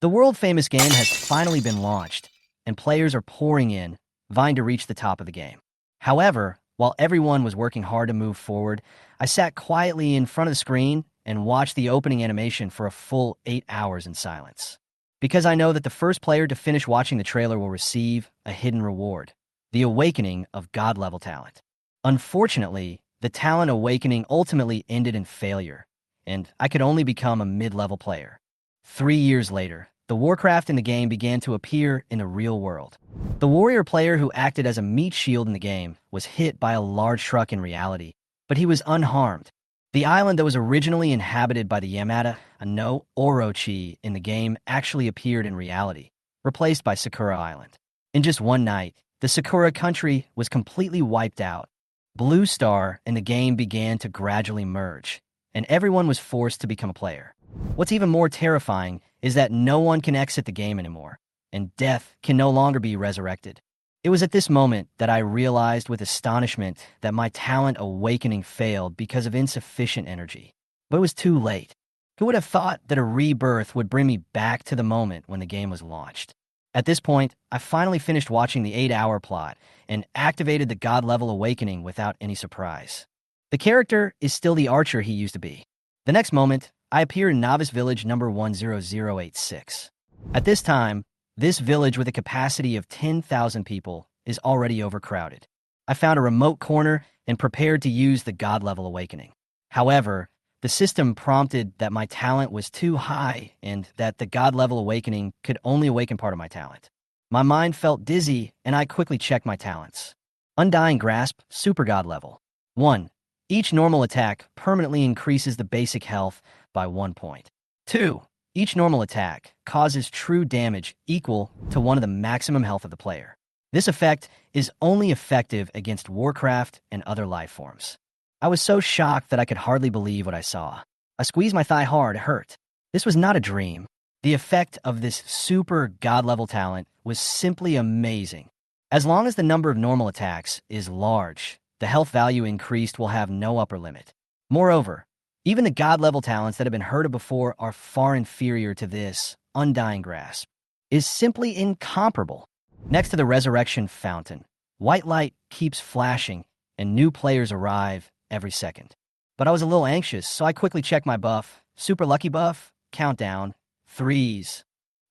The world-famous game has finally been launched, and players are pouring in, vying to reach the top of the game. However, while everyone was working hard to move forward, I sat quietly in front of the screen and watched the opening animation for a full 8 hours in silence. Because I know that the first player to finish watching the trailer will receive a hidden reward, the awakening of God-level talent. Unfortunately, the talent awakening ultimately ended in failure, and I could only become a mid-level player. 3 years later, the Warcraft in the game began to appear in the real world. The warrior player who acted as a meat shield in the game was hit by a large truck in reality, but he was unharmed. The island that was originally inhabited by the Yamada, no Orochi in the game, actually appeared in reality, replaced by Sakura Island. In just one night, the Sakura country was completely wiped out. Blue Star and the game began to gradually merge, and everyone was forced to become a player. What's even more terrifying is that no one can exit the game anymore, and death can no longer be resurrected. It was at this moment that I realized with astonishment that my talent awakening failed because of insufficient energy. But it was too late. Who would have thought that a rebirth would bring me back to the moment when the game was launched? At this point, I finally finished watching the 8-hour plot and activated the God-level awakening without any surprise. The character is still the archer he used to be. The next moment, I appear in Novice Village number 10086. At this time, this village with a capacity of 10,000 people is already overcrowded. I found a remote corner and prepared to use the God-level awakening. However, the system prompted that my talent was too high and that the God-level awakening could only awaken part of my talent. My mind felt dizzy, and I quickly checked my talents. Undying Grasp, Super God level. 1. Each normal attack permanently increases the basic health by 1 point. 2. Each normal attack causes true damage equal to 1 of the maximum health of the player. This effect is only effective against Warcraft and other life forms. I was so shocked that I could hardly believe what I saw. I squeezed my thigh hard, it hurt. This was not a dream. The effect of this super God-level talent was simply amazing. As long as the number of normal attacks is large, the health value increased will have no upper limit. Moreover, even the God-level talents that have been heard of before are far inferior to this. Undying Grasp is simply incomparable. Next to the Resurrection Fountain, white light keeps flashing and new players arrive every second. But I was a little anxious, so I quickly checked my buff. Super lucky buff, countdown, 3s.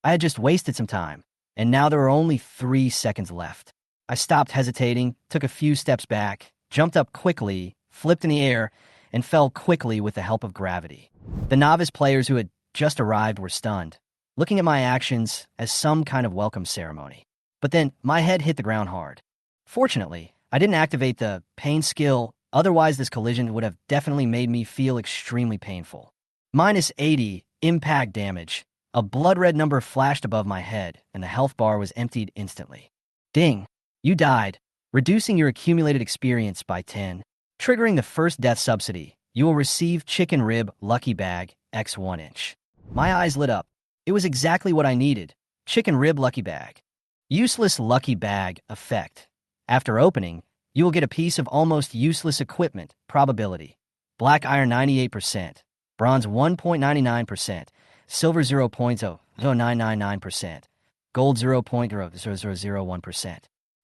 I had just wasted some time, and now there were only 3 seconds left. I stopped hesitating, took a few steps back, jumped up quickly, flipped in the air, and fell quickly with the help of gravity. The novice players who had just arrived were stunned, looking at my actions as some kind of welcome ceremony. But then my head hit the ground hard. Fortunately, I didn't activate the pain skill, otherwise this collision would have definitely made me feel extremely painful. Minus 80 impact damage. A blood-red number flashed above my head, and the health bar was emptied instantly. Ding! You died, reducing your accumulated experience by 10. Triggering the first death subsidy, you will receive Chicken Rib Lucky Bag X 1 inch. My eyes lit up. It was exactly what I needed. Chicken Rib Lucky Bag. Useless Lucky Bag effect. After opening, you will get a piece of almost useless equipment, probability. Black Iron 98%, Bronze 1.99%, Silver 0.0999%, Gold 0.0001%.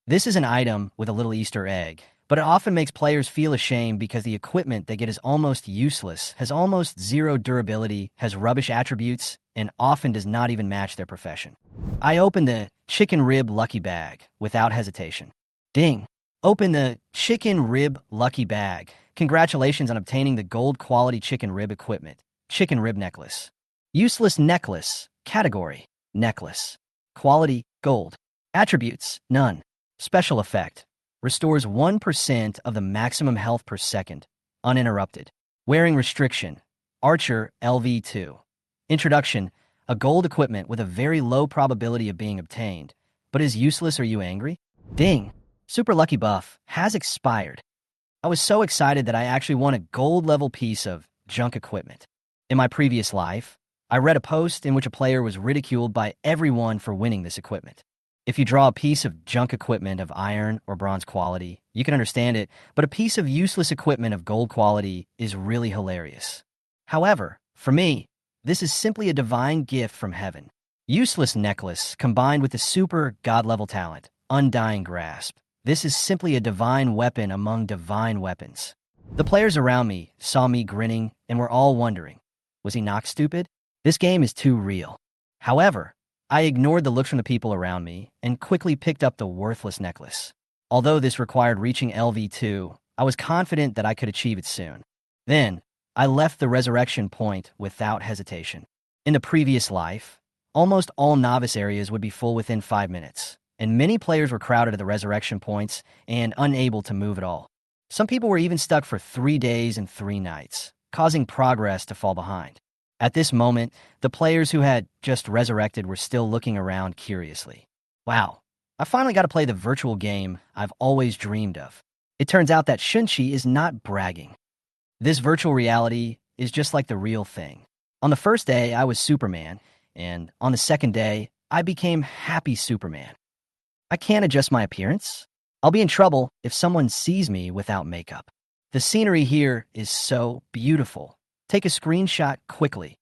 This is an item with a little Easter egg, but it often makes players feel ashamed because the equipment they get is almost useless, has almost zero durability, has rubbish attributes, and often does not even match their profession. I opened the Chicken Rib Lucky Bag without hesitation. Ding! Open the Chicken Rib Lucky Bag. Congratulations on obtaining the gold quality chicken rib equipment. Chicken Rib Necklace. Useless necklace. Category: necklace. Quality: gold. Attributes: none. Special effect: restores 1% of the maximum health per second, uninterrupted. Wearing restriction: Archer LV2. Introduction: a gold equipment with a very low probability of being obtained, but is useless. Are you angry? Ding! Super Lucky Buff has expired. I was so excited that I actually won a gold-level piece of junk equipment. In my previous life, I read a post in which a player was ridiculed by everyone for winning this equipment. If you draw a piece of junk equipment of iron or bronze quality, you can understand it, but a piece of useless equipment of gold quality is really hilarious. However, for me, this is simply a divine gift from heaven. Useless necklace combined with the super god-level talent, undying grasp. This is simply a divine weapon among divine weapons. The players around me saw me grinning and were all wondering, was he knocked stupid? This game is too real. However, I ignored the looks from the people around me and quickly picked up the worthless necklace. Although this required reaching LV2, I was confident that I could achieve it soon. Then, I left the resurrection point without hesitation. In the previous life, almost all novice areas would be full within 5 minutes, and many players were crowded at the resurrection points and unable to move at all. Some people were even stuck for 3 days and 3 nights, causing progress to fall behind. At this moment, the players who had just resurrected were still looking around curiously. Wow, I finally got to play the virtual game I've always dreamed of. It turns out that Shunchi is not bragging. This virtual reality is just like the real thing. On the first day, I was Superman, and on the second day, I became Happy Superman. I can't adjust my appearance. I'll be in trouble if someone sees me without makeup. The scenery here is so beautiful. Take a screenshot quickly.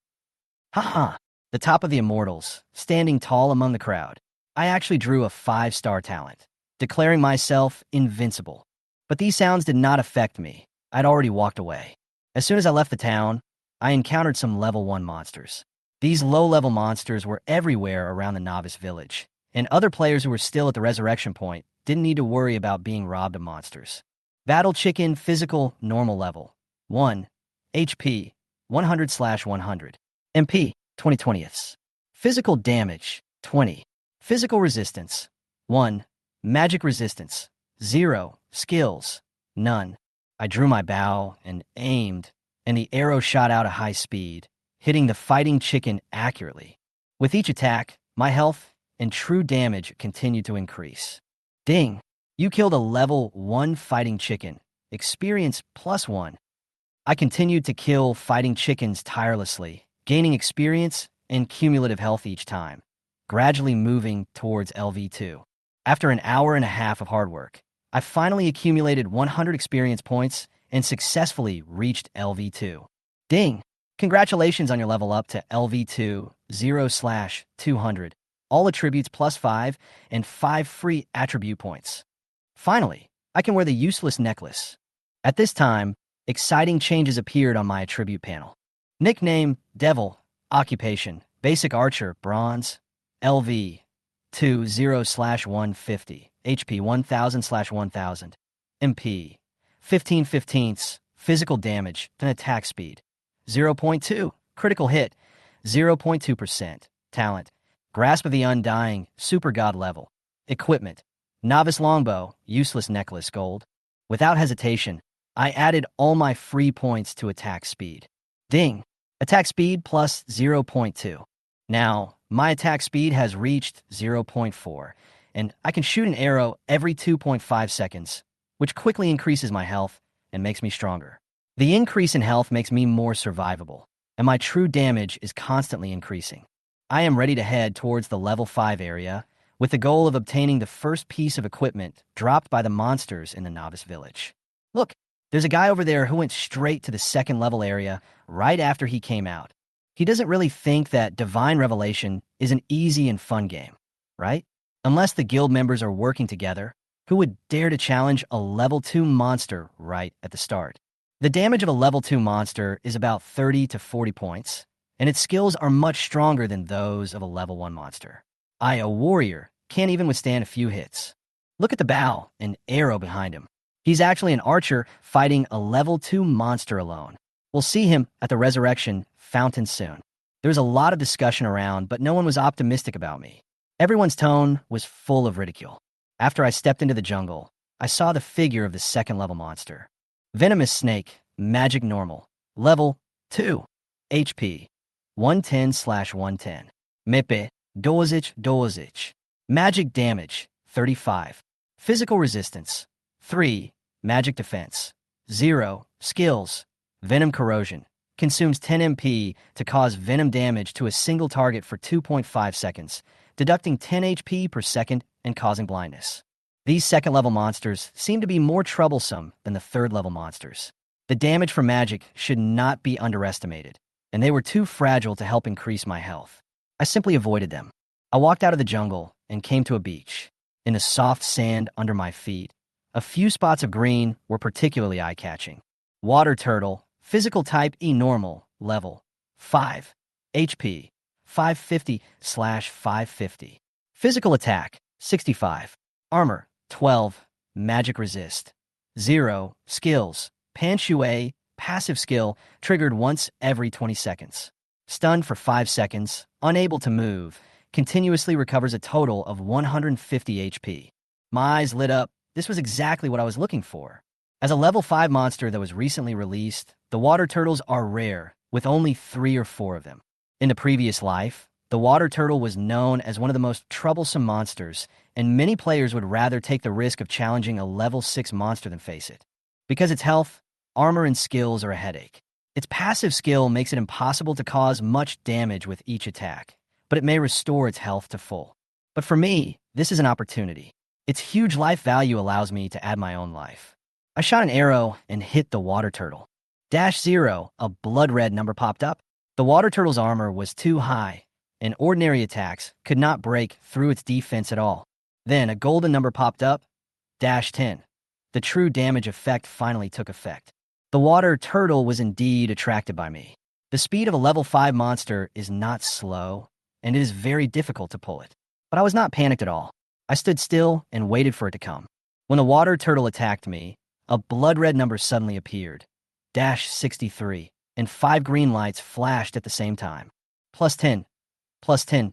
Haha, the top of the immortals, standing tall among the crowd. I actually drew a 5-star talent, declaring myself invincible. But these sounds did not affect me. I'd already walked away. As soon as I left the town, I encountered some level 1 monsters. These low-level monsters were everywhere around the novice village, and other players who were still at the resurrection point didn't need to worry about being robbed of monsters. Battle Chicken Physical Normal Level 1 HP 100/100 MP 20/20. Physical Damage 20. Physical Resistance 1. Magic Resistance 0. Skills none. I drew my bow and aimed, and the arrow shot out at high speed, hitting the fighting chicken accurately. With each attack, my health and true damage continued to increase. Ding! You killed a level 1 fighting chicken. Experience +1. I continued to kill fighting chickens tirelessly, gaining experience and cumulative health each time, gradually moving towards LV2. After an hour and a half of hard work, I finally accumulated 100 experience points and successfully reached LV2. Ding! Congratulations on your level up to LV2 0/200. All attributes +5 and 5 free attribute points. Finally, I can wear the useless necklace. At this time, exciting changes appeared on my attribute panel. Nickname, Devil. Occupation, Basic Archer, Bronze. LV 20/150. HP 1000/1000. MP 15/15. Physical damage and attack speed 0.2. Critical hit 0.2%. Talent, Grasp of the Undying, Super God level. Equipment, Novice Longbow, Useless Necklace, Gold. Without hesitation, I added all my free points to attack speed. Ding! Attack speed plus 0.2. Now, my attack speed has reached 0.4, and I can shoot an arrow every 2.5 seconds, which quickly increases my health and makes me stronger. The increase in health makes me more survivable, and my true damage is constantly increasing. I am ready to head towards the level 5 area, with the goal of obtaining the first piece of equipment dropped by the monsters in the novice village. Look, there's a guy over there who went straight to the 2nd level area right after he came out. He doesn't really think that Divine Revelation is an easy and fun game, right? Unless the guild members are working together, who would dare to challenge a level 2 monster right at the start? The damage of a level 2 monster is about 30 to 40 points, and its skills are much stronger than those of a level 1 monster. I, a warrior, can't even withstand a few hits. Look at the bow and arrow behind him. He's actually an archer fighting a level 2 monster alone. We'll see him at the Resurrection Fountain soon. There's a lot of discussion around, but no one was optimistic about me. Everyone's tone was full of ridicule. After I stepped into the jungle, I saw the figure of the 2nd level monster. Venomous Snake, Magic Normal, Level 2, HP 110/110. Mepe, Dozich. Magic Damage, 35. Physical Resistance, 3. Magic Defense, 0. Skills, Venom Corrosion. Consumes 10 MP to cause venom damage to a single target for 2.5 seconds, deducting 10 HP per second and causing blindness. These 2nd level monsters seem to be more troublesome than the 3rd level monsters. The damage from magic should not be underestimated, and they were too fragile to help increase my health. I simply avoided them. I walked out of the jungle and came to a beach. In the soft sand under my feet, a few spots of green were particularly eye-catching. Water turtle, physical type E normal, level 5, HP 550/550. Physical attack 65, armor 12, magic resist 0, skills, Pan Shui, passive skill, triggered once every 20 seconds. Stunned for 5 seconds, unable to move, continuously recovers a total of 150 HP. My eyes lit up. This was exactly what I was looking for. As a level 5 monster that was recently released, the water turtles are rare, with only 3 or 4 of them. In the previous life, the water turtle was known as one of the most troublesome monsters, and many players would rather take the risk of challenging a level 6 monster than face it. Because its health, armor, and skills are a headache. Its passive skill makes it impossible to cause much damage with each attack, but it may restore its health to full. But for me, this is an opportunity. Its huge life value allows me to add my own life. I shot an arrow and hit the water turtle. -0, a blood red number popped up. The water turtle's armor was too high, and ordinary attacks could not break through its defense at all. Then a golden number popped up, -10. The true damage effect finally took effect. The water turtle was indeed attracted by me. The speed of a level 5 monster is not slow, and it is very difficult to pull it. But I was not panicked at all. I stood still and waited for it to come. When the water turtle attacked me, a blood red number suddenly appeared, -63, and 5 green lights flashed at the same time. +10, +10,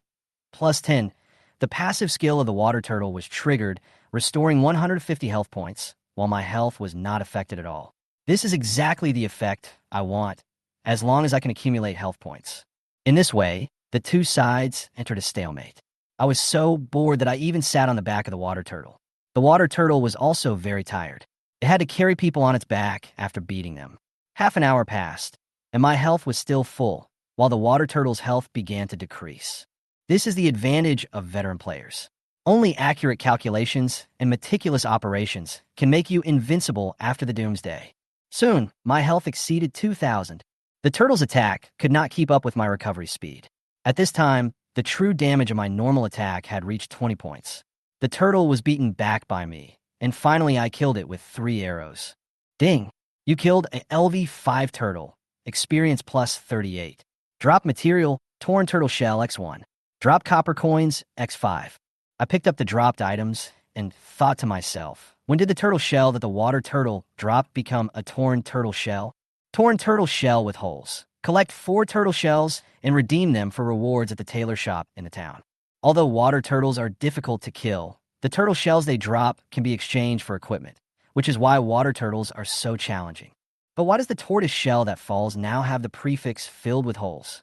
+10. The passive skill of the water turtle was triggered, restoring 150 health points, while my health was not affected at all. This is exactly the effect I want, as long as I can accumulate health points. In this way, the two sides entered a stalemate. I was so bored that I even sat on the back of the water turtle. The water turtle was also very tired. It had to carry people on its back after beating them. Half an hour passed, and my health was still full, while the water turtle's health began to decrease. This is the advantage of veteran players. Only accurate calculations and meticulous operations can make you invincible after the doomsday. Soon, my health exceeded 2,000. The turtle's attack could not keep up with my recovery speed. At this time, the true damage of my normal attack had reached 20 points. The turtle was beaten back by me, and finally I killed it with 3 arrows. Ding! You killed a LV5 turtle. Experience +38. Drop material, torn turtle shell X1. Drop copper coins X5. I picked up the dropped items and thought to myself, when did the turtle shell that the water turtle dropped become a torn turtle shell? Torn turtle shell with holes. Collect 4 turtle shells and redeem them for rewards at the tailor shop in the town. Although water turtles are difficult to kill, the turtle shells they drop can be exchanged for equipment, which is why water turtles are so challenging. But why does the tortoise shell that falls now have the prefix filled with holes?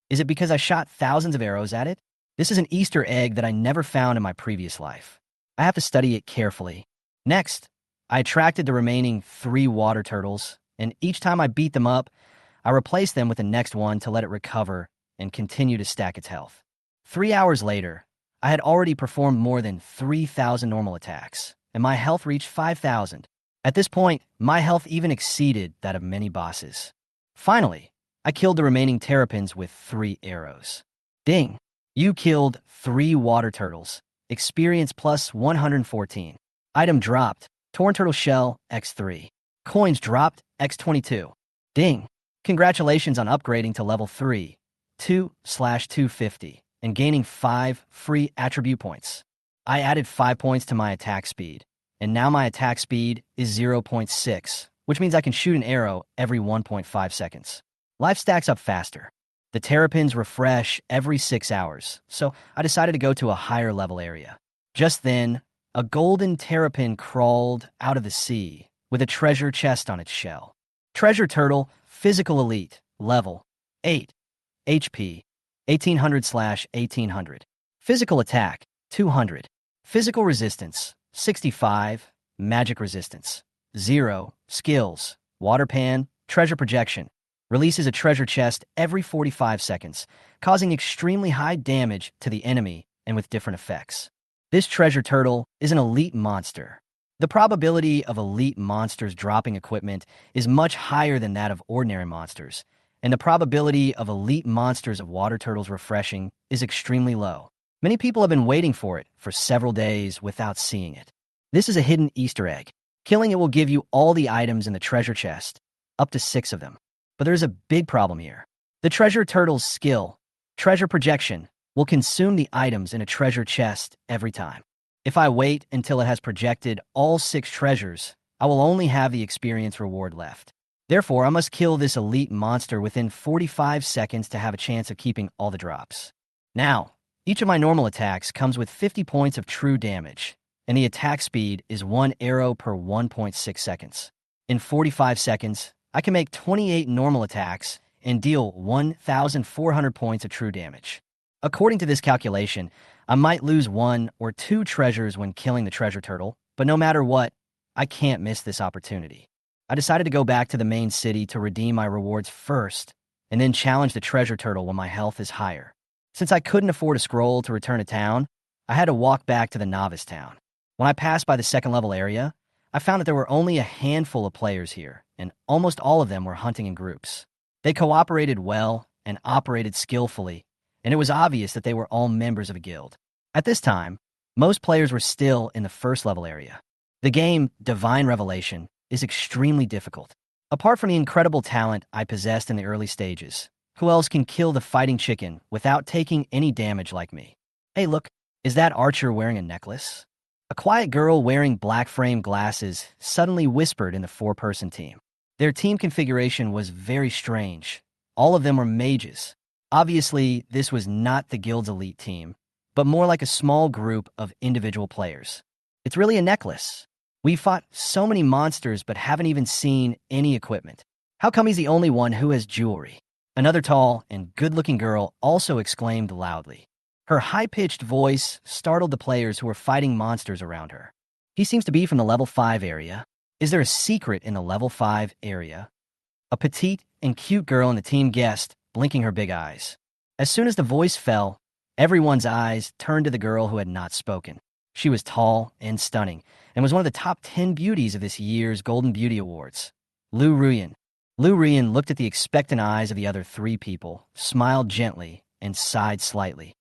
Is it because I shot thousands of arrows at it? This is an Easter egg that I never found in my previous life. I have to study it carefully. Next, I attracted the remaining 3 water turtles, and each time I beat them up, I replaced them with the next one to let it recover and continue to stack its health. 3 hours later, I had already performed more than 3,000 normal attacks, and my health reached 5,000. At this point, my health even exceeded that of many bosses. Finally, I killed the remaining terrapins with 3 arrows. Ding! You killed 3 water turtles. Experience +114. Item dropped. Torn turtle shell X3. Coins dropped X22. Ding! Congratulations on upgrading to level 3, 2/250, and gaining 5 free attribute points. I added 5 points to my attack speed, and now my attack speed is 0.6, which means I can shoot an arrow every 1.5 seconds. Life stacks up faster. The terrapins refresh every 6 hours, so I decided to go to a higher level area. Just then, a golden terrapin crawled out of the sea with a treasure chest on its shell. Treasure turtle, physical elite, level 8, HP 1800/1800. Physical attack 200. Physical resistance 65. Magic resistance 0. Skills, water pan, treasure projection. Releases a treasure chest every 45 seconds, causing extremely high damage to the enemy and with different effects. This treasure turtle is an elite monster. The probability of elite monsters dropping equipment is much higher than that of ordinary monsters, and the probability of elite monsters of water turtles refreshing is extremely low. Many people have been waiting for it for several days without seeing it. This is a hidden Easter egg. Killing it will give you all the items in the treasure chest, up to 6 of them. But there's a big problem here. The treasure turtle's skill, treasure projection, will consume the items in a treasure chest every time. If I wait until it has projected all 6 treasures, I will only have the experience reward left. Therefore, I must kill this elite monster within 45 seconds to have a chance of keeping all the drops. Now, each of my normal attacks comes with 50 points of true damage, and the attack speed is 1 arrow per 1.6 seconds. In 45 seconds, I can make 28 normal attacks and deal 1,400 points of true damage. According to this calculation, I might lose 1 or 2 treasures when killing the treasure turtle, but no matter what, I can't miss this opportunity. I decided to go back to the main city to redeem my rewards first, and then challenge the treasure turtle when my health is higher. Since I couldn't afford a scroll to return to town, I had to walk back to the novice town. When I passed by the second level area, I found that there were only a handful of players here, and almost all of them were hunting in groups. They cooperated well and operated skillfully, and it was obvious that they were all members of a guild. At this time, most players were still in the first level area. The game, Divine Revelation, is extremely difficult. Apart from the incredible talent I possessed in the early stages, who else can kill the fighting chicken without taking any damage like me? Hey, look, is that archer wearing a necklace? A quiet girl wearing black frame glasses suddenly whispered in the 4-person team. Their team configuration was very strange. All of them were mages. Obviously, this was not the guild's elite team, but more like a small group of individual players. It's really a necklace. We fought so many monsters but haven't even seen any equipment. How come he's the only one who has jewelry? Another tall and good-looking girl also exclaimed loudly. Her high-pitched voice startled the players who were fighting monsters around her. He seems to be from the level 5 area. Is there a secret in the level 5 area? A petite and cute girl in the team guessed, blinking her big eyes. As soon as the voice fell, everyone's eyes turned to the girl who had not spoken. She was tall and stunning, and was one of the top 10 beauties of this year's Golden Beauty Awards. Lu Ruyan. Lu Ruyan looked at the expectant eyes of the other 3 people, smiled gently, and sighed slightly.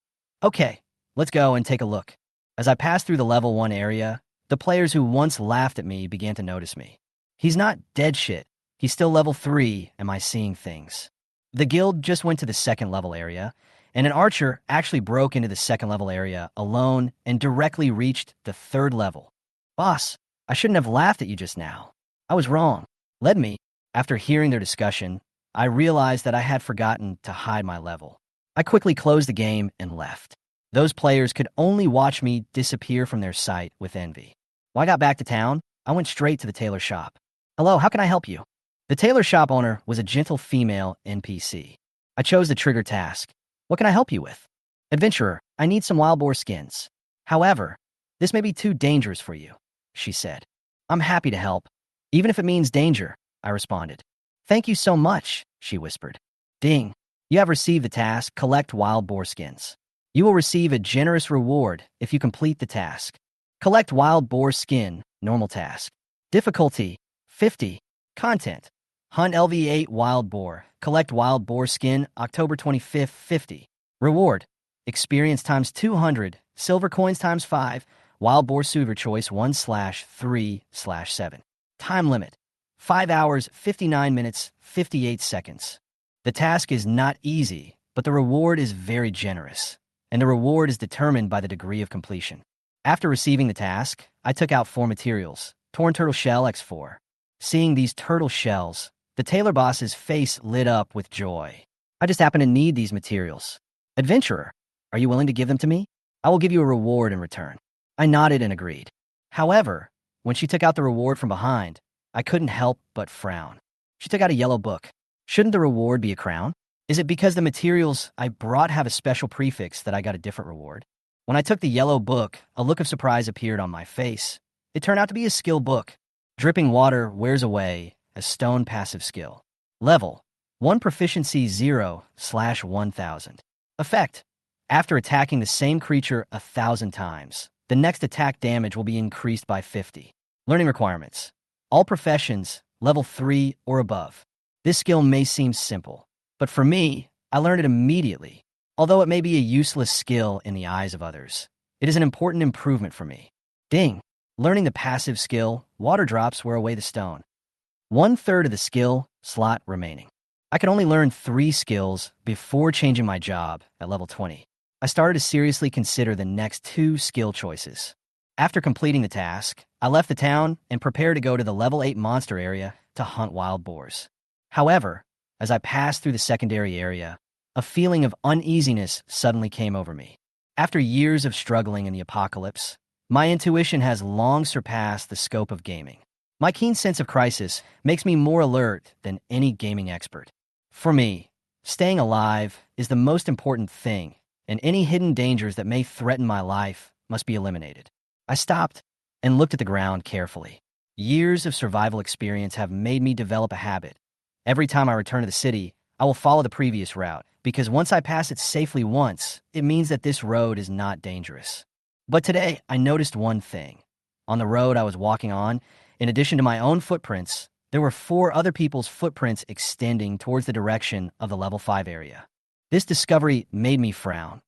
Okay, let's go and take a look. As I passed through the level 1 area, the players who once laughed at me began to notice me. He's not dead shit. He's still level 3, am I seeing things? The guild just went to the second level area, and an archer actually broke into the second level area alone and directly reached the 3rd level. Boss, I shouldn't have laughed at you just now. I was wrong. Led me. After hearing their discussion, I realized that I had forgotten to hide my level. I quickly closed the game and left. Those players could only watch me disappear from their sight with envy. When I got back to town, I went straight to the tailor shop. Hello, how can I help you? The tailor shop owner was a gentle female NPC. I chose the trigger task. What can I help you with? Adventurer, I need some wild boar skins. However, this may be too dangerous for you, she said. I'm happy to help, even if it means danger, I responded. Thank you so much, she whispered. Ding. You have received the task, collect wild boar skins. You will receive a generous reward if you complete the task. Collect wild boar skin, normal task. Difficulty, 50. Content, hunt LV8 wild boar. Collect wild boar skin, October 25th, 50. Reward, experience times 200, silver coins times 5, wild boar suit of your choice 1/3/7. Time limit, 5 hours, 59 minutes, 58 seconds. The task is not easy, but the reward is very generous, and the reward is determined by the degree of completion. After receiving the task, I took out 4 materials, torn turtle shell X4. Seeing these turtle shells, the tailor boss's face lit up with joy. I just happen to need these materials. Adventurer, are you willing to give them to me? I will give you a reward in return. I nodded and agreed. However, when she took out the reward from behind, I couldn't help but frown. She took out a yellow book. Shouldn't the reward be a crown? Is it because the materials I brought have a special prefix that I got a different reward? When I took the yellow book, a look of surprise appeared on my face. It turned out to be a skill book. Dripping water wears away as stone passive skill. Level, 1 proficiency 0/1000. Effect, after attacking the same creature 1,000 times, the next attack damage will be increased by 50. Learning requirements, all professions, level 3 or above. This skill may seem simple, but for me, I learned it immediately. Although it may be a useless skill in the eyes of others, it is an important improvement for me. Ding! Learning the passive skill, water drops wear away the stone. 1/3 of the skill slot remaining. I could only learn 3 skills before changing my job at level 20. I started to seriously consider the next 2 skill choices. After completing the task, I left the town and prepared to go to the level 8 monster area to hunt wild boars. However, as I passed through the secondary area, a feeling of uneasiness suddenly came over me. After years of struggling in the apocalypse, my intuition has long surpassed the scope of gaming. My keen sense of crisis makes me more alert than any gaming expert. For me, staying alive is the most important thing, and any hidden dangers that may threaten my life must be eliminated. I stopped and looked at the ground carefully. Years of survival experience have made me develop a habit. Every time I return to the city, I will follow the previous route, because once I pass it safely once, it means that this road is not dangerous. But today, I noticed one thing. On the road I was walking on, in addition to my own footprints, there were 4 other people's footprints extending towards the direction of the level 5 area. This discovery made me frown.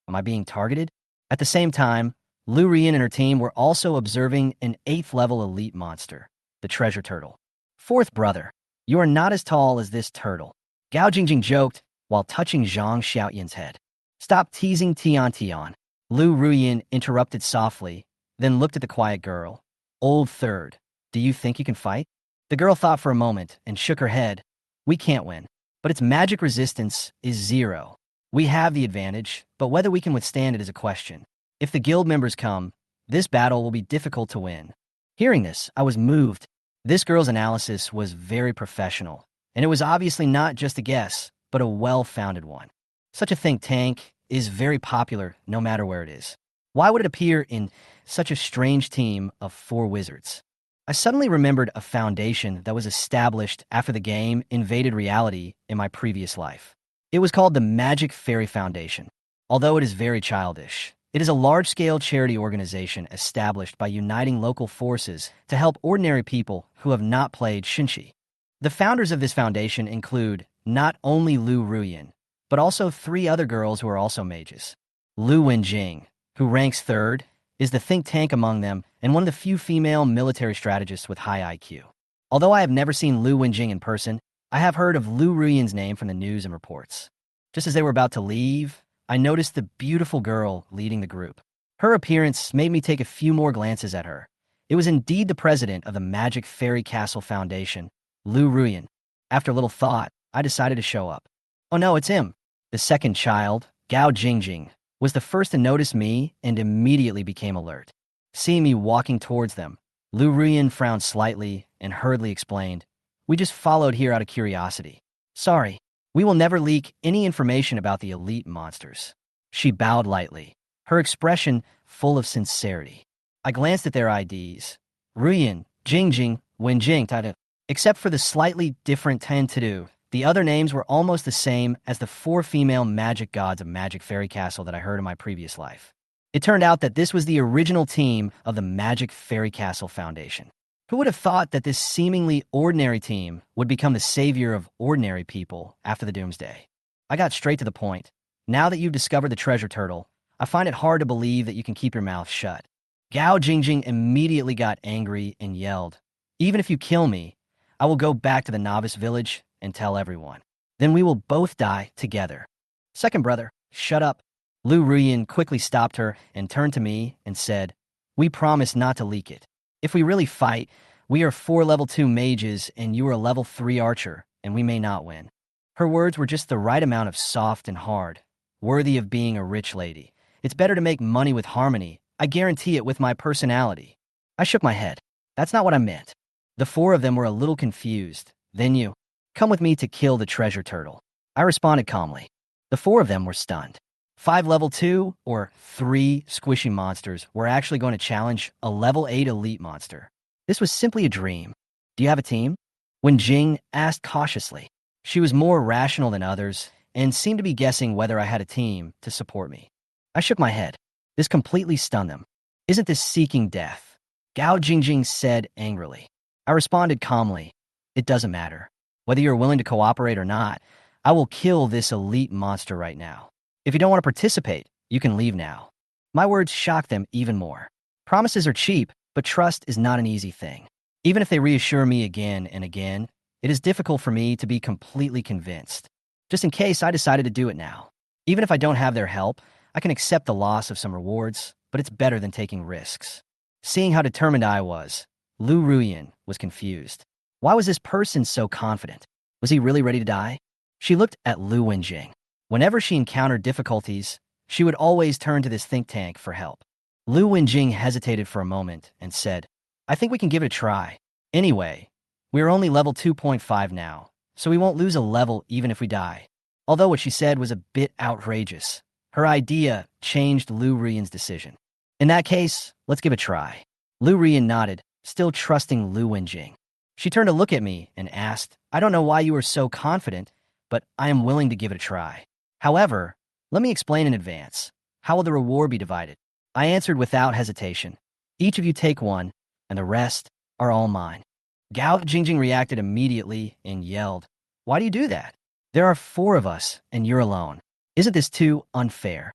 Am I being targeted? At the same time, Lu Rian and her team were also observing an 8th level elite monster, the treasure turtle. 4th brother, you are not as tall as this turtle, Gao Jingjing joked while touching Zhang Xiaoyan's head. Stop teasing Tian Tian. Lu Ruyin interrupted softly, then looked at the quiet girl. Old third, do you think you can fight? The girl thought for a moment and shook her head. We can't win, but its magic resistance is 0. We have the advantage, but whether we can withstand it is a question. If the guild members come, this battle will be difficult to win. Hearing this, I was moved. This girl's analysis was very professional, and it was obviously not just a guess, but a well-founded one. Such a think tank is very popular no matter where it is. Why would it appear in such a strange team of 4 wizards? I suddenly remembered a foundation that was established after the game invaded reality in my previous life. It was called the Magic Fairy Foundation. Although it is very childish, it is a large-scale charity organization established by uniting local forces to help ordinary people who have not played Shinshi. The founders of this foundation include not only Lu Ruyin, but also 3 other girls who are also mages. Lu Wenjing, who ranks 3rd, is the think tank among them and one of the few female military strategists with high IQ. Although I have never seen Lu Wenjing in person, I have heard of Lu Ruyin's name from the news and reports. Just as they were about to leave, I noticed the beautiful girl leading the group. Her appearance made me take a few more glances at her. It was indeed the president of the Magic Fairy Castle Foundation, Lu Ruyin. After a little thought, I decided to show up. Oh no, it's him. The second child, Gao Jingjing, was the first to notice me and immediately became alert. Seeing me walking towards them, Lu Ruyin frowned slightly and hurriedly explained, "We just followed here out of curiosity. Sorry, we will never leak any information about the elite monsters." She bowed lightly, her expression full of sincerity. I glanced at their IDs. Ruyin, Jingjing, Wenjing, Tadu. Except for the slightly different Tantadu, the other names were almost the same as the 4 female magic gods of Magic Fairy Castle that I heard in my previous life. It turned out that this was the original team of the Magic Fairy Castle Foundation. Who would have thought that this seemingly ordinary team would become the savior of ordinary people after the Doomsday? I got straight to the point. Now that you've discovered the treasure turtle, I find it hard to believe that you can keep your mouth shut. Gao Jingjing immediately got angry and yelled, "Even if you kill me, I will go back to the novice village and tell everyone. Then we will both die together." "Second brother, shut up." Lu Ruyin quickly stopped her and turned to me and said, "We promise not to leak it. If we really fight, we are 4 level 2 mages and you are a level 3 archer, and we may not win." Her words were just the right amount of soft and hard, worthy of being a rich lady. It's better to make money with harmony. I guarantee it with my personality. I shook my head. That's not what I meant. The 4 of them were a little confused. Then you. Come with me to kill the treasure turtle. I responded calmly. The 4 of them were stunned. 5 level 2 or 3 squishy monsters were actually going to challenge a level 8 elite monster. This was simply a dream. Do you have a team? When Jing asked cautiously. She was more rational than others and seemed to be guessing whether I had a team to support me. I shook my head. This completely stunned them. Isn't this seeking death? Gao Jingjing said angrily. I responded calmly. It doesn't matter. Whether you're willing to cooperate or not, I will kill this elite monster right now. If you don't want to participate, you can leave now. My words shocked them even more. Promises are cheap, but trust is not an easy thing. Even if they reassure me again and again, it is difficult for me to be completely convinced. Just in case, I decided to do it now. Even if I don't have their help, I can accept the loss of some rewards, but it's better than taking risks. Seeing how determined I was, Lu Ruyan was confused. Why was this person so confident? Was he really ready to die? She looked at Lu Wenjing. Whenever she encountered difficulties, she would always turn to this think tank for help. Lu Wenjing hesitated for a moment and said, I think we can give it a try. Anyway, we're only level 2.5 now, so we won't lose a level even if we die. Although what she said was a bit outrageous, her idea changed Lu Ruyan's decision. In that case, let's give it a try. Lu Ruyan nodded, still trusting Lu Wenjing. She turned to look at me and asked, I don't know why you are so confident, but I am willing to give it a try. However, let me explain in advance. How will the reward be divided? I answered without hesitation. Each of you take one, and the rest are all mine. Gao Jingjing reacted immediately and yelled, Why do you do that? There are 4 of us, and you're alone. Isn't this too unfair?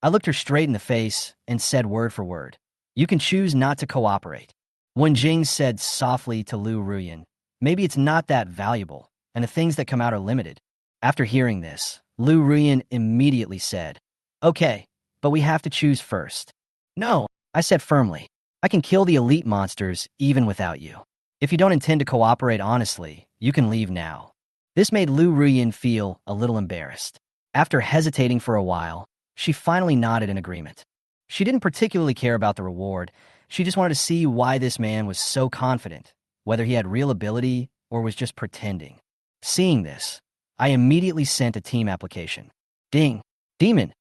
I looked her straight in the face and said word for word, You can choose not to cooperate. Wenjing said softly to Lu Ruyan, Maybe it's not that valuable, and the things that come out are limited. After hearing this, Lu Ruyan immediately said, Okay, but we have to choose first. No, I said firmly. I can kill the elite monsters even without you. If you don't intend to cooperate honestly, you can leave now. This made Lu Ruyan feel a little embarrassed. After hesitating for a while, she finally nodded in agreement. She didn't particularly care about the reward. She just wanted to see why this man was so confident, whether he had real ability or was just pretending. Seeing this, I immediately sent a team application. Ding. Demon,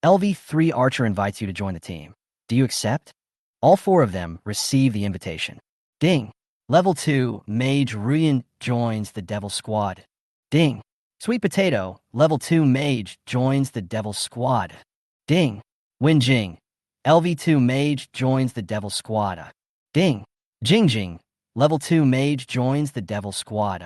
LV3 Archer invites you to join the team. Do you accept? All 4 of them receive the invitation. Ding. Level 2 Mage Ruyan joins the Devil Squad. Ding. Sweet Potato, Level 2 Mage joins the Devil Squad. Ding. Wenjing, LV2 Mage joins the Devil Squad. Ding. Jingjing, Level 2 Mage joins the Devil Squad.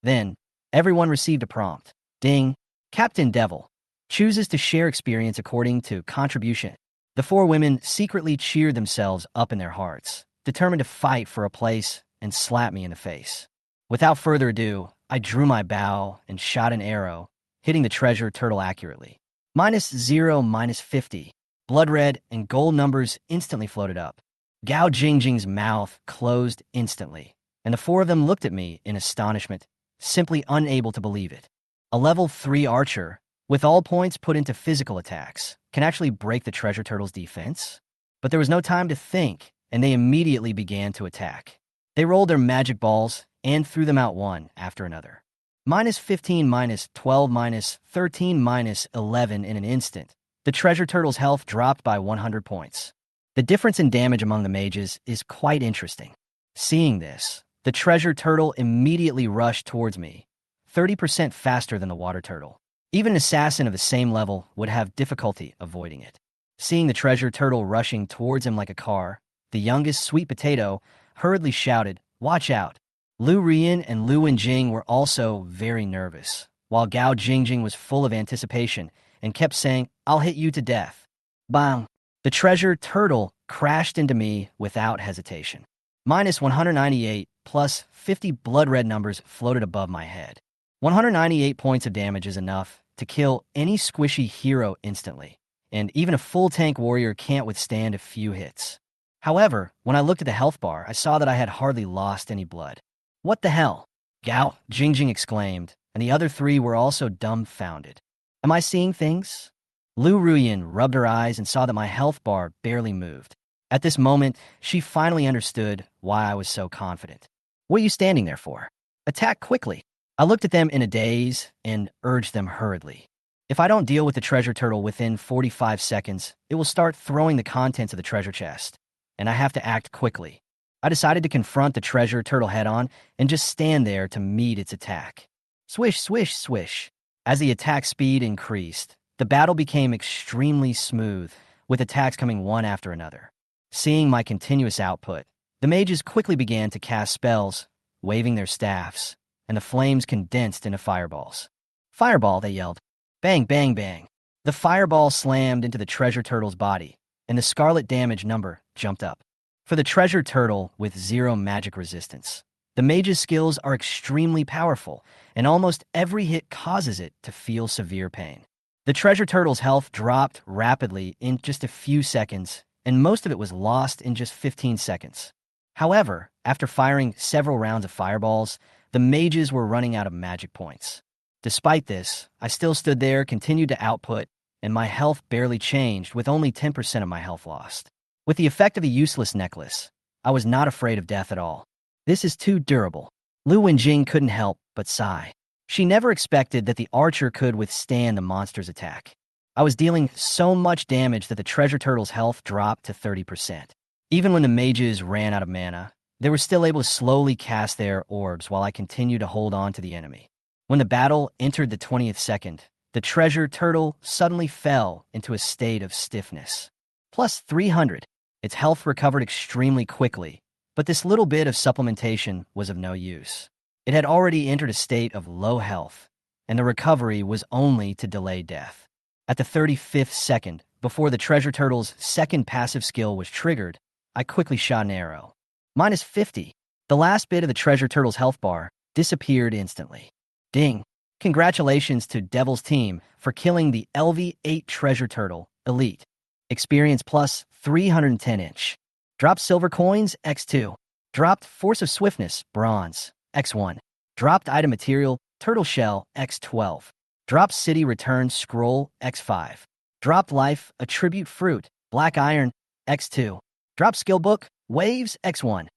Then, everyone received a prompt. Ding. Captain Devil chooses to share experience according to contribution. The 4 women secretly cheered themselves up in their hearts, determined to fight for a place and slap me in the face. Without further ado, I drew my bow and shot an arrow, hitting the treasure turtle accurately. -0, -50. Blood red and gold numbers instantly floated up. Gao Jingjing's mouth closed instantly, and the 4 of them looked at me in astonishment, simply unable to believe it. A level 3 archer, with all points put into physical attacks, can actually break the treasure turtle's defense? But there was no time to think, and they immediately began to attack. They rolled their magic balls and threw them out one after another. -15, -12, -13, -11 in an instant. The treasure turtle's health dropped by 100 points. The difference in damage among the mages is quite interesting. Seeing this, the treasure turtle immediately rushed towards me, 30% faster than the water turtle. Even an assassin of the same level would have difficulty avoiding it. Seeing the treasure turtle rushing towards him like a car, the youngest Sweet Potato hurriedly shouted, Watch out! Lu Ruyan and Lu Wenjing were also very nervous, while Gao Jingjing was full of anticipation and kept saying, I'll hit you to death. Bang! The treasure turtle crashed into me without hesitation. -198 plus 50 blood red numbers floated above my head. 198 points of damage is enough to kill any squishy hero instantly, and even a full tank warrior can't withstand a few hits. However, when I looked at the health bar, I saw that I had hardly lost any blood. What the hell? Gao Jingjing exclaimed, and the other 3 were also dumbfounded. Am I seeing things? Lu Ruyan rubbed her eyes and saw that my health bar barely moved. At this moment, she finally understood why I was so confident. What are you standing there for? Attack quickly. I looked at them in a daze and urged them hurriedly. If I don't deal with the treasure turtle within 45 seconds, it will start throwing the contents of the treasure chest, and I have to act quickly. I decided to confront the treasure turtle head-on and just stand there to meet its attack. Swish, swish, swish. As the attack speed increased, the battle became extremely smooth, with attacks coming one after another. Seeing my continuous output, the mages quickly began to cast spells, waving their staffs, and the flames condensed into fireballs. Fireball, they yelled. Bang, bang, bang. The fireball slammed into the treasure turtle's body, and the scarlet damage number jumped up. For the treasure turtle with 0 magic resistance, the mage's skills are extremely powerful, and almost every hit causes it to feel severe pain. The treasure turtle's health dropped rapidly in just a few seconds, and most of it was lost in just 15 seconds. However, after firing several rounds of fireballs, the mages were running out of magic points. Despite this, I still stood there, continued to output, and my health barely changed, with only 10% of my health lost. With the effect of a useless necklace, I was not afraid of death at all. This is too durable. Lu Wenjing couldn't help but sigh. She never expected that the archer could withstand the monster's attack. I was dealing so much damage that the treasure turtle's health dropped to 30%. Even when the mages ran out of mana, they were still able to slowly cast their orbs while I continued to hold on to the enemy. When the battle entered the 20th second, the treasure turtle suddenly fell into a state of stiffness. Plus 300. Its health recovered extremely quickly, but this little bit of supplementation was of no use. It had already entered a state of low health, and the recovery was only to delay death. At the 35th second, before the treasure turtle's second passive skill was triggered, I quickly shot an arrow. Minus 50. The last bit of the treasure turtle's health bar disappeared instantly. Ding! Congratulations to Devil's team for killing the LV8 treasure turtle, Elite. Experience plus 310 inch. Dropped silver coins, X2. Dropped Force of Swiftness, Bronze, X1. Dropped item material, Turtle Shell, X12. Dropped City Return Scroll, X5. Dropped Life, Attribute Fruit, Black Iron, X2. Dropped Skill Book, Waves, X1.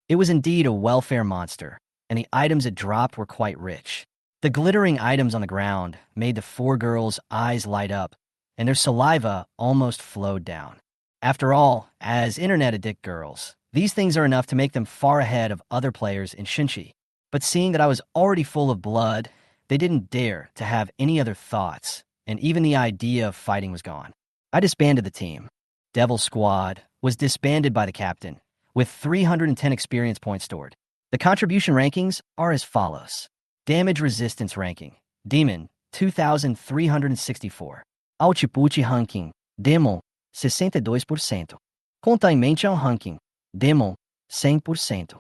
It was indeed a welfare monster, and the items it dropped were quite rich. The glittering items on the ground made the 4 girls' eyes light up, and their saliva almost flowed down. After all, as internet-addict girls, these things are enough to make them far ahead of other players in Shinchi. But seeing that I was already full of blood, they didn't dare to have any other thoughts, and even the idea of fighting was gone. I disbanded the team. Devil Squad was disbanded by the captain, with 310 experience points stored. The contribution rankings are as follows. Damage resistance ranking, Demon, 2,364. Output ranking, Demon, 62%. Containment ranking, Demon, 100%.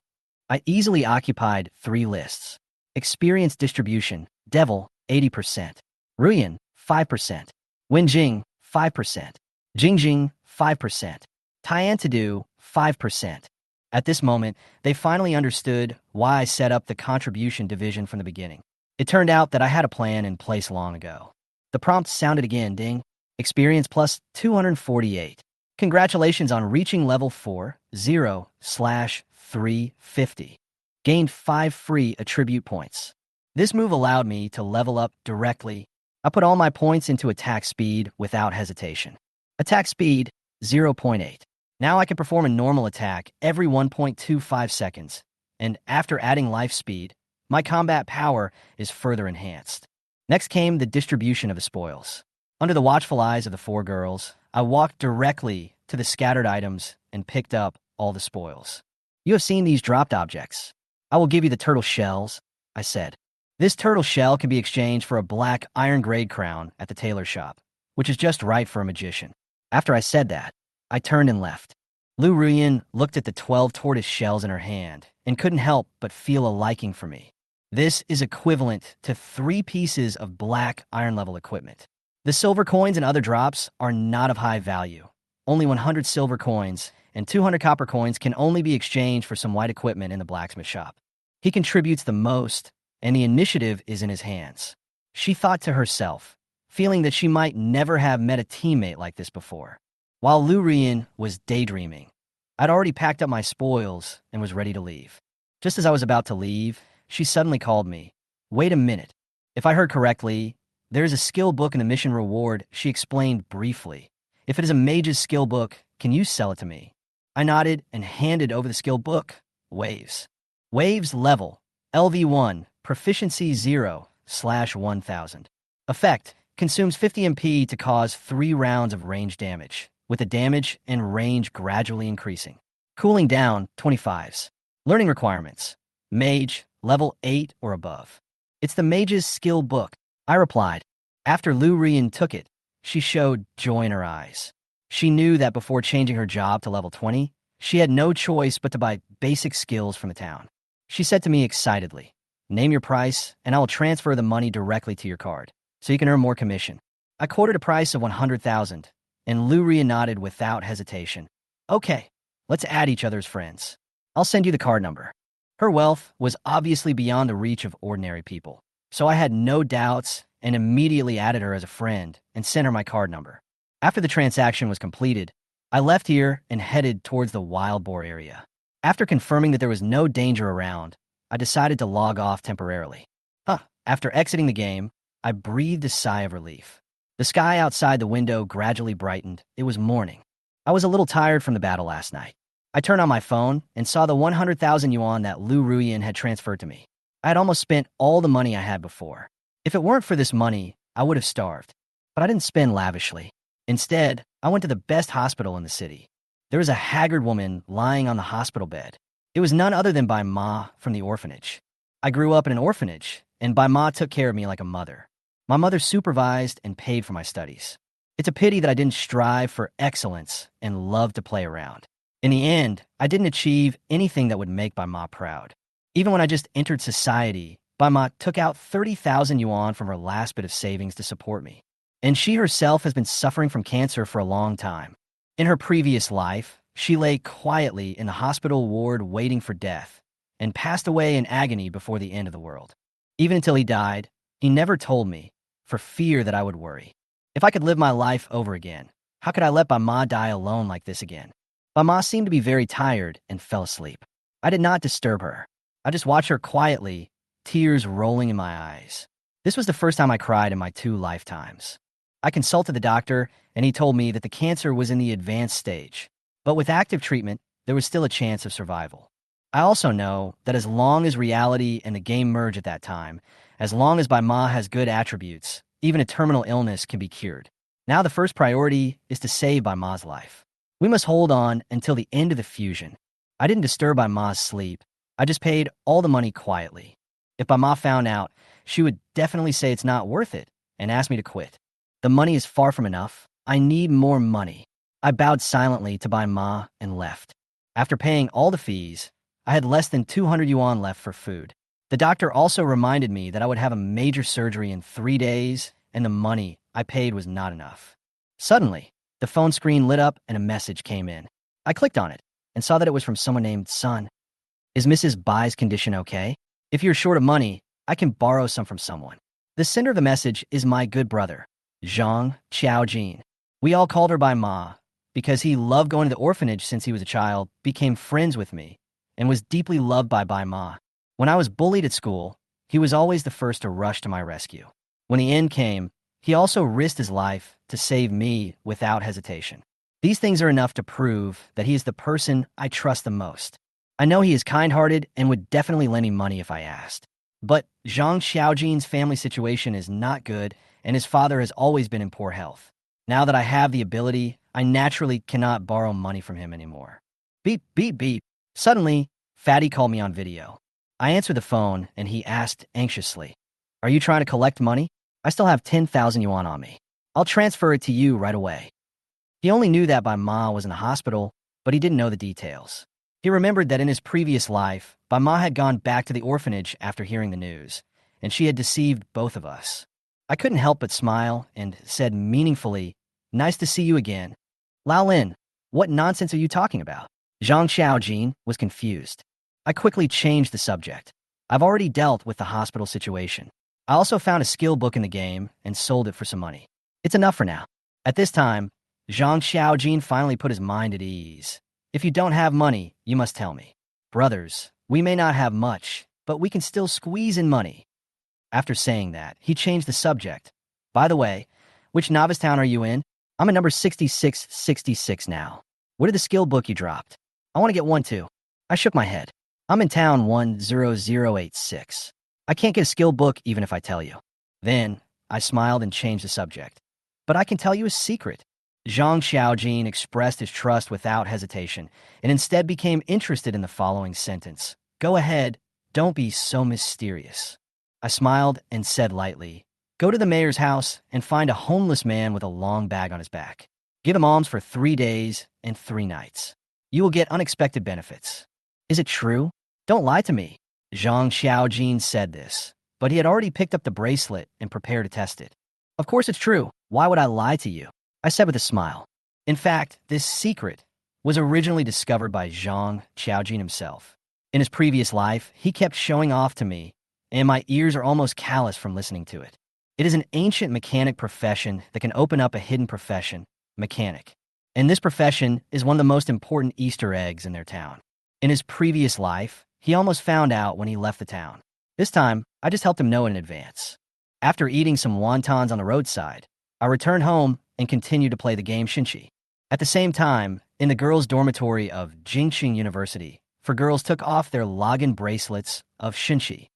I easily occupied 3 lists. Experience distribution, Devil, 80%. Ruyan, 5%. Wenjing, 5%. Jingjing, 5%. Tiantadu, 5%. At this moment, they finally understood why I set up the contribution division from the beginning. It turned out that I had a plan in place long ago. The prompt sounded again, ding. Experience plus 248. Congratulations on reaching level 4, 0/350. Gained 5 free attribute points. This move allowed me to level up directly. I put all my points into attack speed without hesitation. Attack speed, 0.8. Now I can perform a normal attack every 1.25 seconds, and after adding life speed, my combat power is further enhanced. Next came the distribution of the spoils. Under the watchful eyes of the 4 girls, I walked directly to the scattered items and picked up all the spoils. You have seen these dropped objects. I will give you the turtle shells, I said. This turtle shell can be exchanged for a black iron grade crown at the tailor shop, which is just right for a magician. After I said that, I turned and left. Lu Ruyan looked at the 12 tortoise shells in her hand and couldn't help but feel a liking for me. This is equivalent to 3 pieces of black iron-level equipment. The silver coins and other drops are not of high value. Only 100 silver coins and 200 copper coins can only be exchanged for some white equipment in the blacksmith shop. He contributes the most, and the initiative is in his hands. She thought to herself, feeling that she might never have met a teammate like this before. While Lu Ruyan was daydreaming, I'd already packed up my spoils and was ready to leave. Just as I was about to leave, she suddenly called me. Wait a minute. If I heard correctly, there is a skill book in the mission reward, she explained briefly. If it is a mage's skill book, can you sell it to me? I nodded and handed over the skill book. Waves. Waves level. LV1. Proficiency 0/1000. Effect. Consumes 50 MP to cause 3 rounds of range damage, with the damage and range gradually increasing. Cooling down, 25s. Learning requirements. Mage, level 8 or above. It's the mage's skill book, I replied. After Lu Ruyan took it, She showed joy in her eyes. She knew that before changing her job to level 20, she had no choice but to buy basic skills from the town. She said to me excitedly, "Name your price, and I will transfer the money directly to your card, so you can earn more commission." I quoted a price of 100,000, and Luria nodded without hesitation. "Okay, let's add each other's friends. I'll send you the card number." Her wealth was obviously beyond the reach of ordinary people, so I had no doubts and immediately added her as a friend and sent her my card number. After the transaction was completed, I left here and headed towards the wild boar area. After confirming that there was no danger around, I decided to log off temporarily. After exiting the game, I breathed a sigh of relief. The sky outside the window gradually brightened. It was morning. I was a little tired from the battle last night. I turned on my phone and saw the 100,000 yuan that Lu Ruyan had transferred to me. I had almost spent all the money I had before. If it weren't for this money, I would have starved. But I didn't spend lavishly. Instead, I went to the best hospital in the city. There was a haggard woman lying on the hospital bed. It was none other than Bai Ma from the orphanage. I grew up in an orphanage, and Bai Ma took care of me like a mother. My mother supervised and paid for my studies. It's a pity that I didn't strive for excellence and love to play around. In the end, I didn't achieve anything that would make Bai Ma proud. Even when I just entered society, Bai Ma took out 30,000 yuan from her last bit of savings to support me. And she herself has been suffering from cancer for a long time. In her previous life, she lay quietly in the hospital ward waiting for death and passed away in agony before the end of the world. Even until he died, he never told me, for fear that I would worry. If I could live my life over again, how could I let Bai Ma die alone like this again? Bai Ma seemed to be very tired and fell asleep. I did not disturb her. I just watched her quietly, tears rolling in my eyes. This was the first time I cried in my 2 lifetimes. I consulted the doctor, and he told me that the cancer was in the advanced stage, but with active treatment, there was still a chance of survival. I also know that as long as reality and the game merge at that time, as long as Bai Ma has good attributes, even a terminal illness can be cured. Now the first priority is to save Bai Ma's life. We must hold on until the end of the fusion. I didn't disturb Bai Ma's sleep. I just paid all the money quietly. If Bai Ma found out, she would definitely say it's not worth it and ask me to quit. The money is far from enough. I need more money. I bowed silently to Bai Ma and left. After paying all the fees, I had less than 200 yuan left for food. The doctor also reminded me that I would have a major surgery in 3 days, and the money I paid was not enough. Suddenly, the phone screen lit up and a message came in. I clicked on it and saw that it was from someone named Sun. "Is Mrs. Bai's condition okay? If you're short of money, I can borrow some from someone." The sender of the message is my good brother, Zhang Xiaojin. We all called her Bai Ma because he loved going to the orphanage since he was a child, became friends with me, and was deeply loved by Bai Ma. When I was bullied at school, he was always the first to rush to my rescue. When the end came, he also risked his life to save me without hesitation. These things are enough to prove that he is the person I trust the most. I know he is kind-hearted and would definitely lend me money if I asked. But Zhang Xiaojin's family situation is not good, and his father has always been in poor health. Now that I have the ability, I naturally cannot borrow money from him anymore. Beep, beep, beep. Suddenly, Fatty called me on video. I answered the phone, and he asked anxiously, "Are you trying to collect money? I still have 10,000 yuan on me. I'll transfer it to you right away." He only knew that Bai Ma was in the hospital, but he didn't know the details. He remembered that in his previous life, Bai Ma had gone back to the orphanage after hearing the news, and she had deceived both of us. I couldn't help but smile and said meaningfully, "Nice to see you again." "Lao Lin, what nonsense are you talking about?" Zhang Xiaojin was confused. I quickly changed the subject. "I've already dealt with the hospital situation. I also found a skill book in the game and sold it for some money. It's enough for now." At this time, Zhang Xiaojin finally put his mind at ease. "If you don't have money, you must tell me. Brothers, we may not have much, but we can still squeeze in money." After saying that, he changed the subject. "By the way, which novice town are you in?" "I'm at number 6666 now." "What did the skill book you dropped?" "I want to get one too." I shook my head. "I'm in town 10086. I can't get a skill book even if I tell you." Then, I smiled and changed the subject. "But I can tell you a secret." Zhang Xiaojin expressed his trust without hesitation, and instead became interested in the following sentence. "Go ahead, don't be so mysterious." I smiled and said lightly, Go to the mayor's house and find a homeless man with a long bag on his back. Give him alms for 3 days and 3 nights. You will get unexpected benefits. Is it true? Don't lie to me. Zhang Xiaojin said this, but he had already picked up the bracelet and prepared to test it. Of course it's true. Why would I lie to you? I said with a smile. In fact, this secret was originally discovered by Zhang Xiaojin himself. In his previous life, he kept showing off to me, and my ears are almost callous from listening to it. It is an ancient mechanic profession that can open up a hidden profession, mechanic. And this profession is one of the most important Easter eggs in their town. In his previous life, he almost found out when he left the town. This time, I just helped him know in advance. After eating some wontons on the roadside, I returned home and continued to play the game Shinchi. At the same time, in the girls' dormitory of Jingxing University, for girls took off their login bracelets of Shinchi.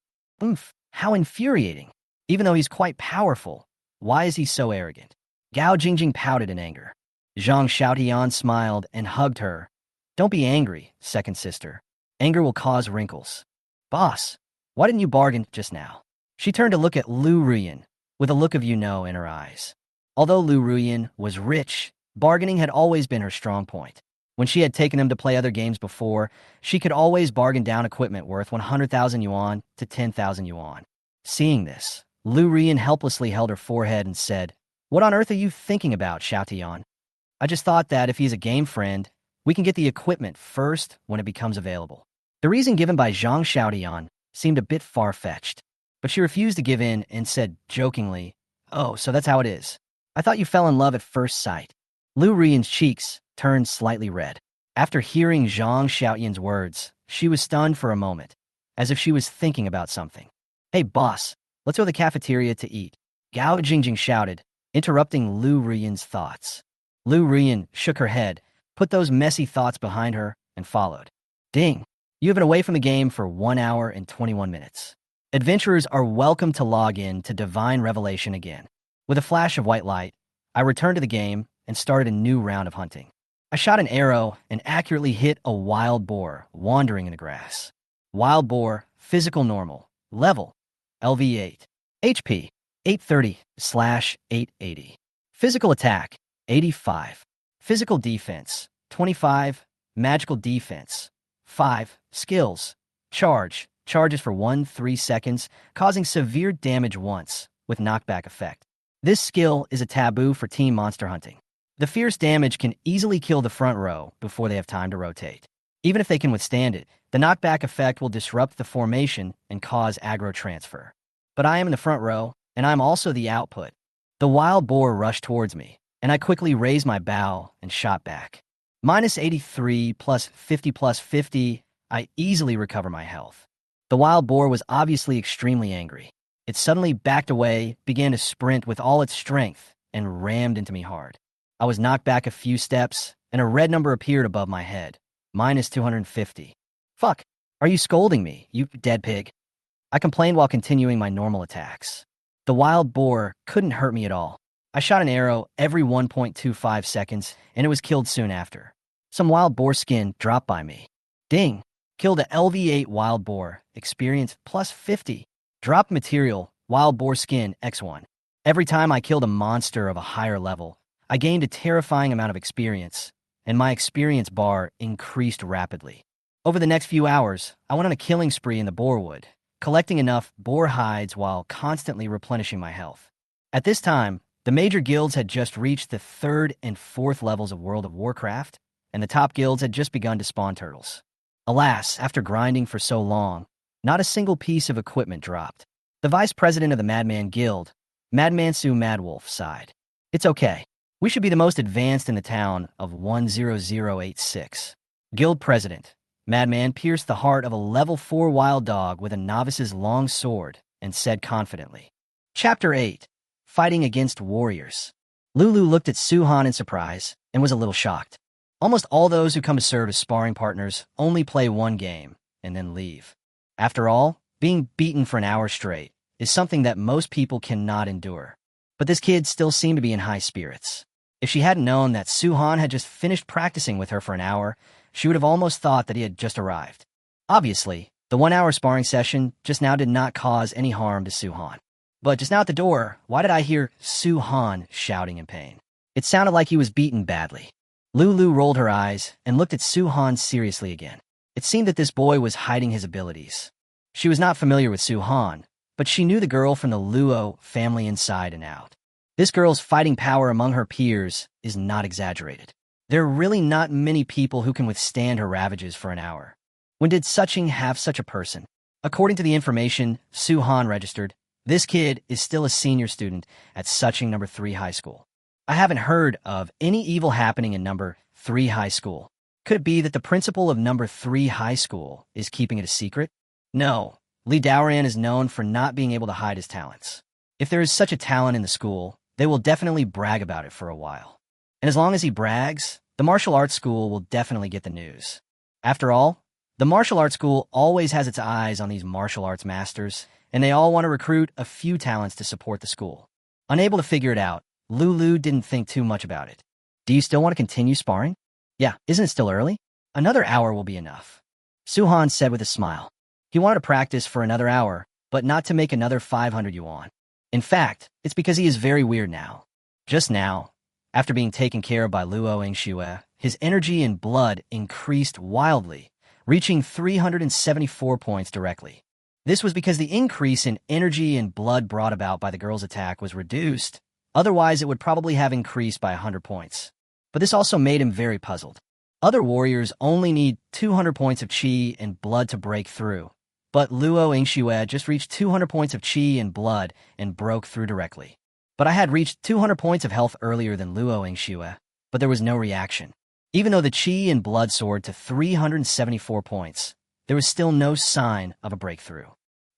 Oomph, how infuriating. Even though he's quite powerful, why is he so arrogant? Gao Jingjing pouted in anger. Zhang Xiaotian smiled and hugged her. Don't be angry, second sister. Anger will cause wrinkles. Boss, why didn't you bargain just now? She turned to look at Lu Ruyan, with a look of you-know in her eyes. Although Lu Ruyan was rich, bargaining had always been her strong point. When she had taken him to play other games before, she could always bargain down equipment worth 100,000 yuan to 10,000 yuan. Seeing this, Lu Ruyan helplessly held her forehead and said, What on earth are you thinking about, Xiaotian? I just thought that if he's a game friend, we can get the equipment first when it becomes available. The reason given by Zhang Xiaotian seemed a bit far-fetched, but she refused to give in and said jokingly, Oh, so that's how it is. I thought you fell in love at first sight. Lu Ruyan's cheeks turned slightly red. After hearing Zhang Xiaotian's words, she was stunned for a moment, as if she was thinking about something. Hey, boss, let's go to the cafeteria to eat. Gao Jingjing shouted, interrupting Lu Ruyan's thoughts. Lu Ruyan shook her head, put those messy thoughts behind her, and followed. Ding! You have been away from the game for 1 hour and 21 minutes. Adventurers are welcome to log in to Divine Revelation again. With a flash of white light, I returned to the game and started a new round of hunting. I shot an arrow and accurately hit a wild boar wandering in the grass. Wild boar, physical normal, level, LV8, HP, 830/880. Physical attack, 85. Physical defense, 25. Magical defense, 5. Skills, charge, charges for 1-3 seconds, causing severe damage once, with knockback effect. This skill is a taboo for team monster hunting. The fierce damage can easily kill the front row before they have time to rotate. Even if they can withstand it, the knockback effect will disrupt the formation and cause aggro transfer. But I am in the front row, and I'm also the output. The wild boar rushed towards me, and I quickly raised my bow and shot back. -83 plus 50 plus 50, I easily recover my health. The wild boar was obviously extremely angry. It suddenly backed away, began to sprint with all its strength, and rammed into me hard. I was knocked back a few steps, and a red number appeared above my head. -250. Fuck, are you scolding me, you dead pig? I complained while continuing my normal attacks. The wild boar couldn't hurt me at all. I shot an arrow every 1.25 seconds, and it was killed soon after. Some wild boar skin dropped by me. Ding! Killed a LV8 wild boar, experience plus 50. Dropped material, wild boar skin X1. Every time I killed a monster of a higher level, I gained a terrifying amount of experience, and my experience bar increased rapidly. Over the next few hours, I went on a killing spree in the boarwood, collecting enough boar hides while constantly replenishing my health. At this time, the major guilds had just reached the 3rd and 4th levels of World of Warcraft, and the top guilds had just begun to spawn turtles. Alas, after grinding for so long, not a single piece of equipment dropped. The vice president of the Madman Guild, Madmansu Madwolf, sighed. It's okay. We should be the most advanced in the town of 10086. Guild president, Madman pierced the heart of a level 4 wild dog with a novice's long sword and said confidently. Chapter 8. Fighting against warriors. Lulu looked at Suhan in surprise and was a little shocked. Almost all those who come to serve as sparring partners only play one game and then leave. After all, being beaten for an hour straight is something that most people cannot endure. But this kid still seemed to be in high spirits. If she hadn't known that Suhan had just finished practicing with her for an hour, she would have almost thought that he had just arrived. Obviously, the 1-hour sparring session just now did not cause any harm to Suhan. But just now at the door, why did I hear Su Han shouting in pain? It sounded like he was beaten badly. Lulu rolled her eyes and looked at Su Han seriously again. It seemed that this boy was hiding his abilities. She was not familiar with Su Han, but she knew the girl from the Luo family inside and out. This girl's fighting power among her peers is not exaggerated. There are really not many people who can withstand her ravages for an hour. When did Suching have such a person? According to the information Su Han registered, this kid is still a senior student at Suching No. 3 High School. I haven't heard of any evil happening in No. 3 High School. Could it be that the principal of No. 3 High School is keeping it a secret? No, Li Daoran is known for not being able to hide his talents. If there is such a talent in the school, they will definitely brag about it for a while. And as long as he brags, the martial arts school will definitely get the news. After all, the martial arts school always has its eyes on these martial arts masters, and they all want to recruit a few talents to support the school. Unable to figure it out, Lulu didn't think too much about it. Do you still want to continue sparring? Yeah, isn't it still early? Another hour will be enough. Su-Han said with a smile. He wanted to practice for another hour, but not to make another 500 yuan. In fact, it's because he is very weird now. Just now, after being taken care of by Luo Yingxue, his energy and blood increased wildly, reaching 374 points directly. This was because the increase in energy and blood brought about by the girl's attack was reduced. Otherwise, it would probably have increased by 100 points. But this also made him very puzzled. Other warriors only need 200 points of qi and blood to break through. But Luo Yingxue just reached 200 points of qi and blood and broke through directly. But I had reached 200 points of health earlier than Luo Yingxue, but there was no reaction. Even though the qi and blood soared to 374 points, there was still no sign of a breakthrough.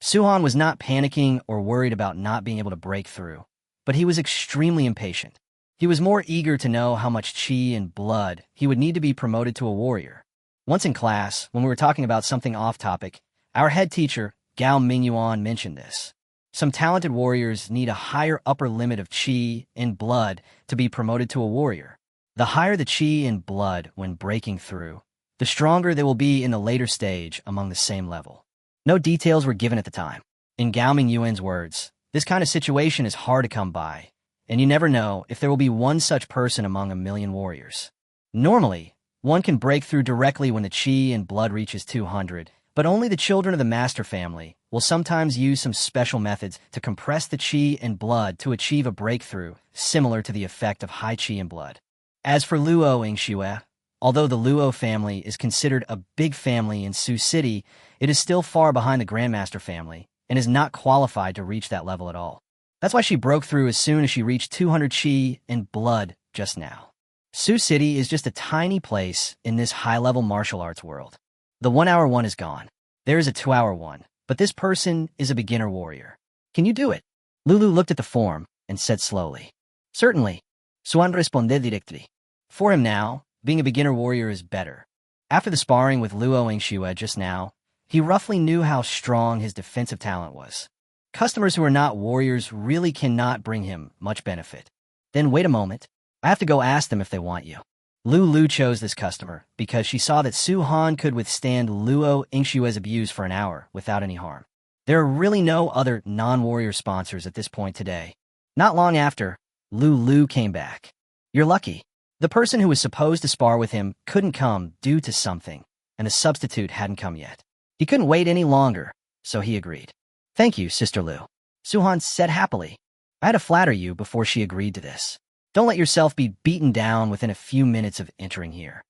Su-Han was not panicking or worried about not being able to break through, but he was extremely impatient. He was more eager to know how much qi and blood he would need to be promoted to a warrior. Once in class, when we were talking about something off-topic, our head teacher, Gao Mingyuan, mentioned this. Some talented warriors need a higher upper limit of qi and blood to be promoted to a warrior. The higher the qi and blood when breaking through, the stronger they will be in the later stage among the same level. No details were given at the time. In Gao Mingyuan's words, this kind of situation is hard to come by, and you never know if there will be one such person among a million warriors. Normally, one can break through directly when the qi and blood reaches 200, but only the children of the master family will sometimes use some special methods to compress the qi and blood to achieve a breakthrough similar to the effect of high qi and blood. As for Luo Yingxue, although the Luo family is considered a big family in Sioux City, it is still far behind the Grandmaster family and is not qualified to reach that level at all. That's why she broke through as soon as she reached 200 qi and blood just now. Sioux City is just a tiny place in this high-level martial arts world. The 1 hour one is gone. There is a 2 hour one, but this person is a beginner warrior. Can you do it? Lulu looked at the form and said slowly. Certainly. Suan responded directly. For him now, being a beginner warrior is better. After the sparring with Luo Yingxue just now, he roughly knew how strong his defensive talent was. Customers who are not warriors really cannot bring him much benefit. Then wait a moment. I have to go ask them if they want you. Lulu chose this customer because she saw that Su-Han could withstand Luo Yingxue's abuse for an hour without any harm. There are really no other non-warrior sponsors at this point today. Not long after, Lulu came back. You're lucky. The person who was supposed to spar with him couldn't come due to something, and the substitute hadn't come yet. He couldn't wait any longer, so he agreed. Thank you, Sister Lu. Su-Han said happily. I had to flatter you before she agreed to this. Don't let yourself be beaten down within a few minutes of entering here.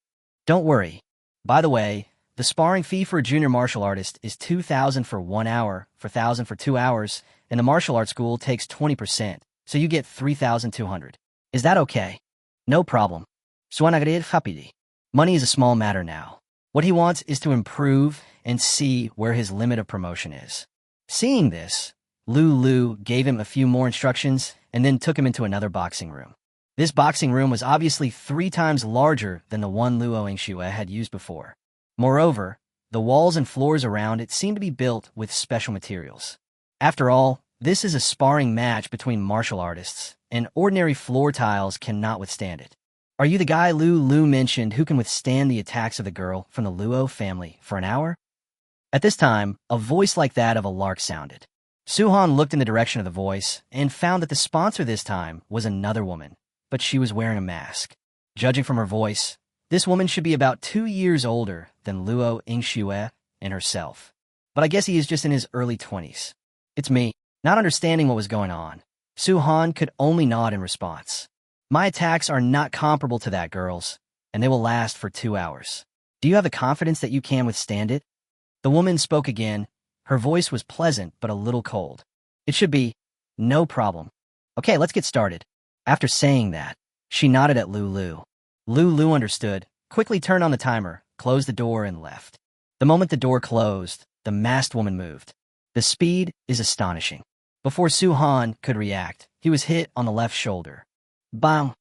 Don't worry. By the way, the sparring fee for a junior martial artist is 2,000 for 1 hour, 4,000 for 2 hours, and the martial arts school takes 20%, so you get 3,200. Is that okay? No problem. Suan agreed rapidly. Money is a small matter now. What he wants is to improve and see where his limit of promotion is. Seeing this, Lulu gave him a few more instructions and then took him into another boxing room. This boxing room was obviously 3 times larger than the one Luo Yingxue had used before. Moreover, the walls and floors around it seemed to be built with special materials. After all, this is a sparring match between martial artists, and ordinary floor tiles cannot withstand it. Are you the guy Lulu mentioned who can withstand the attacks of the girl from the Luo family for an hour? At this time, a voice like that of a lark sounded. Suhan looked in the direction of the voice and found that the sponsor this time was another woman, but she was wearing a mask. Judging from her voice, this woman should be about 2 years older than Luo Yingxue and herself. But I guess he is just in his early 20s. It's me. Not understanding what was going on, Suhan could only nod in response. My attacks are not comparable to that girl's, and they will last for 2 hours. Do you have the confidence that you can withstand it? The woman spoke again. Her voice was pleasant but a little cold. It should be no problem. Okay, let's get started. After saying that, she nodded at Lulu. Lulu understood, quickly turned on the timer, closed the door, and left. The moment the door closed, the masked woman moved. The speed is astonishing. Before Suhan could react, he was hit on the left shoulder. Bang!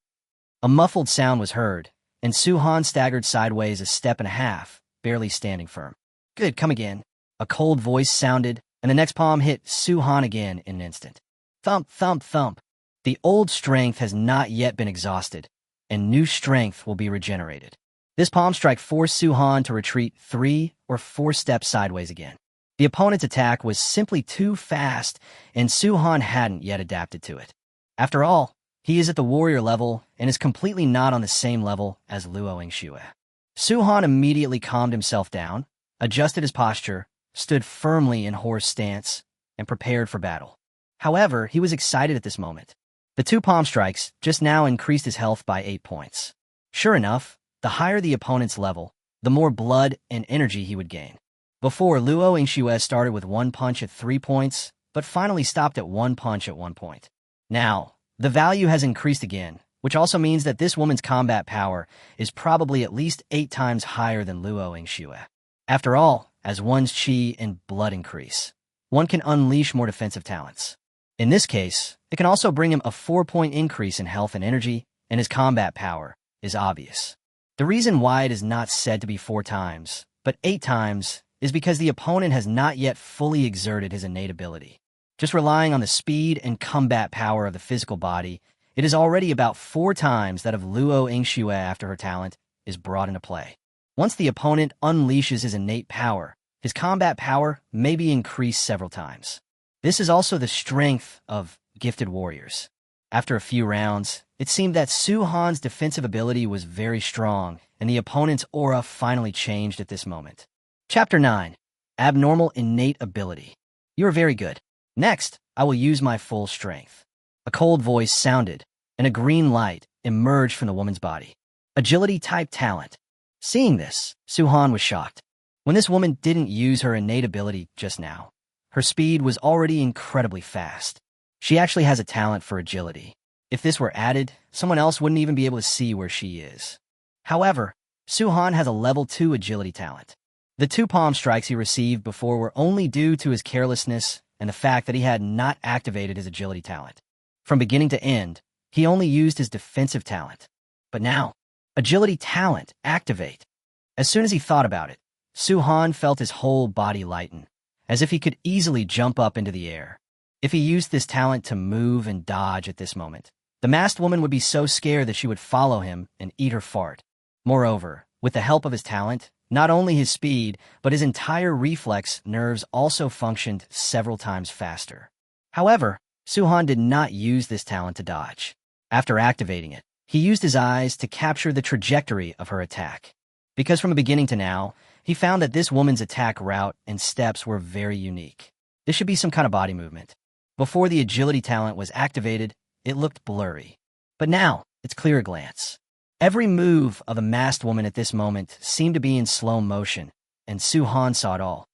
A muffled sound was heard, and Suhan staggered sideways a step and a half, barely standing firm. Good, come again. A cold voice sounded, and the next palm hit Suhan again in an instant. Thump, thump, thump. The old strength has not yet been exhausted, and new strength will be regenerated. This palm strike forced Suhan to retreat 3 or 4 steps sideways again. The opponent's attack was simply too fast, and Suhan hadn't yet adapted to it. After all, he is at the warrior level and is completely not on the same level as Luo Yingxue. Suhan immediately calmed himself down, adjusted his posture, stood firmly in horse stance, and prepared for battle. However, he was excited at this moment. The 2 palm strikes just now increased his health by 8 points. Sure enough, the higher the opponent's level, the more blood and energy he would gain. Before, Luo Yingxue started with 1 punch at 3 points, but finally stopped at 1 punch at 1 point. Now, the value has increased again, which also means that this woman's combat power is probably at least 8 times higher than Luo Yingxue. After all, as one's chi and blood increase, one can unleash more defensive talents. In this case, it can also bring him a 4-point increase in health and energy, and his combat power is obvious. The reason why it is not said to be 4 times, but 8 times, is because the opponent has not yet fully exerted his innate ability. Just relying on the speed and combat power of the physical body, it is already about 4 times that of Luo Yingxue after her talent is brought into play. Once the opponent unleashes his innate power, his combat power may be increased several times. This is also the strength of gifted warriors. After a few rounds, it seemed that Suhan's defensive ability was very strong, and the opponent's aura finally changed at this moment. Chapter 9. Abnormal Innate Ability. You are very good. Next, I will use my full strength. A cold voice sounded, and a green light emerged from the woman's body. Agility-type talent. Seeing this, Suhan was shocked. When this woman didn't use her innate ability just now, her speed was already incredibly fast. She actually has a talent for agility. If this were added, someone else wouldn't even be able to see where she is. However, Suhan has a level 2 agility talent. The 2 palm strikes he received before were only due to his carelessness and the fact that he had not activated his agility talent. From beginning to end, he only used his defensive talent. But now, agility talent activate. As soon as he thought about it, Suhan felt his whole body lighten, as if he could easily jump up into the air. If he used this talent to move and dodge at this moment, the masked woman would be so scared that she would follow him and eat her fart. Moreover, with the help of his talent, not only his speed, but his entire reflex nerves also functioned several times faster. However, Suhan did not use this talent to dodge. After activating it, he used his eyes to capture the trajectory of her attack. Because from the beginning to now, he found that this woman's attack route and steps were very unique. This should be some kind of body movement. Before the agility talent was activated, it looked blurry. But now, it's clear at a glance. Every move of the masked woman at this moment seemed to be in slow motion, and Suhan saw it all.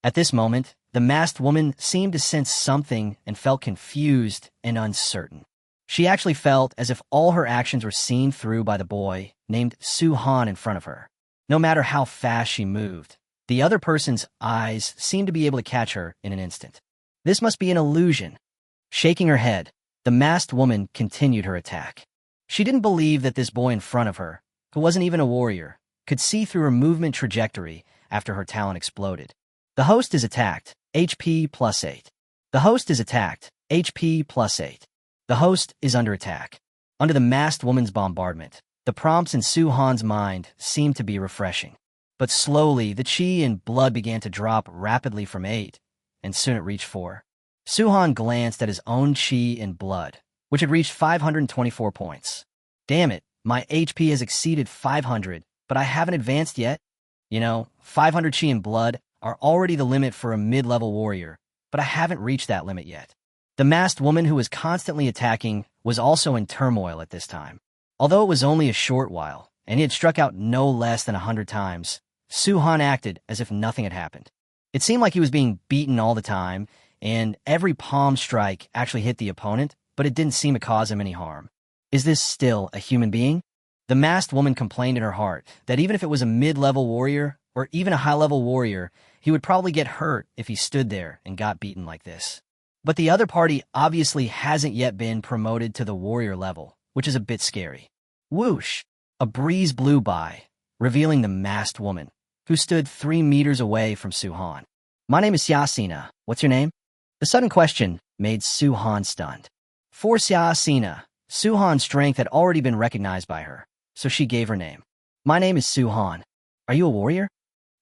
At this moment, the masked woman seemed to sense something and felt confused and uncertain. She actually felt as if all her actions were seen through by the boy named Suhan in front of her. No matter how fast she moved, the other person's eyes seemed to be able to catch her in an instant. This must be an illusion. Shaking her head, the masked woman continued her attack. She didn't believe that this boy in front of her, who wasn't even a warrior, could see through her movement trajectory after her talent exploded. The host is attacked, HP plus 8. The host is attacked, HP plus 8. The host is under attack. Under the masked woman's bombardment, the prompts in Suhan's mind seemed to be refreshing. But slowly, the chi and blood began to drop rapidly from 8, and soon it reached 4. Suhan glanced at his own chi and blood, which had reached 524 points. Damn it, my HP has exceeded 500, but I haven't advanced yet. 500 chi and blood are already the limit for a mid-level warrior, but I haven't reached that limit yet. The masked woman who was constantly attacking was also in turmoil at this time. Although it was only a short while, and he had struck out no less than 100 times, Suhan acted as if nothing had happened. It seemed like he was being beaten all the time, and every palm strike actually hit the opponent, but it didn't seem to cause him any harm. Is this still a human being? The masked woman complained in her heart that even if it was a mid-level warrior, or even a high-level warrior, he would probably get hurt if he stood there and got beaten like this. But the other party obviously hasn't yet been promoted to the warrior level, which is a bit scary. Whoosh! A breeze blew by, revealing the masked woman, who stood 3 meters away from Suhan. My name is Yasina. What's your name? The sudden question made Suhan stunned. For Yasina, Suhan's strength had already been recognized by her, so she gave her name. My name is Suhan. Are you a warrior?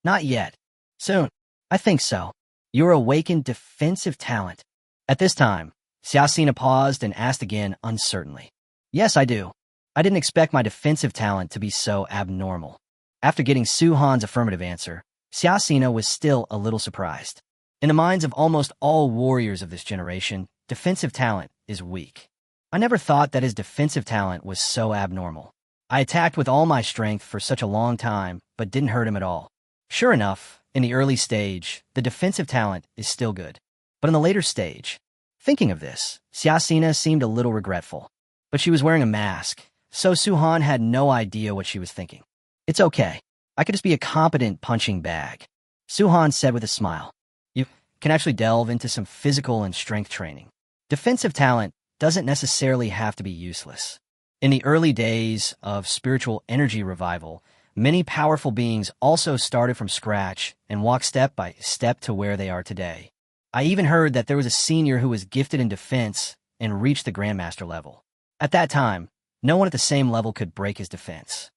Not yet. Soon. I think so. Your awakened defensive talent. At this time, Yasina paused and asked again uncertainly. Yes, I do. I didn't expect my defensive talent to be so abnormal. After getting Suhan's affirmative answer, Yasina was still a little surprised. In the minds of almost all warriors of this generation, defensive talent is weak. I never thought that his defensive talent was so abnormal. I attacked with all my strength for such a long time, but didn't hurt him at all. Sure enough, in the early stage, the defensive talent is still good. But in the later stage, thinking of this, Yasina seemed a little regretful. But she was wearing a mask, so Suhan had no idea what she was thinking. It's okay. I could just be a competent punching bag, Suhan said with a smile. You can actually delve into some physical and strength training. Defensive talent doesn't necessarily have to be useless. In the early days of spiritual energy revival, many powerful beings also started from scratch and walked step by step to where they are today. I even heard that there was a senior who was gifted in defense and reached the Grandmaster level. At that time, no one at the same level could break his defense.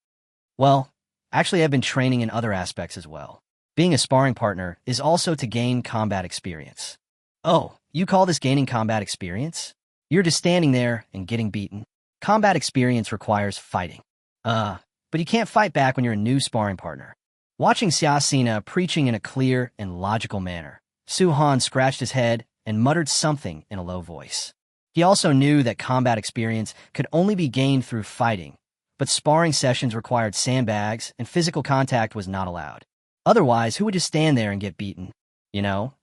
Well, actually I've been training in other aspects as well. Being a sparring partner is also to gain combat experience. Oh, you call this gaining combat experience? You're just standing there and getting beaten. Combat experience requires fighting. But you can't fight back when you're a new sparring partner. Watching Yasina preaching in a clear and logical manner, Suhan scratched his head and muttered something in a low voice. He also knew that combat experience could only be gained through fighting, but sparring sessions required sandbags and physical contact was not allowed. Otherwise, who would just stand there and get beaten?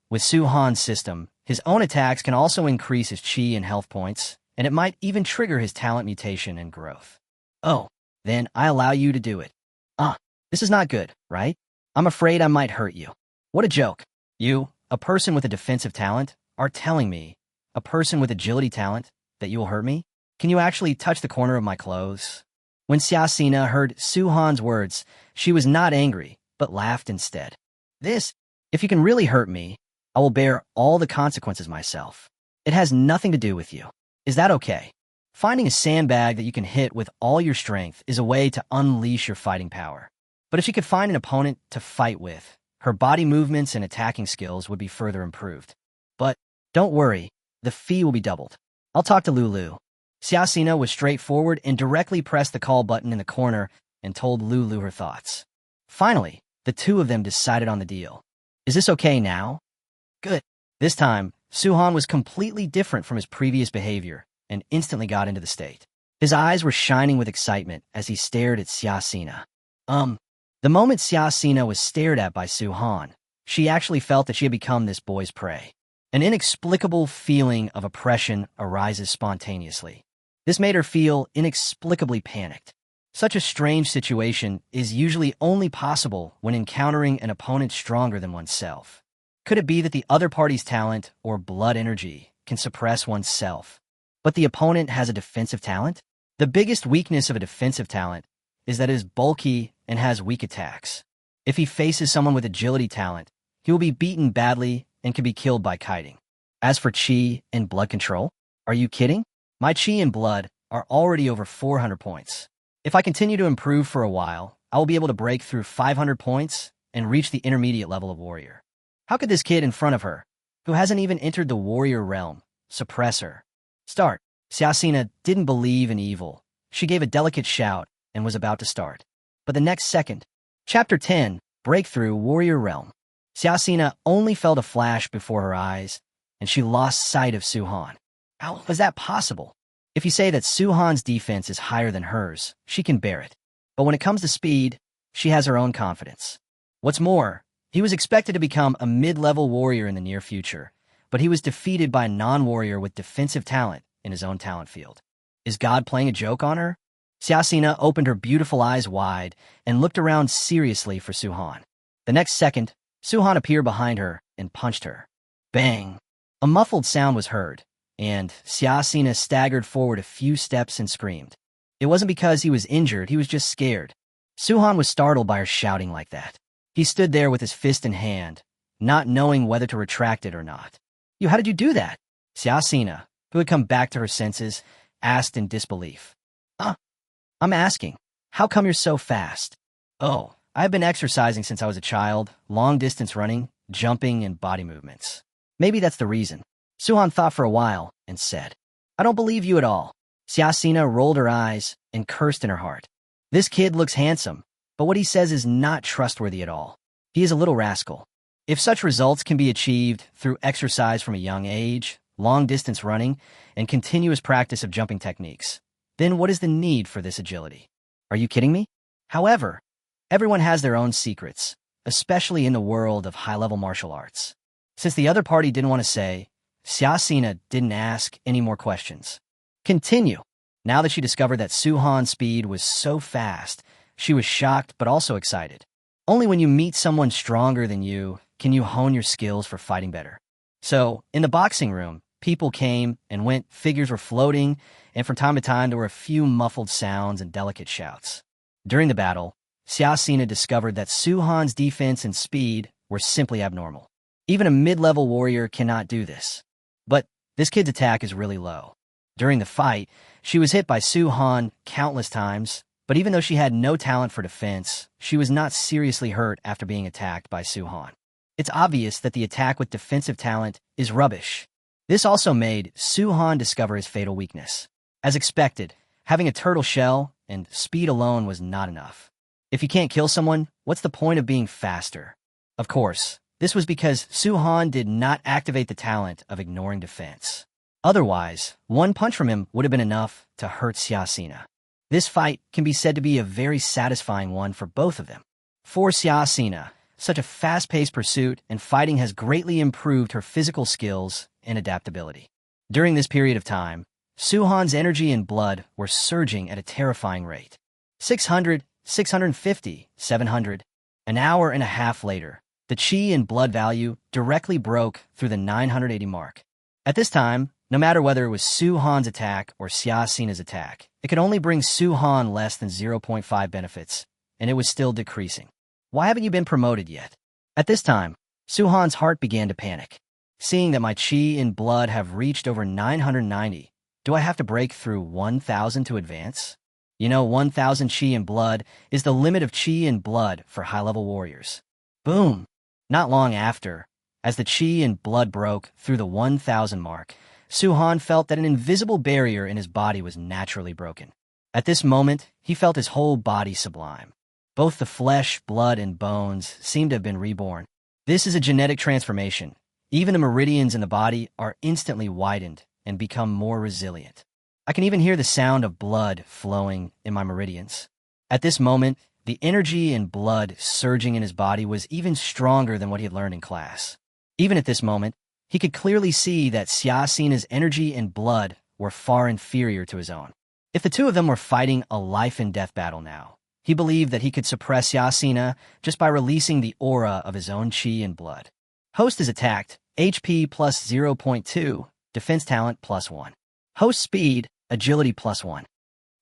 With Suhan's system, his own attacks can also increase his chi and health points, and it might even trigger his talent mutation and growth. Oh, then I allow you to do it. This is not good, right? I'm afraid I might hurt you. What a joke. You, a person with a defensive talent, are telling me, a person with agility talent, that you will hurt me? Can you actually touch the corner of my clothes? When Yasina heard Suhan's words, she was not angry, but laughed instead. If you can really hurt me, I will bear all the consequences myself. It has nothing to do with you. Is that okay? Finding a sandbag that you can hit with all your strength is a way to unleash your fighting power. But if she could find an opponent to fight with, her body movements and attacking skills would be further improved. But don't worry, the fee will be doubled. I'll talk to Lulu. Yasina was straightforward and directly pressed the call button in the corner and told Lulu her thoughts. Finally, the two of them decided on the deal. Is this okay now? Good. This time, Suhan was completely different from his previous behavior and instantly got into the state. His eyes were shining with excitement as he stared at Yasina. The moment Yasina was stared at by Suhan, she actually felt that she had become this boy's prey. An inexplicable feeling of oppression arises spontaneously. This made her feel inexplicably panicked. Such a strange situation is usually only possible when encountering an opponent stronger than oneself. Could it be that the other party's talent or blood energy can suppress oneself, but the opponent has a defensive talent? The biggest weakness of a defensive talent is that it is bulky and has weak attacks. If he faces someone with agility talent, he will be beaten badly and can be killed by kiting. As for chi and blood control, are you kidding? My chi and blood are already over 400 points. If I continue to improve for a while, I will be able to break through 500 points and reach the intermediate level of warrior. How could this kid in front of her, who hasn't even entered the warrior realm. Suppress her. Start. Xiaxina didn't believe in evil. She gave a delicate shout and was about to start. But the next second, Chapter 10, Breakthrough Warrior Realm. Xiaxina only felt a flash before her eyes, and she lost sight of Su-Han. How was that possible? If you say that Su-Han's defense is higher than hers, she can bear it. But when it comes to speed, she has her own confidence. What's more, he was expected to become a mid-level warrior in the near future, but he was defeated by a non-warrior with defensive talent in his own talent field. Is God playing a joke on her? Xiaxina opened her beautiful eyes wide and looked around seriously for Su-Han. The next second, Su-Han appeared behind her and punched her. Bang! A muffled sound was heard, and Xiaxina staggered forward a few steps and screamed. It wasn't because he was injured, he was just scared. Su-Han was startled by her shouting like that. He stood there with his fist in hand, not knowing whether to retract it or not. How did you do that? Xiaxina, who had come back to her senses, asked in disbelief. I'm asking, how come you're so fast? Oh, I've been exercising since I was a child, long-distance running, jumping, and body movements. Maybe that's the reason. Su-Han thought for a while and said, I don't believe you at all. Xiaxina rolled her eyes and cursed in her heart. This kid looks handsome, but what he says is not trustworthy at all. He is a little rascal. If such results can be achieved through exercise from a young age, long-distance running, and continuous practice of jumping techniques, then what is the need for this agility? Are you kidding me? However, everyone has their own secrets, especially in the world of high-level martial arts. Since the other party didn't want to say, Xiaxina didn't ask any more questions. Continue. Now that she discovered that Su-Han's speed was so fast, she was shocked but also excited. Only when you meet someone stronger than you can you hone your skills for fighting better. So, in the boxing room, people came and went, figures were floating, and from time to time there were a few muffled sounds and delicate shouts. During the battle, Xiaxina discovered that Su-Han's defense and speed were simply abnormal. Even a mid-level warrior cannot do this. But this kid's attack is really low. During the fight, she was hit by Su-Han countless times, but even though she had no talent for defense, she was not seriously hurt after being attacked by Su-Han. It's obvious that the attack with defensive talent is rubbish. This also made Su-Han discover his fatal weakness. As expected, having a turtle shell and speed alone was not enough. If you can't kill someone, what's the point of being faster? Of course, this was because Su-Han did not activate the talent of ignoring defense. Otherwise, one punch from him would have been enough to hurt Xiaxina. This fight can be said to be a very satisfying one for both of them. For Xiaxina, such a fast-paced pursuit and fighting has greatly improved her physical skills and adaptability. During this period of time, Su-Han's energy and blood were surging at a terrifying rate. 600, 650, 700. An hour and a half later, the chi and blood value directly broke through the 980 mark. At this time, no matter whether it was Su-Han's attack or Xiaxina's attack, it could only bring Su-Han less than 0.5 benefits, and it was still decreasing. Why haven't you been promoted yet? At this time, Su-Han's heart began to panic. Seeing that my chi and blood have reached over 990, do I have to break through 1,000 to advance? 1,000 chi and blood is the limit of chi and blood for high-level warriors. Boom! Not long after, as the chi and blood broke through the 1,000 mark, Su-Han felt that an invisible barrier in his body was naturally broken. At this moment, he felt his whole body sublime. Both the flesh, blood, and bones seemed to have been reborn. This is a genetic transformation. Even the meridians in the body are instantly widened and become more resilient. I can even hear the sound of blood flowing in my meridians. At this moment, the energy and blood surging in his body was even stronger than what he had learned in class. Even at this moment, he could clearly see that Xiaxina's energy and blood were far inferior to his own. If the two of them were fighting a life-and-death battle now, he believed that he could suppress Xiaxina just by releasing the aura of his own chi and blood. Host is attacked, HP plus 0.2, defense talent plus 1. Host speed, agility plus 1.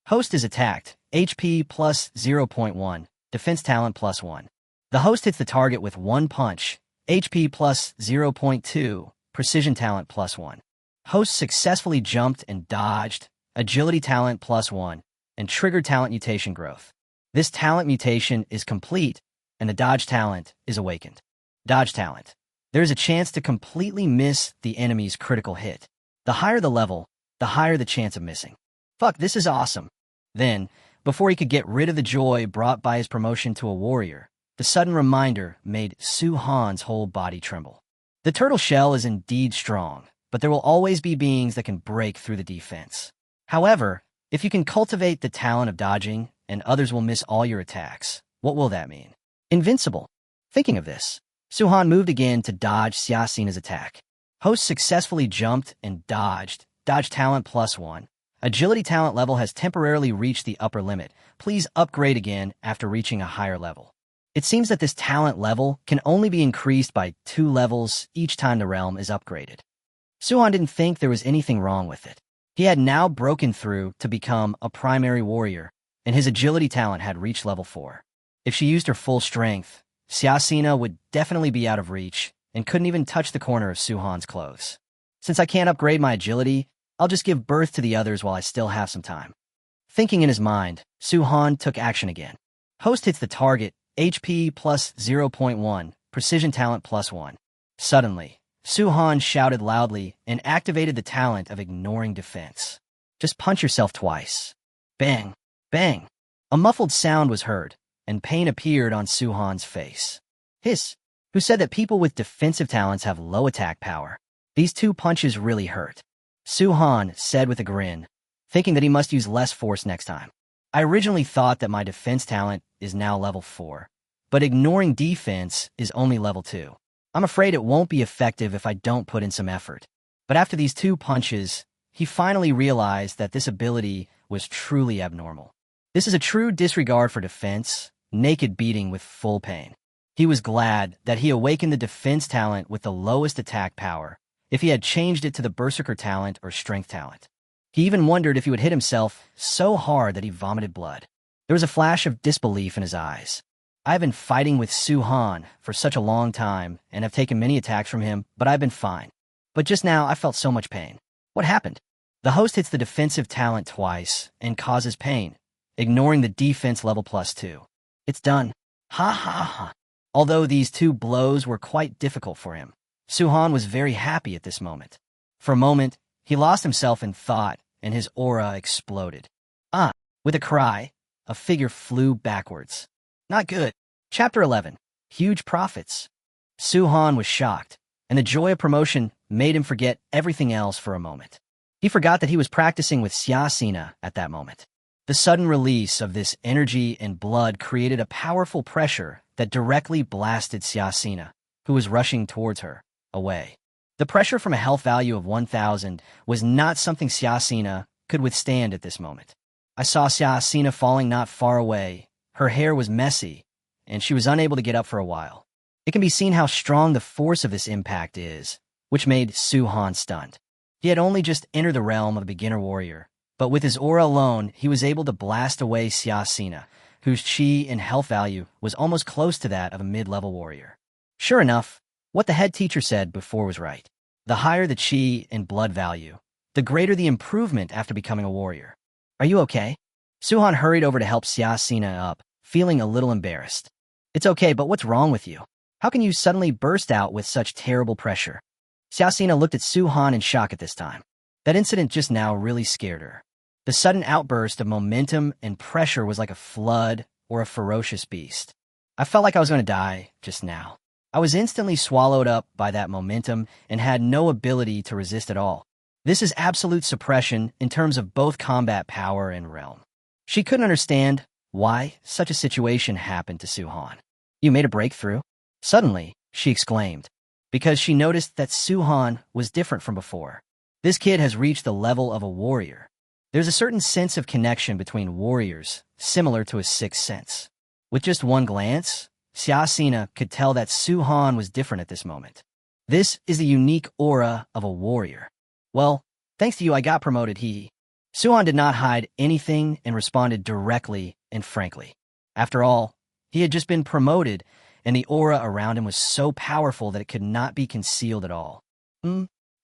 Host is attacked, HP plus 0.1, defense talent plus 1. The host hits the target with one punch, HP plus 0.2, precision talent plus 1. Host successfully jumped and dodged, agility talent plus 1, and triggered talent mutation growth. This talent mutation is complete, and the dodge talent is awakened. Dodge talent. There's a chance to completely miss the enemy's critical hit. The higher the level, the higher the chance of missing. Fuck, this is awesome. Then, before he could get rid of the joy brought by his promotion to a warrior, the sudden reminder made Su-han's whole body tremble. The turtle shell is indeed strong, but there will always be beings that can break through the defense. However, if you can cultivate the talent of dodging, and others will miss all your attacks, what will that mean? Invincible. Thinking of this, Su-han moved again to dodge Xiaxina's attack. Host successfully jumped and dodged. Dodge talent +1. Agility talent level has temporarily reached the upper limit. Please upgrade again after reaching a higher level. It seems that this talent level can only be increased by 2 levels each time the realm is upgraded. Su-han didn't think there was anything wrong with it. He had now broken through to become a primary warrior, and his agility talent had reached level 4. If she used her full strength, Xiaxina would definitely be out of reach and couldn't even touch the corner of Su-han's clothes. Since I can't upgrade my agility, I'll just give birth to the others while I still have some time. Thinking in his mind, Su-han took action again. Host hits the target, HP +0.1, precision talent +1. Suddenly, Su-han shouted loudly and activated the talent of ignoring defense. Just punch yourself twice. Bang, bang. A muffled sound was heard, and pain appeared on Su-han's face. Hiss, who said that people with defensive talents have low attack power. These 2 punches really hurt. Su-han said with a grin, thinking that he must use less force next time. I originally thought that my defense talent is now level 4, but ignoring defense is only level 2. I'm afraid it won't be effective if I don't put in some effort. But after these 2 punches, he finally realized that this ability was truly abnormal. This is a true disregard for defense, naked beating with full pain. He was glad that he awakened the defense talent with the lowest attack power, if he had changed it to the berserker talent or strength talent. He even wondered if he would hit himself so hard that he vomited blood. There was a flash of disbelief in his eyes. I've been fighting with Su-han for such a long time and have taken many attacks from him, but I've been fine. But just now, I felt so much pain. What happened? The host hits the defensive talent twice and causes pain, ignoring the defense level +2. It's done. Ha ha ha. Although these 2 blows were quite difficult for him, Su-han was very happy at this moment. For a moment, he lost himself in thought, and his aura exploded. Ah! With a cry, a figure flew backwards. Not good. Chapter 11. Huge Profits. Su-han was shocked, and the joy of promotion made him forget everything else for a moment. He forgot that he was practicing with Xiaxina at that moment. The sudden release of this energy and blood created a powerful pressure that directly blasted Xiaxina, who was rushing towards her, away. The pressure from a health value of 1,000 was not something Xiaxina could withstand at this moment. I saw Xiaxina falling not far away. Her hair was messy, and she was unable to get up for a while. It can be seen how strong the force of this impact is, which made Su-han stunned. He had only just entered the realm of a beginner warrior, but with his aura alone, he was able to blast away Xiaxina, whose chi and health value was almost close to that of a mid-level warrior. Sure enough, what the head teacher said before was right. The higher the chi and blood value, the greater the improvement after becoming a warrior. Are you okay? Su-han hurried over to help Xiaxina up, feeling a little embarrassed. It's okay, but what's wrong with you? How can you suddenly burst out with such terrible pressure? Xiaxina looked at Su-han in shock at this time. That incident just now really scared her. The sudden outburst of momentum and pressure was like a flood or a ferocious beast. I felt like I was going to die just now. I was instantly swallowed up by that momentum and had no ability to resist at all. This is absolute suppression in terms of both combat power and realm. She couldn't understand why such a situation happened to Su-han. You made a breakthrough? Suddenly, she exclaimed, because she noticed that Su-han was different from before. This kid has reached the level of a warrior. There's a certain sense of connection between warriors, similar to a sixth sense. With just one glance, Xiaxina could tell that Su-han was different at this moment. This is the unique aura of a warrior. Well, thanks to you I got promoted, Su-han did not hide anything and responded directly and frankly. After all, he had just been promoted, and the aura around him was so powerful that it could not be concealed at all.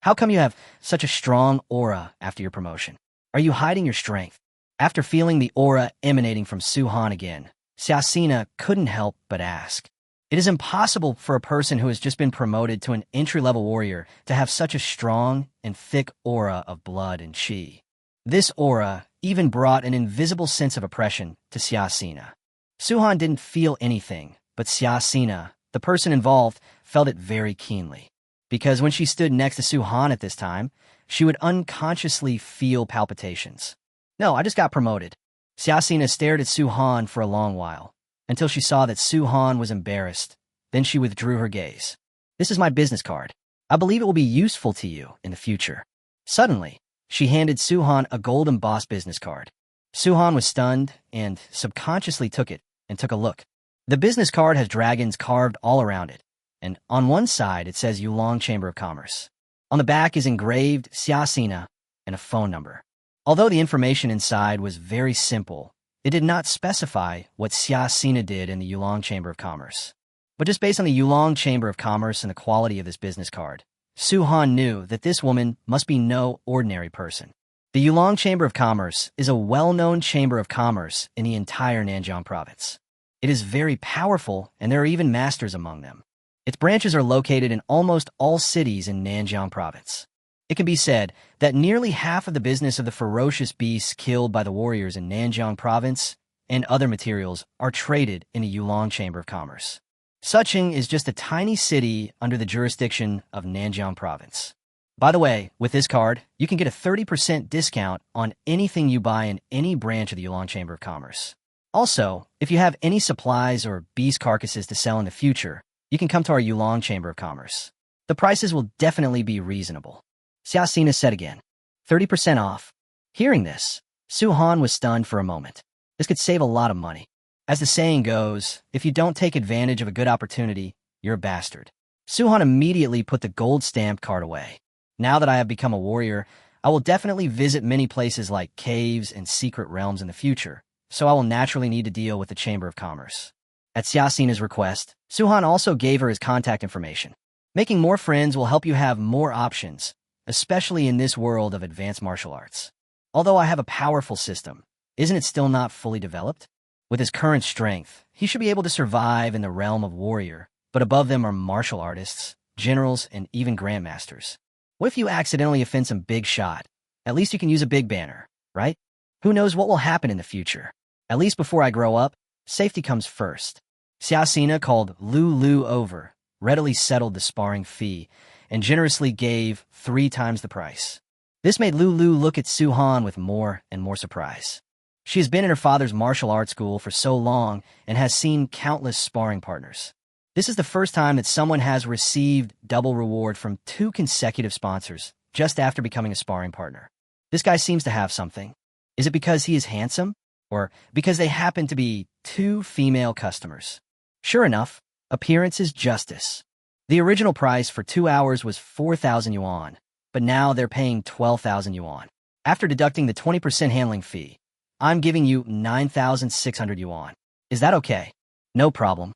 How come you have such a strong aura after your promotion? Are you hiding your strength? After feeling the aura emanating from Su-han again, Xiaxina couldn't help but ask. It is impossible for a person who has just been promoted to an entry-level warrior to have such a strong and thick aura of blood and chi. This aura even brought an invisible sense of oppression to Xiaxina. Suhan didn't feel anything, but Xiaxina, the person involved, felt it very keenly. Because when she stood next to Suhan at this time, she would unconsciously feel palpitations. No, I just got promoted. Xiaxina stared at Suhan for a long while, until she saw that Suhan was embarrassed. Then she withdrew her gaze. This is my business card. I believe it will be useful to you in the future. Suddenly, she handed Suhan a gold-embossed business card. Suhan was stunned and subconsciously took it and took a look. The business card has dragons carved all around it, and on one side it says Yulong Chamber of Commerce. On the back is engraved Xiaxina and a phone number. Although the information inside was very simple, it did not specify what Xiaxina did in the Yulong Chamber of Commerce. But just based on the Yulong Chamber of Commerce and the quality of this business card, Suhan knew that this woman must be no ordinary person. The Yulong Chamber of Commerce is a well-known chamber of commerce in the entire Nanjiang province. It is very powerful, and there are even masters among them. Its branches are located in almost all cities in Nanjiang province. It can be said that nearly half of the business of the ferocious beasts killed by the warriors in Nanjiang province and other materials are traded in the Yulong Chamber of Commerce. Suching is just a tiny city under the jurisdiction of Nanjiang province. By the way, with this card, you can get a 30% discount on anything you buy in any branch of the Yulong Chamber of Commerce. Also, if you have any supplies or beast carcasses to sell in the future, you can come to our Yulong Chamber of Commerce. The prices will definitely be reasonable. Xiaxina said again, 30% off. Hearing this, Suhan was stunned for a moment. This could save a lot of money. As the saying goes, if you don't take advantage of a good opportunity, you're a bastard. Suhan immediately put the gold-stamped card away. Now that I have become a warrior, I will definitely visit many places like caves and secret realms in the future, so I will naturally need to deal with the Chamber of Commerce. At Xiaxina's request, Suhan also gave her his contact information. Making more friends will help you have more options, especially in this world of advanced martial arts. Although I have a powerful system, isn't it still not fully developed? With his current strength, he should be able to survive in the realm of warrior, but above them are martial artists, generals, and even grandmasters. What if you accidentally offend some big shot? At least you can use a big banner, right? Who knows what will happen in the future? At least before I grow up, safety comes first. Xiaxina called Lu over, readily settled the sparring fee, and generously gave 3 times the price. This made Lu look at Suhan with more and more surprise. She has been in her father's martial arts school for so long and has seen countless sparring partners. This is the first time that someone has received double reward from 2 consecutive sponsors just after becoming a sparring partner. This guy seems to have something. Is it because he is handsome? Or because they happen to be 2 female customers? Sure enough, appearance is justice. The original price for 2 hours was 4,000 yuan, but now they're paying 12,000 yuan. After deducting the 20% handling fee, I'm giving you 9,600 yuan. Is that okay? No problem.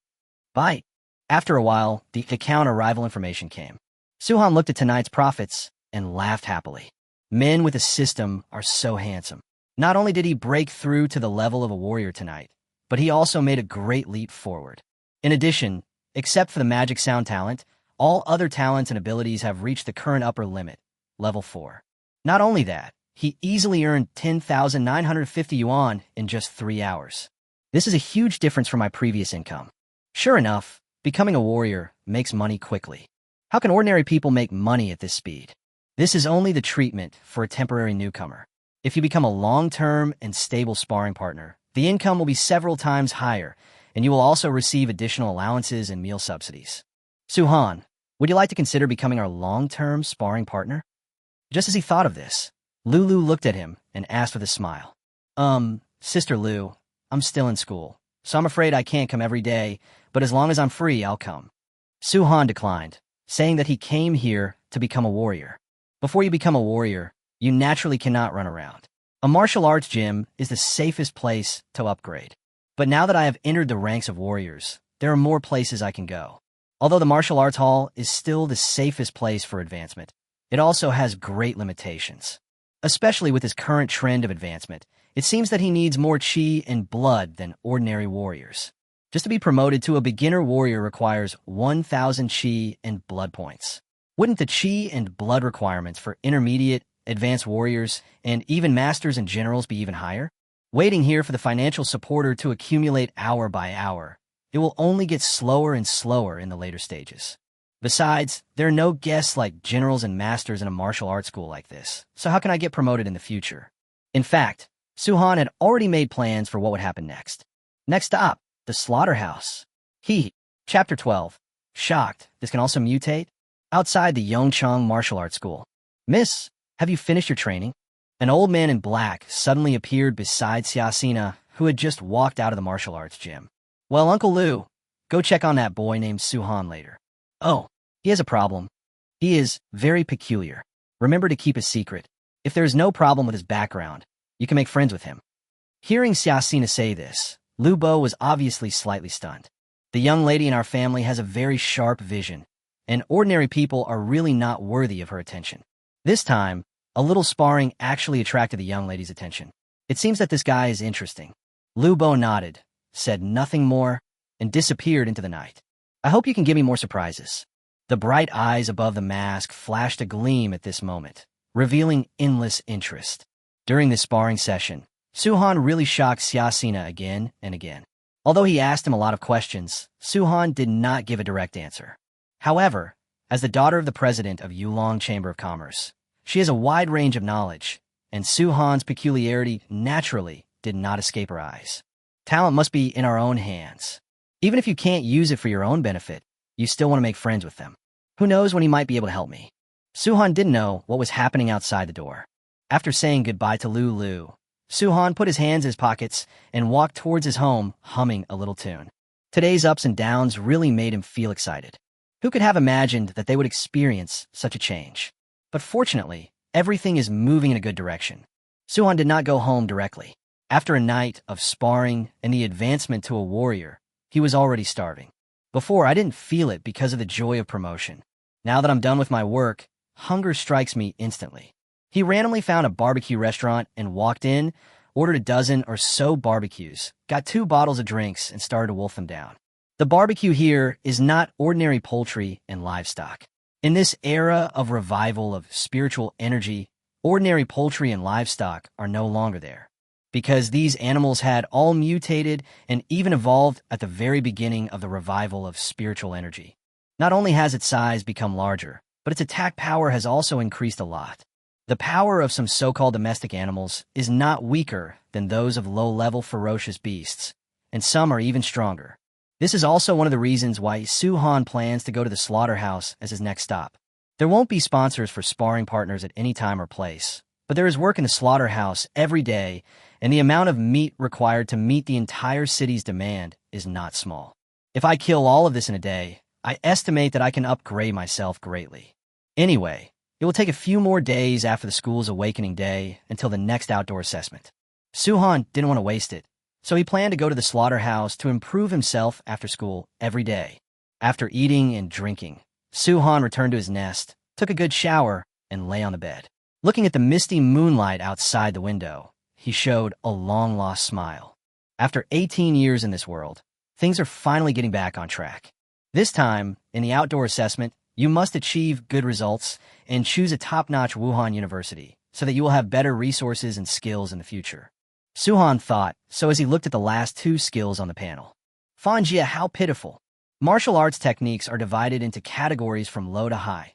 Bye. After a while, the account arrival information came. Suhan looked at tonight's profits and laughed happily. Men with a system are so handsome. Not only did he break through to the level of a warrior tonight, but he also made a great leap forward. In addition, except for the magic sound talent, all other talents and abilities have reached the current upper limit, level 4. Not only that, he easily earned 10,950 yuan in just 3 hours. This is a huge difference from my previous income. Sure enough, becoming a warrior makes money quickly. How can ordinary people make money at this speed? This is only the treatment for a temporary newcomer. If you become a long-term and stable sparring partner, the income will be several times higher, and you will also receive additional allowances and meal subsidies. Suhan, would you like to consider becoming our long-term sparring partner? Just as he thought of this, Lu looked at him and asked with a smile. Sister Lu, I'm still in school, so I'm afraid I can't come every day, but as long as I'm free, I'll come. Suhan declined, saying that he came here to become a warrior. Before you become a warrior, you naturally cannot run around. A martial arts gym is the safest place to upgrade. But now that I have entered the ranks of warriors, there are more places I can go. Although the martial arts hall is still the safest place for advancement, it also has great limitations. Especially with his current trend of advancement, it seems that he needs more chi and blood than ordinary warriors. Just to be promoted to a beginner warrior requires 1,000 chi and blood points. Wouldn't the chi and blood requirements for intermediate, advanced warriors, and even masters and generals be even higher? Waiting here for the financial supporter to accumulate hour by hour, it will only get slower and slower in the later stages. Besides, there are no guests like generals and masters in a martial arts school like this, so how can I get promoted in the future? In fact, Suhan had already made plans for what would happen next. Next stop, the Slaughterhouse. Chapter 12. Shocked, this can also mutate? Outside the Yongchang martial arts school. Miss, have you finished your training? An old man in black suddenly appeared beside Xiaxina, who had just walked out of the martial arts gym. Well, Uncle Lu, go check on that boy named Suhan later. Oh, he has a problem. He is very peculiar. Remember to keep his secret. If there is no problem with his background, you can make friends with him. Hearing Xiaxina say this, Lubo was obviously slightly stunned. The young lady in our family has a very sharp vision, and ordinary people are really not worthy of her attention. This time, a little sparring actually attracted the young lady's attention. It seems that this guy is interesting. Lubo nodded, said nothing more, and disappeared into the night. I hope you can give me more surprises. The bright eyes above the mask flashed a gleam at this moment, revealing endless interest. During this sparring session, Suhan really shocked Xiaxina again and again. Although he asked him a lot of questions, Suhan did not give a direct answer. However, as the daughter of the president of Yulong Chamber of Commerce, she has a wide range of knowledge, and Suhan's peculiarity naturally did not escape her eyes. Talent must be in our own hands. Even if you can't use it for your own benefit, you still want to make friends with them. Who knows when he might be able to help me? Suhan didn't know what was happening outside the door. After saying goodbye to Lu, Suhan put his hands in his pockets and walked towards his home, humming a little tune. Today's ups and downs really made him feel excited. Who could have imagined that they would experience such a change? But fortunately, everything is moving in a good direction. Suhan did not go home directly. After a night of sparring and the advancement to a warrior, he was already starving. Before, I didn't feel it because of the joy of promotion. Now that I'm done with my work, hunger strikes me instantly. He randomly found a barbecue restaurant and walked in, ordered a dozen or so barbecues, got 2 bottles of drinks, and started to wolf them down. The barbecue here is not ordinary poultry and livestock. In this era of revival of spiritual energy, ordinary poultry and livestock are no longer there, because these animals had all mutated and even evolved at the very beginning of the revival of spiritual energy. Not only has its size become larger, but its attack power has also increased a lot. The power of some so-called domestic animals is not weaker than those of low-level ferocious beasts, and some are even stronger. This is also one of the reasons why Suhan plans to go to the Slaughterhouse as his next stop. There won't be sponsors for sparring partners at any time or place, but there is work in the Slaughterhouse every day, and the amount of meat required to meet the entire city's demand is not small. If I kill all of this in a day, I estimate that I can upgrade myself greatly. Anyway, it will take a few more days after the school's awakening day until the next outdoor assessment. Suhan didn't want to waste it, so he planned to go to the Slaughterhouse to improve himself after school every day. After eating and drinking, Suhan returned to his nest, took a good shower, and lay on the bed. Looking at the misty moonlight outside the window, he showed a long-lost smile. After 18 years in this world, things are finally getting back on track. This time, in the outdoor assessment, you must achieve good results and choose a top-notch Wuhan university so that you will have better resources and skills in the future. Suhan thought, so as he looked at the last 2 skills on the panel. Fanjia, how pitiful. Martial arts techniques are divided into categories from low to high.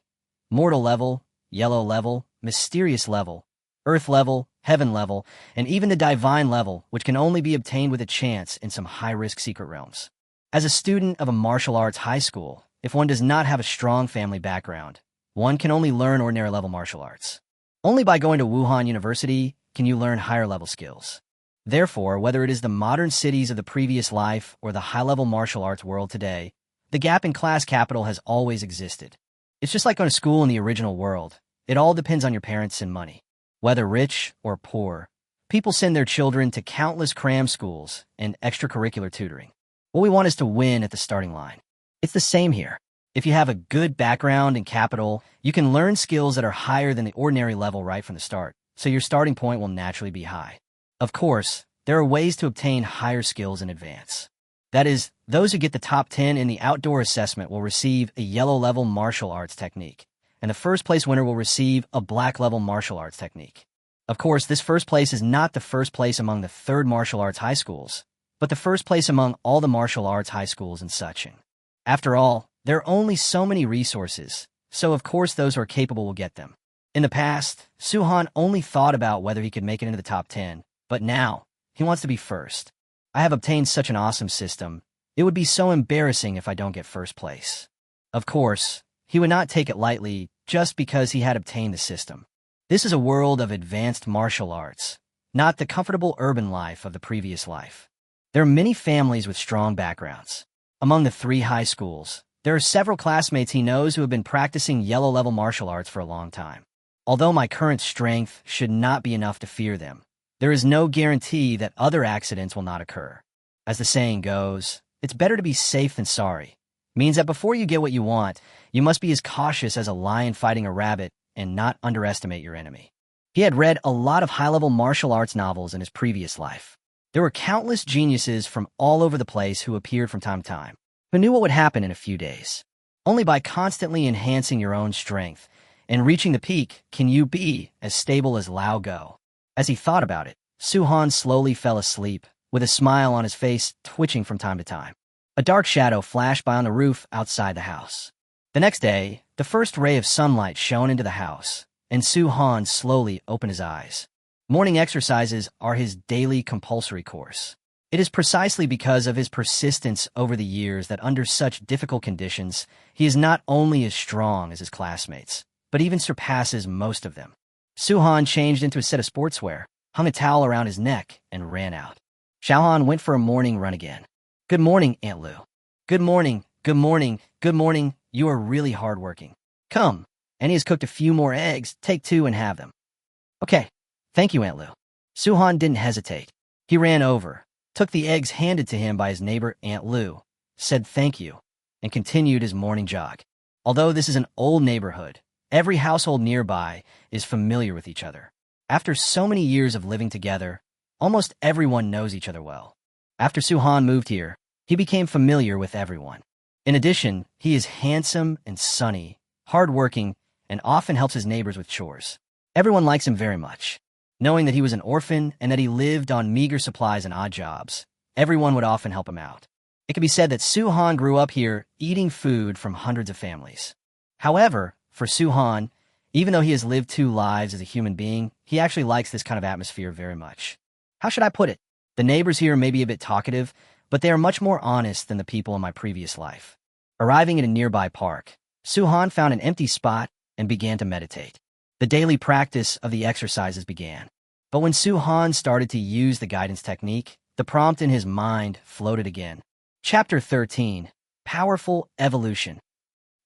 Mortal level, yellow level, mysterious level, earth level, heaven level, and even the divine level, which can only be obtained with a chance in some high-risk secret realms. As a student of a martial arts high school, if one does not have a strong family background, one can only learn ordinary level martial arts. Only by going to Wuhan University can you learn higher level skills. Therefore, whether it is the modern cities of the previous life or the high-level martial arts world today, the gap in class capital has always existed. It's just like going to school in the original world. It all depends on your parents and money. Whether rich or poor, people send their children to countless cram schools and extracurricular tutoring. What we want is to win at the starting line. It's the same here. If you have a good background and capital, you can learn skills that are higher than the ordinary level right from the start, so your starting point will naturally be high. Of course, there are ways to obtain higher skills in advance. That is, those who get the top 10 in the outdoor assessment will receive a yellow-level martial arts technique, and the first-place winner will receive a black-level martial arts technique. Of course, this first place is not the first place among the third martial arts high schools, but the first place among all the martial arts high schools and such. After all, there are only so many resources, so of course those who are capable will get them. In the past, Suhan only thought about whether he could make it into the top 10, but now, he wants to be first. I have obtained such an awesome system, it would be so embarrassing if I don't get first place. Of course, he would not take it lightly just because he had obtained the system. This is a world of advanced martial arts, not the comfortable urban life of the previous life. There are many families with strong backgrounds. Among the 3 high schools, there are several classmates he knows who have been practicing yellow-level martial arts for a long time. Although my current strength should not be enough to fear them, there is no guarantee that other accidents will not occur. As the saying goes, it's better to be safe than sorry. Means that before you get what you want, you must be as cautious as a lion fighting a rabbit and not underestimate your enemy. He had read a lot of high-level martial arts novels in his previous life. There were countless geniuses from all over the place who appeared from time to time, who knew what would happen in a few days. Only by constantly enhancing your own strength and reaching the peak can you be as stable as Lao Go. As he thought about it, Suhan slowly fell asleep, with a smile on his face twitching from time to time. A dark shadow flashed by on the roof outside the house. The next day, the first ray of sunlight shone into the house, and Suhan slowly opened his eyes. Morning exercises are his daily compulsory course. It is precisely because of his persistence over the years that under such difficult conditions, he is not only as strong as his classmates, but even surpasses most of them. Suhan changed into a set of sportswear, hung a towel around his neck, and ran out. Xiaohan went for a morning run again. Good morning, Aunt Lu. Good morning, good morning, good morning. You are really hardworking. Come, and he has cooked a few more eggs. Take 2 and have them. Okay, thank you, Aunt Lu. Suhan didn't hesitate. He ran over, took the eggs handed to him by his neighbor Aunt Lu, said thank you, and continued his morning jog. Although this is an old neighborhood, every household nearby is familiar with each other. After so many years of living together, almost everyone knows each other well. After Suhan moved here, he became familiar with everyone. In addition, he is handsome and sunny, hardworking, and often helps his neighbors with chores. Everyone likes him very much. Knowing that he was an orphan and that he lived on meager supplies and odd jobs, everyone would often help him out. It can be said that Suhan grew up here eating food from hundreds of families. However, for Suhan, even though he has lived 2 lives as a human being, he actually likes this kind of atmosphere very much. How should I put it? The neighbors here may be a bit talkative, but they are much more honest than the people in my previous life. Arriving at a nearby park, Suhan found an empty spot and began to meditate. The daily practice of the exercises began. But when Suhan started to use the guidance technique, the prompt in his mind floated again. Chapter 13, Powerful Evolution.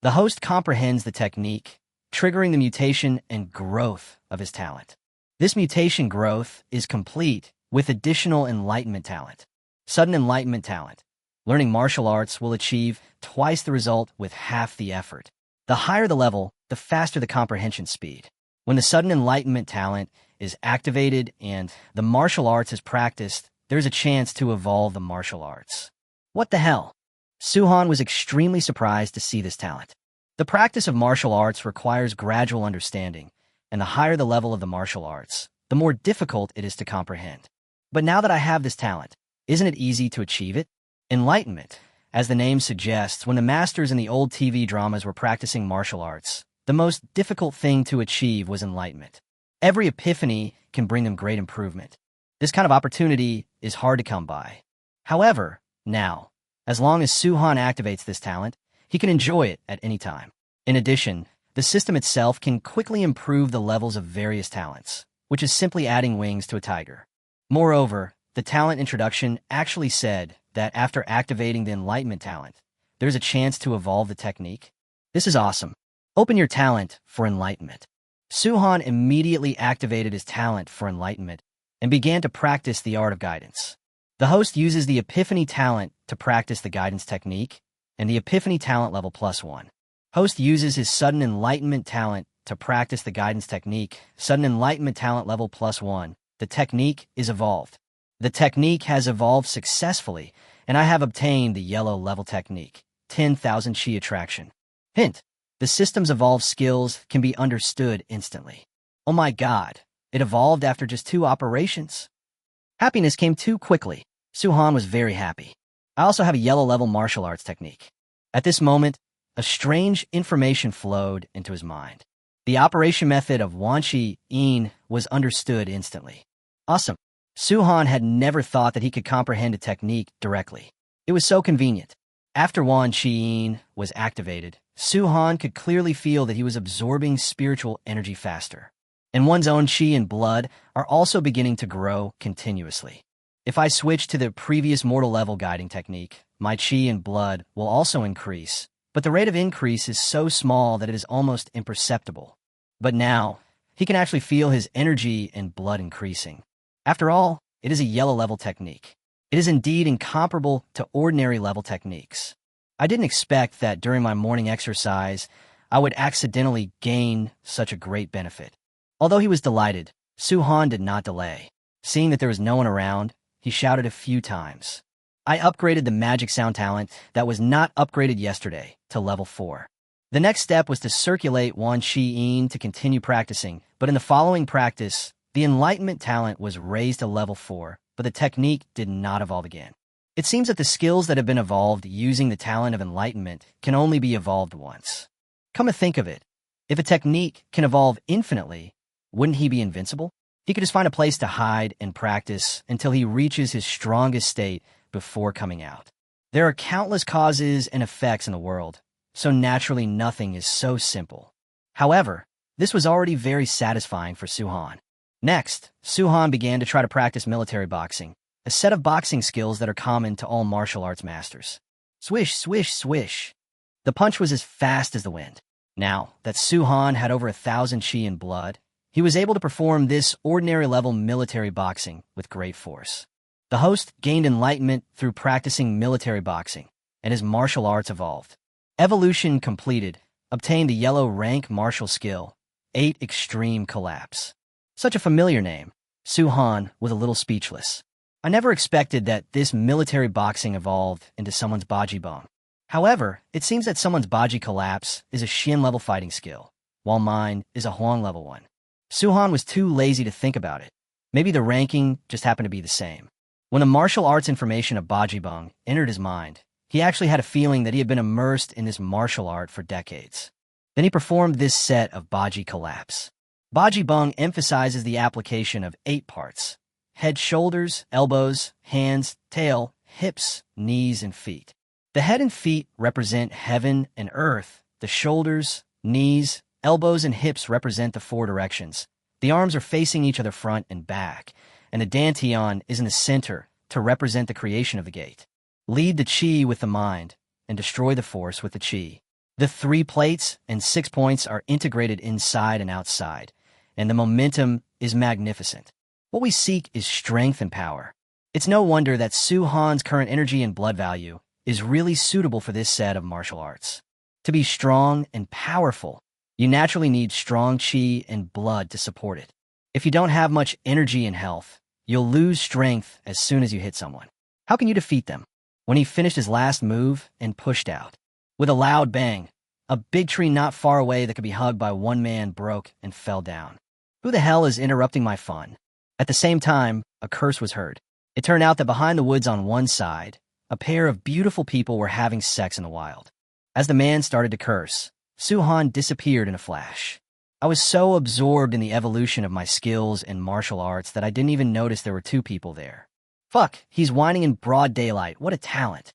The host comprehends the technique, triggering the mutation and growth of his talent. This mutation growth is complete with additional enlightenment talent. Sudden enlightenment talent. Learning martial arts will achieve twice the result with half the effort. The higher the level, the faster the comprehension speed. When the sudden enlightenment talent is activated and the martial arts is practiced, there's a chance to evolve the martial arts. What the hell? Suhan was extremely surprised to see this talent. The practice of martial arts requires gradual understanding, and the higher the level of the martial arts, the more difficult it is to comprehend. But now that I have this talent, isn't it easy to achieve it? Enlightenment, as the name suggests, when the masters in the old TV dramas were practicing martial arts, the most difficult thing to achieve was enlightenment. Every epiphany can bring them great improvement. This kind of opportunity is hard to come by. However, now, as long as Suhan activates this talent, he can enjoy it at any time. In addition, the system itself can quickly improve the levels of various talents, which is simply adding wings to a tiger. Moreover, the talent introduction actually said that after activating the enlightenment talent, there's a chance to evolve the technique. This is awesome. Open your talent for enlightenment. Suhan immediately activated his talent for enlightenment and began to practice the art of guidance. The host uses the Epiphany talent to practice the guidance technique, and the Epiphany talent level +1. Host uses his sudden enlightenment talent to practice the guidance technique, sudden enlightenment talent level +1. The technique is evolved. The technique has evolved successfully, and I have obtained the yellow level technique, 10,000 chi attraction. Hint, the system's evolved skills can be understood instantly. Oh my god, it evolved after just 2 operations. Happiness came too quickly. Su-Han was very happy. I also have a yellow level martial arts technique. At this moment, a strange information flowed into his mind. The operation method of Wanshi In was understood instantly. Awesome. Su-Han had never thought that he could comprehend a technique directly. It was so convenient. After Wan Shi-In was activated, Su-Han could clearly feel that he was absorbing spiritual energy faster. And one's own chi and blood are also beginning to grow continuously. If I switch to the previous mortal level guiding technique, my chi and blood will also increase, but the rate of increase is so small that it is almost imperceptible. But now, he can actually feel his energy and blood increasing. After all, it is a yellow level technique. It is indeed incomparable to ordinary level techniques. I didn't expect that during my morning exercise, I would accidentally gain such a great benefit. Although he was delighted, Su-Han did not delay. Seeing that there was no one around, he shouted a few times. I upgraded the magic sound talent that was not upgraded yesterday to level 4. The next step was to circulate Wan Shi-In to continue practicing, but in the following practice, the enlightenment talent was raised to level 4, but the technique did not evolve again. It seems that the skills that have been evolved using the talent of enlightenment can only be evolved once. Come to think of it, if a technique can evolve infinitely, wouldn't he be invincible? He could just find a place to hide and practice until he reaches his strongest state before coming out. There are countless causes and effects in the world, so naturally nothing is so simple. However, this was already very satisfying for Su-Han. Next, Su-Han began to try to practice military boxing, a set of boxing skills that are common to all martial arts masters. Swish, swish, swish. The punch was as fast as the wind. Now that Su-Han had over 1,000 chi in blood, he was able to perform this ordinary-level military boxing with great force. The host gained enlightenment through practicing military boxing, and his martial arts evolved. Evolution completed, obtained the yellow rank martial skill, 8 Extreme Collapse. Such a familiar name, Su-Han was a little speechless. I never expected that this military boxing evolved into someone's Baji Bong. However, it seems that someone's Baji Collapse is a Xian-level fighting skill, while mine is a Huang-level one. Su-Han was too lazy to think about it. Maybe the ranking just happened to be the same. When the martial arts information of Baji Bong entered his mind, he actually had a feeling that he had been immersed in this martial art for decades. Then he performed this set of Baji Collapse. Baji Bong emphasizes the application of 8 parts: head, shoulders, elbows, hands, tail, hips, knees, and feet. The head and feet represent heaven and earth. The shoulders, knees, elbows, and hips represent the 4 directions. The arms are facing each other front and back, and the dantian is in the center to represent the creation of the gate. Lead the chi with the mind, and destroy the force with the chi. The 3 plates and 6 points are integrated inside and outside, and the momentum is magnificent. What we seek is strength and power. It's no wonder that Su-Han's current energy and blood value is really suitable for this set of martial arts. To be strong and powerful, you naturally need strong chi and blood to support it. If you don't have much energy and health, you'll lose strength as soon as you hit someone. How can you defeat them? When he finished his last move and pushed out. With a loud bang, a big tree not far away that could be hugged by one man broke and fell down. Who the hell is interrupting my fun? At the same time, a curse was heard. It turned out that behind the woods on one side, a pair of beautiful people were having sex in the wild. As the man started to curse, Su-Han disappeared in a flash. I was so absorbed in the evolution of my skills and martial arts that I didn't even notice there were 2 people there. Fuck, he's whining in broad daylight, what a talent.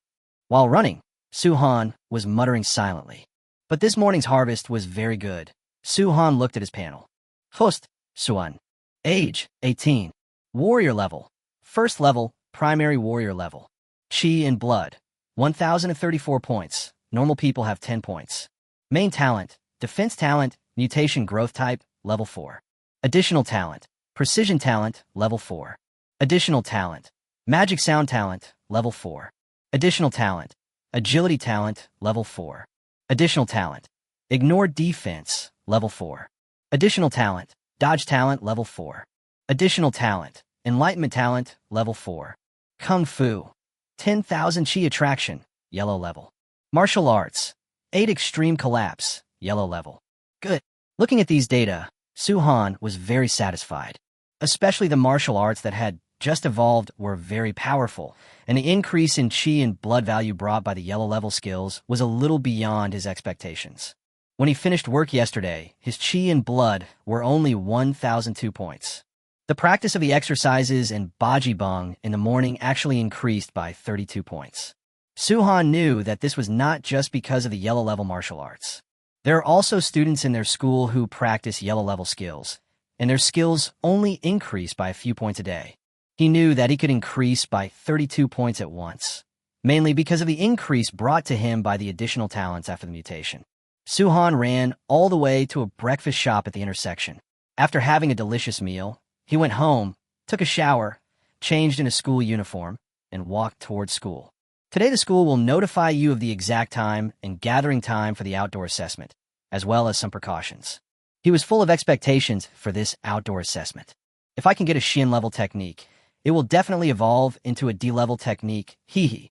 While running, Su-Han was muttering silently. But this morning's harvest was very good. Su-Han looked at his panel. Host, Su-Han. Age, 18. Warrior level. First level, primary warrior level. Chi and blood, 1,034 points. Normal people have 10 points. Main talent, defense talent, mutation growth type, level 4. Additional talent, precision talent, level 4. Additional talent, magic sound talent, level 4. Additional talent, agility talent, level 4. Additional talent, ignore defense, level 4. Additional talent, dodge talent, level 4. Additional talent, enlightenment talent, level 4. Kung Fu. 10,000 chi attraction, yellow level. Martial arts, 8 extreme collapse, yellow level. Good. Looking at these data, Su-han was very satisfied. Especially the martial arts that had just evolved were very powerful, and the increase in chi and blood value brought by the yellow level skills was a little beyond his expectations. When he finished work yesterday, his chi and blood were only 1,002 points. The practice of the exercises and baji bung in the morning actually increased by 32 points. Su-han knew that this was not just because of the yellow level martial arts. There are also students in their school who practice yellow level skills, and their skills only increase by a few points a day. He knew that he could increase by 32 points at once, mainly because of the increase brought to him by the additional talents after the mutation. Su-han ran all the way to a breakfast shop at the intersection. After having a delicious meal, he went home, took a shower, changed in a school uniform, and walked towards school. Today the school will notify you of the exact time and gathering time for the outdoor assessment, as well as some precautions. He was full of expectations for this outdoor assessment. If I can get a Shin level technique, it will definitely evolve into a D level technique, hee.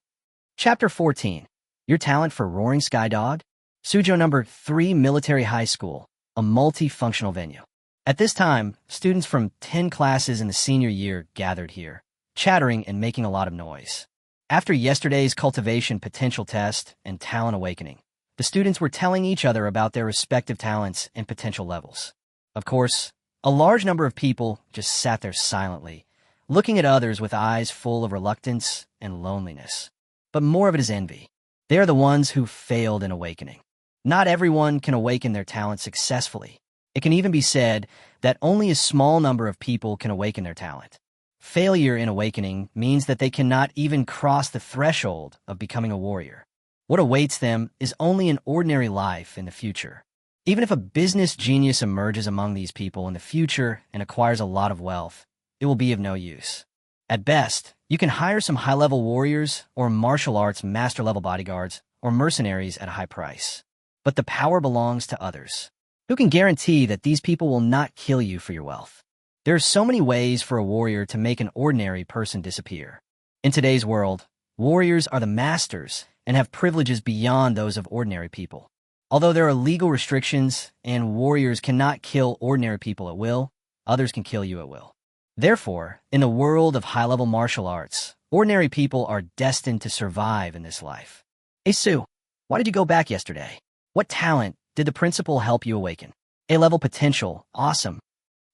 Chapter 14. Your talent for Roaring Sky Dog? Suzhou number 3 Military High School, a multifunctional venue. At this time, students from 10 classes in the senior year gathered here, chattering and making a lot of noise. After yesterday's cultivation potential test and talent awakening, the students were telling each other about their respective talents and potential levels. Of course, a large number of people just sat there silently, looking at others with eyes full of reluctance and loneliness. But more of it is envy. They are the ones who failed in awakening. Not everyone can awaken their talent successfully. It can even be said that only a small number of people can awaken their talent. Failure in awakening means that they cannot even cross the threshold of becoming a warrior. What awaits them is only an ordinary life in the future. Even if a business genius emerges among these people in the future and acquires a lot of wealth, it will be of no use. At best, you can hire some high-level warriors or martial arts master-level bodyguards or mercenaries at a high price. But the power belongs to others. Who can guarantee that these people will not kill you for your wealth? There are so many ways for a warrior to make an ordinary person disappear. In today's world, warriors are the masters and have privileges beyond those of ordinary people. Although there are legal restrictions and warriors cannot kill ordinary people at will, others can kill you at will. Therefore, in the world of high-level martial arts, ordinary people are destined to survive in this life. Hey Sue, why did you go back yesterday? What talent did the principal help you awaken? A-level potential, awesome.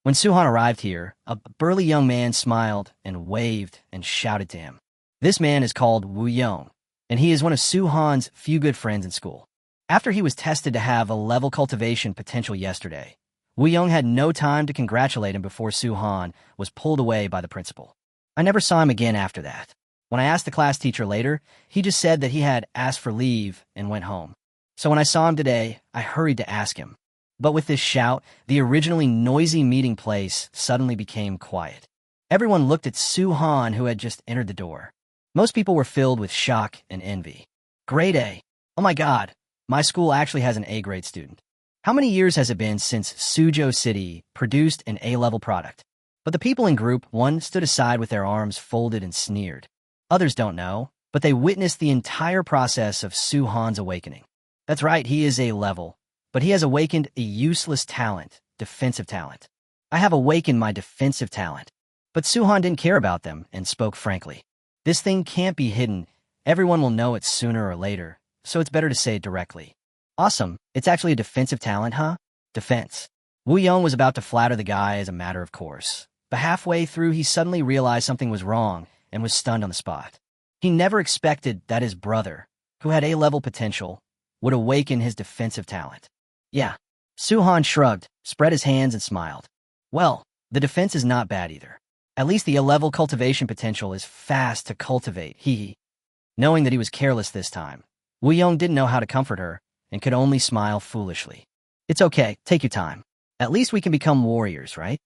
When Su-han arrived here, a burly young man smiled and waved and shouted to him. This man is called Yong, and he is one of Su-han's few good friends in school. After he was tested to have a level cultivation potential yesterday, Yong had no time to congratulate him before Su-han was pulled away by the principal. I never saw him again after that. When I asked the class teacher later, he just said that he had asked for leave and went home. So when I saw him today, I hurried to ask him. But with this shout, the originally noisy meeting place suddenly became quiet. Everyone looked at Su-han, who had just entered the door. Most people were filled with shock and envy. Grade A. Oh my God, my school actually has an A-grade student. How many years has it been since Suzhou City produced an A-level product? But the people in Group 1 stood aside with their arms folded and sneered. Others don't know, but they witnessed the entire process of Su-han's awakening. That's right, he is A-level, but he has awakened a useless talent, defensive talent. I have awakened my defensive talent. But Su-han didn't care about them and spoke frankly. This thing can't be hidden. Everyone will know it sooner or later, so it's better to say it directly. Awesome, it's actually a defensive talent, huh? Defense. Yong was about to flatter the guy as a matter of course, but halfway through he suddenly realized something was wrong and was stunned on the spot. He never expected that his brother, who had A-level potential, would awaken his defensive talent. Yeah. Su-han shrugged, spread his hands, and smiled. Well, the defense is not bad either. At least the A-level cultivation potential is fast to cultivate, hee. Knowing that he was careless this time, Yong didn't know how to comfort her and could only smile foolishly. It's okay, take your time. At least we can become warriors, right?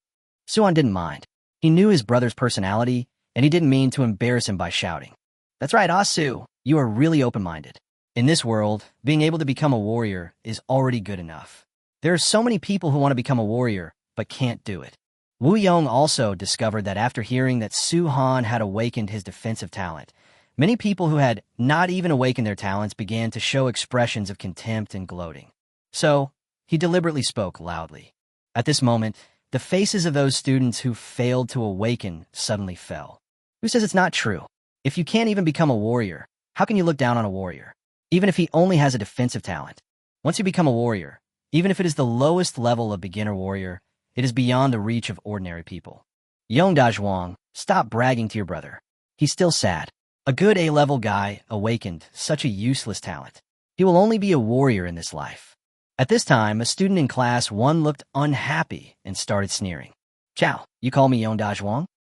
Su-han didn't mind. He knew his brother's personality, and he didn't mean to embarrass him by shouting. That's right, Asu, you are really open-minded. In this world, being able to become a warrior is already good enough. There are so many people who want to become a warrior, but can't do it. Yong also discovered that after hearing that Su-han had awakened his defensive talent, Many people who had not even awakened their talents began to show expressions of contempt and gloating. So, he deliberately spoke loudly. At this moment, the faces of those students who failed to awaken suddenly fell. Who says it's not true? If you can't even become a warrior, how can you look down on a warrior? Even if he only has a defensive talent. Once you become a warrior, even if it is the lowest level of beginner warrior, it is beyond the reach of ordinary people. Yong, stop bragging to your brother. He's still sad. A good A-level guy awakened such a useless talent. He will only be a warrior in this life. At this time, a student in class 1 looked unhappy and started sneering. Chow, you call me Yong.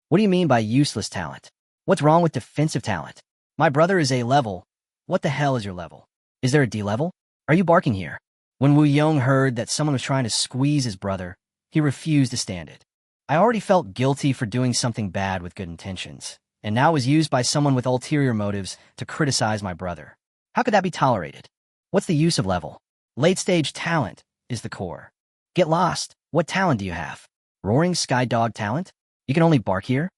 What do you mean by useless talent? What's wrong with defensive talent? My brother is A-level. What the hell is your level? Is there a D-level? Are you barking here? When Wu Yong heard that someone was trying to squeeze his brother, he refused to stand it. I already felt guilty for doing something bad with good intentions, and now was used by someone with ulterior motives to criticize my brother. How could that be tolerated? What's the use of level? Late-stage talent is the core. Get lost. What talent do you have? Roaring sky dog talent? You can only bark here?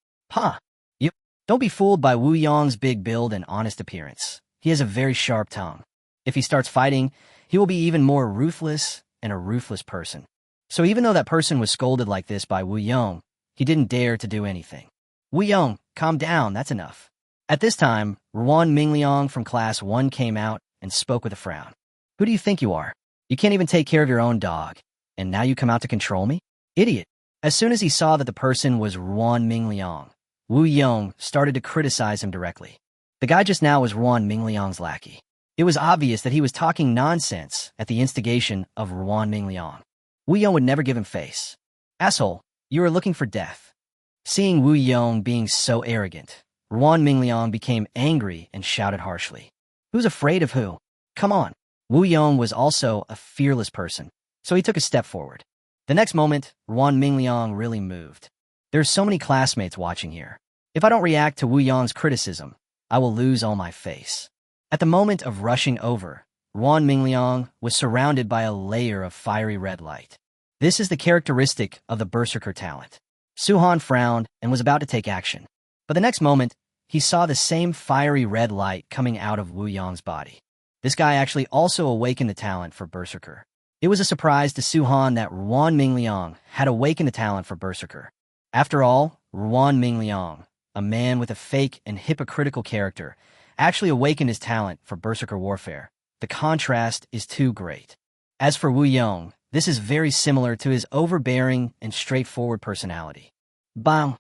You don't be fooled by Wu Yong's big build and honest appearance. He has a very sharp tongue. If he starts fighting, he will be even more ruthless and a ruthless person. So even though that person was scolded like this by Wu Yong, he didn't dare to do anything. Wu Yong, calm down, that's enough. At this time, Ruan Mingliang from class 1 came out and spoke with a frown. Who do you think you are? You can't even take care of your own dog, and now you come out to control me? Idiot. As soon as he saw that the person was Ruan Mingliang, Wu Yong started to criticize him directly. The guy just now was Ruan Mingliang's lackey. It was obvious that he was talking nonsense at the instigation of Ruan Mingliang. Wu Yong would never give him face. Asshole, you are looking for death. Seeing Wu Yong being so arrogant, Ruan Mingliang became angry and shouted harshly. Who's afraid of who? Come on. Wu Yong was also a fearless person, so he took a step forward. The next moment, Ruan Mingliang really moved. There are so many classmates watching here. If I don't react to Wu Yong's criticism, I will lose all my face. At the moment of rushing over, Ruan Mingliang was surrounded by a layer of fiery red light. This is the characteristic of the Berserker talent. Su-Han frowned and was about to take action. But the next moment, he saw the same fiery red light coming out of Wu Yong's body. This guy actually also awakened the talent for Berserker. It was a surprise to Su-Han that Ruan Mingliang had awakened the talent for Berserker. After all, Ruan Mingliang, a man with a fake and hypocritical character, actually awakened his talent for Berserker warfare. The contrast is too great. As for Wu Yong, this is very similar to his overbearing and straightforward personality. Bang!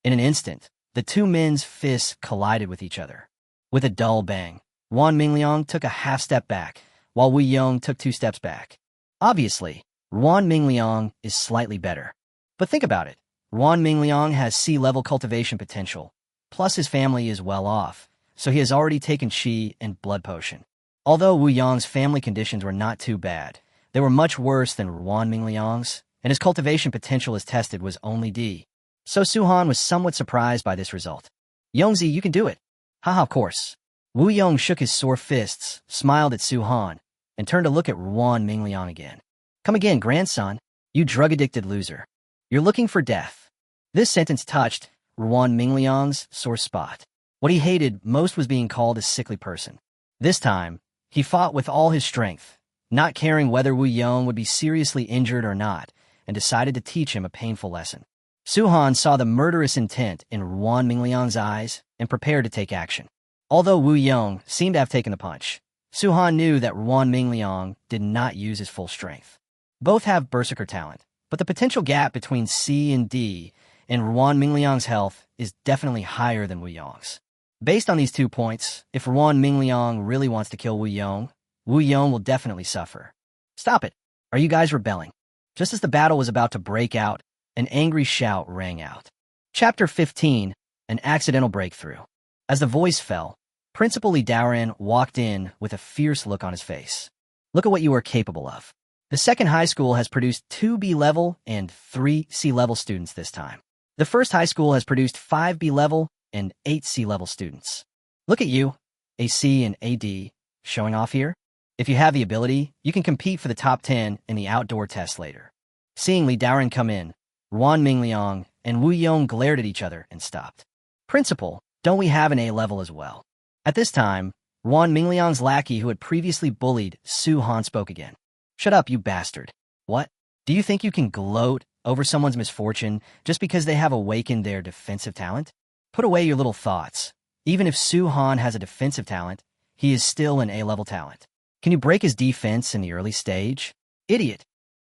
In an instant, the two men's fists collided with each other. With a dull bang, Ruan Mingliang took a half step back, while Wu Yong took 2 steps back. Obviously, Ruan Mingliang is slightly better. But think about it. Ruan Mingliang has C-level cultivation potential, plus his family is well off, so he has already taken Qi and blood potion. Although Wu Yong's family conditions were not too bad, they were much worse than Ruan Mingliang's, and his cultivation potential as tested was only D. So Su-Han was somewhat surprised by this result. Yongzi, you can do it. Haha, of course. Wu Yong shook his sore fists, smiled at Su-Han, and turned to look at Ruan Mingliang again. Come again, grandson, you drug-addicted loser. You're looking for death. This sentence touched Ruan Mingliang's sore spot. What he hated most was being called a sickly person. This time, he fought with all his strength, not caring whether Wu Yong would be seriously injured or not, and decided to teach him a painful lesson. Su-Han saw the murderous intent in Ruan Mingliang's eyes and prepared to take action. Although Wu Yong seemed to have taken the punch, Su-Han knew that Ruan Mingliang did not use his full strength. Both have Berserker talent, but the potential gap between C and D in Ruan Mingliang's health is definitely higher than Wu Yong's. Based on these 2 points, if Ruan Mingliang really wants to kill Wu Yong will definitely suffer. Stop it! Are you guys rebelling? Just as the battle was about to break out, an angry shout rang out. Chapter 15, An Accidental Breakthrough. As the voice fell, Principal Li Daoran walked in with a fierce look on his face. Look at what you are capable of. The second high school has produced 2 B-level and 3 C-level students this time. The first high school has produced 5 B-level and 8 C-level students. Look at you, a C and AD, showing off here. If you have the ability, you can compete for the top 10 in the outdoor test later. Seeing Li Daoran come in, Ruan Mingliang and Wu Yong glared at each other and stopped. Principal, don't we have an A level as well? At this time, Ruan Mingliang's lackey who had previously bullied Su Han spoke again. Shut up, you bastard. What? Do you think you can gloat over someone's misfortune just because they have awakened their defensive talent? Put away your little thoughts. Even if Su Han has a defensive talent, he is still an A-level talent. Can you break his defense in the early stage? Idiot.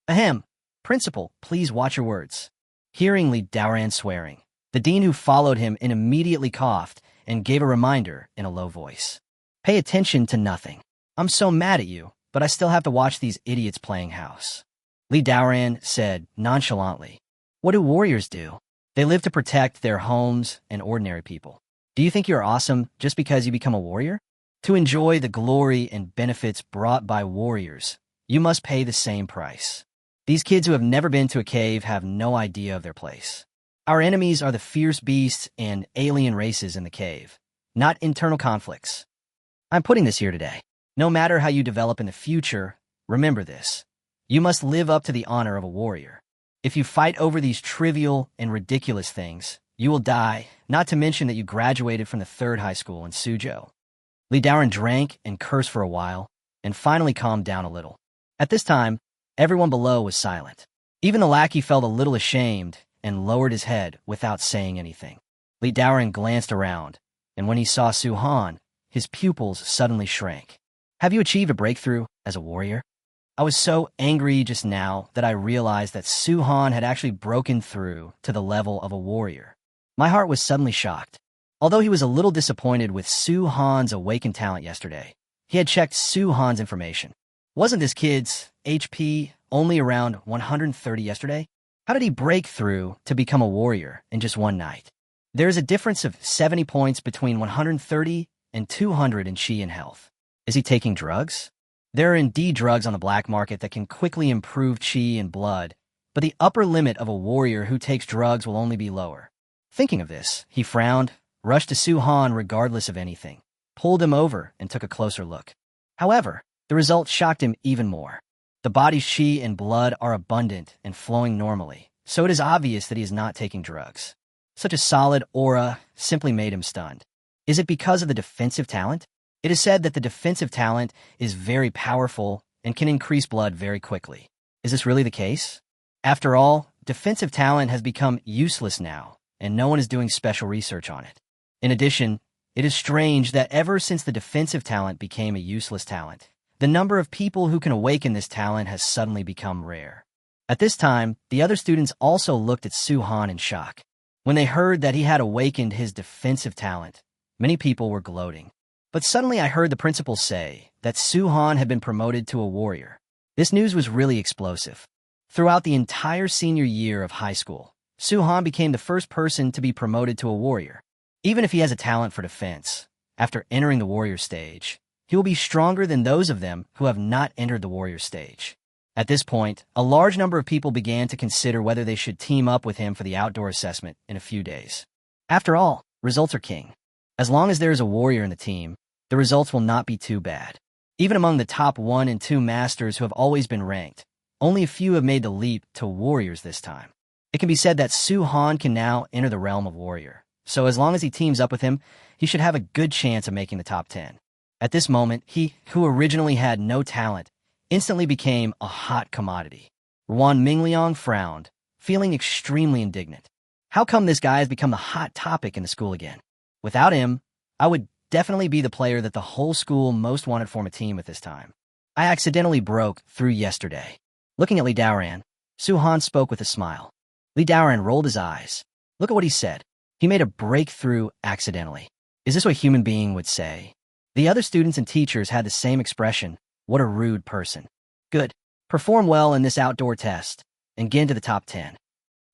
Ahem. Principal, please watch your words. Hearing Li Daoran swearing, the dean who followed him immediately coughed and gave a reminder in a low voice. Pay attention to nothing. I'm so mad at you, but I still have to watch these idiots playing house. Li Daoran said nonchalantly. What do warriors do? They live to protect their homes and ordinary people. Do you think you're awesome just because you become a warrior? To enjoy the glory and benefits brought by warriors, you must pay the same price. These kids who have never been to a cave have no idea of their place. Our enemies are the fierce beasts and alien races in the cave, not internal conflicts. I'm putting this here today. No matter how you develop in the future, remember this. You must live up to the honor of a warrior. If you fight over these trivial and ridiculous things, you will die, not to mention that you graduated from the 3rd high school in Suzhou. Li Daoran drank and cursed for a while, and finally calmed down a little. At this time, everyone below was silent. Even the lackey felt a little ashamed and lowered his head without saying anything. Li Daoran glanced around, and when he saw Su Han, his pupils suddenly shrank. Have you achieved a breakthrough as a warrior? I was so angry just now that I realized that Su Han had actually broken through to the level of a warrior. My heart was suddenly shocked. Although he was a little disappointed with Su Han's awakened talent yesterday, he had checked Su Han's information. Wasn't this kid's HP only around 130 yesterday? How did he break through to become a warrior in just one night? There is a difference of 70 points between 130 and 200 in chi and health. Is he taking drugs? There are indeed drugs on the black market that can quickly improve chi and blood, but the upper limit of a warrior who takes drugs will only be lower. Thinking of this, he frowned, rushed to Su Han regardless of anything, pulled him over, and took a closer look. However, the result shocked him even more. The body's chi and blood are abundant and flowing normally, so it is obvious that he is not taking drugs. Such a solid aura simply made him stunned. Is it because of the defensive talent? It is said that the defensive talent is very powerful and can increase blood very quickly. Is this really the case? After all, defensive talent has become useless now, and no one is doing special research on it. In addition, it is strange that ever since the defensive talent became a useless talent, the number of people who can awaken this talent has suddenly become rare. At this time, the other students also looked at Su Han in shock. When they heard that he had awakened his defensive talent, many people were gloating. But suddenly I heard the principal say that Su Han had been promoted to a warrior. This news was really explosive. Throughout the entire senior year of high school, Su Han became the first person to be promoted to a warrior. Even if he has a talent for defense, after entering the warrior stage, he will be stronger than those of them who have not entered the warrior stage. At this point, a large number of people began to consider whether they should team up with him for the outdoor assessment in a few days. After all, results are king. As long as there is a warrior in the team, the results will not be too bad. Even among the top 1 and 2 masters who have always been ranked, only a few have made the leap to warriors this time. It can be said that Su Han can now enter the realm of warrior, so as long as he teams up with him, he should have a good chance of making the top 10. At this moment, he, who originally had no talent, instantly became a hot commodity. Ruan Mingliang frowned, feeling extremely indignant. How come this guy has become the hot topic in the school again? Without him, I would definitely be the player that the whole school most wanted to form a team with this time. I accidentally broke through yesterday. Looking at Li Daoran, Su Han spoke with a smile. Li Daoran rolled his eyes. Look at what he said. He made a breakthrough accidentally. Is this what a human being would say? The other students and teachers had the same expression. What a rude person. Good. Perform well in this outdoor test and get into the top 10.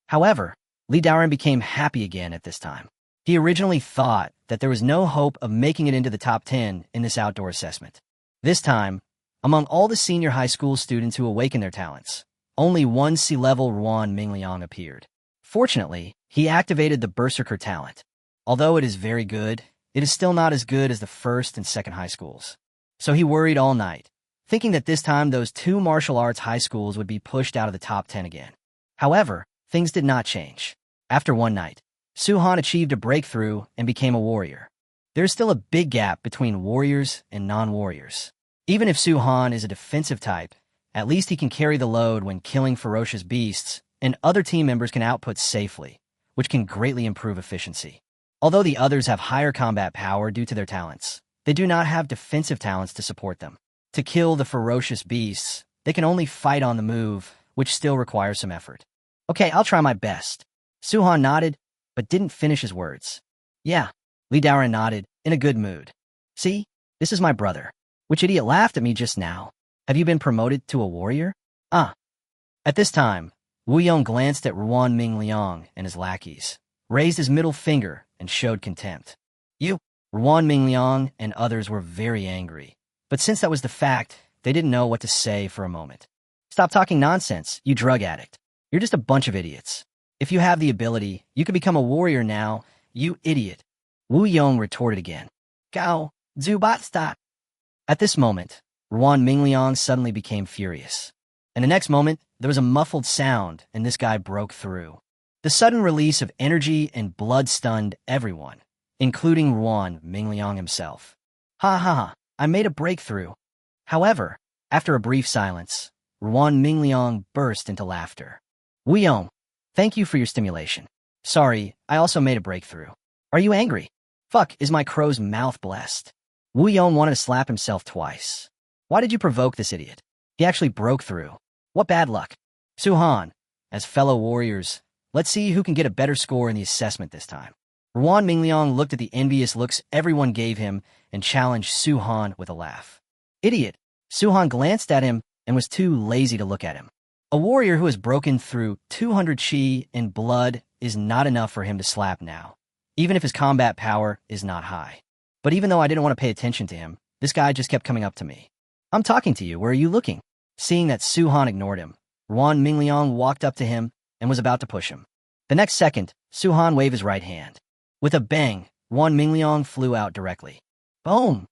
However, Li Daoran became happy again at this time. He originally thought that there was no hope of making it into the top 10 in this outdoor assessment. This time, among all the senior high school students who awakened their talents, only one C-level Ruan Mingliang appeared. Fortunately, he activated the Berserker talent. Although it is very good, it is still not as good as the 1st and 2nd high schools. So he worried all night, thinking that this time those 2 martial arts high schools would be pushed out of the top 10 again. However, things did not change. After one night, Su Han achieved a breakthrough and became a warrior. there's still a big gap between warriors and non-warriors. Even if Su-han is a defensive type, at least he can carry the load when killing ferocious beasts, and other team members can output safely, which can greatly improve efficiency. Although the others have higher combat power due to their talents, they do not have defensive talents to support them. To kill the ferocious beasts, they can only fight on the move, which still requires some effort. Okay, I'll try my best. Su-han nodded, but didn't finish his words. Yeah, Li Daoran nodded, in a good mood. See, this is my brother. Which idiot laughed at me just now? Have you been promoted to a warrior? Ah. At this time, Wu Yong glanced at Ruan Mingliang and his lackeys, raised his middle finger, and showed contempt. Ruan Mingliang and others were very angry, but since that was the fact, they didn't know what to say for a moment. Stop talking nonsense, you drug addict. You're just a bunch of idiots. If you have the ability, you could become a warrior now, you idiot. Wu Yong retorted again. Gao, Zubat stat. At this moment, Ruan Mingliang suddenly became furious. In the next moment, there was a muffled sound, and this guy broke through. The sudden release of energy and blood stunned everyone, including Ruan Mingliang himself. Ha ha ha, I made a breakthrough. However, after a brief silence, Ruan Mingliang burst into laughter. Wu Yong, thank you for your stimulation. Sorry, I also made a breakthrough. Are you angry? Fuck, is my crow's mouth blessed? Wu Yong wanted to slap himself twice. Why did you provoke this idiot? He actually broke through. What bad luck. Su-han, as fellow warriors, let's see who can get a better score in the assessment this time. Ruan Mingliang looked at the envious looks everyone gave him and challenged Su-han with a laugh. Idiot. Su-han glanced at him and was too lazy to look at him. A warrior who has broken through 200 chi in blood is not enough for him to slap now, even if his combat power is not high. But even though I didn't want to pay attention to him, this guy just kept coming up to me. I'm talking to you, where are you looking? Seeing that Su-han ignored him, Ruan Mingliang walked up to him and was about to push him. The next second, Su-han waved his right hand. With a bang, Ruan Mingliang flew out directly. Boom!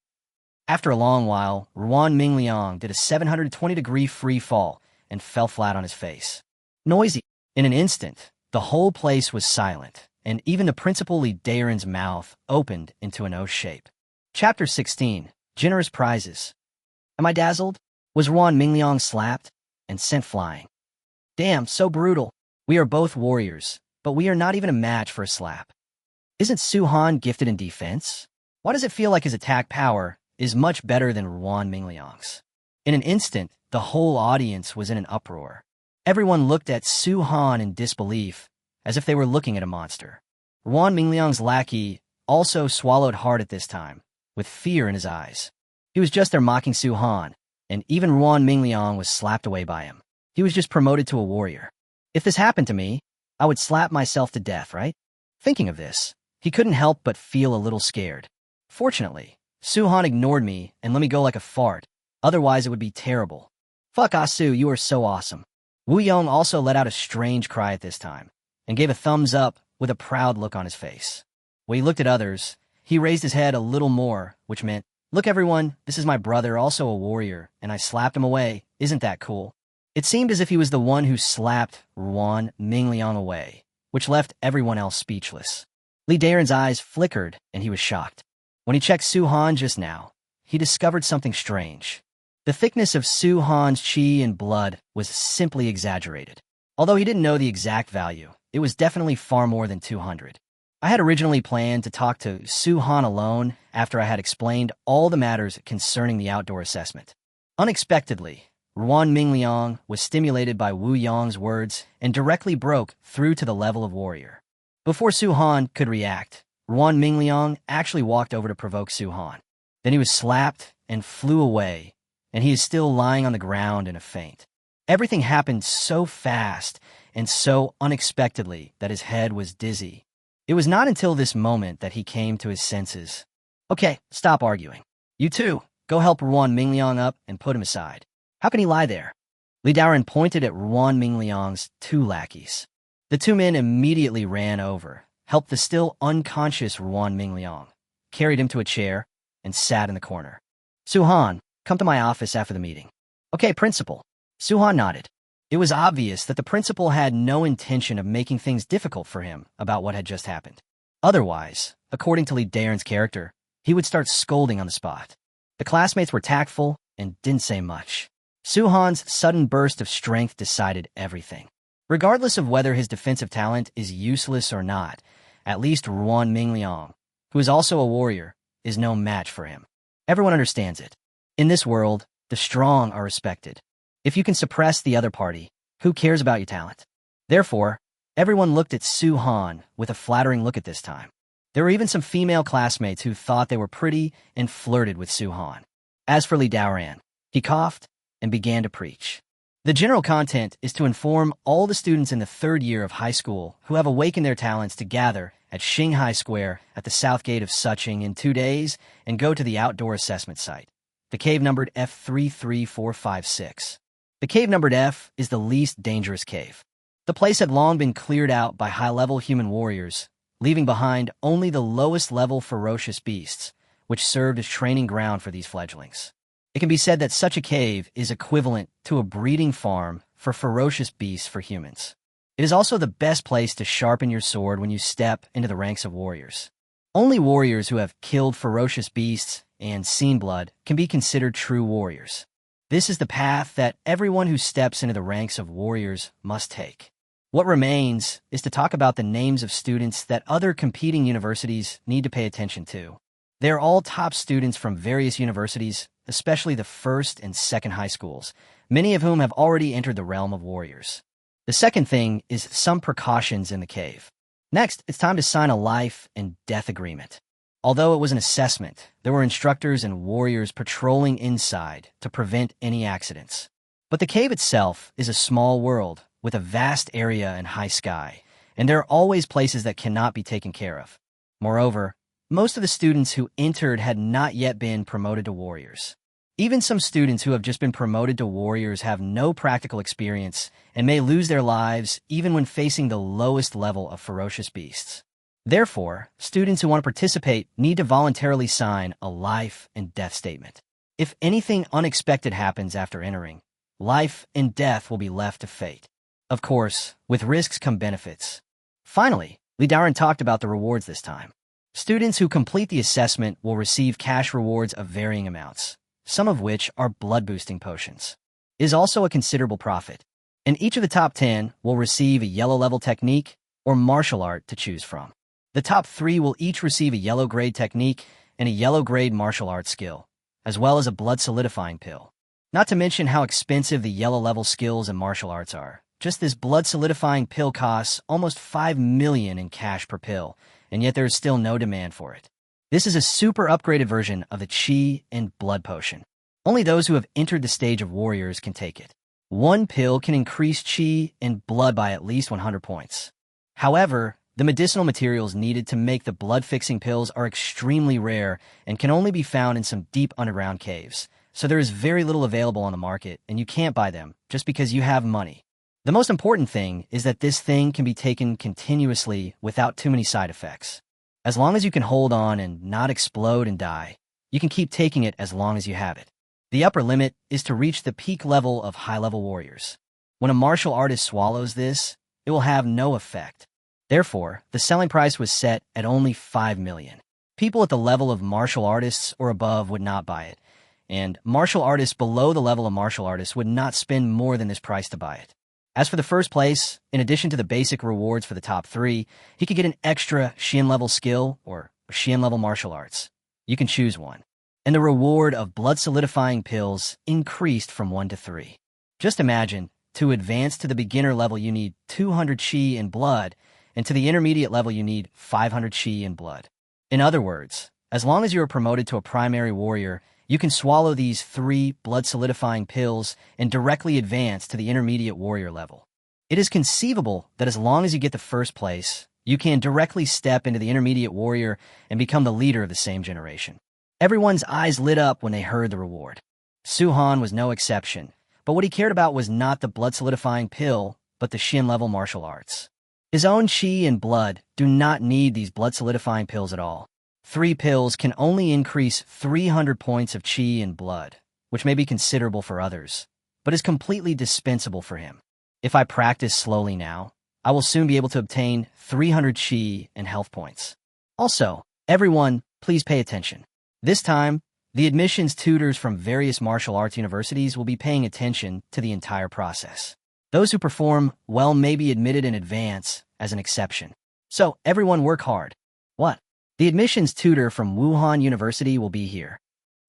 After a long while, Ruan Mingliang did a 720-degree free fall and fell flat on his face. Noisy. In an instant, the whole place was silent, and even the Principal Li Daoran's mouth opened into an O shape. Chapter 16. Generous Prizes. Am I dazzled? Was Ruan Mingliang slapped and sent flying? Damn, so brutal. We are both warriors, but we are not even a match for a slap. Isn't Su-han gifted in defense? Why does it feel like his attack power is much better than Ruan Mingliang's? In an instant, the whole audience was in an uproar. Everyone looked at Su-han in disbelief, as if they were looking at a monster. Ruan Mingliang's lackey also swallowed hard at this time, with fear in his eyes. He was just there mocking Su-han, and even Ruan Mingliang was slapped away by him. He was just promoted to a warrior. If this happened to me, I would slap myself to death, right? Thinking of this, he couldn't help but feel a little scared. Fortunately, Su-han ignored me and let me go like a fart. Otherwise, it would be terrible. Fuck Asu, you are so awesome. Wu Yong also let out a strange cry at this time, and gave a thumbs up with a proud look on his face. When he looked at others, he raised his head a little more, which meant, look everyone, this is my brother, also a warrior, and I slapped him away. Isn't that cool? It seemed as if he was the one who slapped Ruan Mingliang away, which left everyone else speechless. Li Daoran's eyes flickered, and he was shocked. When he checked Su-han just now, he discovered something strange. The thickness of Su-han's chi and blood was simply exaggerated. Although he didn't know the exact value, it was definitely far more than 200. I had originally planned to talk to Su-han alone after I had explained all the matters concerning the outdoor assessment. Unexpectedly, Ruan Mingliang was stimulated by Wu Yong's words and directly broke through to the level of warrior. Before Su-han could react, Ruan Mingliang actually walked over to provoke Su-han. Then he was slapped and flew away, and he is still lying on the ground in a faint. Everything happened so fast and so unexpectedly that his head was dizzy. It was not until this moment that he came to his senses. Okay, stop arguing. You two, go help Ruan Mingliang up and put him aside. How can he lie there? Li Daoran pointed at Ruan Mingliang's two lackeys. The two men immediately ran over, helped the still unconscious Ruan Mingliang, carried him to a chair, and sat in the corner. Su-han, come to my office after the meeting. Okay, Principal. Su-han nodded. It was obvious that the principal had no intention of making things difficult for him about what had just happened. Otherwise, according to Li Daoran's character, he would start scolding on the spot. The classmates were tactful and didn't say much. Suhan's sudden burst of strength decided everything. Regardless of whether his defensive talent is useless or not, at least Ruan Mingliang, who is also a warrior, is no match for him. Everyone understands it. In this world, the strong are respected. If you can suppress the other party, who cares about your talent? Therefore, everyone looked at Suhan with a flattering look at this time. There were even some female classmates who thought they were pretty and flirted with Suhan. As for Li Daoran, he coughed and began to preach. The general content is to inform all the students in the 3rd year of high school who have awakened their talents to gather at Shanghai Square at the south gate of Suching in 2 days and go to the outdoor assessment site. The cave numbered F33456. The cave numbered F is the least dangerous cave. The place had long been cleared out by high-level human warriors, leaving behind only the lowest-level ferocious beasts, which served as training ground for these fledglings. It can be said that such a cave is equivalent to a breeding farm for ferocious beasts for humans. It is also the best place to sharpen your sword when you step into the ranks of warriors. Only warriors who have killed ferocious beasts and seen blood can be considered true warriors. This is the path that everyone who steps into the ranks of warriors must take. What remains is to talk about the names of students that other competing universities need to pay attention to. They are all top students from various universities, especially the 1st and 2nd high schools, many of whom have already entered the realm of warriors. The second thing is some precautions in the cave. Next, it's time to sign a life and death agreement. Although it was an assessment, there were instructors and warriors patrolling inside to prevent any accidents. But the cave itself is a small world with a vast area and high sky, and there are always places that cannot be taken care of. Moreover, most of the students who entered had not yet been promoted to warriors. Even some students who have just been promoted to warriors have no practical experience and may lose their lives even when facing the lowest level of ferocious beasts. Therefore, students who want to participate need to voluntarily sign a life and death statement. If anything unexpected happens after entering, life and death will be left to fate. Of course, with risks come benefits. Finally, Li Daoran talked about the rewards this time. Students who complete the assessment will receive cash rewards of varying amounts, some of which are blood-boosting potions. It is also a considerable profit, and each of the top 10 will receive a yellow-level technique or martial art to choose from. The top 3 will each receive a yellow-grade technique and a yellow-grade martial arts skill, as well as a blood-solidifying pill. Not to mention how expensive the yellow-level skills and martial arts are. Just this blood-solidifying pill costs almost 5 million in cash per pill, and yet there is still no demand for it. This is a super upgraded version of the Qi and blood potion. Only those who have entered the stage of warriors can take it. One pill can increase Qi and blood by at least 100 points. However, the medicinal materials needed to make the blood-fixing pills are extremely rare and can only be found in some deep underground caves, so there is very little available on the market and you can't buy them just because you have money. The most important thing is that this thing can be taken continuously without too many side effects. As long as you can hold on and not explode and die, you can keep taking it as long as you have it. The upper limit is to reach the peak level of high-level warriors. When a martial artist swallows this, it will have no effect. Therefore, the selling price was set at only 5 million. People at the level of martial artists or above would not buy it, and martial artists below the level of martial artists would not spend more than this price to buy it. As for the first place, in addition to the basic rewards for the top 3, he could get an extra Xian-level skill or Xian-level martial arts. You can choose one. And the reward of blood-solidifying pills increased from 1 to 3. Just imagine, to advance to the beginner level you need 200 Qi in blood, and to the intermediate level you need 500 Qi in blood. In other words, as long as you are promoted to a primary warrior, you can swallow these 3 blood-solidifying pills and directly advance to the intermediate warrior level. It is conceivable that as long as you get the first place, you can directly step into the intermediate warrior and become the leader of the same generation. Everyone's eyes lit up when they heard the reward. Suhan was no exception, but what he cared about was not the blood-solidifying pill, but the Xian-level martial arts. His own Qi and blood do not need these blood-solidifying pills at all. 3 pills can only increase 300 points of Qi and blood, which may be considerable for others, but is completely dispensable for him. If I practice slowly now, I will soon be able to obtain 300 Qi and health points. Also, everyone, please pay attention. This time, the admissions tutors from various martial arts universities will be paying attention to the entire process. Those who perform well may be admitted in advance as an exception. So, everyone work hard. What? The admissions tutor from Wuhan University will be here.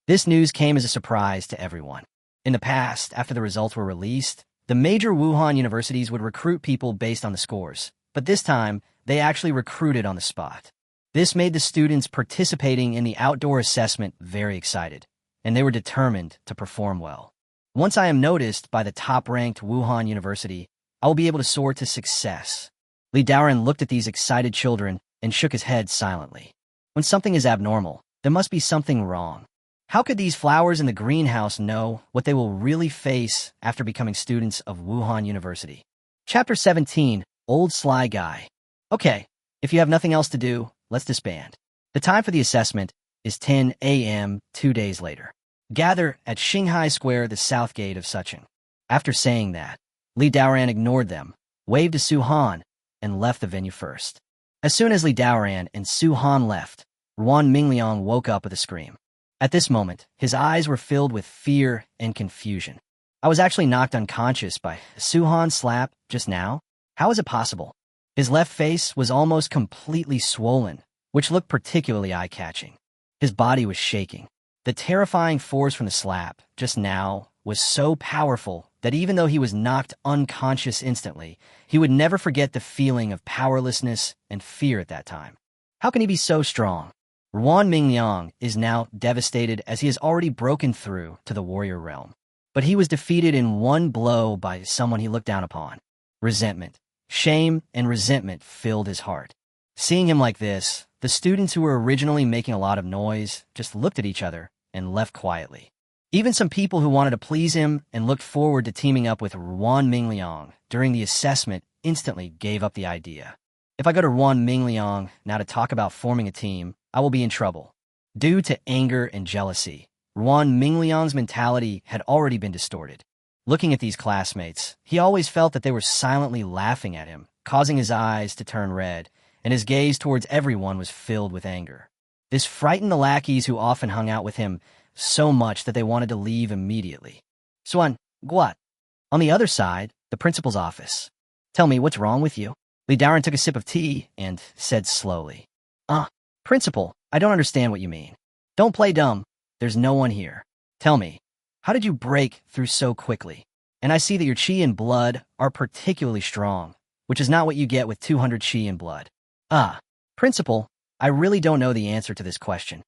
This news came as a surprise to everyone. In the past, after the results were released, the major Wuhan universities would recruit people based on the scores, but this time, they actually recruited on the spot. This made the students participating in the outdoor assessment very excited, and they were determined to perform well. Once I am noticed by the top-ranked Wuhan University, I will be able to soar to success. Li Daoren looked at these excited children and shook his head silently. When something is abnormal, there must be something wrong. How could these flowers in the greenhouse know what they will really face after becoming students of Wuhan University? Chapter 17, Old Sly Guy. Okay, if you have nothing else to do, let's disband. The time for the assessment is 10 a.m. 2 days later. Gather at Shanghai Square, the south gate of Sucheng. After saying that, Li Daoren ignored them, waved to Su Han, and left the venue first. As soon as Li Daoren and Su Han left, Ruan Mingliang woke up with a scream. At this moment, his eyes were filled with fear and confusion. I was actually knocked unconscious by Su Han's slap just now? How is it possible? His left face was almost completely swollen, which looked particularly eye-catching. His body was shaking. The terrifying force from the slap just now was so powerful that even though he was knocked unconscious instantly, he would never forget the feeling of powerlessness and fear at that time. How can he be so strong? Ruan Mingliang is now devastated as he has already broken through to the warrior realm. But he was defeated in one blow by someone he looked down upon. Resentment, shame, and resentment filled his heart. Seeing him like this, the students who were originally making a lot of noise just looked at each other and left quietly. Even some people who wanted to please him and looked forward to teaming up with Ruan Mingliang during the assessment instantly gave up the idea. If I go to Ruan Mingliang now to talk about forming a team, I will be in trouble. Due to anger and jealousy, Ruan Mingliang's mentality had already been distorted. Looking at these classmates, he always felt that they were silently laughing at him, causing his eyes to turn red, and his gaze towards everyone was filled with anger. This frightened the lackeys who often hung out with him so much that they wanted to leave immediately. Suan, Guat. On the other side, the principal's office. Tell me, what's wrong with you? Li Daoren took a sip of tea and said slowly, Principal, I don't understand what you mean. Don't play dumb. There's no one here. Tell me, how did you break through so quickly? And I see that your chi and blood are particularly strong, which is not what you get with 200 chi and blood. Principal, I really don't know the answer to this question.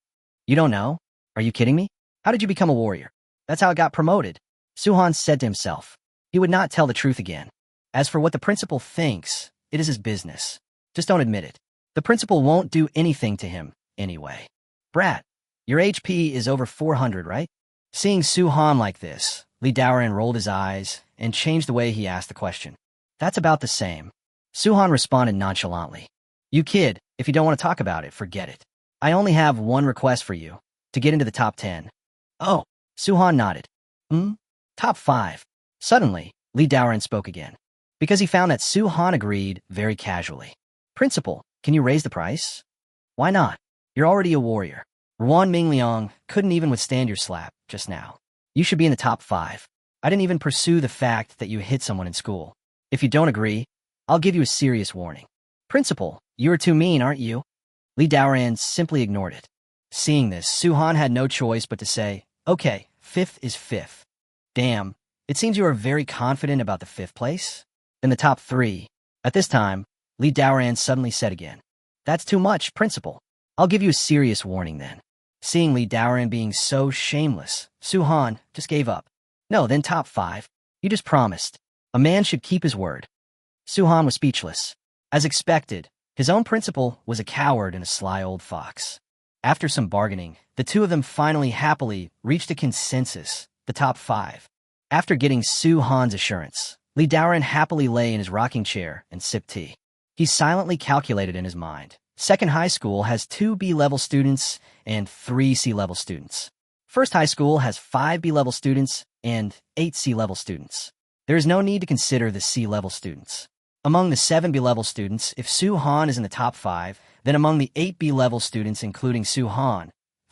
You don't know? Are you kidding me? How did you become a warrior? That's how I got promoted. Su Han said to himself. He would not tell the truth again. As for what the principal thinks, it is his business. Just don't admit it. The principal won't do anything to him anyway. Brat, your HP is over 400, right? Seeing Su Han like this, Li Daoren rolled his eyes and changed the way he asked the question. That's about the same. Su Han responded nonchalantly. You kid, if you don't want to talk about it, forget it. I only have one request for you, to get into the top 10. Oh, Su Han nodded. Top 5. Suddenly, Li Daoren spoke again, because he found that Su Han agreed very casually. Principal, can you raise the price? Why not? You're already a warrior. Ruan Mingliang couldn't even withstand your slap just now. You should be in the top 5. I didn't even pursue the fact that you hit someone in school. If you don't agree, I'll give you a serious warning. Principal, you are too mean, aren't you? Li Daoren simply ignored it. Seeing this, Su Han had no choice but to say, okay, 5th is 5th. Damn, it seems you are very confident about the 5th place. In the top 3. At this time, Li Daoren suddenly said again, that's too much, Principal. I'll give you a serious warning then. Seeing Li Daoren being so shameless, Su Han just gave up. No, then top 5. You just promised. A man should keep his word. Su Han was speechless. As expected, his own principal was a coward and a sly old fox. After some bargaining, the two of them finally happily reached a consensus, the top 5. After getting Su Han's assurance, Li Daoren happily lay in his rocking chair and sipped tea. He silently calculated in his mind. Second high school has 2 B-level students and 3 C-level students. First high school has 5 B-level students and 8 C-level students. There is no need to consider the C-level students. Among the 7 B-level students, if Su Han is in the top 5, then among the 8 B-level students including Su Han,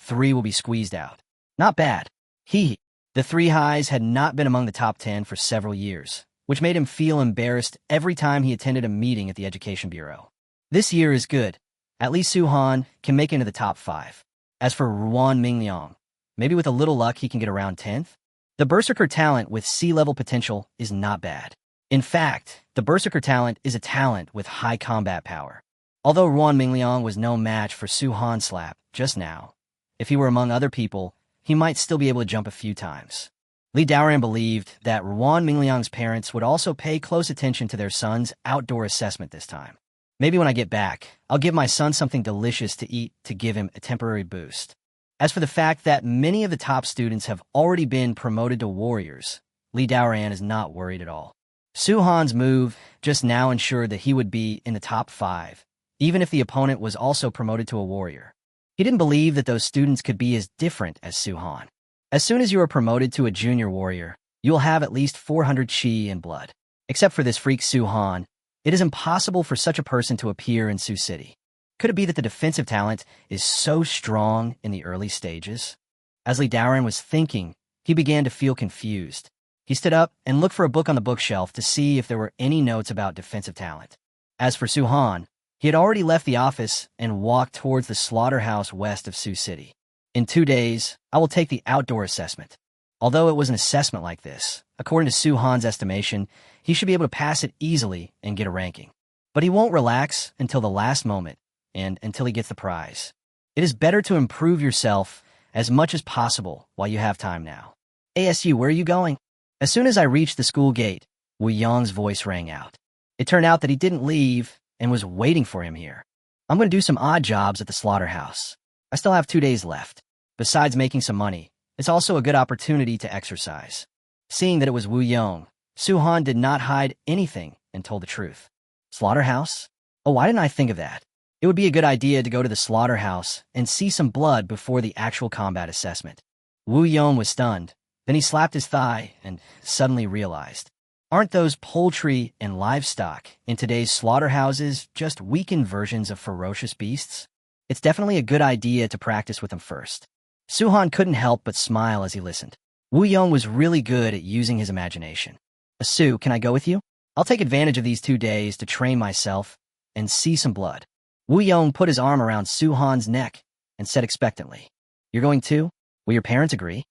3 will be squeezed out. Not bad. The 3 highs had not been among the top 10 for several years, which made him feel embarrassed every time he attended a meeting at the Education Bureau. This year is good. At least Su-han can make it into the top 5. As for Ruan Mingliang, maybe with a little luck he can get around 10th. The Berserker talent with C-level potential is not bad. In fact, the Berserker talent is a talent with high combat power. Although Ruan Mingliang was no match for Su-han Slap just now, if he were among other people, he might still be able to jump a few times. Li Daoran believed that Ruan Mingliang's parents would also pay close attention to their son's outdoor assessment this time. Maybe when I get back, I'll give my son something delicious to eat to give him a temporary boost. As for the fact that many of the top students have already been promoted to warriors, Li Daoran is not worried at all. Su-han's move just now ensured that he would be in the top 5, even if the opponent was also promoted to a warrior. He didn't believe that those students could be as different as Su-han. As soon as you are promoted to a junior warrior, you will have at least 400 chi and blood. Except for this freak Su-han, it is impossible for such a person to appear in Sioux City. Could it be that the defensive talent is so strong in the early stages? As Li Daoran was thinking, he began to feel confused. He stood up and looked for a book on the bookshelf to see if there were any notes about defensive talent. As for Su-han, he had already left the office and walked towards the Slaughterhouse west of Sioux City. In 2 days, I will take the outdoor assessment. Although it was an assessment like this, according to Su-han's estimation, he should be able to pass it easily and get a ranking. But he won't relax until the last moment and until he gets the prize. It is better to improve yourself as much as possible while you have time now. ASU, where are you going? As soon as I reached the school gate, Wu Yong's voice rang out. It turned out that he didn't leave and was waiting for him here. I'm going to do some odd jobs at the Slaughterhouse. I still have 2 days left. Besides making some money, it's also a good opportunity to exercise. Seeing that it was Wu Yong, Su-han did not hide anything and told the truth. Slaughterhouse? Oh, why didn't I think of that? It would be a good idea to go to the Slaughterhouse and see some blood before the actual combat assessment. Wu Yong was stunned. Then he slapped his thigh and suddenly realized. Aren't those poultry and livestock in today's slaughterhouses just weakened versions of ferocious beasts? It's definitely a good idea to practice with them first. Su-han couldn't help but smile as he listened. Wu Yong was really good at using his imagination. Su, can I go with you? I'll take advantage of these 2 days to train myself and see some blood. Wu Yong put his arm around Su-han's neck and said expectantly, You're going too? Will your parents agree?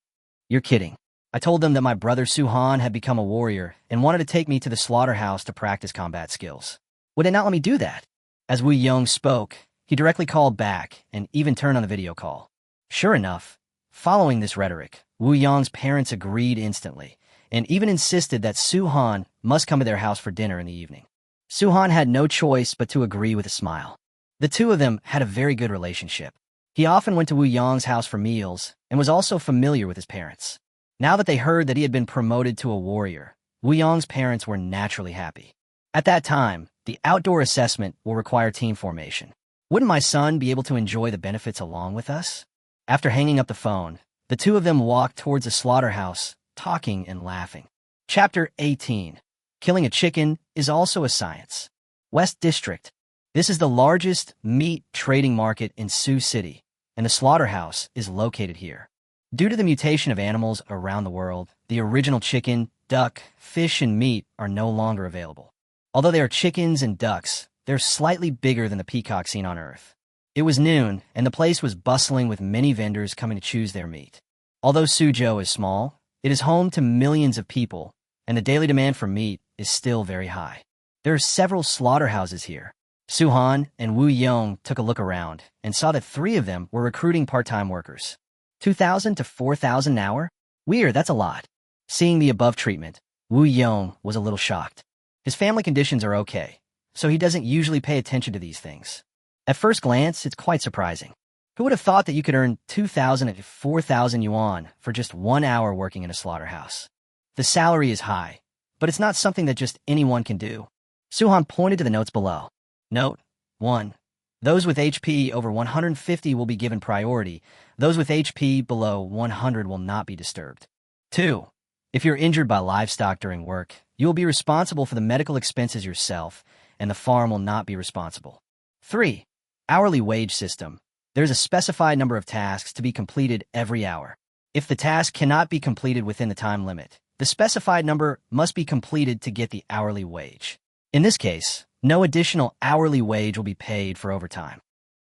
You're kidding. I told them that my brother Su-han had become a warrior and wanted to take me to the Slaughterhouse to practice combat skills. Would they not let me do that? As Wu Yong spoke, he directly called back and even turned on the video call. Sure enough, following this rhetoric, Wu Yong's parents agreed instantly and even insisted that Su-han must come to their house for dinner in the evening. Su-han had no choice but to agree with a smile. The two of them had a very good relationship. He often went to Wu Yong's house for meals and was also familiar with his parents. Now that they heard that he had been promoted to a warrior, Wu Yong's parents were naturally happy. At that time, the outdoor assessment will require team formation. Wouldn't my son be able to enjoy the benefits along with us? After hanging up the phone, the two of them walked towards the slaughterhouse, talking and laughing. Chapter 18. Killing a chicken is also a science. West District. This is the largest meat trading market in Sioux City, and the slaughterhouse is located here. Due to the mutation of animals around the world, the original chicken, duck, fish, and meat are no longer available. Although they are chickens and ducks, they're slightly bigger than the peacock seen on Earth. It was noon, and the place was bustling with many vendors coming to choose their meat. Although Suzhou is small, it is home to millions of people, and the daily demand for meat is still very high. There are several slaughterhouses here. Su-han and Wu Yong took a look around and saw that 3 of them were recruiting part-time workers. 2,000 to 4,000 an hour? Weird, that's a lot. Seeing the above treatment, Wu Yong was a little shocked. His family conditions are okay, so he doesn't usually pay attention to these things. At first glance, it's quite surprising. Who would have thought that you could earn 2,000 to 4,000 yuan for just 1 hour working in a slaughterhouse? The salary is high, but it's not something that just anyone can do. Su-han pointed to the notes below. Note 1. Those with HP over 150 will be given priority. Those with HP below 100 will not be disturbed. 2. If you're injured by livestock during work, you will be responsible for the medical expenses yourself, and the farm will not be responsible. 3. Hourly wage system. There's a specified number of tasks to be completed every hour. If the task cannot be completed within the time limit, the specified number must be completed to get the hourly wage. In this case, no additional hourly wage will be paid for overtime.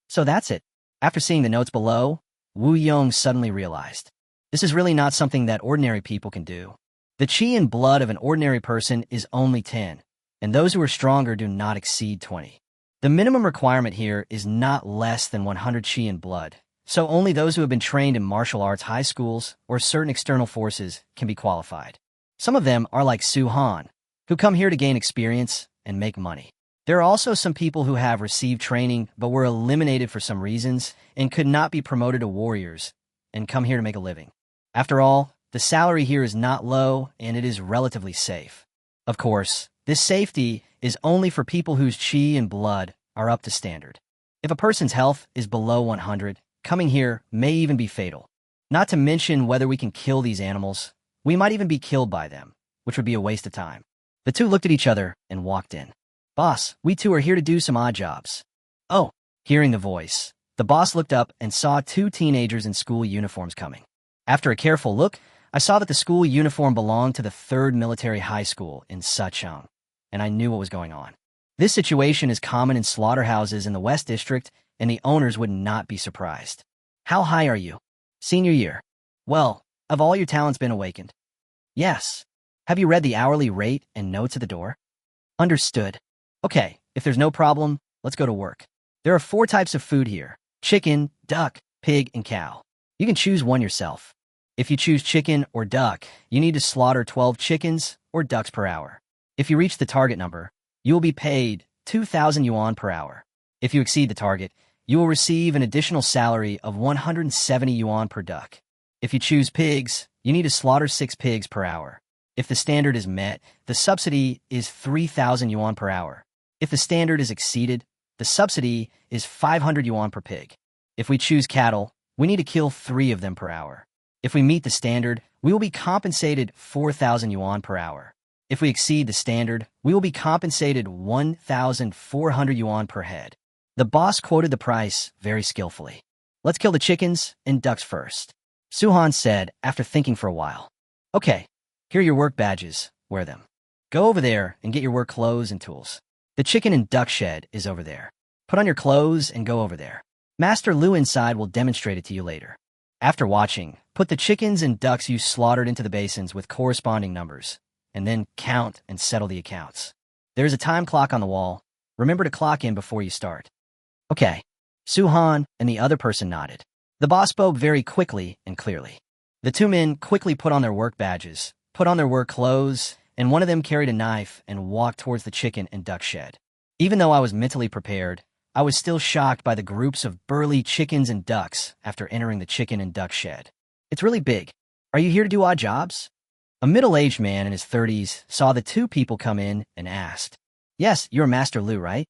So that's it. After seeing the notes below, Yong suddenly realized, this is really not something that ordinary people can do. The chi and blood of an ordinary person is only 10, and those who are stronger do not exceed 20. The minimum requirement here is not less than 100 chi and blood, so only those who have been trained in martial arts high schools or certain external forces can be qualified. Some of them are like Su-han, who come here to gain experience and make money. There are also some people who have received training but were eliminated for some reasons and could not be promoted to warriors and come here to make a living. After all, the salary here is not low and it is relatively safe. Of course, this safety is only for people whose chi and blood are up to standard. If a person's health is below 100, coming here may even be fatal. Not to mention whether we can kill these animals, we might even be killed by them, which would be a waste of time. The two looked at each other and walked in. Boss, we two are here to do some odd jobs. Oh, hearing the voice, the boss looked up and saw two teenagers in school uniforms coming. After a careful look, I saw that the school uniform belonged to the 3rd Military High School in Sachang, and I knew what was going on. This situation is common in slaughterhouses in the West District, and the owners would not be surprised. How high are you? Senior year. Well, have all your talents been awakened? Yes. Have you read the hourly rate and notes at the door? Understood. Okay, if there's no problem, let's go to work. There are 4 types of food here: chicken, duck, pig, and cow. You can choose one yourself. If you choose chicken or duck, you need to slaughter 12 chickens or ducks per hour. If you reach the target number, you will be paid 2,000 yuan per hour. If you exceed the target, you will receive an additional salary of 170 yuan per duck. If you choose pigs, you need to slaughter 6 pigs per hour. If the standard is met, the subsidy is 3,000 yuan per hour. If the standard is exceeded, the subsidy is 500 yuan per pig. If we choose cattle, we need to kill 3 of them per hour. If we meet the standard, we will be compensated 4,000 yuan per hour. If we exceed the standard, we will be compensated 1,400 yuan per head. The boss quoted the price very skillfully. Let's kill the chickens and ducks first, Su-han said after thinking for a while. Okay, here are your work badges. Wear them. Go over there and get your work clothes and tools. The chicken and duck shed is over there. Put on your clothes and go over there. Master Lu inside will demonstrate it to you later. After watching, put the chickens and ducks you slaughtered into the basins with corresponding numbers, and then count and settle the accounts. There is a time clock on the wall. Remember to clock in before you start. Okay. Su-han and the other person nodded. The boss spoke very quickly and clearly. The 2 men quickly put on their work badges, put on their work clothes, and one of them carried a knife and walked towards the chicken and duck shed. Even though I was mentally prepared, I was still shocked by the groups of burly chickens and ducks after entering the chicken and duck shed. It's really big. Are you here to do odd jobs? A middle-aged man in his 30s saw the 2 people come in and asked, Yes, you're Master Lu, right?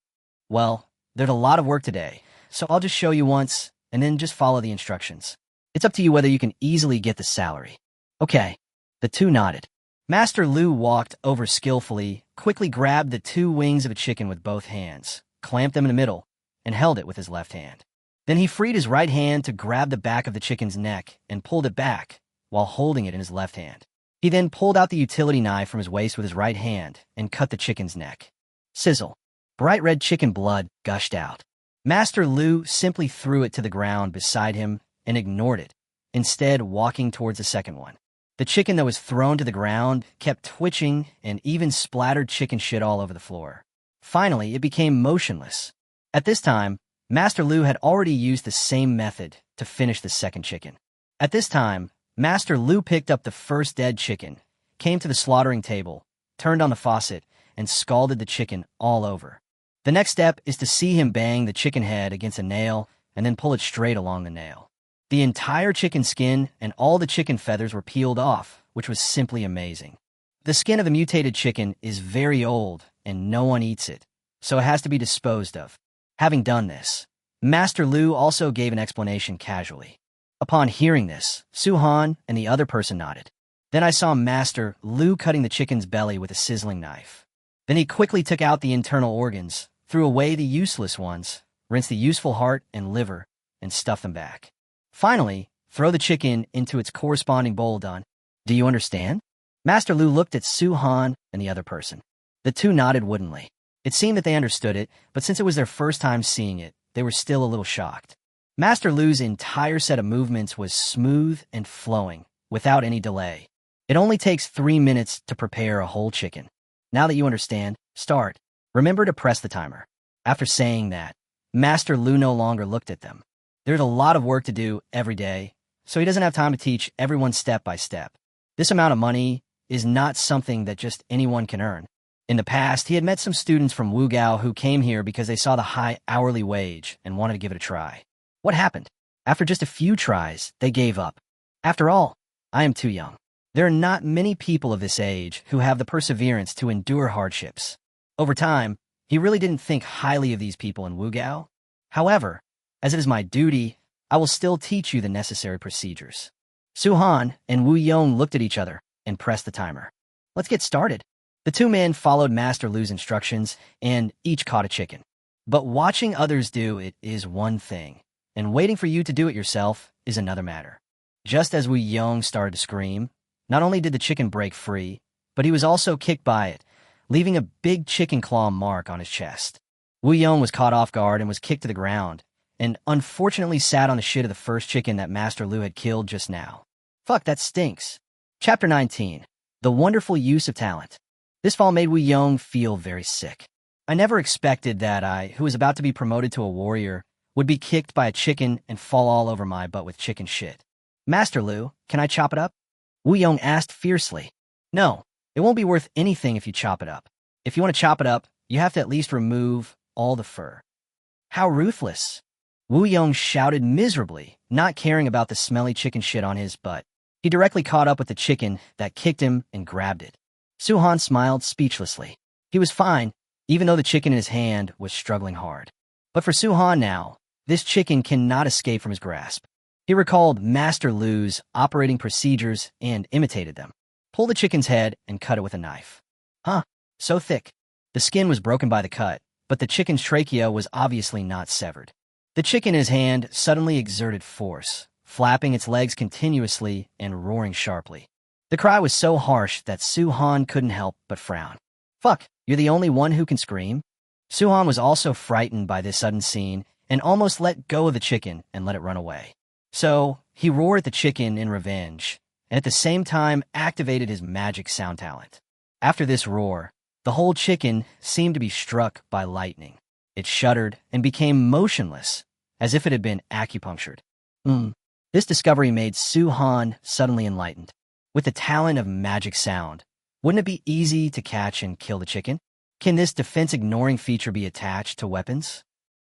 Well, there's a lot of work today, so I'll just show you once and then just follow the instructions. It's up to you whether you can easily get the salary. Okay. The 2 nodded. Master Lu walked over skillfully, quickly grabbed the 2 wings of a chicken with both hands, clamped them in the middle, and held it with his left hand. Then he freed his right hand to grab the back of the chicken's neck and pulled it back while holding it in his left hand. He then pulled out the utility knife from his waist with his right hand and cut the chicken's neck. Sizzle. Bright red chicken blood gushed out. Master Lu simply threw it to the ground beside him and ignored it, instead walking towards the second one. The chicken that was thrown to the ground kept twitching and even splattered chicken shit all over the floor. Finally, it became motionless. At this time, Master Lu had already used the same method to finish the second chicken. At this time, Master Lu picked up the first dead chicken, came to the slaughtering table, turned on the faucet, and scalded the chicken all over. The next step is to see him bang the chicken head against a nail and then pull it straight along the nail. The entire chicken skin and all the chicken feathers were peeled off, which was simply amazing. The skin of a mutated chicken is very old and no one eats it, so it has to be disposed of. Having done this, Master Lu also gave an explanation casually. Upon hearing this, Su-han and the other person nodded. Then I saw Master Lu cutting the chicken's belly with a sizzling knife. Then he quickly took out the internal organs, threw away the useless ones, rinsed the useful heart and liver, and stuff them back. Finally, throw the chicken into its corresponding bowl. Done. Do you understand? Master Lu looked at Su-Han and the other person. The two nodded woodenly. It seemed that they understood it, but since it was their first time seeing it, they were still a little shocked. Master Lu's entire set of movements was smooth and flowing, without any delay. It only takes 3 minutes to prepare a whole chicken. Now that you understand, start. Remember to press the timer. After saying that, Master Lu no longer looked at them. There's a lot of work to do every day, so he doesn't have time to teach everyone step by step. This amount of money is not something that just anyone can earn. In the past, he had met some students from Wugao who came here because they saw the high hourly wage and wanted to give it a try. What happened? After just a few tries, they gave up. After all, I am too young. There are not many people of this age who have the perseverance to endure hardships. Over time, he really didn't think highly of these people in Wugao. However, as it is my duty, I will still teach you the necessary procedures. Su-Han and Wu Yong looked at each other and pressed the timer. Let's get started. The two men followed Master Lu's instructions and each caught a chicken. But watching others do it is one thing, and waiting for you to do it yourself is another matter. Just as Wu Yong started to scream, not only did the chicken break free, but he was also kicked by it, leaving a big chicken claw mark on his chest. Wu Yong was caught off guard and was kicked to the ground, and unfortunately sat on the shit of the first chicken that Master Lu had killed just now. Fuck, that stinks. Chapter 19. The Wonderful Use of Talent. This fall made Wu Yong feel very sick. I never expected that I, who was about to be promoted to a warrior, would be kicked by a chicken and fall all over my butt with chicken shit. Master Lu, can I chop it up? Wu Yong asked fiercely. No, it won't be worth anything if you chop it up. If you want to chop it up, you have to at least remove all the fur. How ruthless. Wu Yong shouted miserably, not caring about the smelly chicken shit on his butt. He directly caught up with the chicken that kicked him and grabbed it. Su-Han smiled speechlessly. He was fine, even though the chicken in his hand was struggling hard. But for Su-Han now, this chicken cannot escape from his grasp. He recalled Master Lu's operating procedures and imitated them. Pull the chicken's head and cut it with a knife. Huh, so thick. The skin was broken by the cut, but the chicken's trachea was obviously not severed. The chicken in his hand suddenly exerted force, flapping its legs continuously and roaring sharply. The cry was so harsh that Su-Han couldn't help but frown. Fuck, you're the only one who can scream? Su-Han was also frightened by this sudden scene and almost let go of the chicken and let it run away. So, he roared at the chicken in revenge, and at the same time activated his magic sound talent. After this roar, the whole chicken seemed to be struck by lightning. It shuddered and became motionless, as if it had been acupunctured. This discovery made Su-Han suddenly enlightened. With the talent of magic sound, wouldn't it be easy to catch and kill the chicken? Can this defense-ignoring feature be attached to weapons?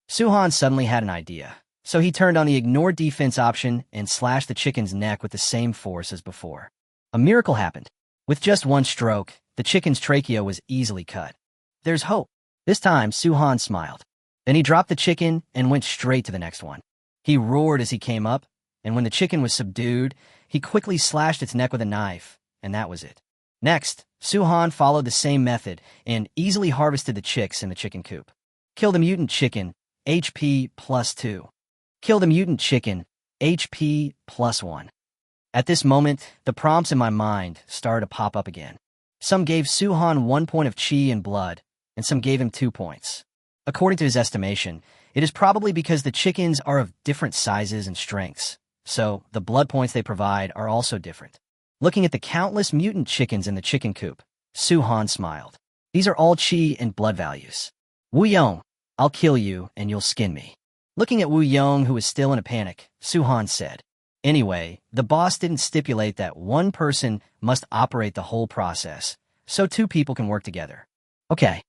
Su-Han suddenly had an idea, so he turned on the ignore defense option and slashed the chicken's neck with the same force as before. A miracle happened. With just one stroke, the chicken's trachea was easily cut. There's hope. This time, Su-Han smiled. Then he dropped the chicken and went straight to the next one. He roared as he came up, and when the chicken was subdued, he quickly slashed its neck with a knife, and that was it. Next, Su-Han followed the same method and easily harvested the chicks in the chicken coop. Kill the mutant chicken, HP +2. Kill the mutant chicken, HP +1. At this moment, the prompts in my mind started to pop up again. Some gave Su-Han 1 point of chi and blood, and some gave him 2 points. According to his estimation, it is probably because the chickens are of different sizes and strengths, so the blood points they provide are also different. Looking at the countless mutant chickens in the chicken coop, Su-Han smiled. These are all chi and blood values. Wu Yong, I'll kill you and you'll skin me. Looking at Wu Yong, who was still in a panic, Su-Han said, anyway, the boss didn't stipulate that one person must operate the whole process, so 2 people can work together. Okay.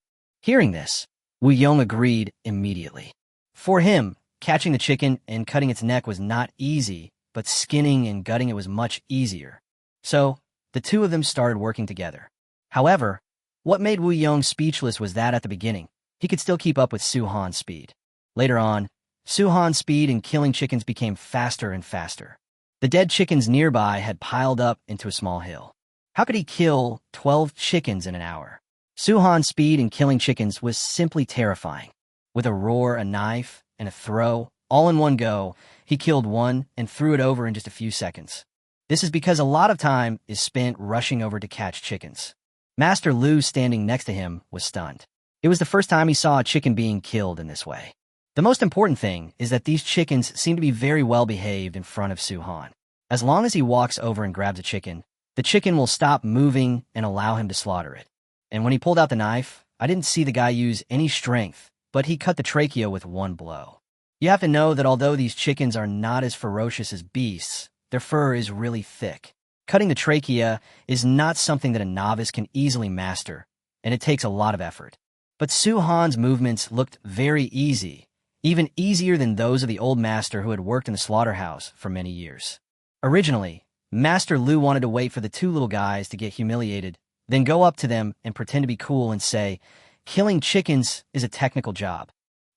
Hearing this, Wu Yong agreed immediately. For him, catching the chicken and cutting its neck was not easy, but skinning and gutting it was much easier. So, the 2 of them started working together. However, what made Wu Yong speechless was that at the beginning, he could still keep up with Su-Han's speed. Later on, Su-Han's speed in killing chickens became faster and faster. The dead chickens nearby had piled up into a small hill. How could he kill 12 chickens in an hour? Su-Han's speed in killing chickens was simply terrifying. With a roar, a knife, and a throw, All in one go, he killed one and threw it over in just a few seconds. This is because a lot of time is spent rushing over to catch chickens. Master Lu, standing next to him, was stunned. It was the first time he saw a chicken being killed in this way. The most important thing is that these chickens seem to be very well behaved in front of Su-han. As long as he walks over and grabs a chicken, the chicken will stop moving and allow him to slaughter it. And when he pulled out the knife, I didn't see the guy use any strength, but he cut the trachea with one blow. You have to know that although these chickens are not as ferocious as beasts, their fur is really thick. Cutting the trachea is not something that a novice can easily master, and it takes a lot of effort. But Su-han's movements looked very easy, even easier than those of the old master who had worked in the slaughterhouse for many years. Originally, Master Lu wanted to wait for the two little guys to get humiliated, then go up to them and pretend to be cool and say, "Killing chickens is a technical job."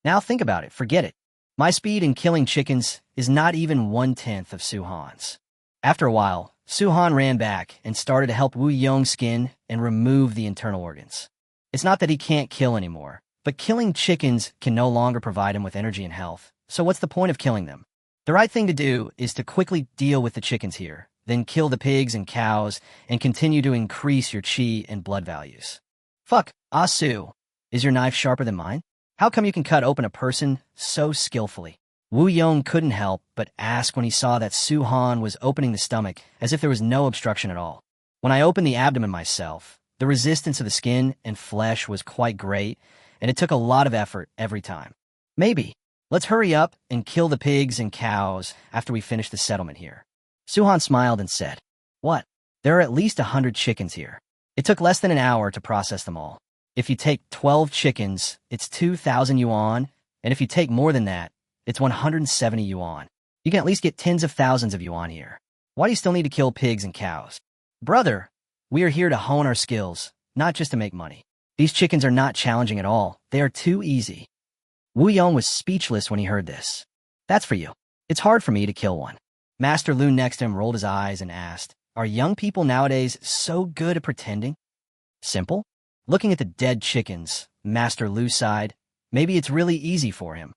Now think about it, forget it. My speed in killing chickens is not even 1/10 of Su-han's. After a while, Su-han ran back and started to help Wu Yong skin and remove the internal organs. It's not that he can't kill anymore, but killing chickens can no longer provide him with energy and health, so what's the point of killing them? The right thing to do is to quickly deal with the chickens here, then kill the pigs and cows, and continue to increase your chi and blood values. Fuck, Su, is your knife sharper than mine? How come you can cut open a person so skillfully? Wu Yong couldn't help but ask when he saw that Su-han was opening the stomach as if there was no obstruction at all. When I opened the abdomen myself, the resistance of the skin and flesh was quite great, and it took a lot of effort every time. Maybe. Let's hurry up and kill the pigs and cows after we finish the settlement here. Su-han smiled and said, "What? There are at least 100 chickens here. It took less than an hour to process them all. If you take 12 chickens, it's 2,000 yuan, and if you take more than that, it's 170 yuan. You can at least get tens of thousands of yuan here. Why do you still need to kill pigs and cows?" "Brother, we are here to hone our skills, not just to make money. These chickens are not challenging at all. They are too easy." Wu Yong was speechless when he heard this. "That's for you. It's hard for me to kill one." Master Lu next to him rolled his eyes and asked, "Are young people nowadays so good at pretending?" "Simple?" Looking at the dead chickens, Master Lu sighed. Maybe it's really easy for him.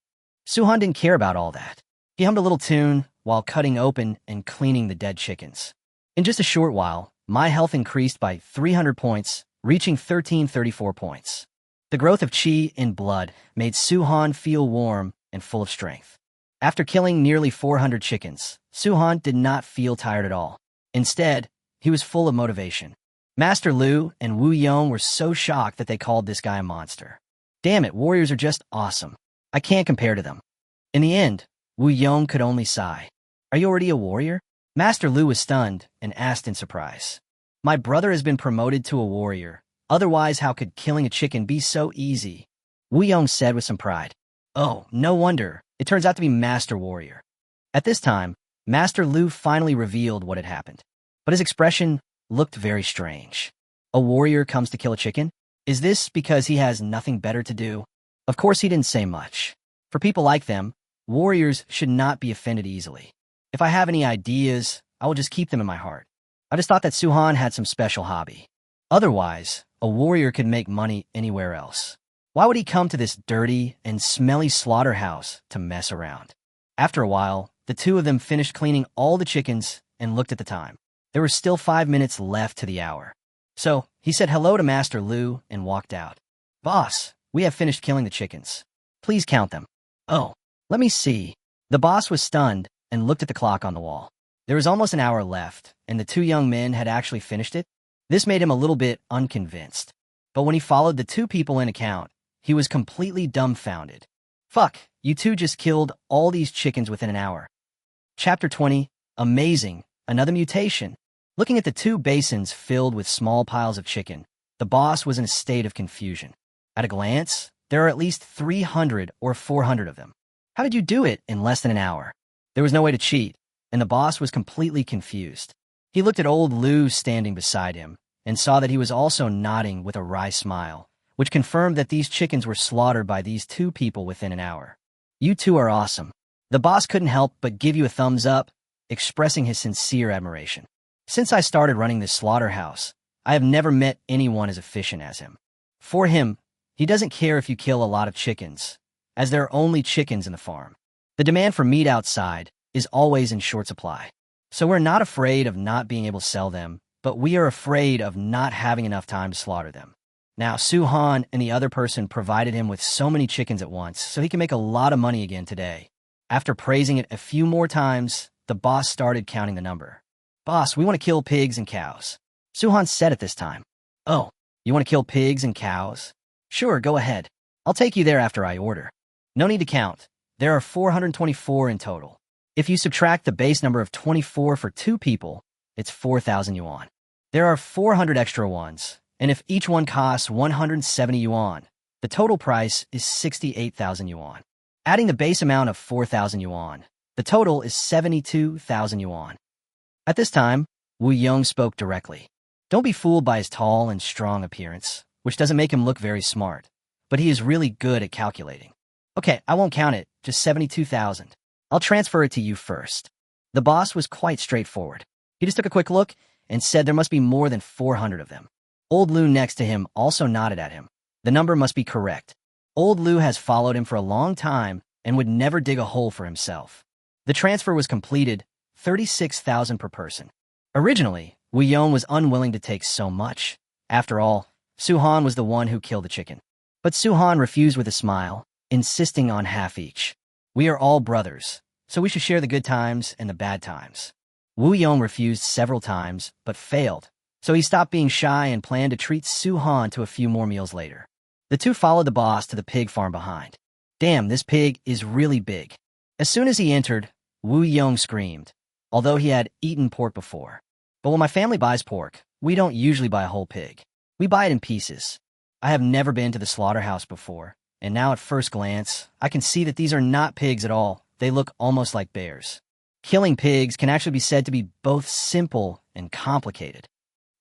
Su-han didn't care about all that. He hummed a little tune while cutting open and cleaning the dead chickens. In just a short while, my health increased by 300 points, reaching 1334 points. The growth of chi in blood made Su-han feel warm and full of strength. After killing nearly 400 chickens, Su-han did not feel tired at all. Instead, he was full of motivation. Master Lu and Wu Yong were so shocked that they called this guy a monster. Damn it, warriors are just awesome. I can't compare to them. In the end, Wu Yong could only sigh. "Are you already a warrior?" Master Lu was stunned and asked in surprise. "My brother has been promoted to a warrior. Otherwise, how could killing a chicken be so easy?" Wu Yong said with some pride. "Oh, no wonder. It turns out to be Master Warrior." At this time, Master Lu finally revealed what had happened. But his expression looked very strange. A warrior comes to kill a chicken? Is this because he has nothing better to do? Of course he didn't say much. For people like them, warriors should not be offended easily. If I have any ideas, I will just keep them in my heart. I just thought that Su-han had some special hobby. Otherwise, a warrior could make money anywhere else. Why would he come to this dirty and smelly slaughterhouse to mess around? After a while, the two of them finished cleaning all the chickens and looked at the time. There were still 5 minutes left to the hour. So, he said hello to Master Lu and walked out. "Boss, we have finished killing the chickens. Please count them." "Oh, let me see." The boss was stunned and looked at the clock on the wall. There was almost an hour left, and the two young men had actually finished it. This made him a little bit unconvinced. But when he followed the two people in account, he was completely dumbfounded. "Fuck, you two just killed all these chickens within an hour." Chapter 20, Amazing, Another Mutation. Looking at the two basins filled with small piles of chicken, the boss was in a state of confusion. At a glance, there are at least 300 or 400 of them. How did you do it in less than an hour? There was no way to cheat, and the boss was completely confused. He looked at old Lu standing beside him and saw that he was also nodding with a wry smile, which confirmed that these chickens were slaughtered by these two people within an hour. "You two are awesome." The boss couldn't help but give you a thumbs up, expressing his sincere admiration. "Since I started running this slaughterhouse, I have never met anyone as efficient as him. For him, he doesn't care if you kill a lot of chickens, as there are only chickens in the farm. The demand for meat outside is always in short supply. So we're not afraid of not being able to sell them, but we are afraid of not having enough time to slaughter them. Now, Su-han and the other person provided him with so many chickens at once, so he can make a lot of money again today. After praising it a few more times, the boss started counting the number. "Boss, we want to kill pigs and cows." Su-han said at this time. "Oh, you want to kill pigs and cows? Sure, go ahead. I'll take you there after I order." No need to count. There are 424 in total. If you subtract the base number of 24 for 2 people, it's 4,000 yuan. There are 400 extra ones, and if each one costs 170 yuan, the total price is 68,000 yuan. Adding the base amount of 4,000 yuan, the total is 72,000 yuan. At this time, Yong spoke directly. Don't be fooled by his tall and strong appearance, which doesn't make him look very smart, but he is really good at calculating. "Okay, I won't count it, just 72,000. I'll transfer it to you first." The boss was quite straightforward. He just took a quick look and said there must be more than 400 of them. Old Lu next to him also nodded at him. The number must be correct. Old Lu has followed him for a long time and would never dig a hole for himself. The transfer was completed, 36,000 per person. Originally, Yong was unwilling to take so much. After all, Su-han was the one who killed the chicken. But Su-han refused with a smile, insisting on half each. "We are all brothers, so we should share the good times and the bad times." Yong refused several times, but failed, so he stopped being shy and planned to treat Su-han to a few more meals later. The two followed the boss to the pig farm behind. "Damn, this pig is really big." As soon as he entered, Yong screamed, although he had eaten pork before. "But when my family buys pork, we don't usually buy a whole pig. We buy it in pieces. I have never been to the slaughterhouse before, and now at first glance, I can see that these are not pigs at all. They look almost like bears." Killing pigs can actually be said to be both simple and complicated.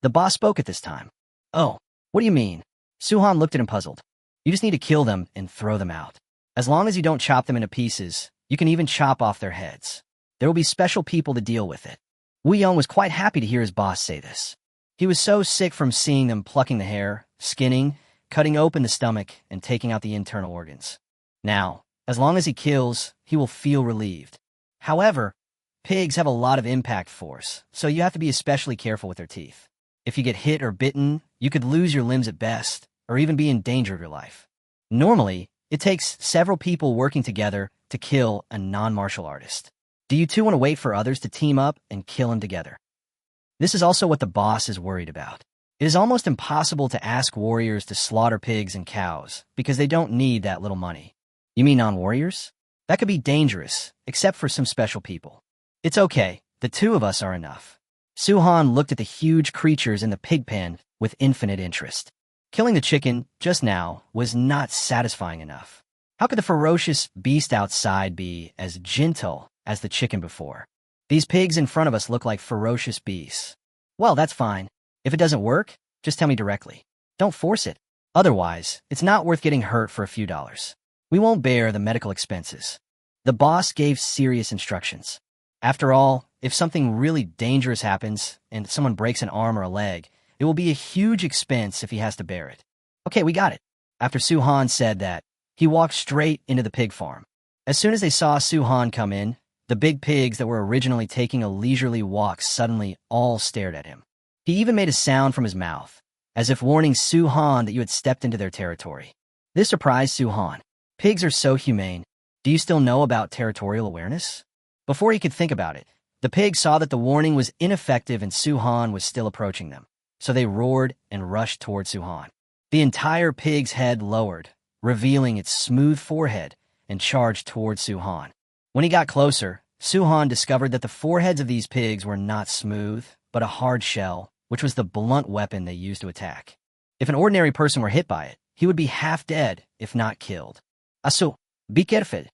The boss spoke at this time. "Oh, what do you mean?" Su-han looked at him puzzled. "You just need to kill them and throw them out. As long as you don't chop them into pieces, you can even chop off their heads. There will be special people to deal with it." Yong was quite happy to hear his boss say this. He was so sick from seeing them plucking the hair, skinning, cutting open the stomach, and taking out the internal organs. Now, as long as he kills, he will feel relieved. However, pigs have a lot of impact force, so you have to be especially careful with their teeth. If you get hit or bitten, you could lose your limbs at best, or even be in danger of your life. Normally, it takes several people working together to kill a non-martial artist. Do you two want to wait for others to team up and kill him together? This is also what the boss is worried about. It is almost impossible to ask warriors to slaughter pigs and cows because they don't need that little money. You mean non-warriors? That could be dangerous, except for some special people. It's okay, the two of us are enough. Su-han looked at the huge creatures in the pig pen with infinite interest. Killing the chicken, just now, was not satisfying enough. How could the ferocious beast outside be as gentle as the chicken before? These pigs in front of us look like ferocious beasts. Well, that's fine. If it doesn't work, just tell me directly. Don't force it. Otherwise, it's not worth getting hurt for a few dollars. We won't bear the medical expenses. The boss gave serious instructions. After all, if something really dangerous happens and someone breaks an arm or a leg, it will be a huge expense if he has to bear it. Okay, we got it. After Su-han said that, he walked straight into the pig farm. As soon as they saw Su-han come in, the big pigs that were originally taking a leisurely walk suddenly all stared at him. He even made a sound from his mouth, as if warning Su-han that you had stepped into their territory. This surprised Su-han. Pigs are so humane. Do you still know about territorial awareness? Before he could think about it, the pigs saw that the warning was ineffective and Su-han was still approaching them, so they roared and rushed toward Su-han. The entire pig's head lowered, revealing its smooth forehead, and charged toward Su-han. When he got closer, Su-han discovered that the foreheads of these pigs were not smooth, but a hard shell, which was the blunt weapon they used to attack. If an ordinary person were hit by it, he would be half dead, if not killed. "Asu, be careful."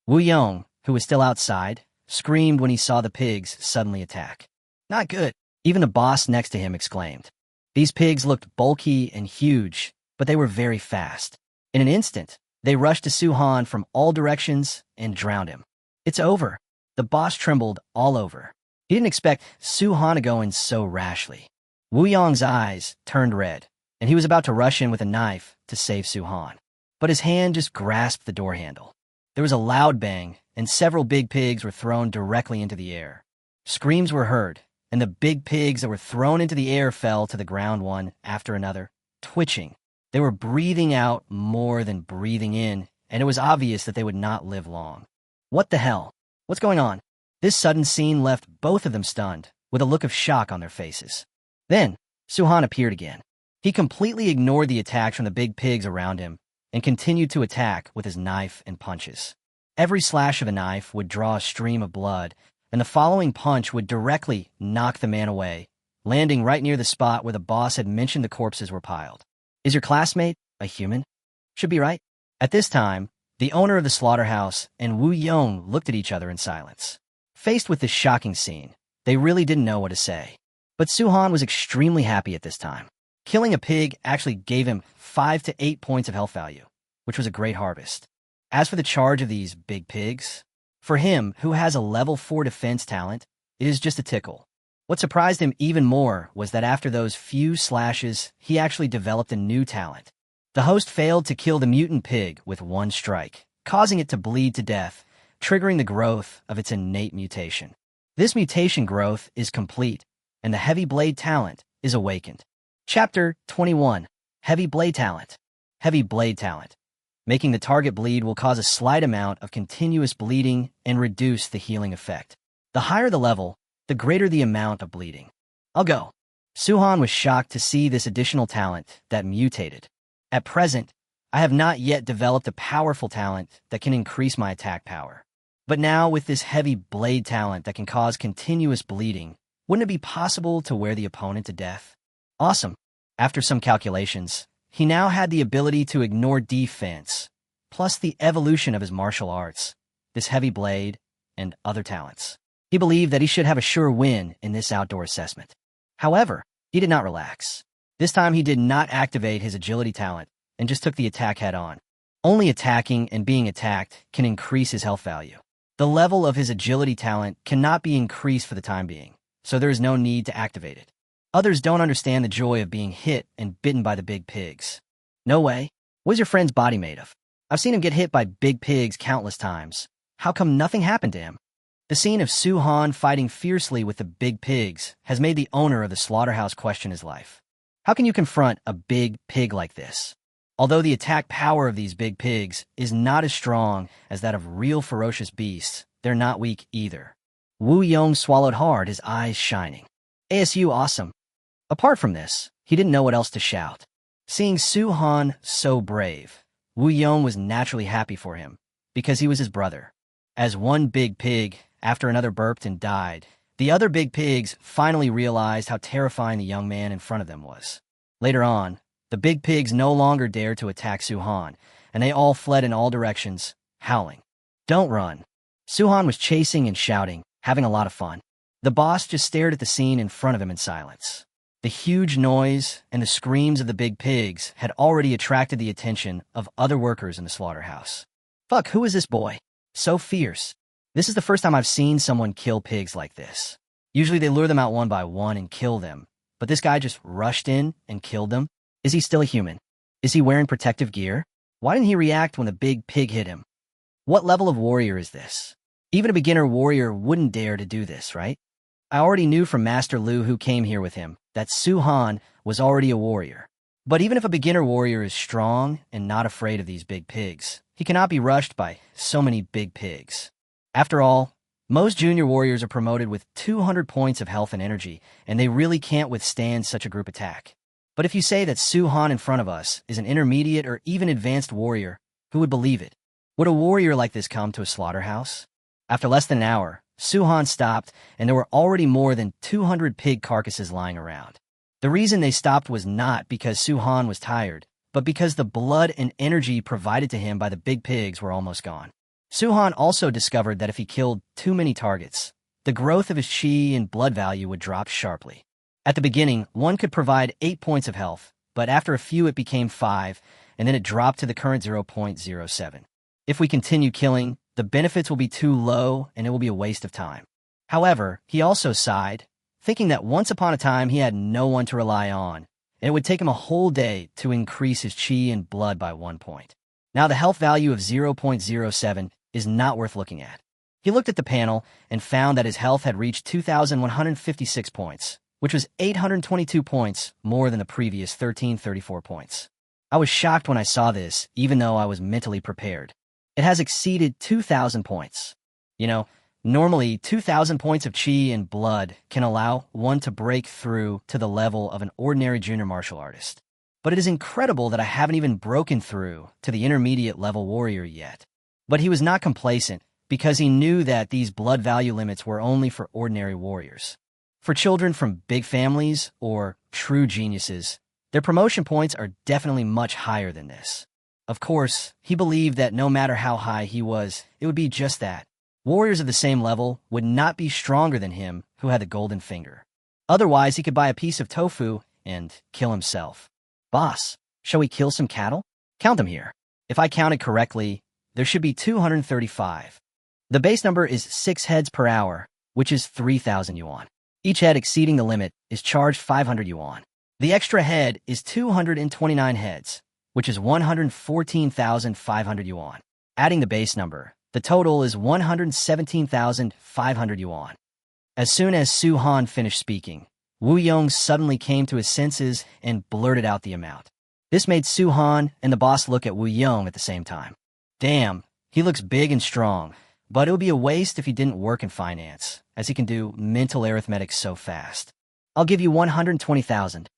Yong, who was still outside, screamed when he saw the pigs suddenly attack. "Not good," even the boss next to him exclaimed. These pigs looked bulky and huge, but they were very fast. In an instant, they rushed to Su-han from all directions and drowned him. "It's over." The boss trembled all over. He didn't expect Su-han to go in so rashly. Yong's eyes turned red, and he was about to rush in with a knife to save Su-han. But his hand just grasped the door handle. There was a loud bang, and several big pigs were thrown directly into the air. Screams were heard, and the big pigs that were thrown into the air fell to the ground one after another, twitching. They were breathing out more than breathing in, and it was obvious that they would not live long. What the hell? What's going on? This sudden scene left both of them stunned, with a look of shock on their faces. Then, Su-han appeared again. He completely ignored the attacks from the big pigs around him and continued to attack with his knife and punches. Every slash of a knife would draw a stream of blood, and the following punch would directly knock the man away, landing right near the spot where the boss had mentioned the corpses were piled. Is your classmate a human? Should be right. At this time, the owner of the slaughterhouse and Wu Yong looked at each other in silence. Faced with this shocking scene, they really didn't know what to say. But Su-han was extremely happy at this time. Killing a pig actually gave him 5 to 8 points of health value, which was a great harvest. As for the charge of these big pigs, for him, who has a level 4 defense talent, it is just a tickle. What surprised him even more was that after those few slashes, he actually developed a new talent. The host failed to kill the mutant pig with one strike, causing it to bleed to death, triggering the growth of its innate mutation. This mutation growth is complete, and the heavy blade talent is awakened. Chapter 21. Heavy Blade Talent. Heavy Blade Talent. Making the target bleed will cause a slight amount of continuous bleeding and reduce the healing effect. The higher the level, the greater the amount of bleeding. I'll go. Su-han was shocked to see this additional talent that mutated. At present, I have not yet developed a powerful talent that can increase my attack power. But now with this heavy blade talent that can cause continuous bleeding, wouldn't it be possible to wear the opponent to death? Awesome. After some calculations, he now had the ability to ignore defense, plus the evolution of his martial arts, this heavy blade, and other talents. He believed that he should have a sure win in this outdoor assessment. However, he did not relax. This time he did not activate his agility talent and just took the attack head-on. Only attacking and being attacked can increase his health value. The level of his agility talent cannot be increased for the time being, so there is no need to activate it. Others don't understand the joy of being hit and bitten by the big pigs. No way. What is your friend's body made of? I've seen him get hit by big pigs countless times. How come nothing happened to him? The scene of Su-han fighting fiercely with the big pigs has made the owner of the slaughterhouse question his life. How can you confront a big pig like this? Although the attack power of these big pigs is not as strong as that of real ferocious beasts, they're not weak either. Wu Yong swallowed hard, his eyes shining. ASU awesome. Apart from this, he didn't know what else to shout. Seeing Su-han so brave, Wu Yong was naturally happy for him, because he was his brother. As one big pig, after another burped and died, the other big pigs finally realized how terrifying the young man in front of them was. Later on, the big pigs no longer dared to attack Su-han, and they all fled in all directions, howling. Don't run. Su-han was chasing and shouting, having a lot of fun. The boss just stared at the scene in front of him in silence. The huge noise and the screams of the big pigs had already attracted the attention of other workers in the slaughterhouse. Fuck, who is this boy? So fierce. This is the first time I've seen someone kill pigs like this. Usually they lure them out one by one and kill them, but this guy just rushed in and killed them. Is he still a human? Is he wearing protective gear? Why didn't he react when the big pig hit him? What level of warrior is this? Even a beginner warrior wouldn't dare to do this, right? I already knew from Master Lu, who came here with him, that Su-han was already a warrior. But even if a beginner warrior is strong and not afraid of these big pigs, he cannot be rushed by so many big pigs. After all, most junior warriors are promoted with 200 points of health and energy, and they really can't withstand such a group attack. But if you say that Su-han in front of us is an intermediate or even advanced warrior, who would believe it? Would a warrior like this come to a slaughterhouse? After less than an hour, Su-han stopped, and there were already more than 200 pig carcasses lying around. The reason they stopped was not because Su-han was tired, but because the blood and energy provided to him by the big pigs were almost gone. Su-han also discovered that if he killed too many targets, the growth of his chi and blood value would drop sharply. At the beginning, one could provide 8 points of health, but after a few it became 5, and then it dropped to the current 0.07. If we continue killing, the benefits will be too low and it will be a waste of time. However, he also sighed, thinking that once upon a time he had no one to rely on, and it would take him a whole day to increase his chi and blood by 1 point. Now the health value of 0.07 is not worth looking at. He looked at the panel and found that his health had reached 2,156 points, which was 822 points more than the previous 1,334 points. I was shocked when I saw this, even though I was mentally prepared. It has exceeded 2,000 points. You know, normally 2,000 points of chi and blood can allow one to break through to the level of an ordinary junior martial artist. But it is incredible that I haven't even broken through to the intermediate level warrior yet. But he was not complacent, because he knew that these blood value limits were only for ordinary warriors. For children from big families or true geniuses, their promotion points are definitely much higher than this. Of course, he believed that no matter how high he was, it would be just that. Warriors of the same level would not be stronger than him who had the golden finger. Otherwise, he could buy a piece of tofu and kill himself. Boss, shall we kill some cattle? Count them here. If I counted correctly, there should be 235. The base number is 6 heads per hour, which is 3,000 yuan. Each head exceeding the limit is charged 500 yuan. The extra head is 229 heads, which is 114,500 yuan. Adding the base number, the total is 117,500 yuan. As soon as Su Han finished speaking, Wu Yong suddenly came to his senses and blurted out the amount. This made Su Han and the boss look at Wu Yong at the same time. Damn, he looks big and strong. But it would be a waste if he didn't work in finance, as he can do mental arithmetic so fast. I'll give you 120,000.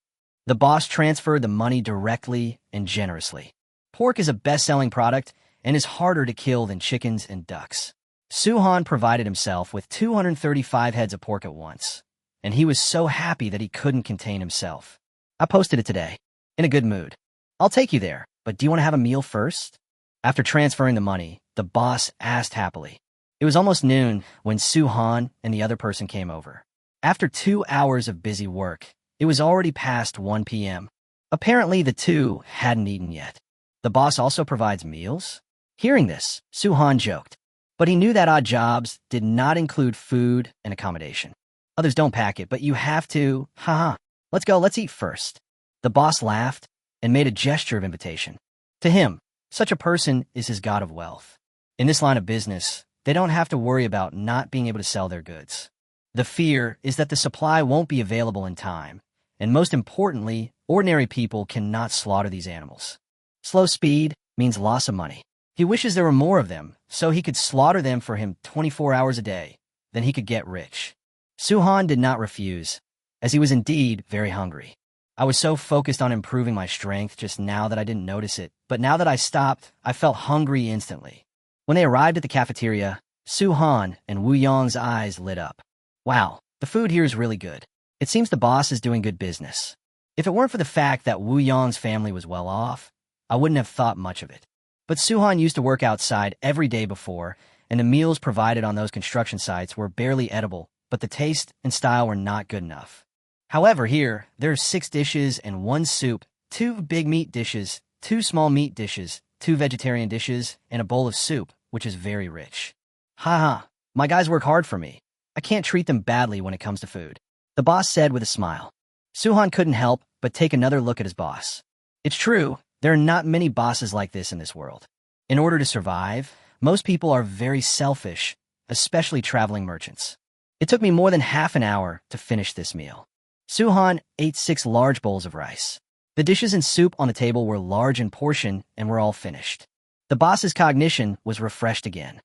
The boss transferred the money directly and generously. Pork is a best-selling product and is harder to kill than chickens and ducks. Su Han provided himself with 235 heads of pork at once, and he was so happy that he couldn't contain himself. I posted it today, in a good mood. I'll take you there, but do you want to have a meal first? After transferring the money, the boss asked happily. It was almost noon when Su Han and the other person came over. After 2 hours of busy work, it was already past 1 p.m. Apparently, the two hadn't eaten yet. The boss also provides meals? Hearing this, Su Han joked, but he knew that odd jobs did not include food and accommodation. Others don't pack it, but you have to. Haha, let's go, let's eat first. The boss laughed and made a gesture of invitation. To him, such a person is his god of wealth. In this line of business, they don't have to worry about not being able to sell their goods. The fear is that the supply won't be available in time, and most importantly, ordinary people cannot slaughter these animals. Slow speed means loss of money. He wishes there were more of them, so he could slaughter them for him 24 hours a day. Then he could get rich. Su Han did not refuse, as he was indeed very hungry. I was so focused on improving my strength just now that I didn't notice it, but now that I stopped, I felt hungry instantly. When they arrived at the cafeteria, Su Han and Wu Yong's eyes lit up. Wow, the food here is really good. It seems the boss is doing good business. If it weren't for the fact that Wu Yong's family was well off, I wouldn't have thought much of it. But Su Han used to work outside every day before, and the meals provided on those construction sites were barely edible, but the taste and style were not good enough. However, here, there are 6 dishes and 1 soup, 2 big meat dishes, 2 small meat dishes, 2 vegetarian dishes, and a bowl of soup, which is very rich. Haha, my guys work hard for me. I can't treat them badly when it comes to food, the boss said with a smile. Su Han couldn't help but take another look at his boss. It's true, there are not many bosses like this in this world. In order to survive, most people are very selfish, especially traveling merchants. It took me more than half an hour to finish this meal. Su Han ate 6 large bowls of rice. The dishes and soup on the table were large in portion and were all finished. The boss's cognition was refreshed again.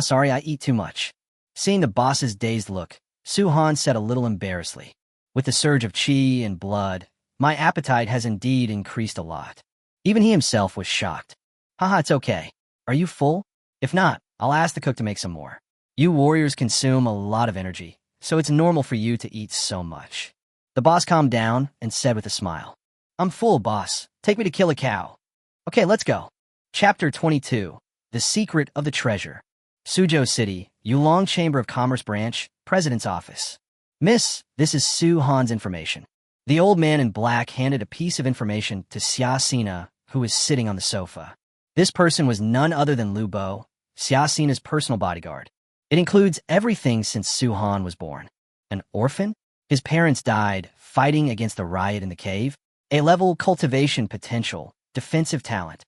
Sorry, I eat too much. Seeing the boss's dazed look, Su Han said a little embarrassedly. With the surge of chi and blood, my appetite has indeed increased a lot. Even he himself was shocked. It's okay. Are you full? If not, I'll ask the cook to make some more. You warriors consume a lot of energy, so it's normal for you to eat so much. The boss calmed down and said with a smile. I'm full, boss. Take me to kill a cow. Okay, let's go. Chapter 22. The Secret of the Treasure. Suzhou City, Yulong Chamber of Commerce Branch, President's Office. Miss, this is Su Han's information. The old man in black handed a piece of information to Xia Sina, who was sitting on the sofa. This person was none other than Lubo, Xia Sina's personal bodyguard. It includes everything since Su Han was born. An orphan? His parents died fighting against the riot in the cave. A-level cultivation potential, defensive talent.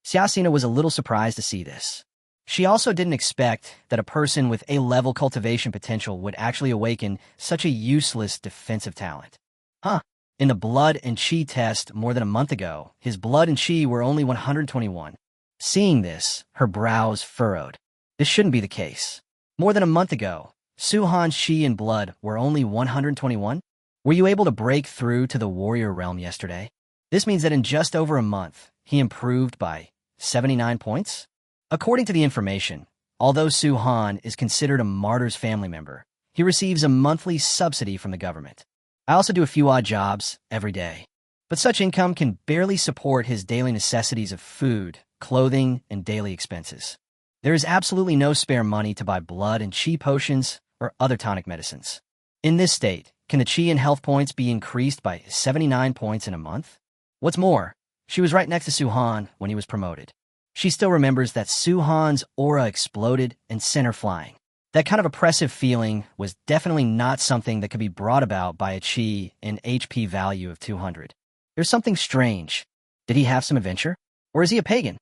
Xia Sina was a little surprised to see this. She also didn't expect that a person with A-level cultivation potential would actually awaken such a useless defensive talent. Huh. In the blood and chi test more than a month ago, his blood and chi were only 121. Seeing this, her brows furrowed. This shouldn't be the case. More than a month ago, Su-han's chi and blood were only 121? Were you able to break through to the warrior realm yesterday? This means that in just over a month, he improved by 79 points? According to the information, although Su-han is considered a martyr's family member, he receives a monthly subsidy from the government. I also do a few odd jobs every day, but such income can barely support his daily necessities of food, clothing, and daily expenses. There is absolutely no spare money to buy blood and chi potions or other tonic medicines. In this state, can the chi and health points be increased by 79 points in a month? What's more, she was right next to Su-han when he was promoted. She still remembers that Su-han's aura exploded and sent her flying. That kind of oppressive feeling was definitely not something that could be brought about by a chi and HP value of 200. There's something strange. Did he have some adventure? Or is he a pagan?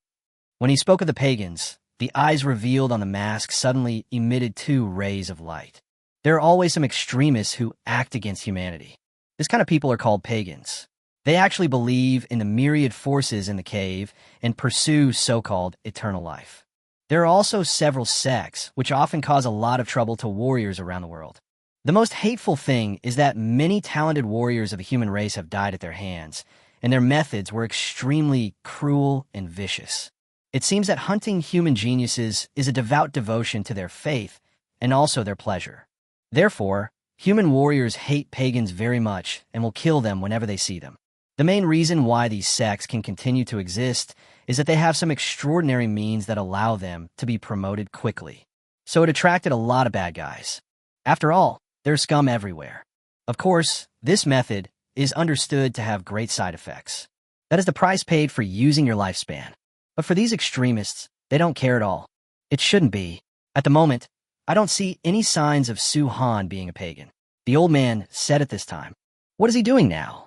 When he spoke of the pagans, the eyes revealed on the mask suddenly emitted 2 rays of light. There are always some extremists who act against humanity. This kind of people are called pagans. They actually believe in the myriad forces in the cave and pursue so-called eternal life. There are also several sects which often cause a lot of trouble to warriors around the world. The most hateful thing is that many talented warriors of the human race have died at their hands, and their methods were extremely cruel and vicious. It seems that hunting human geniuses is a devout devotion to their faith and also their pleasure. Therefore, human warriors hate pagans very much and will kill them whenever they see them. The main reason why these sects can continue to exist is that they have some extraordinary means that allow them to be promoted quickly. So it attracted a lot of bad guys. After all, there's scum everywhere. Of course, this method is understood to have great side effects. That is the price paid for using your lifespan. But for these extremists, they don't care at all. It shouldn't be. At the moment, I don't see any signs of Su-han being a pagan. The old man said at this time. What is he doing now?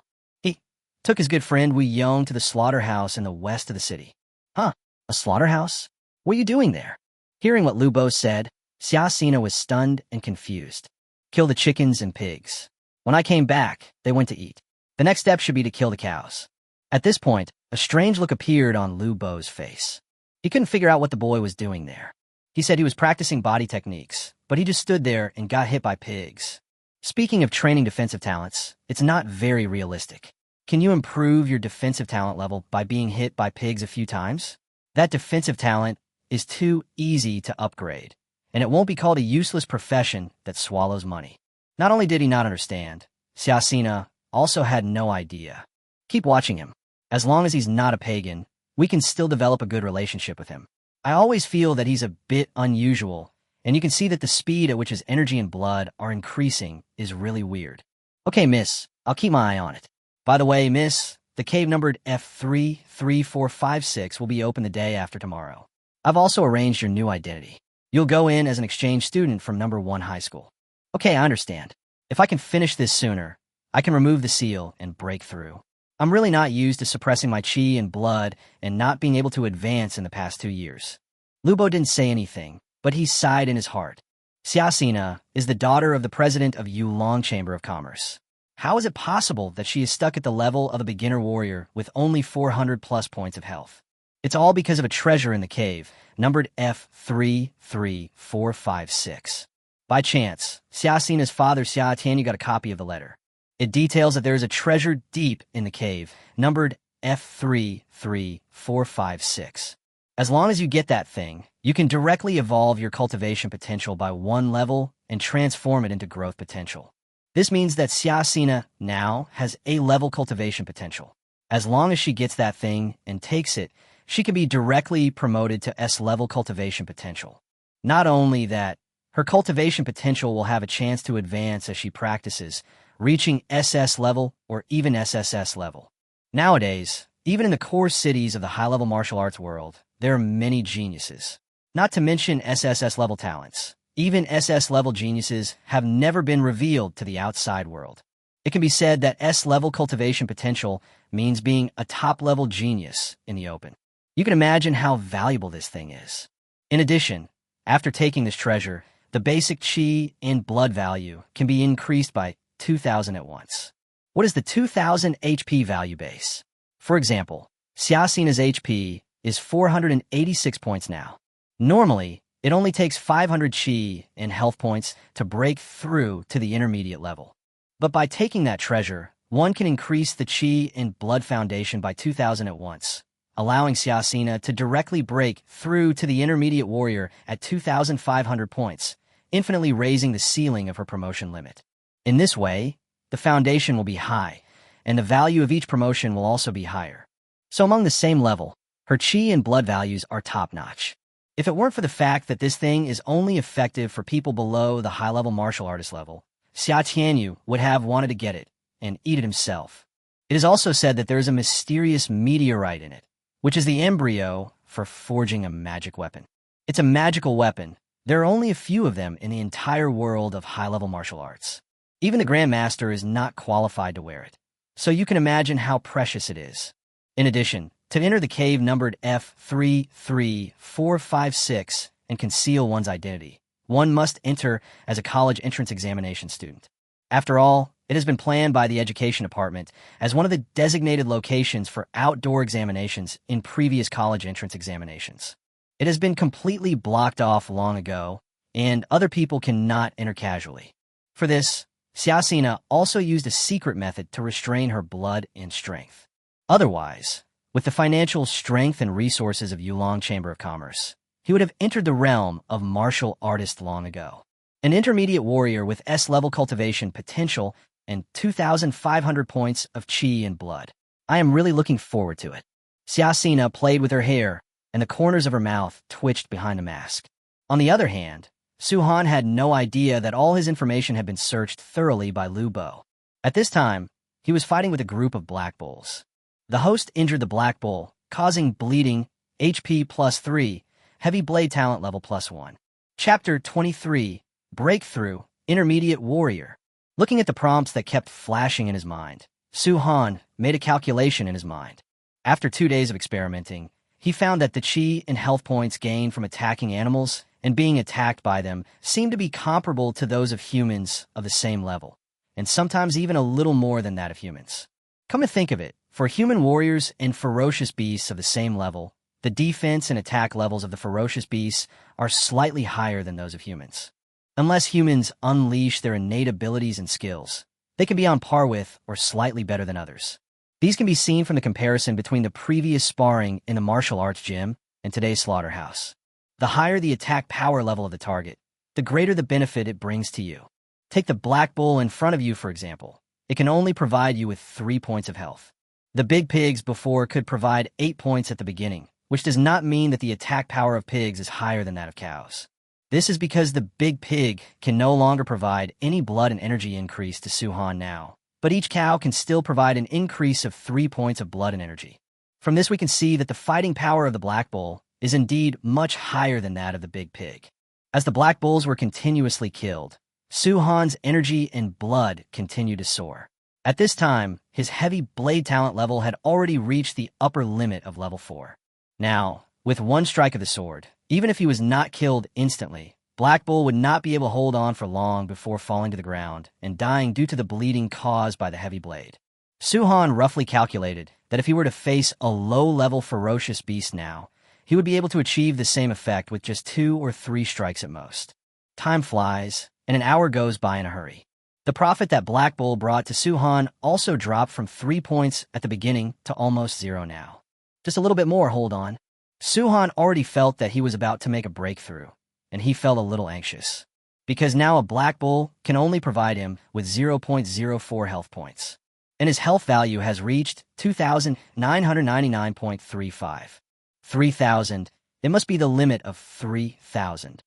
Took his good friend Yong to the slaughterhouse in the west of the city. Huh, a slaughterhouse? What are you doing there? Hearing what Lubo said, Xiaxina was stunned and confused. Kill the chickens and pigs. When I came back, they went to eat. The next step should be to kill the cows. At this point, a strange look appeared on Lubo's face. He couldn't figure out what the boy was doing there. He said he was practicing body techniques, but he just stood there and got hit by pigs. Speaking of training defensive talents, it's not very realistic. Can you improve your defensive talent level by being hit by pigs a few times? That defensive talent is too easy to upgrade, and it won't be called a useless profession that swallows money. Not only did he not understand, Xiaxina also had no idea. Keep watching him. As long as he's not a pagan, we can still develop a good relationship with him. I always feel that he's a bit unusual, and you can see that the speed at which his energy and blood are increasing is really weird. Okay, miss, I'll keep my eye on it. By the way, miss, the cave numbered F33456 will be open the day after tomorrow. I've also arranged your new identity. You'll go in as an exchange student from number 1 high school. Okay, I understand. If I can finish this sooner, I can remove the seal and break through. I'm really not used to suppressing my chi and blood and not being able to advance in the past 2 years. Lubo didn't say anything, but he sighed in his heart. Xiaxina is the daughter of the president of Yulong Chamber of Commerce. How is it possible that she is stuck at the level of a beginner warrior with only 400 plus points of health? It's all because of a treasure in the cave, numbered F33456. By chance, Xiaxina's father Xia Tianyu got a copy of the letter. It details that there is a treasure deep in the cave, numbered F33456. As long as you get that thing, you can directly evolve your cultivation potential by 1 level and transform it into growth potential. This means that Xiaxina now has A-level cultivation potential. As long as she gets that thing and takes it, she can be directly promoted to S-level cultivation potential. Not only that, her cultivation potential will have a chance to advance as she practices, reaching SS level or even SSS level. Nowadays, even in the core cities of the high-level martial arts world, there are many geniuses. Not to mention SSS level talents. Even SS-level geniuses have never been revealed to the outside world. It can be said that S-level cultivation potential means being a top-level genius in the open. You can imagine how valuable this thing is. In addition, after taking this treasure, the basic chi and blood value can be increased by 2,000 at once. What is the 2,000 HP value base? For example, Xiaxina's HP is 486 points now. Normally, it only takes 500 chi and health points to break through to the intermediate level. But by taking that treasure, one can increase the chi and blood foundation by 2,000 at once, allowing Xiaxina to directly break through to the intermediate warrior at 2,500 points, infinitely raising the ceiling of her promotion limit. In this way, the foundation will be high, and the value of each promotion will also be higher. So among the same level, her chi and blood values are top-notch. If it weren't for the fact that this thing is only effective for people below the high-level martial artist level, Xia Tianyu would have wanted to get it and eat it himself. It is also said that there is a mysterious meteorite in it, which is the embryo for forging a magic weapon. It's a magical weapon. There are only a few of them in the entire world of high-level martial arts. Even the Grandmaster is not qualified to wear it, so you can imagine how precious it is. In addition, to enter the cave numbered F33456 and conceal one's identity, one must enter as a college entrance examination student. After all, it has been planned by the Education Department as one of the designated locations for outdoor examinations in previous college entrance examinations. It has been completely blocked off long ago, and other people cannot enter casually. For this, Xiaxina also used a secret method to restrain her blood and strength. Otherwise, with the financial strength and resources of Yulong Chamber of Commerce, he would have entered the realm of martial artist long ago. An intermediate warrior with S-level cultivation potential and 2,500 points of chi and blood. I am really looking forward to it. Xiaxina played with her hair, and the corners of her mouth twitched behind the mask. On the other hand, Su-Han had no idea that all his information had been searched thoroughly by Lubo. At this time, he was fighting with a group of black bulls. The host injured the black bull, causing bleeding, HP +3, heavy blade talent level +1. Chapter 23, Breakthrough, Intermediate Warrior. Looking at the prompts that kept flashing in his mind, Su-Han made a calculation in his mind. After 2 days of experimenting, he found that the chi and health points gained from attacking animals and being attacked by them seemed to be comparable to those of humans of the same level, and sometimes even a little more than that of humans. Come to think of it, for human warriors and ferocious beasts of the same level, the defense and attack levels of the ferocious beasts are slightly higher than those of humans. Unless humans unleash their innate abilities and skills, they can be on par with or slightly better than others. These can be seen from the comparison between the previous sparring in the martial arts gym and today's slaughterhouse. The higher the attack power level of the target, the greater the benefit it brings to you. Take the black bull in front of you, for example. It can only provide you with 3 points of health. The big pigs before could provide 8 points at the beginning, which does not mean that the attack power of pigs is higher than that of cows. This is because the big pig can no longer provide any blood and energy increase to Su-Han now, but each cow can still provide an increase of 3 points of blood and energy. From this we can see that the fighting power of the black bull is indeed much higher than that of the big pig. As the black bulls were continuously killed, Su-Han's energy and blood continued to soar. At this time, his heavy blade talent level had already reached the upper limit of level 4. Now, with one strike of the sword, even if he was not killed instantly, Black Bull would not be able to hold on for long before falling to the ground and dying due to the bleeding caused by the heavy blade. Su-Han roughly calculated that if he were to face a low-level ferocious beast now, he would be able to achieve the same effect with just 2 or 3 strikes at most. Time flies, and an hour goes by in a hurry. The profit that Black Bull brought to Su-Han also dropped from 3 points at the beginning to almost 0 now. Just a little bit more, hold on. Su-Han already felt that he was about to make a breakthrough, and he felt a little anxious, because now a Black Bull can only provide him with 0.04 health points, and his health value has reached 2,999.35. 3,000, it must be the limit of 3,000.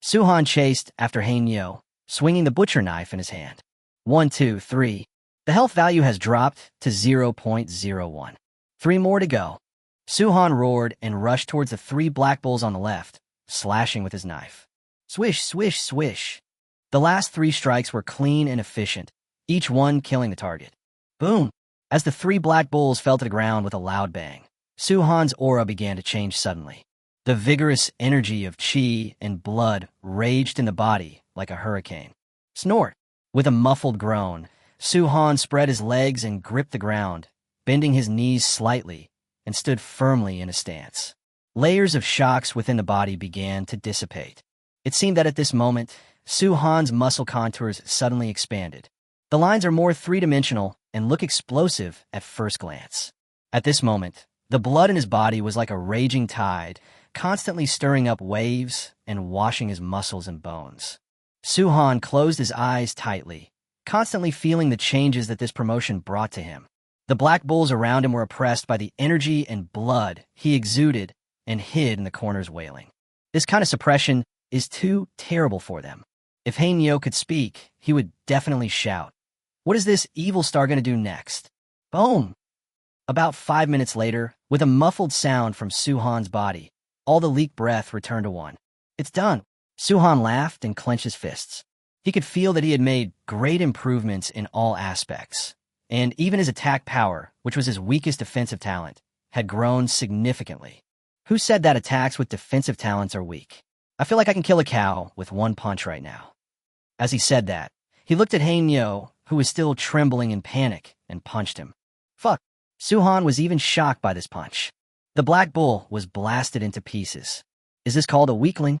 Su-Han chased after Hanyo, swinging the butcher knife in his hand. 1, 2, 3. The health value has dropped to 0.01. 3 more to go. Su-Han roared and rushed towards the 3 black bulls on the left, slashing with his knife. Swish, swish, swish. The last 3 strikes were clean and efficient, each one killing the target. Boom! As the 3 black bulls fell to the ground with a loud bang, Su-Han's aura began to change suddenly. The vigorous energy of chi and blood raged in the body like a hurricane. Snort! With a muffled groan, Su-Han spread his legs and gripped the ground, bending his knees slightly, and stood firmly in a stance. Layers of shocks within the body began to dissipate. It seemed that at this moment, Su-Han's muscle contours suddenly expanded. The lines are more three-dimensional and look explosive at first glance. At this moment, the blood in his body was like a raging tide, constantly stirring up waves and washing his muscles and bones. Su-Han closed his eyes tightly, constantly feeling the changes that this promotion brought to him. The black bulls around him were oppressed by the energy and blood he exuded and hid in the corners wailing. This kind of suppression is too terrible for them. If Hainyo could speak, he would definitely shout. What is this evil star going to do next? Boom! About 5 minutes later, with a muffled sound from Su-Han's body, all the leaked breath returned to one. It's done. Su-Han laughed and clenched his fists. He could feel that he had made great improvements in all aspects, and even his attack power, which was his weakest defensive talent, had grown significantly. Who said that attacks with defensive talents are weak? I feel like I can kill a cow with one punch right now. As he said that, he looked at Hainyo, who was still trembling in panic, and punched him. Fuck. Su-Han was even shocked by this punch. The black bull was blasted into pieces. Is this called a weakling?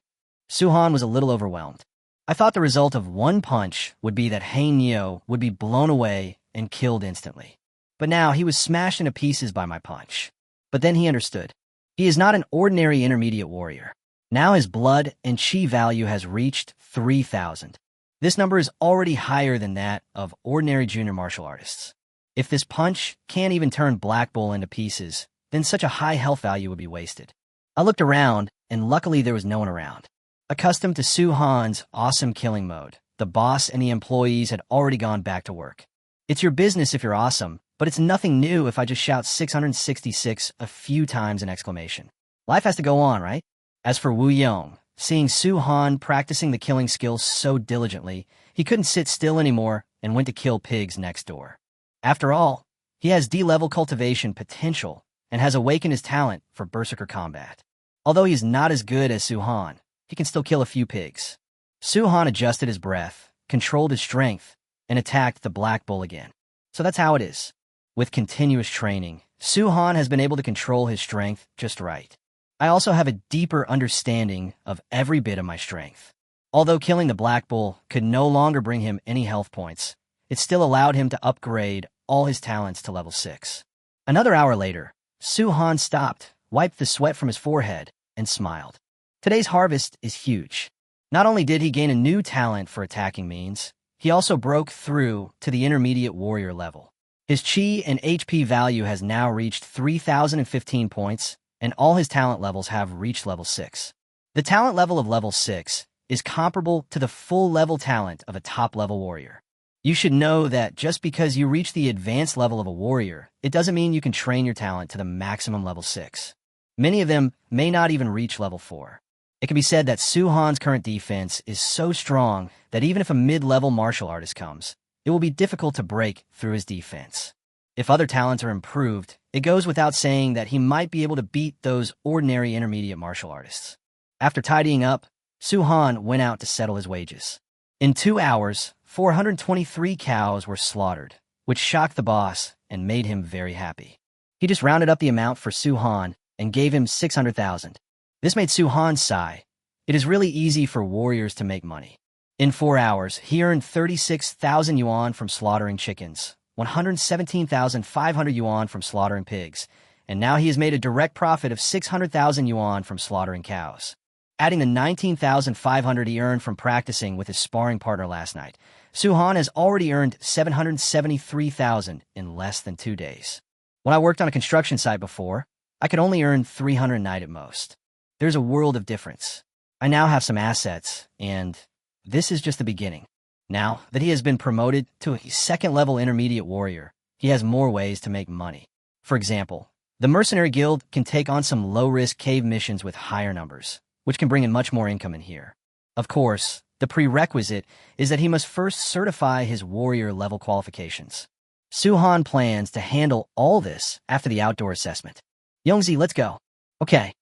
Su-Han was a little overwhelmed. I thought the result of one punch would be that Hainyo would be blown away and killed instantly. But now he was smashed into pieces by my punch. But then he understood. He is not an ordinary intermediate warrior. Now his blood and chi value has reached 3,000. This number is already higher than that of ordinary junior martial artists. If this punch can't even turn Black Bull into pieces, then such a high health value would be wasted. I looked around, and luckily there was no one around. Accustomed to Su-Han's awesome killing mode, the boss and the employees had already gone back to work. It's your business if you're awesome, but it's nothing new if I just shout 666 a few times in exclamation. Life has to go on, right? As for Wu Yong, seeing Su-Han practicing the killing skills so diligently, he couldn't sit still anymore and went to kill pigs next door. After all, he has D-level cultivation potential and has awakened his talent for berserker combat. Although he's not as good as Su-Han, he can still kill a few pigs. Su-Han adjusted his breath, controlled his strength, and attacked the Black Bull again. So that's how it is. With continuous training, Su-Han has been able to control his strength just right. I also have a deeper understanding of every bit of my strength. Although killing the Black Bull could no longer bring him any health points, it still allowed him to upgrade all his talents to level 6. Another hour later, Su-Han stopped, wiped the sweat from his forehead, and smiled. Today's harvest is huge. Not only did he gain a new talent for attacking means, he also broke through to the intermediate warrior level. His chi and HP value has now reached 3,015 points, and all his talent levels have reached level 6. The talent level of level 6 is comparable to the full level talent of a top-level warrior. You should know that just because you reach the advanced level of a warrior, it doesn't mean you can train your talent to the maximum level 6. Many of them may not even reach level 4. It can be said that Su-Han's current defense is so strong that even if a mid-level martial artist comes, it will be difficult to break through his defense. If other talents are improved, it goes without saying that he might be able to beat those ordinary intermediate martial artists. After tidying up, Su-Han went out to settle his wages. In 2 hours, 423 cows were slaughtered, which shocked the boss and made him very happy. He just rounded up the amount for Su-Han and gave him 600,000. This made Su-Han sigh. It is really easy for warriors to make money. In 4 hours, he earned 36,000 yuan from slaughtering chickens, 117,500 yuan from slaughtering pigs, and now he has made a direct profit of 600,000 yuan from slaughtering cows. Adding the 19,500 he earned from practicing with his sparring partner last night, Su-Han has already earned 773,000 in less than 2 days. When I worked on a construction site before, I could only earn 300 a night at most. There's a world of difference. I now have some assets, and this is just the beginning. Now that he has been promoted to a second-level intermediate warrior, he has more ways to make money. For example, the Mercenary Guild can take on some low-risk cave missions with higher numbers, which can bring in much more income in here. Of course, the prerequisite is that he must first certify his warrior-level qualifications. Su-Han plans to handle all this after the outdoor assessment. Yongzi, let's go. Okay.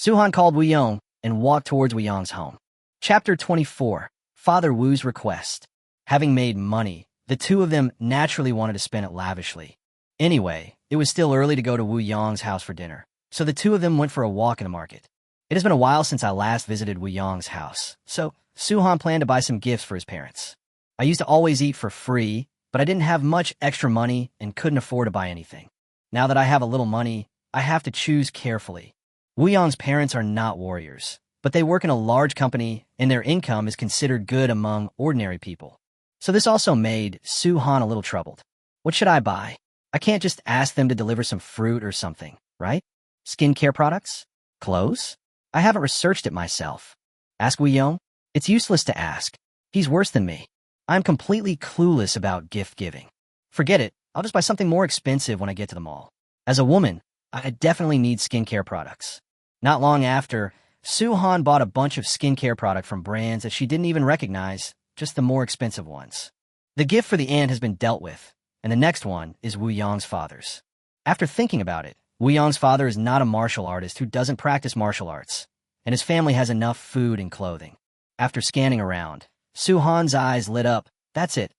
Suhan called Wu Yong and walked towards Wu Yong's home. Chapter 24. Father Wu's Request. Having made money, the two of them naturally wanted to spend it lavishly. Anyway, it was still early to go to Wu Yong's house for dinner, so the two of them went for a walk in the market. It has been a while since I last visited Wu Yong's house, so Suhan planned to buy some gifts for his parents. I used to always eat for free, but I didn't have much extra money and couldn't afford to buy anything. Now that I have a little money, I have to choose carefully. Wu Yong's parents are not warriors, but they work in a large company and their income is considered good among ordinary people. So this also made Suhan a little troubled. What should I buy? I can't just ask them to deliver some fruit or something, right? Skincare products? Clothes? I haven't researched it myself. Ask Wu Yong? It's useless to ask. He's worse than me. I'm completely clueless about gift giving. Forget it. I'll just buy something more expensive when I get to the mall. As a woman, I definitely need skincare products. Not long after, Suhan bought a bunch of skincare product from brands that she didn't even recognize, just the more expensive ones. The gift for the aunt has been dealt with, and the next one is Wu Yong's father's. After thinking about it, Wu Yong's father is not a martial artist who doesn't practice martial arts, and his family has enough food and clothing. After scanning around, Suhan's eyes lit up. That's it.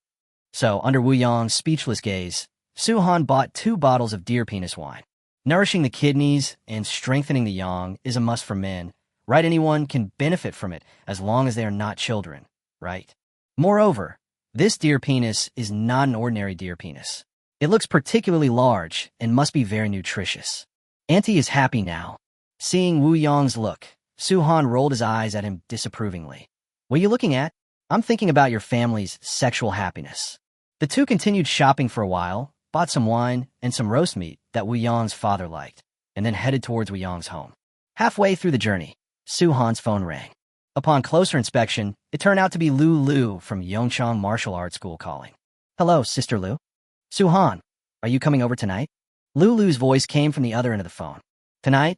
So, under Wu Yong's speechless gaze, Suhan bought 2 bottles of deer penis wine. Nourishing the kidneys and strengthening the yang is a must for men, right? Anyone can benefit from it as long as they are not children, right? Moreover, this deer penis is not an ordinary deer penis. It looks particularly large and must be very nutritious. Auntie is happy now. Seeing Wu Yong's look, Suhan rolled his eyes at him disapprovingly. What are you looking at? I'm thinking about your family's sexual happiness. The two continued shopping for a while, bought some wine and some roast meat that Wu Yong's father liked, and then headed towards Wu Yong's home. Halfway through the journey, Suhan's phone rang. Upon closer inspection, it turned out to be Lu from Yongchang Martial Arts School calling. Hello, Sister Lu. Suhan, are you coming over tonight? Lu's voice came from the other end of the phone. Tonight?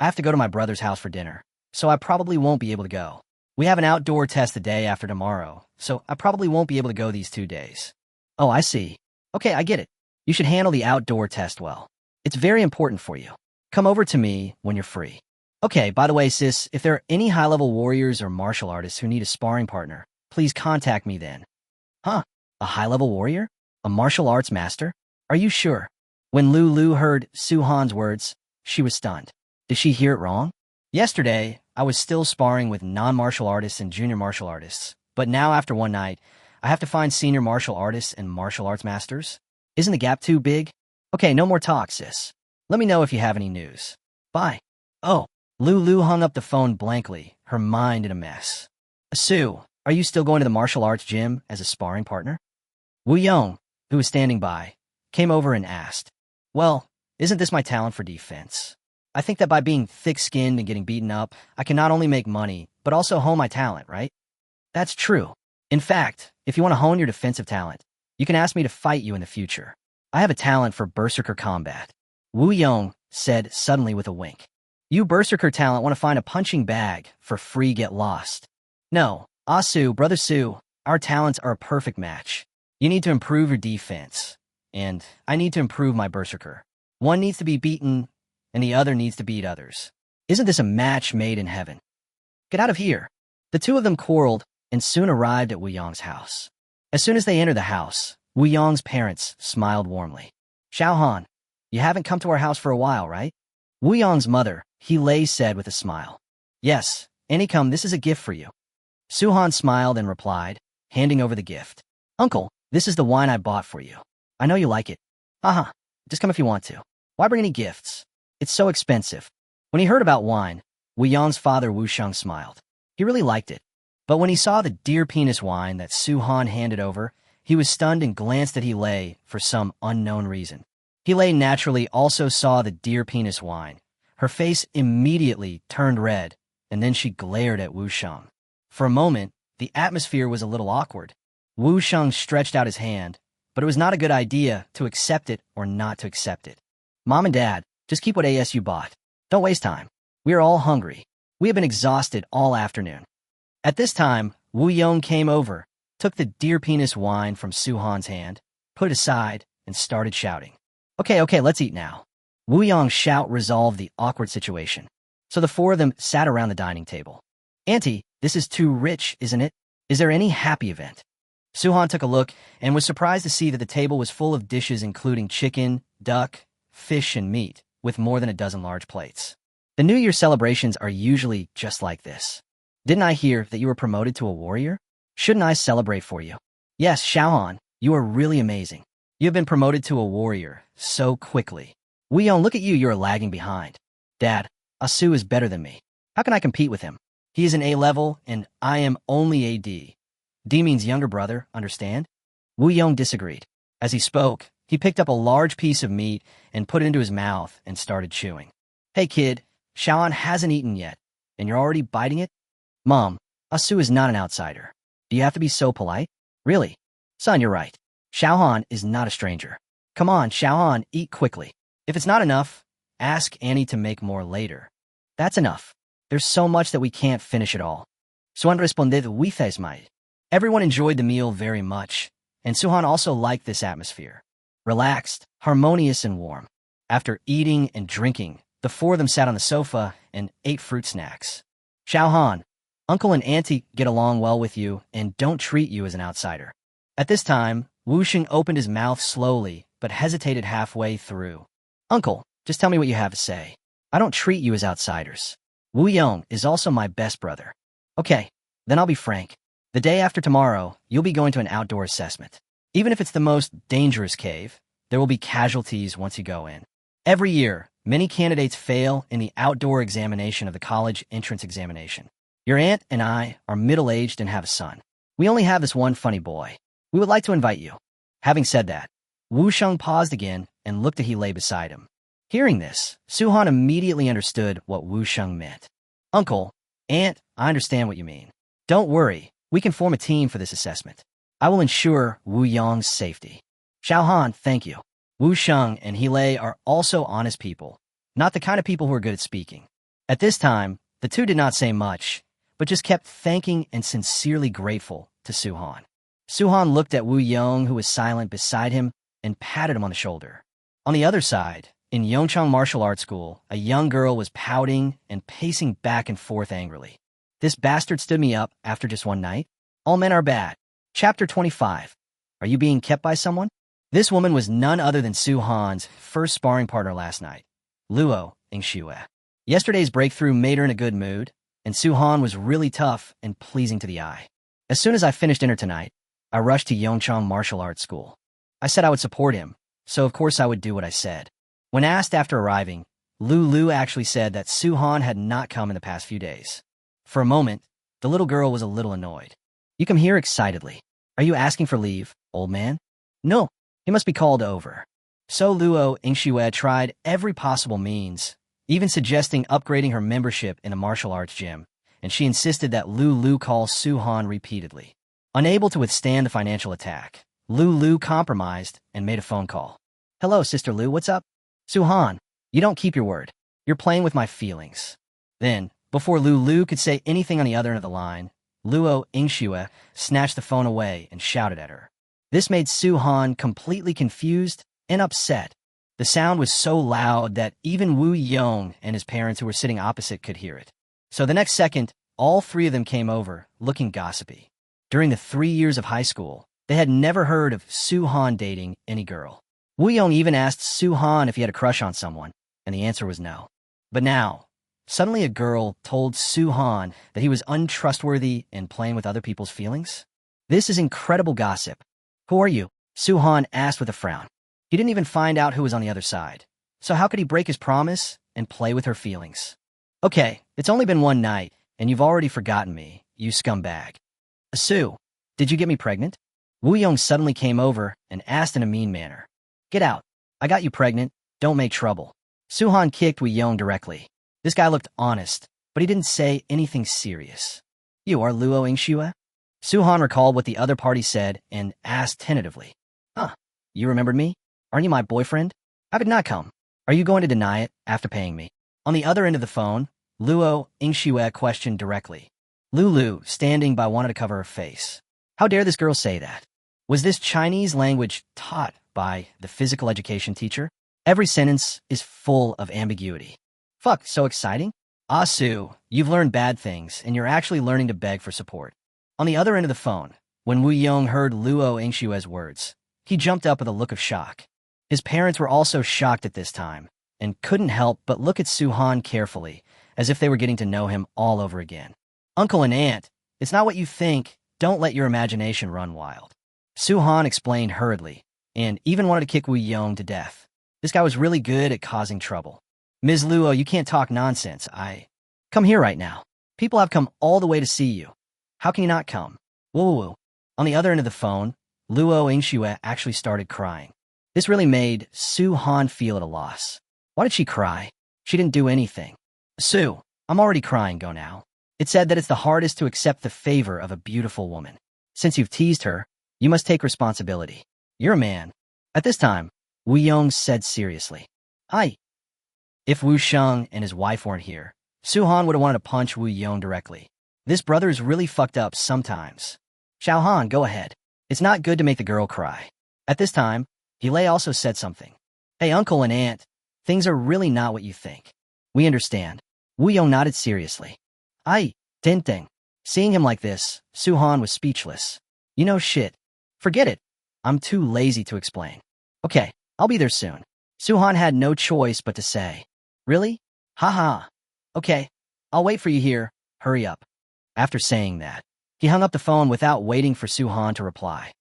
I have to go to my brother's house for dinner, so I probably won't be able to go. We have an outdoor test the day after tomorrow, so I probably won't be able to go these 2 days. Oh, I see. Okay, I get it. You should handle the outdoor test well. It's very important for you. Come over to me when you're free. Okay, by the way, sis, if there are any high-level warriors or martial artists who need a sparring partner, please contact me then. Huh? A high-level warrior? A martial arts master? Are you sure? When Lu heard Suhan's words, she was stunned. Did she hear it wrong? Yesterday, I was still sparring with non-martial artists and junior martial artists, but now after one night, I have to find senior martial artists and martial arts masters? Isn't the gap too big? Okay, no more talk, sis. Let me know if you have any news. Bye. Oh, Lu hung up the phone blankly, her mind in a mess. Sue, are you still going to the martial arts gym as a sparring partner? Wu Yong, who was standing by, came over and asked, Well, isn't this my talent for defense? I think that by being thick-skinned and getting beaten up, I can not only make money, but also hone my talent, right? That's true. In fact, if you want to hone your defensive talent, you can ask me to fight you in the future. I have a talent for berserker combat. Wu Yong said suddenly with a wink. You berserker talent want to find a punching bag for free get lost. No, Asu, Brother Su, our talents are a perfect match. You need to improve your defense, and I need to improve my berserker. One needs to be beaten, and the other needs to beat others. Isn't this a match made in heaven? Get out of here. The two of them quarreled and soon arrived at Wu Yong's house. As soon as they entered the house, Wu Yong's parents smiled warmly. Xiaohan, you haven't come to our house for a while, right? Wu Yong's mother, He said with a smile. Yes, Annie, come, this is a gift for you. Suhan smiled and replied, handing over the gift. Uncle, this is the wine I bought for you. I know you like it. Haha, just come if you want to. Why bring any gifts? It's so expensive. When he heard about wine, Wu Yong's father Wu Sheng smiled. He really liked it. But when he saw the deer penis wine that Suhan handed over, he was stunned and glanced at He for some unknown reason. He naturally also saw the deer penis wine. Her face immediately turned red, and then she glared at Wu Sheng. For a moment, the atmosphere was a little awkward. Wu Sheng stretched out his hand, but it was not a good idea to accept it or not to accept it. Mom and Dad, just keep what you bought. Don't waste time. We are all hungry. We have been exhausted all afternoon. At this time, Wu Yong came over, took the deer penis wine from Suhan's hand, put it aside, and started shouting. Okay, let's eat now. Wu Yong's shout resolved the awkward situation. So the four of them sat around the dining table. Auntie, this is too rich, isn't it? Is there any happy event? Suhan took a look and was surprised to see that the table was full of dishes including chicken, duck, fish, and meat, with more than a dozen large plates. The New Year celebrations are usually just like this. Didn't I hear that you were promoted to a warrior? Shouldn't I celebrate for you? Yes, Xiaohan, you are really amazing. You have been promoted to a warrior so quickly. Yong, look at you, you're lagging behind. Dad, Asu is better than me. How can I compete with him? He is an A level, and I am only a D. D means younger brother, understand? Yong disagreed. As he spoke, he picked up a large piece of meat and put it into his mouth and started chewing. Hey kid, Xiaohan hasn't eaten yet, and you're already biting it? Mom, Asu is not an outsider. Do you have to be so polite? Really? Son, you're right. Xiaohan is not a stranger. Come on, Xiaohan, eat quickly. If it's not enough, ask Annie to make more later. That's enough. There's so much that we can't finish it all. Suhan responded with a smile. Everyone enjoyed the meal very much, and Suhan also liked this atmosphere. Relaxed, harmonious, and warm. After eating and drinking, the four of them sat on the sofa and ate fruit snacks. Xiaohan, Uncle and Auntie get along well with you and don't treat you as an outsider. At this time, Wuxing opened his mouth slowly, but hesitated halfway through. Uncle, just tell me what you have to say. I don't treat you as outsiders. Yong is also my best brother. Okay, then I'll be frank. The day after tomorrow, you'll be going to an outdoor assessment. Even if it's the most dangerous cave, there will be casualties once you go in. Every year, many candidates fail in the outdoor examination of the college entrance examination. Your aunt and I are middle-aged and have a son. We only have this one funny boy. We would like to invite you. Having said that, Wusheng paused again and looked at he lay beside him. Hearing this, Suhan immediately understood what Wusheng meant. Uncle, Aunt, I understand what you mean. Don't worry, we can form a team for this assessment. I will ensure Wu Yong's safety. Xiaohan, thank you. Wu Sheng and He are also honest people, not the kind of people who are good at speaking. At this time, the two did not say much, but just kept thanking and sincerely grateful to Suhan. Suhan looked at Wu Yong, who was silent beside him, and patted him on the shoulder. On the other side, in Yongchang Martial Arts School, a young girl was pouting and pacing back and forth angrily. This bastard stood me up after just one night? All men are bad. Chapter 25. Are you being kept by someone? This woman was none other than Suhan's first sparring partner last night, Luo Ingxue. Yesterday's breakthrough made her in a good mood, and Suhan was really tough and pleasing to the eye. As soon as I finished dinner tonight, I rushed to Yongchang Martial Arts School. I said I would support him, so of course I would do what I said. When asked after arriving, Lu actually said that Suhan had not come in the past few days. For a moment, the little girl was a little annoyed. You come here excitedly. Are you asking for leave, old man? No, he must be called over. So Luo Ingxue tried every possible means, even suggesting upgrading her membership in a martial arts gym, and she insisted that Lu call Suhan repeatedly. Unable to withstand the financial attack, Lu compromised and made a phone call. Hello, Sister Lu, what's up? Suhan, you don't keep your word. You're playing with my feelings. Then, before Lu could say anything on the other end of the line, Luo Ingxue snatched the phone away and shouted at her. This made Suhan completely confused and upset. The sound was so loud that even Wu Yong and his parents who were sitting opposite could hear it. So the next second, all three of them came over, looking gossipy. During the 3 years of high school, they had never heard of Suhan dating any girl. Wu Yong even asked Suhan if he had a crush on someone, and the answer was no. But now, suddenly a girl told Suhan that he was untrustworthy and playing with other people's feelings? This is incredible gossip. Who are you? Suhan asked with a frown. He didn't even find out who was on the other side. So how could he break his promise and play with her feelings? Okay, it's only been one night, and you've already forgotten me, you scumbag. Asu, did you get me pregnant? Wu Yong suddenly came over and asked in a mean manner. Get out. I got you pregnant. Don't make trouble. Suhan kicked Wu Yong directly. This guy looked honest, but he didn't say anything serious. You are Luo Ingxue? Suhan recalled what the other party said and asked tentatively. Huh, you remembered me? Aren't you my boyfriend? How could not come? Are you going to deny it after paying me? On the other end of the phone, Luo Ingxue questioned directly. Lu, standing by, wanted to cover her face. How dare this girl say that? Was this Chinese language taught by the physical education teacher? Every sentence is full of ambiguity. Fuck, so exciting? Ah, Su, you've learned bad things, and you're actually learning to beg for support. On the other end of the phone, when Wu Yong heard Luo Yingshue's words, he jumped up with a look of shock. His parents were also shocked at this time, and couldn't help but look at Su-han carefully, as if they were getting to know him all over again. Uncle and aunt, it's not what you think. Don't let your imagination run wild. Su-han explained hurriedly, and even wanted to kick Wu Yong to death. This guy was really good at causing trouble. Ms. Luo, you can't talk nonsense. Come here right now. People have come all the way to see you. How can you not come? Woo. On the other end of the phone, Luo Yingxue actually started crying. This really made Su-han feel at a loss. Why did she cry? She didn't do anything. Su, I'm already crying, go now. It said that it's the hardest to accept the favor of a beautiful woman. Since you've teased her, you must take responsibility. You're a man. At this time, Wu Yong said seriously. If Wu Sheng and his wife weren't here, Su-han would have wanted to punch Wu Yong directly. This brother is really fucked up sometimes. Xiao-han, go ahead. It's not good to make the girl cry. At this time, Gilei also said something. Hey, uncle and aunt, things are really not what you think. We understand. Wu Yong nodded seriously. Ding. Seeing him like this, Su-han was speechless. You know shit. Forget it. I'm too lazy to explain. Okay, I'll be there soon. Su-han had no choice but to say. Really? Haha. Okay, I'll wait for you here. Hurry up. After saying that, he hung up the phone without waiting for Su-han to reply.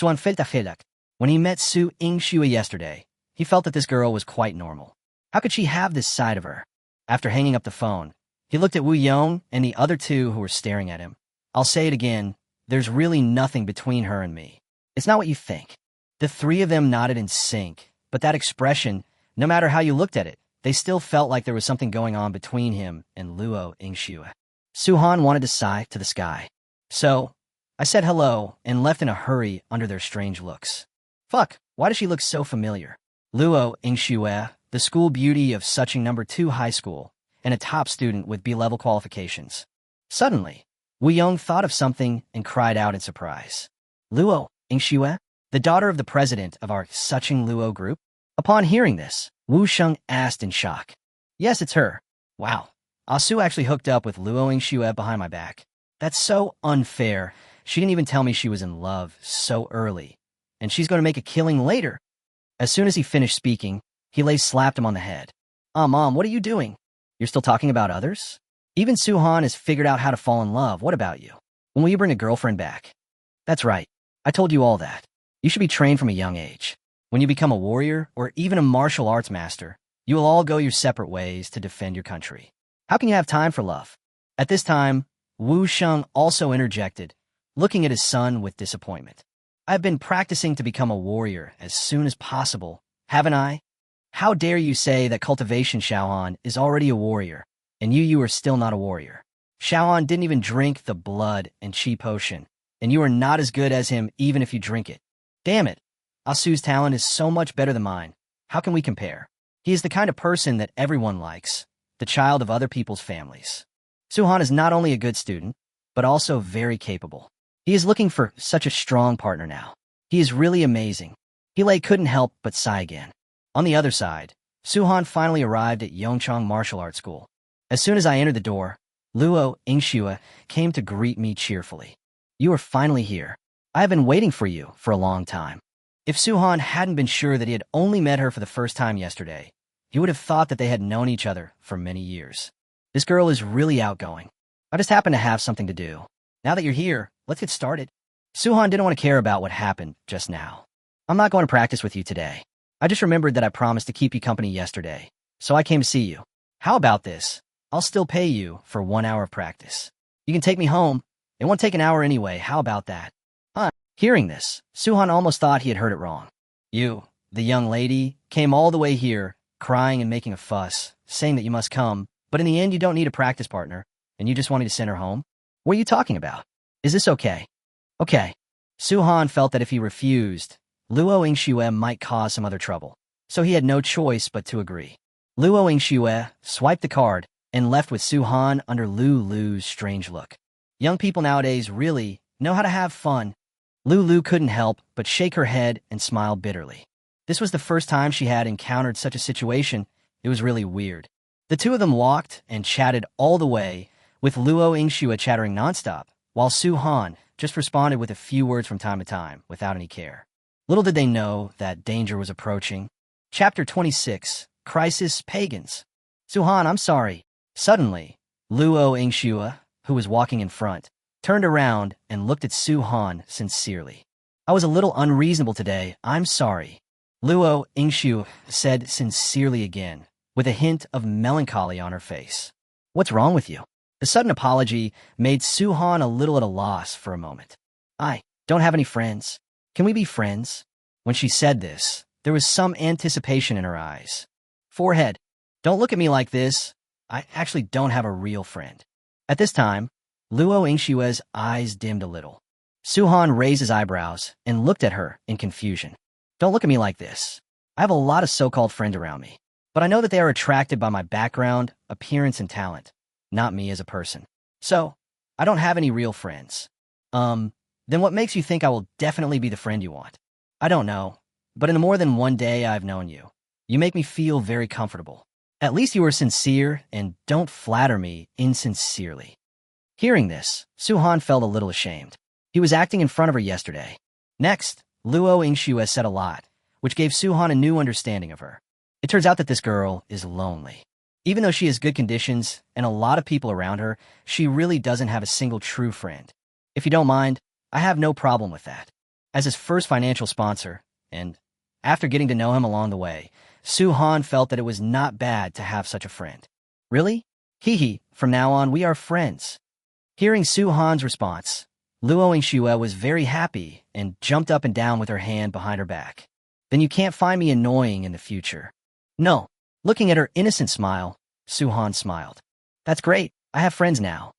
When he met Su Yingxue yesterday, he felt that this girl was quite normal. How could she have this side of her? After hanging up the phone, he looked at Wu Yong and the other two who were staring at him. I'll say it again, there's really nothing between her and me. It's not what you think. The three of them nodded in sync, but that expression, no matter how you looked at it, they still felt like there was something going on between him and Luo Yingxue. Su-han wanted to sigh to the sky. So, I said hello and left in a hurry under their strange looks. Fuck, why does she look so familiar? Luo Yingxue, the school beauty of Suching No. 2 High School, and a top student with B-level qualifications. Suddenly, Wu Yong thought of something and cried out in surprise. Luo Yingxue, the daughter of the president of our Suching Luo group? Upon hearing this, Wu Sheng asked in shock. Yes, it's her. Wow. Asu actually hooked up with Luo Yingxue behind my back. That's so unfair. She didn't even tell me she was in love so early. And she's going to make a killing later. As soon as he finished speaking, Gilei slapped him on the head. Mom, what are you doing? You're still talking about others? Even Su-han has figured out how to fall in love. What about you? When will you bring a girlfriend back? That's right. I told you all that. You should be trained from a young age. When you become a warrior or even a martial arts master, you will all go your separate ways to defend your country. How can you have time for love? At this time, Wu Sheng also interjected, looking at his son with disappointment. I've been practicing to become a warrior as soon as possible, haven't I? How dare you say that cultivation Xiaohan is already a warrior, and you are still not a warrior. Xiaohan didn't even drink the blood and chi potion, and you are not as good as him even if you drink it. Damn it. Asu's talent is so much better than mine. How can we compare? He is the kind of person that everyone likes, the child of other people's families. Su-han is not only a good student, but also very capable. He is looking for such a strong partner now. He is really amazing. Gilei couldn't help but sigh again. On the other side, Su-han finally arrived at Yongchang Martial Arts School. As soon as I entered the door, Luo Yingxue came to greet me cheerfully. You are finally here. I have been waiting for you for a long time. If Su-han hadn't been sure that he had only met her for the first time yesterday, he would have thought that they had known each other for many years. This girl is really outgoing. I just happen to have something to do. Now that you're here, let's get started. Su-han didn't want to care about what happened just now. I'm not going to practice with you today. I just remembered that I promised to keep you company yesterday, so I came to see you. How about this? I'll still pay you for 1 hour of practice. You can take me home. It won't take an hour anyway. How about that? Hearing this, Su-han almost thought he had heard it wrong. You, the young lady, came all the way here, crying and making a fuss, saying that you must come, but in the end you don't need a practice partner, and you just want me to send her home? What are you talking about? Is this okay? Okay. Su-han felt that if he refused, Luo Yingxue might cause some other trouble, so he had no choice but to agree. Luo Yingxue swiped the card and left with Su-han under Lu's strange look. Young people nowadays really know how to have fun. Lu couldn't help but shake her head and smile bitterly. This was the first time she had encountered such a situation. It was really weird. The two of them walked and chatted all the way, with Luo Yingxue chattering nonstop, while Su Han just responded with a few words from time to time, without any care. Little did they know that danger was approaching. Chapter 26, Crisis Pagans. Su Han, I'm sorry. Suddenly, Luo Yingxue, who was walking in front, turned around and looked at Su Han sincerely. I was a little unreasonable today, I'm sorry. Luo Yingxue said sincerely again, with a hint of melancholy on her face. What's wrong with you? The sudden apology made Su Han a little at a loss for a moment. I don't have any friends. Can we be friends? When she said this, there was some anticipation in her eyes. Forehead, don't look at me like this. I actually don't have a real friend. At this time, Luo Yingxue's eyes dimmed a little. Su Han raised his eyebrows and looked at her in confusion. Don't look at me like this. I have a lot of so-called friends around me, but I know that they are attracted by my background, appearance, and talent, not me as a person. So, I don't have any real friends. Then what makes you think I will definitely be the friend you want? I don't know, but in the more than one day I've known you, you make me feel very comfortable. At least you are sincere and don't flatter me insincerely. Hearing this, Su Han felt a little ashamed. He was acting in front of her yesterday. Next, Luo Yingxue said a lot, which gave Su Han a new understanding of her. It turns out that this girl is lonely. Even though she has good conditions and a lot of people around her, she really doesn't have a single true friend. If you don't mind, I have no problem with that. As his first financial sponsor, and after getting to know him along the way, Su Han felt that it was not bad to have such a friend. Really? Hee, from now on we are friends. Hearing Su Han's response, Luo Yingxue was very happy and jumped up and down with her hand behind her back. Then you can't find me annoying in the future. No. Looking at her innocent smile, Su Han smiled. That's great, I have friends now.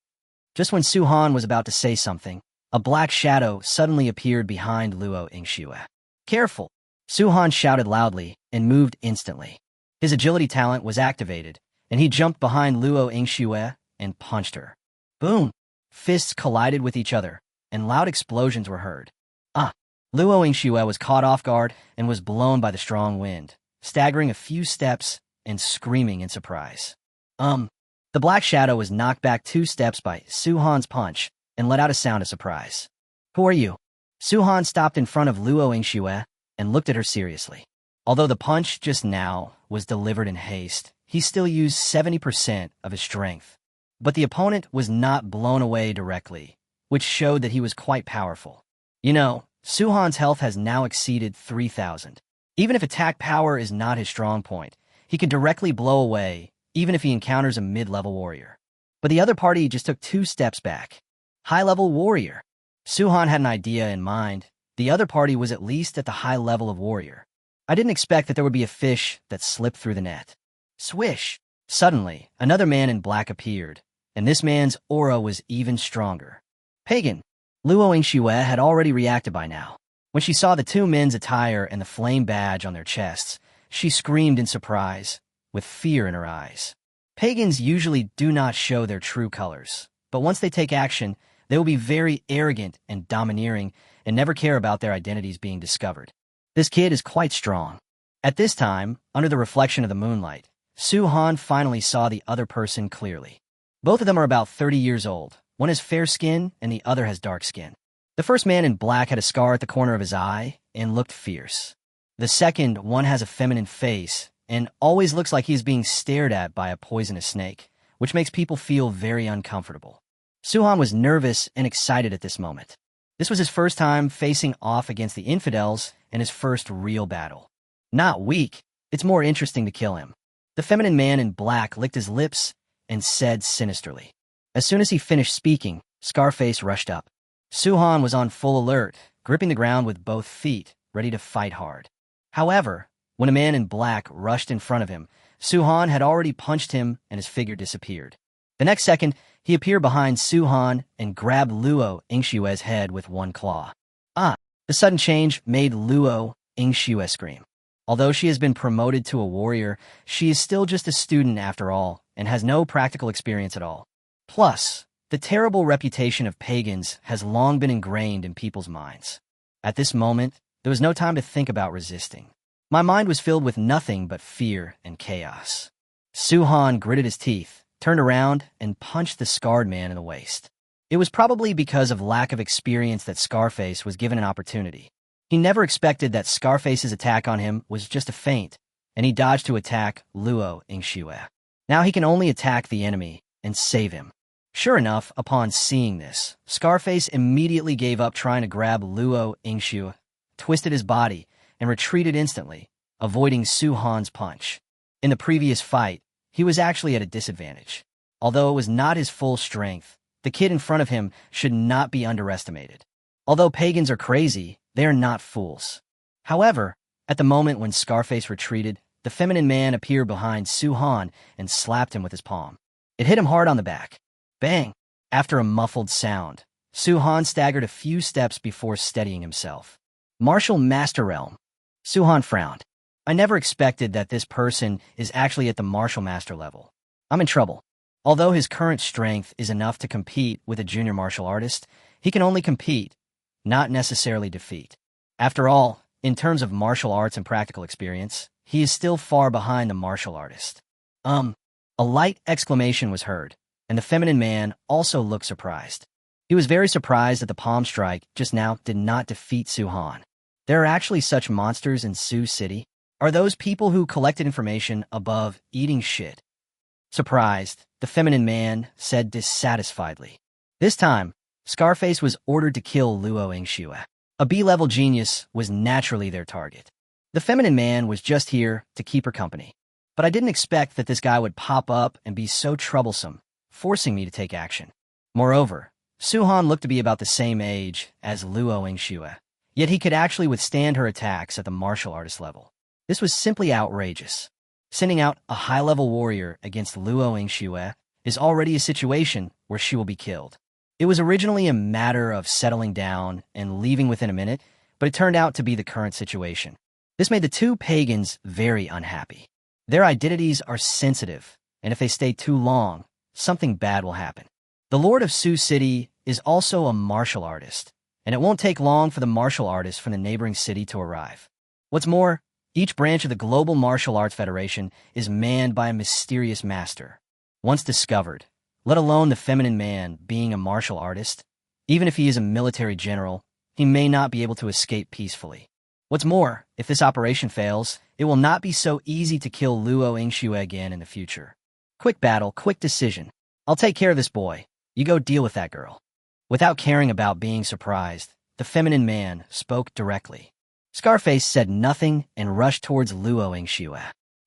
Just when Su Han was about to say something, a black shadow suddenly appeared behind Luo Yingxue. Careful! Su Han shouted loudly and moved instantly. His agility talent was activated, and he jumped behind Luo Yingxue and punched her. Boom! Fists collided with each other, and loud explosions were heard. Luo Yingxue was caught off guard and was blown by the strong wind, staggering a few steps and screaming in surprise. The black shadow was knocked back 2 steps by Su Han's punch and let out a sound of surprise. Who are you? Su Han stopped in front of Luo Yingxue and looked at her seriously. Although the punch just now was delivered in haste, he still used 70% of his strength. But the opponent was not blown away directly, which showed that he was quite powerful. You know, Su Han's health has now exceeded 3,000. Even if attack power is not his strong point, he can directly blow away, even if he encounters a mid-level warrior. But the other party just took 2 steps back. High-level warrior. Su Han had an idea in mind. The other party was at least at the high level of warrior. I didn't expect that there would be a fish that slipped through the net. Swish! Suddenly, another man in black appeared, and this man's aura was even stronger. Pagan. Luo Yingxue had already reacted by now. When she saw the 2 men's attire and the flame badge on their chests, she screamed in surprise, with fear in her eyes. Pagans usually do not show their true colors, but once they take action, they will be very arrogant and domineering and never care about their identities being discovered. This kid is quite strong. At this time, under the reflection of the moonlight, Su Han finally saw the other person clearly. Both of them are about 30 years old. One has fair skin and the other has dark skin. The first man in black had a scar at the corner of his eye and looked fierce. The second one has a feminine face and always looks like he is being stared at by a poisonous snake, which makes people feel very uncomfortable. Su Han was nervous and excited at this moment. This was his first time facing off against the infidels and his first real battle. Not weak, it's more interesting to kill him. The feminine man in black licked his lips and said sinisterly. As soon as he finished speaking, Scarface rushed up. Su Han was on full alert, gripping the ground with both feet, ready to fight hard. However, when a man in black rushed in front of him, Su Han had already punched him and his figure disappeared. The next second, he appeared behind Su Han and grabbed Luo Yingxue's head with one claw. The sudden change made Luo Yingxue scream. Although she has been promoted to a warrior, she is still just a student after all and has no practical experience at all. Plus, the terrible reputation of pagans has long been ingrained in people's minds. At this moment, there was no time to think about resisting. My mind was filled with nothing but fear and chaos. Su-han gritted his teeth, turned around, and punched the scarred man in the waist. It was probably because of lack of experience that Scarface was given an opportunity. He never expected that Scarface's attack on him was just a feint, and he dodged to attack Luo Ingxue. Now he can only attack the enemy and save him. Sure enough, upon seeing this, Scarface immediately gave up trying to grab Luo Ingxue, twisted his body, and retreated instantly, avoiding Su-han's punch. In the previous fight, he was actually at a disadvantage. Although it was not his full strength, the kid in front of him should not be underestimated. Although pagans are crazy, they are not fools. However, at the moment when Scarface retreated, the feminine man appeared behind Su-han and slapped him with his palm. It hit him hard on the back. Bang! After a muffled sound, Su-han staggered a few steps before steadying himself. Martial Master Realm. Su-han frowned. I never expected that this person is actually at the Martial Master level. I'm in trouble. Although his current strength is enough to compete with a junior martial artist, he can only compete, not necessarily defeat. After all, in terms of martial arts and practical experience, he is still far behind the martial artist. A light exclamation was heard, and the feminine man also looked surprised. He was very surprised that the palm strike just now did not defeat Su-han. There are actually such monsters in Sioux City? Are those people who collected information above eating shit? Surprised, the feminine man said dissatisfiedly. This time, Scarface was ordered to kill Luo Ingxue. A B-level genius was naturally their target. The feminine man was just here to keep her company. But I didn't expect that this guy would pop up and be so troublesome, forcing me to take action. Moreover, Su-han looked to be about the same age as Luo Ingxue, yet he could actually withstand her attacks at the martial artist level. This was simply outrageous. Sending out a high-level warrior against Luo Ingxue is already a situation where she will be killed. It was originally a matter of settling down and leaving within a minute, but it turned out to be the current situation. This made the two pagans very unhappy. Their identities are sensitive, and if they stay too long, something bad will happen. The Lord of Sioux City is also a martial artist, and it won't take long for the martial artists from the neighboring city to arrive. What's more, each branch of the Global Martial Arts Federation is manned by a mysterious master. Once discovered, let alone the feminine man being a martial artist, even if he is a military general, he may not be able to escape peacefully. What's more, if this operation fails, it will not be so easy to kill Luo Ingxue again in the future. Quick battle, quick decision. I'll take care of this boy. You go deal with that girl. Without caring about being surprised, the feminine man spoke directly. Scarface said nothing and rushed towards Luo Ingxue.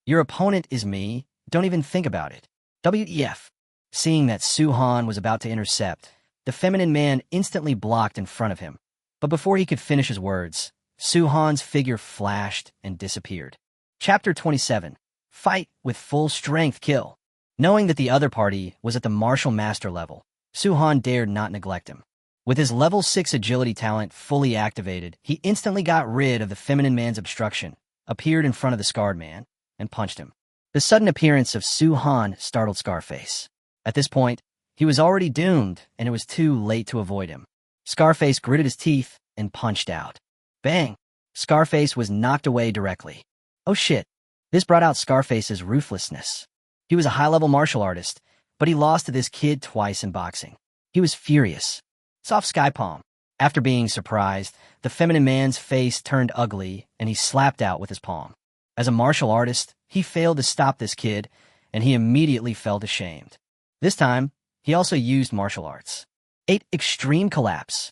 Your opponent is me. Don't even think about it. WTF. Seeing that Su-han was about to intercept, the feminine man instantly blocked in front of him. But before he could finish his words, Su-han's figure flashed and disappeared. Chapter 27. Fight with full strength kill. Knowing that the other party was at the martial master level, Su-han dared not neglect him. With his level 6 agility talent fully activated, he instantly got rid of the feminine man's obstruction, appeared in front of the scarred man, and punched him. The sudden appearance of Su-han startled Scarface. At this point, he was already doomed, and it was too late to avoid him. Scarface gritted his teeth and punched out. Bang! Scarface was knocked away directly. Oh shit. This brought out Scarface's ruthlessness. He was a high-level martial artist, but he lost to this kid twice in boxing. He was furious. Soft skypalm. After being surprised, the feminine man's face turned ugly, and he slapped out with his palm. As a martial artist, he failed to stop this kid, and he immediately felt ashamed. This time, he also used martial arts. 8 Extreme Collapse.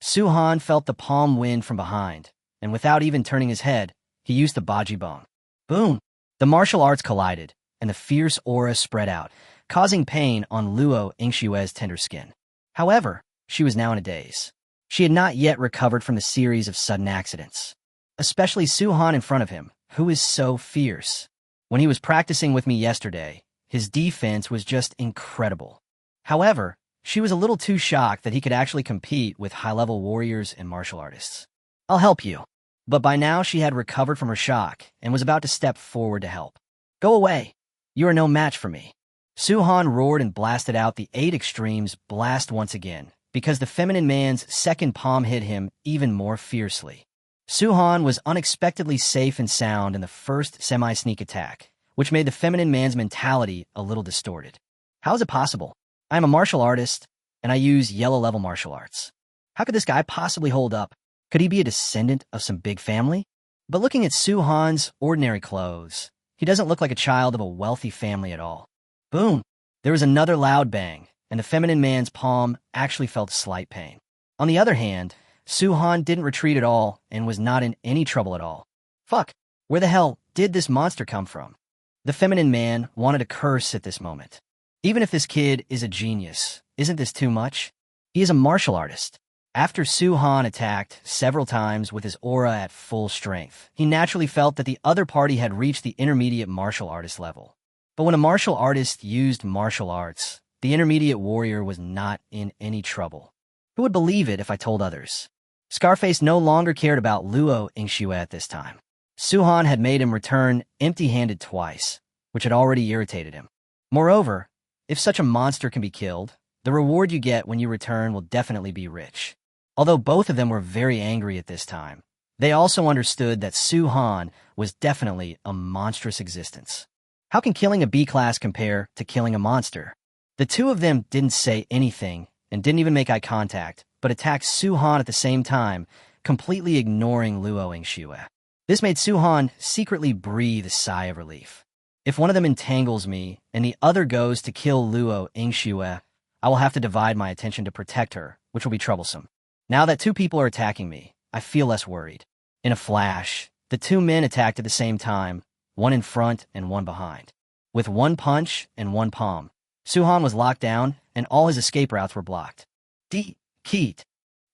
Su-han felt the palm wind from behind, and without even turning his head, he used the baji bong. Boom! The martial arts collided, and the fierce aura spread out, causing pain on Luo Ingxue's tender skin. However, she was now in a daze. She had not yet recovered from the series of sudden accidents. Especially Su-han in front of him, who is so fierce. When he was practicing with me yesterday, his defense was just incredible. However, she was a little too shocked that he could actually compete with high-level warriors and martial artists. I'll help you. But by now she had recovered from her shock and was about to step forward to help. Go away. You are no match for me. Su-han roared and blasted out the 8 Extremes blast once again, because the feminine man's second palm hit him even more fiercely. Su-han was unexpectedly safe and sound in the first semi-sneak attack, which made the feminine man's mentality a little distorted. How is it possible? I am a martial artist, and I use yellow-level martial arts. How could this guy possibly hold up? Could he be a descendant of some big family? But looking at Su-han's ordinary clothes, he doesn't look like a child of a wealthy family at all. Boom! There was another loud bang, and the feminine man's palm actually felt slight pain. On the other hand, Su-han didn't retreat at all and was not in any trouble at all. Fuck! Where the hell did this monster come from? The feminine man wanted to curse at this moment. Even if this kid is a genius, isn't this too much? He is a martial artist. After Su-han attacked several times with his aura at full strength, he naturally felt that the other party had reached the intermediate martial artist level. But when a martial artist used martial arts, the intermediate warrior was not in any trouble. Who would believe it if I told others? Scarface no longer cared about Luo Ingxue at this time. Su-han had made him return empty-handed twice, which had already irritated him. Moreover, if such a monster can be killed, the reward you get when you return will definitely be rich. Although both of them were very angry at this time, they also understood that Su-han was definitely a monstrous existence. How can killing a B-class compare to killing a monster? The two of them didn't say anything and didn't even make eye contact, but attacked Su-han at the same time, completely ignoring Luo Ingxue. This made Su-han secretly breathe a sigh of relief. If one of them entangles me and the other goes to kill Luo Ingxue, I will have to divide my attention to protect her, which will be troublesome. Now that two people are attacking me, I feel less worried. In a flash, the two men attacked at the same time, one in front and one behind. With one punch and one palm, Su-han was locked down and all his escape routes were blocked. Keet!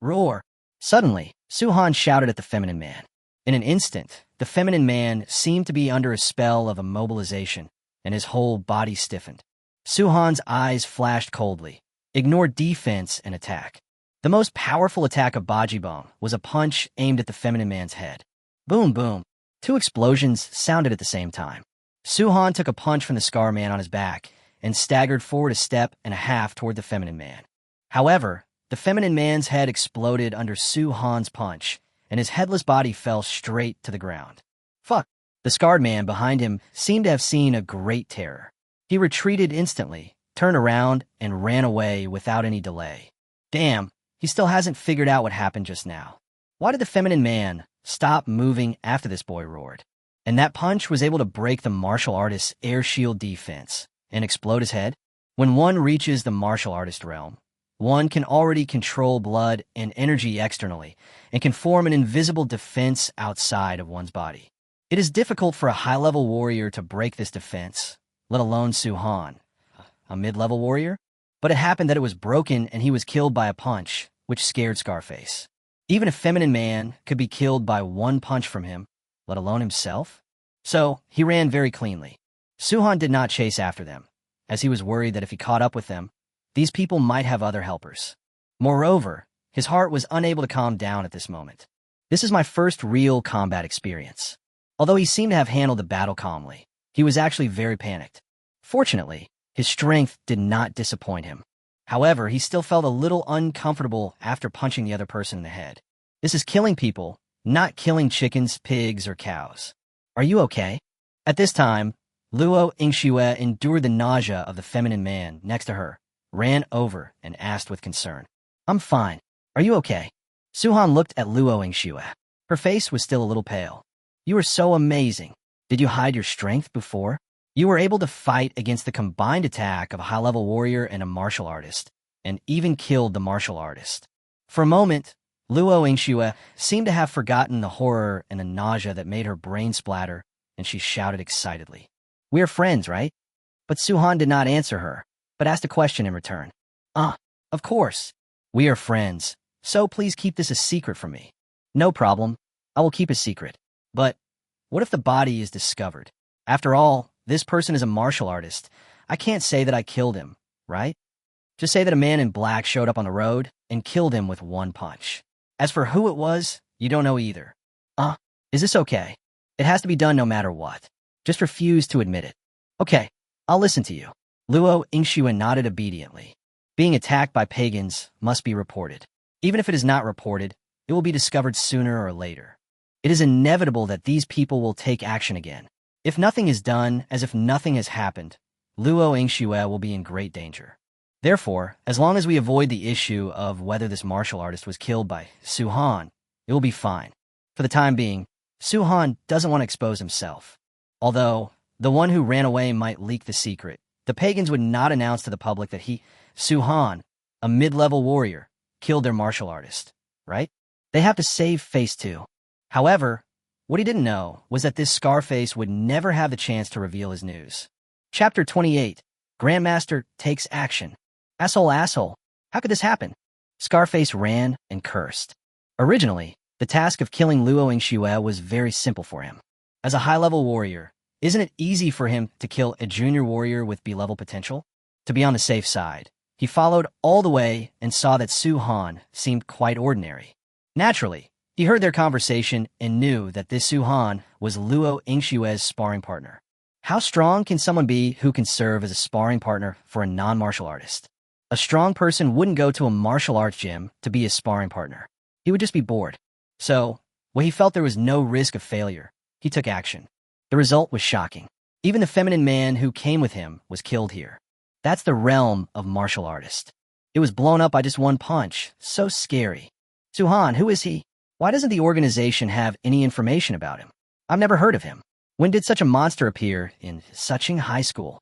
Roar! Suddenly, Su-han shouted at the feminine man. In an instant, the feminine man seemed to be under a spell of immobilization, and his whole body stiffened. Su-han's eyes flashed coldly. Ignore defense and attack. The most powerful attack of Bajibong was a punch aimed at the feminine man's head. Boom, boom. Two explosions sounded at the same time. Su-han took a punch from the scar man on his back and staggered forward a step and a half toward the feminine man. However, the feminine man's head exploded under Su-han's punch, and his headless body fell straight to the ground. Fuck! The scarred man behind him seemed to have seen a great terror. He retreated instantly, turned around, and ran away without any delay. Damn, he still hasn't figured out what happened just now. Why did the feminine man stop moving after this boy roared? And that punch was able to break the martial artist's air shield defense and explode his head? When one reaches the martial artist realm, one can already control blood and energy externally and can form an invisible defense outside of one's body. It is difficult for a high-level warrior to break this defense, let alone Su-han, a mid-level warrior. But it happened that it was broken and he was killed by a punch, which scared Scarface. Even a feminine man could be killed by one punch from him, let alone himself. So he ran very cleanly. Su-han did not chase after them, as he was worried that if he caught up with them, these people might have other helpers. Moreover, his heart was unable to calm down at this moment. This is my first real combat experience. Although he seemed to have handled the battle calmly, he was actually very panicked. Fortunately, his strength did not disappoint him. However, he still felt a little uncomfortable after punching the other person in the head. This is killing people, not killing chickens, pigs, or cows. Are you okay? At this time, Luo Ingxue endured the nausea of the feminine man next to her, ran over, and asked with concern. I'm fine. Are you okay? Su-han looked at Luo Ingxue. Her face was still a little pale. You are so amazing. Did you hide your strength before? You were able to fight against the combined attack of a high-level warrior and a martial artist, and even killed the martial artist. For a moment, Luo Ingxue seemed to have forgotten the horror and the nausea that made her brain splatter, and she shouted excitedly. We're friends, right? But Su-han did not answer her, but asked a question in return. Of course. We are friends, so please keep this a secret from me. No problem. I will keep a secret. But what if the body is discovered? After all, this person is a martial artist. I can't say that I killed him, right? Just say that a man in black showed up on the road and killed him with one punch. As for who it was, you don't know either. Is this okay? It has to be done no matter what. Just refuse to admit it. Okay, I'll listen to you. Luo Ingxue nodded obediently. Being attacked by pagans must be reported. Even if it is not reported, it will be discovered sooner or later. It is inevitable that these people will take action again. If nothing is done, as if nothing has happened, Luo Yingxue will be in great danger. Therefore, as long as we avoid the issue of whether this martial artist was killed by Su Han, it will be fine. For the time being, Su Han doesn't want to expose himself. Although, the one who ran away might leak the secret, the Pagans would not announce to the public that he, Su Han, a mid-level warrior, killed their martial artist, right? They have to save Face 2. However, what he didn't know was that this Scarface would never have the chance to reveal his news. Chapter 28. Grandmaster takes action. Asshole, how could this happen? Scarface ran and cursed. Originally, the task of killing Luo Yingxue was very simple for him. As a high-level warrior, isn't it easy for him to kill a junior warrior with B-level potential? To be on the safe side, he followed all the way and saw that Su Han seemed quite ordinary. Naturally, he heard their conversation and knew that this Su Han was Luo Yingxue's sparring partner. How strong can someone be who can serve as a sparring partner for a non-martial artist? A strong person wouldn't go to a martial arts gym to be his sparring partner. He would just be bored. So, when he felt there was no risk of failure, he took action. The result was shocking. Even the feminine man who came with him was killed here. That's the realm of martial artist. It was blown up by just one punch. So scary. Su Han, who is he? Why doesn't the organization have any information about him? I've never heard of him. When did such a monster appear in Suching High School?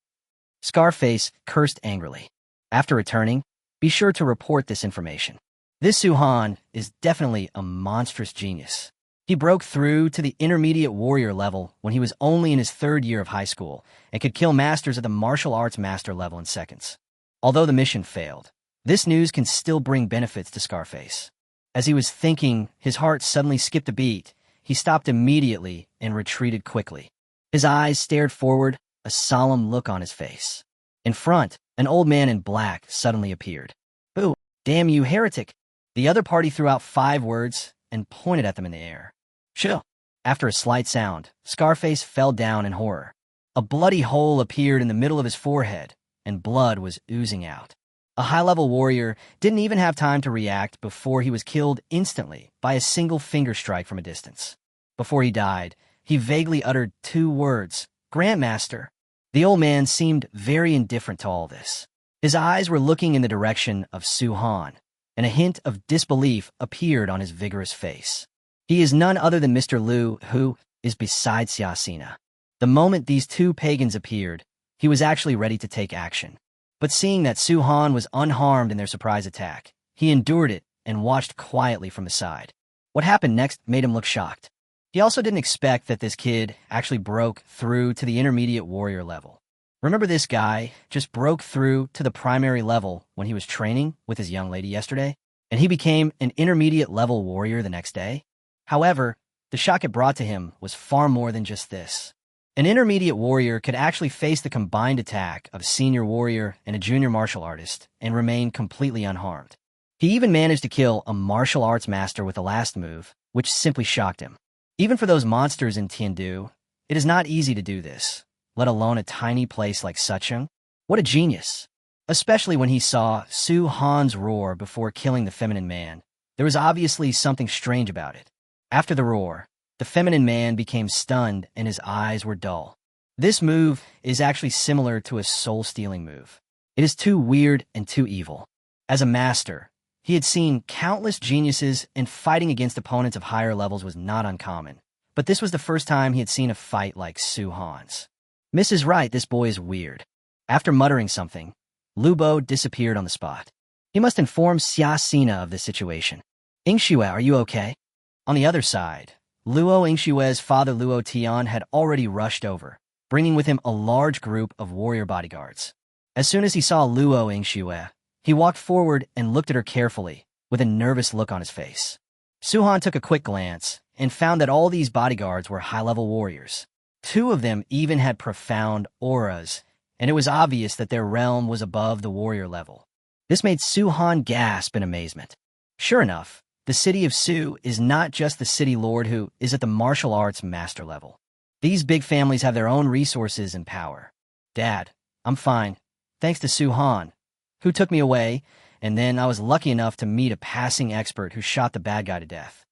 Scarface cursed angrily. After returning, be sure to report this information. This Su Han is definitely a monstrous genius. He broke through to the intermediate warrior level when he was only in his 3rd year of high school and could kill masters at the martial arts master level in seconds. Although the mission failed, this news can still bring benefits to Scarface. As he was thinking, his heart suddenly skipped a beat. He stopped immediately and retreated quickly. His eyes stared forward, a solemn look on his face. In front, an old man in black suddenly appeared. "Boo, damn you heretic." The other party threw out 5 words and pointed at them in the air. "Chill." After a slight sound, Scarface fell down in horror. A bloody hole appeared in the middle of his forehead, and blood was oozing out. A high-level warrior didn't even have time to react before he was killed instantly by a single finger strike from a distance. Before he died, he vaguely uttered 2 words, "Grandmaster." The old man seemed very indifferent to all this. His eyes were looking in the direction of Su Han, and a hint of disbelief appeared on his vigorous face. He is none other than Mr. Lu, who is beside Xiaxina. The moment these 2 pagans appeared, he was actually ready to take action. But seeing that Su Han was unharmed in their surprise attack, he endured it and watched quietly from the side. What happened next made him look shocked. He also didn't expect that this kid actually broke through to the intermediate warrior level. Remember, this guy just broke through to the primary level when he was training with his young lady yesterday, and he became an intermediate level warrior the next day? However, the shock it brought to him was far more than just this. An intermediate warrior could actually face the combined attack of a senior warrior and a junior martial artist and remain completely unharmed. He even managed to kill a martial arts master with the last move, which simply shocked him. Even for those monsters in Tiandu, it is not easy to do this, let alone a tiny place like Sucheng. What a genius! Especially when he saw Su Han's roar before killing the feminine man. There was obviously something strange about it. After the roar, the feminine man became stunned and his eyes were dull. This move is actually similar to a soul-stealing move. It is too weird and too evil. As a master, he had seen countless geniuses, and fighting against opponents of higher levels was not uncommon. But this was the first time he had seen a fight like Su Han's. Mrs. Right, this boy is weird. After muttering something, Lubo disappeared on the spot. He must inform Xiaxina of the situation. "Yingxue, are you okay?" On the other side, Luo Yingxue's father Luo Tian had already rushed over, bringing with him a large group of warrior bodyguards. As soon as he saw Luo Yingxue, he walked forward and looked at her carefully, with a nervous look on his face. Su Han took a quick glance and found that all these bodyguards were high-level warriors. 2 of them even had profound auras, and it was obvious that their realm was above the warrior level. This made Su Han gasp in amazement. Sure enough, the city of Su is not just the city lord who is at the martial arts master level. These big families have their own resources and power. "Dad, I'm fine, thanks to Su Han, who took me away, and then I was lucky enough to meet a passing expert who shot the bad guy to death."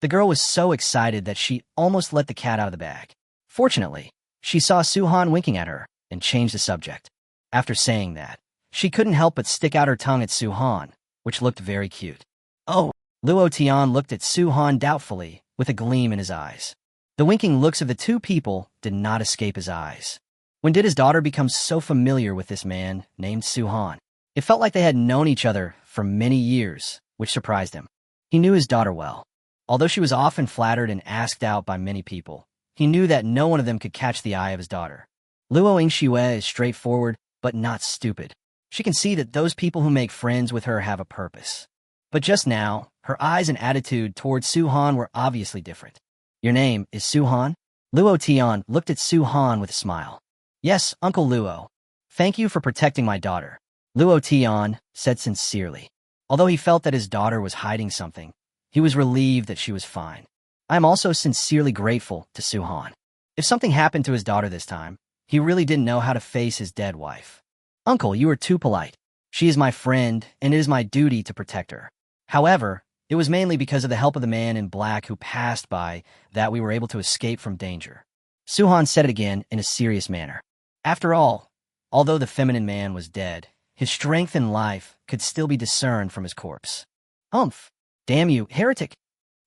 The girl was so excited that she almost let the cat out of the bag. Fortunately, She saw Suhan winking at her and changed the subject. After saying that, she couldn't help but stick out her tongue at Suhan, which looked very cute. Oh, Luo Tian looked at Suhan doubtfully, with a gleam in his eyes. The winking looks of the two people did not escape his eyes. When did his daughter become so familiar with this man named Suhan? It felt like they had known each other for many years, which surprised him. He knew his daughter well. Although she was often flattered and asked out by many people, he knew that no one of them could catch the eye of his daughter. Luo Yingxue is straightforward, but not stupid. She can see that those people who make friends with her have a purpose. But just now, her eyes and attitude towards Suhan were obviously different. Your name is Suhan? Luo Tian looked at Suhan with a smile. Yes, Uncle Luo. Thank you for protecting my daughter, Luo Tian said sincerely. Although he felt that his daughter was hiding something, he was relieved that she was fine. I am also sincerely grateful to Suhan. If something happened to his daughter this time, he really didn't know how to face his dead wife. Uncle, you are too polite. She is my friend, and it is my duty to protect her. However, it was mainly because of the help of the man in black who passed by that we were able to escape from danger. Suhan said it again in a serious manner. After all, although the feminine man was dead, his strength in life could still be discerned from his corpse. Humph! Damn you, heretic!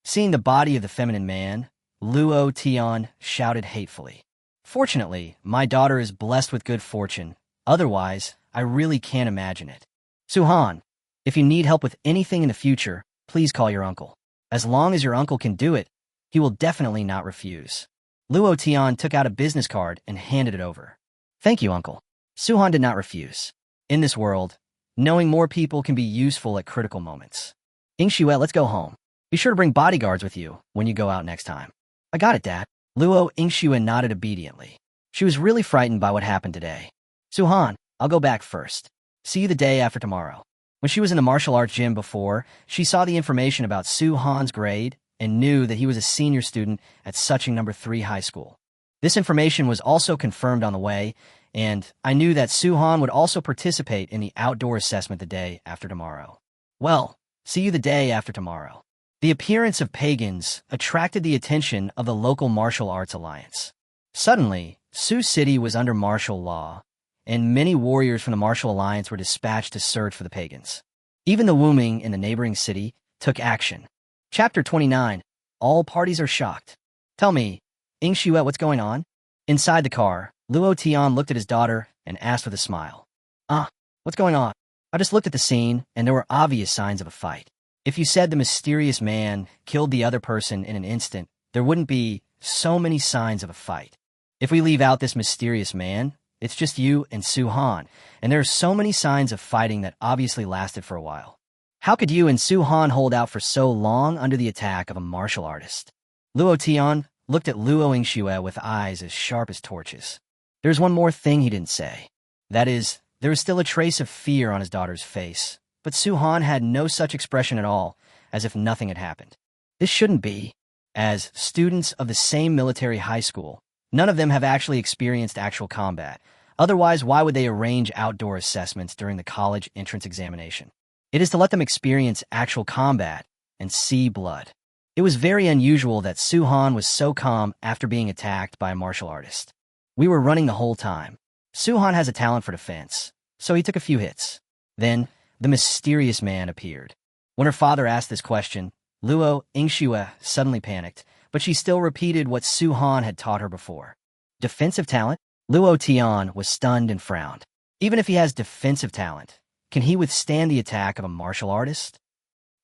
Seeing the body of the feminine man, Luo Tian shouted hatefully. Fortunately, my daughter is blessed with good fortune. Otherwise, I really can't imagine it. Suhan, if you need help with anything in the future, please call your uncle. As long as your uncle can do it, he will definitely not refuse. Luo Tian took out a business card and handed it over. Thank you, uncle. Suhan did not refuse. In this world, knowing more people can be useful at critical moments. Yingxue, let's go home. Be sure to bring bodyguards with you when you go out next time. I got it, Dad. Luo Yingxue nodded obediently. She was really frightened by what happened today. Suhan, I'll go back first. See you the day after tomorrow. When she was in the martial arts gym before, she saw the information about Suhan's grade and knew that he was a senior student at Suching No. 3 High School. This information was also confirmed on the way, and I knew that Suhan would also participate in the outdoor assessment the day after tomorrow. Well, see you the day after tomorrow. The appearance of Pagans attracted the attention of the local martial arts alliance. Suddenly, Sioux City was under martial law, and many warriors from the martial alliance were dispatched to search for the Pagans. Even the Wuming in the neighboring city took action. Chapter 29. All parties are shocked. Tell me, Yingxue, what's going on? Inside the car, Luo Tian looked at his daughter and asked with a smile. What's going on? I just looked at the scene, and there were obvious signs of a fight. If you said the mysterious man killed the other person in an instant, there wouldn't be so many signs of a fight. If we leave out this mysterious man, it's just you and Suhan, and there are so many signs of fighting that obviously lasted for a while. How could you and Suhan hold out for so long under the attack of a martial artist? Luo Tian looked at Luo Yingxue with eyes as sharp as torches. There's one more thing he didn't say. That is, there was still a trace of fear on his daughter's face, but Suhan had no such expression at all, as if nothing had happened. This shouldn't be. As students of the same military high school, none of them have actually experienced actual combat. Otherwise, why would they arrange outdoor assessments during the college entrance examination? It is to let them experience actual combat and see blood. It was very unusual that Suhan was so calm after being attacked by a martial artist. We were running the whole time. Suhan has a talent for defense, so he took a few hits. Then, the mysterious man appeared. When her father asked this question, Luo Yingxue suddenly panicked, but she still repeated what Suhan had taught her before. Defensive talent? Luo Tian was stunned and frowned. Even if he has defensive talent, can he withstand the attack of a martial artist?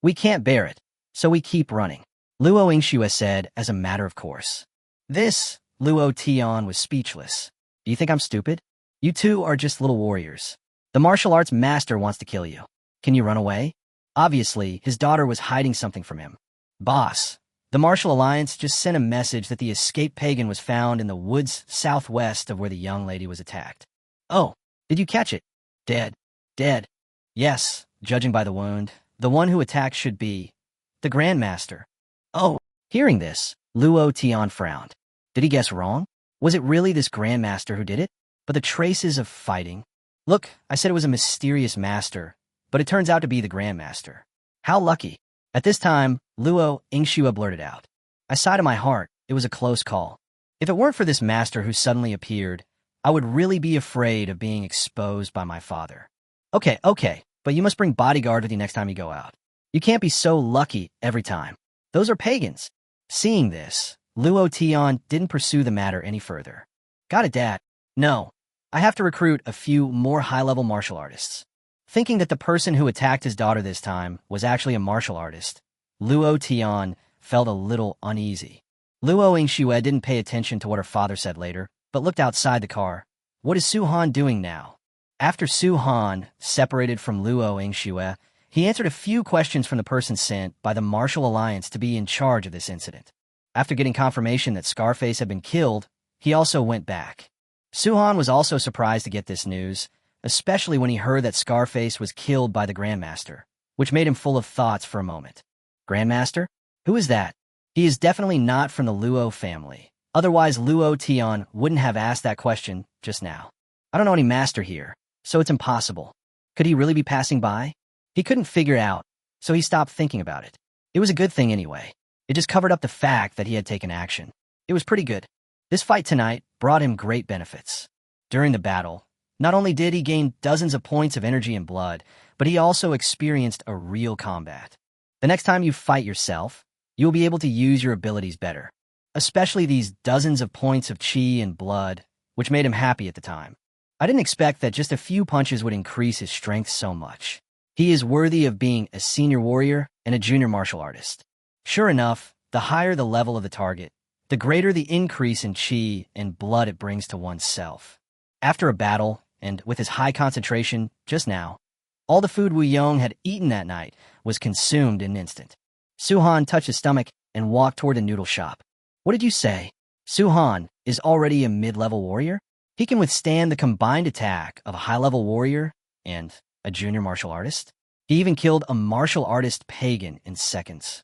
We can't bear it, so we keep running, Luo Yingxue said as a matter of course. This, Luo Tian was speechless. Do you think I'm stupid? You two are just little warriors. The martial arts master wants to kill you. Can you run away? Obviously, his daughter was hiding something from him. Boss, the Martial Alliance just sent a message that the escaped pagan was found in the woods southwest of where the young lady was attacked. Oh, did you catch it? Dead. Dead. Yes, judging by the wound, the one who attacked should be the Grandmaster. Oh, hearing this, Luo Tian frowned. Did he guess wrong? Was it really this Grandmaster who did it? But the traces of fighting. Look, I said it was a mysterious master, but it turns out to be the Grandmaster. How lucky. At this time, Luo Yingxue blurted out. I sighed in my heart. It was a close call. If it weren't for this master who suddenly appeared, I would really be afraid of being exposed by my father. Okay, but you must bring bodyguard with you next time you go out. You can't be so lucky every time. Those are pagans. Seeing this, Luo Tian didn't pursue the matter any further. Got it, Dad. No, I have to recruit a few more high-level martial artists. Thinking that the person who attacked his daughter this time was actually a martial artist, Luo Tian felt a little uneasy. Luo Yingxue didn't pay attention to what her father said later, but looked outside the car. What is Su Han doing now? After Su Han separated from Luo Yingxue, he answered a few questions from the person sent by the Martial Alliance to be in charge of this incident. After getting confirmation that Scarface had been killed, he also went back. Su Han was also surprised to get this news, especially when he heard that Scarface was killed by the Grandmaster, which made him full of thoughts for a moment. Grandmaster? Who is that? He is definitely not from the Luo family. Otherwise, Luo Tian wouldn't have asked that question just now. I don't know any master here, so it's impossible. Could he really be passing by? He couldn't figure it out, so he stopped thinking about it. It was a good thing anyway. It just covered up the fact that he had taken action. It was pretty good. This fight tonight brought him great benefits. During the battle, not only did he gain dozens of points of energy and blood, but he also experienced a real combat. The next time you fight yourself, you'll be able to use your abilities better, especially these dozens of points of chi and blood, which made him happy at the time. I didn't expect that just a few punches would increase his strength so much. He is worthy of being a senior warrior and a junior martial artist. Sure enough, the higher the level of the target, the greater the increase in chi and blood it brings to oneself. After a battle, and with his high concentration just now, all the food Wu Yong had eaten that night was consumed in an instant. Su Han touched his stomach and walked toward the noodle shop. What did you say? Su Han is already a mid-level warrior? He can withstand the combined attack of a high-level warrior and a junior martial artist? He even killed a martial artist Pagan in seconds.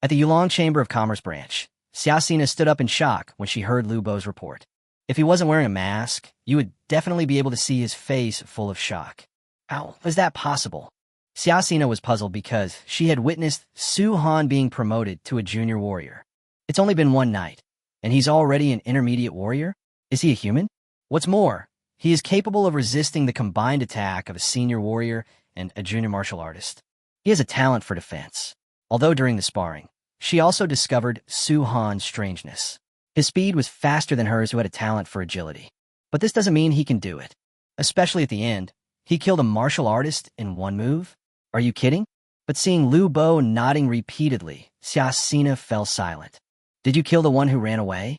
At the Yulong Chamber of Commerce branch, Xiaxina stood up in shock when she heard Lubo's report. If he wasn't wearing a mask, you would definitely be able to see his face full of shock. How was that possible? Xiaxina was puzzled because she had witnessed Su Han being promoted to a junior warrior. It's only been one night, and he's already an intermediate warrior? Is he a human? What's more, he is capable of resisting the combined attack of a senior warrior and a junior martial artist. He has a talent for defense. Although during the sparring, she also discovered Su Han's strangeness. His speed was faster than hers, who had a talent for agility. But this doesn't mean he can do it. Especially at the end, he killed a martial artist in one move? Are you kidding? But seeing Lubo nodding repeatedly, Xiaxina fell silent. Did you kill the one who ran away?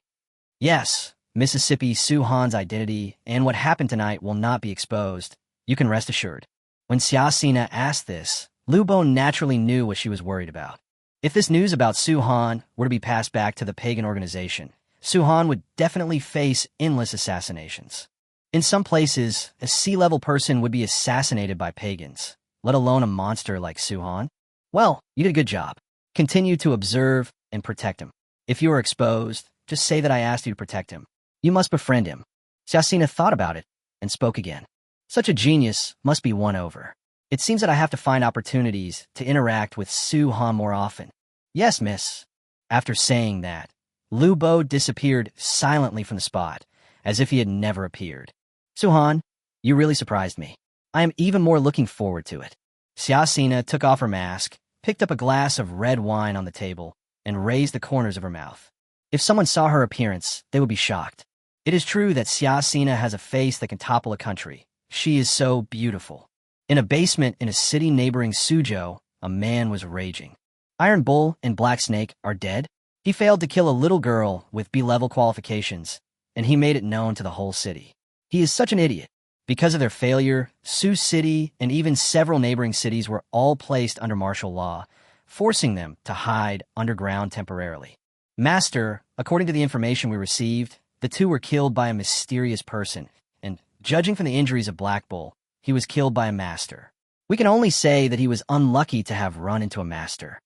Yes, Mississippi Su Han's identity and what happened tonight will not be exposed. You can rest assured. When Xiaxina asked this, Lubo naturally knew what she was worried about. If this news about Su Han were to be passed back to the Pagan organization, Su Han would definitely face endless assassinations. In some places, a sea-level person would be assassinated by Pagans, let alone a monster like Su Han. Well, you did a good job. Continue to observe and protect him. If you are exposed, just say that I asked you to protect him. You must befriend him. Xiaxina thought about it and spoke again. Such a genius must be won over. It seems that I have to find opportunities to interact with Su Han more often. Yes, miss. After saying that, Lubo disappeared silently from the spot, as if he had never appeared. Su Han, you really surprised me. I am even more looking forward to it. Xiaxina took off her mask, picked up a glass of red wine on the table, and raised the corners of her mouth. If someone saw her appearance, they would be shocked. It is true that Xiaxina has a face that can topple a country. She is so beautiful. In a basement in a city neighboring Suzhou, a man was raging. Iron Bull and Black Snake are dead. He failed to kill a little girl with B-level qualifications, and he made it known to the whole city. He is such an idiot. Because of their failure, Sioux City and even several neighboring cities were all placed under martial law, forcing them to hide underground temporarily. Master, according to the information we received, the two were killed by a mysterious person, and judging from the injuries of Black Bull, he was killed by a master. We can only say that he was unlucky to have run into a master.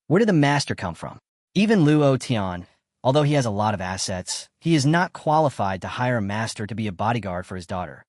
Where did the master come from? Even Luo Tian, although he has a lot of assets, he is not qualified to hire a master to be a bodyguard for his daughter.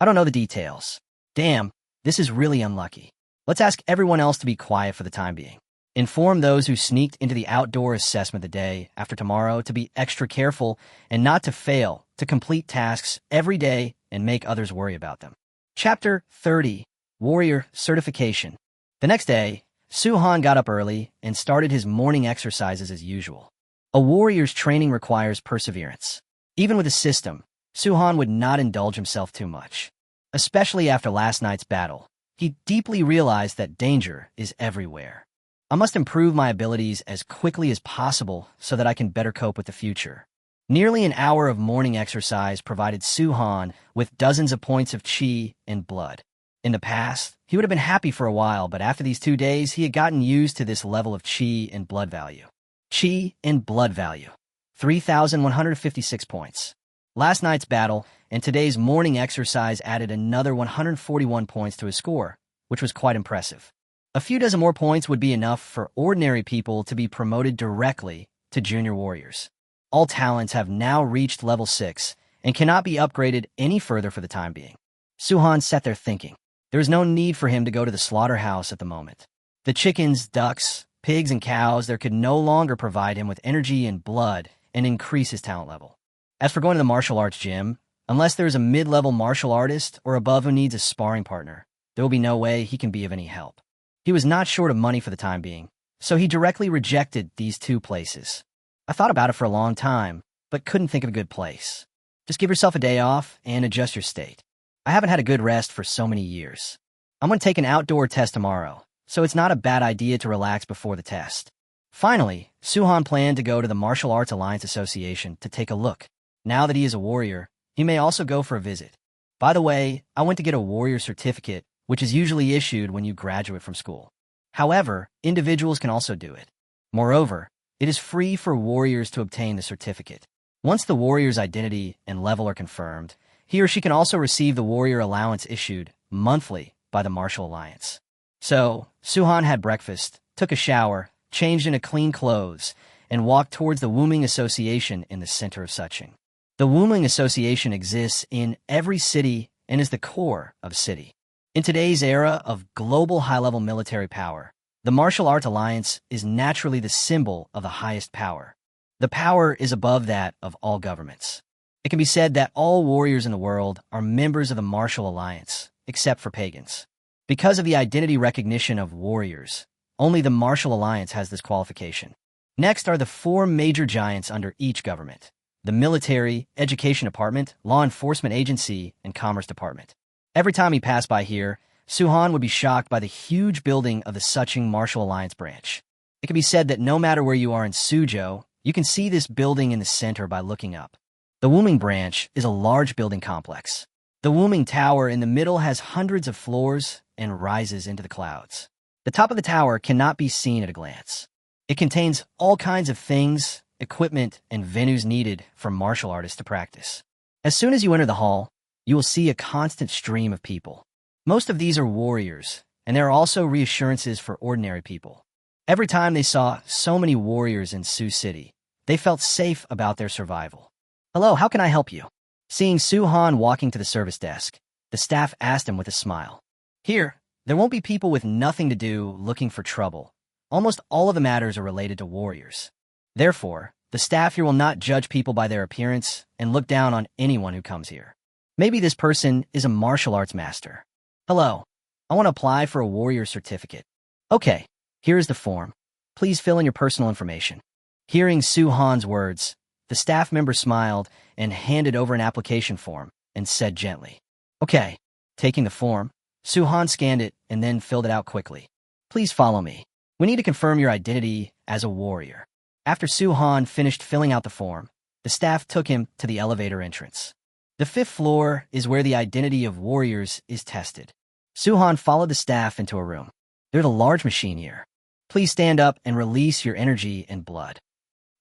I don't know the details. Damn, this is really unlucky. Let's ask everyone else to be quiet for the time being. Inform those who sneaked into the outdoor assessment the day after tomorrow to be extra careful and not to fail to complete tasks every day and make others worry about them. Chapter 30. Warrior Certification. The next day, Su-han got up early and started his morning exercises as usual. A warrior's training requires perseverance. Even with a system, Su-han would not indulge himself too much. Especially after last night's battle, he deeply realized that danger is everywhere. I must improve my abilities as quickly as possible so that I can better cope with the future. Nearly an hour of morning exercise provided Su-han with dozens of points of chi and blood. In the past, he would have been happy for a while, but after these 2 days, he had gotten used to this level of chi and blood value. Chi and blood value. 3,156 points. Last night's battle and today's morning exercise added another 141 points to his score, which was quite impressive. A few dozen more points would be enough for ordinary people to be promoted directly to junior warriors. All talents have now reached level 6 and cannot be upgraded any further for the time being. Su-han sat there thinking. There is no need for him to go to the slaughterhouse at the moment. The chickens, ducks, pigs, and cows there could no longer provide him with energy and blood and increase his talent level. As for going to the martial arts gym, unless there is a mid-level martial artist or above who needs a sparring partner, there will be no way he can be of any help. He was not short of money for the time being, so he directly rejected these 2 places. I thought about it for a long time, but couldn't think of a good place. Just give yourself a day off and adjust your state. I haven't had a good rest for so many years. I'm going to take an outdoor test tomorrow, so it's not a bad idea to relax before the test. Finally, Su-han planned to go to the Martial Arts Alliance Association to take a look. Now that he is a warrior, he may also go for a visit. By the way, I went to get a warrior certificate, which is usually issued when you graduate from school. However, individuals can also do it. Moreover, it is free for warriors to obtain the certificate. Once the warrior's identity and level are confirmed, he or she can also receive the warrior allowance issued monthly by the Martial Alliance. So, Su-han had breakfast, took a shower, changed into clean clothes, and walked towards the Wooming Association in the center of Suching. The Wooming Association exists in every city and is the core of a city. In today's era of global high-level military power, the Martial Arts Alliance is naturally the symbol of the highest power. The power is above that of all governments. It can be said that all warriors in the world are members of the Martial Alliance, except for pagans. Because of the identity recognition of warriors, only the Martial Alliance has this qualification. Next are the 4 major giants under each government: the Military, Education Department, Law Enforcement Agency, and Commerce Department. Every time he passed by here, Su-han would be shocked by the huge building of the Suching Martial Alliance branch. It can be said that no matter where you are in Suzhou, you can see this building in the center by looking up. The Wooming branch is a large building complex. The Wooming Tower in the middle has hundreds of floors and rises into the clouds. The top of the tower cannot be seen at a glance. It contains all kinds of things, equipment, and venues needed for martial artists to practice. As soon as you enter the hall, you will see a constant stream of people. Most of these are warriors, and there are also reassurances for ordinary people. Every time they saw so many warriors in Sioux City, they felt safe about their survival. "Hello, how can I help you?" Seeing Su-han walking to the service desk, the staff asked him with a smile. Here, there won't be people with nothing to do looking for trouble. Almost all of the matters are related to warriors. Therefore, the staff here will not judge people by their appearance and look down on anyone who comes here. Maybe this person is a martial arts master. "Hello, I want to apply for a warrior certificate." "Okay, here is the form. Please fill in your personal information." Hearing Su-han's words, the staff member smiled and handed over an application form and said gently, "Okay." Taking the form, Su-han scanned it and then filled it out quickly. "Please follow me. We need to confirm your identity as a warrior." After Su-han finished filling out the form, the staff took him to the elevator entrance. The 5th floor is where the identity of warriors is tested. Su-han followed the staff into a room. "There's a large machine here. Please stand up and release your energy and blood."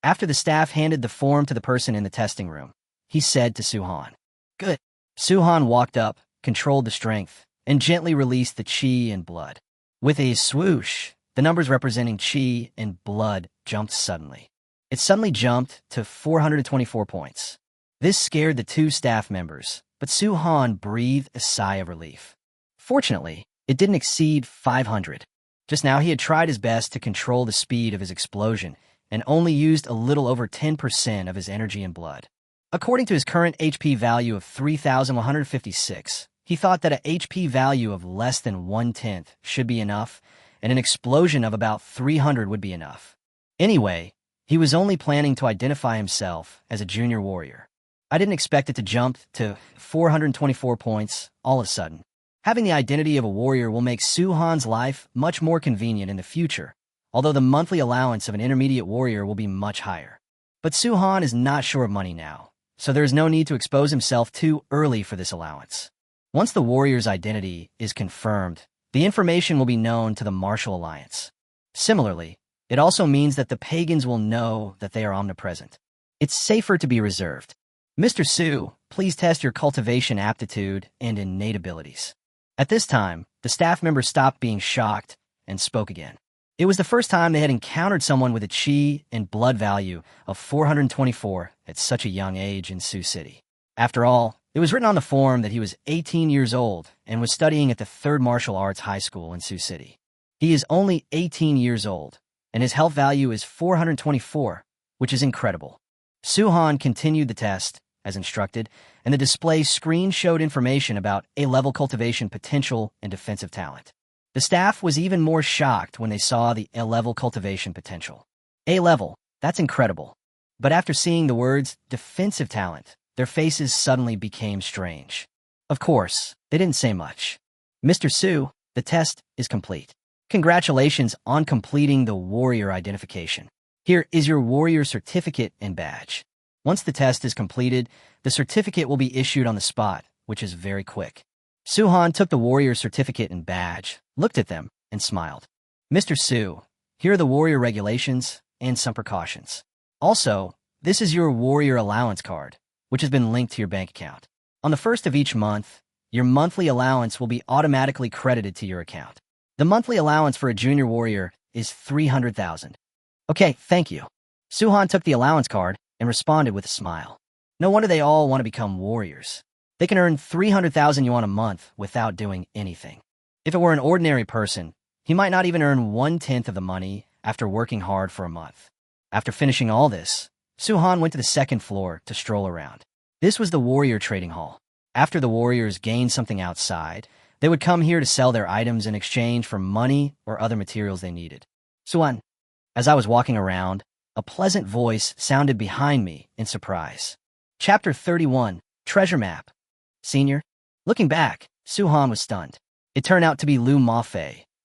After the staff handed the form to the person in the testing room, he said to Su-han, "Good." Su-han walked up, controlled the strength, and gently released the chi and blood. With a swoosh, the numbers representing chi and blood jumped suddenly. It suddenly jumped to 424 points. This scared the 2 staff members, but Su-han breathed a sigh of relief. Fortunately, it didn't exceed 500. Just now he had tried his best to control the speed of his explosion and only used a little over 10% of his energy and blood. According to his current HP value of 3,156, he thought that a HP value of less than 1/10 should be enough, and an explosion of about 300 would be enough. Anyway, he was only planning to identify himself as a junior warrior. I didn't expect it to jump to 424 points all of a sudden. Having the identity of a warrior will make Su-han's life much more convenient in the future, although the monthly allowance of an intermediate warrior will be much higher. But Su-han is not sure of money now, so there is no need to expose himself too early for this allowance. Once the warrior's identity is confirmed, the information will be known to the Martial Alliance. Similarly, it also means that the Pagans will know that they are omnipresent. It's safer to be reserved. Mr. Su, please test your cultivation aptitude and innate abilities. At this time, the staff member stopped being shocked and spoke again. It was the first time they had encountered someone with a chi and blood value of 424 at such a young age in Sioux City. After all, it was written on the form that he was 18 years old and was studying at the 3rd Martial Arts High School in Sioux City. He is only 18 years old, and his health value is 424, which is incredible. Su-han continued the test, as instructed, and the display screen showed information about A-level cultivation potential and defensive talent. The staff was even more shocked when they saw the A-level cultivation potential. A-level, that's incredible. But after seeing the words defensive talent, their faces suddenly became strange. Of course, they didn't say much. Mr. Su, the test is complete. Congratulations on completing the warrior identification. Here is your warrior certificate and badge. Once the test is completed, the certificate will be issued on the spot, which is very quick. Su-han took the warrior certificate and badge, looked at them, and smiled. Mr. Su, here are the warrior regulations and some precautions. Also, this is your warrior allowance card, which has been linked to your bank account. On the 1st of each month, your monthly allowance will be automatically credited to your account. The monthly allowance for a junior warrior is 300,000. Okay, thank you. Su-han took the allowance card and responded with a smile. No wonder they all want to become warriors. They can earn 300,000 yuan a month without doing anything. If it were an ordinary person, he might not even earn 1/10 of the money after working hard for a month. After finishing all this, Su-han went to the 2nd floor to stroll around. This was the warrior trading hall. After the warriors gained something outside, they would come here to sell their items in exchange for money or other materials they needed. Su-han, as I was walking around, a pleasant voice sounded behind me in surprise. Chapter 31, Treasure Map. Senior? Looking back, Su-han was stunned. It turned out to be Lu Maf,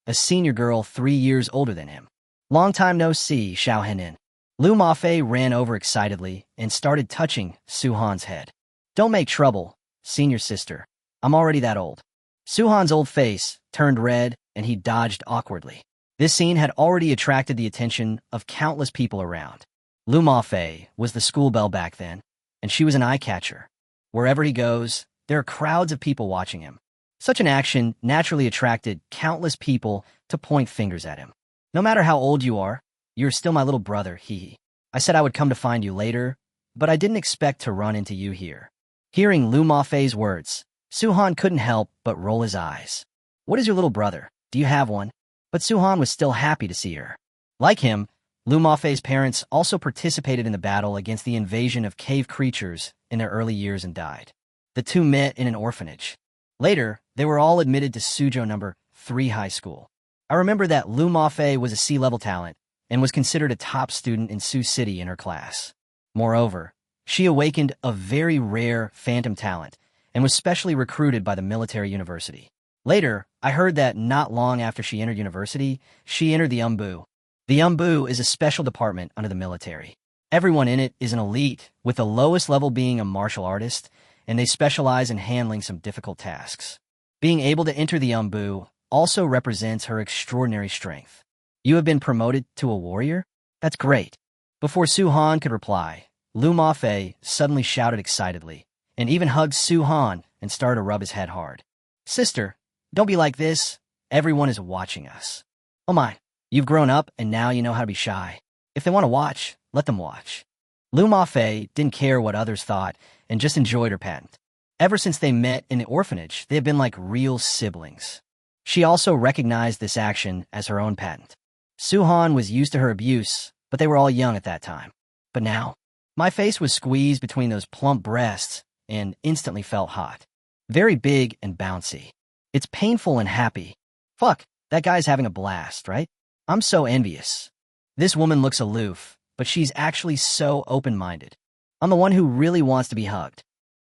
a senior girl 3 years older than him. Long time no see, Xiao Henin. Lu Maf ran over excitedly and started touching Su-han's head. Don't make trouble, senior sister. I'm already that old. Su-han's old face turned red and he dodged awkwardly. This scene had already attracted the attention of countless people around. Lu Maf was the school belle back then, and she was an eye-catcher. Wherever he goes, there are crowds of people watching him. Such an action naturally attracted countless people to point fingers at him. No matter how old you are, you're still my little brother, hee. I said I would come to find you later, but I didn't expect to run into you here. Hearing Lu Maf's words, Su-han couldn't help but roll his eyes. What is your little brother? Do you have one? But Su-han was still happy to see her. Like him, Lu Maf's parents also participated in the battle against the invasion of cave creatures in their early years and died. The two met in an orphanage. Later, they were all admitted to Suzhou No. 3 High School. I remember that Lu Maf was a C-level talent and was considered a top student in Sioux City in her class. Moreover, she awakened a very rare phantom talent and was specially recruited by the military university. Later, I heard that not long after she entered university, she entered the UMBU. The UMBU is a special department under the military. Everyone in it is an elite, with the lowest level being a martial artist, and they specialize in handling some difficult tasks. Being able to enter the UMBU also represents her extraordinary strength. You have been promoted to a warrior? That's great. Before Su-han could reply, Lu Maf suddenly shouted excitedly, and even hugged Su-han and started to rub his head hard. Sister, don't be like this. Everyone is watching us. Oh my, you've grown up and now you know how to be shy. If they want to watch, let them watch. Lu Maf didn't care what others thought and just enjoyed her patent. Ever since they met in the orphanage, they have been like real siblings. She also recognized this action as her own patent. Suhan was used to her abuse, but they were all young at that time. But now, my face was squeezed between those plump breasts and instantly felt hot. Very big and bouncy. It's painful and happy. Fuck, that guy's having a blast, right? I'm so envious. This woman looks aloof, but she's actually so open-minded. I'm the one who really wants to be hugged.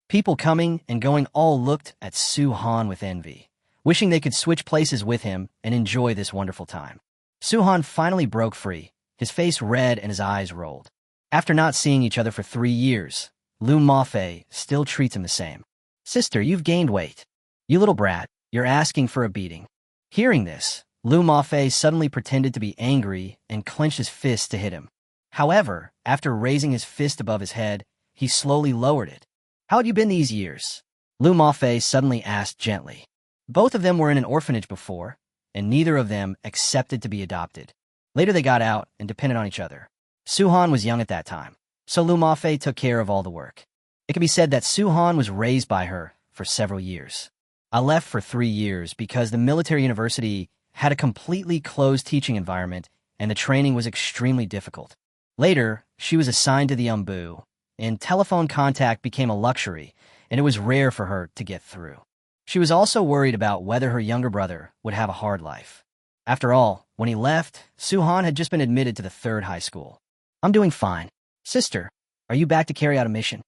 People coming and going all looked at Suhan with envy, wishing they could switch places with him and enjoy this wonderful time. Suhan finally broke free, his face red and his eyes rolled. After not seeing each other for 3 years, Lu Maf still treats him the same. Sister, you've gained weight. You little brat, you're asking for a beating. Hearing this, Lu Maf suddenly pretended to be angry and clenched his fist to hit him. However, after raising his fist above his head, he slowly lowered it. How had you been these years? Lu Maf suddenly asked gently. Both of them were in an orphanage before, and neither of them accepted to be adopted. Later they got out and depended on each other. Suhan was young at that time, so Lu Maf took care of all the work. It can be said that Suhan was raised by her for several years. I left for 3 years because the military university had a completely closed teaching environment and the training was extremely difficult. Later, she was assigned to the Umbu, and telephone contact became a luxury, and it was rare for her to get through. She was also worried about whether her younger brother would have a hard life. After all, when he left, Suhan had just been admitted to the 3rd high school. I'm doing fine. Sister, are you back to carry out a mission?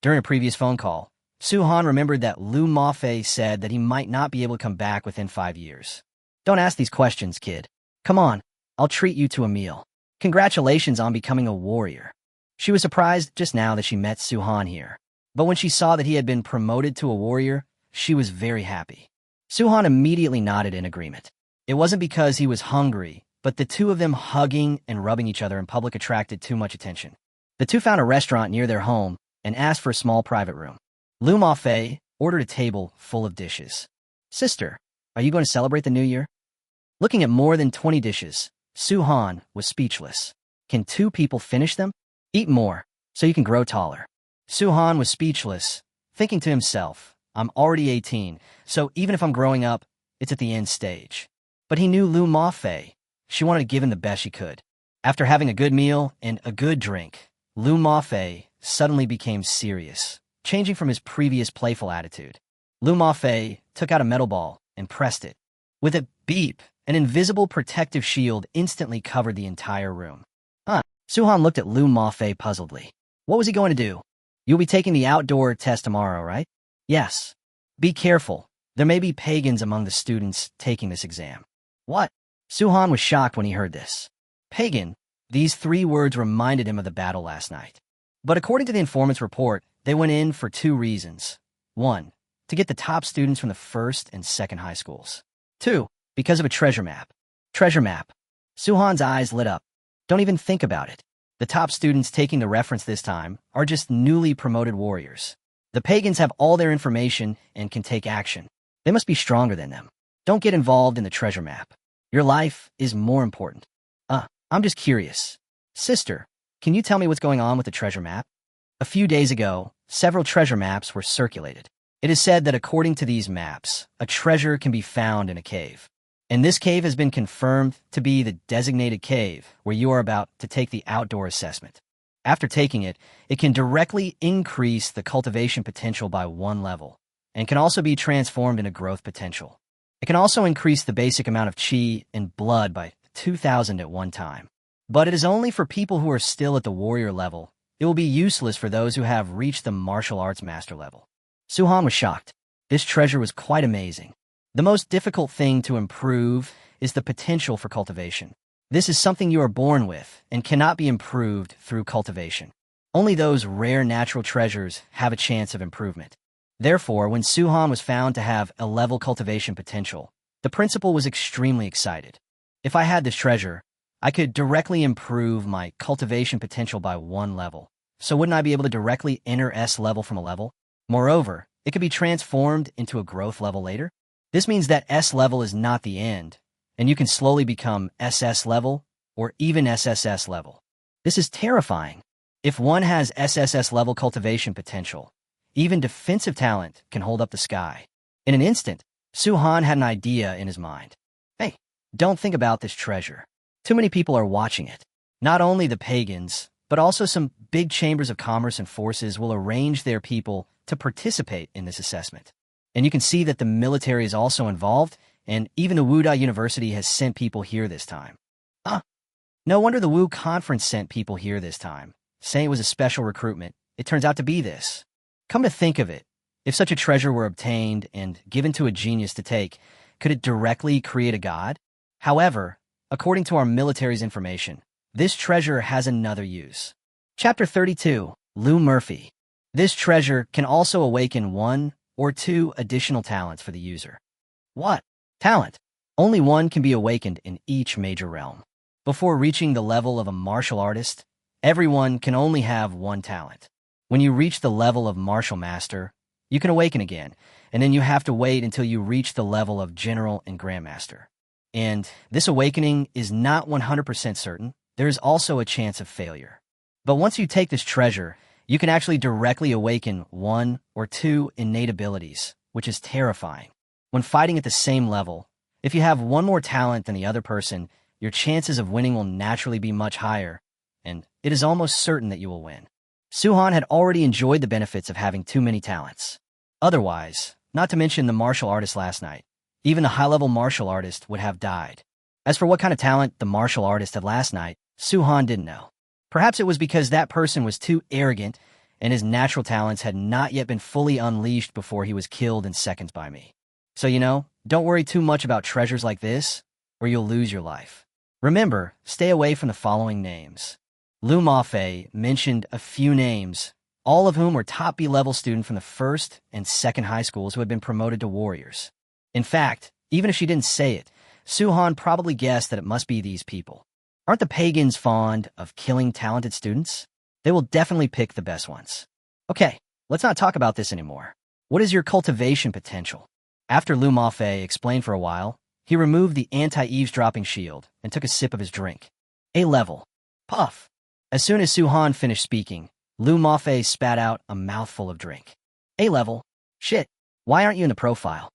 During a previous phone call, Suhan remembered that Lu Maf said that he might not be able to come back within 5 years. Don't ask these questions, kid. Come on, I'll treat you to a meal. Congratulations on becoming a warrior. She was surprised just now that she met Suhan here. But when she saw that he had been promoted to a warrior, she was very happy. Suhan immediately nodded in agreement. It wasn't because he was hungry, but the two of them hugging and rubbing each other in public attracted too much attention. The two found a restaurant near their home and asked for a small private room. Lu Maf ordered a table full of dishes. Sister, are you going to celebrate the new year? Looking at more than 20 dishes, Suhan was speechless. Can 2 people finish them? Eat more, so you can grow taller. Suhan was speechless, thinking to himself, I'm already 18, so even if I'm growing up, it's at the end stage. But he knew Lu Maf. She wanted to give him the best she could. After having a good meal and a good drink, Lu Maf suddenly became serious, changing from his previous playful attitude. Lu Maf took out a metal ball and pressed it. With a beep, an invisible protective shield instantly covered the entire room. Suhan looked at Lu Maf puzzledly. What was he going to do? You'll be taking the outdoor test tomorrow, right? Yes. Be careful. There may be pagans among the students taking this exam. What? Suhan was shocked when he heard this. Pagan, these 3 words reminded him of the battle last night. But according to the informant's report, they went in for 2 reasons. 1, to get the top students from the 1st and 2nd high schools. 2, because of a treasure map. Treasure map. Suhan's eyes lit up. Don't even think about it. The top students taking the reference this time are just newly promoted warriors. The pagans have all their information and can take action. They must be stronger than them. Don't get involved in the treasure map. Your life is more important. I'm just curious. Sister, can you tell me what's going on with the treasure map? A few days ago, several treasure maps were circulated. It is said that according to these maps, a treasure can be found in a cave. And this cave has been confirmed to be the designated cave where you are about to take the outdoor assessment. After taking it, it can directly increase the cultivation potential by 1 level, and can also be transformed into growth potential. It can also increase the basic amount of chi and blood by 2,000 at one time. But it is only for people who are still at the warrior level. It will be useless for those who have reached the martial arts master level. Suhan was shocked. This treasure was quite amazing. The most difficult thing to improve is the potential for cultivation. This is something you are born with and cannot be improved through cultivation. Only those rare natural treasures have a chance of improvement. Therefore, when Suhan was found to have a level cultivation potential, the principal was extremely excited. If I had this treasure, I could directly improve my cultivation potential by 1 level. So wouldn't I be able to directly enter S level from a level? Moreover, it could be transformed into a growth level later. This means that S level is not the end, and you can slowly become SS level or even SSS level. This is terrifying. If one has SSS level cultivation potential, even defensive talent can hold up the sky. In an instant, Su-han had an idea in his mind. Hey, don't think about this treasure. Too many people are watching it. Not only the Pagans, but also some big chambers of commerce and forces will arrange their people to participate in this assessment. And you can see that the military is also involved, and even the Wuda University has sent people here this time. No wonder the Wu Conference sent people here this time, saying it was a special recruitment. It turns out to be this. Come to think of it, if such a treasure were obtained and given to a genius to take, could it directly create a god? However, according to our military's information, this treasure has another use. Chapter 32, Lu Murphy. This treasure can also awaken 1 or 2 additional talents for the user. What? Talent. Only one can be awakened in each major realm. Before reaching the level of a martial artist, everyone can only have 1 talent. When you reach the level of martial master, you can awaken again, and then you have to wait until you reach the level of general and grandmaster. And this awakening is not 100% certain. There is also a chance of failure. But once you take this treasure, you can actually directly awaken 1 or 2 innate abilities, which is terrifying. When fighting at the same level, if you have 1 more talent than the other person, your chances of winning will naturally be much higher, and it is almost certain that you will win. Su-han had already enjoyed the benefits of having too many talents. Otherwise, not to mention the martial artist last night, even the high-level martial artist would have died. As for what kind of talent the martial artist had last night, Su-han didn't know. Perhaps it was because that person was too arrogant and his natural talents had not yet been fully unleashed before he was killed in seconds by me. So, don't worry too much about treasures like this, or you'll lose your life. Remember, stay away from the following names. Lu Maf mentioned a few names, all of whom were top B-level students from the first and second high schools who had been promoted to warriors. In fact, even if she didn't say it, Su-han probably guessed that it must be these people. Aren't the Pagans fond of killing talented students? They will definitely pick the best ones. Okay, let's not talk about this anymore. What is your cultivation potential? After Lu Maf explained for a while, he removed the anti-eavesdropping shield and took a sip of his drink. A level. Puff. As soon as Su-han finished speaking, Lu Maf spat out a mouthful of drink. A level. Shit. Why aren't you in the profile?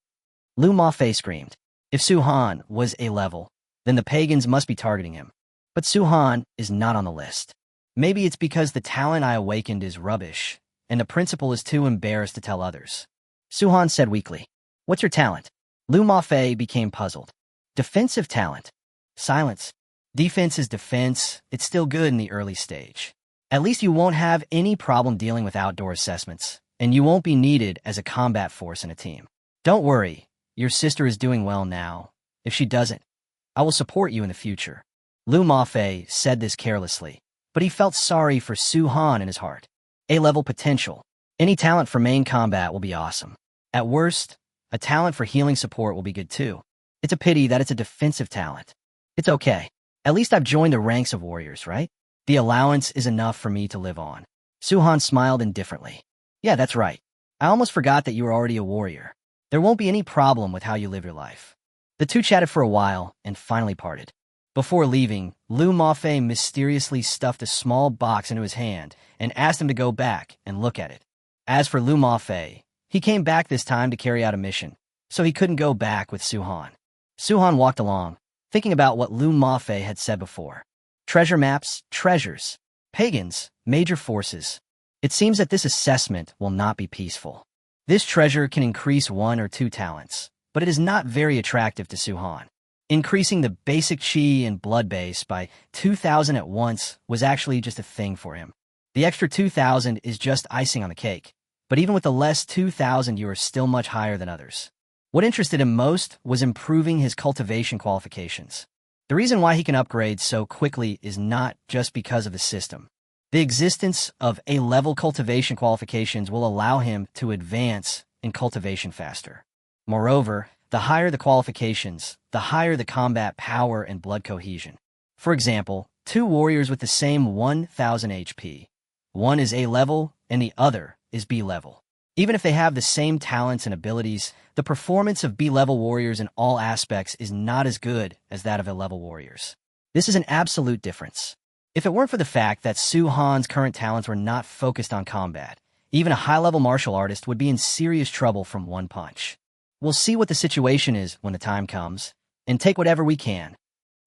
Lu Maf screamed. If Su-han was A level, then the Pagans must be targeting him. But Su-han is not on the list. Maybe it's because the talent I awakened is rubbish, and the principal is too embarrassed to tell others. Su-han said weakly, "What's your talent?" Lu Maf became puzzled. Defensive talent. Silence. Defense is defense. It's still good in the early stage. At least you won't have any problem dealing with outdoor assessments, and you won't be needed as a combat force in a team. Don't worry. Your sister is doing well now. If she doesn't, I will support you in the future. Lu Maf said this carelessly, but he felt sorry for Su-han in his heart. A-level potential. Any talent for main combat will be awesome. At worst, a talent for healing support will be good too. It's a pity that it's a defensive talent. It's okay. At least I've joined the ranks of warriors, right? The allowance is enough for me to live on. Su-han smiled indifferently. Yeah, that's right. I almost forgot that you were already a warrior. There won't be any problem with how you live your life. The two chatted for a while and finally parted. Before leaving, Lu Maf mysteriously stuffed a small box into his hand and asked him to go back and look at it. As for Lu Maf, he came back this time to carry out a mission, so he couldn't go back with Su-han. Su-han walked along, thinking about what Lu Maf had said before. Treasure maps, treasures. Pagans, major forces. It seems that this assessment will not be peaceful. This treasure can increase 1 or 2 talents, but it is not very attractive to Su-han. Increasing the basic chi and blood base by 2,000 at once was actually just a thing for him. The extra 2,000 is just icing on the cake, but even with the less 2,000 you are still much higher than others. What interested him most was improving his cultivation qualifications. The reason why he can upgrade so quickly is not just because of the system. The existence of A-level cultivation qualifications will allow him to advance in cultivation faster. Moreover, the higher the qualifications, the higher the combat power and blood cohesion. For example, 2 warriors with the same 1,000 HP. One is A-level and the other is B-level. Even if they have the same talents and abilities, the performance of B-level warriors in all aspects is not as good as that of A-level warriors. This is an absolute difference. If it weren't for the fact that Su-han's current talents were not focused on combat, even a high-level martial artist would be in serious trouble from one punch. We'll see what the situation is when the time comes, and take whatever we can.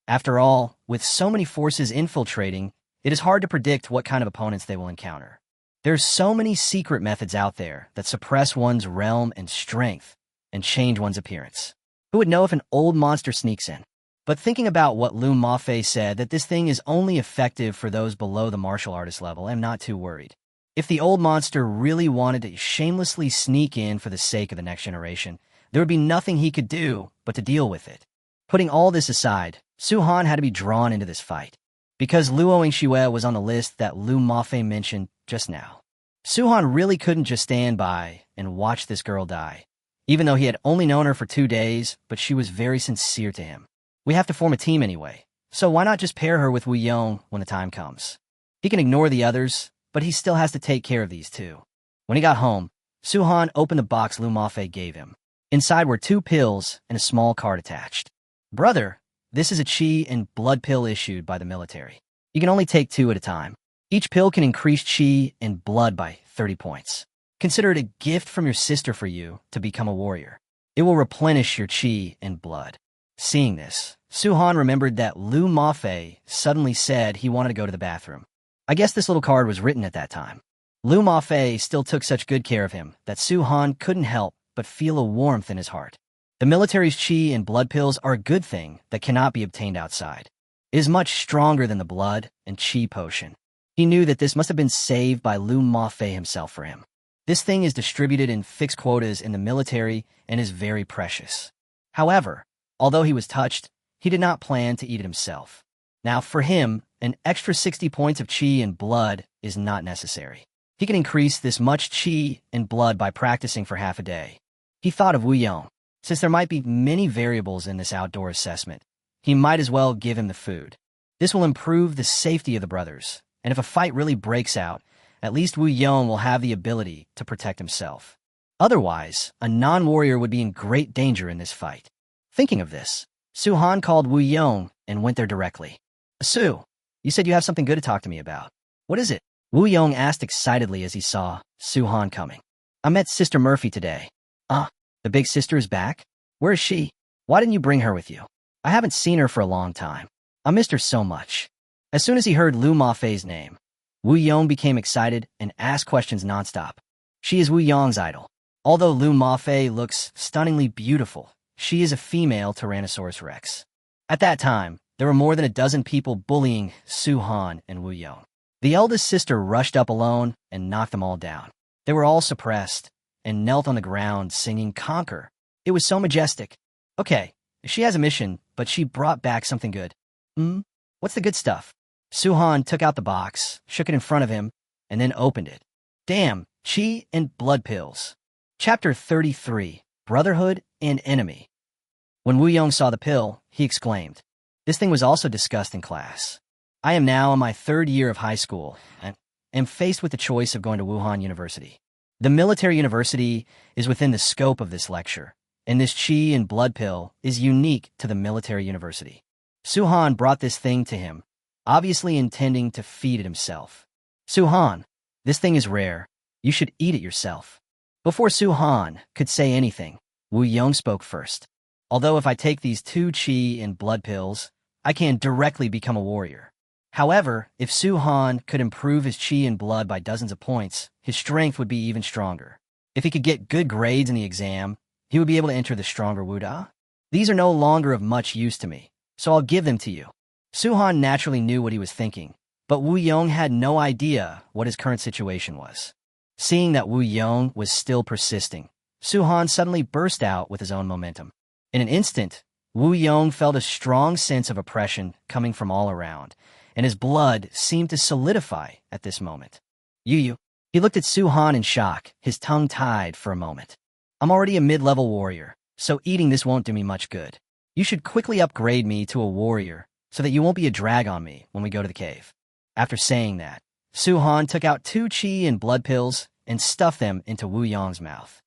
After all, with so many forces infiltrating, it is hard to predict what kind of opponents they will encounter. There's so many secret methods out there that suppress one's realm and strength and change one's appearance. Who would know if an old monster sneaks in? But thinking about what Lu Maf said, that this thing is only effective for those below the martial artist level, I'm not too worried. If the old monster really wanted to shamelessly sneak in for the sake of the next generation, there would be nothing he could do but to deal with it. Putting all this aside, Su-Han had to be drawn into this fight, because Luo Xue was on the list that Lu Maf mentioned just now. Su-Han really couldn't just stand by and watch this girl die, even though he had only known her for 2 days, but she was very sincere to him. We have to form a team anyway, so why not just pair her with Wu Yong when the time comes? He can ignore the others, but he still has to take care of these two. When he got home, Su-Han opened the box Lu Maf gave him. Inside were 2 pills and a small card attached. Brother, this is a chi and blood pill issued by the military. You can only take 2 at a time. Each pill can increase chi and blood by 30 points. Consider it a gift from your sister for you to become a warrior. It will replenish your chi and blood. Seeing this, Su-Han remembered that Lu Maf suddenly said he wanted to go to the bathroom. I guess this little card was written at that time. Lu Maf still took such good care of him that Su-Han couldn't help but feel a warmth in his heart. The military's chi and blood pills are a good thing that cannot be obtained outside. It is much stronger than the blood and chi potion. He knew that this must have been saved by Lu Maf himself for him. This thing is distributed in fixed quotas in the military and is very precious. However, although he was touched, he did not plan to eat it himself. Now, for him, an extra 60 points of chi and blood is not necessary. He can increase this much chi and blood by practicing for half a day. He thought of Wu Yong. Since there might be many variables in this outdoor assessment, he might as well give him the food. This will improve the safety of the brothers, and if a fight really breaks out, at least Wu Yong will have the ability to protect himself. Otherwise, a non-warrior would be in great danger in this fight. Thinking of this, Su-Han called Wu Yong and went there directly. Su, you said you have something good to talk to me about. What is it? Wu Yong asked excitedly as he saw Su-Han coming. I met Sister Murphy today. The big sister is back? Where is she? Why didn't you bring her with you? I haven't seen her for a long time. I missed her so much. As soon as he heard Lu Maf's name, Wu Yong became excited and asked questions nonstop. She is Wu Yong's idol. Although Lu Maf looks stunningly beautiful, she is a female Tyrannosaurus Rex. At that time, there were more than a dozen people bullying Su-Han and Wu Yong. The eldest sister rushed up alone and knocked them all down. They were all suppressed and knelt on the ground singing Conquer. It was so majestic. Okay, she has a mission, but she brought back something good. What's the good stuff? Su-Han took out the box, shook it in front of him, and then opened it. Damn, chi and blood pills. Chapter 33, Brotherhood and Enemy. When Wu Yong saw the pill, he exclaimed. This thing was also discussed in class. I am now in my 3rd year of high school and am faced with the choice of going to Wuhan University. The military university is within the scope of this lecture, and this chi and blood pill is unique to the military university. Su-Han brought this thing to him, obviously intending to feed it himself. Su-Han, this thing is rare. You should eat it yourself. Before Su-Han could say anything, Wu Yong spoke first. Although if I take these 2 chi and blood pills, I can directly become a warrior. However, if Su-Han could improve his chi and blood by dozens of points, his strength would be even stronger. If he could get good grades in the exam, he would be able to enter the stronger Wuda. These are no longer of much use to me, so I'll give them to you. Su-Han naturally knew what he was thinking, but Wu Yong had no idea what his current situation was. Seeing that Wu Yong was still persisting, Su-Han suddenly burst out with his own momentum. In an instant, Wu Yong felt a strong sense of oppression coming from all around, and his blood seemed to solidify at this moment. Yu. He looked at Su-Han in shock, his tongue tied for a moment. I'm already a mid-level warrior, so eating this won't do me much good. You should quickly upgrade me to a warrior so that you won't be a drag on me when we go to the cave. After saying that, Su-Han took out 2 chi and blood pills and stuffed them into Wu Yong's mouth.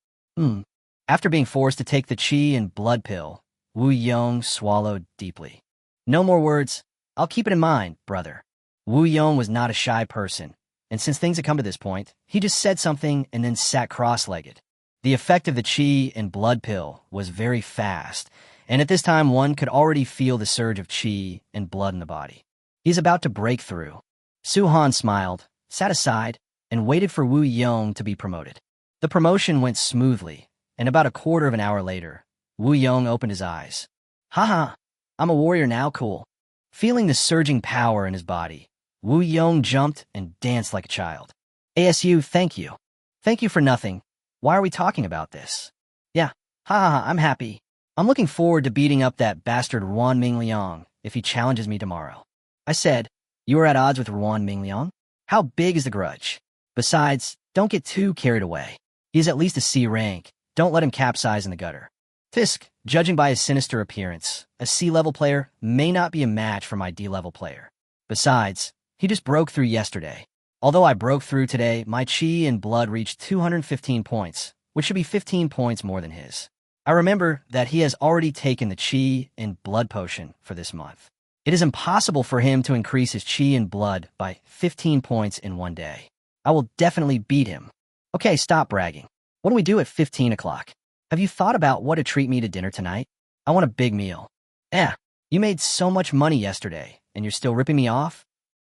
After being forced to take the chi and blood pill, Wu Yong swallowed deeply. No more words. I'll keep it in mind, brother. Wu Yong was not a shy person, and since things had come to this point, he just said something and then sat cross-legged. The effect of the chi and blood pill was very fast, and at this time one could already feel the surge of chi and blood in the body. He's about to break through. Su-han smiled, sat aside, and waited for Wu Yong to be promoted. The promotion went smoothly, and about a quarter of an hour later, Wu Yong opened his eyes. Haha, I'm a warrior now, cool. Feeling the surging power in his body, Wu Yong jumped and danced like a child. ASU, thank you. Thank you for nothing. Why are we talking about this? Yeah, haha, I'm happy. I'm looking forward to beating up that bastard Ruan Mingliang if he challenges me tomorrow. I said, you are at odds with Ruan Mingliang? How big is the grudge? Besides, don't get too carried away. He's at least a C rank. Don't let him capsize in the gutter. Fisk, judging by his sinister appearance, a C-level player may not be a match for my D-level player. Besides, he just broke through yesterday. Although I broke through today, my chi and blood reached 215 points, which should be 15 points more than his. I remember that he has already taken the chi and blood potion for this month. It is impossible for him to increase his chi and blood by 15 points in one day. I will definitely beat him. Okay, stop bragging. What do we do at 15 o'clock? Have you thought about what to treat me to dinner tonight? I want a big meal. You made so much money yesterday, and you're still ripping me off?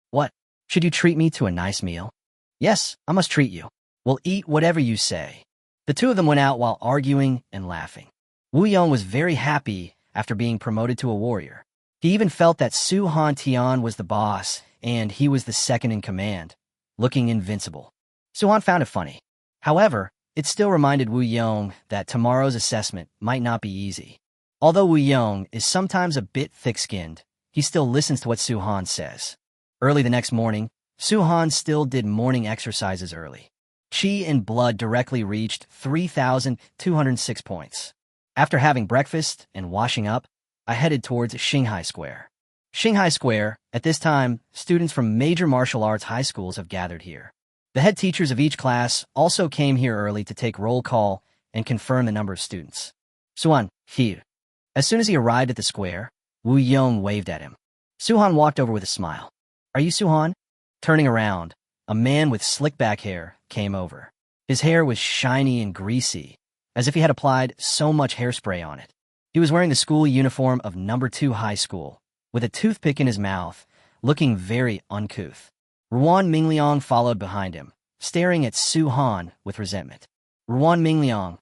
What? Should you treat me to a nice meal? Yes, I must treat you. We'll eat whatever you say. The two of them went out while arguing and laughing. Wu Yong was very happy after being promoted to a warrior. He even felt that Su-han Tian was the boss, and he was the second in command, looking invincible. Su-han found it funny. However, it still reminded Wu Yong that tomorrow's assessment might not be easy. Although Wu Yong is sometimes a bit thick-skinned, he still listens to what Su-han says. Early the next morning, Su-han still did morning exercises early. Chi and blood directly reached 3,206 points. After having breakfast and washing up, I headed towards Shanghai Square. Shanghai Square, at this time, students from major martial arts high schools have gathered here. The head teachers of each class also came here early to take roll call and confirm the number of students. Su-han, here. As soon as he arrived at the square, Wu Yong waved at him. Su-han walked over with a smile. Are you Su-han? Turning around, a man with slick back hair came over. His hair was shiny and greasy, as if he had applied so much hairspray on it. He was wearing the school uniform of No. 2 high school, with a toothpick in his mouth, looking very uncouth. Ruan Mingliang followed behind him, staring at Su-han with resentment. Ruan Mingliang,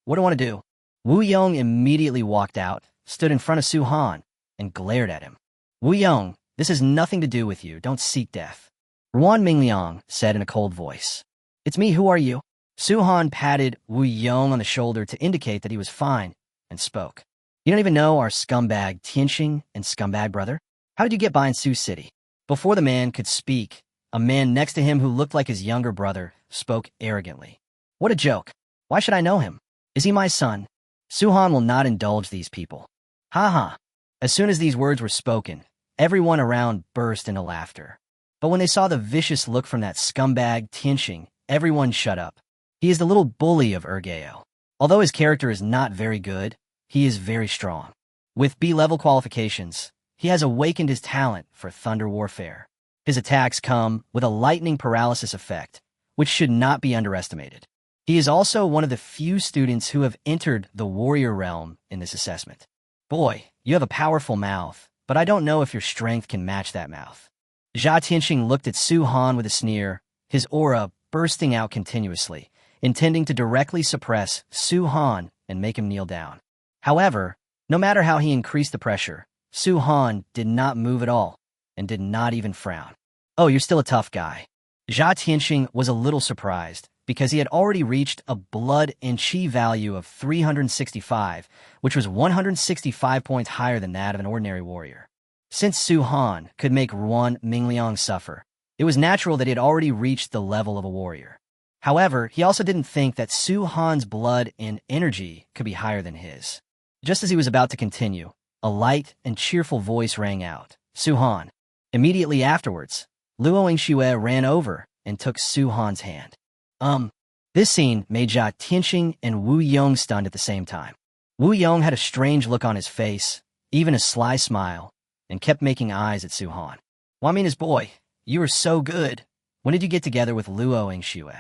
what do I want to do? Wu Yong immediately walked out, stood in front of Su-han, and glared at him. Wu Yong, this has nothing to do with you. Don't seek death. Ruan Mingliang said in a cold voice. It's me, who are you? Su-han patted Wu Yong on the shoulder to indicate that he was fine, and spoke. You don't even know our scumbag Tianxing and scumbag brother? How did you get by in Sioux City? Before the man could speak, a man next to him who looked like his younger brother spoke arrogantly. What a joke. Why should I know him? Is he my son? Su-han will not indulge these people. Ha ha. As soon as these words were spoken, everyone around burst into laughter. But when they saw the vicious look from that scumbag Tianxing, everyone shut up. He is the little bully of Ergeo. Although his character is not very good, he is very strong. With B-level qualifications, he has awakened his talent for thunder warfare. His attacks come with a lightning paralysis effect, which should not be underestimated. He is also one of the few students who have entered the warrior realm in this assessment. Boy, you have a powerful mouth, but I don't know if your strength can match that mouth. Jia Tianxing looked at Su-han with a sneer, his aura bursting out continuously, intending to directly suppress Su-han and make him kneel down. However, no matter how he increased the pressure, Su-han did not move at all, and did not even frown. Oh, you're still a tough guy. Jia Tianxing was a little surprised, because he had already reached a blood and chi value of 365, which was 165 points higher than that of an ordinary warrior. Since Su-han could make Ruan Mingliang suffer, it was natural that he had already reached the level of a warrior. However, he also didn't think that Su-han's blood and energy could be higher than his. Just as he was about to continue, a light and cheerful voice rang out, Su-han. Immediately afterwards, Luo Yingxue ran over and took Su-han's hand. This scene made Jia Tianxing and Wu Yong stunned at the same time. Wu Yong had a strange look on his face, even a sly smile, and kept making eyes at Su-han. Wamina's boy, you are so good. When did you get together with Luo Yingxue?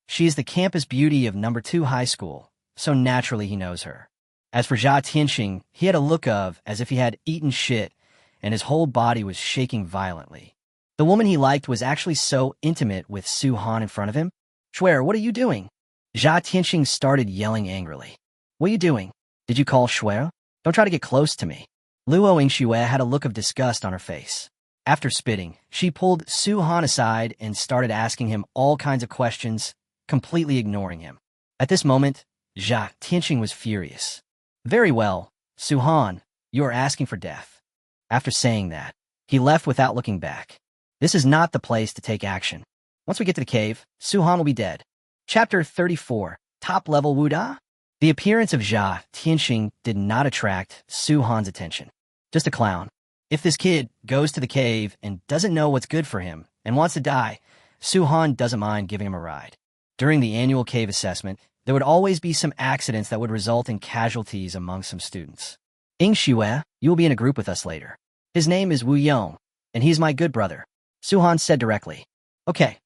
She is the campus beauty of No. 2 high school, so naturally he knows her. As for Jia Tianxing, he had a look of as if he had eaten shit, and his whole body was shaking violently. The woman he liked was actually so intimate with Su Han in front of him. Shuer, what are you doing? Jia Tianxing started yelling angrily. What are you doing? Did you call Shuer? Don't try to get close to me. Luo Yingxue had a look of disgust on her face. After spitting, she pulled Su Han aside and started asking him all kinds of questions, completely ignoring him. At this moment, Jia Tianxing was furious. Very well, Su Han, you are asking for death. After saying that, he left without looking back. This is not the place to take action. Once we get to the cave, Su Han will be dead. Chapter 34, Top Level Wuda? The appearance of Jia Tianxing did not attract Su Han's attention. Just a clown. If this kid goes to the cave and doesn't know what's good for him and wants to die, Su Han doesn't mind giving him a ride. During the annual cave assessment, there would always be some accidents that would result in casualties among some students. Yingxue, you will be in a group with us later. His name is Wu Yong, and he's my good brother, Su Han said directly. Okay.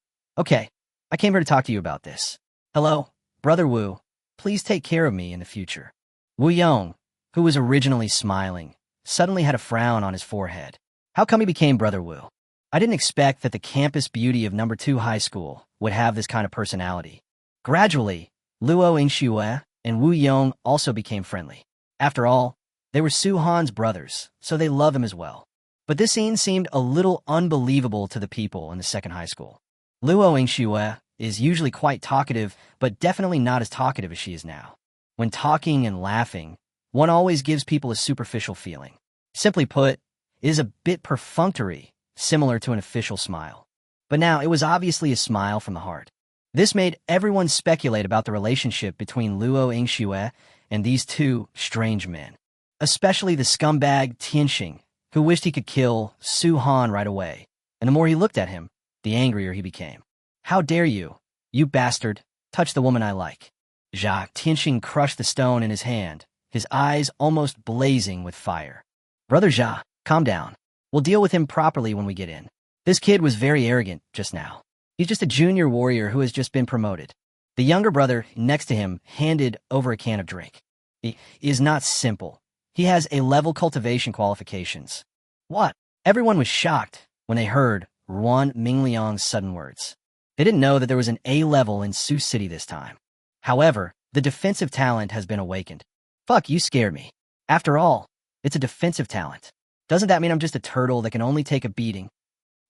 I came here to talk to you about this. Hello, Brother Wu. Please take care of me in the future. Wu Yong, who was originally smiling, suddenly had a frown on his forehead. How come he became Brother Wu? I didn't expect that the campus beauty of No. 2 high school would have this kind of personality. Gradually, Luo Yingxue and Wu Yong also became friendly. After all, they were Su Han's brothers, so they love him as well. But this scene seemed a little unbelievable to the people in the second high school. Luo Yingxue is usually quite talkative, but definitely not as talkative as she is now. When talking and laughing, one always gives people a superficial feeling. Simply put, it is a bit perfunctory, similar to an official smile. But now it was obviously a smile from the heart. This made everyone speculate about the relationship between Luo Yingxue and these two strange men, especially the scumbag Tianxing, who wished he could kill Su Han right away. And the more he looked at him, the angrier he became. How dare you, you bastard, touch the woman I like. Jia Tianxing crushed the stone in his hand, his eyes almost blazing with fire. Brother Jia, calm down. We'll deal with him properly when we get in. This kid was very arrogant just now. He's just a junior warrior who has just been promoted. The younger brother next to him handed over a can of drink. He is not simple. He has A-level cultivation qualifications. What? Everyone was shocked when they heard Ruan Mingliang's sudden words. They didn't know that there was an A-level in Sioux City this time. However, the defensive talent has been awakened. Fuck, you scared me. After all, it's a defensive talent. Doesn't that mean I'm just a turtle that can only take a beating?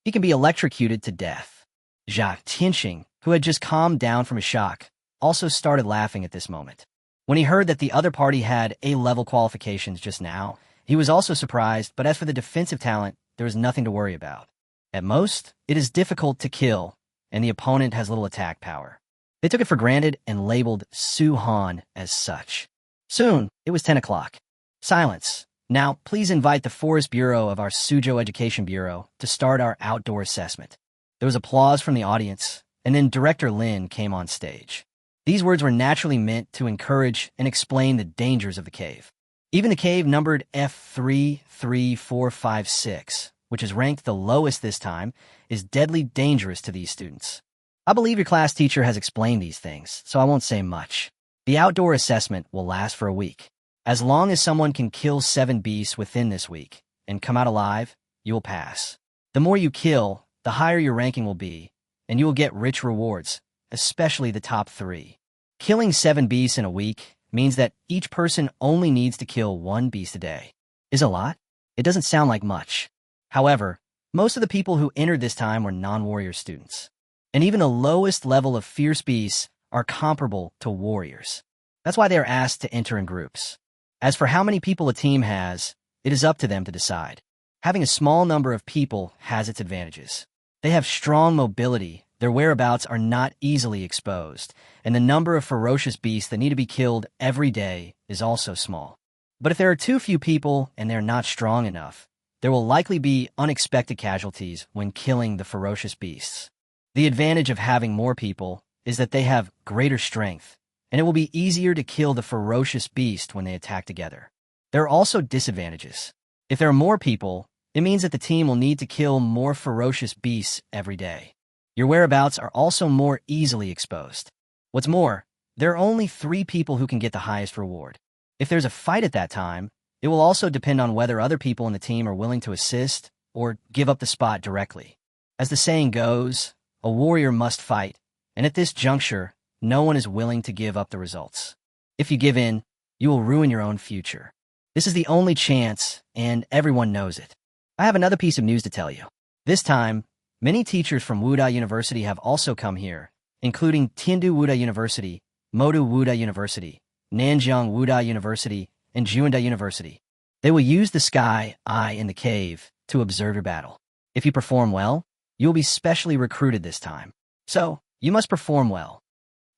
He can be electrocuted to death. Jia Tianxing, who had just calmed down from his shock, also started laughing at this moment. When he heard that the other party had A-level qualifications just now, he was also surprised, but as for the defensive talent, there was nothing to worry about. At most, it is difficult to kill, and the opponent has little attack power. They took it for granted and labeled Su Han as such. Soon, it was 10 o'clock. Silence. Now, please invite the Forest Bureau of our Suzhou Education Bureau to start our outdoor assessment. There was applause from the audience, and then Director Lin came on stage. These words were naturally meant to encourage and explain the dangers of the cave. Even the cave numbered F33456, which is ranked the lowest this time, is deadly dangerous to these students. I believe your class teacher has explained these things, so I won't say much. The outdoor assessment will last for a week. As long as someone can kill 7 beasts within this week and come out alive, you will pass. The more you kill, the higher your ranking will be, and you will get rich rewards, especially the top 3. Killing 7 beasts in a week means that each person only needs to kill 1 beast a day. Is a lot? It doesn't sound like much. However, most of the people who entered this time were non-warrior students. And even the lowest level of fierce beasts are comparable to warriors. That's why they are asked to enter in groups. As for how many people a team has, it is up to them to decide. Having a small number of people has its advantages. They have strong mobility, their whereabouts are not easily exposed, and the number of ferocious beasts that need to be killed every day is also small. But if there are too few people and they're not strong enough, there will likely be unexpected casualties when killing the ferocious beasts. The advantage of having more people is that they have greater strength, and it will be easier to kill the ferocious beast when they attack together. There are also disadvantages. If there are more people, it means that the team will need to kill more ferocious beasts every day. Your whereabouts are also more easily exposed. What's more, There are only 3 people who can get the highest reward. If there's a fight at that time, it will also depend on whether other people in the team are willing to assist or give up the spot directly. As the saying goes, a warrior must fight, and at this juncture, no one is willing to give up the results. If you give in, you will ruin your own future. This is the only chance, and everyone knows it. I have another piece of news to tell you. This time, many teachers from Wuda University have also come here, including Tiandu Wuda University, Modu Wuda University, Nanjing Wuda University, and Juanda University. They will use the sky eye in the cave to observe your battle. If you perform well, you will be specially recruited this time. So, you must perform well.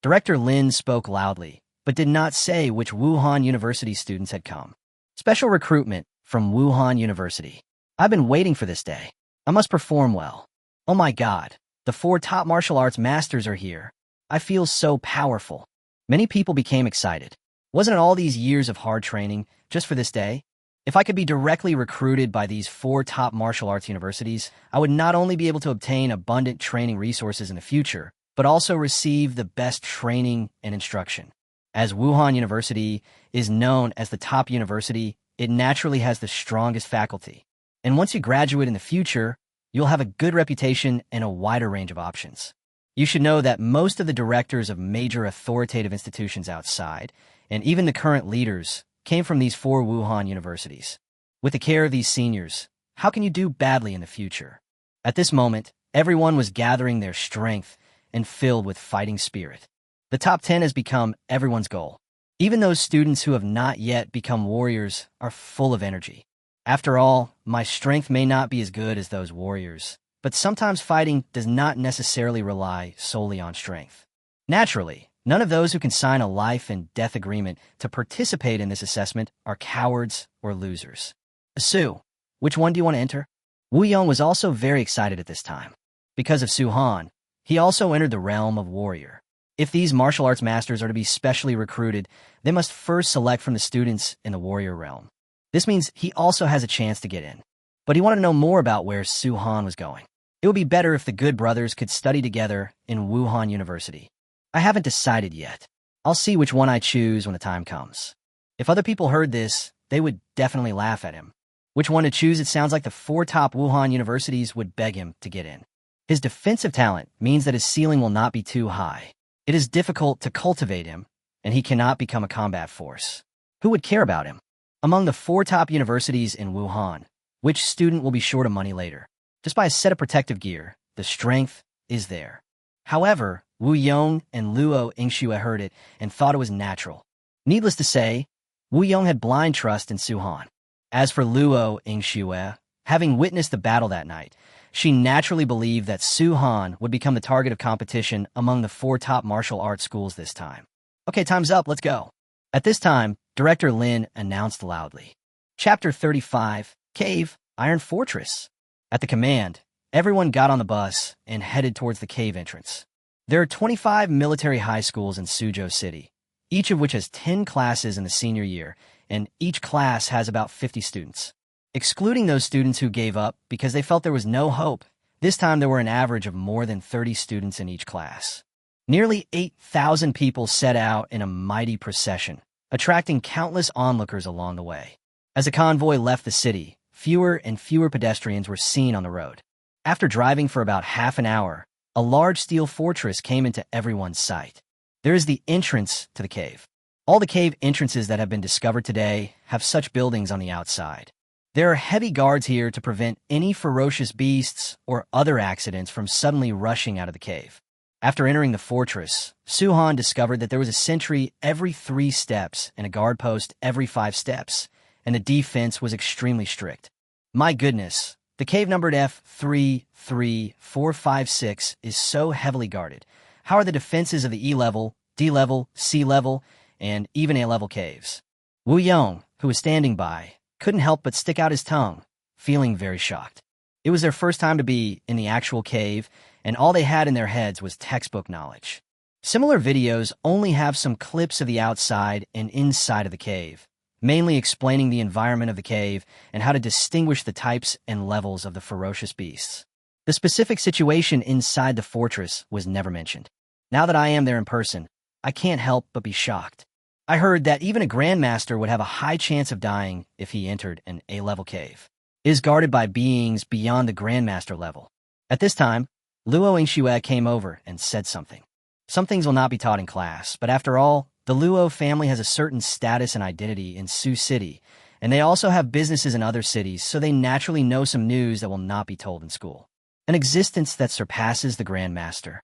Director Lin spoke loudly, but did not say which Wuhan University students had come. Special recruitment from Wuhan University. I've been waiting for this day. I must perform well. Oh my God, the 4 top martial arts masters are here. I feel so powerful. Many people became excited. Wasn't it all these years of hard training just for this day? If I could be directly recruited by these 4 top martial arts universities, I would not only be able to obtain abundant training resources in the future, but also receive the best training and instruction. As Wuhan University is known as the top university, it naturally has the strongest faculty. And once you graduate in the future, you'll have a good reputation and a wider range of options. You should know that most of the directors of major authoritative institutions outside, and even the current leaders, came from these 4 Wuhan universities. With the care of these seniors, how can you do badly in the future? At this moment, everyone was gathering their strength and filled with fighting spirit. The top 10 has become everyone's goal. Even those students who have not yet become warriors are full of energy. After all, my strength may not be as good as those warriors, but sometimes fighting does not necessarily rely solely on strength. Naturally, none of those who can sign a life and death agreement to participate in this assessment are cowards or losers. Su, which one do you want to enter? Wu Yong was also very excited at this time. Because of Su Han, he also entered the realm of warrior. If these martial arts masters are to be specially recruited, they must first select from the students in the warrior realm. This means he also has a chance to get in. But he wanted to know more about where Su Han was going. It would be better if the good brothers could study together in Wuhan University. I haven't decided yet. I'll see which one I choose when the time comes. If other people heard this, they would definitely laugh at him. Which one to choose? It sounds like the 4 top Wuhan universities would beg him to get in. His defensive talent means that his ceiling will not be too high. It is difficult to cultivate him, and he cannot become a combat force. Who would care about him? Among the 4 top universities in Wuhan, which student will be short of money later? Just by a set of protective gear, the strength is there. However, Wu Yong and Luo Yingxue heard it and thought it was natural. Needless to say, Wu Yong had blind trust in Su Han. As for Luo Yingxue, having witnessed the battle that night, she naturally believed that Su Han would become the target of competition among the 4 top martial arts schools this time. Okay, time's up, let's go. At this time, Director Lin announced loudly. Chapter 35, Cave, Iron Fortress. At the command, everyone got on the bus and headed towards the cave entrance. There are 25 military high schools in Suzhou City, each of which has 10 classes in the senior year, and each class has about 50 students. Excluding those students who gave up because they felt there was no hope, this time there were an average of more than 30 students in each class. Nearly 8,000 people set out in a mighty procession, attracting countless onlookers along the way. As the convoy left the city, fewer and fewer pedestrians were seen on the road. After driving for about half an hour, a large steel fortress came into everyone's sight. There is the entrance to the cave. All the cave entrances that have been discovered today have such buildings on the outside. There are heavy guards here to prevent any ferocious beasts or other accidents from suddenly rushing out of the cave. After entering the fortress, Su Han discovered that there was a sentry every 3 steps and a guard post every 5 steps, and the defense was extremely strict. My goodness, the cave numbered F33456 is so heavily guarded. How are the defenses of the E-level, D-level, C-level, and even A-level caves? Wu Yong, who was standing by, couldn't help but stick out his tongue, feeling very shocked. It was their first time to be in the actual cave, and all they had in their heads was textbook knowledge. Similar videos only have some clips of the outside and inside of the cave, mainly explaining the environment of the cave and how to distinguish the types and levels of the ferocious beasts. The specific situation inside the fortress was never mentioned. Now that I am there in person, I can't help but be shocked. I heard that even a grandmaster would have a high chance of dying if he entered an A-level cave. It is guarded by beings beyond the grandmaster level. At this time, Luo Yingxue came over and said something. Some things will not be taught in class, but after all, the Luo family has a certain status and identity in Sioux City, and they also have businesses in other cities, so they naturally know some news that will not be told in school. An existence that surpasses the Grandmaster.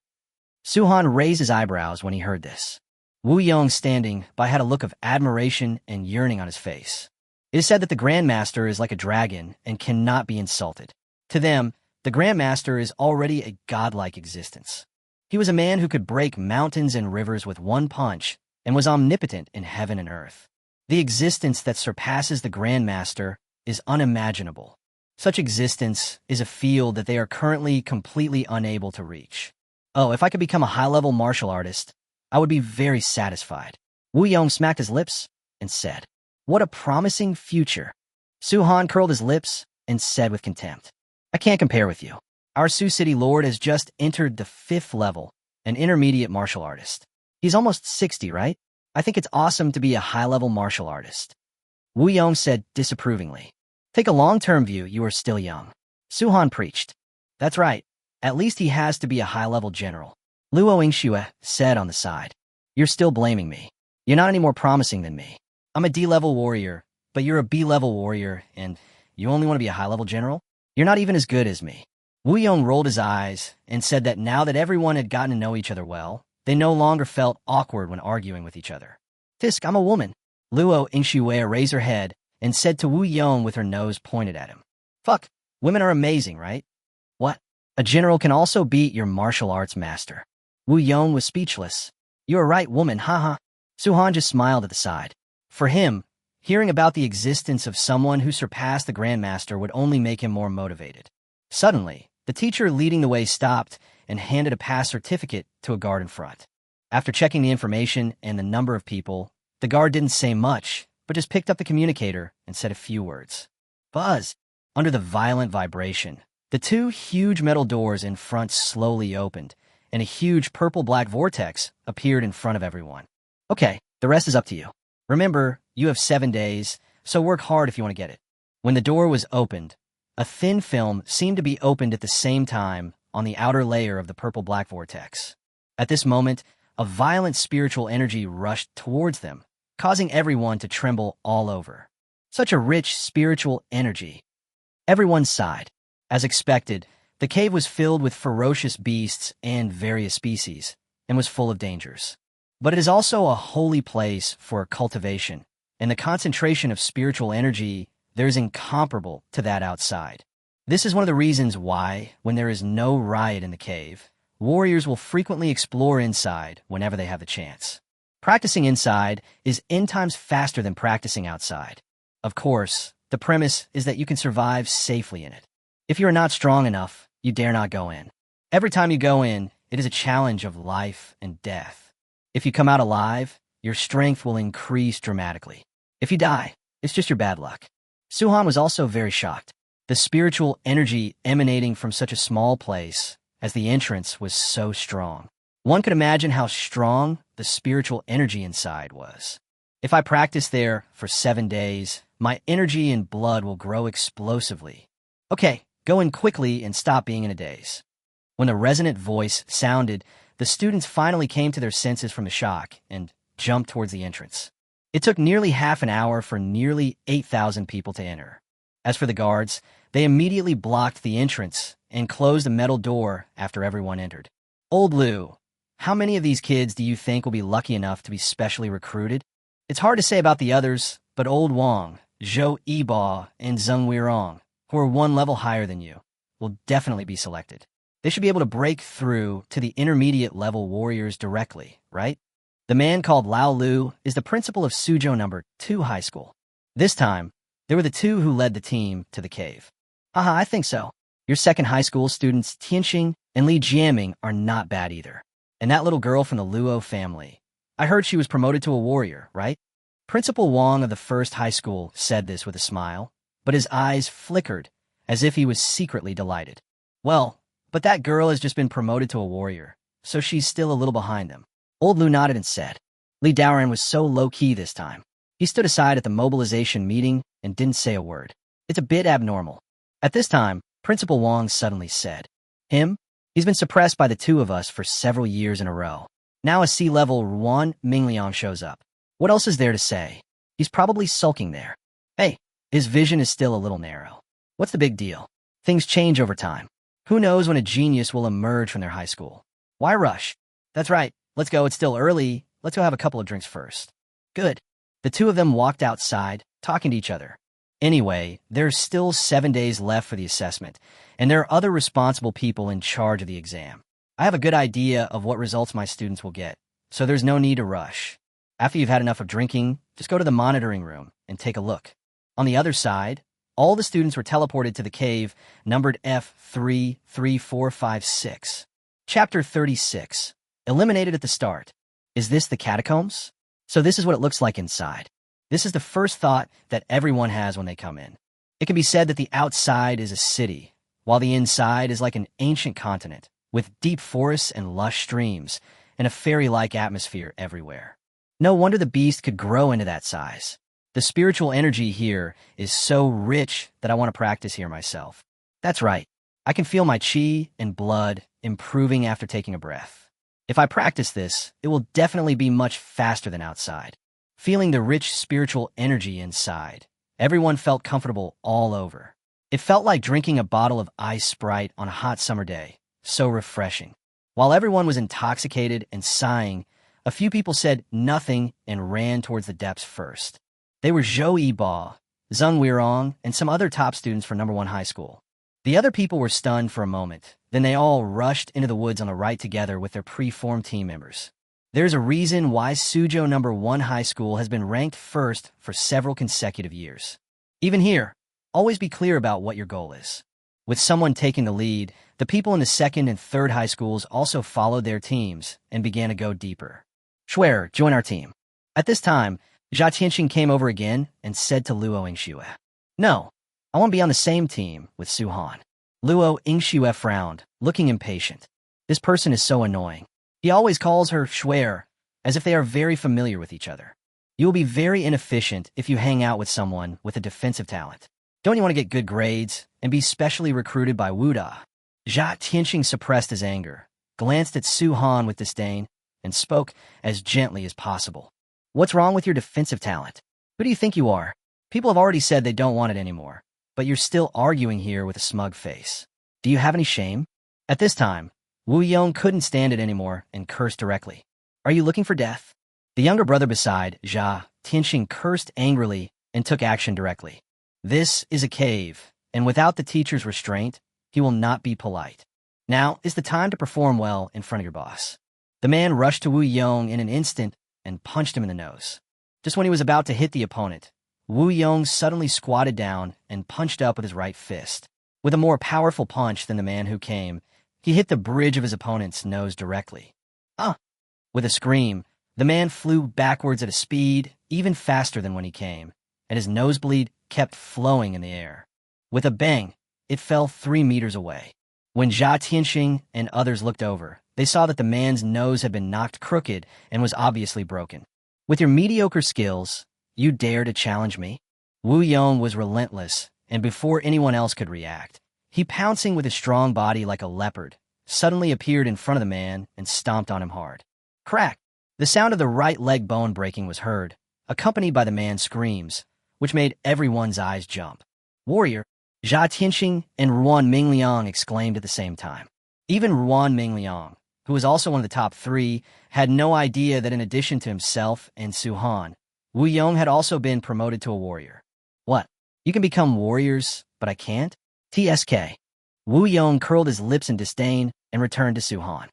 Suhan raised his eyebrows when he heard this. Wu Yong, standing by, had a look of admiration and yearning on his face. It is said that the Grandmaster is like a dragon and cannot be insulted. To them, the Grandmaster is already a godlike existence. He was a man who could break mountains and rivers with one punch and was omnipotent in heaven and earth. The existence that surpasses the Grandmaster is unimaginable. Such existence is a field that they are currently completely unable to reach. Oh, if I could become a high-level martial artist, I would be very satisfied. Wu Yong smacked his lips and said, "What a promising future." Suhan curled his lips and said with contempt, "I can't compare with you. Our Sioux City Lord has just entered the 5th level, an intermediate martial artist. He's almost 60, right? I think it's awesome to be a high-level martial artist." Wu Yong said disapprovingly, "Take a long-term view, you are still young." Suhan preached, "That's right. At least he has to be a high-level general." Luo Yingxue said on the side, "You're still blaming me. You're not any more promising than me. I'm a D-level warrior, but you're a B-level warrior, and you only want to be a high-level general? You're not even as good as me." Wu Yong rolled his eyes and said that now that everyone had gotten to know each other well, they no longer felt awkward when arguing with each other. "Fisk, I'm a woman." Luo Yingxue raised her head and said to Wu Yong with her nose pointed at him, "Fuck, women are amazing, right?" "What? A general can also beat your martial arts master." Wu Yong was speechless. "You're a right woman, haha." Suhan just smiled at the side. For him, hearing about the existence of someone who surpassed the Grandmaster would only make him more motivated. Suddenly, the teacher leading the way stopped and handed a pass certificate to a guard in front. After checking the information and the number of people, the guard didn't say much, but just picked up the communicator and said a few words. Buzz! Under the violent vibration, the 2 huge metal doors in front slowly opened, and a huge purple-black vortex appeared in front of everyone. "Okay, the rest is up to you. Remember, you have 7 days, so work hard if you want to get it." When the door was opened, a thin film seemed to be opened at the same time on the outer layer of the purple-black vortex. At this moment, a violent spiritual energy rushed towards them, causing everyone to tremble all over. Such a rich spiritual energy. Everyone sighed. As expected, the cave was filled with ferocious beasts and various species, and was full of dangers. But it is also a holy place for cultivation, and the concentration of spiritual energy there is incomparable to that outside. This is one of the reasons why, when there is no riot in the cave, warriors will frequently explore inside whenever they have the chance. Practicing inside is N times faster than practicing outside. Of course, the premise is that you can survive safely in it. If you are not strong enough, you dare not go in. Every time you go in, it is a challenge of life and death. If you come out alive, your strength will increase dramatically. If you die, it's just your bad luck. Suhan was also very shocked. The spiritual energy emanating from such a small place, as the entrance was so strong. One could imagine how strong the spiritual energy inside was. If I practice there for 7 days, my energy and blood will grow explosively. Okay, go in quickly and stop being in a daze. When the resonant voice sounded, the students finally came to their senses from the shock and jumped towards the entrance. It took nearly half an hour for nearly 8,000 people to enter. As for the guards, they immediately blocked the entrance and closed the metal door after everyone entered. Old Lu, how many of these kids do you think will be lucky enough to be specially recruited? It's hard to say about the others, but Old Wang, Zhou Yiba, and Zheng Weirong, who are 1 level higher than you, will definitely be selected. They should be able to break through to the intermediate level warriors directly, right? The man called Lao Lu is the principal of Suzhou No. 2 High School. This time, they were the 2 who led the team to the cave. Haha, I think so. Your second high school students, Tianxing and Li Jiaming, are not bad either. And that little girl from the Luo family. I heard she was promoted to a warrior, right? Principal Wang of the first high school said this with a smile, but his eyes flickered as if he was secretly delighted. Well, but that girl has just been promoted to a warrior, so she's still a little behind them. Old Lu nodded and said. Li Daoran was so low-key this time. He stood aside at the mobilization meeting and didn't say a word. It's a bit abnormal. At this time, Principal Wang suddenly said, Him? He's been suppressed by the two of us for several years in a row. Now a C-level Ruan Mingliang shows up. What else is there to say? He's probably sulking there. Hey, his vision is still a little narrow. What's the big deal? Things change over time. Who knows when a genius will emerge from their high school? Why rush? That's right. Let's go. It's still early. Let's go have a couple of drinks first. Good. The two of them walked outside, talking to each other. Anyway, there's still 7 days left for the assessment, and there are other responsible people in charge of the exam. I have a good idea of what results my students will get, so there's no need to rush. After you've had enough of drinking, just go to the monitoring room and take a look. On the other side, all the students were teleported to the cave numbered F33456. Chapter 36. Eliminated at the start. Is this the catacombs? So this is what it looks like inside. This is the first thought that everyone has when they come in. It can be said that the outside is a city, while the inside is like an ancient continent, with deep forests and lush streams, and a fairy-like atmosphere everywhere. No wonder the beast could grow into that size. The spiritual energy here is so rich that I want to practice here myself. That's right. I can feel my chi and blood improving after taking a breath. If I practice this, it will definitely be much faster than outside. Feeling the rich spiritual energy inside, everyone felt comfortable all over. It felt like drinking a bottle of ice Sprite on a hot summer day. So refreshing. While everyone was intoxicated and sighing, a few people said nothing and ran towards the depths first. They were Zhou Yiba, Zheng Weirong, and some other top students for number 1 high school. The other people were stunned for a moment. Then they all rushed into the woods on the right together with their pre-formed team members. There's a reason why Suzhou number 1 high school has been ranked first for several consecutive years. Even here, always be clear about what your goal is. With someone taking the lead, the people in the 2nd and 3rd high schools also followed their teams and began to go deeper. Shuer, join our team. At this time, Jia Tianxing came over again and said to Luo Yingxue, No, I want to be on the same team with Su Han. Luo Yingxue frowned, looking impatient. This person is so annoying. He always calls her Shuer, as if they are very familiar with each other. You will be very inefficient if you hang out with someone with a defensive talent. Don't you want to get good grades and be specially recruited by Wuda? Jia Tianxing suppressed his anger, glanced at Su Han with disdain, and spoke as gently as possible. What's wrong with your defensive talent? Who do you think you are? People have already said they don't want it anymore, but you're still arguing here with a smug face. Do you have any shame? At this time, Wu Yong couldn't stand it anymore and cursed directly. Are you looking for death? The younger brother beside Jia Tianxing cursed angrily and took action directly. This is a cave, and without the teacher's restraint, he will not be polite. Now is the time to perform well in front of your boss. The man rushed to Wu Yong in an instant and punched him in the nose. Just when he was about to hit the opponent, Wu Yong suddenly squatted down and punched up with his right fist. With a more powerful punch than the man who came, he hit the bridge of his opponent's nose directly. With a scream, the man flew backwards at a speed even faster than when he came, and his nosebleed kept flowing in the air. With a bang, it fell 3 meters away. When Jia Tianxing and others looked over, they saw that the man's nose had been knocked crooked and was obviously broken. With your mediocre skills, you dare to challenge me? Wu Yong was relentless, and before anyone else could react, he, pouncing with his strong body like a leopard, suddenly appeared in front of the man and stomped on him hard. Crack! The sound of the right leg bone breaking was heard, accompanied by the man's screams, which made everyone's eyes jump. Warrior! Jia Tianxing and Ruan Mingliang exclaimed at the same time. Even Ruan Mingliang, who was also one of the top 3, had no idea that in addition to himself and Su Han, Wu Yong had also been promoted to a warrior. What? You can become warriors, but I can't? TSK. Wu Yong curled his lips in disdain and returned to Su Han.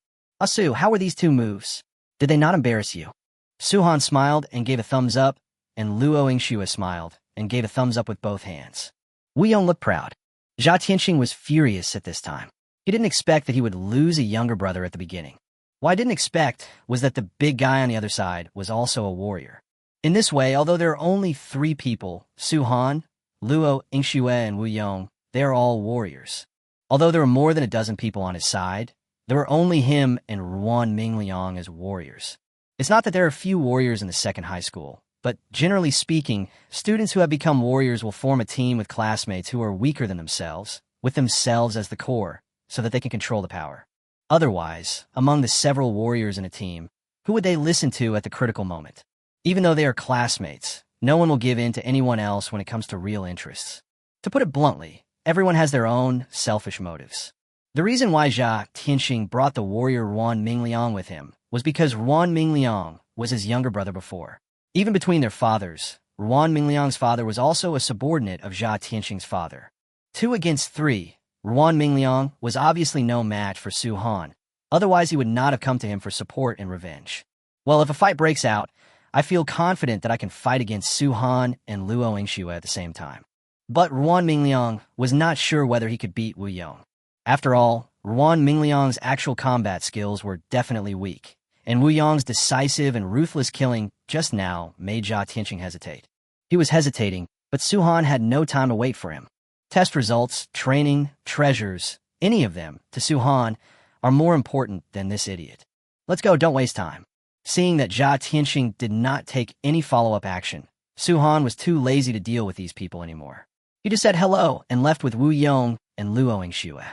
Su, how were these 2 moves? Did they not embarrass you? Su Han smiled and gave a thumbs up, and Luo Yingxue smiled and gave a thumbs up with both hands. Wu Yong looked proud. Jia Tianxing was furious at this time. He didn't expect that he would lose a younger brother at the beginning. What I didn't expect was that the big guy on the other side was also a warrior. In this way, although there are only 3 people, Su Han, Luo Yingxue, and Wu Yong, they are all warriors. Although there were more than a dozen people on his side, there were only him and Ruan Mingliang as warriors. It's not that there are few warriors in the second high school, but generally speaking, students who have become warriors will form a team with classmates who are weaker than themselves, with themselves as the core, so that they can control the power. Otherwise, among the several warriors in a team, who would they listen to at the critical moment? Even though they are classmates, no one will give in to anyone else when it comes to real interests. To put it bluntly, everyone has their own selfish motives. The reason why Jia Tianxing brought the warrior Ruan Mingliang with him was because Ruan Mingliang was his younger brother before. Even between their fathers, Ruan Mingliang's father was also a subordinate of Jia Tianxing's father. 2 against 3, Ruan Mingliang was obviously no match for Su Han, otherwise he would not have come to him for support and revenge. Well, if a fight breaks out, I feel confident that I can fight against Su Han and Luo Yingxue at the same time. But Ruan Mingliang was not sure whether he could beat Wu Yong. After all, Ruan Mingliang's actual combat skills were definitely weak, and Wu Yong's decisive and ruthless killing just now made Jia Tianxing hesitate. He was hesitating, but Su Han had no time to wait for him. Test results, training, treasures, any of them, to Su Han, are more important than this idiot. Let's go, don't waste time. Seeing that Jia Tianxing did not take any follow-up action, Su Han was too lazy to deal with these people anymore. He just said hello and left with Wu Yong and Luo Yingxue.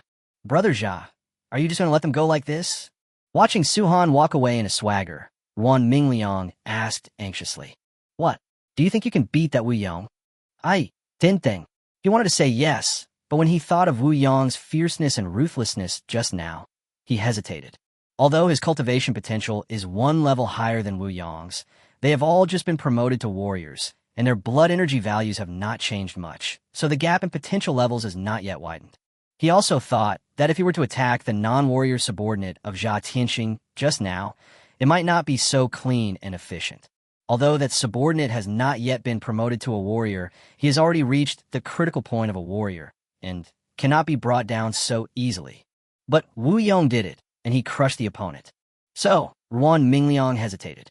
Brother Jia, are you just going to let them go like this? Watching Su Han walk away in a swagger, Ruan Mingliang asked anxiously. What? Do you think you can beat that Wu Yong? I didn't think. He wanted to say yes, but when he thought of Wu Yong's fierceness and ruthlessness just now, he hesitated. Although his cultivation potential is 1 level higher than Wu Yong's, they have all just been promoted to warriors, and their blood energy values have not changed much, so the gap in potential levels is not yet widened. He also thought that if he were to attack the non-warrior subordinate of Jia Tianxing just now, it might not be so clean and efficient. Although that subordinate has not yet been promoted to a warrior, he has already reached the critical point of a warrior, and cannot be brought down so easily. But Wu Yong did it, and he crushed the opponent. So, Ruan Mingliang hesitated.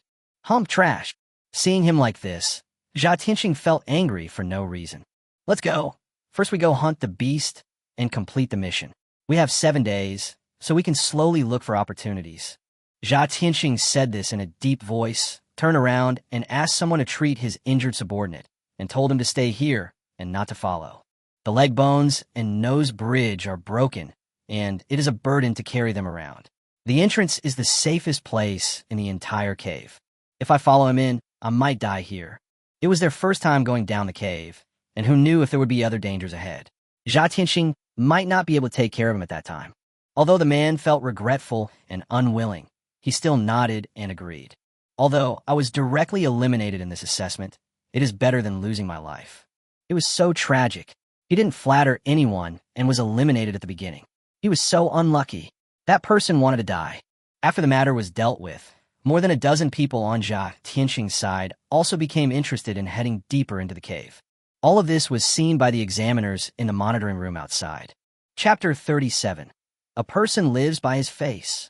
Trash. Seeing him like this, Jia Tianxing felt angry for no reason. Let's go. First we go hunt the beast and complete the mission. We have 7 days, so we can slowly look for opportunities. Jia Tianxing said this in a deep voice, turned around, and asked someone to treat his injured subordinate, and told him to stay here and not to follow. The leg bones and nose bridge are broken, and it is a burden to carry them around. The entrance is the safest place in the entire cave. If I follow him in, I might die here. It was their first time going down the cave, and who knew if there would be other dangers ahead. Jia Tianxing might not be able to take care of him at that time. Although the man felt regretful and unwilling, he still nodded and agreed. Although I was directly eliminated in this assessment, it is better than losing my life. It was so tragic. He didn't flatter anyone and was eliminated at the beginning. He was so unlucky. That person wanted to die. After the matter was dealt with, more than a dozen people on Jia Tianxing's side also became interested in heading deeper into the cave. All of this was seen by the examiners in the monitoring room outside. Chapter 37. A person lives by his face.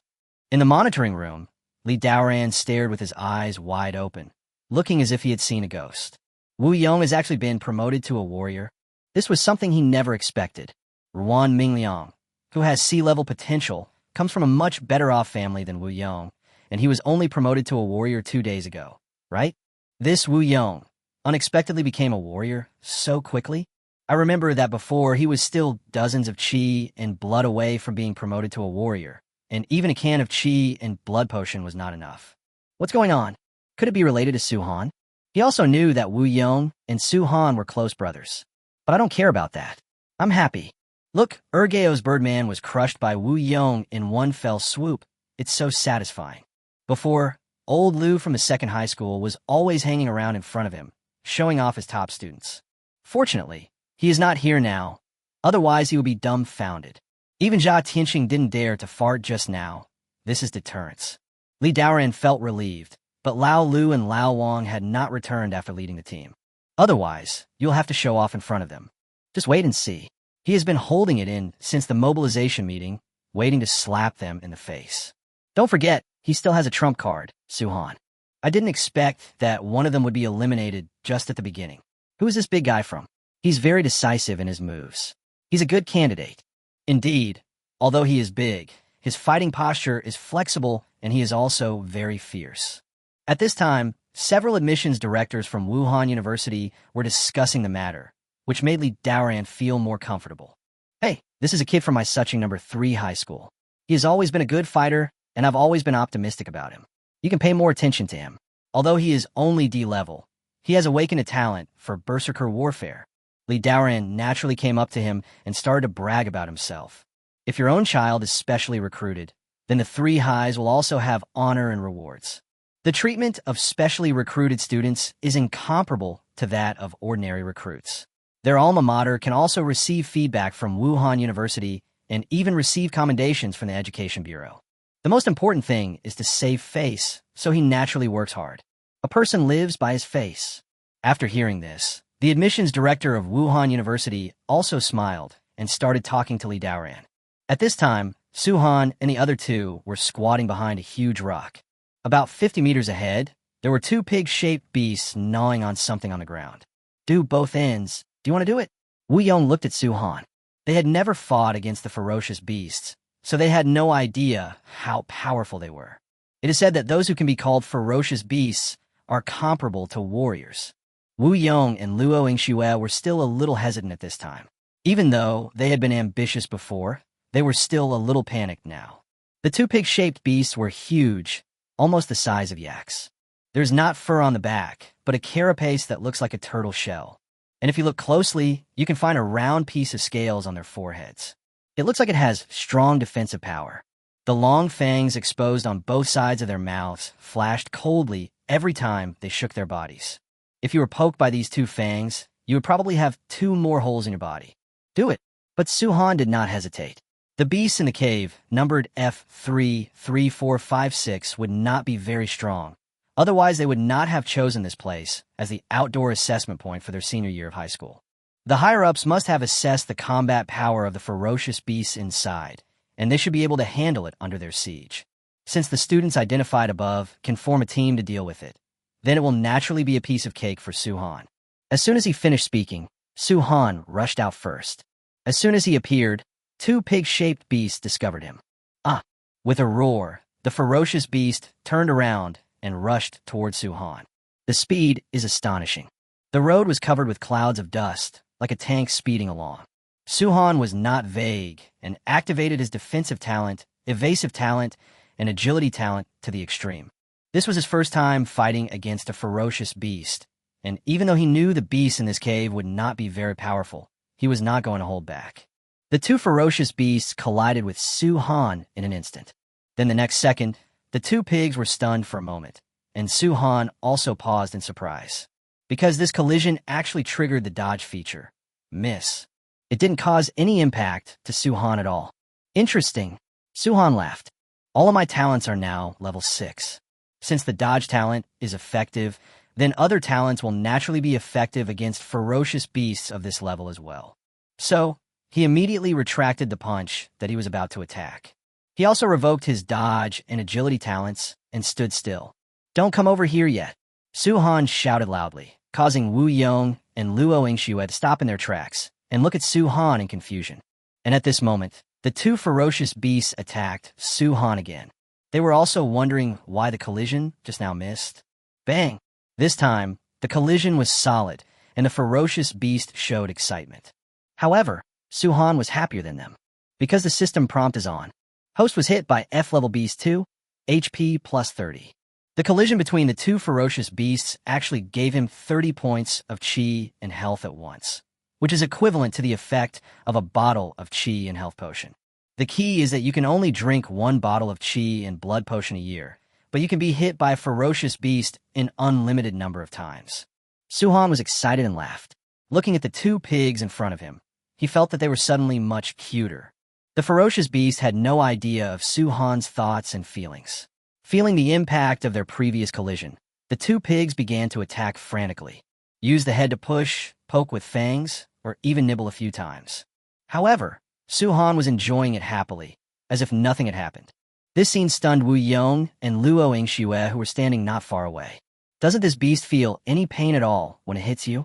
In the monitoring room, Li Daoran stared with his eyes wide open, looking as if he had seen a ghost. Wu Yong has actually been promoted to a warrior. This was something he never expected. Ruan Mingliang, who has sea-level potential, comes from a much better-off family than Wu Yong, and he was only promoted to a warrior 2 days ago, right? This Wu Yong unexpectedly became a warrior so quickly. I remember that before he was still dozens of chi and blood away from being promoted to a warrior, and even a can of chi and blood potion was not enough. What's going on? Could it be related to Su Han? He also knew that Wu Yong and Su Han were close brothers. But I don't care about that. I'm happy. Look, Ergeo's Birdman was crushed by Wu Yong in one fell swoop. It's so satisfying. Before, old Lu from the second high school was always hanging around in front of him, showing off his top students. Fortunately, he is not here now. Otherwise, he would be dumbfounded. Even Jia Tianxing didn't dare to fart just now. This is deterrence. Li Daoran felt relieved, but Lao Lu and Lao Wang had not returned after leading the team. Otherwise, you'll have to show off in front of them. Just wait and see. He has been holding it in since the mobilization meeting, waiting to slap them in the face. Don't forget, he still has a trump card, Su Han. I didn't expect that one of them would be eliminated just at the beginning. Who is this big guy from? He's very decisive in his moves. He's a good candidate. Indeed, although he is big, his fighting posture is flexible and he is also very fierce. At this time, several admissions directors from Wuhan University were discussing the matter, which made Li Daoran feel more comfortable. Hey, this is a kid from my Suching number 3 high school. He has always been a good fighter, and I've always been optimistic about him. You can pay more attention to him. Although he is only D-level, he has awakened a talent for berserker warfare. Li Daoran naturally came up to him and started to brag about himself. If your own child is specially recruited, then the 3 highs will also have honor and rewards. The treatment of specially recruited students is incomparable to that of ordinary recruits. Their alma mater can also receive feedback from Wuhan University and even receive commendations from the Education Bureau. The most important thing is to save face, so he naturally works hard. A person lives by his face. After hearing this, the admissions director of Wuhan University also smiled and started talking to Li Daoran. At this time, Suhan and the other 2 were squatting behind a huge rock. About 50 meters ahead, there were 2 pig-shaped beasts gnawing on something on the ground. Do both ends. Do you want to do it? Wu Yong looked at Suhan. They had never fought against the ferocious beasts, so they had no idea how powerful they were. It is said that those who can be called ferocious beasts are comparable to warriors. Wu Yong and Luo Yingxue were still a little hesitant at this time. Even though they had been ambitious before, they were still a little panicked now. The 2 pig-shaped beasts were huge, almost the size of yaks. There's not fur on the back, but a carapace that looks like a turtle shell. And if you look closely, you can find a round piece of scales on their foreheads. It looks like it has strong defensive power. The long fangs exposed on both sides of their mouths flashed coldly every time they shook their bodies. If you were poked by these 2 fangs, you would probably have 2 more holes in your body. Do it. But Suhan did not hesitate. The beasts in the cave, numbered F3, 3, 4, 5, 6, would not be very strong. Otherwise, they would not have chosen this place as the outdoor assessment point for their senior year of high school. The higher-ups must have assessed the combat power of the ferocious beasts inside, and they should be able to handle it under their siege. Since the students identified above can form a team to deal with it, then it will naturally be a piece of cake for Suhan. As soon as he finished speaking, Suhan rushed out first. As soon as he appeared, 2 pig-shaped beasts discovered him. Ah! With a roar, the ferocious beast turned around and rushed toward Suhan. The speed is astonishing. The road was covered with clouds of dust, like a tank speeding along. Suhan was not vague and activated his defensive talent, evasive talent, and agility talent to the extreme. This was his first time fighting against a ferocious beast, and even though he knew the beasts in this cave would not be very powerful, he was not going to hold back. The 2 ferocious beasts collided with Suhan in an instant. Then the next second, the 2 pigs were stunned for a moment, and Suhan also paused in surprise. Because this collision actually triggered the dodge feature. Miss. It didn't cause any impact to Suhan at all. Interesting. Suhan laughed. All of my talents are now level 6. Since the dodge talent is effective, then other talents will naturally be effective against ferocious beasts of this level as well. So, he immediately retracted the punch that he was about to attack. He also revoked his dodge and agility talents and stood still. Don't come over here yet. Suhan shouted loudly, causing Wu Yong and Luo Yingxue to stop in their tracks and look at Suhan in confusion. And at this moment, the 2 ferocious beasts attacked Suhan again. They were also wondering why the collision just now missed. Bang! This time, the collision was solid, and the ferocious beast showed excitement. However, Suhan was happier than them. Because the system prompt is on, Host was hit by F-level beast 2, HP plus 30. The collision between the 2 ferocious beasts actually gave him 30 points of chi and health at once, which is equivalent to the effect of a bottle of chi and health potion. The key is that you can only drink 1 bottle of chi and blood potion a year, but you can be hit by a ferocious beast an unlimited number of times. Suhan was excited and laughed. Looking at the 2 pigs in front of him, he felt that they were suddenly much cuter. The ferocious beast had no idea of Suhan's thoughts and feelings. Feeling the impact of their previous collision, the 2 pigs began to attack frantically. Use the head to push, poke with fangs, or even nibble a few times. However, Suhan was enjoying it happily, as if nothing had happened. This scene stunned Wu Yong and Luo Yingxue, who were standing not far away. Doesn't this beast feel any pain at all when it hits you?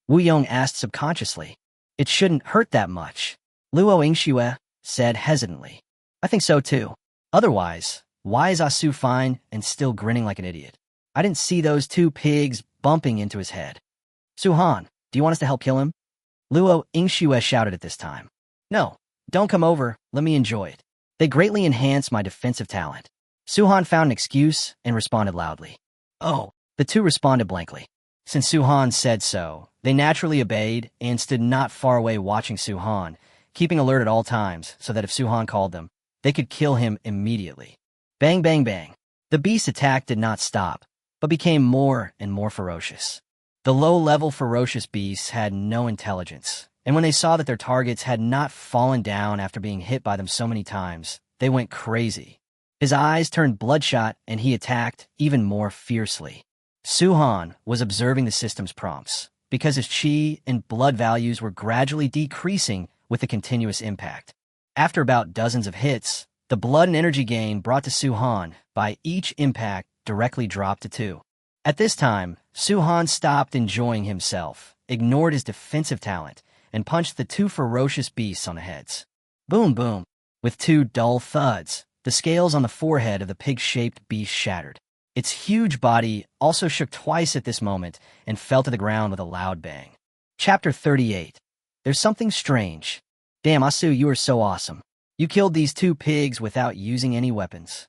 Wu Yong asked subconsciously. It shouldn't hurt that much, Luo Yingxue said hesitantly. I think so too. Otherwise, why is Asu fine and still grinning like an idiot? I didn't see those two pigs bumping into his head. Suhan, do you want us to help kill him? Luo Ingshue shouted at this time. No, don't come over, let me enjoy it. They greatly enhance my defensive talent. Suhan found an excuse and responded loudly. Oh, the two responded blankly. Since Suhan said so, they naturally obeyed and stood not far away watching Suhan, keeping alert at all times so that if Suhan called them, they could kill him immediately. Bang, bang, bang. The beast's attack did not stop, but became more and more ferocious. The low-level ferocious beasts had no intelligence, and when they saw that their targets had not fallen down after being hit by them so many times, they went crazy. His eyes turned bloodshot and he attacked even more fiercely. Suhan was observing the system's prompts, because his chi and blood values were gradually decreasing with the continuous impact. After about dozens of hits, the blood and energy gain brought to Suhan by each impact directly dropped to 2. At this time, Suhan stopped enjoying himself, ignored his defensive talent, and punched the two ferocious beasts on the heads. Boom, boom. With 2 dull thuds, the scales on the forehead of the pig-shaped beast shattered. Its huge body also shook twice at this moment and fell to the ground with a loud bang. Chapter 38. There's something strange. Damn, Asu, you are so awesome. You killed these 2 pigs without using any weapons.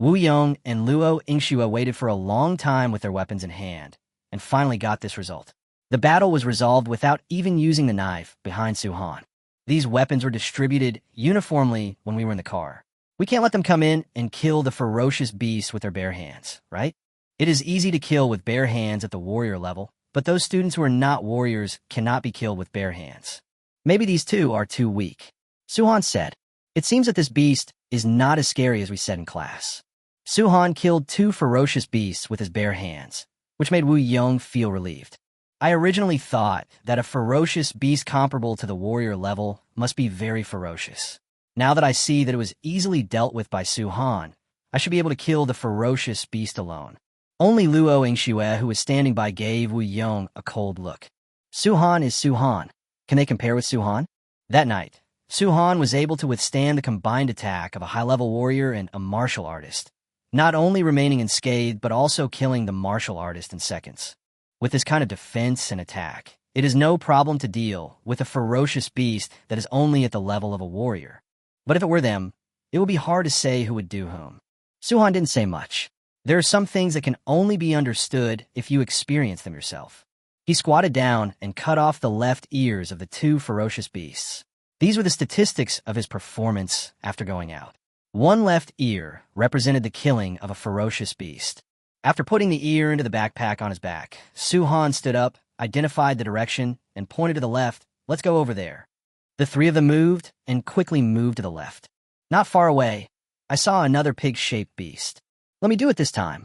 Wu Yong and Luo Ingshue waited for a long time with their weapons in hand, and finally got this result. The battle was resolved without even using the knife behind Suhan. These weapons were distributed uniformly when we were in the car. We can't let them come in and kill the ferocious beasts with their bare hands, right? It is easy to kill with bare hands at the warrior level, but those students who are not warriors cannot be killed with bare hands. Maybe these 2 are too weak. Suhan said, it seems that this beast is not as scary as we said in class. Suhan killed 2 ferocious beasts with his bare hands, which made Wu Yong feel relieved. I originally thought that a ferocious beast comparable to the warrior level must be very ferocious. Now that I see that it was easily dealt with by Suhan, I should be able to kill the ferocious beast alone. Only Luo Ingshue, who was standing by, gave Wu Yong a cold look. Suhan is Suhan. Can they compare with Suhan? That night, Suhan was able to withstand the combined attack of a high-level warrior and a martial artist, not only remaining unscathed but also killing the martial artist in seconds. With this kind of defense and attack, it is no problem to deal with a ferocious beast that is only at the level of a warrior. But if it were them, it would be hard to say who would do whom. Suhan didn't say much. There are some things that can only be understood if you experience them yourself. He squatted down and cut off the left ears of the 2 ferocious beasts. These were the statistics of his performance after going out. 1 left ear represented the killing of a ferocious beast. After putting the ear into the backpack on his back, Suhan stood up, identified the direction, and pointed to the left. Let's go over there. The 3 of them moved and quickly moved to the left. Not far away, I saw another pig-shaped beast. Let me do it this time.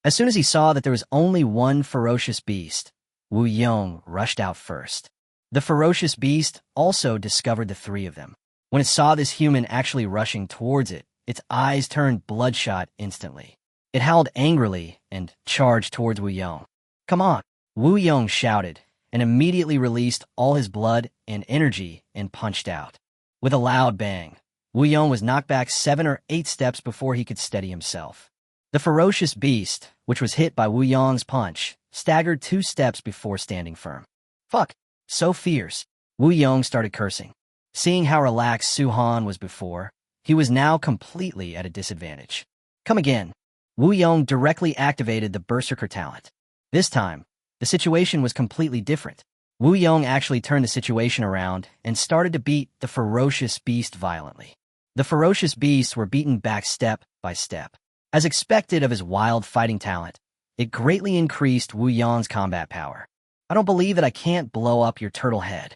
As soon as he saw that there was only 1 ferocious beast, Wu Yong rushed out first. The ferocious beast also discovered the 3 of them. When it saw this human actually rushing towards it, its eyes turned bloodshot instantly. It howled angrily and charged towards Wu Yong. Come on, Wu Yong shouted, and immediately released all his blood and energy and punched out. With a loud bang, Wu Yong was knocked back 7 or 8 steps before he could steady himself. The ferocious beast, which was hit by Wu Yong's punch, staggered 2 steps before standing firm. Fuck, so fierce. Wu Yong started cursing. Seeing how relaxed Suhan was before, he was now completely at a disadvantage. Come again. Wu Yong directly activated the Berserker talent. This time, the situation was completely different. Wu Yong actually turned the situation around and started to beat the ferocious beast violently. The ferocious beasts were beaten back step by step. As expected of his wild fighting talent, it greatly increased Wu Yong's combat power. I don't believe that I can't blow up your turtle head.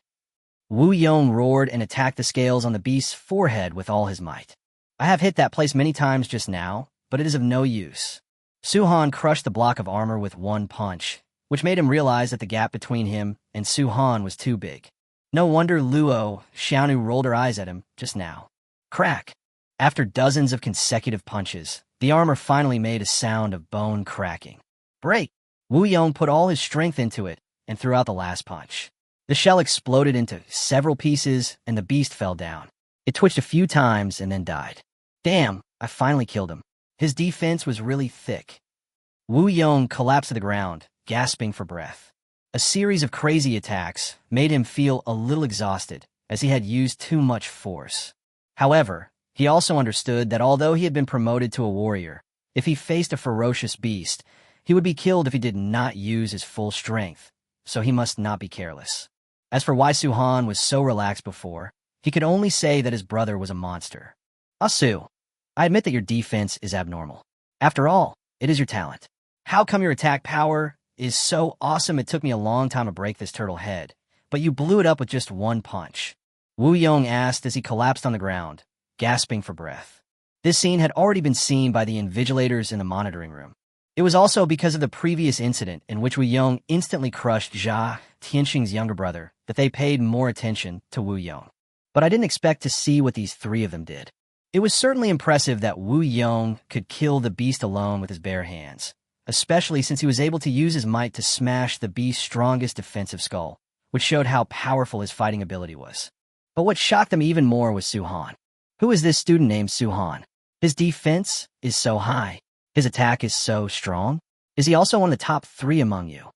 Wu Yong roared and attacked the scales on the beast's forehead with all his might. I have hit that place many times just now, but it is of no use. Suhan crushed the block of armor with 1 punch, which made him realize that the gap between him and Suhan was too big. No wonder Luo Xiaonu rolled her eyes at him just now. Crack! After dozens of consecutive punches, the armor finally made a sound of bone cracking. Break! Wu Yong put all his strength into it and threw out the last punch. The shell exploded into several pieces and the beast fell down. It twitched a few times and then died. Damn, I finally killed him. His defense was really thick. Wu Yong collapsed to the ground, gasping for breath. A series of crazy attacks made him feel a little exhausted, as he had used too much force. However, he also understood that although he had been promoted to a warrior, if he faced a ferocious beast, he would be killed if he did not use his full strength, so he must not be careless. As for why Su-han was so relaxed before, he could only say that his brother was a monster. Su, I admit that your defense is abnormal. After all, it is your talent. How come your attack power is so awesome it took me a long time to break this turtle head, but you blew it up with just one punch? Wu Yong asked as he collapsed on the ground, gasping for breath. This scene had already been seen by the invigilators in the monitoring room. It was also because of the previous incident in which Wu Yong instantly crushed Jia, Tianxing's younger brother, that they paid more attention to Wu Yong. But I didn't expect to see what these three of them did. It was certainly impressive that Wu Yong could kill the beast alone with his bare hands, especially since he was able to use his might to smash the beast's strongest defensive skull, which showed how powerful his fighting ability was. But what shocked them even more was Su-han. Who is this student named Su-han? His defense is so high. His attack is so strong. Is he also one of the top 3 among you?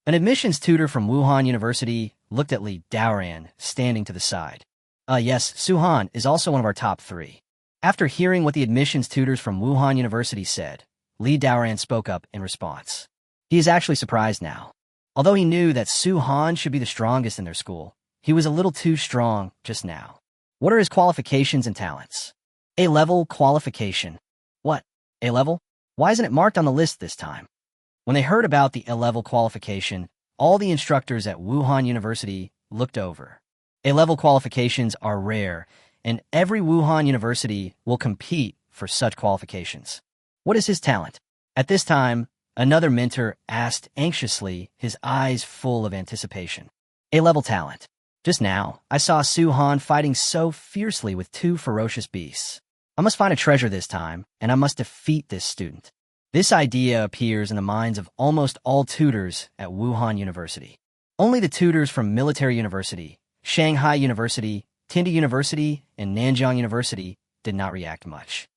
An admissions tutor from Wuhan University looked at Li Daoran, standing to the side. Yes, Su-han is also one of our top 3. After hearing what the admissions tutors from Wuhan University said, Li Daoran spoke up in response. He is actually surprised now. Although he knew that Su-han should be the strongest in their school, he was a little too strong just now. What are his qualifications and talents? A-level qualification. What? A-level? Why isn't it marked on the list this time? When they heard about the A-level qualification, all the instructors at Wuhan University looked over. A-level qualifications are rare, and every Wuhan University will compete for such qualifications. What is his talent? At this time, another mentor asked anxiously, his eyes full of anticipation. A-level talent. Just now, I saw Su-han fighting so fiercely with 2 ferocious beasts. I must find a treasure this time, and I must defeat this student. This idea appears in the minds of almost all tutors at Wuhan University. Only the tutors from Military University, Shanghai University, Tinda University, and Nanjing University did not react much.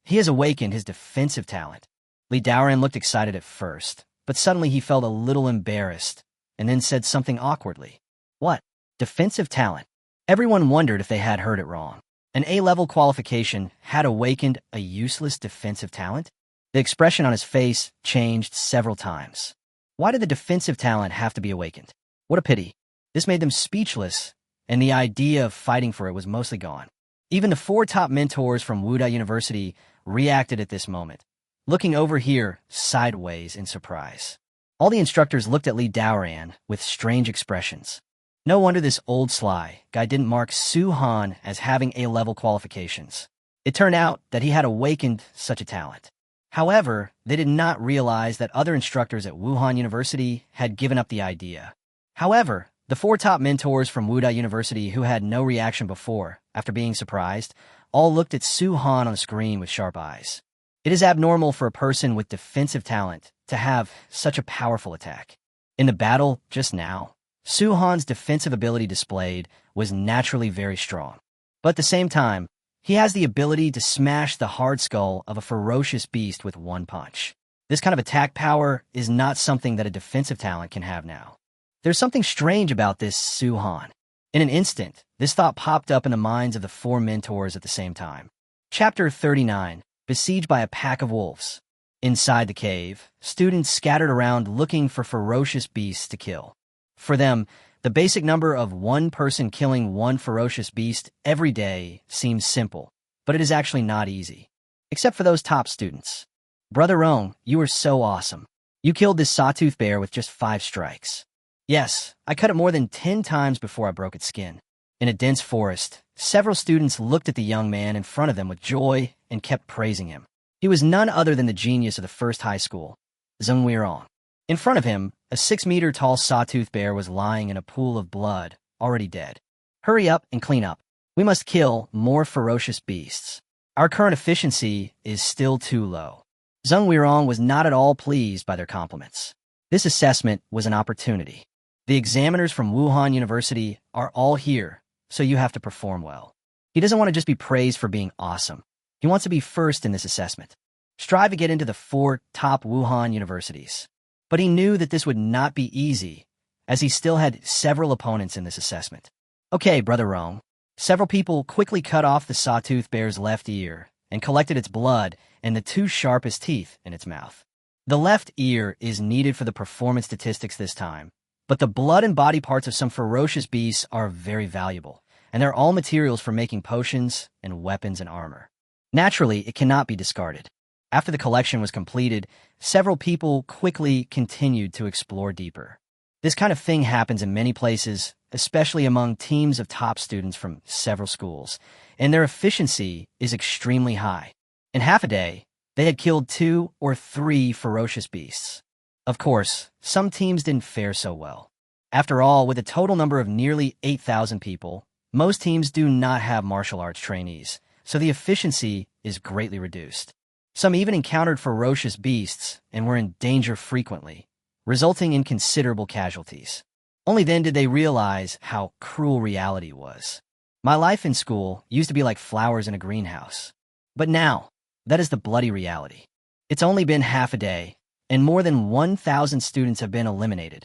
He has awakened his defensive talent. Li Daoran looked excited at first, but suddenly he felt a little embarrassed, and then said something awkwardly. What? Defensive talent? Everyone wondered if they had heard it wrong. An A-level qualification had awakened a useless defensive talent? The expression on his face changed several times. Why did the defensive talent have to be awakened? What a pity. This made them speechless, and the idea of fighting for it was mostly gone. Even the 4 top mentors from Wuda University reacted at this moment, looking over here sideways in surprise. All the instructors looked at Li Daoran with strange expressions. No wonder this old sly guy didn't mark Su-han as having A-level qualifications. It turned out that he had awakened such a talent. However, they did not realize that other instructors at Wuhan University had given up the idea. However, the 4 top mentors from Wuda University who had no reaction before, after being surprised, all looked at Su-han on the screen with sharp eyes. It is abnormal for a person with defensive talent to have such a powerful attack. In the battle just now, Su-han's defensive ability displayed was naturally very strong. But at the same time, he has the ability to smash the hard skull of a ferocious beast with one punch. This kind of attack power is not something that a defensive talent can have now. There's something strange about this Su-han. In an instant, this thought popped up in the minds of the 4 mentors at the same time. Chapter 39, Besieged by a Pack of Wolves. Inside the cave, students scattered around looking for ferocious beasts to kill. For them, the basic number of 1 person killing 1 ferocious beast every day seems simple, but it is actually not easy. Except for those top students. Brother Yong, you are so awesome. You killed this sawtooth bear with just 5 strikes. Yes, I cut it more than 10 times before I broke its skin. In a dense forest, several students looked at the young man in front of them with joy and kept praising him. He was none other than the genius of the first high school, Zheng Weirong. In front of him, a 6-meter-tall sawtooth bear was lying in a pool of blood, already dead. Hurry up and clean up. We must kill more ferocious beasts. Our current efficiency is still too low. Zheng Weirong was not at all pleased by their compliments. This assessment was an opportunity. The examiners from Wuhan University are all here, so you have to perform well. He doesn't want to just be praised for being awesome. He wants to be first in this assessment. strive to get into the 4 top Wuhan universities. But he knew that this would not be easy, as he still had several opponents in this assessment. Okay, Brother Rome. Several people quickly cut off the sawtooth bear's left ear and collected its blood and the 2 sharpest teeth in its mouth. The left ear is needed for the performance statistics this time, but the blood and body parts of some ferocious beasts are very valuable, and they're all materials for making potions and weapons and armor. Naturally, it cannot be discarded. After the collection was completed, several people quickly continued to explore deeper. This kind of thing happens in many places, especially among teams of top students from several schools, and their efficiency is extremely high. In half a day, they had killed 2 or 3 ferocious beasts. Of course, some teams didn't fare so well. After all, with a total number of nearly 8,000 people, most teams do not have martial arts trainees, so the efficiency is greatly reduced. Some even encountered ferocious beasts and were in danger frequently, resulting in considerable casualties. Only then did they realize how cruel reality was. My life in school used to be like flowers in a greenhouse. But now, that is the bloody reality. It's only been half a day, and more than 1,000 students have been eliminated.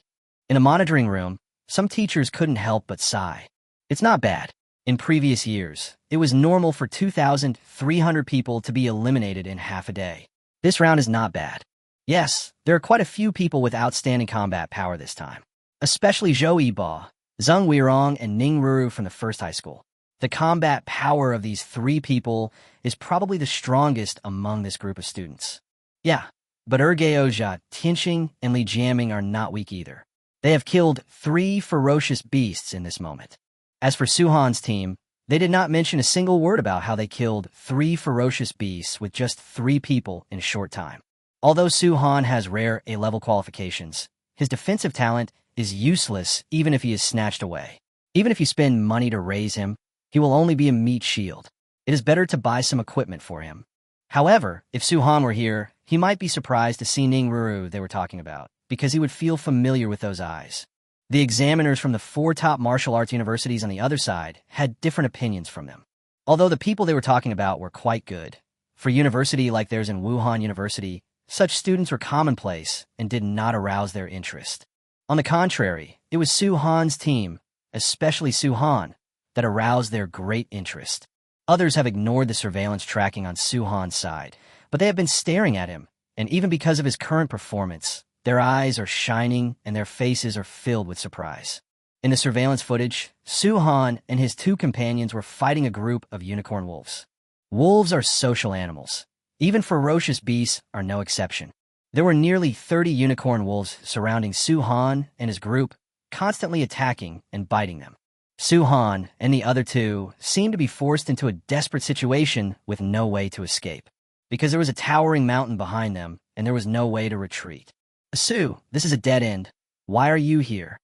In a monitoring room, some teachers couldn't help but sigh. It's not bad. In previous years, it was normal for 2,300 people to be eliminated in half a day. This round is not bad. Yes, there are quite a few people with outstanding combat power this time, especially Zhou Yiba, Zheng Weirong, and Ning Ruru from the first high school. The combat power of these 3 people is probably the strongest among this group of students. Yeah, but Ergeoja, Tianxing, and Li Jiaming are not weak either. They have killed 3 ferocious beasts in this moment. As for Suhan's team, they did not mention a single word about how they killed 3 ferocious beasts with just 3 people in a short time. Although Suhan has rare A-level qualifications, his defensive talent is useless even if he is snatched away. Even if you spend money to raise him, he will only be a meat shield. It is better to buy some equipment for him. However, if Suhan were here, he might be surprised to see Ning Ruru they were talking about, because he would feel familiar with those eyes. The examiners from the 4 top martial arts universities on the other side had different opinions from them. Although the people they were talking about were quite good, for a university like theirs in Wuhan University, such students were commonplace and did not arouse their interest. On the contrary, it was Suhan's team, especially Suhan, that aroused their great interest. Others have ignored the surveillance tracking on Suhan's side, but they have been staring at him, and even because of his current performance, their eyes are shining and their faces are filled with surprise. In the surveillance footage, Suhan and his 2 companions were fighting a group of unicorn wolves. Wolves are social animals. Even ferocious beasts are no exception. There were nearly 30 unicorn wolves surrounding Suhan and his group, constantly attacking and biting them. Suhan and the other 2 seemed to be forced into a desperate situation with no way to escape, because there was a towering mountain behind them and there was no way to retreat. Su, this is a dead end. Why are you here?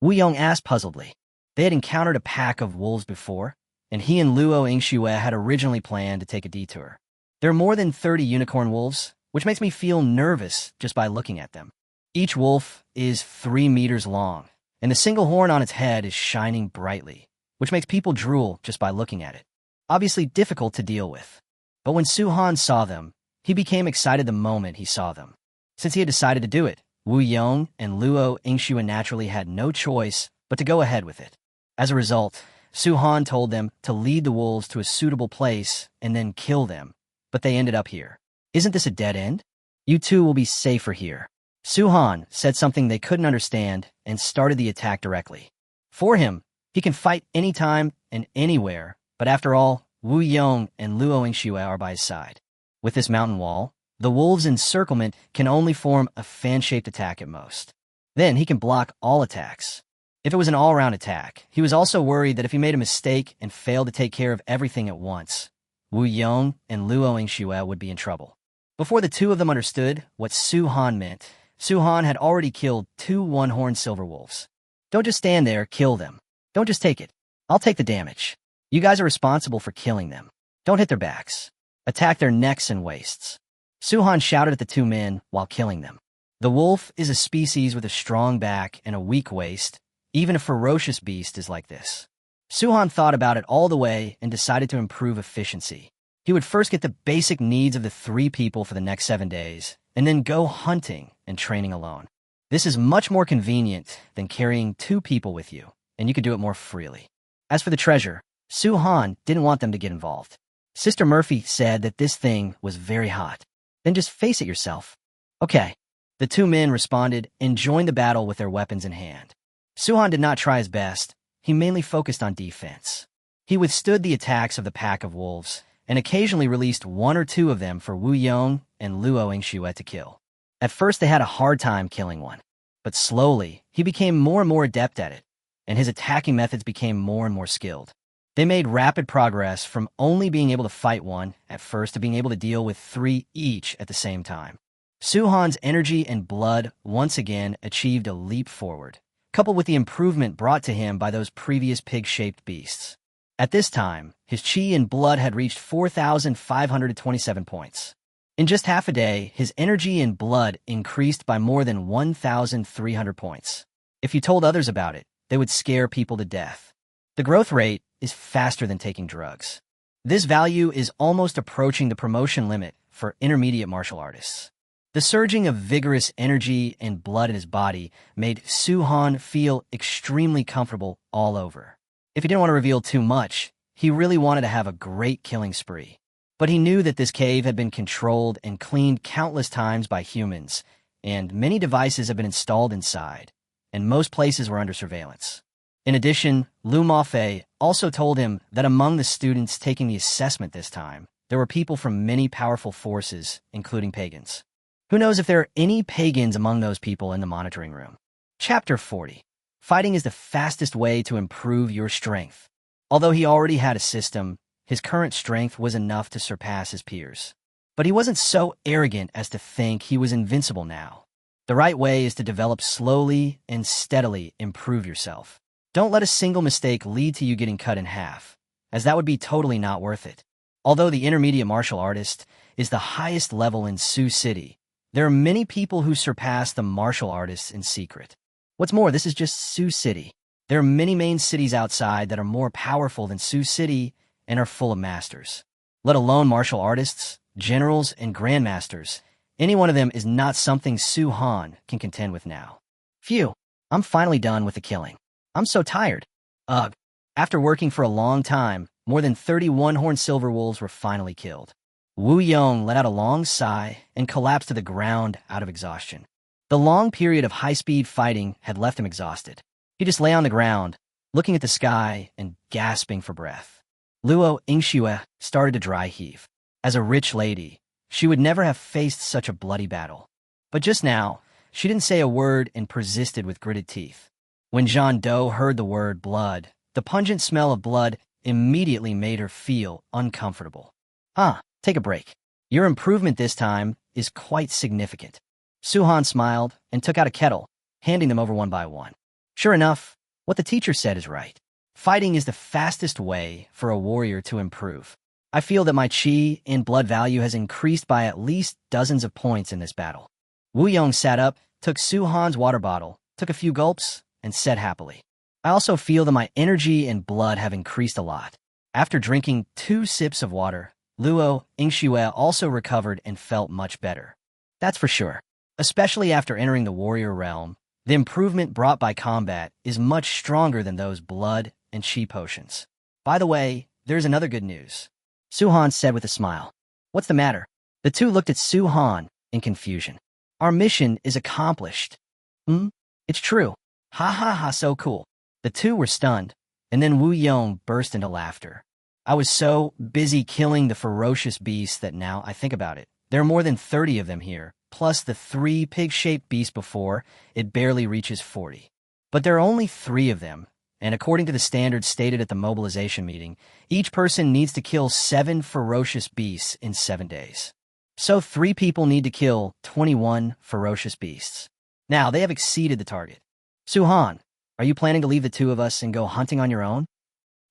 Wu Yong asked puzzledly. They had encountered a pack of wolves before, and he and Luo Yingxue had originally planned to take a detour. There are more than 30 unicorn wolves, which makes me feel nervous just by looking at them. Each wolf is 3 meters long, and the single horn on its head is shining brightly, which makes people drool just by looking at it. Obviously difficult to deal with. But when Suhan saw them, he became excited the moment he saw them. Since he had decided to do it, Wu Yong and Luo Yingxue naturally had no choice but to go ahead with it. As a result, Suhan told them to lead the wolves to a suitable place and then kill them, but they ended up here. Isn't this a dead end? You 2 will be safer here. Suhan said something they couldn't understand and started the attack directly. For him, he can fight anytime and anywhere, but after all, Wu Yong and Luo Yingxue are by his side. With this mountain wall, the wolves' encirclement can only form a fan-shaped attack at most. Then he can block all attacks. If it was an all-round attack, he was also worried that if he made a mistake and failed to take care of everything at once, Wu Yong and Luo Yingxue would be in trouble. Before the 2 of them understood what Suhan meant, Suhan had already killed 2 one-horned silver wolves. Don't just stand there, kill them. Don't just take it. I'll take the damage. You guys are responsible for killing them. Don't hit their backs. Attack their necks and waists. Suhan shouted at the 2 men while killing them. The wolf is a species with a strong back and a weak waist. Even a ferocious beast is like this. Suhan thought about it all the way and decided to improve efficiency. He would first get the basic needs of the 3 people for the next 7 days, and then go hunting and training alone. This is much more convenient than carrying 2 people with you, and you could do it more freely. As for the treasure, Su-han didn't want them to get involved. Sister Murphy said that this thing was very hot. Then just face it yourself. Okay. The 2 men responded and joined the battle with their weapons in hand. Su-han did not try his best. He mainly focused on defense. He withstood the attacks of the pack of wolves, and occasionally released 1 or 2 of them for Wu Yong and Luo Yingxue to kill. At first they had a hard time killing one, but slowly he became more and more adept at it, and his attacking methods became more and more skilled. They made rapid progress from only being able to fight one at first to being able to deal with 3 each at the same time. Su-han's energy and blood once again achieved a leap forward, coupled with the improvement brought to him by those previous pig-shaped beasts. At this time, his chi and blood had reached 4,527 points. In just half a day, his energy and blood increased by more than 1,300 points. If you told others about it, they would scare people to death. The growth rate is faster than taking drugs. This value is almost approaching the promotion limit for intermediate martial artists. The surging of vigorous energy and blood in his body made Su-han feel extremely comfortable all over. If he didn't want to reveal too much, he really wanted to have a great killing spree. But he knew that this cave had been controlled and cleaned countless times by humans, and many devices have been installed inside, and most places were under surveillance. In addition, Lu Maf also told him that among the students taking the assessment this time, there were people from many powerful forces, including Pagans. Who knows if there are any Pagans among those people in the monitoring room? Chapter 40. Fighting is the fastest way to improve your strength. Although he already had a system, his current strength was enough to surpass his peers. But he wasn't so arrogant as to think he was invincible now. The right way is to develop slowly and steadily improve yourself. Don't let a single mistake lead to you getting cut in half, as that would be totally not worth it. Although the intermediate martial artist is the highest level in Sioux City, there are many people who surpass the martial artists in secret. What's more, this is just Sioux City. There are many main cities outside that are more powerful than Sioux City and are full of masters. Let alone martial artists, generals, and grandmasters. Any one of them is not something Su-han can contend with now. Phew, I'm finally done with the killing. I'm so tired. Ugh. After working for a long time, more than 30 one-horned silver wolves were finally killed. Wu Yong let out a long sigh and collapsed to the ground out of exhaustion. The long period of high-speed fighting had left him exhausted. He just lay on the ground, looking at the sky and gasping for breath. Luo Yingxue started to dry heave. As a rich lady, she would never have faced such a bloody battle. But just now, she didn't say a word and persisted with gritted teeth. When Jean Do heard the word blood, the pungent smell of blood immediately made her feel uncomfortable. Take a break. Your improvement this time is quite significant. Su-han smiled and took out a kettle, handing them over one by one. Sure enough, what the teacher said is right. Fighting is the fastest way for a warrior to improve. I feel that my chi and blood value has increased by at least dozens of points in this battle. Wu Yong sat up, took Su-han's water bottle, took a few gulps, and said happily, I also feel that my energy and blood have increased a lot. After drinking 2 sips of water, Luo Yingxue also recovered and felt much better. That's for sure. Especially after entering the warrior realm, the improvement brought by combat is much stronger than those blood and chi potions. By the way, there's another good news. Su-han said with a smile. What's the matter? The 2 looked at Su-han in confusion. Our mission is accomplished. It's true. Ha ha ha, so cool. The 2 were stunned, and then Wu Yong burst into laughter. I was so busy killing the ferocious beasts that now I think about it. There are more than 30 of them here, plus the 3 pig-shaped beasts before, it barely reaches 40. But there are only 3 of them, and according to the standards stated at the mobilization meeting, each person needs to kill 7 ferocious beasts in 7 days. So 3 people need to kill 21 ferocious beasts. Now, they have exceeded the target. Su-han, are you planning to leave the 2 of us and go hunting on your own?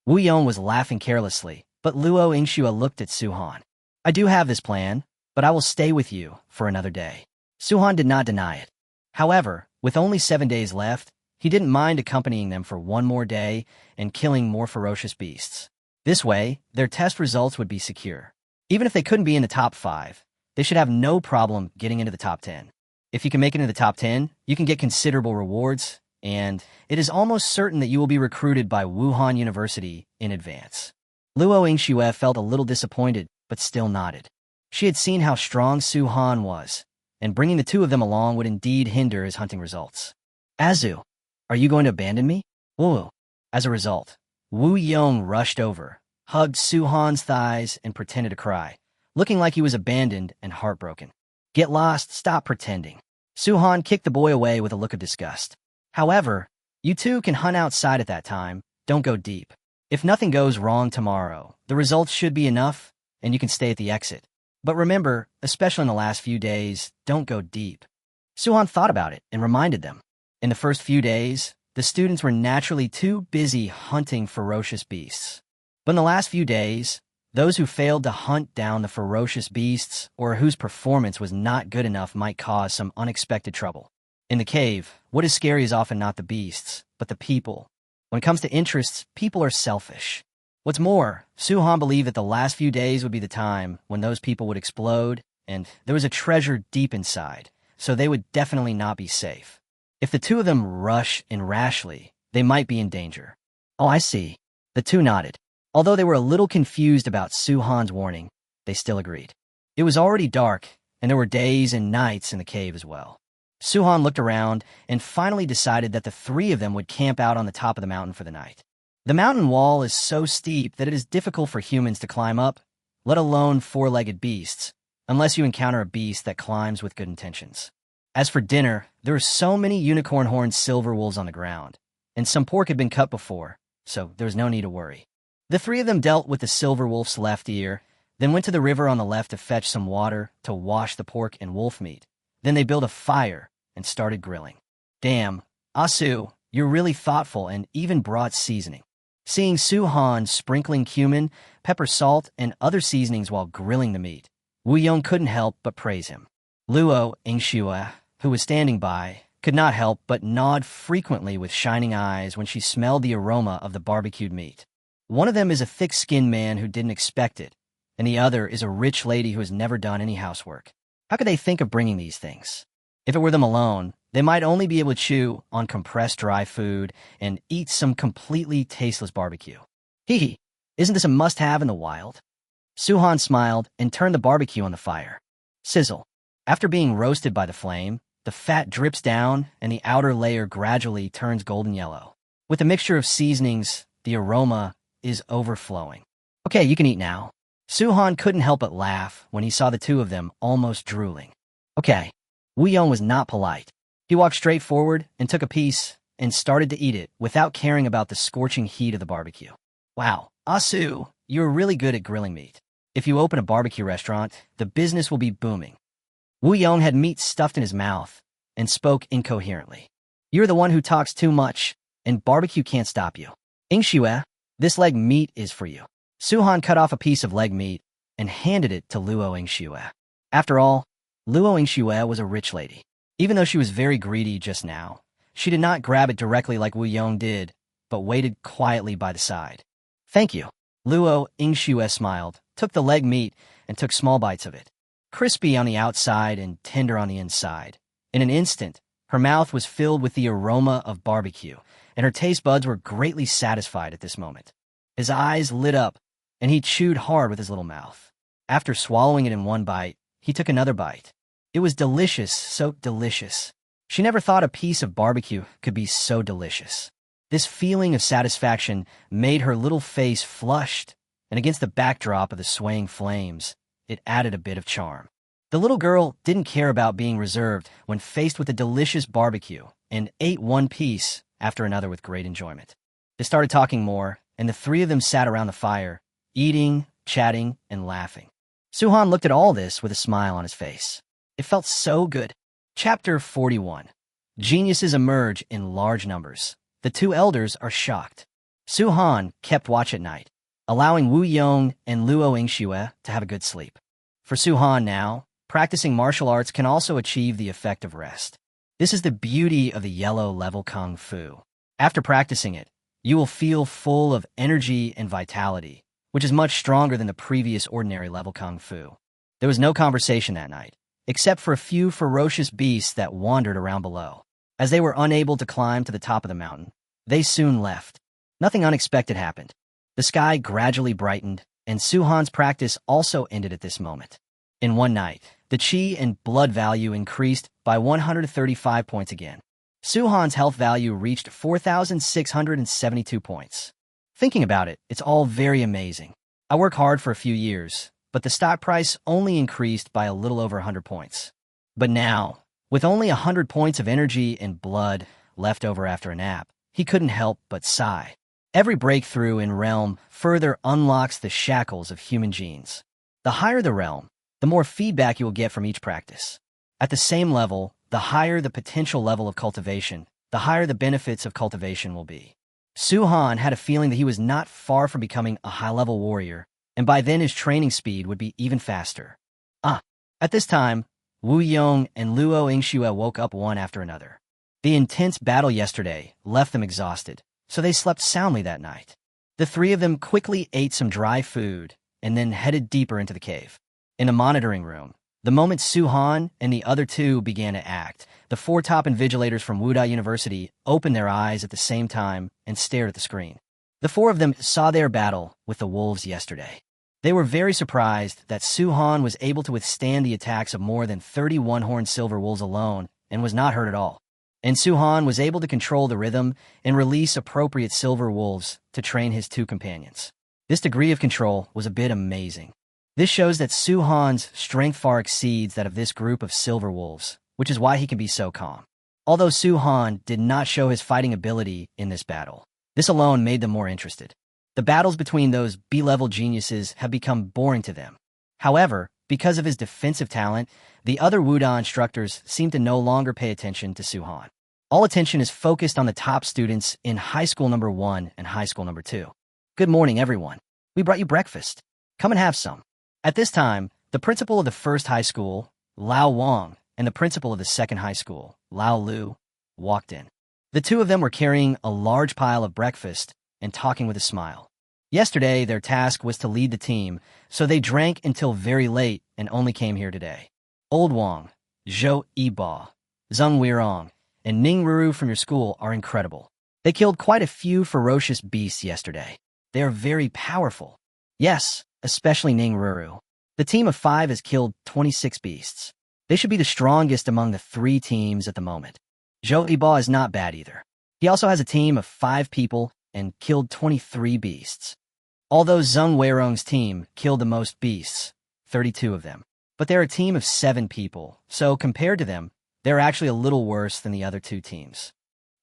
Wu Yong was laughing carelessly, but Luo Yingxue looked at Su-han. I do have this plan, but I will stay with you for another day. Su-han did not deny it. However, with only 7 days left, he didn't mind accompanying them for 1 more day and killing more ferocious beasts. This way, their test results would be secure. Even if they couldn't be in the top 5, they should have no problem getting into the top 10. If you can make it into the top 10, you can get considerable rewards, and it is almost certain that you will be recruited by Wuhan University in advance. Luo Yingxue felt a little disappointed, but still nodded. She had seen how strong Su Han was, and bringing the two of them along would indeed hinder his hunting results. Azu, are you going to abandon me? Wu. As a result, Wu Yong rushed over, hugged Su Han's thighs, and pretended to cry, looking like he was abandoned and heartbroken. Get lost, stop pretending. Su Han kicked the boy away with a look of disgust. However, you two can hunt outside at that time, don't go deep. If nothing goes wrong tomorrow, the results should be enough, and you can stay at the exit. But remember, especially in the last few days, don't go deep. Su Han thought about it and reminded them. In the first few days, the students were naturally too busy hunting ferocious beasts. But in the last few days, those who failed to hunt down the ferocious beasts or whose performance was not good enough might cause some unexpected trouble. In the cave, what is scary is often not the beasts, but the people. When it comes to interests, people are selfish. What's more, Su Han believed that the last few days would be the time when those people would explode, and there was a treasure deep inside, so they would definitely not be safe. If the two of them rush in rashly, they might be in danger. Oh, I see. The two nodded. Although they were a little confused about Su Han's warning, they still agreed. It was already dark, and there were days and nights in the cave as well. Su Han looked around and finally decided that the three of them would camp out on the top of the mountain for the night. The mountain wall is so steep that it is difficult for humans to climb up, let alone four-legged beasts, unless you encounter a beast that climbs with good intentions. As for dinner, there are so many unicorn-horned silver wolves on the ground, and some pork had been cut before, so there was no need to worry. The three of them dealt with the silver wolf's left ear, then went to the river on the left to fetch some water to wash the pork and wolf meat. Then they built a fire and started grilling. Damn, Asu, you're really thoughtful and even brought seasoning. Seeing Su Han sprinkling cumin, pepper salt, and other seasonings while grilling the meat, Wu Yong couldn't help but praise him. Luo Yingxue, who was standing by, could not help but nod frequently with shining eyes when she smelled the aroma of the barbecued meat. One of them is a thick-skinned man who didn't expect it, and the other is a rich lady who has never done any housework. How could they think of bringing these things? If it were them alone, they might only be able to chew on compressed dry food and eat some completely tasteless barbecue. Hee, isn't this a must-have in the wild? Su Han smiled and turned the barbecue on the fire. Sizzle. After being roasted by the flame, the fat drips down and the outer layer gradually turns golden yellow. With a mixture of seasonings, the aroma is overflowing. Okay, you can eat now. Su Han couldn't help but laugh when he saw the two of them almost drooling. Okay. Wu Yong was not polite. He walked straight forward and took a piece and started to eat it without caring about the scorching heat of the barbecue. Wow, Asu, you're really good at grilling meat. If you open a barbecue restaurant, the business will be booming. Wu Yong had meat stuffed in his mouth and spoke incoherently. You're the one who talks too much, and barbecue can't stop you. Yingxue, this leg meat is for you. Su Han cut off a piece of leg meat and handed it to Luo Yingxue. After all, Luo Yingxue was a rich lady. Even though she was very greedy just now, she did not grab it directly like Wu Yong did, but waited quietly by the side. Thank you. Luo Yingxue smiled, took the leg meat, and took small bites of it. Crispy on the outside and tender on the inside. In an instant, her mouth was filled with the aroma of barbecue, and her taste buds were greatly satisfied at this moment. His eyes lit up, and he chewed hard with his little mouth. After swallowing it in one bite, he took another bite. It was delicious, so delicious. She never thought a piece of barbecue could be so delicious. This feeling of satisfaction made her little face flushed, and against the backdrop of the swaying flames, it added a bit of charm. The little girl didn't care about being reserved when faced with a delicious barbecue and ate one piece after another with great enjoyment. They started talking more, and the three of them sat around the fire, eating, chatting, and laughing. Su Han looked at all this with a smile on his face. It felt so good. Chapter 41. Geniuses emerge in large numbers. The two elders are shocked. Su Han kept watch at night, allowing Wu Yong and Luo Yingxue to have a good sleep. For Su Han now, practicing martial arts can also achieve the effect of rest. This is the beauty of the yellow level Kung Fu. After practicing it, you will feel full of energy and vitality, which is much stronger than the previous ordinary level Kung Fu. There was no conversation that night, except for a few ferocious beasts that wandered around below. As they were unable to climb to the top of the mountain, they soon left. Nothing unexpected happened. The sky gradually brightened, and Suhan's practice also ended at this moment. In one night, the chi and blood value increased by 135 points again. Suhan's health value reached 4,672 points. Thinking about it, it's all very amazing. I work hard for a few years, but the stock price only increased by a little over 100 points. But now, with only 100 points of energy and blood left over after a nap, he couldn't help but sigh. Every breakthrough in realm further unlocks the shackles of human genes. The higher the realm, the more feedback you will get from each practice. At the same level, the higher the potential level of cultivation, the higher the benefits of cultivation will be. Suhan had a feeling that he was not far from becoming a high-level warrior, and by then his training speed would be even faster. At this time, Wu Yong and Luo Yingxue woke up one after another. The intense battle yesterday left them exhausted, so they slept soundly that night. The three of them quickly ate some dry food and then headed deeper into the cave. In a monitoring room, the moment Suhan and the other two began to act, the four top invigilators from Wuda University opened their eyes at the same time and stared at the screen. The four of them saw their battle with the wolves yesterday. They were very surprised that Suhan was able to withstand the attacks of more than 30 one-horned silver wolves alone and was not hurt at all. And Suhan was able to control the rhythm and release appropriate silver wolves to train his two companions. This degree of control was a bit amazing. This shows that Suhan's strength far exceeds that of this group of silver wolves, which is why he can be so calm. Although Suhan did not show his fighting ability in this battle, this alone made them more interested. The battles between those B-level geniuses have become boring to them. However, because of his defensive talent, the other Wuda instructors seem to no longer pay attention to Suhan. All attention is focused on the top students in High School Number 1 and High School Number 2. Good morning, everyone. We brought you breakfast. Come and have some. At this time, the principal of the first high school, Lao Wang, and the principal of the second high school, Lao Lu, walked in. The two of them were carrying a large pile of breakfast and talking with a smile. Yesterday, their task was to lead the team, so they drank until very late and only came here today. Old Wang, Zhou Yiba, Zheng Weirong, and Ning Ruru from your school are incredible. They killed quite a few ferocious beasts yesterday. They are very powerful. Yes, especially Ning Ruru. The team of 5 has killed 26 beasts. They should be the strongest among the 3 teams at the moment. Zhou Yiba is not bad either. He also has a team of 5 people and killed 23 beasts. Although Zheng Weirong's team killed the most beasts, 32 of them. But they're a team of 7 people, so compared to them, they're actually a little worse than the other 2 teams.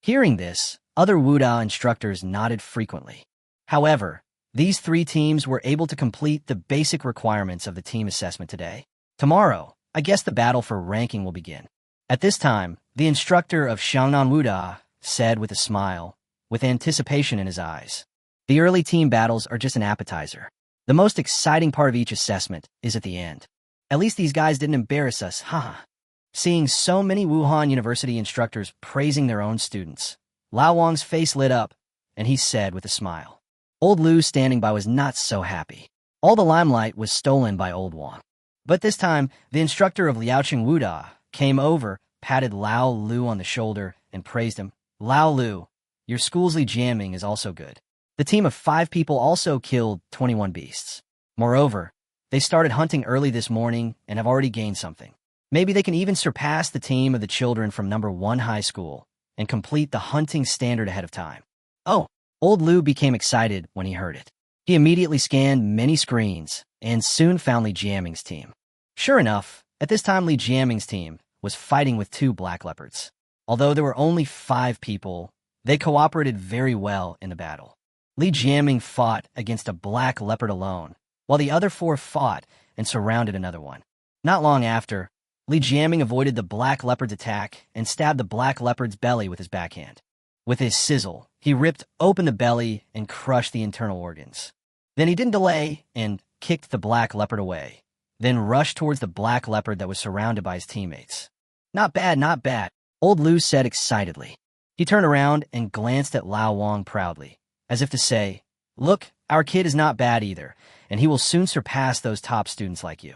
Hearing this, other Wuda instructors nodded frequently. However, these 3 teams were able to complete the basic requirements of the team assessment today. Tomorrow, I guess the battle for ranking will begin. At this time, the instructor of Xiangnan Wuda said with a smile, with anticipation in his eyes, "The early team battles are just an appetizer. The most exciting part of each assessment is at the end. At least these guys didn't embarrass us, haha." Seeing so many Wuhan University instructors praising their own students, Lao Wang's face lit up, and he said with a smile. Old Lu standing by was not so happy. All the limelight was stolen by Old Wang. But this time, the instructor of Liaoqing Wuda came over, patted Lao Lu on the shoulder, and praised him. Lao Lu, your school's jamming is also good. The team of 5 people also killed 21 beasts. Moreover, they started hunting early this morning and have already gained something. Maybe they can even surpass the team of the children from number 1 high school and complete the hunting standard ahead of time. Oh, Old Lu became excited when he heard it. He immediately scanned many screens and soon found Li Jiaming's team. Sure enough, at this time Li Jiaming's team was fighting with 2 black leopards. Although there were only 5 people, they cooperated very well in the battle. Li Jiaming fought against a black leopard alone, while the other 4 fought and surrounded another one. Not long after, Li Jiaming avoided the black leopard's attack and stabbed the black leopard's belly with his backhand. With his sizzle, he ripped open the belly and crushed the internal organs. Then he didn't delay and kicked the black leopard away, then rushed towards the black leopard that was surrounded by his teammates. Not bad, not bad, Old Lu said excitedly. He turned around and glanced at Lao Wang proudly, as if to say, "Look, Our kid is not bad either, and he will soon surpass those top students like you.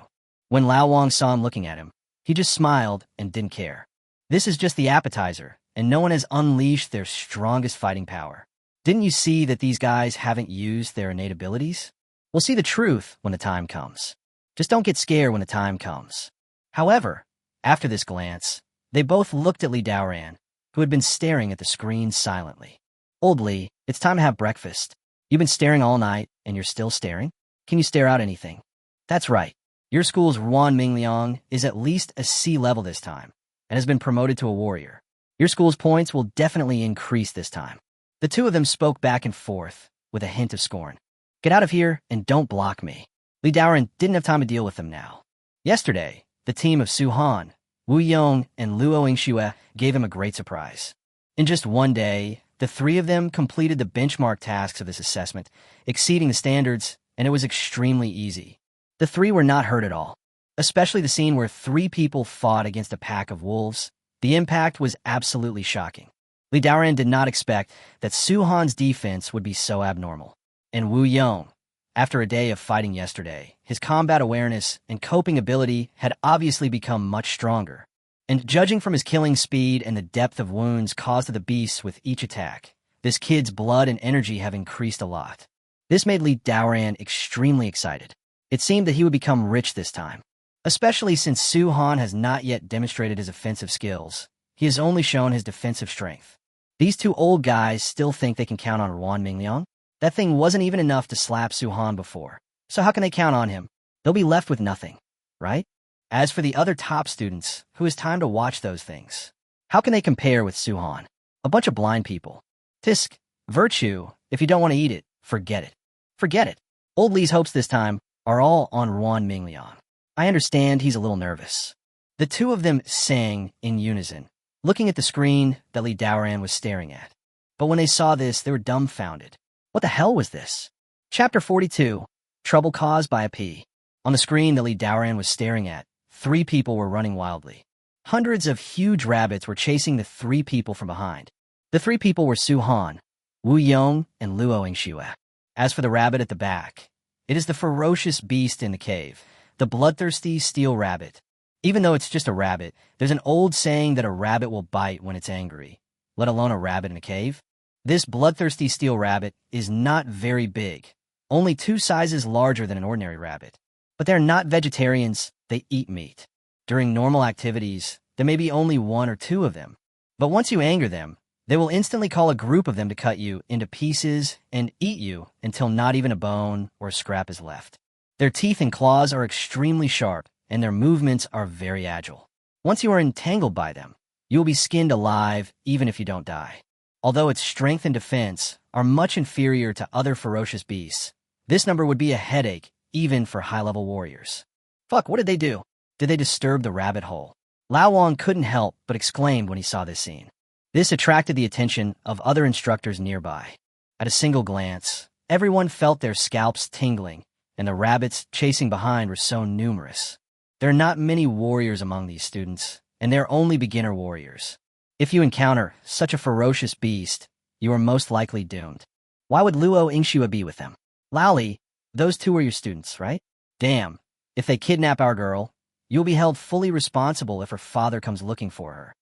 When Lao Wang saw him looking at him, he just smiled and didn't care. This is just the appetizer, and no one has unleashed their strongest fighting power. Didn't you see that these guys haven't used their innate abilities? We'll see the truth when the time comes. Just don't get scared when the time comes. However, after this glance, they both looked at Li Daoran, who had been staring at the screen silently. Old Li, it's time to have breakfast. You've been staring all night, and you're still staring? Can you stare out anything? That's right. Your school's Ruan Mingliang is at least a C level this time, and has been promoted to a warrior. Your school's points will definitely increase this time. The two of them spoke back and forth, with a hint of scorn. Get out of here, and don't block me. Li Daoran didn't have time to deal with them now. Yesterday, the team of Su Han, Wu Yong, and Luo Yingxue gave him a great surprise. In just one day, the three of them completed the benchmark tasks of this assessment, exceeding the standards, and it was extremely easy. The three were not hurt at all, especially the scene where three people fought against a pack of wolves. The impact was absolutely shocking. Li Daoran did not expect that Su Han's defense would be so abnormal. And Wu Yong, after a day of fighting yesterday, his combat awareness and coping ability had obviously become much stronger. And judging from his killing speed and the depth of wounds caused to the beasts with each attack, this kid's blood and energy have increased a lot. This made Li Daoran extremely excited. It seemed that he would become rich this time, especially since Su Han has not yet demonstrated his offensive skills. He has only shown his defensive strength. These two old guys still think they can count on Ruan Mingliang? That thing wasn't even enough to slap Su Han before, so how can they count on him? They'll be left with nothing, right? As for the other top students, who has time to watch those things? How can they compare with Su Han? A bunch of blind people. Tisk, virtue, if you don't want to eat it, forget it. Forget it. Old Li's hopes this time are all on Ruan Mingliang. I understand he's a little nervous. The two of them sang in unison, looking at the screen that Li Daoran was staring at. But when they saw this, they were dumbfounded. What the hell was this? Chapter 42, Trouble Caused by a Pea. On the screen that Li Daoran was staring at, three people were running wildly. Hundreds of huge rabbits were chasing the three people from behind. The three people were Su Han, Wu Yong, and Luo Yingxue. As for the rabbit at the back, it is the ferocious beast in the cave, the bloodthirsty steel rabbit. Even though it's just a rabbit, there's an old saying that a rabbit will bite when it's angry, let alone a rabbit in a cave. This bloodthirsty steel rabbit is not very big, only 2 sizes larger than an ordinary rabbit. But they're not vegetarians, they eat meat. During normal activities, there may be only 1 or 2 of them. But once you anger them, they will instantly call a group of them to cut you into pieces and eat you until not even a bone or a scrap is left. Their teeth and claws are extremely sharp, and their movements are very agile. Once you are entangled by them, you will be skinned alive even if you don't die. Although its strength and defense are much inferior to other ferocious beasts, this number would be a headache even for high-level warriors. Fuck, what did they do? Did they disturb the rabbit hole? Lao Wang couldn't help but exclaimed when he saw this scene. This attracted the attention of other instructors nearby. At a single glance, everyone felt their scalps tingling, and the rabbits chasing behind were so numerous. There are not many warriors among these students, and they're only beginner warriors. If you encounter such a ferocious beast, you are most likely doomed. Why would Luo Yingxue be with them? Lao Li, those two are your students, right? Damn, if they kidnap our girl, you'll be held fully responsible if her father comes looking for her.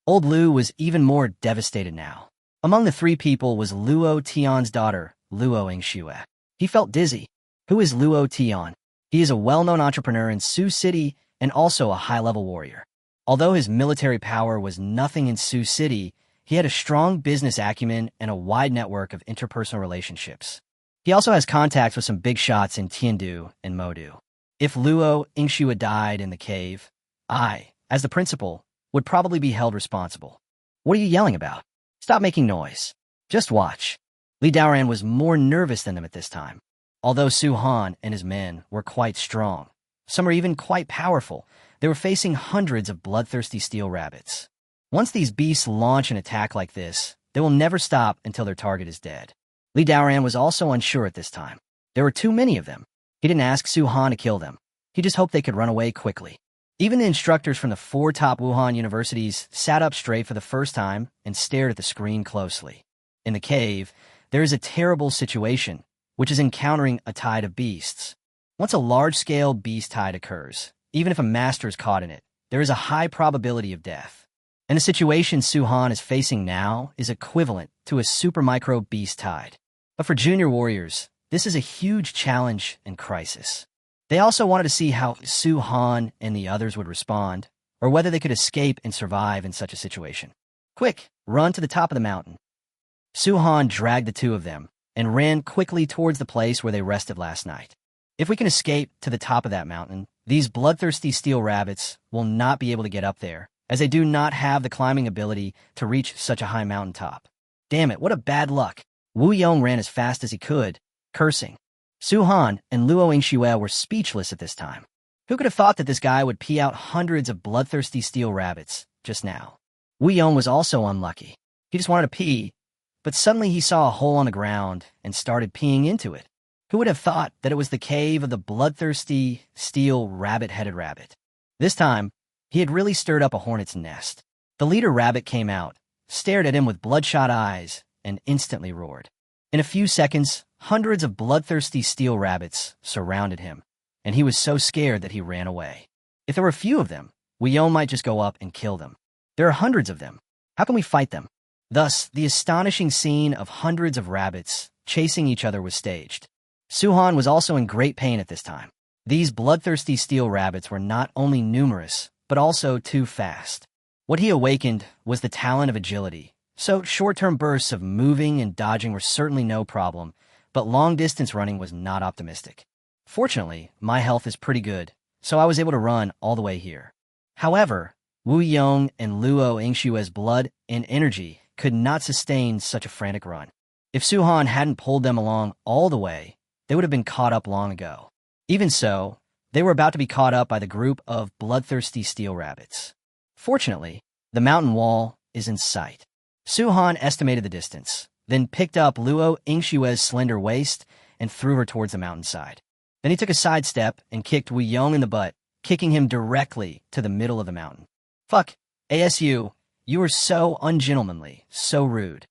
Old Lu was even more devastated now. Among the 3 people was Luo Tian's daughter, Luo Yingxue. He felt dizzy. Who is Luo Tian? He is a well-known entrepreneur in Sioux City and also a high-level warrior. Although his military power was nothing in Sioux City, he had a strong business acumen and a wide network of interpersonal relationships. He also has contacts with some big shots in Tiandu and Modu. If Luo Yingxue died in the cave, I, as the principal, would probably be held responsible. What are you yelling about? Stop making noise. Just watch. Li Daoran was more nervous than them at this time. Although Su Han and his men were quite strong, some are even quite powerful, they were facing hundreds of bloodthirsty steel rabbits. Once these beasts launch an attack like this, they will never stop until their target is dead. Li Daoran was also unsure at this time. There were too many of them. He didn't ask Su Han to kill them. He just hoped they could run away quickly. Even the instructors from the 4 top Wuhan universities sat up straight for the first time and stared at the screen closely. In the cave, there is a terrible situation, which is encountering a tide of beasts. Once a large-scale beast tide occurs, even if a master is caught in it, there is a high probability of death. And the situation Su-Han is facing now is equivalent to a super micro beast tide. But for junior warriors, this is a huge challenge and crisis. They also wanted to see how Su-Han and the others would respond, or whether they could escape and survive in such a situation. Quick, run to the top of the mountain. Su-Han dragged the two of them and ran quickly towards the place where they rested last night. If we can escape to the top of that mountain, these bloodthirsty steel rabbits will not be able to get up there, as they do not have the climbing ability to reach such a high mountaintop. Damn it, what a bad luck. Wu Yong ran as fast as he could, cursing. Su-Han and Luo Yingxue were speechless at this time. Who could have thought that this guy would pee out hundreds of bloodthirsty steel rabbits just now? Wu Yong was also unlucky. He just wanted to pee, but suddenly he saw a hole on the ground and started peeing into it. Who would have thought that it was the cave of the bloodthirsty, steel, rabbit-headed rabbit? This time, he had really stirred up a hornet's nest. The leader rabbit came out, stared at him with bloodshot eyes, and instantly roared. In a few seconds, hundreds of bloodthirsty steel rabbits surrounded him, and he was so scared that he ran away. If there were a few of them, Wu Yong might just go up and kill them. There are hundreds of them. How can we fight them? Thus, the astonishing scene of hundreds of rabbits chasing each other was staged. Su-Han was also in great pain at this time. These bloodthirsty steel rabbits were not only numerous, but also too fast. What he awakened was the talent of agility, so short-term bursts of moving and dodging were certainly no problem, but long-distance running was not optimistic. Fortunately, my health is pretty good, so I was able to run all the way here. However, Wu Yong and Luo Yingxue's blood and energy could not sustain such a frantic run. If Su-Han hadn't pulled them along all the way, they would have been caught up long ago. Even so, they were about to be caught up by the group of bloodthirsty steel rabbits. Fortunately, the mountain wall is in sight. Su-Han estimated the distance, then picked up Luo Yingxue's slender waist and threw her towards the mountainside. Then he took a sidestep and kicked Wu Yong in the butt, kicking him directly to the middle of the mountain. Fuck, ASU, you were so ungentlemanly, so rude.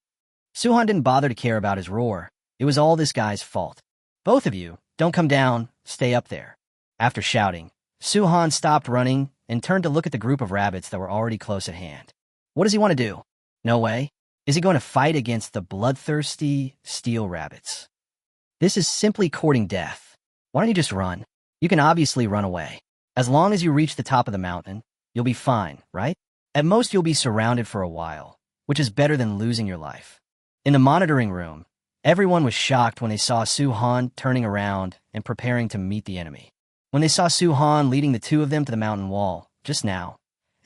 Su-Han didn't bother to care about his roar. It was all this guy's fault. Both of you, don't come down, stay up there. After shouting, Su-Han stopped running and turned to look at the group of rabbits that were already close at hand. What does he want to do? No way. Is he going to fight against the bloodthirsty steel rabbits? This is simply courting death. Why don't you just run? You can obviously run away. As long as you reach the top of the mountain, you'll be fine, right? At most, you'll be surrounded for a while, which is better than losing your life. In the monitoring room, everyone was shocked when they saw Su-Han turning around and preparing to meet the enemy. When they saw Su-Han leading the two of them to the mountain wall, just now,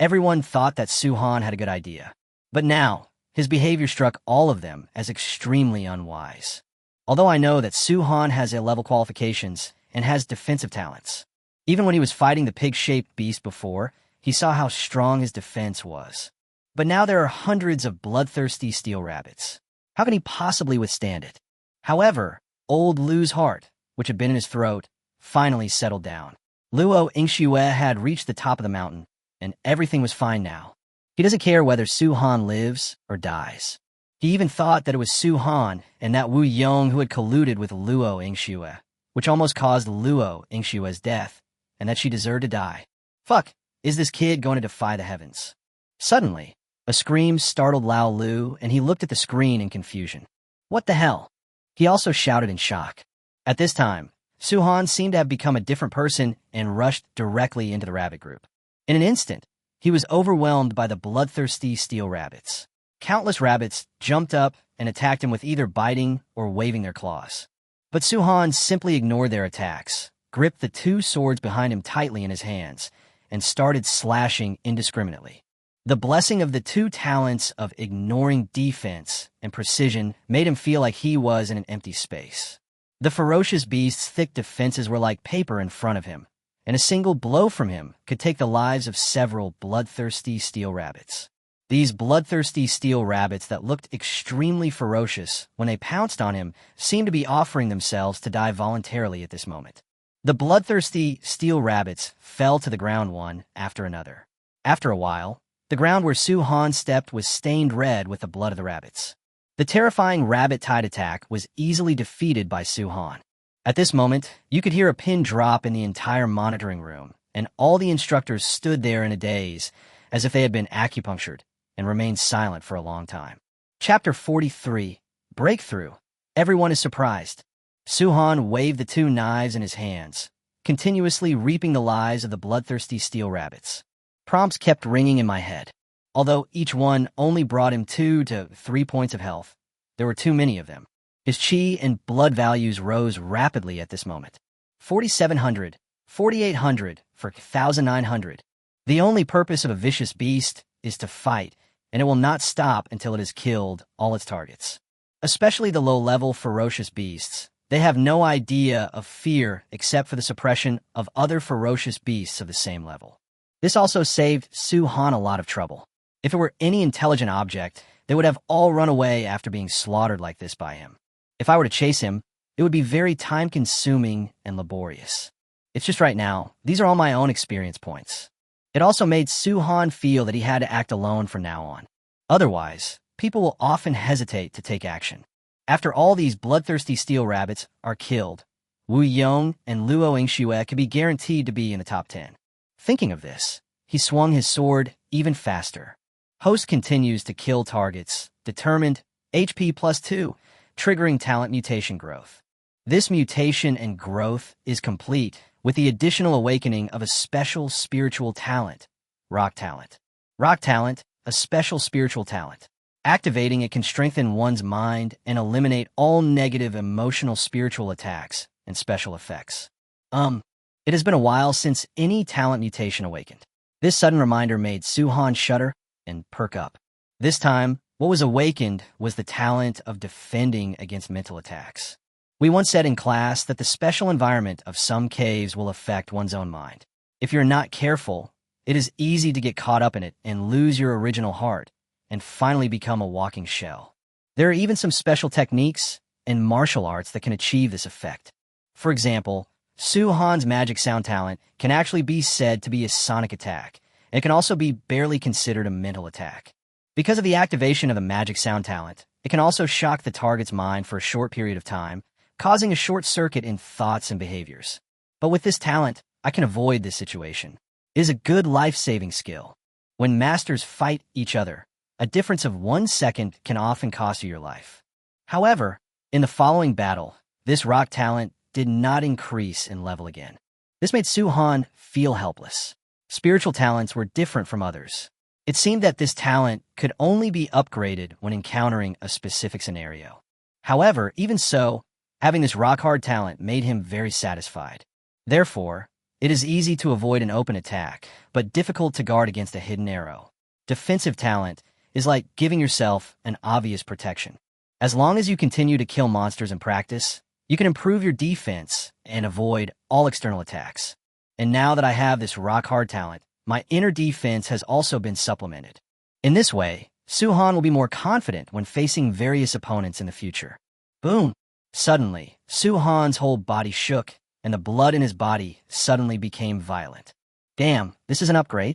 everyone thought that Su-Han had a good idea. But now, his behavior struck all of them as extremely unwise. Although I know that Su-Han has A-level qualifications and has defensive talents. Even when he was fighting the pig-shaped beast before, he saw how strong his defense was. But now there are hundreds of bloodthirsty steel rabbits. How can he possibly withstand it? However, old Lu's heart, which had been in his throat, finally settled down. Luo Yingxue had reached the top of the mountain, and everything was fine now. He doesn't care whether Su-Han lives or dies. He even thought that it was Su-Han and that Wu Yong who had colluded with Luo Yingxue, which almost caused Luo Yingxue's death, and that she deserved to die. Fuck, is this kid going to defy the heavens? Suddenly, a scream startled Lao Lu, and he looked at the screen in confusion. What the hell? He also shouted in shock. At this time, Su-Han seemed to have become a different person and rushed directly into the rabbit group. In an instant, he was overwhelmed by the bloodthirsty steel rabbits. Countless rabbits jumped up and attacked him with either biting or waving their claws. But Su-Han simply ignored their attacks, gripped the two swords behind him tightly in his hands, and started slashing indiscriminately. The blessing of the two talents of ignoring defense and precision made him feel like he was in an empty space. The ferocious beast's thick defenses were like paper in front of him, and a single blow from him could take the lives of several bloodthirsty steel rabbits. These bloodthirsty steel rabbits that looked extremely ferocious when they pounced on him seemed to be offering themselves to die voluntarily at this moment. The bloodthirsty steel rabbits fell to the ground one after another. After a while, the ground where Su-Han stepped was stained red with the blood of the rabbits. The terrifying rabbit tide attack was easily defeated by Su Han. At this moment, you could hear a pin drop in the entire monitoring room, and all the instructors stood there in a daze, as if they had been acupunctured, and remained silent for a long time. Chapter 43, Breakthrough. Everyone is surprised. Su Han waved the two knives in his hands, continuously reaping the lives of the bloodthirsty steel rabbits. Prompts kept ringing in my head. Although each one only brought him 2 to 3 points of health, there were too many of them. His chi and blood values rose rapidly at this moment. 4,700, 4,800 for 1,900. The only purpose of a vicious beast is to fight, and it will not stop until it has killed all its targets. Especially the low-level ferocious beasts. They have no idea of fear except for the suppression of other ferocious beasts of the same level. This also saved Su Han a lot of trouble. If it were any intelligent object, they would have all run away after being slaughtered like this by him. If I were to chase him, it would be very time-consuming and laborious. It's just right now, these are all my own experience points. It also made Su Han feel that he had to act alone from now on. Otherwise, people will often hesitate to take action. After all these bloodthirsty steel rabbits are killed, Wu Yong and Luo Yingxue could be guaranteed to be in the top 10. Thinking of this, he swung his sword even faster. Host continues to kill targets, determined, HP +2, triggering talent mutation growth. This mutation and growth is complete with the additional awakening of a special spiritual talent, Rock Talent. Rock Talent, a special spiritual talent. Activating it can strengthen one's mind and eliminate all negative emotional spiritual attacks and special effects. It has been a while since any talent mutation awakened. This sudden reminder made Su Han shudder and perk up. This time, what was awakened was the talent of defending against mental attacks. We once said in class that the special environment of some caves will affect one's own mind. If you're not careful, it is easy to get caught up in it and lose your original heart and finally become a walking shell. There are even some special techniques and martial arts that can achieve this effect. For example, Su Han's magic sound talent can actually be said to be a sonic attack, and it can also be barely considered a mental attack. Because of the activation of the magic sound talent, it can also shock the target's mind for a short period of time, causing a short circuit in thoughts and behaviors. But with this talent, I can avoid this situation. It is a good life-saving skill. When masters fight each other, a difference of 1 second can often cost you your life. However, in the following battle, this rock talent did not increase in level again. This made Su Han feel helpless. Spiritual talents were different from others. It seemed that this talent could only be upgraded when encountering a specific scenario. However, even so, having this rock-hard talent made him very satisfied. Therefore, it is easy to avoid an open attack, but difficult to guard against a hidden arrow. Defensive talent is like giving yourself an obvious protection. As long as you continue to kill monsters in practice, you can improve your defense and avoid all external attacks. And now that I have this rock-hard talent, my inner defense has also been supplemented. In this way, Su Han will be more confident when facing various opponents in the future. Boom! Suddenly, Su Han's whole body shook, and the blood in his body suddenly became violent. Damn, this is an upgrade.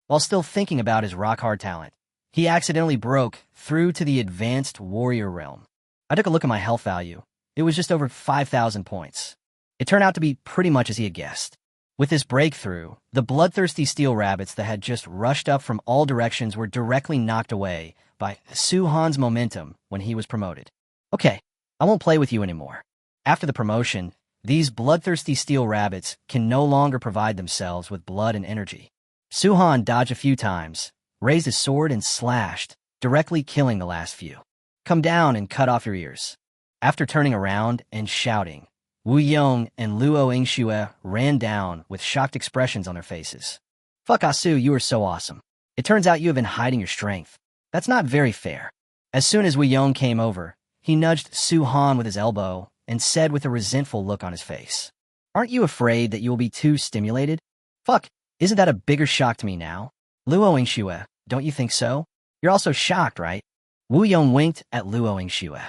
While still thinking about his rock-hard talent, he accidentally broke through to the advanced warrior realm. I took a look at my health value. It was just over 5,000 points. It turned out to be pretty much as he had guessed. With this breakthrough, the bloodthirsty steel rabbits that had just rushed up from all directions were directly knocked away by Su Han's momentum when he was promoted. Okay, I won't play with you anymore. After the promotion, these bloodthirsty steel rabbits can no longer provide themselves with blood and energy. Su Han dodged a few times, raised his sword and slashed, directly killing the last few. Come down and cut off your ears. After turning around and shouting, Wu Yong and Luo Yingxue ran down with shocked expressions on their faces. Fuck Asu, you are so awesome. It turns out you have been hiding your strength. That's not very fair. As soon as Wu Yong came over, he nudged Su Han with his elbow and said with a resentful look on his face, Aren't you afraid that you will be too stimulated? Fuck, isn't that a bigger shock to me now? Luo Yingxue, don't you think so? You're also shocked, right? Wu Yong winked at Luo Yingxue.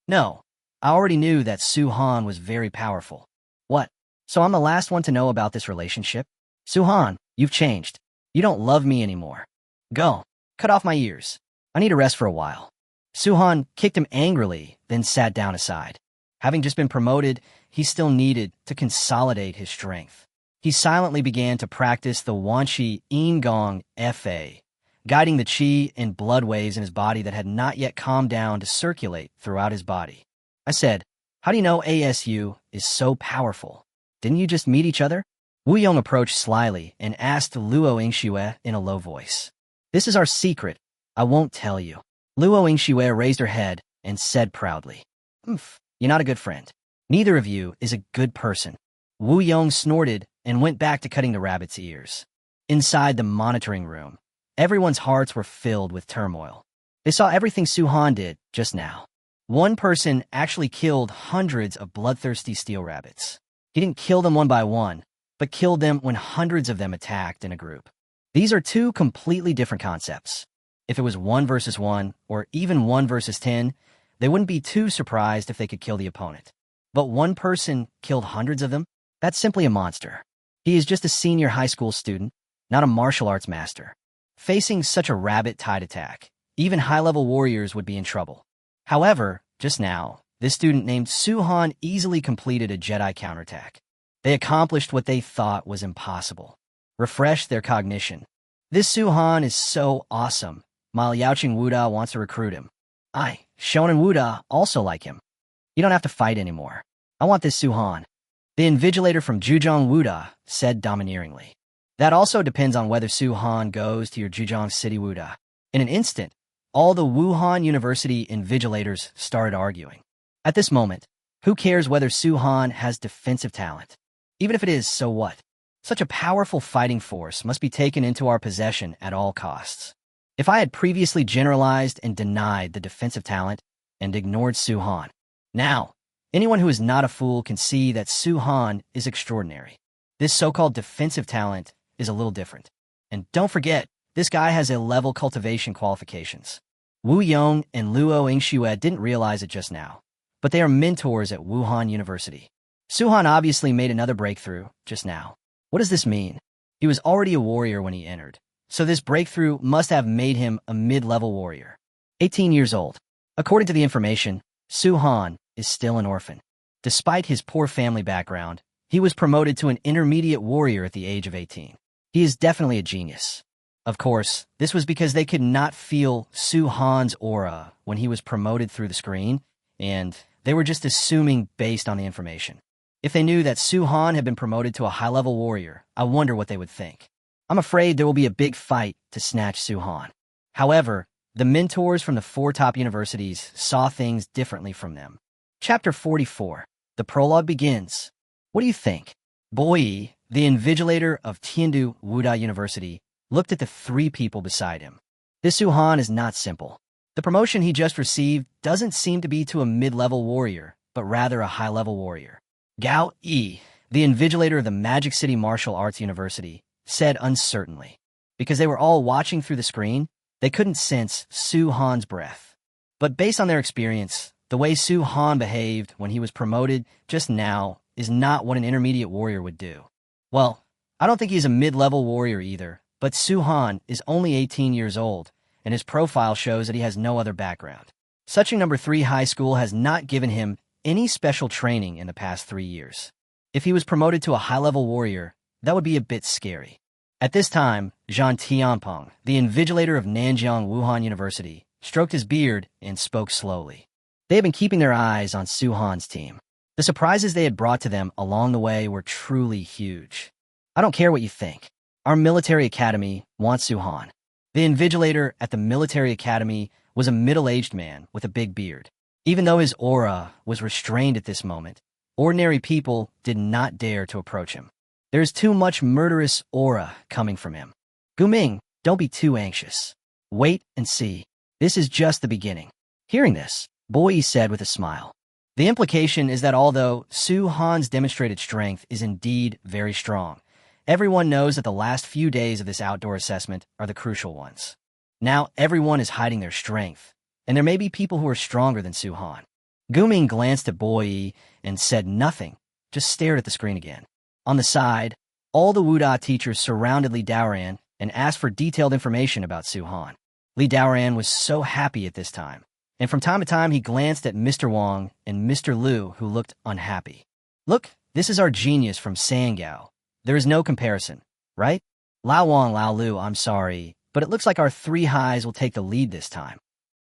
No, I already knew that Su Han was very powerful. What? So I'm the last one to know about this relationship? Su Han, you've changed. You don't love me anymore. Go. Cut off my ears. I need a rest for a while. Suhan kicked him angrily, then sat down aside. Having just been promoted, he still needed to consolidate his strength. He silently began to practice the Wanshi Ingong Fa, guiding the qi and blood waves in his body that had not yet calmed down to circulate throughout his body. I said, "How do you know ASU is so powerful? Didn't you just meet each other?" Wu Yong approached slyly and asked Luo Yingxue in a low voice. "This is our secret. I won't tell you." Luo Yingxue raised her head and said proudly, "You're not a good friend. Neither of you is a good person." Wu Yong snorted and went back to cutting the rabbit's ears. Inside the monitoring room, everyone's hearts were filled with turmoil. They saw everything Suhan did just now. One person actually killed hundreds of bloodthirsty steel rabbits. He didn't kill them one by one, but killed them when hundreds of them attacked in a group. These are two completely different concepts. If it was 1 versus 1, or even 1 versus 10, they wouldn't be too surprised if they could kill the opponent. But one person killed hundreds of them? That's simply a monster. He is just a senior high school student, not a martial arts master. Facing such a rabbit-tied attack, even high-level warriors would be in trouble. However, just now, this student named Suhan easily completed a Jedi counterattack. They accomplished what they thought was impossible. Refreshed their cognition. This Suhan is so awesome. Mile Yaoqing Wuda wants to recruit him. Shonen Wuda also like him. You don't have to fight anymore. I want this Suhan. The invigilator from Zhejiang Wuda said domineeringly. That also depends on whether Suhan goes to your Zhejiang City Wuda. In an instant, all the Wuhan University invigilators started arguing. At this moment, who cares whether Suhan has defensive talent? Even if it is, so what? Such a powerful fighting force must be taken into our possession at all costs. If I had previously generalized and denied the defensive talent and ignored Suhan, now, anyone who is not a fool can see that Suhan is extraordinary. This so-called defensive talent is a little different. And don't forget, this guy has A-level cultivation qualifications. Wu Yong and Luo Yingxue didn't realize it just now, but they are mentors at Wuhan University. Suhan obviously made another breakthrough just now. What does this mean? He was already a warrior when he entered, so this breakthrough must have made him a mid-level warrior. 18 years old. According to the information, Suhan is still an orphan. Despite his poor family background, he was promoted to an intermediate warrior at the age of 18. He is definitely a genius. Of course, this was because they could not feel Suhan's aura when he was promoted through the screen, and they were just assuming based on the information. If they knew that Suhan had been promoted to a high-level warrior, I wonder what they would think. I'm afraid there will be a big fight to snatch Suhan. However, the mentors from the 4 top universities saw things differently from them. Chapter 44. The prologue begins. What do you think? Boyi, the invigilator of Tiandu Wuda University, looked at the 3 people beside him. This Suhan is not simple. The promotion he just received doesn't seem to be to a mid-level warrior, but rather a high-level warrior. Gao Yi, the invigilator of the Magic City Martial Arts University, said uncertainly. Because they were all watching through the screen, they couldn't sense Suhan's breath. But based on their experience, the way Suhan behaved when he was promoted just now is not what an intermediate warrior would do. Well, I don't think he's a mid-level warrior either, but Suhan is only 18 years old, and his profile shows that he has no other background. Such a number 3 high school has not given him any special training in the past 3 years. If he was promoted to a high-level warrior, that would be a bit scary. At this time, Zhang Tianpeng, the invigilator of Nanjiang Wuhan University, stroked his beard and spoke slowly. They had been keeping their eyes on Suhan's team. The surprises they had brought to them along the way were truly huge. I don't care what you think. Our military academy wants Suhan. The invigilator at the military academy was a middle-aged man with a big beard. Even though his aura was restrained at this moment, ordinary people did not dare to approach him. There is too much murderous aura coming from him. Guming, don't be too anxious. Wait and see. This is just the beginning. Hearing this, Boyi said with a smile. The implication is that although Suhan's demonstrated strength is indeed very strong, everyone knows that the last few days of this outdoor assessment are the crucial ones. Now everyone is hiding their strength, and there may be people who are stronger than Suhan. Guming glanced at Boyi and said nothing, just stared at the screen again. On the side, all the Wuda teachers surrounded Li Daoran and asked for detailed information about Suhan. Li Daoran was so happy at this time, and from time to time he glanced at Mr. Wong and Mr. Lu, who looked unhappy. Look, this is our genius from Sangao. There is no comparison, right? Lao Wong, Lao Lu, I'm sorry, but it looks like our three highs will take the lead this time,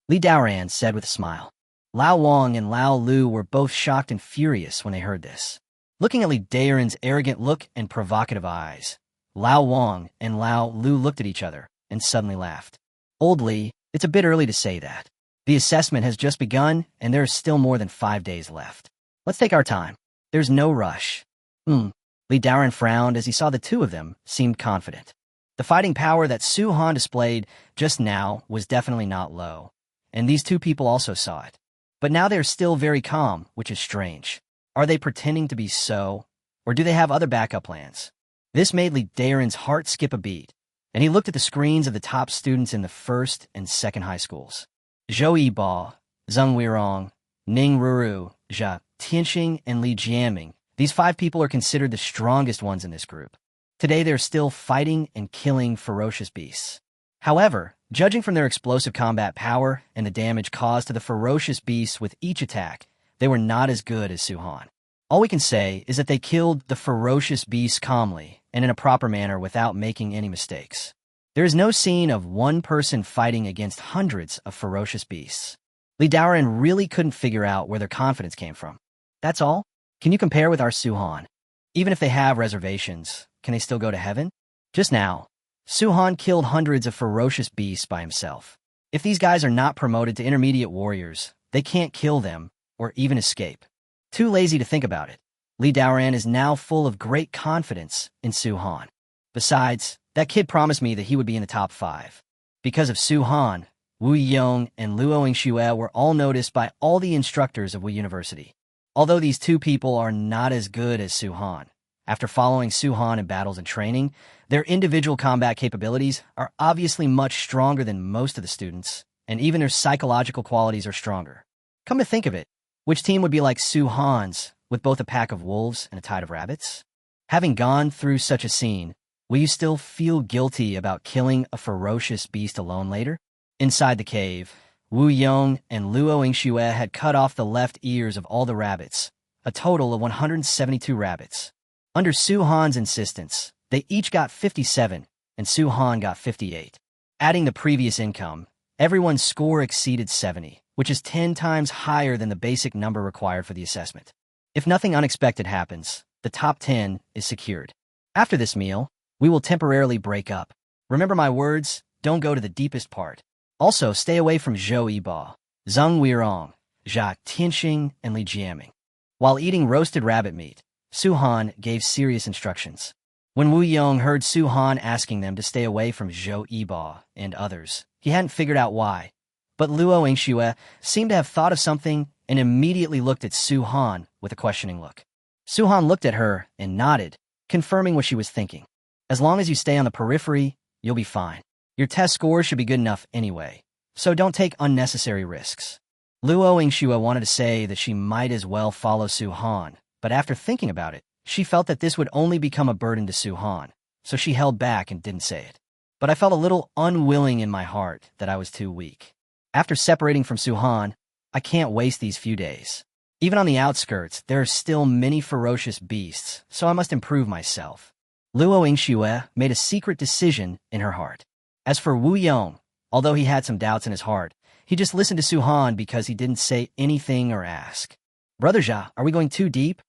Li Daoran said with a smile. Lao Wong and Lao Lu were both shocked and furious when they heard this. Looking at Li Daoran's arrogant look and provocative eyes, Lao Wong and Lao Lu looked at each other and suddenly laughed. Old Li, it's a bit early to say that. The assessment has just begun, and there is still more than 5 days left. Let's take our time. There's no rush. Li Daoran frowned as he saw the two of them seemed confident. The fighting power that Su Han displayed just now was definitely not low, and these two people also saw it. But now they are still very calm, which is strange. Are they pretending to be so, or do they have other backup plans? This made Li Daoran's heart skip a beat, and he looked at the screens of the top students in the first and second high schools. Zhou Yibo, Zheng Weirong, Ning Ruru, Jia Tianxing, and Li Jiaming. These 5 people are considered the strongest ones in this group. Today they're still fighting and killing ferocious beasts. However, judging from their explosive combat power and the damage caused to the ferocious beasts with each attack, they were not as good as Su Han. All we can say is that they killed the ferocious beasts calmly and in a proper manner without making any mistakes. There is no scene of one person fighting against hundreds of ferocious beasts. Li Daoran really couldn't figure out where their confidence came from. That's all? Can you compare with our Su Han? Even if they have reservations, can they still go to heaven? Just now, Su Han killed hundreds of ferocious beasts by himself. If these guys are not promoted to intermediate warriors, they can't kill them or even escape. Too lazy to think about it. Li Daoran is now full of great confidence in Su Han. Besides, that kid promised me that he would be in the top 5. Because of Su Han, Wu Yong and Luo Xue were all noticed by all the instructors of Wu University. Although these two people are not as good as Su Han, after following Su Han in battles and training, their individual combat capabilities are obviously much stronger than most of the students, and even their psychological qualities are stronger. Come to think of it, which team would be like Su Han's, with both a pack of wolves and a tide of rabbits? Having gone through such a scene, will you still feel guilty about killing a ferocious beast alone later? Inside the cave, Wu Yong and Luo Xue had cut off the left ears of all the rabbits, a total of 172 rabbits. Under Su Han's insistence, they each got 57, and Su Han got 58. Adding the previous income, everyone's score exceeded 70, which is 10 times higher than the basic number required for the assessment. If nothing unexpected happens, the top 10 is secured. After this meal, we will temporarily break up. Remember my words, don't go to the deepest part. Also, stay away from Zhou Yibo, Zheng Weirong, Jia Tianxing, and Li Jiaming. While eating roasted rabbit meat, Su Han gave serious instructions. When Wu Yong heard Su Han asking them to stay away from Zhou Yibo and others, he hadn't figured out why. But Luo Xue seemed to have thought of something and immediately looked at Su Han with a questioning look. Su Han looked at her and nodded, confirming what she was thinking. As long as you stay on the periphery, you'll be fine. Your test score should be good enough anyway, so don't take unnecessary risks. Luo Xue wanted to say that she might as well follow Su Han, but after thinking about it, she felt that this would only become a burden to Su Han, so she held back and didn't say it. But I felt a little unwilling in my heart that I was too weak. After separating from Su Han, I can't waste these few days. Even on the outskirts, there are still many ferocious beasts, so I must improve myself. Luo Xue made a secret decision in her heart. As for Wu Yong, although he had some doubts in his heart, he just listened to Su Han because he didn't say anything or ask. Brother Jia, are we going too deep?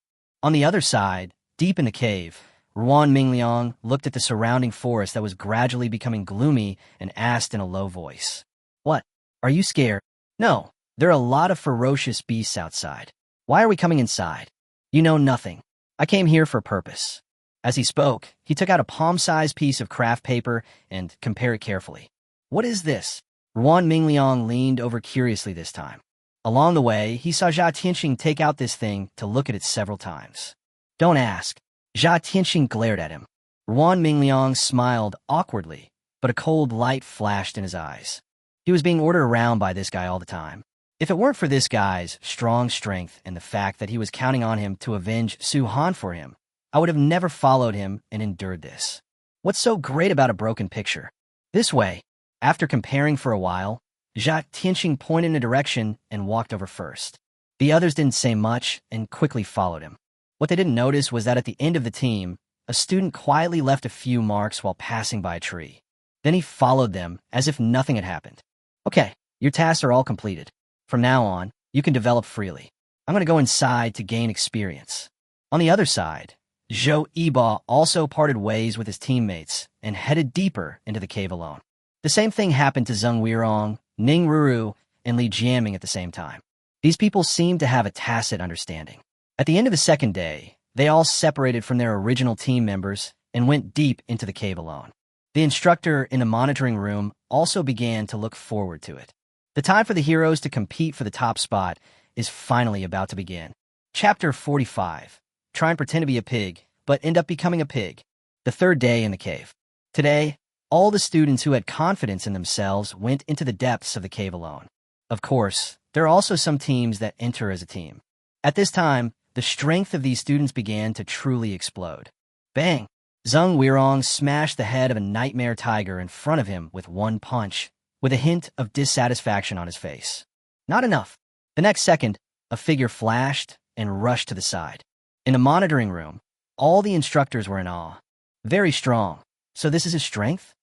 On the other side, deep in the cave, Ruan Mingliang looked at the surrounding forest that was gradually becoming gloomy and asked in a low voice. What? Are you scared? No, there are a lot of ferocious beasts outside. Why are we coming inside? You know nothing. I came here for a purpose. As he spoke, he took out a palm-sized piece of craft paper and compared it carefully. What is this? Ruan Mingliang leaned over curiously this time. Along the way, he saw Jia Tianxing take out this thing to look at it several times. Don't ask. Jia Tianxing glared at him. Ruan Mingliang smiled awkwardly, but a cold light flashed in his eyes. He was being ordered around by this guy all the time. If it weren't for this guy's strong strength and the fact that he was counting on him to avenge Su Han for him, I would have never followed him and endured this. What's so great about a broken picture? This way, after comparing for a while, Zhao Tianxing pointed in a direction and walked over first. The others didn't say much and quickly followed him. What they didn't notice was that at the end of the team, a student quietly left a few marks while passing by a tree. Then he followed them as if nothing had happened. Okay, your tasks are all completed. From now on, you can develop freely. I'm going to go inside to gain experience. On the other side, Zhou Yiba also parted ways with his teammates and headed deeper into the cave alone. The same thing happened to Zheng Weirong, Ning Ruru, and Li Jiaming at the same time. These people seemed to have a tacit understanding. At the end of the second day, they all separated from their original team members and went deep into the cave alone. The instructor in the monitoring room also began to look forward to it. The time for the heroes to compete for the top spot is finally about to begin. Chapter 45. Try and pretend to be a pig, but end up becoming a pig. The third day in the cave. Today, all the students who had confidence in themselves went into the depths of the cave alone. Of course, there are also some teams that enter as a team. At this time, the strength of these students began to truly explode. Bang! Zheng Weirong smashed the head of a nightmare tiger in front of him with one punch, with a hint of dissatisfaction on his face. Not enough. The next second, a figure flashed and rushed to the side. In a monitoring room, all the instructors were in awe. Very strong. So this is his strength?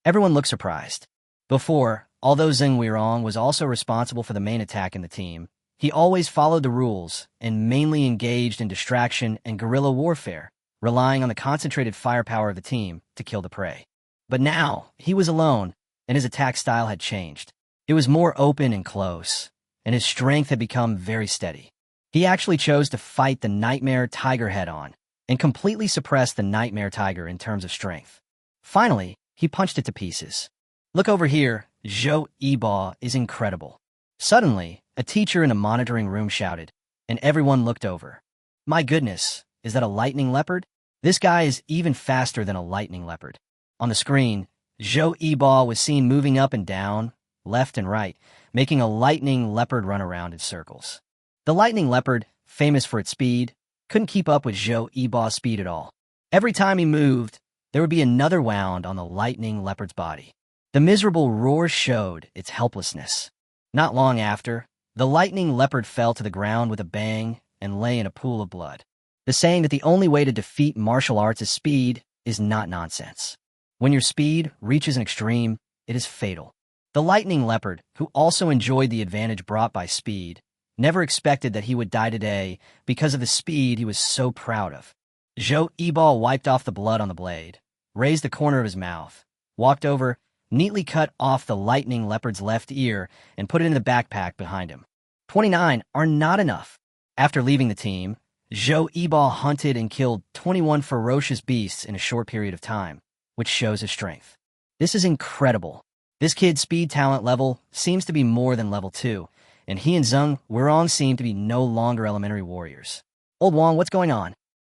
Everyone looked surprised. Before, although Zheng Weirong was also responsible for the main attack in the team, he always followed the rules and mainly engaged in distraction and guerrilla warfare, relying on the concentrated firepower of the team to kill the prey. But now, he was alone, and his attack style had changed. It was more open and close, and his strength had become very steady. He actually chose to fight the Nightmare Tiger head-on, and completely suppressed the Nightmare Tiger in terms of strength. Finally, he punched it to pieces. Look over here, Zhou Yiba is incredible. Suddenly, a teacher in a monitoring room shouted, and everyone looked over. My goodness, is that a lightning leopard? This guy is even faster than a lightning leopard. On the screen, Zhou Yiba was seen moving up and down, left and right, making a lightning leopard run around in circles. The lightning leopard, famous for its speed, couldn't keep up with Zhou Yiba's speed at all. Every time he moved, there would be another wound on the lightning leopard's body. The miserable roar showed its helplessness. Not long after, the lightning leopard fell to the ground with a bang and lay in a pool of blood. The saying that the only way to defeat martial arts is speed is not nonsense. When your speed reaches an extreme, it is fatal. The lightning leopard, who also enjoyed the advantage brought by speed, never expected that he would die today because of the speed he was so proud of. Zhou Yiba wiped off the blood on the blade, raised the corner of his mouth, walked over, neatly cut off the lightning leopard's left ear, and put it in the backpack behind him. 29 are not enough. After leaving the team, Zhou Yiba hunted and killed 21 ferocious beasts in a short period of time, which shows his strength. This is incredible. This kid's speed talent level seems to be more than level 2, and he and Zheng Weirong seem to be no longer elementary warriors. Old Wang, what's going on?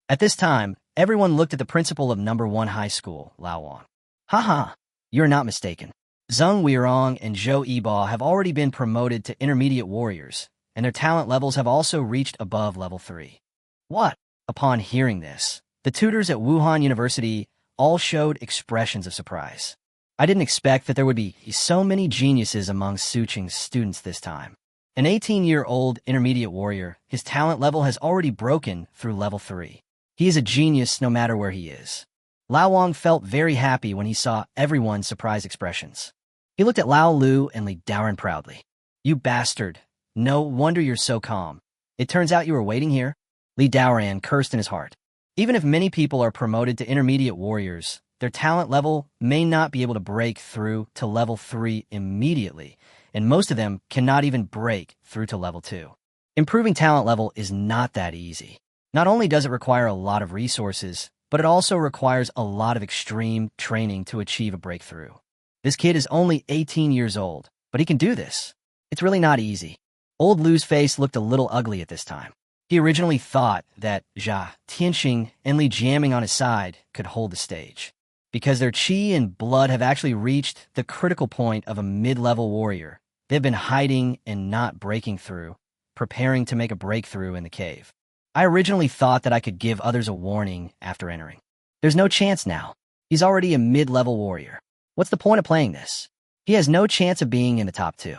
At this time, everyone looked at the principal of number 1 high school, Lao Wang. Haha, you're not mistaken. Zheng Weirong and Zhou Yiba have already been promoted to intermediate warriors, and their talent levels have also reached above level 3. What? Upon hearing this, the tutors at Wuhan University all showed expressions of surprise. I didn't expect that there would be so many geniuses among Suqing's students this time. An 18-year-old intermediate warrior, his talent level has already broken through level 3. He is a genius no matter where he is. Lao Wang felt very happy when he saw everyone's surprised expressions. He looked at Lao Lu and Li Daoren proudly. You bastard. No wonder you're so calm. It turns out you were waiting here? Li Daoren cursed in his heart. Even if many people are promoted to intermediate warriors, their talent level may not be able to break through to level 3 immediately, and most of them cannot even break through to level 2. Improving talent level is not that easy. Not only does it require a lot of resources, but it also requires a lot of extreme training to achieve a breakthrough. This kid is only 18 years old, but he can do this. It's really not easy. Old Lu's face looked a little ugly at this time. He originally thought that Zhao Tianxing and Li Jiaming on his side could hold the stage, because their chi and blood have actually reached the critical point of a mid-level warrior. They've been hiding and not breaking through, preparing to make a breakthrough in the cave. I originally thought that I could give others a warning after entering. There's no chance now. He's already a mid-level warrior. What's the point of playing this? He has no chance of being in the top 2.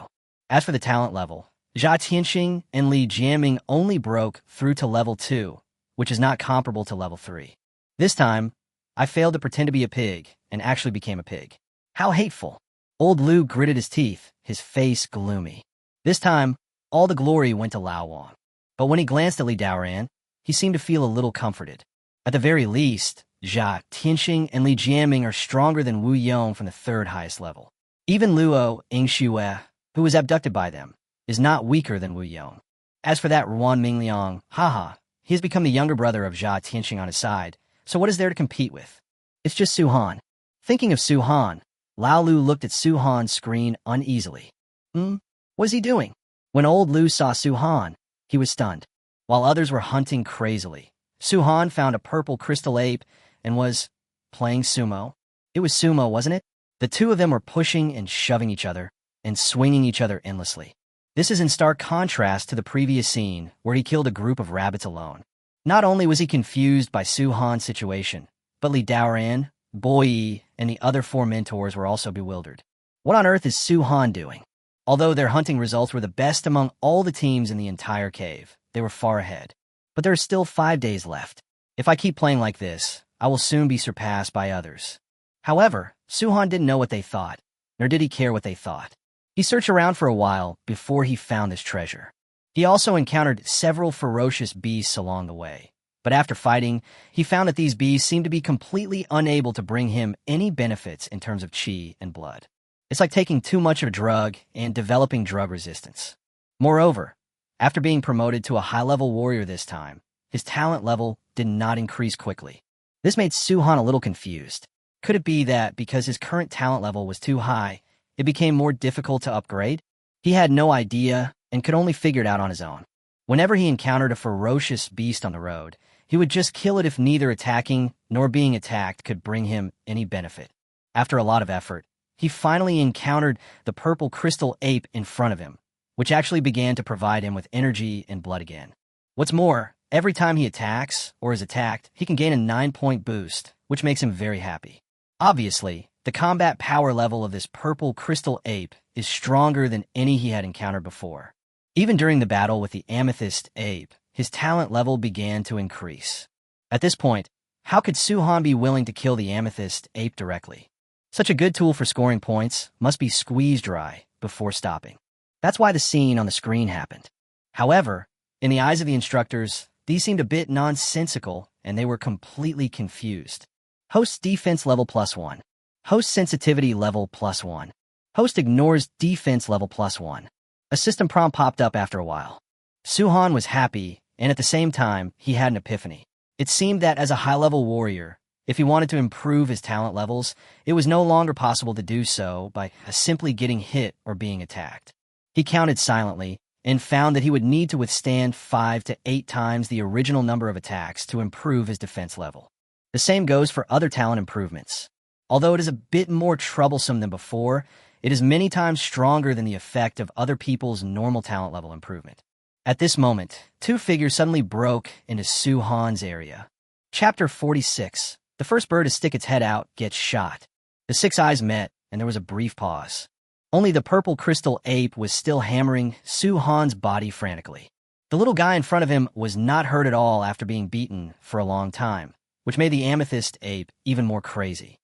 As for the talent level, Jia Tianxing and Li Jiaming only broke through to level 2, which is not comparable to level 3. This time, I failed to pretend to be a pig and actually became a pig. How hateful. Old Lu gritted his teeth, his face gloomy. This time, all the glory went to Lao Wang. But when he glanced at Li Daoran, he seemed to feel a little comforted. At the very least, Jia Tianxing and Li Jiaming are stronger than Wu Yong from the 3rd highest level. Even Luo Yingxue, who was abducted by them, is not weaker than Wu Yong. As for that Ruan Mingliang, haha, he has become the younger brother of Jia Tianxing on his side, so what is there to compete with? It's just Su Han. Thinking of Su Han, Lao Lu looked at Su Han's screen uneasily. What is he doing? When old Lu saw Su Han, he was stunned. While others were hunting crazily, Su Han found a purple crystal ape and was playing sumo. It was sumo, wasn't it? The two of them were pushing and shoving each other and swinging each other endlessly. This is in stark contrast to the previous scene where he killed a group of rabbits alone. Not only was he confused by Su Han's situation, but Li Daoran, Bo Yi, and the other 4 mentors were also bewildered. What on earth is Su Han doing? Although their hunting results were the best among all the teams in the entire cave, they were far ahead. But there are still 5 days left. If I keep playing like this, I will soon be surpassed by others. However, Su Han didn't know what they thought, nor did he care what they thought. He searched around for a while before he found this treasure. He also encountered several ferocious beasts along the way, but after fighting, he found that these beasts seemed to be completely unable to bring him any benefits in terms of qi and blood. It's like taking too much of a drug and developing drug resistance. Moreover, after being promoted to a high-level warrior this time, his talent level did not increase quickly. This made Su Han a little confused. Could it be that because his current talent level was too high, it became more difficult to upgrade? He had no idea and could only figure it out on his own. Whenever he encountered a ferocious beast on the road, he would just kill it if neither attacking nor being attacked could bring him any benefit. After a lot of effort, he finally encountered the purple crystal ape in front of him, which actually began to provide him with energy and blood again. What's more, every time he attacks or is attacked, he can gain a 9-point boost, which makes him very happy. Obviously, the combat power level of this purple crystal ape is stronger than any he had encountered before. Even during the battle with the amethyst ape, his talent level began to increase. At this point, how could Su Han be willing to kill the amethyst ape directly? Such a good tool for scoring points must be squeezed dry before stopping. That's why the scene on the screen happened. However, in the eyes of the instructors, these seemed a bit nonsensical and they were completely confused. Host defense level +1. Host sensitivity level +1. Host ignores defense level +1. A system prompt popped up after a while. Su Han was happy, and at the same time, he had an epiphany. It seemed that as a high-level warrior, if he wanted to improve his talent levels, it was no longer possible to do so by simply getting hit or being attacked. He counted silently and found that he would need to withstand 5 to 8 times the original number of attacks to improve his defense level. The same goes for other talent improvements. Although it is a bit more troublesome than before, it is many times stronger than the effect of other people's normal talent level improvement. At this moment, 2 figures suddenly broke into Su Han's area. Chapter 46. The first bird to stick its head out gets shot. The 6 eyes met, and there was a brief pause. Only the purple crystal ape was still hammering Su Han's body frantically. The little guy in front of him was not hurt at all after being beaten for a long time, which made the amethyst ape even more crazy.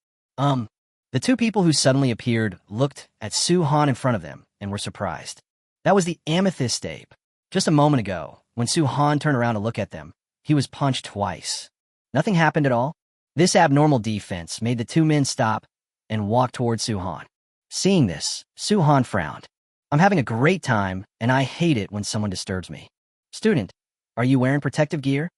The 2 people who suddenly appeared looked at Su Han in front of them and were surprised. That was the amethyst ape. Just a moment ago, when Su Han turned around to look at them, he was punched twice. Nothing happened at all. This abnormal defense made the 2 men stop and walk toward Su Han. Seeing this, Su Han frowned. I'm having a great time, and I hate it when someone disturbs me. Student, are you wearing protective gear?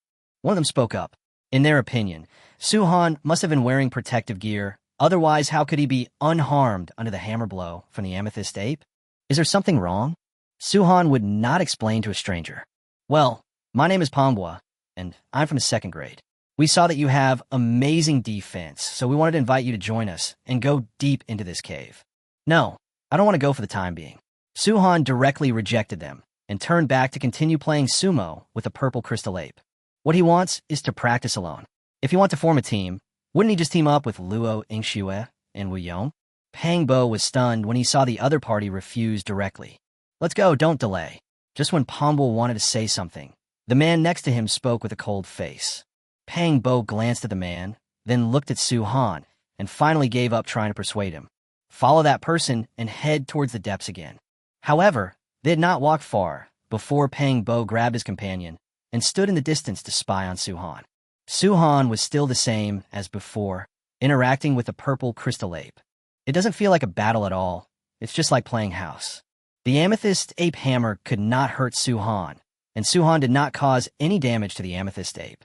One of them spoke up. In their opinion, Su Han must have been wearing protective gear. Otherwise, how could he be unharmed under the hammer blow from the amethyst ape? Is there something wrong? Su Han would not explain to a stranger. Well, my name is Panghua, and I'm from the 2nd grade. We saw that you have amazing defense, so we wanted to invite you to join us and go deep into this cave. No, I don't want to go for the time being. Su Han directly rejected them and turned back to continue playing sumo with the purple crystal ape. What he wants is to practice alone. If you want to form a team, wouldn't he just team up with Luo Yingxue and Wu Yong? Pang Bo was stunned when he saw the other party refuse directly. "Let's go, don't delay." Just when Pombul wanted to say something, the man next to him spoke with a cold face. Pang Bo glanced at the man, then looked at Su Han, and finally gave up trying to persuade him. Follow that person and head towards the depths again. However, they had not walked far before Pang Bo grabbed his companion and stood in the distance to spy on Su Han. Su Han was still the same as before, interacting with the purple crystal ape. It doesn't feel like a battle at all. It's just like playing house. The amethyst ape hammer could not hurt Su Han, and Su Han did not cause any damage to the amethyst ape.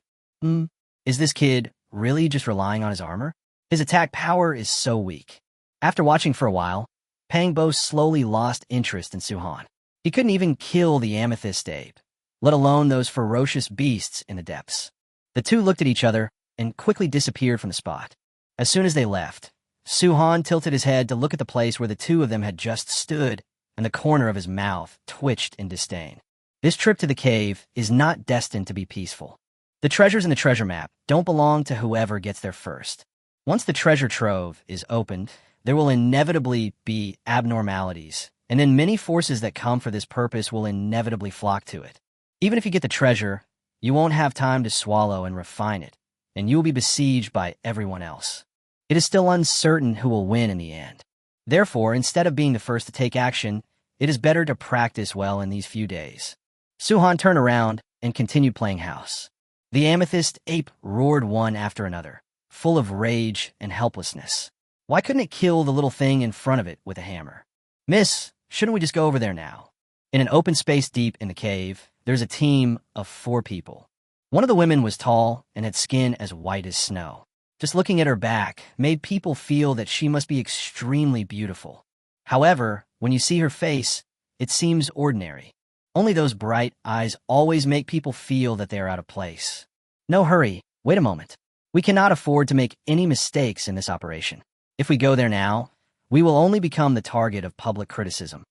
Is this kid really just relying on his armor? His attack power is so weak. After watching for a while, Pang Bo slowly lost interest in Su Han. He couldn't even kill the amethyst ape, let alone those ferocious beasts in the depths. The two looked at each other and quickly disappeared from the spot. As soon as they left, Su Han tilted his head to look at the place where the two of them had just stood, and the corner of his mouth twitched in disdain. This trip to the cave is not destined to be peaceful. The treasures in the treasure map don't belong to whoever gets there first. Once the treasure trove is opened, there will inevitably be abnormalities, and then many forces that come for this purpose will inevitably flock to it. Even if you get the treasure, you won't have time to swallow and refine it, and you will be besieged by everyone else. It is still uncertain who will win in the end. Therefore, instead of being the first to take action, it is better to practice well in these few days. Su Han turned around and continued playing house. The amethyst ape roared one after another, full of rage and helplessness. Why couldn't it kill the little thing in front of it with a hammer? "Miss, shouldn't we just go over there now?" In an open space deep in the cave, there's a team of 4 people. One of the women was tall and had skin as white as snow. Just looking at her back made people feel that she must be extremely beautiful. However, when you see her face, it seems ordinary. Only those bright eyes always make people feel that they are out of place. No hurry, wait a moment. We cannot afford to make any mistakes in this operation. If we go there now, we will only become the target of public criticism.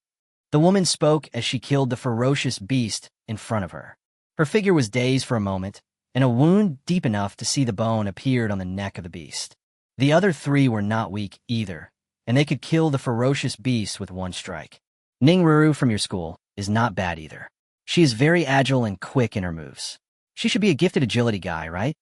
The woman spoke as she killed the ferocious beast in front of her. Her figure was dazed for a moment, and a wound deep enough to see the bone appeared on the neck of the beast. The other 3 were not weak either, and they could kill the ferocious beast with one strike. Ning Ruru from your school is not bad either. She is very agile and quick in her moves. She should be a gifted agility guy, right?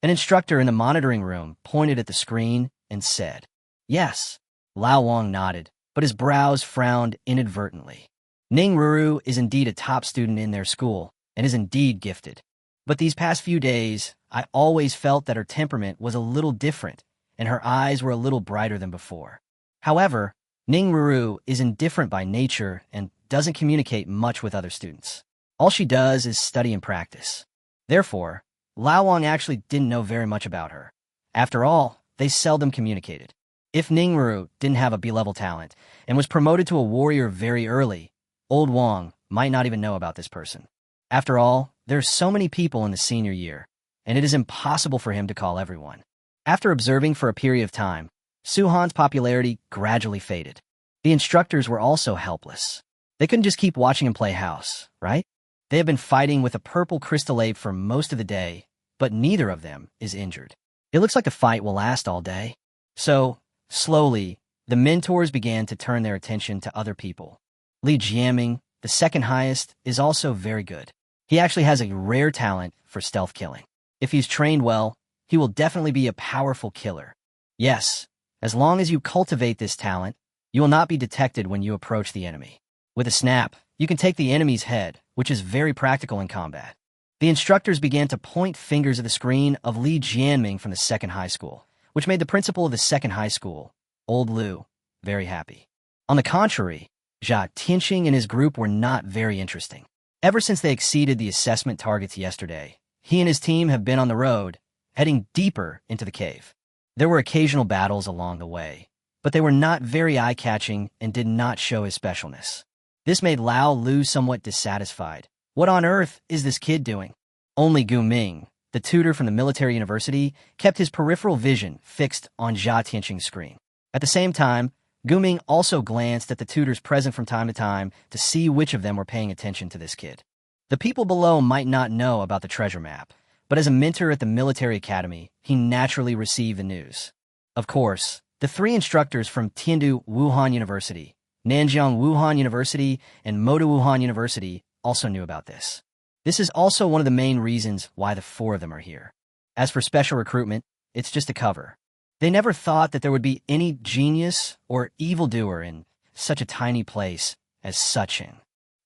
An instructor in the monitoring room pointed at the screen and said, "Yes." Lao Wang nodded, but his brows frowned inadvertently. Ning Ruru is indeed a top student in their school and is indeed gifted. But these past few days, I always felt that her temperament was a little different and her eyes were a little brighter than before. However, Ning Ruru is indifferent by nature and doesn't communicate much with other students. All she does is study and practice. Therefore, Lao Wang actually didn't know very much about her. After all, they seldom communicated. If Ning Ruru didn't have a B-level talent and was promoted to a warrior very early, Old Wang might not even know about this person. After all, there are so many people in the senior year, and it is impossible for him to call everyone. After observing for a period of time, Su Han's popularity gradually faded. The instructors were also helpless. They couldn't just keep watching him play house, right? They have been fighting with a purple crystal ape for most of the day, but neither of them is injured. It looks like the fight will last all day. So, slowly, the mentors began to turn their attention to other people. Li Jiaming, the second highest, is also very good. He actually has a rare talent for stealth killing. If he's trained well, he will definitely be a powerful killer. Yes, as long as you cultivate this talent, you will not be detected when you approach the enemy. With a snap, you can take the enemy's head, which is very practical in combat. The instructors began to point fingers at the screen of Li Jianming from the second high school, which made the principal of the second high school, Old Lu, very happy. On the contrary, Jia Tianxing and his group were not very interesting. Ever since they exceeded the assessment targets yesterday, he and his team have been on the road, heading deeper into the cave. There were occasional battles along the way, but they were not very eye-catching and did not show his specialness. This made Lao Lu somewhat dissatisfied. What on earth is this kid doing? Only Gu Ming, the tutor from the military university, kept his peripheral vision fixed on Jia Tianxing's screen. At the same time, Gu Ming also glanced at the tutors present from time to time to see which of them were paying attention to this kid. The people below might not know about the treasure map, but as a mentor at the military academy, he naturally received the news. Of course, The three instructors from Tiandu Wuhan University, Nanjiang Wuhan University, and Moda Wuhan University also knew about this. This is also one of the main reasons why the four of them are here. As for special recruitment, it's just a cover. They never thought that there would be any genius or evildoer in such a tiny place as Suchin.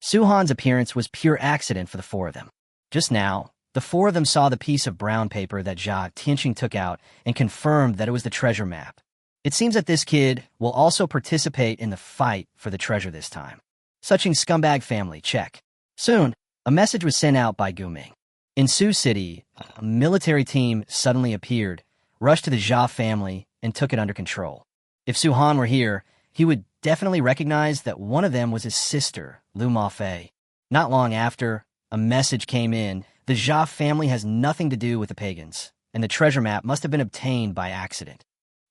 Suhan's appearance was pure accident for the four of them. Just now, the four of them saw the piece of brown paper that Jia Tianqing took out and confirmed that it was the treasure map. It seems that this kid will also participate in the fight for the treasure this time. Suching's scumbag family, check. Soon, a message was sent out by Guming. In Sioux City, a military team suddenly appeared, rushed to the Jia family, and took it under control. If Suhan were here, he would definitely recognize that one of them was his sister, Lu Maf. Not long after, a message came in. The Jia family has nothing to do with the Pagans, and the treasure map must have been obtained by accident.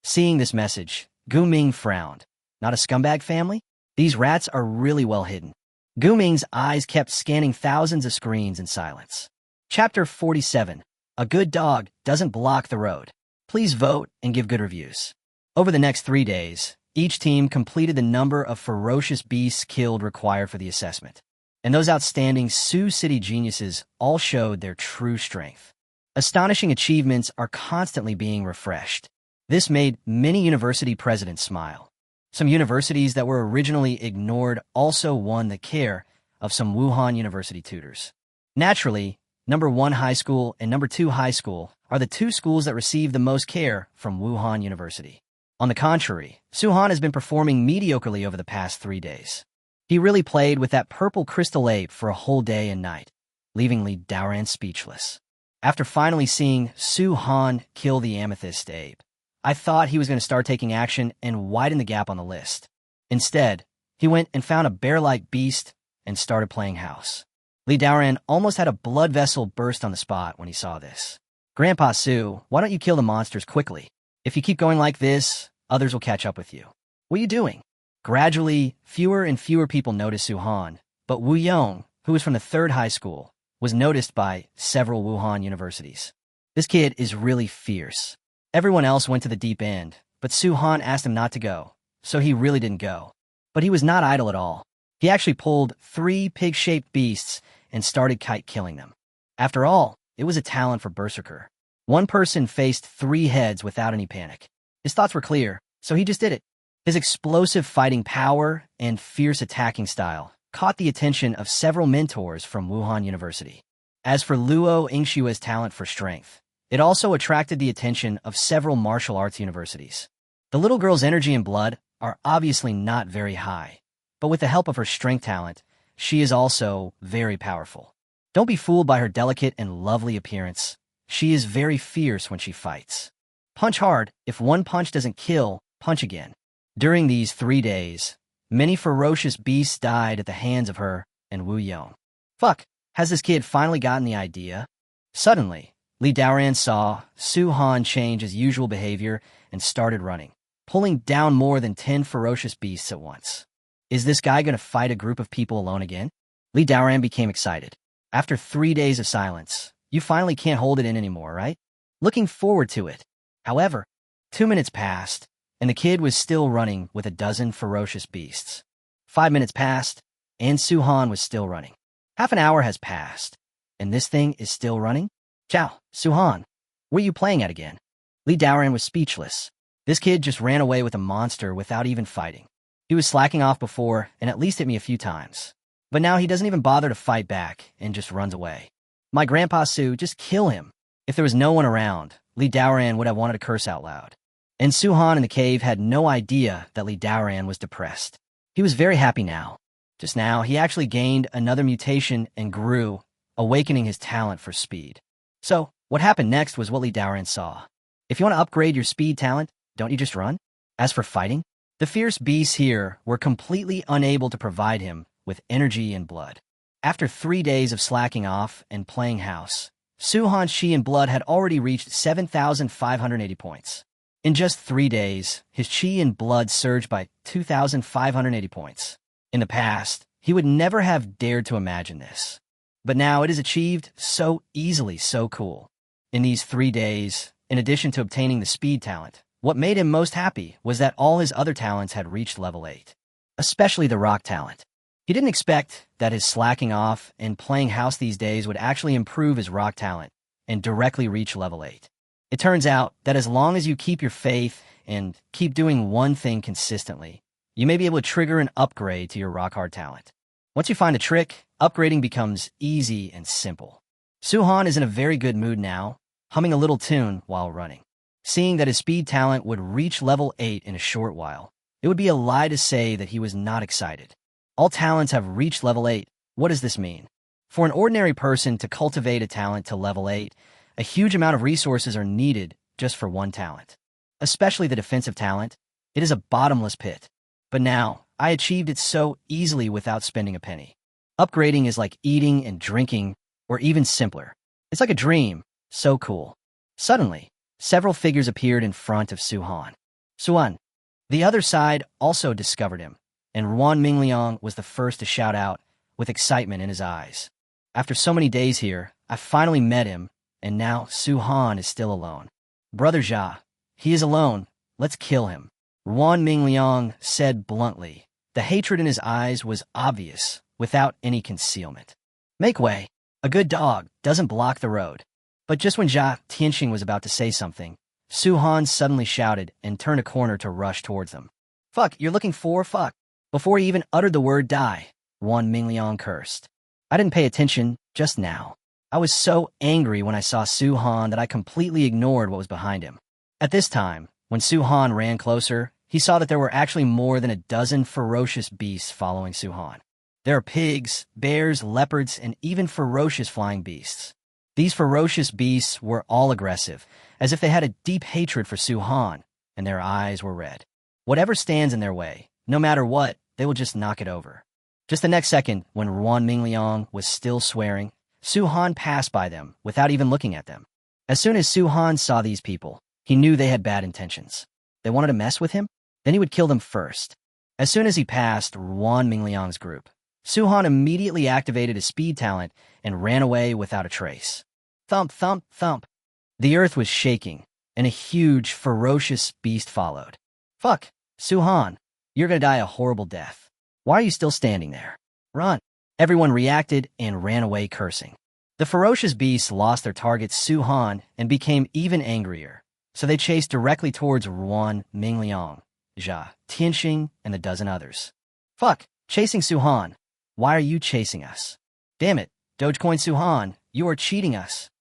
Seeing this message, Gu Ming frowned. Not a scumbag family? These rats are really well hidden. Gu Ming's eyes kept scanning thousands of screens in silence. Chapter 47. A good dog doesn't block the road. Please vote and give good reviews. Over the next 3 days, each team completed the number of ferocious beasts killed required for the assessment. And those outstanding Sioux City geniuses all showed their true strength. Astonishing achievements are constantly being refreshed. This made many university presidents smile. Some universities that were originally ignored also won the care of some Wuhan University tutors. Naturally, number 1 high school and number 2 high school are the two schools that receive the most care from Wuhan University. On the contrary, Suhan has been performing mediocrely over the past 3 days. He really played with that purple crystal ape for a whole day and night, leaving Li Daoran speechless. After finally seeing Su Han kill the amethyst ape, I thought he was going to start taking action and widen the gap on the list. Instead, he went and found a bear-like beast and started playing house. Li Daoran almost had a blood vessel burst on the spot when he saw this. Grandpa Su, why don't you kill the monsters quickly? If you keep going like this, others will catch up with you. What are you doing? Gradually, fewer and fewer people noticed Su Han, but Wu Yong, who was from the 3rd high school, was noticed by several Wuhan universities. This kid is really fierce. Everyone else went to the deep end, but Su Han asked him not to go, so he really didn't go. But he was not idle at all. He actually pulled 3 pig-shaped beasts and started kite-killing them. After all, it was a talent for Berserker. One person faced 3 heads without any panic. His thoughts were clear, so he just did it. His explosive fighting power and fierce attacking style caught the attention of several mentors from Wuhan University. As for Luo Yingshua's talent for strength, it also attracted the attention of several martial arts universities. The little girl's energy and blood are obviously not very high, but with the help of her strength talent, she is also very powerful. Don't be fooled by her delicate and lovely appearance. She is very fierce when she fights. Punch hard. If one punch doesn't kill, punch again. During these 3 days, many ferocious beasts died at the hands of her and Wu Yong. Fuck, has this kid finally gotten the idea? Suddenly, Li Daoran saw Su Han change his usual behavior and started running, pulling down more than 10 ferocious beasts at once. Is this guy going to fight a group of people alone again? Li Daoran became excited. After 3 days of silence, you finally can't hold it in anymore, right? Looking forward to it. However, 2 minutes passed, and the kid was still running with a dozen ferocious beasts. 5 minutes passed, and Su Han was still running. Half an hour has passed, and this thing is still running? Ciao, Su Han. What are you playing at again? Li Daoran was speechless. This kid just ran away with a monster without even fighting. He was slacking off before and at least hit me a few times. But now he doesn't even bother to fight back and just runs away. My grandpa Su, just kill him. If there was no one around, Li Daoran would have wanted to curse out loud. And Su Han in the cave had no idea that Li Daoran was depressed. He was very happy now. Just now, he actually gained another mutation and grew, awakening his talent for speed. So, what happened next was what Li Daoran saw. If you want to upgrade your speed talent, don't you just run? As for fighting, the fierce beasts here were completely unable to provide him with energy and blood. After 3 days of slacking off and playing house, Su Han's chi and blood had already reached 7,580 points. In just 3 days, his chi and blood surged by 2,580 points. In the past, he would never have dared to imagine this. But now it is achieved so easily, so cool. In these 3 days, in addition to obtaining the speed talent, What made him most happy was that all his other talents had reached level 8, especially the rock talent. He didn't expect that his slacking off and playing house these days would actually improve his rock talent and directly reach level 8. It turns out that as long as you keep your faith and keep doing one thing consistently, you may be able to trigger an upgrade to your rock hard talent. Once you find a trick, upgrading becomes easy and simple. Su-Han is in a very good mood now, humming a little tune while running. Seeing that his speed talent would reach level 8 in a short while, it would be a lie to say that he was not excited. All talents have reached level 8. What does this mean? For an ordinary person to cultivate a talent to level 8, a huge amount of resources are needed just for one talent. Especially the defensive talent, it is a bottomless pit. But now, I achieved it so easily without spending a penny. Upgrading is like eating and drinking, or even simpler. It's like a dream. So cool. Suddenly, several figures appeared in front of Su-Han. Su-Han. The other side also discovered him, and Ruan Mingliang was the first to shout out with excitement in his eyes. After so many days here, I finally met him, and now Su-Han is still alone. Brother Jia, he is alone. Let's kill him. Ruan Mingliang said bluntly. The hatred in his eyes was obvious, without any concealment. Make way. A good dog doesn't block the road. But just when Jia Tianxing was about to say something, Su-Han suddenly shouted and turned a corner to rush towards them. Fuck, you're looking for fuck. Before he even uttered the word die, Ruan Mingliang cursed. I didn't pay attention just now. I was so angry when I saw Su-Han that I completely ignored what was behind him. At this time, when Su-Han ran closer, he saw that there were actually more than a dozen ferocious beasts following Su-Han. There are pigs, bears, leopards, and even ferocious flying beasts. These ferocious beasts were all aggressive, as if they had a deep hatred for Su-Han, and their eyes were red. Whatever stands in their way, no matter what, they will just knock it over. Just the next second, when Ruan Mingliang was still swearing, Su-Han passed by them without even looking at them. As soon as Su-Han saw these people, he knew they had bad intentions. They wanted to mess with him? Then he would kill them first. As soon as he passed Ruan Mingliang's group, Su-Han immediately activated his speed talent and ran away without a trace. Thump, thump, thump. The earth was shaking, and a huge, ferocious beast followed. Fuck, Su-Han, you're gonna die a horrible death. Why are you still standing there? Run. Everyone reacted and ran away cursing. The ferocious beasts lost their target Su-Han and became even angrier, so they chased directly towards Ruan Mingliang, Jia Tianxing, and the dozen others. Fuck, chasing Su-Han. Why are you chasing us? Damn it, Dogecoin Su-Han, you are cheating us.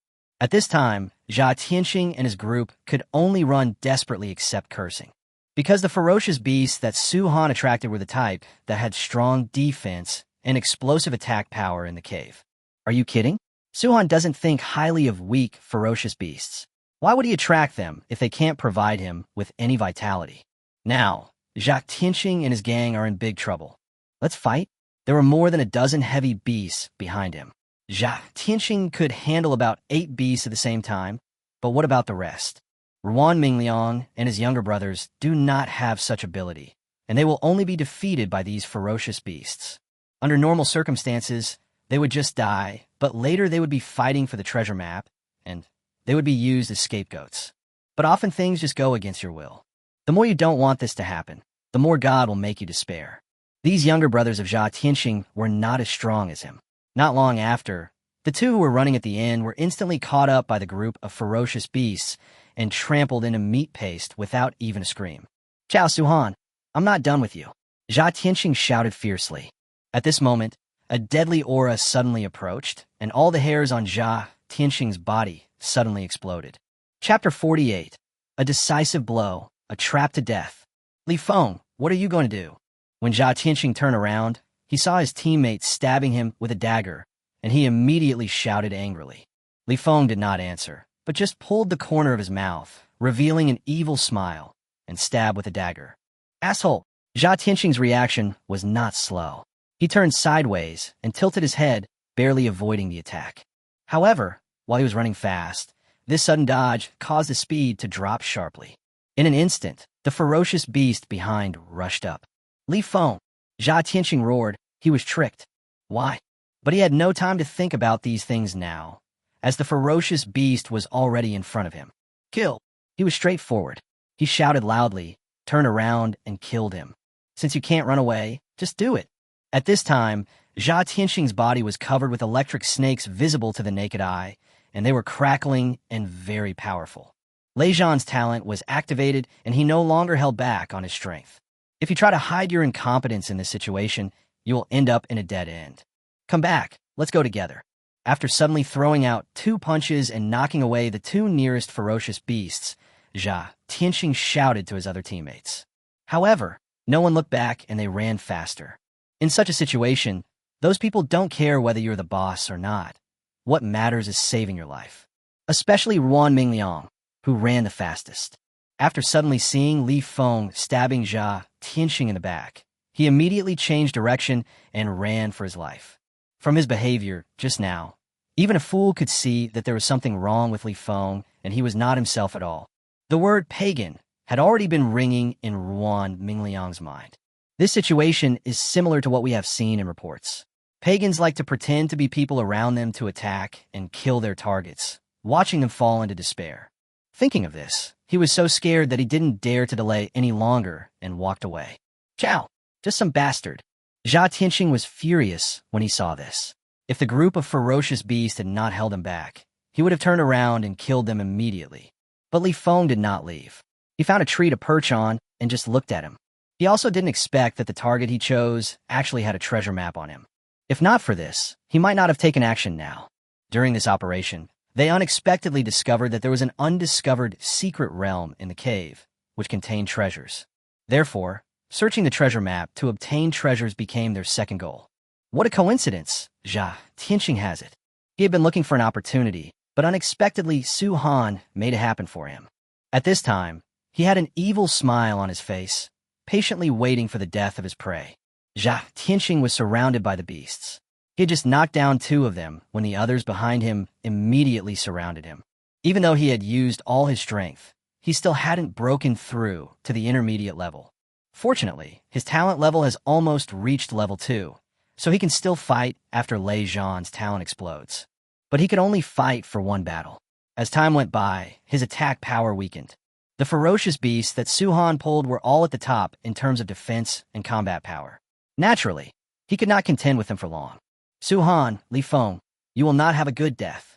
At this time, Jia Tianxing and his group could only run desperately except cursing. Because the ferocious beasts that Su-Han attracted were the type that had strong defense and explosive attack power in the cave. Are you kidding? Su-Han doesn't think highly of weak, ferocious beasts. Why would he attract them if they can't provide him with any vitality? Now, Jia Tianxing and his gang are in big trouble. Let's fight? There were more than a dozen heavy beasts behind him. Jia Tianxing could handle about 8 beasts at the same time, but what about the rest? Ruan Mingliang and his younger brothers do not have such ability, and they will only be defeated by these ferocious beasts. Under normal circumstances, they would just die, but later they would be fighting for the treasure map, and they would be used as scapegoats. But often things just go against your will. The more you don't want this to happen, the more God will make you despair. These younger brothers of Jia Tianxing were not as strong as him. Not long after, the two who were running at the end were instantly caught up by the group of ferocious beasts and trampled into meat paste without even a scream. Ciao, Su-Han. I'm not done with you. Jia Tianxing shouted fiercely. At this moment, a deadly aura suddenly approached, and all the hairs on Jia Tianxing's body suddenly exploded. Chapter 48. A decisive blow, a trap to death. Li Feng, what are you going to do? When Jia Tianxing turned around, he saw his teammates stabbing him with a dagger, and he immediately shouted angrily. Li Feng did not answer, but just pulled the corner of his mouth, revealing an evil smile, and stabbed with a dagger. Asshole! Jia Tianxing's reaction was not slow. He turned sideways and tilted his head, barely avoiding the attack. However, while he was running fast, this sudden dodge caused his speed to drop sharply. In an instant, the ferocious beast behind rushed up. Li Feng! Jia Tianxing roared. He was tricked. Why? But he had no time to think about these things now, as the ferocious beast was already in front of him. Kill! He was straightforward. He shouted loudly, turned around, and killed him. Since you can't run away, just do it. At this time, Jia Tianxing's body was covered with electric snakes visible to the naked eye, and they were crackling and very powerful. Lei Zhan's talent was activated, and he no longer held back on his strength. If you try to hide your incompetence in this situation, you will end up in a dead end. Come back, let's go together. After suddenly throwing out 2 punches and knocking away the 2 nearest ferocious beasts, Jia Tianxing shouted to his other teammates. However, no one looked back and they ran faster. In such a situation, those people don't care whether you're the boss or not. What matters is saving your life. Especially Ruan Mingliang, who ran the fastest. After suddenly seeing Li Feng stabbing Jia Tianxing in the back, he immediately changed direction and ran for his life. From his behavior just now, even a fool could see that there was something wrong with Li Feng and he was not himself at all. The word Pagan had already been ringing in Ruan Mingliang's mind. This situation is similar to what we have seen in reports. Pagans like to pretend to be people around them to attack and kill their targets, watching them fall into despair. Thinking of this, he was so scared that he didn't dare to delay any longer and walked away. Chow, just some bastard. Jia Tianxing was furious when he saw this. If the group of ferocious beasts had not held him back, he would have turned around and killed them immediately. But Li Feng did not leave. He found a tree to perch on and just looked at him. He also didn't expect that the target he chose actually had a treasure map on him. If not for this, he might not have taken action now. During this operation, they unexpectedly discovered that there was an undiscovered secret realm in the cave, which contained treasures. Therefore, searching the treasure map to obtain treasures became their second goal. What a coincidence, Jia Tianxing has it. He had been looking for an opportunity, but unexpectedly Su Han made it happen for him. At this time, he had an evil smile on his face, patiently waiting for the death of his prey. Jia Tianxing was surrounded by the beasts. He had just knocked down 2 of them when the others behind him immediately surrounded him. Even though he had used all his strength, he still hadn't broken through to the intermediate level. Fortunately, his talent level has almost reached level 2, so he can still fight after Lei Zhan's talent explodes. But he could only fight for 1 battle. As time went by, his attack power weakened. The ferocious beasts that Su Han pulled were all at the top in terms of defense and combat power. Naturally, he could not contend with them for long. Su Han, Li Feng, you will not have a good death.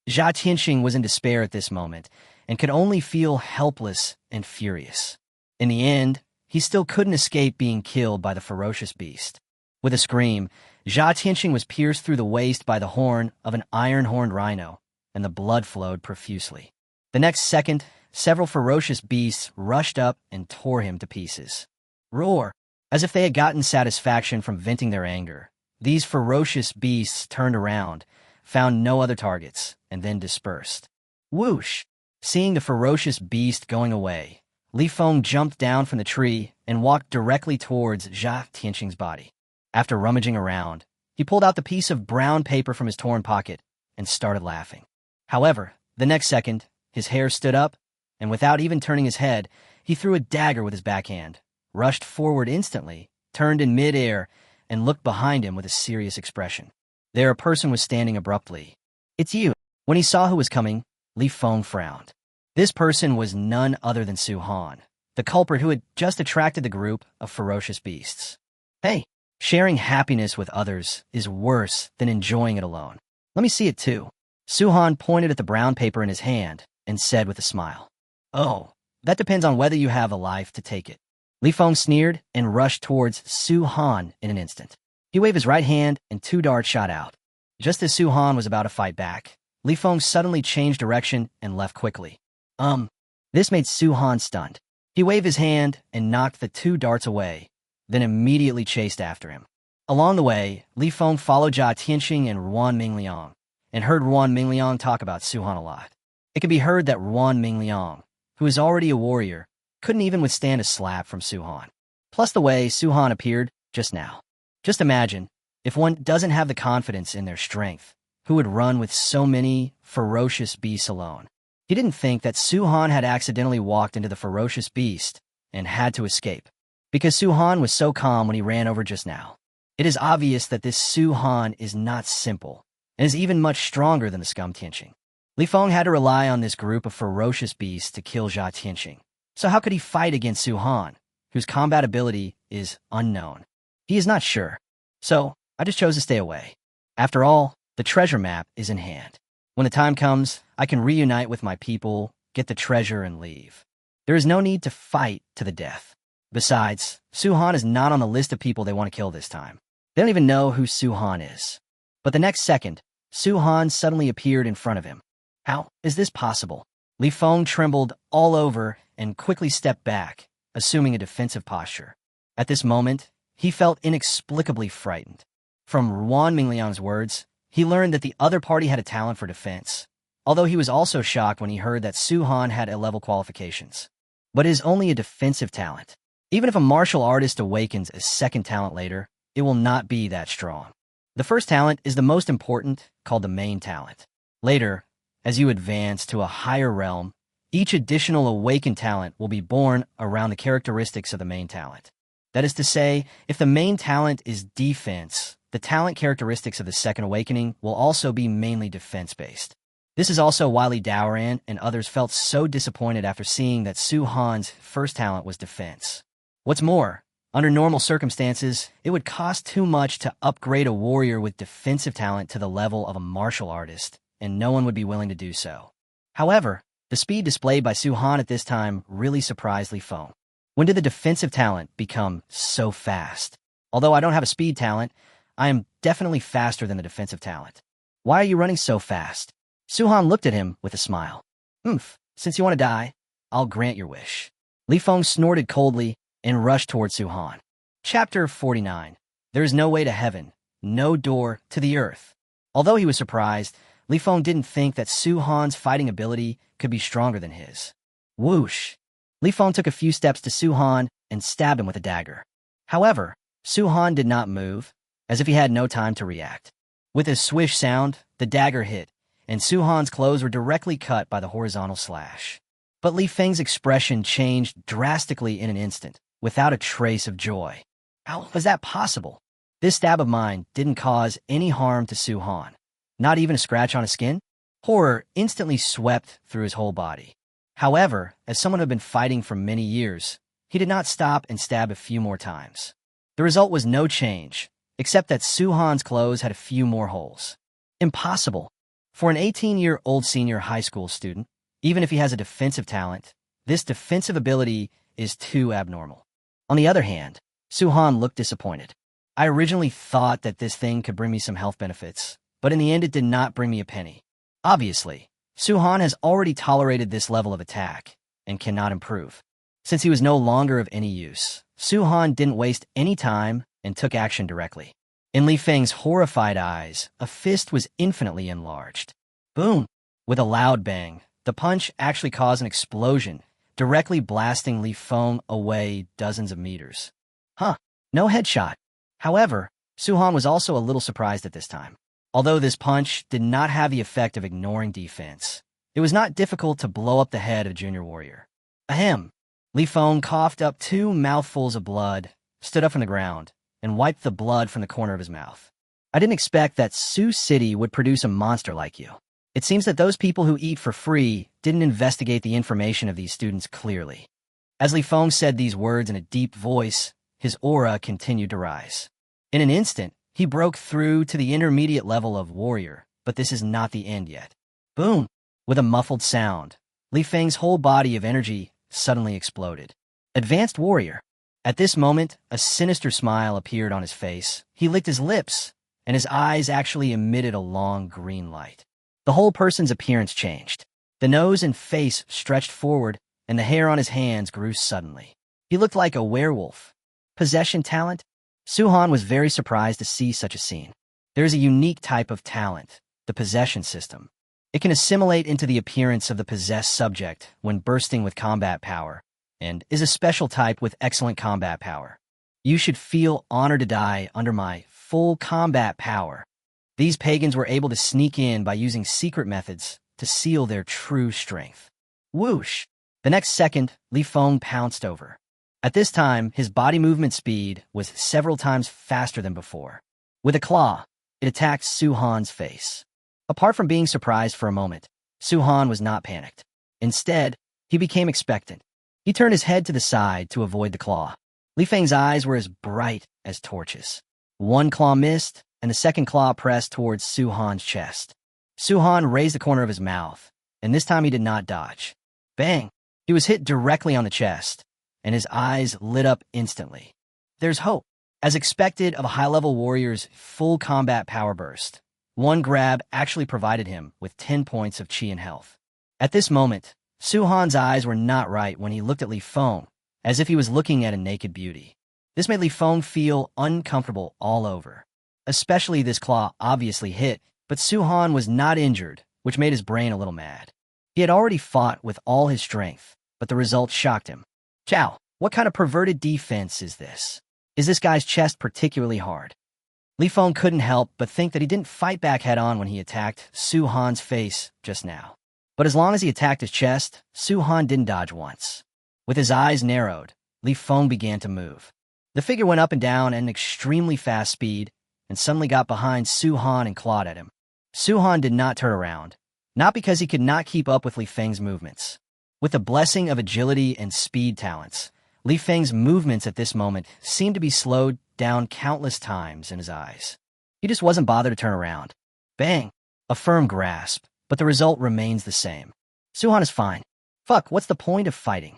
Jia Tianxing was in despair at this moment and could only feel helpless and furious. In the end, he still couldn't escape being killed by the ferocious beast. With a scream, Jia Tianxing was pierced through the waist by the horn of an iron-horned rhino, and the blood flowed profusely. The next second, several ferocious beasts rushed up and tore him to pieces. Roar! As if they had gotten satisfaction from venting their anger, these ferocious beasts turned around, found no other targets, and then dispersed. Whoosh! Seeing the ferocious beast going away, Li Feng jumped down from the tree and walked directly towards Jia Tianxing's body. After rummaging around, he pulled out the piece of brown paper from his torn pocket and started laughing. However, the next second, his hair stood up, and without even turning his head, he threw a dagger with his backhand, rushed forward instantly, turned in mid-air, and looked behind him with a serious expression. There a person was standing abruptly. It's you. When he saw who was coming, Li Feng frowned. This person was none other than Su Han, the culprit who had just attracted the group of ferocious beasts. Hey, sharing happiness with others is worse than enjoying it alone. Let me see it too. Su Han pointed at the brown paper in his hand and said with a smile. Oh, that depends on whether you have a life to take it. Li Feng sneered and rushed towards Su Han in an instant. He waved his right hand and 2 darts shot out. Just as Su Han was about to fight back, Li Feng suddenly changed direction and left quickly. This made Su Han stunned. He waved his hand and knocked the 2 darts away, then immediately chased after him. Along the way, Li Feng followed Jia Tianxing and Ruan Mingliang, and heard Ruan Mingliang talk about Su Han a lot. It could be heard that Ruan Mingliang, who is already a warrior, couldn't even withstand a slap from Su Han. Plus the way Su Han appeared just now. Just imagine, if one doesn't have the confidence in their strength, who would run with so many ferocious beasts alone? He didn't think that Su Han had accidentally walked into the ferocious beast and had to escape, because Su Han was so calm when he ran over just now. It is obvious that this Su Han is not simple, and is even much stronger than the scum Tianxing. Li Feng had to rely on this group of ferocious beasts to kill Jia Tianxing, So how could he fight against Su Han, whose combat ability is unknown? He is not sure. So I just chose to stay away. After all, the treasure map is in hand. When the time comes, I can reunite with my people, get the treasure, and leave. There is no need to fight to the death. Besides, Su Han is not on the list of people they want to kill this time. They don't even know who Su Han is. But the next second, Su Han suddenly appeared in front of him. How is this possible? Li Feng trembled all over and quickly stepped back, assuming a defensive posture. At this moment, he felt inexplicably frightened. From Wan Mingliang's words, he learned that the other party had a talent for defense, although he was also shocked when he heard that Su Han had A-level qualifications. But it is only a defensive talent. Even if a martial artist awakens a second talent later, it will not be that strong. The first talent is the most important, called the main talent. Later, as you advance to a higher realm, each additional awakened talent will be born around the characteristics of the main talent. That is to say, if the main talent is defense, the talent characteristics of the second awakening will also be mainly defense-based. This is also why Li Daoran and others felt so disappointed after seeing that Su Han's first talent was defense. What's more, under normal circumstances, it would cost too much to upgrade a warrior with defensive talent to the level of a martial artist, and no one would be willing to do so. However, the speed displayed by Su Han at this time really surprised Li Feng. When did the defensive talent become so fast? Although I don't have a speed talent, I am definitely faster than the defensive talent. Why are you running so fast? Su Han looked at him with a smile. Since you want to die, I'll grant your wish. Li Feng snorted coldly and rushed towards Su Han. Chapter 49. There is no way to heaven, no door to the earth. Although he was surprised, Li Feng didn't think that Su Han's fighting ability could be stronger than his. Whoosh! Li Feng took a few steps to Su Han and stabbed him with a dagger. However, Su Han did not move, as if he had no time to react. With a swish sound, the dagger hit, and Su Han's clothes were directly cut by the horizontal slash. But Li Feng's expression changed drastically in an instant, without a trace of joy. How was that possible? This stab of mine didn't cause any harm to Su Han. Not even a scratch on his skin? Horror instantly swept through his whole body. However, as someone who had been fighting for many years, he did not stop and stab a few more times. The result was no change, except that Su Han's clothes had a few more holes. Impossible. For an 18-year-old senior high school student, even if he has a defensive talent, this defensive ability is too abnormal. On the other hand, Su Han looked disappointed. I originally thought that this thing could bring me some health benefits, but in the end it did not bring me a penny. Obviously, Su Han has already tolerated this level of attack and cannot improve. Since he was no longer of any use, Su Han didn't waste any time and took action directly. In Li Feng's horrified eyes, a fist was infinitely enlarged. Boom! With a loud bang, the punch actually caused an explosion, directly blasting Li Feng away dozens of meters. No headshot. However, Su Han was also a little surprised at this time. Although this punch did not have the effect of ignoring defense, it was not difficult to blow up the head of Junior Warrior. Ahem! Li Feng coughed up 2 mouthfuls of blood, stood up from the ground, and wiped the blood from the corner of his mouth. I didn't expect that Sioux City would produce a monster like you. It seems that those people who eat for free didn't investigate the information of these students clearly. As Li Feng said these words in a deep voice, his aura continued to rise. In an instant, he broke through to the intermediate level of warrior, but this is not the end yet. Boom! With a muffled sound, Li Feng's whole body of energy suddenly exploded. Advanced warrior. At this moment, a sinister smile appeared on his face. He licked his lips, and his eyes actually emitted a long green light. The whole person's appearance changed. The nose and face stretched forward, and the hair on his hands grew suddenly. He looked like a werewolf. Possession talent? Su Han was very surprised to see such a scene. There is a unique type of talent, the possession system. It can assimilate into the appearance of the possessed subject when bursting with combat power, and is a special type with excellent combat power. You should feel honored to die under my full combat power. These pagans were able to sneak in by using secret methods to seal their true strength. Whoosh! The next second, Li Feng pounced over. At this time, his body movement speed was several times faster than before. With a claw, it attacked Su Han's face. Apart from being surprised for a moment, Su Han was not panicked. Instead, he became expectant. He turned his head to the side to avoid the claw. Li Feng's eyes were as bright as torches. One claw missed, and the second claw pressed towards Su Han's chest. Su Han raised the corner of his mouth, and this time he did not dodge. Bang! He was hit directly on the chest, and his eyes lit up instantly. There's hope. As expected of a high-level warrior's full combat power burst, one grab actually provided him with 10 points of chi and health. At this moment, Su Han's eyes were not right when he looked at Li Feng, as if he was looking at a naked beauty. This made Li Feng feel uncomfortable all over. Especially this claw obviously hit, but Su Han was not injured, which made his brain a little mad. He had already fought with all his strength, but the result shocked him. Chow, what kind of perverted defense is this? Is this guy's chest particularly hard? Li Feng couldn't help but think that he didn't fight back head-on when he attacked Su Han's face just now. But as long as he attacked his chest, Su Han didn't dodge once. With his eyes narrowed, Li Feng began to move. The figure went up and down at an extremely fast speed and suddenly got behind Su Han and clawed at him. Su Han did not turn around, not because he could not keep up with Li Feng's movements. With the blessing of agility and speed talents, Li Feng's movements at this moment seemed to be slowed down countless times in his eyes. He just wasn't bothered to turn around. Bang! A firm grasp, but the result remains the same. Su Han is fine. Fuck, what's the point of fighting?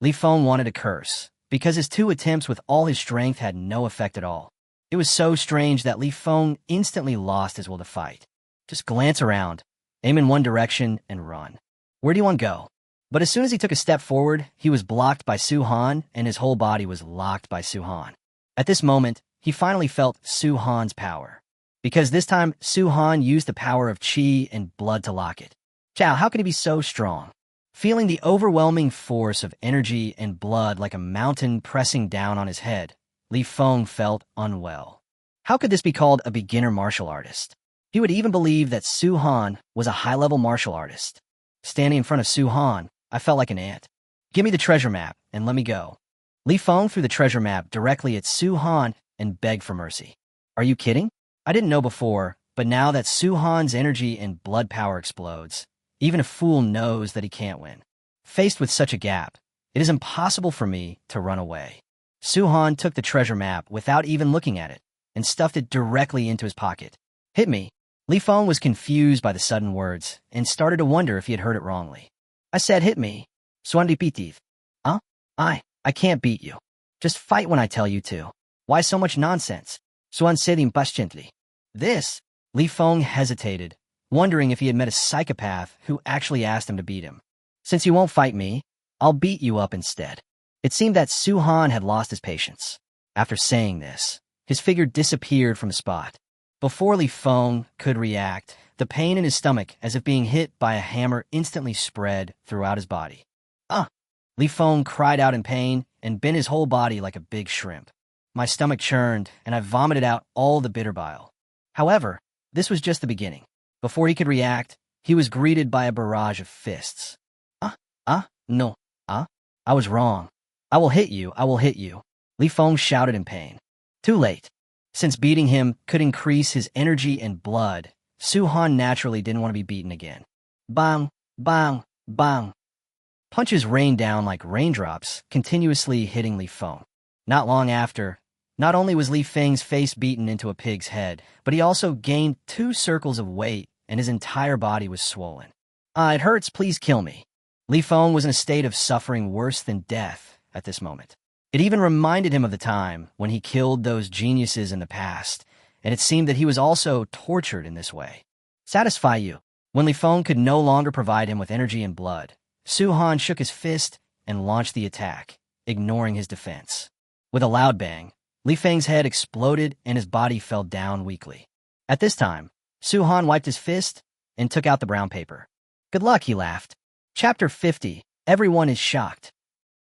Li Feng wanted to curse, because his 2 attempts with all his strength had no effect at all. It was so strange that Li Feng instantly lost his will to fight. Just glance around, aim in one direction, and run. Where do you want to go? But as soon as he took a step forward, he was blocked by Su Han, and his whole body was locked by Su Han. At this moment, he finally felt Su Han's power. Because this time, Su Han used the power of chi and blood to lock it. Chow, how can he be so strong? Feeling the overwhelming force of energy and blood like a mountain pressing down on his head, Li Feng felt unwell. How could this be called a beginner martial artist? He would even believe that Su Han was a high-level martial artist. Standing in front of Su Han, I felt like an ant. Give me the treasure map and let me go. Li Feng threw the treasure map directly at Su Han and begged for mercy. Are you kidding? I didn't know before, but now that Su Han's energy and blood power explodes, even a fool knows that he can't win. Faced with such a gap, it is impossible for me to run away. Su Han took the treasure map without even looking at it and stuffed it directly into his pocket. Hit me. Li Feng was confused by the sudden words and started to wonder if he had heard it wrongly. I said hit me. Swandi. Huh? I can't beat you. Just fight when I tell you to. Why so much nonsense? Swan said impatiently. This? Li Feng hesitated, wondering if he had met a psychopath who actually asked him to beat him. Since you won't fight me, I'll beat you up instead. It seemed that Su Han had lost his patience. After saying this, his figure disappeared from the spot. Before Li Feng could react, the pain in his stomach, as if being hit by a hammer, instantly spread throughout his body. Li Feng cried out in pain and bent his whole body like a big shrimp. My stomach churned, and I vomited out all the bitter bile. However, this was just the beginning. Before he could react, he was greeted by a barrage of fists. No. I was wrong. I will hit you, Li Feng shouted in pain. Too late. Since beating him could increase his energy and blood, Su Han naturally didn't want to be beaten again. Bang, bang, bang. Punches rained down like raindrops, continuously hitting Li Feng. Not long after, not only was Li Feng's face beaten into a pig's head, but he also gained 2 circles of weight, and his entire body was swollen. It hurts, please kill me. Li Feng was in a state of suffering worse than death at this moment. It even reminded him of the time when he killed those geniuses in the past, and it seemed that he was also tortured in this way. Satisfy you. When Li Feng could no longer provide him with energy and blood, Su Han shook his fist and launched the attack, ignoring his defense. With a loud bang, Li Feng's head exploded and his body fell down weakly. At this time, Su Han wiped his fist and took out the brown paper. Good luck, he laughed. Chapter 50. Everyone is shocked.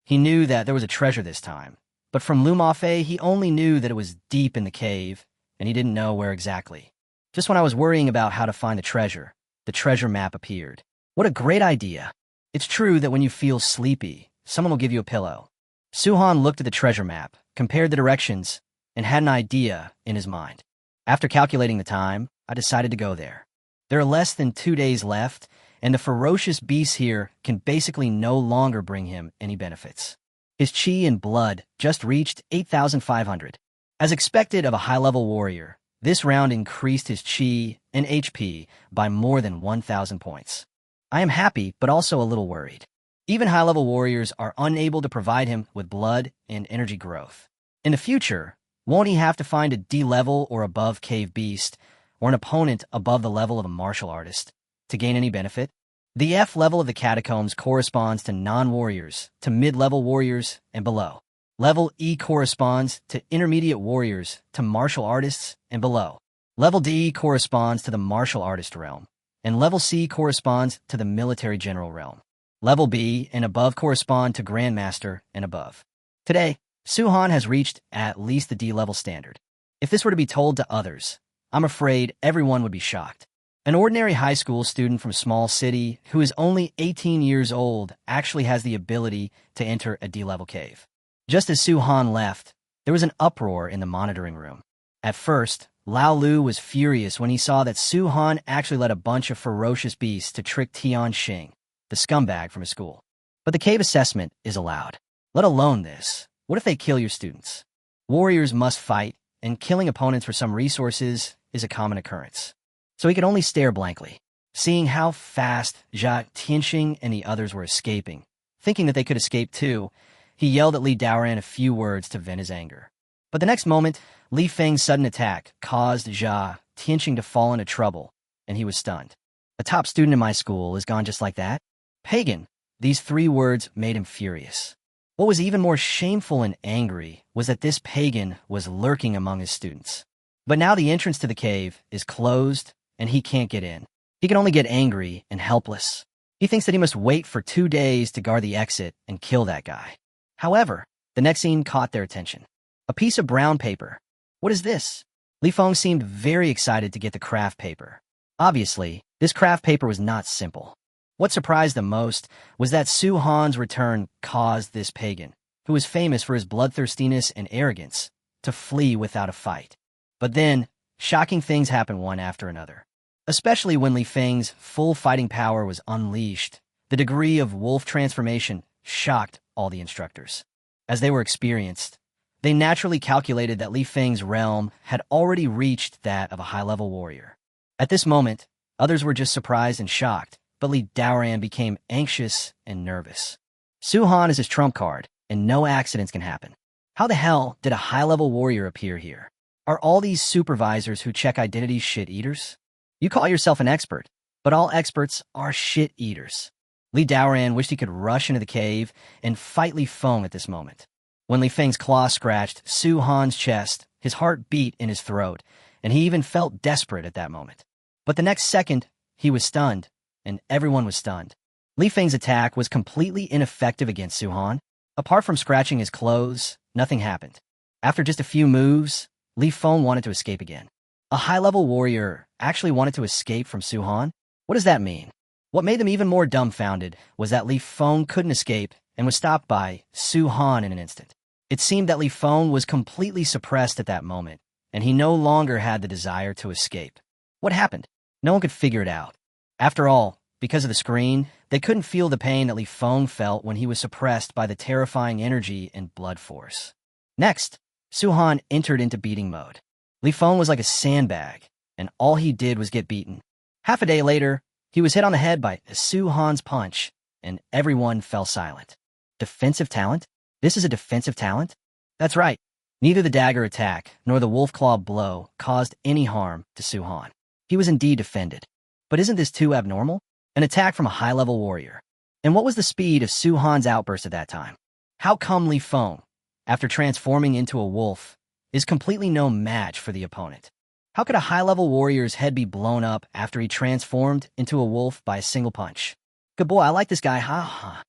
He knew that there was a treasure this time, but from Lu Maf he only knew that it was deep in the cave, and he didn't know where exactly. Just when I was worrying about how to find the treasure map appeared. What a great idea. It's true that when you feel sleepy, someone will give you a pillow. Su Han looked at the treasure map, compared the directions, and had an idea in his mind. After calculating the time, I decided to go there. There are less than 2 days left, and the ferocious beasts here can basically no longer bring him any benefits. His chi and blood just reached 8,500. As expected of a high-level warrior, this round increased his chi and HP by more than 1,000 points. I am happy, but also a little worried. Even high-level warriors are unable to provide him with blood and energy growth. In the future, won't he have to find a D-level or above cave beast, or an opponent above the level of a martial artist, to gain any benefit? The F level of the catacombs corresponds to non-warriors, to mid-level warriors, and below. Level E corresponds to intermediate warriors, to martial artists, and below. Level D corresponds to the martial artist realm, and Level C corresponds to the military general realm. Level B and above correspond to Grandmaster and above. Today, Su-Han has reached at least the D-level standard. If this were to be told to others, I'm afraid everyone would be shocked. An ordinary high school student from a small city who is only 18 years old actually has the ability to enter a D-level cave. Just as Su-Han left, there was an uproar in the monitoring room. At first, Lao Lu was furious when he saw that Su-Han actually led a bunch of ferocious beasts to trick Tian Xing, the scumbag from his school. But the cave assessment is allowed. Let alone this. What if they kill your students? Warriors must fight, and killing opponents for some resources is a common occurrence. So he could only stare blankly, seeing how fast Jia Tianxing and the others were escaping. Thinking that they could escape too, he yelled at Li Daoran a few words to vent his anger. But the next moment, Li Feng's sudden attack caused Jia Tianxing to fall into trouble, and he was stunned. A top student in my school is gone just like that? Pagan. These 3 words made him furious. What was even more shameful and angry was that this pagan was lurking among his students. But now the entrance to the cave is closed, and he can't get in. He can only get angry and helpless. He thinks that he must wait for 2 days to guard the exit and kill that guy. However, the next scene caught their attention. A piece of brown paper. What is this? Li Feng seemed very excited to get the craft paper. Obviously, this craft paper was not simple. What surprised them most was that Su-Han's return caused this pagan, who was famous for his bloodthirstiness and arrogance, to flee without a fight. But then, shocking things happened one after another. Especially when Li Feng's full fighting power was unleashed, the degree of wolf transformation shocked all the instructors. As they were experienced, they naturally calculated that Li Feng's realm had already reached that of a high-level warrior. At this moment, others were just surprised and shocked, but Li Daoran became anxious and nervous. Su-Han is his trump card, and no accidents can happen. How the hell did a high-level warrior appear here? Are all these supervisors who check identities shit-eaters? You call yourself an expert, but all experts are shit-eaters. Li Daoran wished he could rush into the cave and fight Li Feng at this moment. When Li Feng's claw scratched Su-Han's chest, his heart beat in his throat, and he even felt desperate at that moment. But the next second, he was stunned, and everyone was stunned. Li Feng's attack was completely ineffective against Su-Han. Apart from scratching his clothes, nothing happened. After just a few moves, Li Feng wanted to escape again. A high-level warrior actually wanted to escape from Su-Han? What does that mean? What made them even more dumbfounded was that Li Feng couldn't escape and was stopped by Su-Han in an instant. It seemed that Li Feng was completely suppressed at that moment, and he no longer had the desire to escape. What happened? No one could figure it out. After all, because of the screen, they couldn't feel the pain that Li Feng felt when he was suppressed by the terrifying energy and blood force. Next, Su-Han entered into beating mode. Li Feng was like a sandbag, and all he did was get beaten. Half a day later, he was hit on the head by Su-Han's punch, and everyone fell silent. Defensive talent? This is a defensive talent? That's right. Neither the dagger attack nor the wolf claw blow caused any harm to Su-Han. He was indeed defended. But isn't this too abnormal? An attack from a high-level warrior. And what was the speed of Su-Han's outburst at that time? How come Li Feng, after transforming into a wolf, is completely no match for the opponent? How could a high-level warrior's head be blown up after he transformed into a wolf by a single punch? Good boy, I like this guy, ha.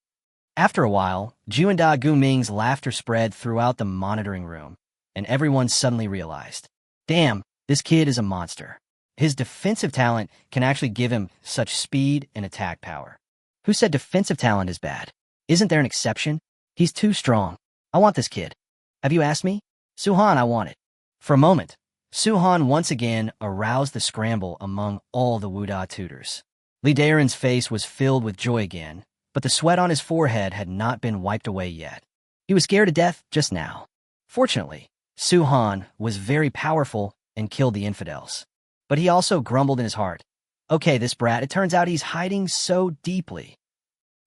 After a while, Ju and Da Guming's laughter spread throughout the monitoring room, and everyone suddenly realized, damn, this kid is a monster. His defensive talent can actually give him such speed and attack power. Who said defensive talent is bad? Isn't there an exception? He's too strong. I want this kid. Have you asked me? Su-Han, I want it. For a moment, Su-Han once again aroused the scramble among all the Wuda tutors. Li Daren's face was filled with joy again, but the sweat on his forehead had not been wiped away yet. He was scared to death just now. Fortunately, Su Han was very powerful and killed the infidels. But he also grumbled in his heart. Okay, this brat, it turns out he's hiding so deeply.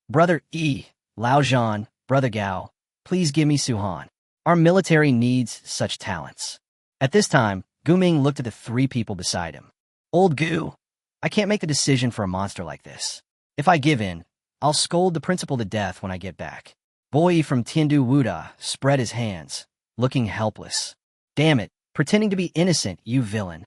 Brother Yi, Lao Zhan, Brother Gao, please give me Su Han. Our military needs such talents. At this time, Gu Ming looked at the three people beside him. Old Gu, I can't make the decision for a monster like this. If I give in, I'll scold the principal to death when I get back. Boy from Tiandu Wuda spread his hands, looking helpless. Damn it, pretending to be innocent, you villain.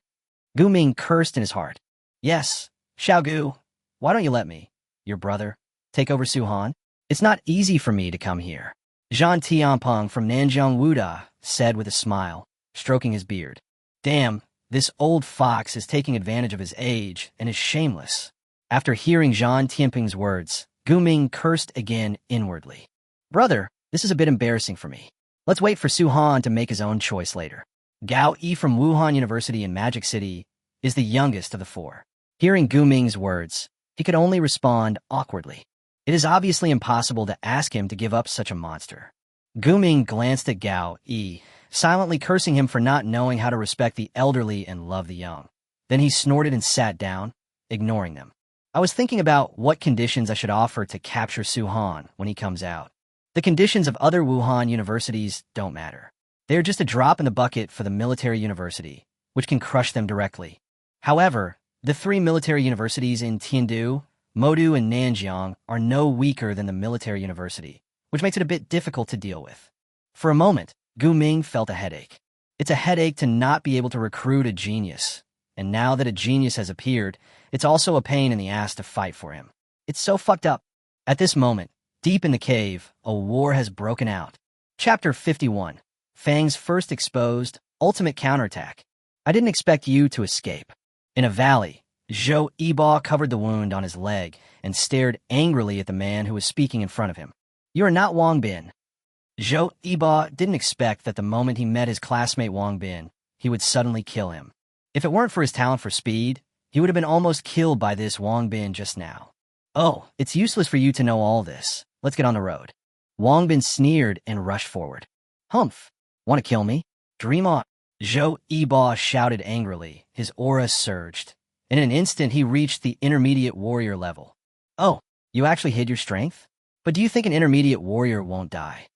Gu Ming cursed in his heart. Yes, Xiao Gu, why don't you let me, your brother, take over Su Han? It's not easy for me to come here. Zhan Tianpeng from Nanjiang Wuda said with a smile, stroking his beard. Damn, this old fox is taking advantage of his age and is shameless. After hearing Zhan Tianpeng's words, Gu Ming cursed again inwardly. Brother, this is a bit embarrassing for me. Let's wait for Su Han to make his own choice later. Gao Yi from Wuhan University in Magic City is the youngest of the four. Hearing Gu Ming's words, he could only respond awkwardly. It is obviously impossible to ask him to give up such a monster. Gu Ming glanced at Gao Yi, silently cursing him for not knowing how to respect the elderly and love the young. Then he snorted and sat down, ignoring them. I was thinking about what conditions I should offer to capture Su Han when he comes out. The conditions of other Wuhan universities don't matter. They are just a drop in the bucket for the military university, which can crush them directly. However, the three military universities in Tiandu, Modu, and Nanjiang are no weaker than the military university, which makes it a bit difficult to deal with. For a moment, Gu Ming felt a headache. It's a headache to not be able to recruit a genius, and now that a genius has appeared, it's also a pain in the ass to fight for him. It's so fucked up. At this moment, deep in the cave, a war has broken out. Chapter 51. Fang's first exposed, ultimate counterattack. I didn't expect you to escape. In a valley, Zhou Yiba covered the wound on his leg and stared angrily at the man who was speaking in front of him. You are not Wang Bin. Zhou Yiba didn't expect that the moment he met his classmate Wang Bin, he would suddenly kill him. If it weren't for his talent for speed, he would have been almost killed by this Wang Bin just now. Oh, it's useless for you to know all this. Let's get on the road. Wang Bin sneered and rushed forward. Humph, want to kill me? Dream on. Zhou Yiba shouted angrily. His aura surged. In an instant, he reached the intermediate warrior level. Oh, you actually hid your strength? But do you think an intermediate warrior won't die?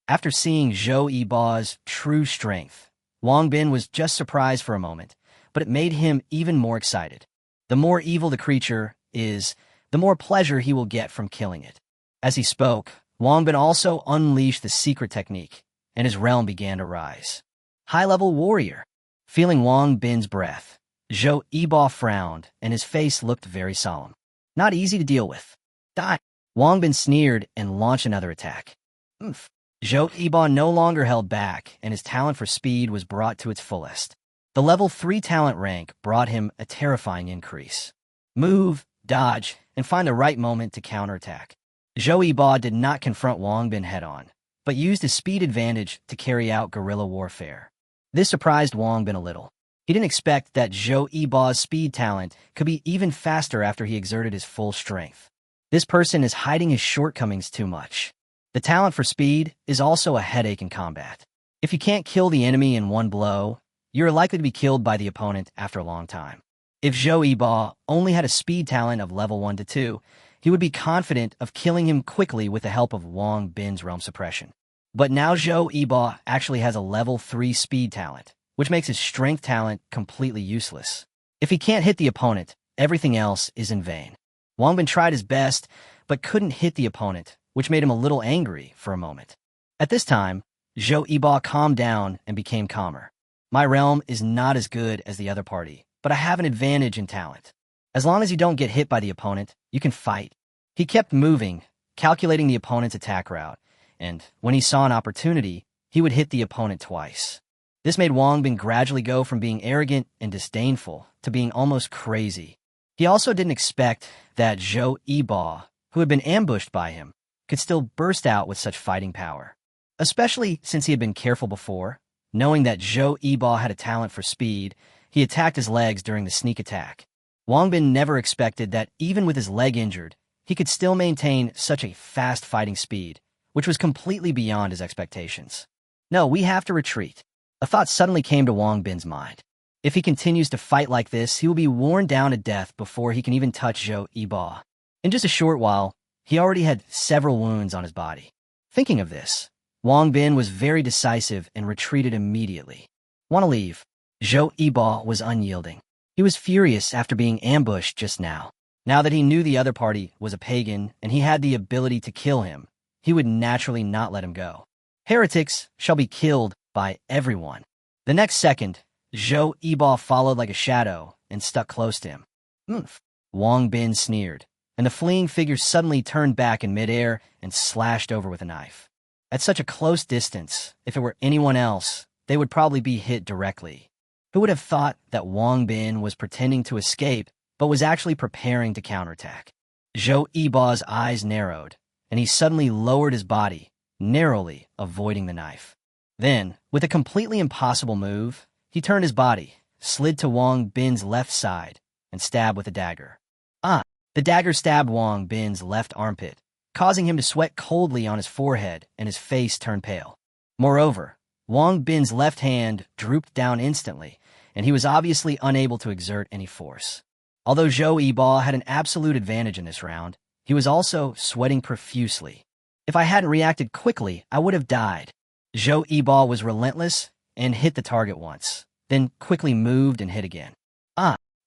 After seeing Zhou Yiba's true strength, Wang Bin was just surprised for a moment, but it made him even more excited. The more evil the creature is, the more pleasure he will get from killing it. As he spoke, Wang Bin also unleashed the secret technique, and his realm began to rise. High-level warrior. Feeling Wang Bin's breath, Zhou Yiba frowned, and his face looked very solemn. Not easy to deal with. Die. Wang Bin sneered and launched another attack. Oomph. Zhou Yiba no longer held back, and his talent for speed was brought to its fullest. The level 3 talent rank brought him a terrifying increase. Move, dodge, and find the right moment to counterattack. Zhou Yiba did not confront Wang Bin head-on, but used his speed advantage to carry out guerrilla warfare. This surprised Wang Bin a little. He didn't expect that Zhou Yiba's speed talent could be even faster after he exerted his full strength. This person is hiding his shortcomings too much. The talent for speed is also a headache in combat. If you can't kill the enemy in one blow, you're likely to be killed by the opponent after a long time. If Zhou Yiba only had a speed talent of level 1 to 2, he would be confident of killing him quickly with the help of Wang Bin's realm suppression. But now Zhou Yiba actually has a level 3 speed talent, which makes his strength talent completely useless. If he can't hit the opponent, everything else is in vain. Wang Bin tried his best, but couldn't hit the opponent, which made him a little angry for a moment. At this time, Zhou Yiba calmed down and became calmer. My realm is not as good as the other party, but I have an advantage in talent. As long as you don't get hit by the opponent, you can fight. He kept moving, calculating the opponent's attack route, and when he saw an opportunity, he would hit the opponent twice. This made Wang Bin gradually go from being arrogant and disdainful to being almost crazy. He also didn't expect that Zhou Yiba, who had been ambushed by him, could still burst out with such fighting power. Especially since he had been careful before, knowing that Zhou Yiba had a talent for speed, he attacked his legs during the sneak attack. Wang Bin never expected that even with his leg injured, he could still maintain such a fast fighting speed, which was completely beyond his expectations. No, we have to retreat. A thought suddenly came to Wang Bin's mind. If he continues to fight like this, he will be worn down to death before he can even touch Zhou Yiba. In just a short while, he already had several wounds on his body. Thinking of this, Wang Bin was very decisive and retreated immediately. Want to leave? Zhou Yiba was unyielding. He was furious after being ambushed just now. Now that he knew the other party was a pagan and he had the ability to kill him, he would naturally not let him go. Heretics shall be killed by everyone. The next second, Zhou Yiba followed like a shadow and stuck close to him. Oomph! Wang Bin sneered, and the fleeing figure suddenly turned back in midair and slashed over with a knife. At such a close distance, if it were anyone else, they would probably be hit directly. Who would have thought that Wang Bin was pretending to escape, but was actually preparing to counterattack? Zhou Yiba's eyes narrowed, and he suddenly lowered his body, narrowly avoiding the knife. Then, with a completely impossible move, he turned his body, slid to Wang Bin's left side, and stabbed with a dagger. The dagger stabbed Wang Bin's left armpit, causing him to sweat coldly on his forehead and his face turned pale. Moreover, Wang Bin's left hand drooped down instantly, and he was obviously unable to exert any force. Although Zhou Yiba had an absolute advantage in this round, he was also sweating profusely. If I hadn't reacted quickly, I would have died. Zhou Yiba was relentless and hit the target once, then quickly moved and hit again.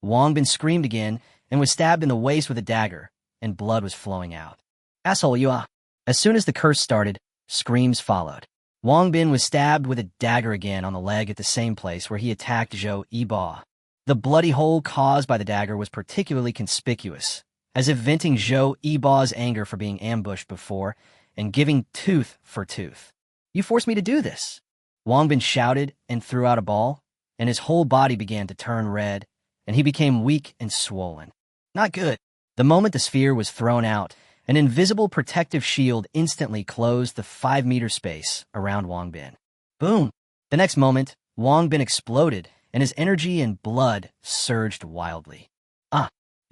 Wang Bin screamed again and was stabbed in the waist with a dagger, and blood was flowing out. Asshole, you are. As soon as the curse started, screams followed. Wang Bin was stabbed with a dagger again on the leg at the same place where he attacked Zhou Yiba. The bloody hole caused by the dagger was particularly conspicuous, as if venting Zhou Yiba's anger for being ambushed before and giving tooth for tooth. You forced me to do this. Wang Bin shouted and threw out a ball, and his whole body began to turn red, and he became weak and swollen. Not good. The moment the sphere was thrown out, an invisible protective shield instantly closed the 5-meter space around Wang Bin. Boom! The next moment, Wang Bin exploded, and his energy and blood surged wildly.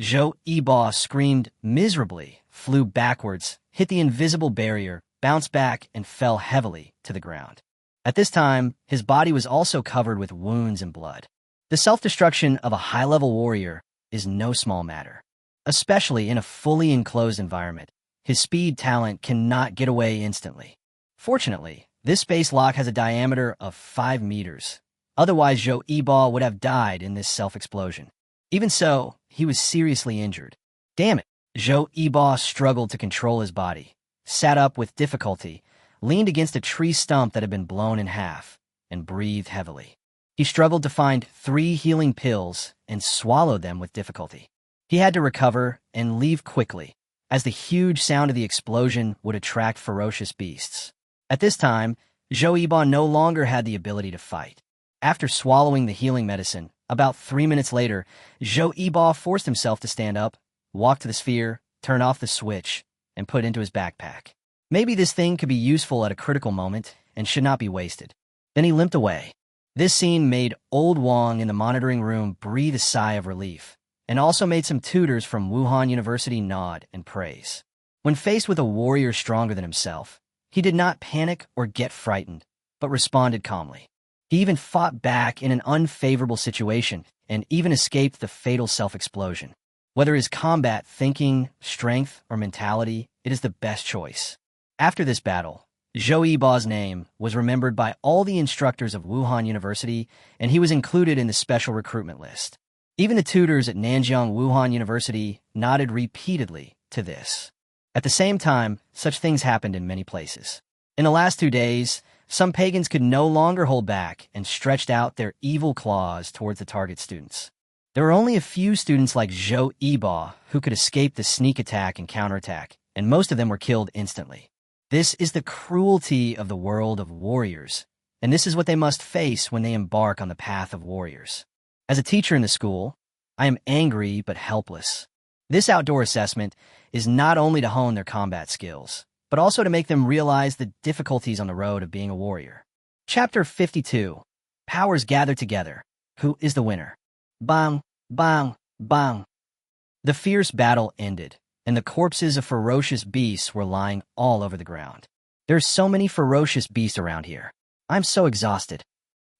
Zhou Yiba screamed miserably, flew backwards, hit the invisible barrier, bounced back, and fell heavily to the ground. At this time, his body was also covered with wounds and blood. The self-destruction of a high-level warrior is no small matter. Especially in a fully enclosed environment, his speed talent cannot get away instantly. Fortunately, this space lock has a diameter of 5 meters. Otherwise, Zhou Yiba would have died in this self-explosion. Even so, he was seriously injured. Damn it! Zhou Yiba struggled to control his body, sat up with difficulty, leaned against a tree stump that had been blown in half, and breathed heavily. He struggled to find 3 healing pills and swallowed them with difficulty. He had to recover and leave quickly, as the huge sound of the explosion would attract ferocious beasts. At this time, Zhou Yiba no longer had the ability to fight. After swallowing the healing medicine, about 3 minutes later, Zhou Yiba forced himself to stand up, walk to the sphere, turn off the switch, and put it into his backpack. Maybe this thing could be useful at a critical moment and should not be wasted. Then he limped away. This scene made old Wang in the monitoring room breathe a sigh of relief, and also made some tutors from Wuhan University nod and praise. When faced with a warrior stronger than himself, he did not panic or get frightened, but responded calmly. He even fought back in an unfavorable situation and even escaped the fatal self-explosion. Whether his combat thinking, strength, or mentality, it is the best choice. After this battle, Zhou Yiba's name was remembered by all the instructors of Wuhan University, and he was included in the special recruitment list. Even the tutors at Nanjiang Wuhan University nodded repeatedly to this. At the same time, such things happened in many places. In the last 2 days, some pagans could no longer hold back and stretched out their evil claws towards the target students. There were only a few students like Zhou Yiba who could escape the sneak attack and counterattack, and most of them were killed instantly. This is the cruelty of the world of warriors, and this is what they must face when they embark on the path of warriors. As a teacher in the school, I am angry but helpless. This outdoor assessment is not only to hone their combat skills, but also to make them realize the difficulties on the road of being a warrior. Chapter 52. Powers gather together. Who is the winner? Bang, bang, bang. The fierce battle ended, and the corpses of ferocious beasts were lying all over the ground. There's so many ferocious beasts around here. I'm so exhausted.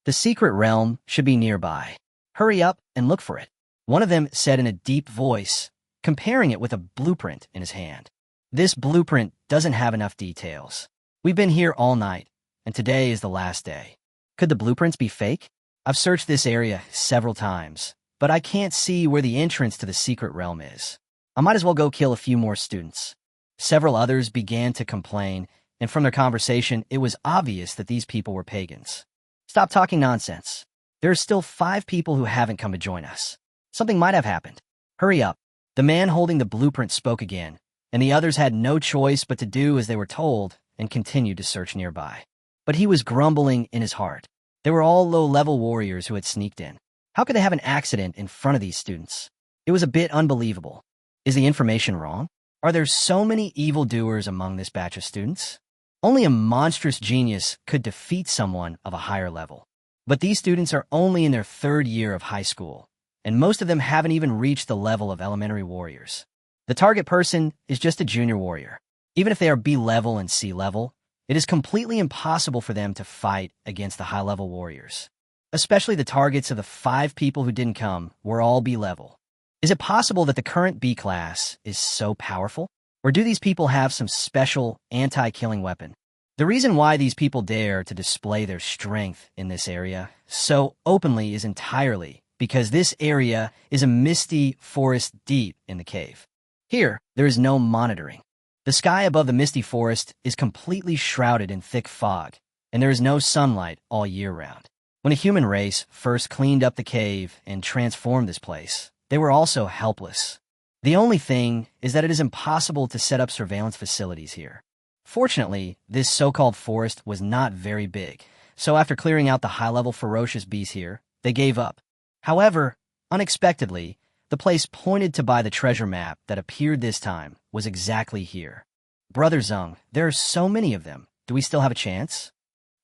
The secret realm should be nearby. Hurry up and look for it. One of them said in a deep voice, comparing it with a blueprint in his hand. This blueprint doesn't have enough details. We've been here all night, and today is the last day. Could the blueprints be fake? I've searched this area several times, but I can't see where the entrance to the secret realm is. I might as well go kill a few more students. Several others began to complain, and from their conversation, it was obvious that these people were pagans. Stop talking nonsense. There are still 5 people who haven't come to join us. Something might have happened. Hurry up. The man holding the blueprint spoke again, and the others had no choice but to do as they were told and continued to search nearby. But he was grumbling in his heart. They were all low-level warriors who had sneaked in. How could they have an accident in front of these students? It was a bit unbelievable. Is the information wrong? Are there so many evildoers among this batch of students? Only a monstrous genius could defeat someone of a higher level. But these students are only in their 3rd year of high school, and most of them haven't even reached the level of elementary warriors. The target person is just a junior warrior. Even if they are B level and C level, it is completely impossible for them to fight against the high-level warriors. Especially the targets of the 5 people who didn't come were all B level. Is it possible that the current B class is so powerful? Or do these people have some special anti-killing weapon? The reason why these people dare to display their strength in this area so openly is entirely because this area is a misty forest deep in the cave. Here, there is no monitoring. The sky above the misty forest is completely shrouded in thick fog, and there is no sunlight all year round. When a human race first cleaned up the cave and transformed this place, they were also helpless. The only thing is that it is impossible to set up surveillance facilities here. Fortunately, this so-called forest was not very big, so after clearing out the high-level ferocious beasts here, they gave up. However, unexpectedly, the place pointed to by the treasure map that appeared this time was exactly here. Brother Zung, there are so many of them. Do we still have a chance?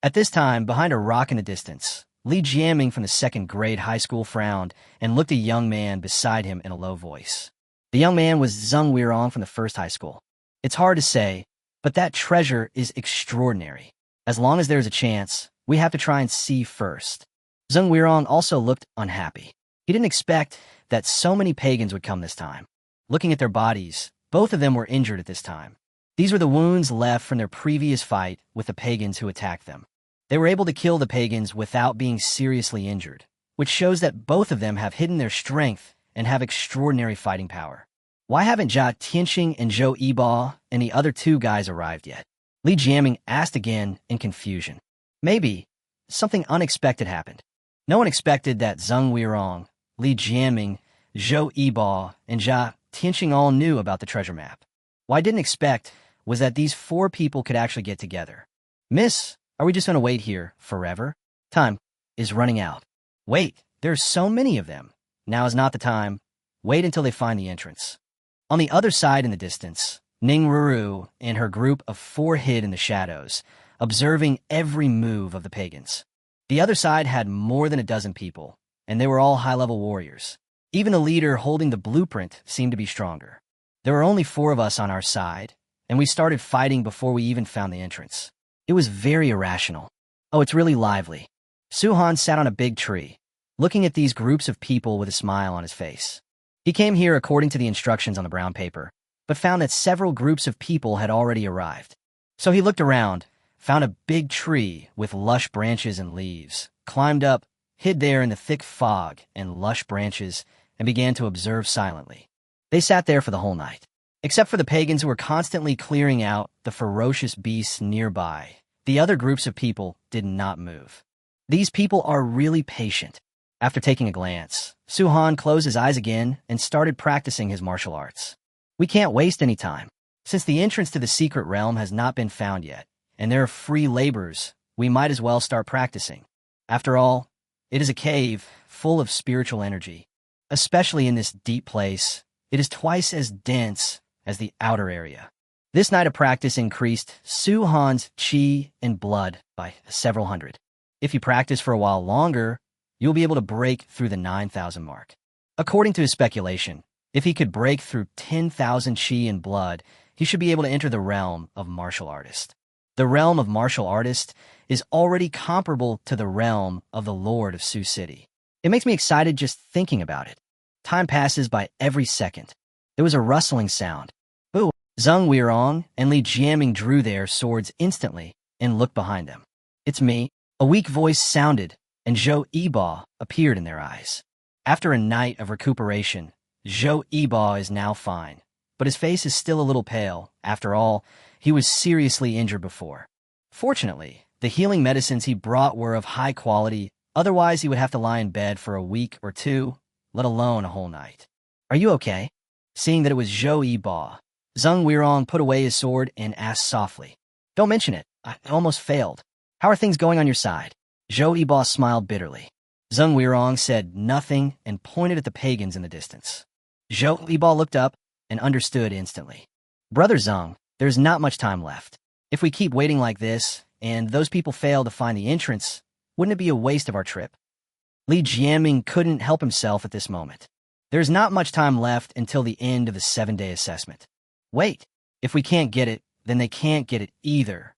At this time, behind a rock in the distance, Li Jiaming from the 2nd grade high school frowned and looked at a young man beside him in a low voice. The young man was Zung Weirong from the 1st high school. It's hard to say, but that treasure is extraordinary. As long as there's a chance, we have to try and see first. Zung Weirong also looked unhappy. He didn't expect that so many pagans would come this time. Looking at their bodies, both of them were injured at this time. These were the wounds left from their previous fight with the pagans who attacked them. They were able to kill the pagans without being seriously injured, which shows that both of them have hidden their strength and have extraordinary fighting power. Why haven't Jia Tianxing and Zhou Yiba and the other 2 guys arrived yet? Li Jiaming asked again in confusion. Maybe something unexpected happened. No one expected that Zung Weirong, Li Jiaming, Zhou Yiba, and Jia Tianxing all knew about the treasure map. What I didn't expect was that these 4 people could actually get together. Miss, are we just going to wait here forever? Time is running out. Wait, there are so many of them. Now is not the time. Wait until they find the entrance. On the other side in the distance, Ning Ruru and her group of 4 hid in the shadows, observing every move of the pagans. The other side had more than a dozen people, and they were all high-level warriors. Even the leader holding the blueprint seemed to be stronger. There were only 4 of us on our side, and we started fighting before we even found the entrance. It was very irrational. Oh, it's really lively. Suhan sat on a big tree, looking at these groups of people with a smile on his face. He came here according to the instructions on the brown paper, but found that several groups of people had already arrived. So he looked around, found a big tree with lush branches and leaves, climbed up, hid there in the thick fog and lush branches, and began to observe silently. They sat there for the whole night. Except for the pagans who were constantly clearing out the ferocious beasts nearby, the other groups of people did not move. These people are really patient. After taking a glance, Suhan closed his eyes again and started practicing his martial arts. We can't waste any time. Since the entrance to the secret realm has not been found yet, and there are free laborers, we might as well start practicing. After all, it is a cave full of spiritual energy. Especially in this deep place, it is twice as dense as the outer area. This night of practice increased Suhan's chi and blood by several hundred. If you practice for a while longer, you'll be able to break through the 9,000 mark. According to his speculation, If he could break through 10,000 chi in blood, he should be able to enter the realm of martial artist. The realm of martial artist is already comparable to the realm of the Lord of Sioux City. It makes me excited just thinking about it. Time passes by every second. There was a rustling sound. Ooh! Zheng Weirong and Li Jiaming drew their swords instantly and looked behind them. It's me. A weak voice sounded, and Zhou Yiba appeared in their eyes. After a night of recuperation, Zhou Yiba is now fine, but his face is still a little pale. After all, he was seriously injured before. Fortunately, the healing medicines he brought were of high quality, otherwise he would have to lie in bed for a week or two, let alone a whole night. Are you okay? Seeing that it was Zhou Yiba, Zheng Weirong put away his sword and asked softly. Don't mention it. I almost failed. How are things going on your side? Zhou Yiba smiled bitterly. Zheng Weirong said nothing and pointed at the pagans in the distance. Zhou Yiba looked up and understood instantly. Brother Zheng, there's not much time left. If we keep waiting like this, and those people fail to find the entrance, wouldn't it be a waste of our trip? Li Jiaming couldn't help himself at this moment. There's not much time left until the end of the 7-day assessment. Wait, if we can't get it, then they can't get it either.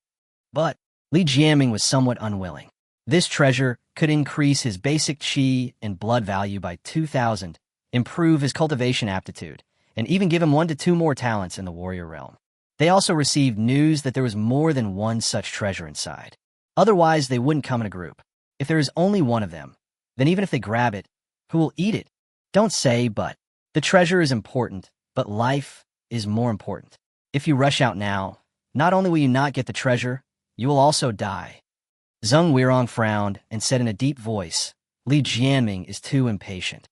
But Li Jiaming was somewhat unwilling. This treasure could increase his basic chi and blood value by 2,000, improve his cultivation aptitude, and even give him 1 to 2 more talents in the warrior realm. They also received news that there was more than one such treasure inside. Otherwise, they wouldn't come in a group. If there is only one of them, then even if they grab it, who will eat it? Don't say but. The treasure is important, but life is more important. If you rush out now, not only will you not get the treasure, you will also die. Zheng Weirong frowned and said in a deep voice, Li Jiaming is too impatient.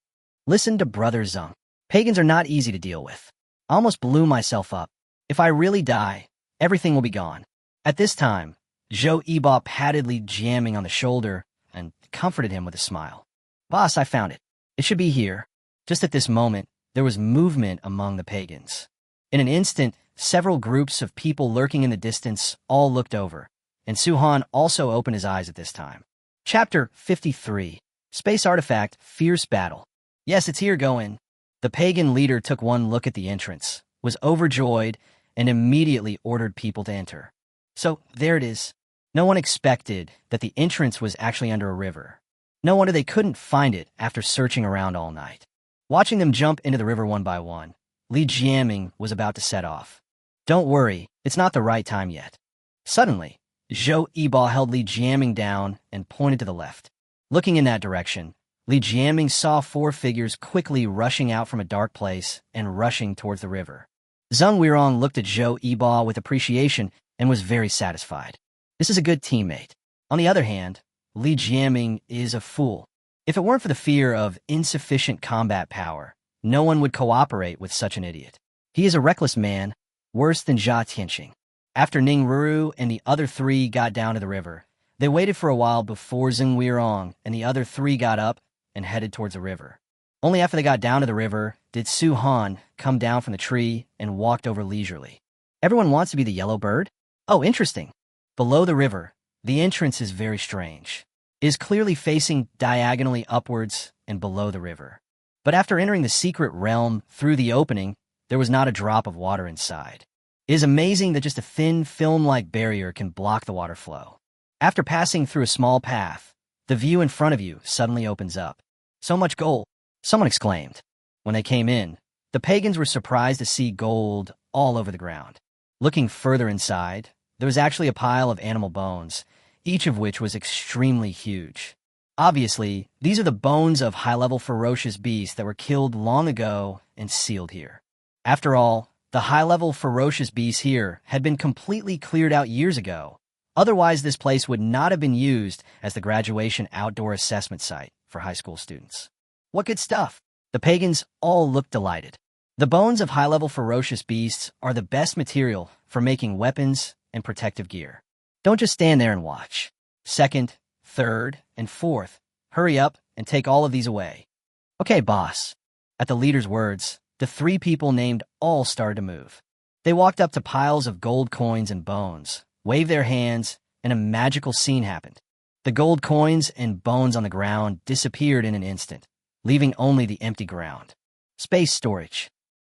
Listen to Brother Zheng. Pagans are not easy to deal with. I almost blew myself up. If I really die, everything will be gone. At this time, Zhou Yiba patted Li Jiaming on the shoulder and comforted him with a smile. Boss, I found it. It should be here. Just at this moment, there was movement among the pagans. In an instant, several groups of people lurking in the distance all looked over, and Suhan also opened his eyes at this time. Chapter 53. Space Artifact, Fierce Battle. Yes, it's here, go in. The pagan leader took one look at the entrance, was overjoyed, and immediately ordered people to enter. So, there it is. No one expected that the entrance was actually under a river. No wonder they couldn't find it after searching around all night. Watching them jump into the river one by one, Li Jiaming was about to set off. Don't worry, it's not the right time yet. Suddenly, Zhou Yiba held Li Jiaming down and pointed to the left. Looking in that direction, Li Jiaming saw 4 figures quickly rushing out from a dark place and rushing towards the river. Zheng Weirong looked at Zhou Yiba with appreciation and was very satisfied. This is a good teammate. On the other hand, Li Jiaming is a fool. If it weren't for the fear of insufficient combat power, no one would cooperate with such an idiot. He is a reckless man, worse than Jia Tianqing. After Ning Ruru and the other 3 got down to the river, they waited for a while before Zheng Weirong and the other 3 got up and headed towards the river. Only after they got down to the river did Su Han come down from the tree and walked over leisurely. Everyone wants to be the yellow bird? Oh, interesting. Below the river, the entrance is very strange. It is clearly facing diagonally upwards and below the river. But after entering the secret realm through the opening, there was not a drop of water inside. It is amazing that just a thin film-like barrier can block the water flow. After passing through a small path, the view in front of you suddenly opens up. So much gold, someone exclaimed. When they came in, the pagans were surprised to see gold all over the ground. Looking further inside, there was actually a pile of animal bones, each of which was extremely huge. Obviously, these are the bones of high-level ferocious beasts that were killed long ago and sealed here. After all, the high-level ferocious beasts here had been completely cleared out years ago. Otherwise, this place would not have been used as the graduation outdoor assessment site for high school students. What good stuff! The pagans all looked delighted. The bones of high-level ferocious beasts are the best material for making weapons and protective gear. Don't just stand there and watch. Second, third, and fourth, hurry up and take all of these away. Okay, boss. At the leader's words, the 3 people named all started to move. They walked up to piles of gold coins and bones, waved their hands, and a magical scene happened. The gold coins and bones on the ground disappeared in an instant, leaving only the empty ground. Space storage.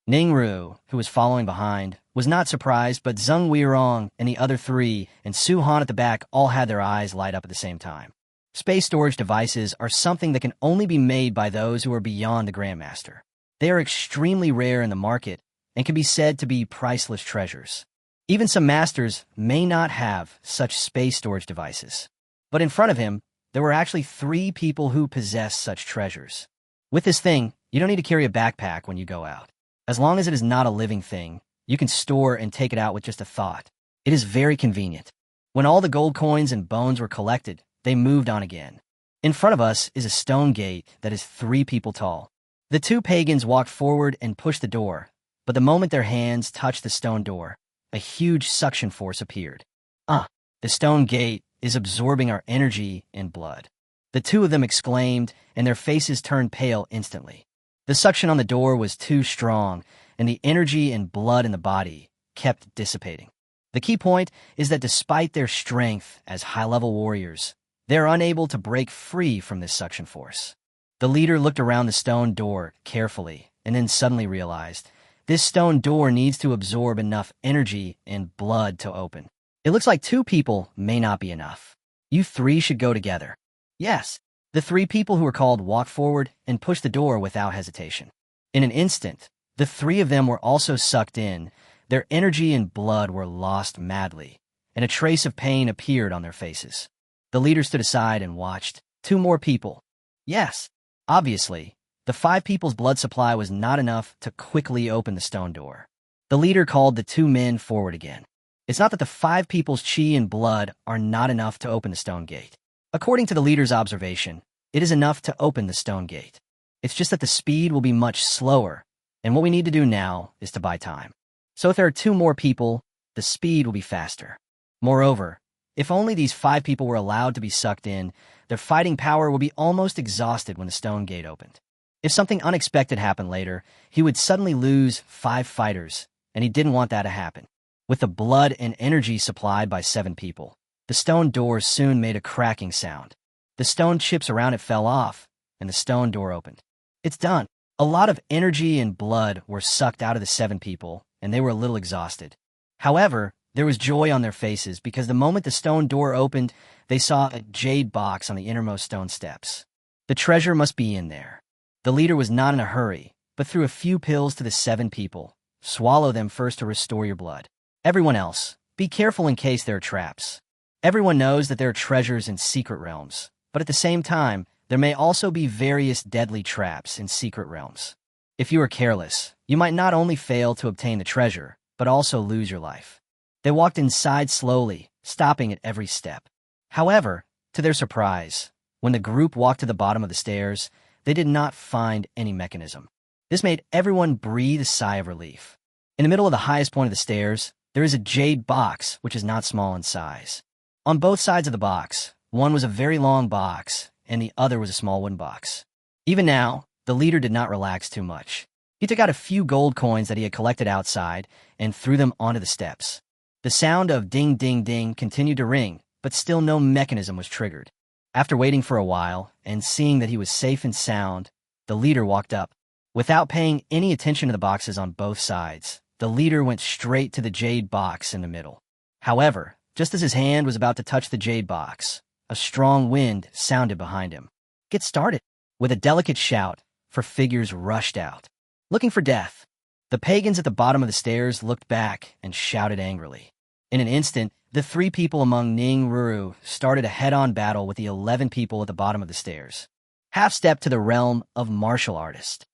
Ningru, who was following behind, was not surprised, but Zheng Weirong and the other three and Su Han at the back all had their eyes light up at the same time. Space storage devices are something that can only be made by those who are beyond the Grandmaster. They are extremely rare in the market and can be said to be priceless treasures. Even some masters may not have such space storage devices. But in front of him, there were actually 3 people who possessed such treasures. With this thing, you don't need to carry a backpack when you go out. As long as it is not a living thing, you can store and take it out with just a thought. It is very convenient. When all the gold coins and bones were collected, they moved on again. In front of us is a stone gate that is 3 people tall. The 2 pagans walked forward and pushed the door, but the moment their hands touched the stone door, a huge suction force appeared. The stone gate is absorbing our energy and blood. The 2 of them exclaimed, and their faces turned pale instantly. The suction on the door was too strong, and the energy and blood in the body kept dissipating. The key point is that despite their strength as high-level warriors, they are unable to break free from this suction force. The leader looked around the stone door carefully, and then suddenly realized this stone door needs to absorb enough energy and blood to open. It looks like 2 people may not be enough. You 3 should go together. Yes, the 3 people who were called walked forward and pushed the door without hesitation. In an instant, the 3 of them were also sucked in. Their energy and blood were lost madly, and a trace of pain appeared on their faces. The leader stood aside and watched. 2 more people. Yes, obviously, the 5 people's blood supply was not enough to quickly open the stone door. The leader called the 2 men forward again. It's not that the 5 people's chi and blood are not enough to open the stone gate. According to the leader's observation, it is enough to open the stone gate. It's just that the speed will be much slower, and what we need to do now is to buy time. So if there are 2 more people, the speed will be faster. Moreover, if only these 5 people were allowed to be sucked in, their fighting power will be almost exhausted when the stone gate opened. If something unexpected happened later, he would suddenly lose 5 fighters, and he didn't want that to happen. With the blood and energy supplied by 7 people, the stone door soon made a cracking sound. The stone chips around it fell off, and the stone door opened. It's done. A lot of energy and blood were sucked out of the 7 people, and they were a little exhausted. However, there was joy on their faces because the moment the stone door opened, they saw a jade box on the innermost stone steps. The treasure must be in there. The leader was not in a hurry, but threw a few pills to the 7 people. Swallow them first to restore your blood. Everyone else, be careful in case there are traps. Everyone knows that there are treasures in secret realms, but at the same time, there may also be various deadly traps in secret realms. If you are careless, you might not only fail to obtain the treasure, but also lose your life. They walked inside slowly, stopping at every step. However, to their surprise, when the group walked to the bottom of the stairs, they did not find any mechanism. This made everyone breathe a sigh of relief. In the middle of the highest point of the stairs, there is a jade box, which is not small in size. On both sides of the box, one was a very long box, and the other was a small wooden box. Even now, the leader did not relax too much. He took out a few gold coins that he had collected outside and threw them onto the steps. The sound of ding ding ding continued to ring, but still no mechanism was triggered. After waiting for a while, and seeing that he was safe and sound, the leader walked up. Without paying any attention to the boxes on both sides, the leader went straight to the jade box in the middle. However, just as his hand was about to touch the jade box, a strong wind sounded behind him. Get started! With a delicate shout, 4 figures rushed out, looking for death. The pagans at the bottom of the stairs looked back and shouted angrily. In an instant, the 3 people among Ning Ruru started a head-on battle with the 11 people at the bottom of the stairs. Half-step to the realm of martial artist.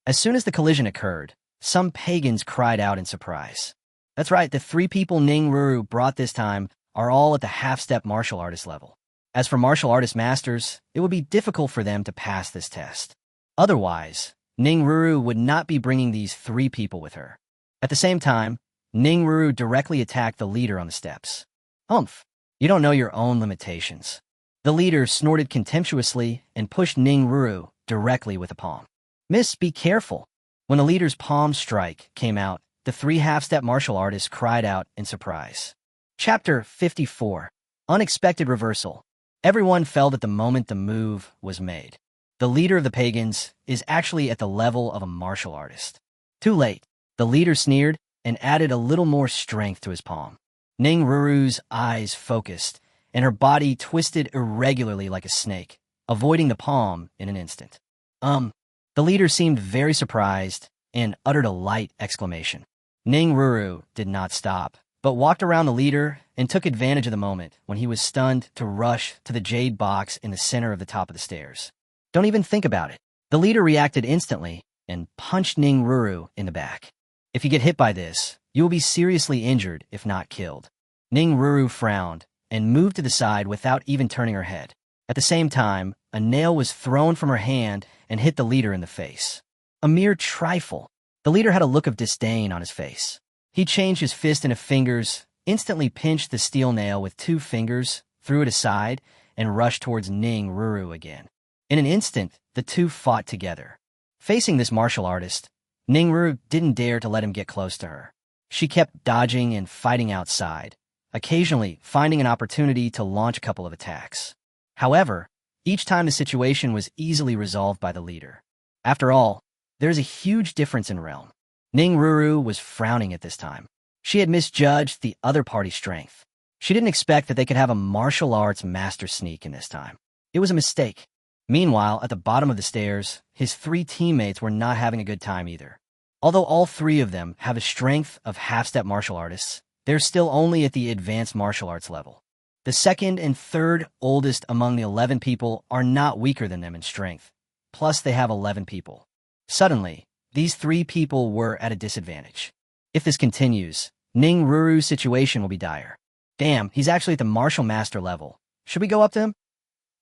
As soon as the collision occurred, some pagans cried out in surprise. That's right, the 3 people Ning Ruru brought this time are all at the half-step martial artist level. As for martial artist masters, it would be difficult for them to pass this test. Otherwise, Ning Ruru would not be bringing these 3 people with her. At the same time, Ning Ruru directly attacked the leader on the steps. Humph, you don't know your own limitations. The leader snorted contemptuously and pushed Ning Ruru directly with a palm. Miss, be careful. When the leader's palm strike came out, the 3 half-step martial artists cried out in surprise. Chapter 54. Unexpected Reversal. Everyone felt at the moment the move was made. The leader of the Pagans is actually at the level of a martial artist. Too late. The leader sneered and added a little more strength to his palm. Ning Ruru's eyes focused, and her body twisted irregularly like a snake, avoiding the palm in an instant. The leader seemed very surprised and uttered a light exclamation. Ning Ruru did not stop, but walked around the leader and took advantage of the moment when he was stunned to rush to the jade box in the center of the top of the stairs. Don't even think about it. The leader reacted instantly and punched Ning Ruru in the back. If you get hit by this, you will be seriously injured if not killed. Ning Ruru frowned and moved to the side without even turning her head. At the same time, a nail was thrown from her hand and hit the leader in the face. A mere trifle. The leader had a look of disdain on his face. He changed his fist into fingers, instantly pinched the steel nail with 2 fingers, threw it aside, and rushed towards Ning Ruru again. In an instant, the two fought together. Facing this martial artist, Ning Ruru didn't dare to let him get close to her. She kept dodging and fighting outside, occasionally finding an opportunity to launch a couple of attacks. However, each time the situation was easily resolved by the leader. After all, there's a huge difference in realm. Ning Ruru was frowning at this time. She had misjudged the other party's strength. She didn't expect that they could have a martial arts master sneak in this time. It was a mistake. Meanwhile, at the bottom of the stairs, his 3 teammates were not having a good time either. Although all 3 of them have a strength of half-step martial artists, they're still only at the advanced martial arts level. The second and third oldest among the 11 people are not weaker than them in strength. Plus, they have 11 people. Suddenly, these 3 people were at a disadvantage. If this continues, Ning Ruru's situation will be dire. Damn, he's actually at the martial master level. Should we go up to him?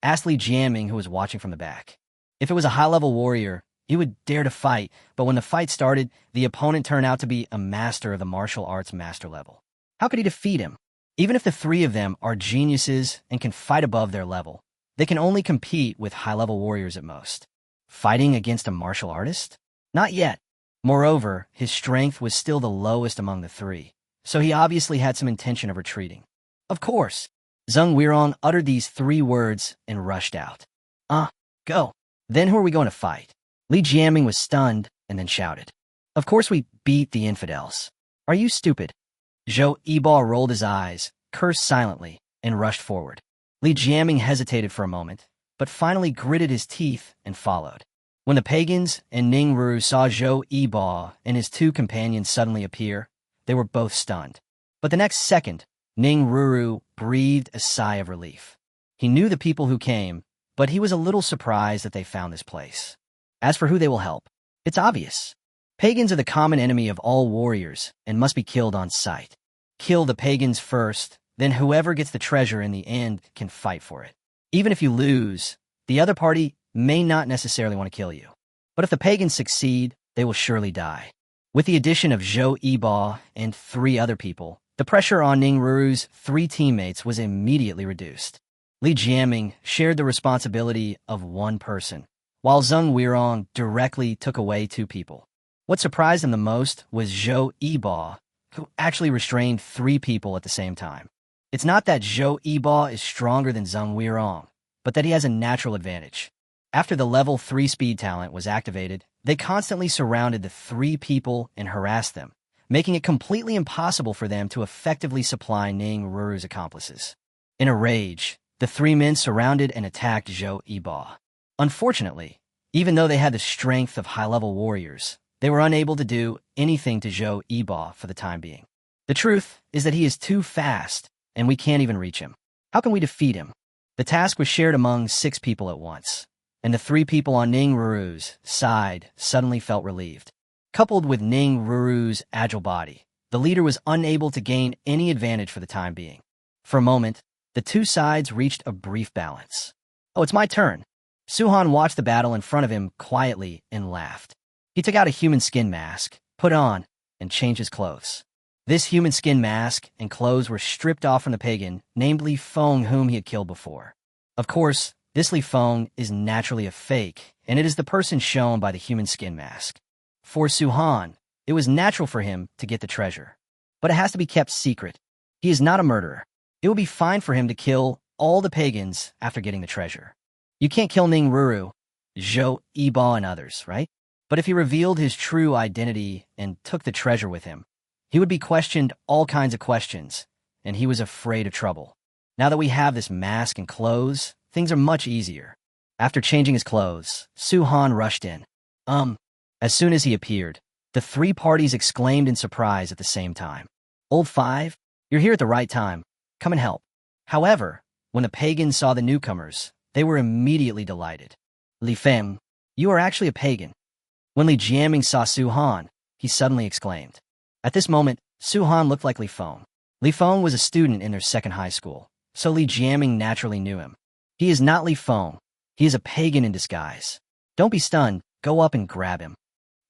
Asked Li Jianming, who was watching from the back. If it was a high-level warrior, he would dare to fight, but when the fight started, the opponent turned out to be a master of the martial arts master level. How could he defeat him? Even if the 3 of them are geniuses and can fight above their level, they can only compete with high-level warriors at most. Fighting against a martial artist? Not yet. Moreover, his strength was still the lowest among the 3, so he obviously had some intention of retreating. Of course, Zheng Weirong uttered these 3 words and rushed out. Go. Then who are we going to fight? Li Jianming was stunned and then shouted. Of course we beat the infidels. Are you stupid? Zhou Yibo rolled his eyes, cursed silently, and rushed forward. Li Jianming hesitated for a moment, but finally gritted his teeth and followed. When the Pagans and Ning Ruru saw Zhou Yibo and his 2 companions suddenly appear, they were both stunned. But the next second, Ning Ruru breathed a sigh of relief. He knew the people who came, but he was a little surprised that they found this place. As for who they will help, it's obvious. Pagans are the common enemy of all warriors and must be killed on sight. Kill the Pagans first, then whoever gets the treasure in the end can fight for it. Even if you lose, the other party may not necessarily want to kill you. But if the Pagans succeed, they will surely die. With the addition of Zhou Yibo and 3 other people, the pressure on Ning Ruru's 3 teammates was immediately reduced. Li Jianming shared the responsibility of 1 person, while Zheng Weirong directly took away 2 people. What surprised him the most was Zhou Yibo, who actually restrained 3 people at the same time. It's not that Zhou Yibo is stronger than Zheng Weirong, but that he has a natural advantage. After the level 3 speed talent was activated, they constantly surrounded the 3 people and harassed them, making it completely impossible for them to effectively supply Ning Ruru's accomplices. In a rage, the 3 men surrounded and attacked Zhou Yibo. Unfortunately, even though they had the strength of high-level warriors, they were unable to do anything to Zhou Yibo for the time being. The truth is that he is too fast, and we can't even reach him. How can we defeat him? The task was shared among 6 people at once, and the 3 people on Ning Ruru's side suddenly felt relieved. Coupled with Ning Ruru's agile body, the leader was unable to gain any advantage for the time being. For a moment, the 2 sides reached a brief balance. Oh, it's my turn. Suhan watched the battle in front of him quietly and laughed. He took out a human skin mask, put on, and changed his clothes. This human skin mask and clothes were stripped off from the pagan named Li Feng, whom he had killed before. Of course, this Li Feng is naturally a fake, and it is the person shown by the human skin mask. For Suhan, it was natural for him to get the treasure, but it has to be kept secret. He is not a murderer. It will be fine for him to kill all the pagans after getting the treasure. You can't kill Ning Ruru. Zhou, Yibo, and others, right? But if he revealed his true identity and took the treasure with him, he would be questioned all kinds of questions, and he was afraid of trouble. Now that we have this mask and clothes, things are much easier. After changing his clothes, Su Han rushed in. As soon as he appeared, the three parties exclaimed in surprise at the same time. Old Five, you're here at the right time. Come and help. However, when the Pagans saw the newcomers, they were immediately delighted. Li Feng, you are actually a pagan. When Li Jiaming saw Su Han, he suddenly exclaimed. At this moment, Su Han looked like Li Feng. Li Feng was a student in their second high school, so Li Jiaming naturally knew him. He is not Li Feng. He is a pagan in disguise. Don't be stunned. Go up and grab him.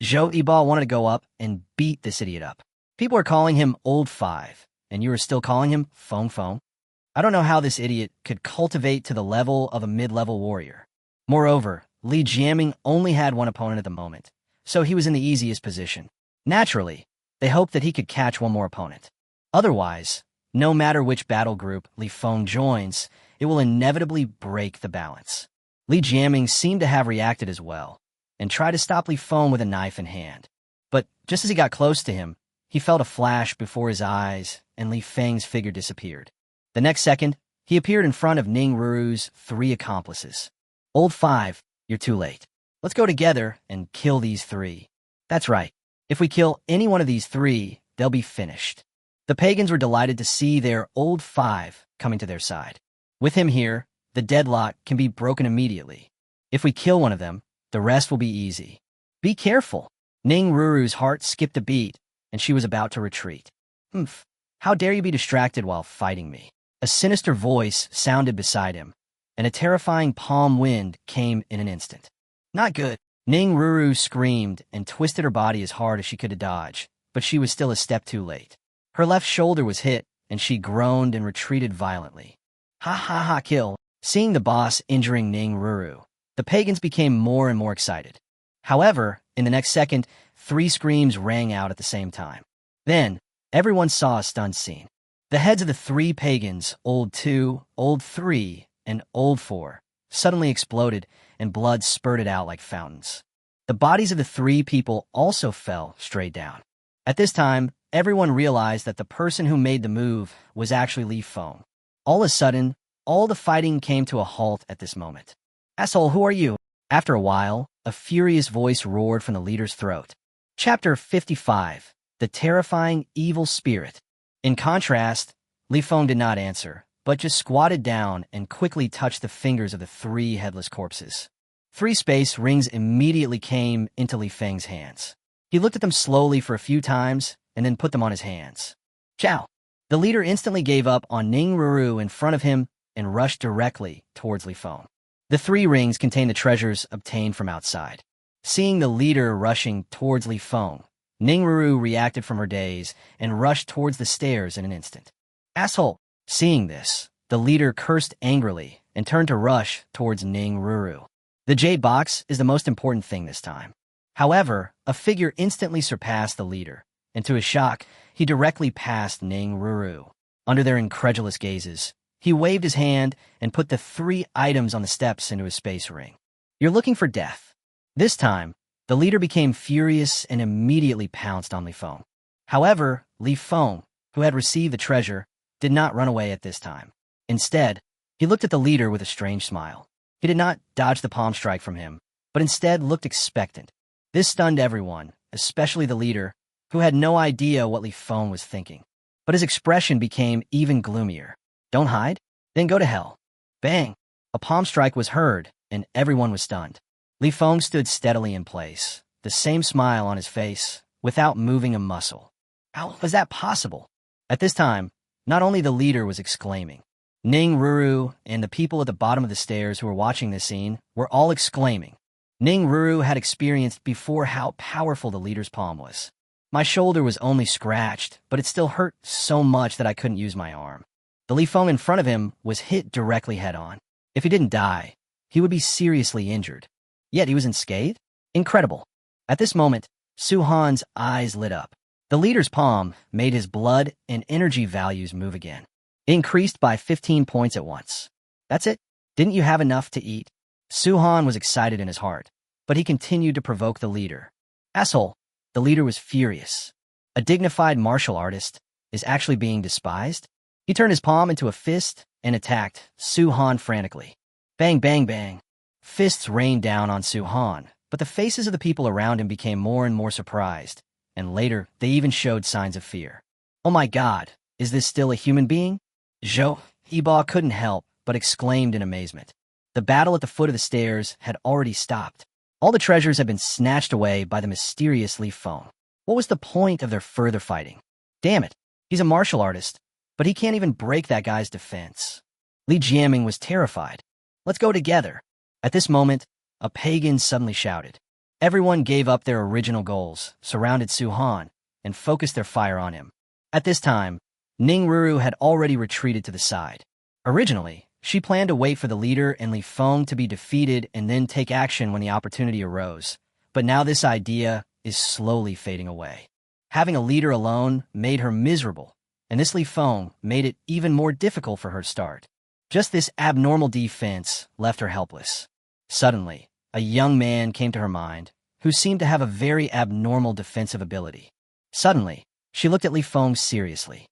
Zhou Yibo wanted to go up and beat this idiot up. People are calling him Old Five, and you are still calling him Feng Feng? I don't know how this idiot could cultivate to the level of a mid-level warrior. Moreover, Li Jiaming only had one opponent at the moment, so he was in the easiest position. Naturally, they hoped that he could catch one more opponent. Otherwise, no matter which battle group Li Feng joins, it will inevitably break the balance. Li Jiaming seemed to have reacted as well, and tried to stop Li Feng with a knife in hand. But just as he got close to him, he felt a flash before his eyes, and Li Feng's figure disappeared. The next second, he appeared in front of Ning Ruru's three accomplices. Old Five, you're too late. Let's go together and kill these three. That's right. If we kill any one of these three, they'll be finished. The Pagans were delighted to see their Old Five coming to their side. With him here, the deadlock can be broken immediately. If we kill one of them, the rest will be easy. Be careful. Ning Ruru's heart skipped a beat, and she was about to retreat. Humph. How dare you be distracted while fighting me? A sinister voice sounded beside him, and a terrifying palm wind came in an instant. Not good. Ning Ruru screamed and twisted her body as hard as she could to dodge, but she was still a step too late. Her left shoulder was hit, and she groaned and retreated violently. Ha ha ha, kill. Seeing the boss injuring Ning Ruru, the Pagans became more and more excited. However, in the next second, three screams rang out at the same time. Then, everyone saw a stunned scene. The heads of the three Pagans, Old 2, Old 3, and Old 4, suddenly exploded, and blood spurted out like fountains. The bodies of the three people also fell straight down. At this time, everyone realized that the person who made the move was actually Li Feng. All of a sudden, all the fighting came to a halt at this moment. Asshole, who are you? After a while, a furious voice roared from the leader's throat. Chapter 55, The Terrifying Evil Spirit. In contrast, Li Feng did not answer, but just squatted down and quickly touched the fingers of the three headless corpses. Three space rings immediately came into Li Feng's hands. He looked at them slowly for a few times and then put them on his hands. Chow! The leader instantly gave up on Ning Ruru in front of him and rushed directly towards Li Feng. The three rings contained the treasures obtained from outside. Seeing the leader rushing towards Li Feng, Ning Ruru reacted from her daze and rushed towards the stairs in an instant. Asshole! Seeing this, the leader cursed angrily and turned to rush towards Ning Ruru. The jade box is the most important thing this time. However, a figure instantly surpassed the leader, and to his shock, he directly passed Ning Ruru. Under their incredulous gazes, he waved his hand and put the three items on the steps into his space ring. You're looking for death. This time, the leader became furious and immediately pounced on Li Feng. However, Li Feng, who had received the treasure, did not run away at this time. Instead, he looked at the leader with a strange smile. He did not dodge the palm strike from him, but instead looked expectant. This stunned everyone, especially the leader, who had no idea what Li Feng was thinking. But his expression became even gloomier. Don't hide? Then go to hell. Bang! A palm strike was heard, and everyone was stunned. Li Feng stood steadily in place, the same smile on his face, without moving a muscle. How was that possible? At this time, not only the leader was exclaiming, Ning Ruru and the people at the bottom of the stairs who were watching this scene were all exclaiming. Ning Ruru had experienced before how powerful the leader's palm was. My shoulder was only scratched, but it still hurt so much that I couldn't use my arm. The Li Feng in front of him was hit directly head-on. If he didn't die, he would be seriously injured. Yet he was unscathed? Incredible. At this moment, Su Han's eyes lit up. The leader's palm made his blood and energy values move again. It increased by 15 points at once. That's it? Didn't you have enough to eat? Su-han was excited in his heart, but he continued to provoke the leader. Asshole! The leader was furious. A dignified martial artist is actually being despised? He turned his palm into a fist and attacked Su-han frantically. Bang, bang, bang. Fists rained down on Su-han, but the faces of the people around him became more and more surprised, and later they even showed signs of fear. Oh my god, is this still a human being? Zhou Yiba couldn't help but exclaimed in amazement. The battle at the foot of the stairs had already stopped. All the treasures had been snatched away by the mysterious Li Feng. What was the point of their further fighting? Damn it, he's a martial artist, but he can't even break that guy's defense. Li Jiaming was terrified. Let's go together. At this moment, a pagan suddenly shouted. Everyone gave up their original goals, surrounded Su-han, and focused their fire on him. At this time, Ning Ruru had already retreated to the side. Originally, she planned to wait for the leader and Li Feng to be defeated and then take action when the opportunity arose. But now this idea is slowly fading away. Having a leader alone made her miserable, and this Li Feng made it even more difficult for her to start. Just this abnormal defense left her helpless. Suddenly, a young man came to her mind who seemed to have a very abnormal defensive ability. Suddenly, she looked at Li Feng seriously.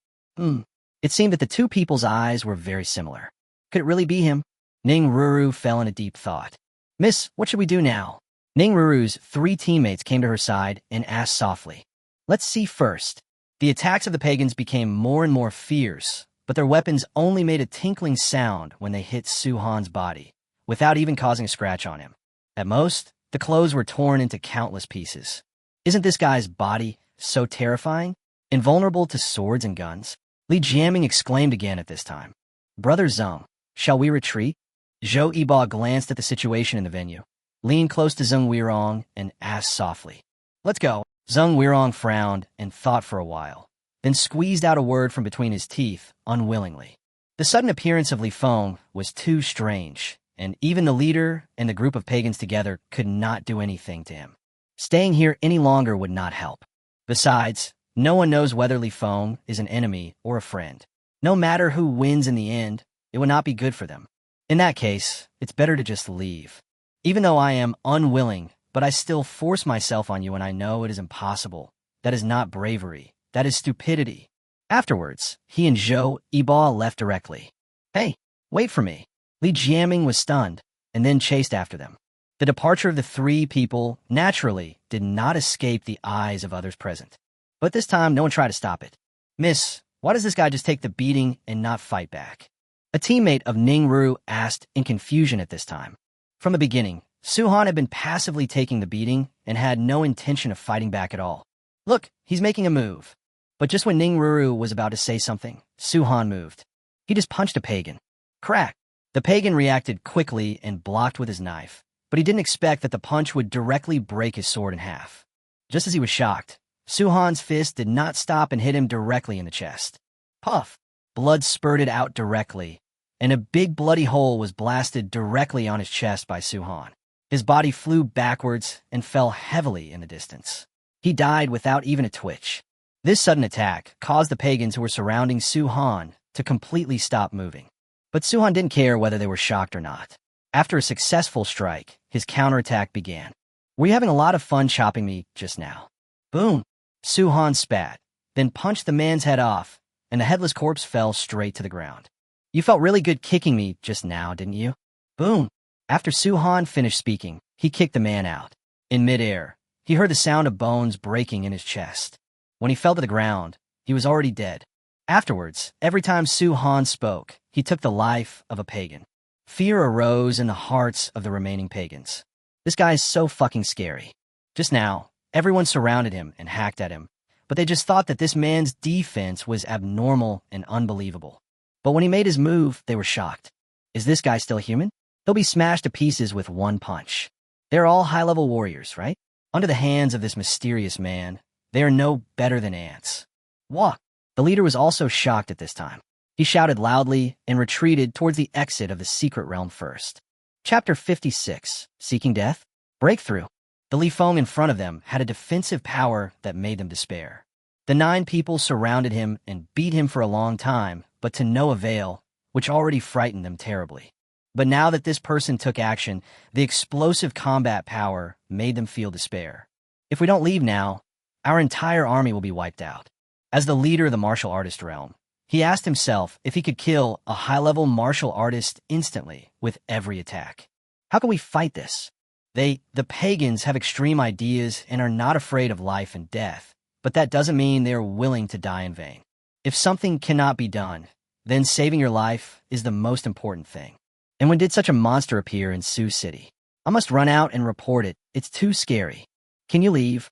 It seemed that the two people's eyes were very similar. Could it really be him? Ning Ruru fell in a deep thought. Miss, what should we do now? Ning Ruru's 3 teammates came to her side and asked softly. Let's see first. The attacks of the pagans became more and more fierce, but their weapons only made a tinkling sound when they hit Su-han's body, without even causing a scratch on him. At most, the clothes were torn into countless pieces. Isn't this guy's body so terrifying? Invulnerable to swords and guns? Li Jiaming exclaimed again at this time. Brother Zheng, shall we retreat? Zhou Yiba glanced at the situation in the venue, leaned close to Zheng Weirong, and asked softly. Let's go. Zheng Weirong frowned and thought for a while, then squeezed out a word from between his teeth, unwillingly. The sudden appearance of Li Feng was too strange, and even the leader and the group of pagans together could not do anything to him. Staying here any longer would not help. Besides, no one knows whether Li Feng is an enemy or a friend. No matter who wins in the end, it would not be good for them. In that case, it's better to just leave. Even though I am unwilling, but I still force myself on you when I know it is impossible. That is not bravery. That is stupidity. Afterwards, he and Zhou Yiba left directly. Hey, wait for me. Li Jiaming was stunned, and then chased after them. The departure of the 3 people, naturally, did not escape the eyes of others present. But this time, no one tried to stop it. Miss, why does this guy just take the beating and not fight back? A teammate of Ning Ruru asked in confusion at this time. From the beginning, Su-han had been passively taking the beating and had no intention of fighting back at all. Look, he's making a move. But just when Ning Ruru was about to say something, Su-han moved. He just punched a pagan. Crack! The pagan reacted quickly and blocked with his knife, but he didn't expect that the punch would directly break his sword in half. Just as he was shocked, Su-han's fist did not stop and hit him directly in the chest. Puff! Blood spurted out directly, and a big bloody hole was blasted directly on his chest by Su-han. His body flew backwards and fell heavily in the distance. He died without even a twitch. This sudden attack caused the pagans who were surrounding Su-han to completely stop moving. But Su-han didn't care whether they were shocked or not. After a successful strike, his counterattack began. Were you having a lot of fun chopping me just now? Boom! Su-han spat, then punched the man's head off, and the headless corpse fell straight to the ground. You felt really good kicking me just now, didn't you? Boom! After Su-han finished speaking, he kicked the man out. In midair, he heard the sound of bones breaking in his chest. When he fell to the ground, he was already dead. Afterwards, every time Su-han spoke, he took the life of a pagan. Fear arose in the hearts of the remaining pagans. This guy is so fucking scary. Just now, everyone surrounded him and hacked at him, but they just thought that this man's defense was abnormal and unbelievable. But when he made his move, they were shocked. Is this guy still human? He'll be smashed to pieces with one punch. They're all high-level warriors, right? Under the hands of this mysterious man, they are no better than ants. Walk! The leader was also shocked at this time. He shouted loudly and retreated towards the exit of the secret realm first. Chapter 56, Seeking Death? Breakthrough. The Li Feng in front of them had a defensive power that made them despair. The 9 people surrounded him and beat him for a long time, but to no avail, which already frightened them terribly. But now that this person took action, the explosive combat power made them feel despair. If we don't leave now, our entire army will be wiped out. As the leader of the martial artist realm, he asked himself if he could kill a high-level martial artist instantly with every attack. How can we fight this? The Pagans have extreme ideas and are not afraid of life and death, but that doesn't mean they are willing to die in vain. If something cannot be done, then saving your life is the most important thing. And when did such a monster appear in Sioux City? I must run out and report it. It's too scary. Can you leave?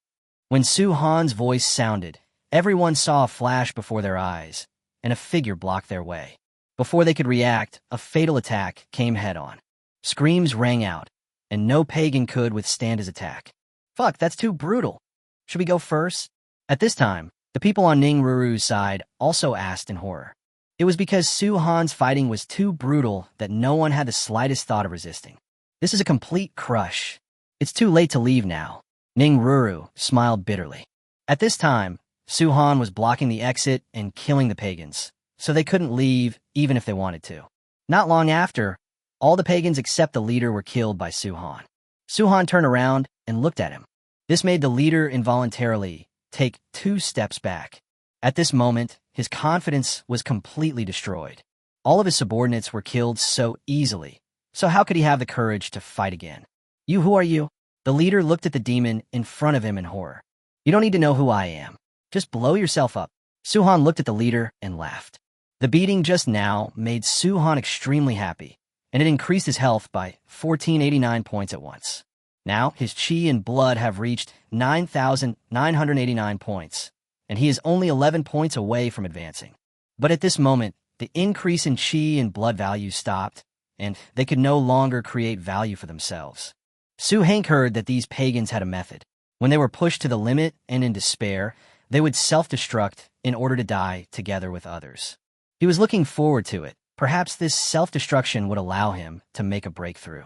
When Su Han's voice sounded, everyone saw a flash before their eyes, and a figure blocked their way. Before they could react, a fatal attack came head-on. Screams rang out, and no pagan could withstand his attack. Fuck, that's too brutal. Should we go first? At this time, the people on Ning Ruru's side also asked in horror. It was because Su Han's fighting was too brutal that no one had the slightest thought of resisting. This is a complete crush. It's too late to leave now. Ning Ruru smiled bitterly. At this time, Su Han was blocking the exit and killing the pagans, so they couldn't leave even if they wanted to. Not long after, all the pagans except the leader were killed by Su Han. Su Han turned around and looked at him. This made the leader involuntarily take 2 steps back. At this moment, his confidence was completely destroyed. All of his subordinates were killed so easily, so how could he have the courage to fight again? You, who are you? The leader looked at the demon in front of him in horror. You don't need to know who I am. Just blow yourself up. Su Han looked at the leader and laughed. The beating just now made Su Han extremely happy, and it increased his health by 1489 points at once. Now, his chi and blood have reached 9,989 points, and he is only 11 points away from advancing. But at this moment, the increase in chi and blood values stopped, and they could no longer create value for themselves. Su Hank heard that these pagans had a method. When they were pushed to the limit and in despair, they would self-destruct in order to die together with others. He was looking forward to it. Perhaps this self-destruction would allow him to make a breakthrough.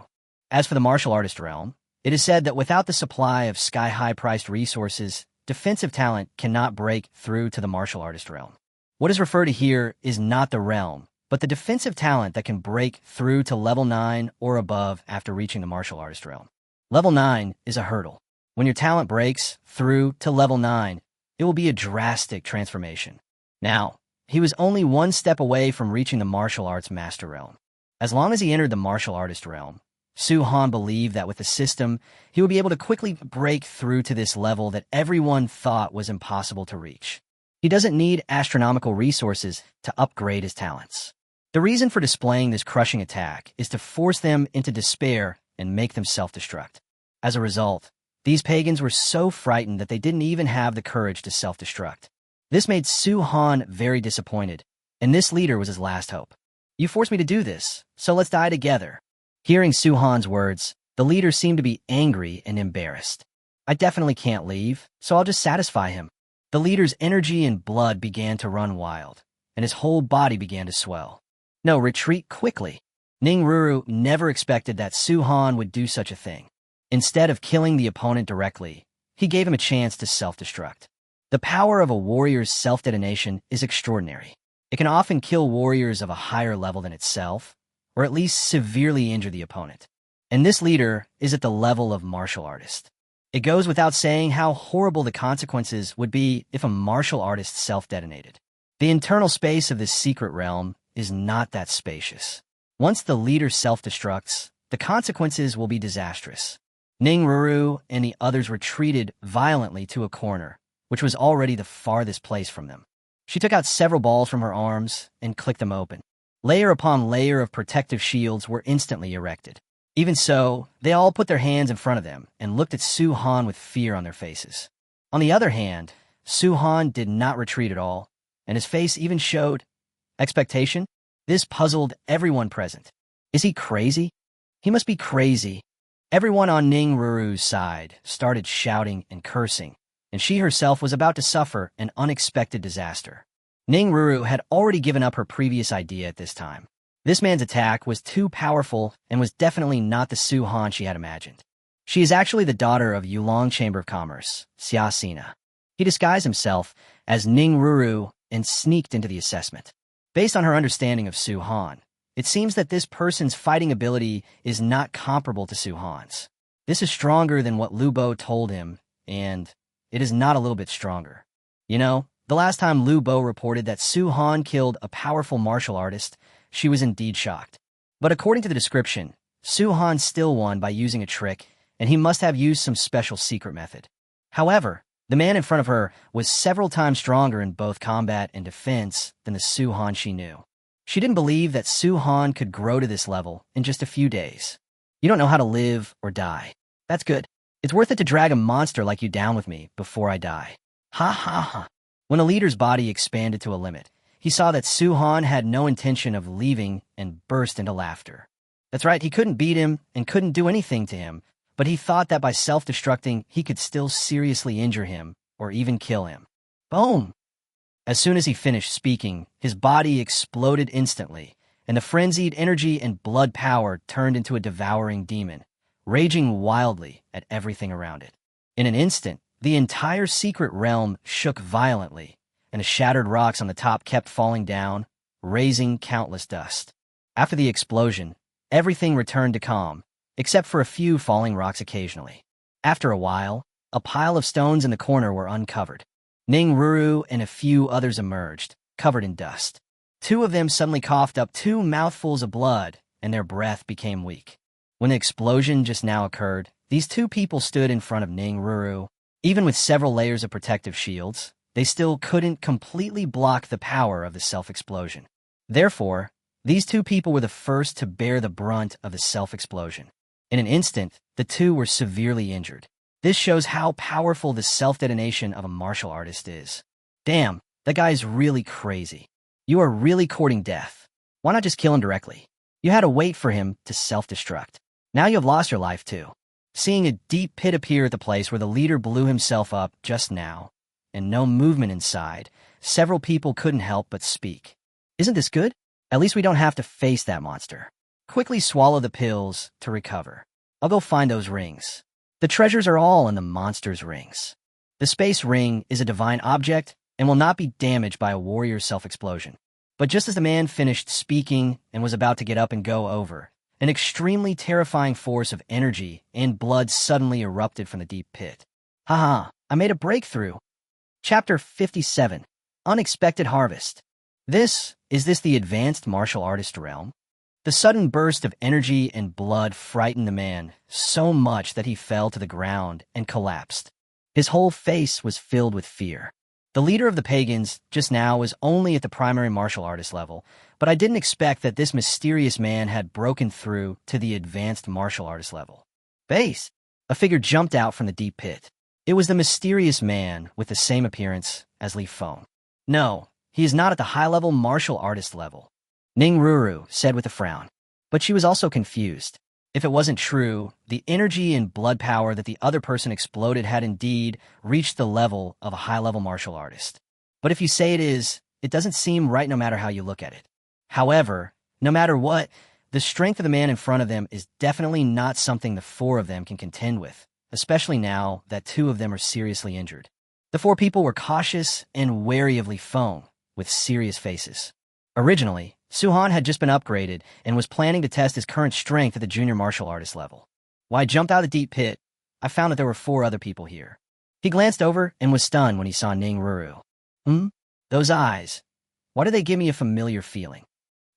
As for the martial artist realm, it is said that without the supply of sky-high priced resources, defensive talent cannot break through to the martial artist realm. What is referred to here is not the realm, but the defensive talent that can break through to level 9 or above after reaching the martial artist realm. Level 9 is a hurdle. When your talent breaks through to level 9, it will be a drastic transformation. Now, he was only 1 step away from reaching the martial arts master realm. As long as he entered the martial artist realm, Su Han believed that with the system, he would be able to quickly break through to this level that everyone thought was impossible to reach. He doesn't need astronomical resources to upgrade his talents. The reason for displaying this crushing attack is to force them into despair and make them self-destruct. As a result, these pagans were so frightened that they didn't even have the courage to self-destruct. This made Su Han very disappointed, and this leader was his last hope. You forced me to do this, so let's die together. Hearing Su Han's words, the leader seemed to be angry and embarrassed. I definitely can't leave, so I'll just satisfy him. The leader's energy and blood began to run wild, and his whole body began to swell. No, retreat quickly. Ning Ruru never expected that Su Han would do such a thing. Instead of killing the opponent directly, he gave him a chance to self-destruct. The power of a warrior's self-detonation is extraordinary. It can often kill warriors of a higher level than itself, or at least severely injure the opponent. And this leader is at the level of martial artist. It goes without saying how horrible the consequences would be if a martial artist self-detonated. The internal space of this secret realm is not that spacious. Once the leader self-destructs, the consequences will be disastrous. Ning Ruru and the others retreated violently to a corner, which was already the farthest place from them. She took out several balls from her arms and clicked them open. Layer upon layer of protective shields were instantly erected. Even so, they all put their hands in front of them and looked at Su Han with fear on their faces. On the other hand, Su Han did not retreat at all, and his face even showed expectation. This puzzled everyone present. Is he crazy? He must be crazy. Everyone on Ning Ruru's side started shouting and cursing, and she herself was about to suffer an unexpected disaster. Ning Ruru had already given up her previous idea at this time. This man's attack was too powerful and was definitely not the Su Han she had imagined. She is actually the daughter of Yulong Chamber of Commerce, Xia Sina. He disguised himself as Ning Ruru and sneaked into the assessment. Based on her understanding of Su Han, It seems that this person's fighting ability is not comparable to Su-han's. This is stronger than what Lubo told him, and it is not a little bit stronger. You know, the last time Lubo reported that Su-han killed a powerful martial artist, she was indeed shocked. But according to the description, Su-han still won by using a trick, and he must have used some special secret method. However, the man in front of her was several times stronger in both combat and defense than the Su-han she knew. She didn't believe that Su-han could grow to this level in just a few days. You don't know how to live or die. That's good. It's worth it to drag a monster like you down with me before I die. Ha ha ha. When a leader's body expanded to a limit, he saw that Su-han had no intention of leaving and burst into laughter. That's right, he couldn't beat him and couldn't do anything to him, but he thought that by self-destructing, he could still seriously injure him or even kill him. Boom! As soon as he finished speaking, his body exploded instantly, and the frenzied energy and blood power turned into a devouring demon, raging wildly at everything around it. In an instant, the entire secret realm shook violently, and the shattered rocks on the top kept falling down, raising countless dust. After the explosion, everything returned to calm, except for a few falling rocks occasionally. After a while, a pile of stones in the corner were uncovered. Ning Ruru and a few others emerged, covered in dust. Two of them suddenly coughed up 2 mouthfuls of blood, and their breath became weak. When the explosion just now occurred, these 2 people stood in front of Ning Ruru. Even with several layers of protective shields, they still couldn't completely block the power of the self-explosion. Therefore, these 2 people were the first to bear the brunt of the self-explosion. In an instant, the 2 were severely injured. This shows how powerful the self-detonation of a martial artist is. Damn, that guy's really crazy. You are really courting death. Why not just kill him directly? You had to wait for him to self-destruct. Now you have lost your life too. Seeing a deep pit appear at the place where the leader blew himself up just now, and no movement inside, several people couldn't help but speak. Isn't this good? At least we don't have to face that monster. Quickly swallow the pills to recover. I'll go find those rings. The treasures are all in the monster's rings. The space ring is a divine object and will not be damaged by a warrior's self-explosion. But just as the man finished speaking and was about to get up and go over, an extremely terrifying force of energy and blood suddenly erupted from the deep pit. Haha, I made a breakthrough. Chapter 57, Unexpected Harvest. Is this the advanced martial artist realm? The sudden burst of energy and blood frightened the man so much that he fell to the ground and collapsed. His whole face was filled with fear. The leader of the Pagans just now was only at the primary martial artist level, but I didn't expect that this mysterious man had broken through to the advanced martial artist level. Base! A figure jumped out from the deep pit. It was the mysterious man with the same appearance as Li Feng. No, he is not at the high-level martial artist level, Ning Ruru said with a frown. But she was also confused. If it wasn't true, the energy and blood power that the other person exploded had indeed reached the level of a high-level martial artist. But if you say it is, it doesn't seem right no matter how you look at it. However, no matter what, the strength of the man in front of them is definitely not something the 4 of them can contend with, especially now that 2 of them are seriously injured. The 4 people were cautious and wary of Li Feng, with serious faces. Originally, Su-han had just been upgraded and was planning to test his current strength at the junior martial artist level. When I jumped out of the deep pit, I found that there were 4 other people here. He glanced over and was stunned when he saw Ning Ruru. Those eyes. Why do they give me a familiar feeling?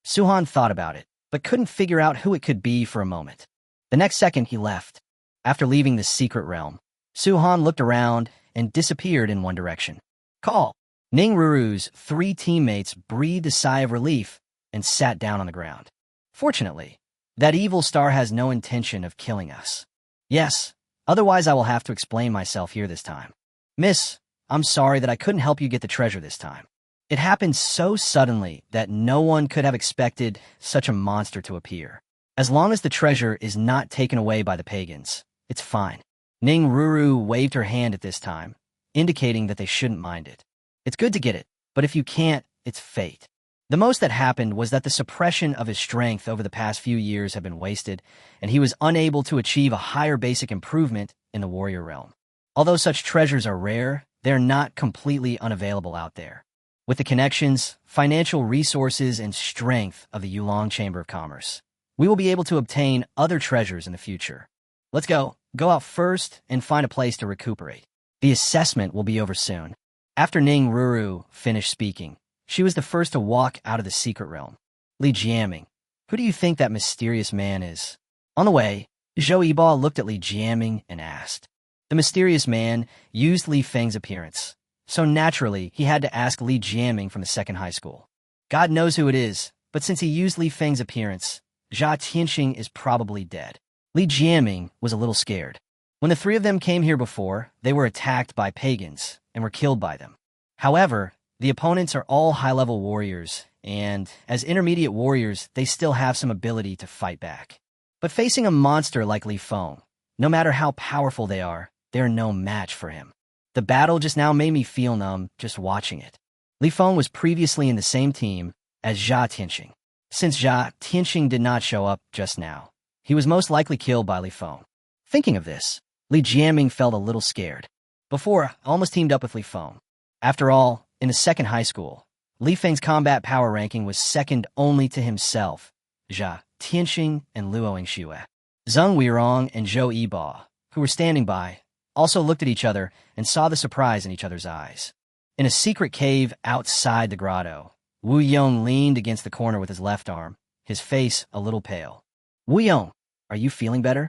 Su-han thought about it, but couldn't figure out who it could be for a moment. The next second, he left. After leaving the secret realm, Su-han looked around and disappeared in one direction. Call! Ning Ruru's 3 teammates breathed a sigh of relief and sat down on the ground. Fortunately, that evil star has no intention of killing us. Yes, otherwise I will have to explain myself here this time. Miss, I'm sorry that I couldn't help you get the treasure this time. It happened so suddenly that no one could have expected such a monster to appear. As long as the treasure is not taken away by the Pagans, it's fine. Ning Ruru waved her hand at this time, indicating that they shouldn't mind it. It's good to get it, but if you can't, it's fate. The most that happened was that the suppression of his strength over the past few years had been wasted, and he was unable to achieve a higher basic improvement in the warrior realm. Although such treasures are rare, they're not completely unavailable out there. With the connections, financial resources, and strength of the Yulong Chamber of Commerce, we will be able to obtain other treasures in the future. Let's go. Go out first and find a place to recuperate. The assessment will be over soon. After Ning Ruru finished speaking, she was the first to walk out of the secret realm. Li Jiaming, who do you think that mysterious man is? On the way, Zhou Yiba looked at Li Jiaming and asked. The mysterious man used Li Feng's appearance, so naturally he had to ask Li Jiaming from the second high school. God knows who it is, but since he used Li Feng's appearance, Jia Tianxing is probably dead. Li Jiaming was a little scared. When the three of them came here before, they were attacked by Pagans and were killed by them. However, the opponents are all high-level warriors, and as intermediate warriors, they still have some ability to fight back. But facing a monster like Li Feng, no matter how powerful they are no match for him. The battle just now made me feel numb just watching it. Li Feng was previously in the same team as Jia Tianxing. Since Jia Tianxing did not show up just now, he was most likely killed by Li Feng. Thinking of this, Li Jiaming felt a little scared. Before, I almost teamed up with Li Feng. After all, in the second high school, Li Feng's combat power ranking was second only to himself, Jia Tianxing, and Luo Yingxue. Zheng Weirong and Zhou Yiba, who were standing by, also looked at each other and saw the surprise in each other's eyes. In a secret cave outside the grotto, Wu Yong leaned against the corner with his left arm, his face a little pale. Wu Yong, are you feeling better?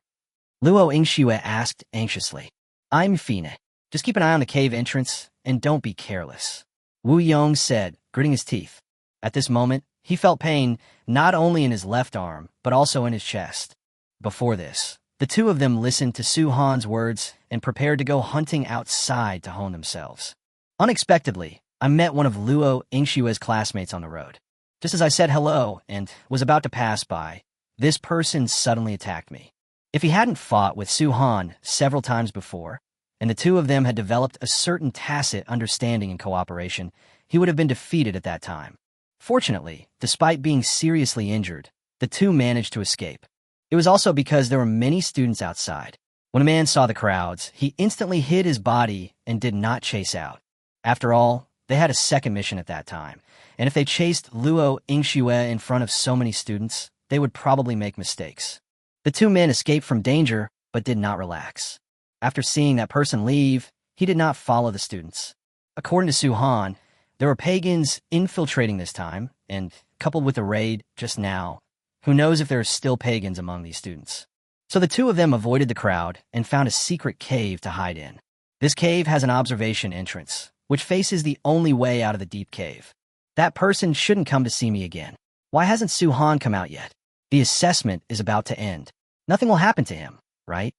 Luo Yingxue asked anxiously. I'm fine. Just keep an eye on the cave entrance and don't be careless. Wu Yong said, gritting his teeth. At this moment, he felt pain not only in his left arm, but also in his chest. Before this, the two of them listened to Su Han's words and prepared to go hunting outside to hone themselves. Unexpectedly, I met one of Luo Yingxue's classmates on the road. Just as I said hello and was about to pass by, this person suddenly attacked me. If he hadn't fought with Su Han several times before, and the two of them had developed a certain tacit understanding and cooperation, he would have been defeated at that time. Fortunately, despite being seriously injured, the two managed to escape. It was also because there were many students outside. When a man saw the crowds, he instantly hid his body and did not chase out. After all, they had a second mission at that time, and if they chased Luo Yingxue in front of so many students, they would probably make mistakes. The two men escaped from danger, but did not relax. After seeing that person leave, he did not follow the students. According to Su Han, there were Pagans infiltrating this time, and coupled with the raid just now, who knows if there are still Pagans among these students. So the two of them avoided the crowd and found a secret cave to hide in. This cave has an observation entrance, which faces the only way out of the deep cave. That person shouldn't come to see me again. Why hasn't Su Han come out yet? The assessment is about to end. Nothing will happen to him, right?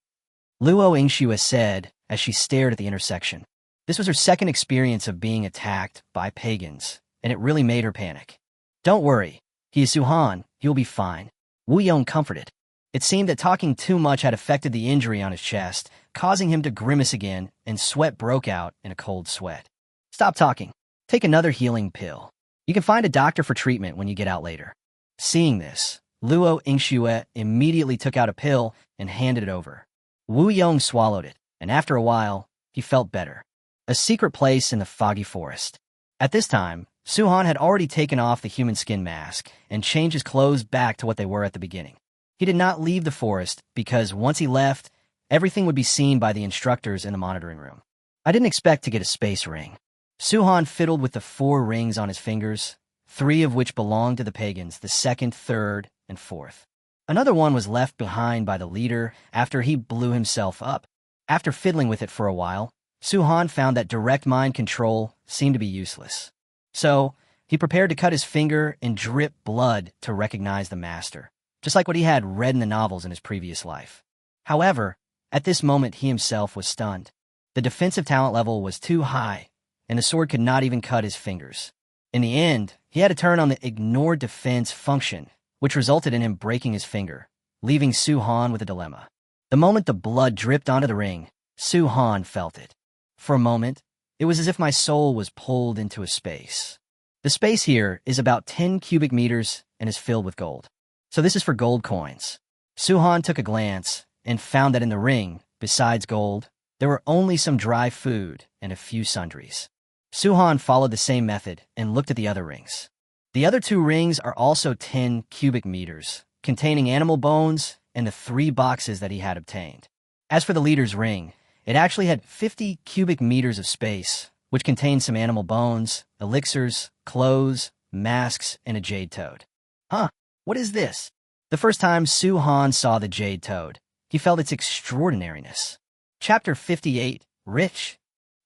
Luo Yingxue said as she stared at the intersection. This was her second experience of being attacked by Pagans, and it really made her panic. Don't worry, he is Su Han, he will be fine. Wu Yong comforted. It seemed that talking too much had affected the injury on his chest, causing him to grimace again, and sweat broke out in a cold sweat. Stop talking. Take another healing pill. You can find a doctor for treatment when you get out later. Seeing this, Luo Yingxue immediately took out a pill and handed it over. Wu Yong swallowed it, and after a while, he felt better. A secret place in the foggy forest. At this time, Su Han had already taken off the human skin mask and changed his clothes back to what they were at the beginning. He did not leave the forest because once he left, everything would be seen by the instructors in the monitoring room. I didn't expect to get a space ring. Su Han fiddled with the 4 rings on his fingers, 3 of which belonged to the Pagans, the second, third, and fourth. Another one was left behind by the leader after he blew himself up. After fiddling with it for a while, Su Han found that direct mind control seemed to be useless. So, he prepared to cut his finger and drip blood to recognize the master, just like what he had read in the novels in his previous life. However, at this moment he himself was stunned. The defensive talent level was too high, and the sword could not even cut his fingers. In the end, he had to turn on the ignore defense function, which resulted in him breaking his finger, leaving Su Han with a dilemma. The moment the blood dripped onto the ring, Su Han felt it. For a moment, it was as if my soul was pulled into a space. The space here is about 10 cubic meters and is filled with gold. So this is for gold coins. Su Han took a glance and found that in the ring, besides gold, there were only some dry food and a few sundries. Suhan followed the same method and looked at the other rings. The other 2 rings are also 10 cubic meters, containing animal bones and the 3 boxes that he had obtained. As for the leader's ring, it actually had 50 cubic meters of space, which contained some animal bones, elixirs, clothes, masks, and a jade toad. Huh, what is this? The first time Suhan saw the jade toad, he felt its extraordinariness. Chapter 58, Rich.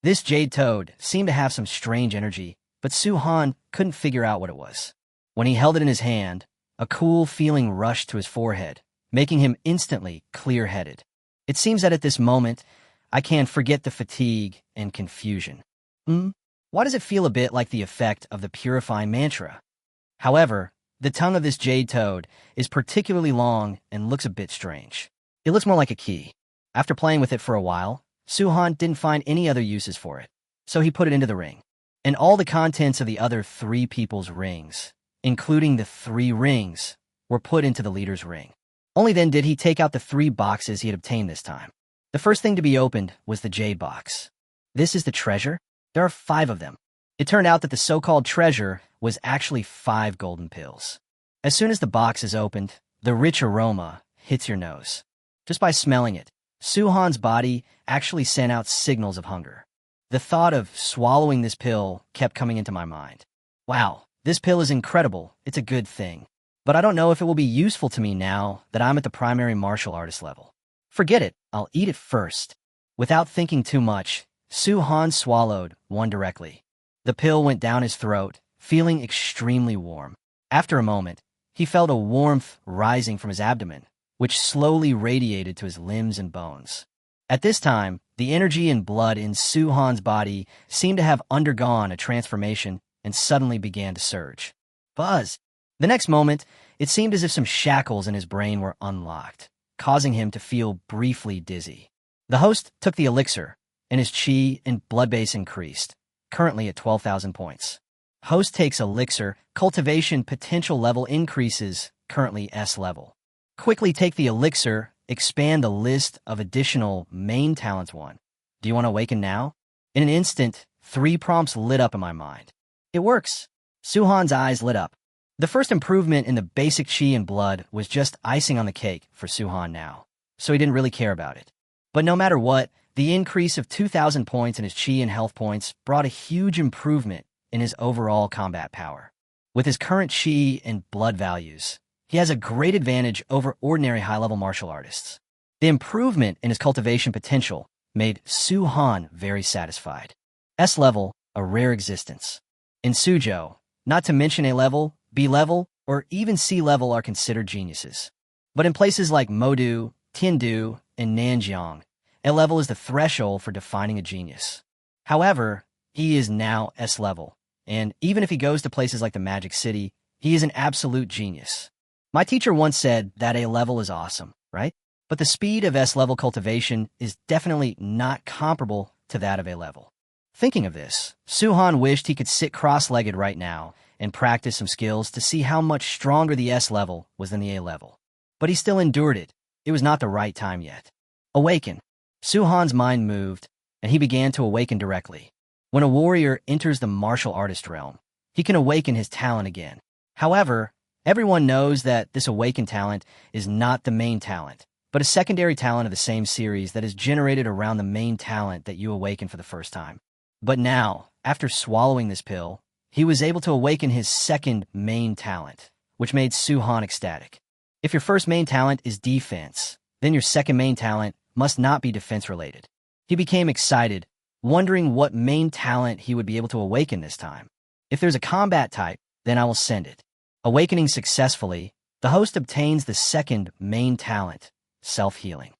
This jade toad seemed to have some strange energy, but Suhan couldn't figure out what it was. When he held it in his hand, a cool feeling rushed to his forehead, making him instantly clear-headed. It seems that at this moment, I can forget the fatigue and confusion. Why does it feel a bit like the effect of the purifying mantra? However, the tongue of this jade toad is particularly long and looks a bit strange. It looks more like a key. After playing with it for a while, Suhan didn't find any other uses for it, so he put it into the ring. And all the contents of the other 3 people's rings, including the 3 rings, were put into the leader's ring. Only then did he take out the 3 boxes he had obtained this time. The first thing to be opened was the jade box. This is the treasure? There are 5 of them. It turned out that the so-called treasure was actually 5 golden pills. As soon as the box is opened, the rich aroma hits your nose. Just by smelling it, Suhan's body actually sent out signals of hunger. The thought of swallowing this pill kept coming into my mind. Wow, this pill is incredible. It's a good thing. But I don't know if it will be useful to me now that I'm at the primary martial artist level. Forget it, I'll eat it first. Without thinking too much, Suhan swallowed one directly. The pill went down his throat, feeling extremely warm. After a moment, he felt a warmth rising from his abdomen, which slowly radiated to his limbs and bones. At this time, the energy and blood in Suhan's body seemed to have undergone a transformation and suddenly began to surge. Buzz! The next moment, it seemed as if some shackles in his brain were unlocked, causing him to feel briefly dizzy. The host took the elixir, and his chi and blood base increased, currently at 12,000 points. Host takes elixir, cultivation potential level increases, currently S level. Quickly take the elixir, expand the list of additional main talents 1. Do you want to awaken now? In an instant, 3 prompts lit up in my mind. It works. Suhan's eyes lit up. The first improvement in the basic chi and blood was just icing on the cake for Suhan now, so he didn't really care about it. But no matter what, the increase of 2,000 points in his chi and health points brought a huge improvement in his overall combat power. With his current chi and blood values, he has a great advantage over ordinary high-level martial artists. The improvement in his cultivation potential made Suhan very satisfied. S level, a rare existence. In Suzhou, not to mention A level, B level, or even C level are considered geniuses. But in places like Modu, Tiandu, and Nanjiang, A level is the threshold for defining a genius. However, he is now S level, and even if he goes to places like the Magic City, he is an absolute genius. My teacher once said that A level is awesome, right? But the speed of S level cultivation is definitely not comparable to that of A level. Thinking of this, Suhan wished he could sit cross-legged right now and practice some skills to see how much stronger the S level was than the A level. But he still endured it. It was not the right time yet. Awaken. Suhan's mind moved, and he began to awaken directly. When a warrior enters the martial artist realm, he can awaken his talent again. However, everyone knows that this awakened talent is not the main talent, but a secondary talent of the same series that is generated around the main talent that you awaken for the first time. But now, after swallowing this pill, he was able to awaken his second main talent, which made Suhan ecstatic. If your first main talent is defense, then your second main talent must not be defense-related. He became excited, wondering what main talent he would be able to awaken this time. If there's a combat type, then I will send it. Awakening successfully, the host obtains the second main talent, self-healing.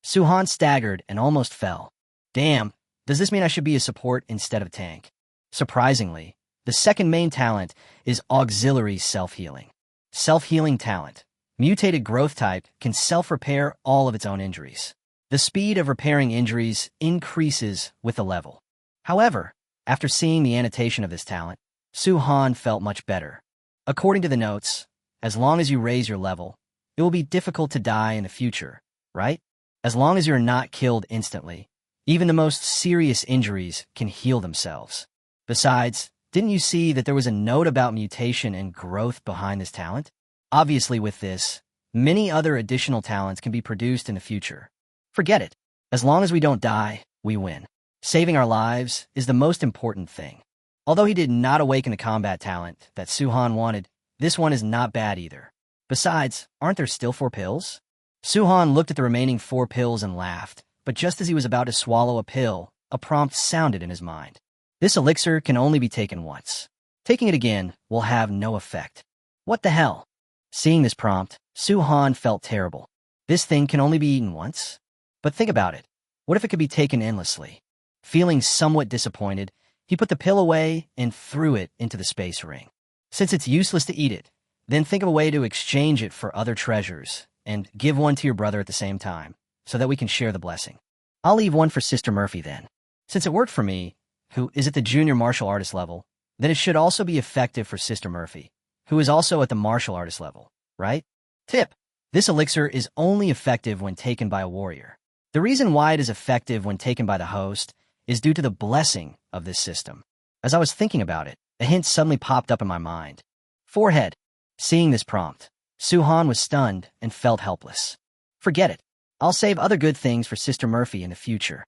Suhan staggered and almost fell. Damn, does this mean I should be a support instead of tank? Surprisingly, the second main talent is auxiliary self-healing. Self-healing talent. Mutated growth type can self-repair all of its own injuries. The speed of repairing injuries increases with the level. However, after seeing the annotation of this talent, Suhan felt much better. According to the notes, as long as you raise your level, it will be difficult to die in the future, right? As long as you're not killed instantly, even the most serious injuries can heal themselves. Besides, didn't you see that there was a note about mutation and growth behind this talent? Obviously with this, many other additional talents can be produced in the future. Forget it. As long as we don't die, we win. Saving our lives is the most important thing. Although he did not awaken the combat talent that Suhan wanted, this one is not bad either. Besides, aren't there still 4 pills? Suhan looked at the remaining 4 pills and laughed, but just as he was about to swallow a pill, a prompt sounded in his mind. This elixir can only be taken once. Taking it again will have no effect. What the hell? Seeing this prompt, Suhan felt terrible. This thing can only be eaten once? But think about it. What if it could be taken endlessly? Feeling somewhat disappointed, he put the pill away and threw it into the space ring. Since it's useless to eat it, then think of a way to exchange it for other treasures and give one to your brother at the same time, so that we can share the blessing. I'll leave one for Sister Murphy then. Since it worked for me, who is at the junior martial artist level, then it should also be effective for Sister Murphy, who is also at the martial artist level, right? Tip: this elixir is only effective when taken by a warrior. The reason why it is effective when taken by the host is due to the blessing of this system. As I was thinking about it, a hint suddenly popped up in my mind. Forehead. Seeing this prompt, Suhan was stunned and felt helpless. Forget it. I'll save other good things for Sister Murphy in the future.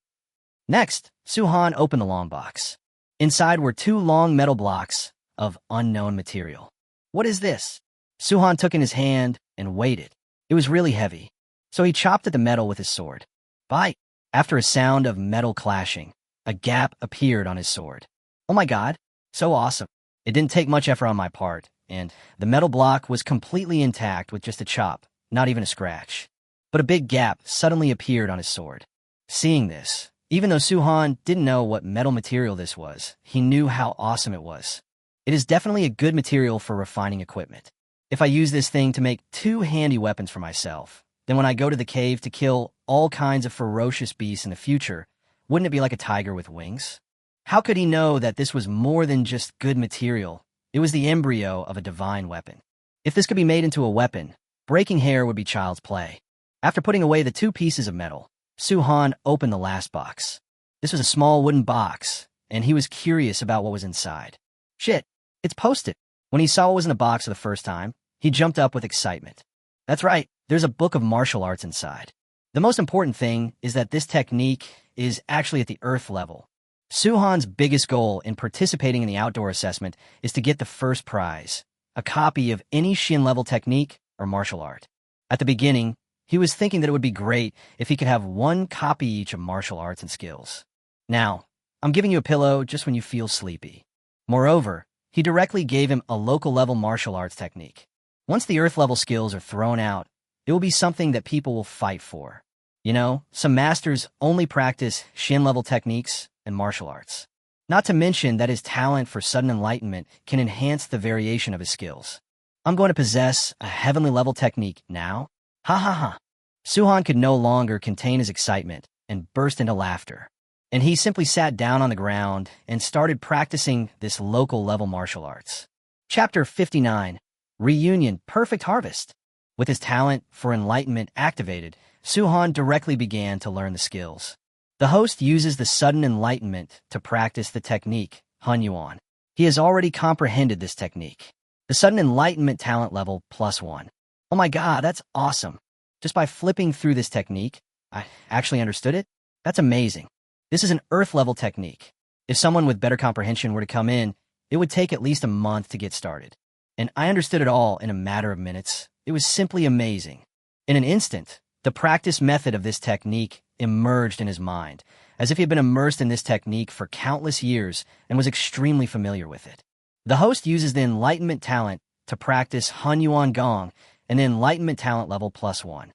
Next, Suhan opened the long box. Inside were 2 long metal blocks of unknown material. What is this? Suhan took in his hand and weighed it. It was really heavy, so he chopped at the metal with his sword. Bite! After a sound of metal clashing, a gap appeared on his sword. Oh my god, so awesome. It didn't take much effort on my part, and the metal block was completely intact with just a chop, not even a scratch. But a big gap suddenly appeared on his sword. Seeing this, even though Suhan didn't know what metal material this was, he knew how awesome it was. It is definitely a good material for refining equipment. If I use this thing to make 2 handy weapons for myself, then when I go to the cave to kill all kinds of ferocious beasts in the future, wouldn't it be like a tiger with wings? How could he know that this was more than just good material? It was the embryo of a divine weapon. If this could be made into a weapon, breaking hair would be child's play. After putting away the 2 pieces of metal, Suhan opened the last box. This was a small wooden box, and he was curious about what was inside. Shit, it's posted. When he saw what was in the box for the first time, he jumped up with excitement. That's right, there's a book of martial arts inside. The most important thing is that this technique is actually at the earth level. Suhan's biggest goal in participating in the outdoor assessment is to get the first prize, a copy of any Shin-level technique or martial art. At the beginning, he was thinking that it would be great if he could have 1 copy each of martial arts and skills. Now, I'm giving you a pillow just when you feel sleepy. Moreover, he directly gave him a local-level martial arts technique. Once the earth-level skills are thrown out, it will be something that people will fight for. You know, some masters only practice Shin-level techniques and martial arts. Not to mention that his talent for sudden enlightenment can enhance the variation of his skills. I'm going to possess a heavenly-level technique now? Ha ha ha. Suhan could no longer contain his excitement and burst into laughter. And he simply sat down on the ground and started practicing this local-level martial arts. Chapter 59, Reunion Perfect Harvest. With his talent for enlightenment activated, Suhan directly began to learn the skills. The host uses the sudden enlightenment to practice the technique, Hun Yuan. He has already comprehended this technique. The sudden enlightenment talent level +1. Oh my god, that's awesome. Just by flipping through this technique, I actually understood it? That's amazing. This is an earth-level technique. If someone with better comprehension were to come in, it would take at least a month to get started. And I understood it all in a matter of minutes. It was simply amazing. In an instant, the practice method of this technique emerged in his mind, as if he had been immersed in this technique for countless years and was extremely familiar with it. The host uses the enlightenment talent to practice Hun Yuan Gong and the enlightenment talent level +1.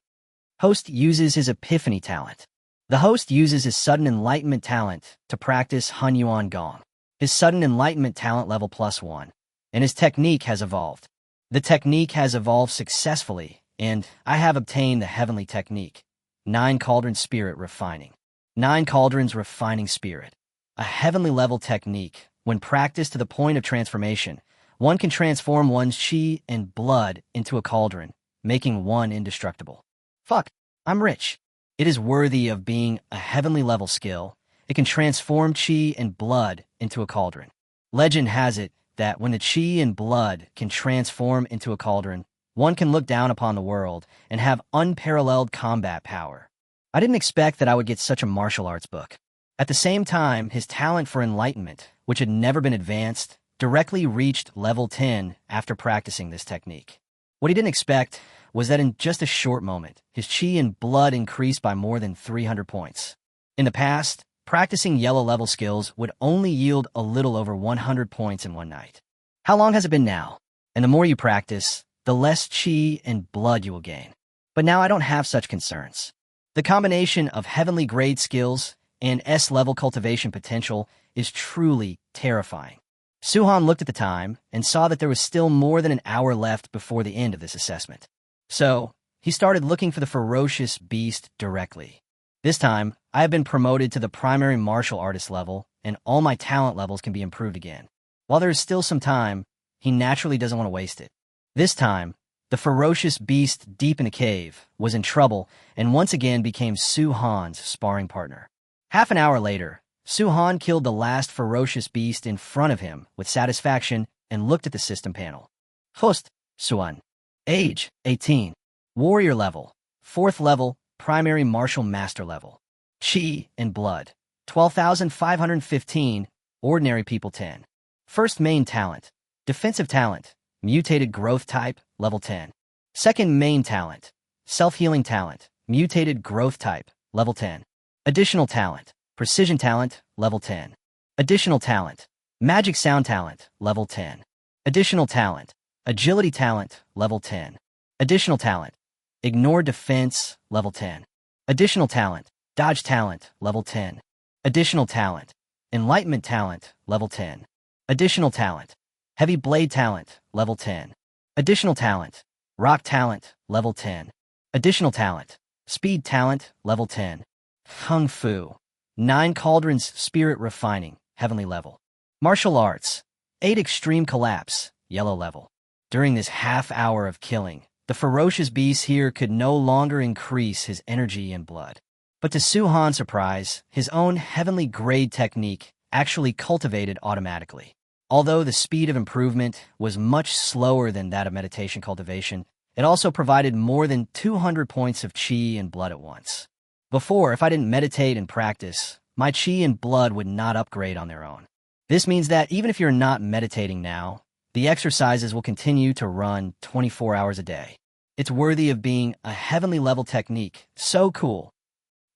Host uses his epiphany talent. The host uses his sudden enlightenment talent to practice Hun Yuan Gong. His sudden enlightenment talent level +1, and his technique has evolved. The technique has evolved successfully, and I have obtained the heavenly technique, 9 Cauldron Spirit Refining. 9 Cauldrons Refining Spirit. A heavenly level technique. When practiced to the point of transformation, one can transform one's chi and blood into a cauldron, making one indestructible. Fuck, I'm rich. It is worthy of being a heavenly level skill. It can transform chi and blood into a cauldron. Legend has it that when the chi and blood can transform into a cauldron, one can look down upon the world and have unparalleled combat power. I didn't expect that I would get such a martial arts book. At the same time, his talent for enlightenment, which had never been advanced, directly reached level 10 after practicing this technique. What he didn't expect was that in just a short moment, his chi and blood increased by more than 300 points. In the past, practicing yellow level skills would only yield a little over 100 points in one night. How long has it been now? And the more you practice, the less chi and blood you will gain. But now I don't have such concerns. The combination of heavenly grade skills and S-level cultivation potential is truly terrifying. Suhan looked at the time and saw that there was still more than an hour left before the end of this assessment. So, he started looking for the ferocious beast directly. This time, I have been promoted to the primary martial artist level, and all my talent levels can be improved again. While there is still some time, he naturally doesn't want to waste it. This time, the ferocious beast deep in the cave was in trouble and once again became Suhan's sparring partner. Half an hour later, Suhan killed the last ferocious beast in front of him with satisfaction and looked at the system panel. Host, Suhan. Age, 18. Warrior level, 4th level, primary martial master level. Chi and blood, 12,515, ordinary people 10. First main talent, defensive talent, mutated growth type, level 10. Second main talent, self-healing talent, mutated growth type, level 10. Additional talent, precision talent, level 10. Additional talent, magic sound talent, level 10. Additional talent, agility talent, level 10. Additional talent, ignore defense, level 10. Additional talent, dodge talent, level 10. Additional talent, enlightenment talent, level 10. Additional talent, heavy blade talent, level 10. Additional talent, rock talent, level 10. Additional talent, speed talent, level 10. Kung Fu, 9 cauldrons, spirit refining, heavenly level. Martial arts, 8 extreme collapse, yellow level. During this half hour of killing, the ferocious beast here could no longer increase his energy and blood. But to Suhan's surprise, his own heavenly grade technique actually cultivated automatically. Although the speed of improvement was much slower than that of meditation cultivation, it also provided more than 200 points of chi and blood at once. Before, if I didn't meditate and practice, my chi and blood would not upgrade on their own. This means that even if you're not meditating now, the exercises will continue to run 24 hours a day. It's worthy of being a heavenly level technique. So cool.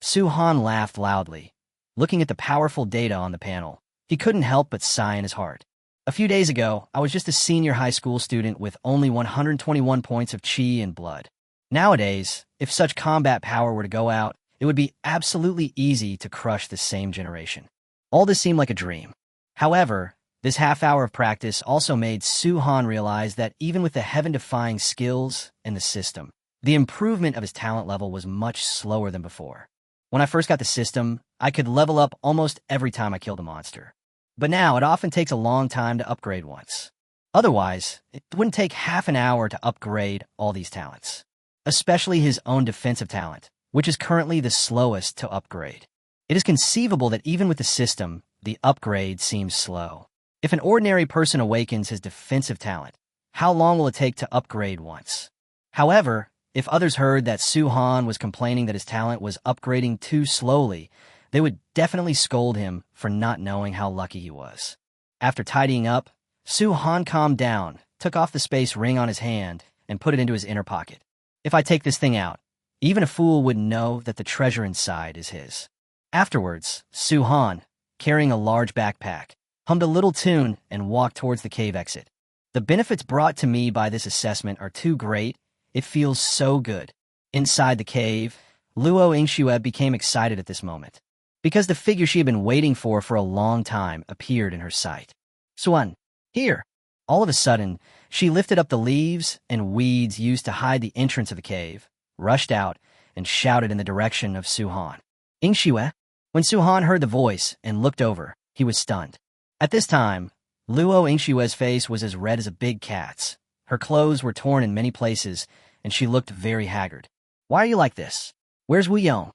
Suhan laughed loudly. Looking at the powerful data on the panel, he couldn't help but sigh in his heart. A few days ago, I was just a senior high school student with only 121 points of chi and blood. Nowadays, if such combat power were to go out, it would be absolutely easy to crush the same generation. All this seemed like a dream. However, this half hour of practice also made Suhan realize that even with the heaven-defying skills and the system, the improvement of his talent level was much slower than before. When I first got the system, I could level up almost every time I killed a monster. But now it often takes a long time to upgrade once. Otherwise, it wouldn't take half an hour to upgrade all these talents. Especially his own defensive talent, which is currently the slowest to upgrade. It is conceivable that even with the system, the upgrade seems slow. If an ordinary person awakens his defensive talent, how long will it take to upgrade once? However, if others heard that Suhan was complaining that his talent was upgrading too slowly, they would definitely scold him for not knowing how lucky he was. After tidying up, Suhan calmed down, took off the space ring on his hand, and put it into his inner pocket. If I take this thing out, even a fool would know that the treasure inside is his. Afterwards, Suhan, carrying a large backpack, hummed a little tune and walked towards the cave exit. The benefits brought to me by this assessment are too great. It feels so good. Inside the cave, Luo Yingxue became excited at this moment, because the figure she had been waiting for a long time appeared in her sight. Suan, here! All of a sudden, she lifted up the leaves and weeds used to hide the entrance of the cave, rushed out, and shouted in the direction of Suhan. Yingxue? When Suhan heard the voice and looked over, he was stunned. At this time, Luo Yingxue's face was as red as a big cat's. Her clothes were torn in many places, and she looked very haggard. Why are you like this? Where's Wu Yong?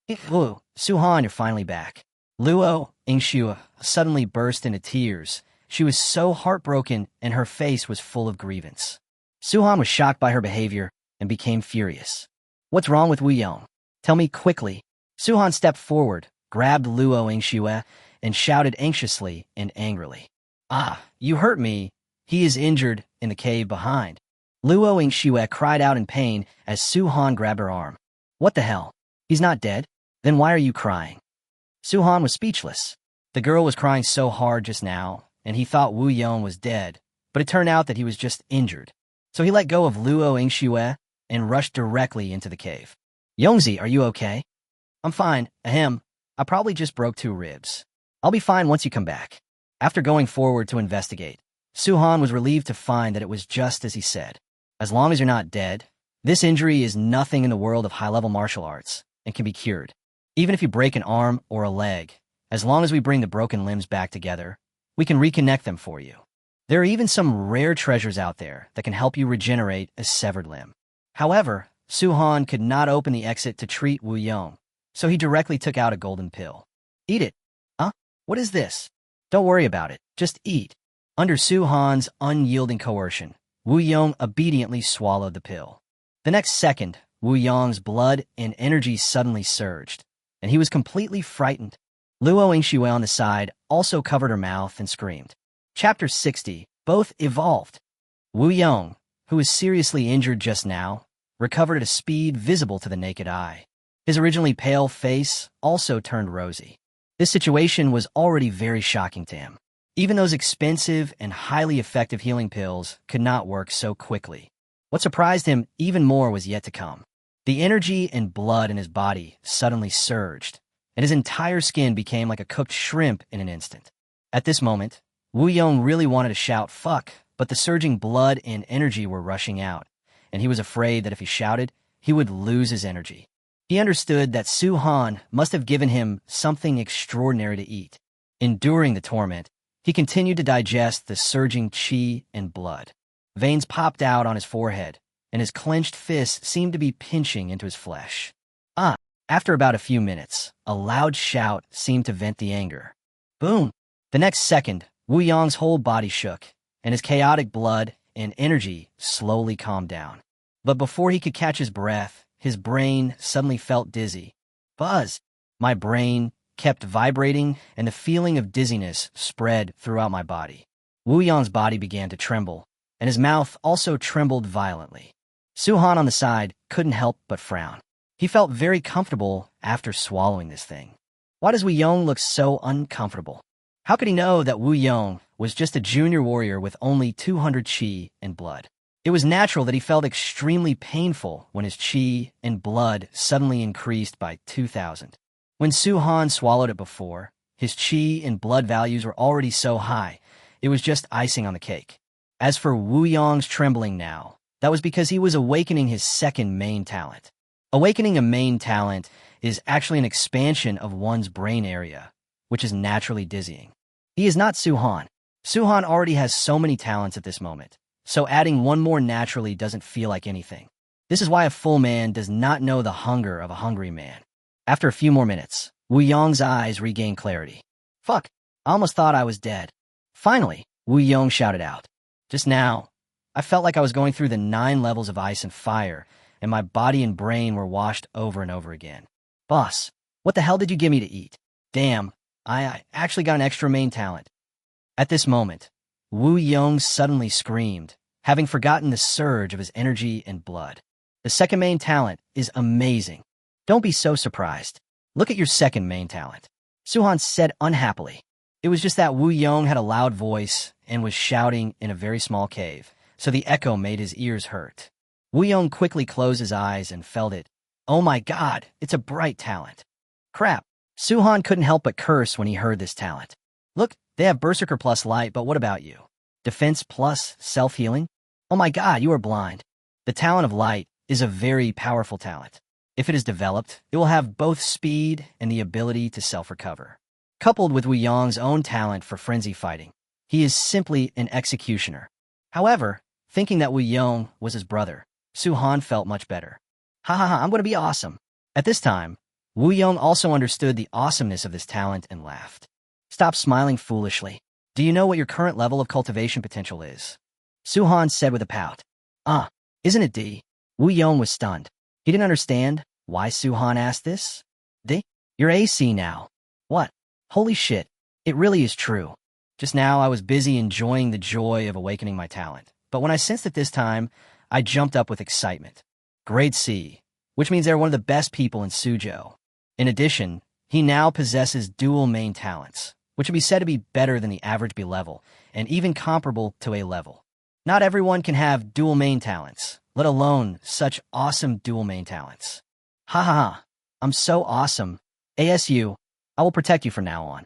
Suhan, you're finally back. Luo Yingxue suddenly burst into tears. She was so heartbroken and her face was full of grievance. Suhan was shocked by her behavior and became furious. What's wrong with Wu Yong? Tell me quickly. Suhan stepped forward, grabbed Luo Yingxue, and shouted anxiously and angrily. Ah, you hurt me. He is injured in the cave behind. Luo Yingxue cried out in pain as Suhan grabbed her arm. What the hell? He's not dead? Then why are you crying? Suhan was speechless. The girl was crying so hard just now, and he thought Wu Yong was dead, but it turned out that he was just injured. So he let go of Luo Yingxue and rushed directly into the cave. Yongzi, are you okay? I'm fine. Ahem. I probably just broke 2 ribs. I'll be fine once you come back. After going forward to investigate, Suhan was relieved to find that it was just as he said. As long as you're not dead, this injury is nothing in the world of high-level martial arts and can be cured. Even if you break an arm or a leg, as long as we bring the broken limbs back together, we can reconnect them for you. There are even some rare treasures out there that can help you regenerate a severed limb. However, Suhan could not open the exit to treat Wu Yong, so he directly took out a golden pill. Eat it. Huh? What is this? Don't worry about it. Just eat. Under Suhan's unyielding coercion, Wu Yong obediently swallowed the pill. The next second, Wu Yong's blood and energy suddenly surged, and he was completely frightened. Luo Yingxue on the side also covered her mouth and screamed. Chapter 60, both evolved. Wu Yong, who was seriously injured just now, recovered at a speed visible to the naked eye. His originally pale face also turned rosy. This situation was already very shocking to him. Even those expensive and highly effective healing pills could not work so quickly. What surprised him even more was yet to come. The energy and blood in his body suddenly surged, and his entire skin became like a cooked shrimp in an instant. At this moment, Wu Yong really wanted to shout fuck, but the surging blood and energy were rushing out, and he was afraid that if he shouted, he would lose his energy. He understood that Suhan must have given him something extraordinary to eat. Enduring the torment, he continued to digest the surging qi and blood. Veins popped out on his forehead, and his clenched fists seemed to be pinching into his flesh. After about a few minutes, a loud shout seemed to vent the anger. Boom! The next second, Wu Yong's whole body shook, and his chaotic blood and energy slowly calmed down. But before he could catch his breath, his brain suddenly felt dizzy. Buzz! My brain kept vibrating, and the feeling of dizziness spread throughout my body. Wu Yong's body began to tremble, and his mouth also trembled violently. Suhan on the side couldn't help but frown. He felt very comfortable after swallowing this thing. Why does Wu Yong look so uncomfortable? How could he know that Wu Yong was just a junior warrior with only 200 qi and blood? It was natural that he felt extremely painful when his qi and blood suddenly increased by 2,000. When Suhan swallowed it before, his qi and blood values were already so high, it was just icing on the cake. As for Wu Yong's trembling now, that was because he was awakening his second main talent. Awakening a main talent is actually an expansion of one's brain area, which is naturally dizzying. He is not Suhan. Suhan already has so many talents at this moment, so adding one more naturally doesn't feel like anything. This is why a full man does not know the hunger of a hungry man. After a few more minutes, Wu Yong's eyes regained clarity. Fuck, I almost thought I was dead. Finally, Wu Yong shouted out. Just now, I felt like I was going through the 9 levels of ice and fire, and my body and brain were washed over and over again. Boss, what the hell did you give me to eat? Damn, I actually got an extra main talent. At this moment, Wu Yong suddenly screamed, having forgotten the surge of his energy and blood. The second main talent is amazing. Don't be so surprised. Look at your second main talent. Suhan said unhappily. It was just that Wu Yong had a loud voice and was shouting in a very small cave, so the echo made his ears hurt. Wu Yong quickly closed his eyes and felt it. Oh my god, it's a bright talent. Crap. Suhan couldn't help but curse when he heard this talent. Look, they have Berserker plus light, but what about you? Defense plus self-healing? Oh my god, you are blind. The talent of light is a very powerful talent. If it is developed, it will have both speed and the ability to self-recover. Coupled with Wu Yong's own talent for frenzy fighting, he is simply an executioner. However, thinking that Wu Yong was his brother, Suhan felt much better. I'm going to be awesome. At this time, Wu Yong also understood the awesomeness of this talent and laughed. Stop smiling foolishly. Do you know what your current level of cultivation potential is? Suhan said with a pout. Isn't it D? Wu Yong was stunned. He didn't understand why Suhan asked this. D? You're AC now. What? Holy shit. It really is true. Just now I was busy enjoying the joy of awakening my talent, but when I sensed it this time, I jumped up with excitement. Grade C, which means they're one of the best people in Suzhou. In addition, he now possesses dual main talents, which would be said to be better than the average B level, and even comparable to A level. Not everyone can have dual main talents, let alone such awesome dual main talents. Ha ha ha, I'm so awesome. ASU, I will protect you from now on.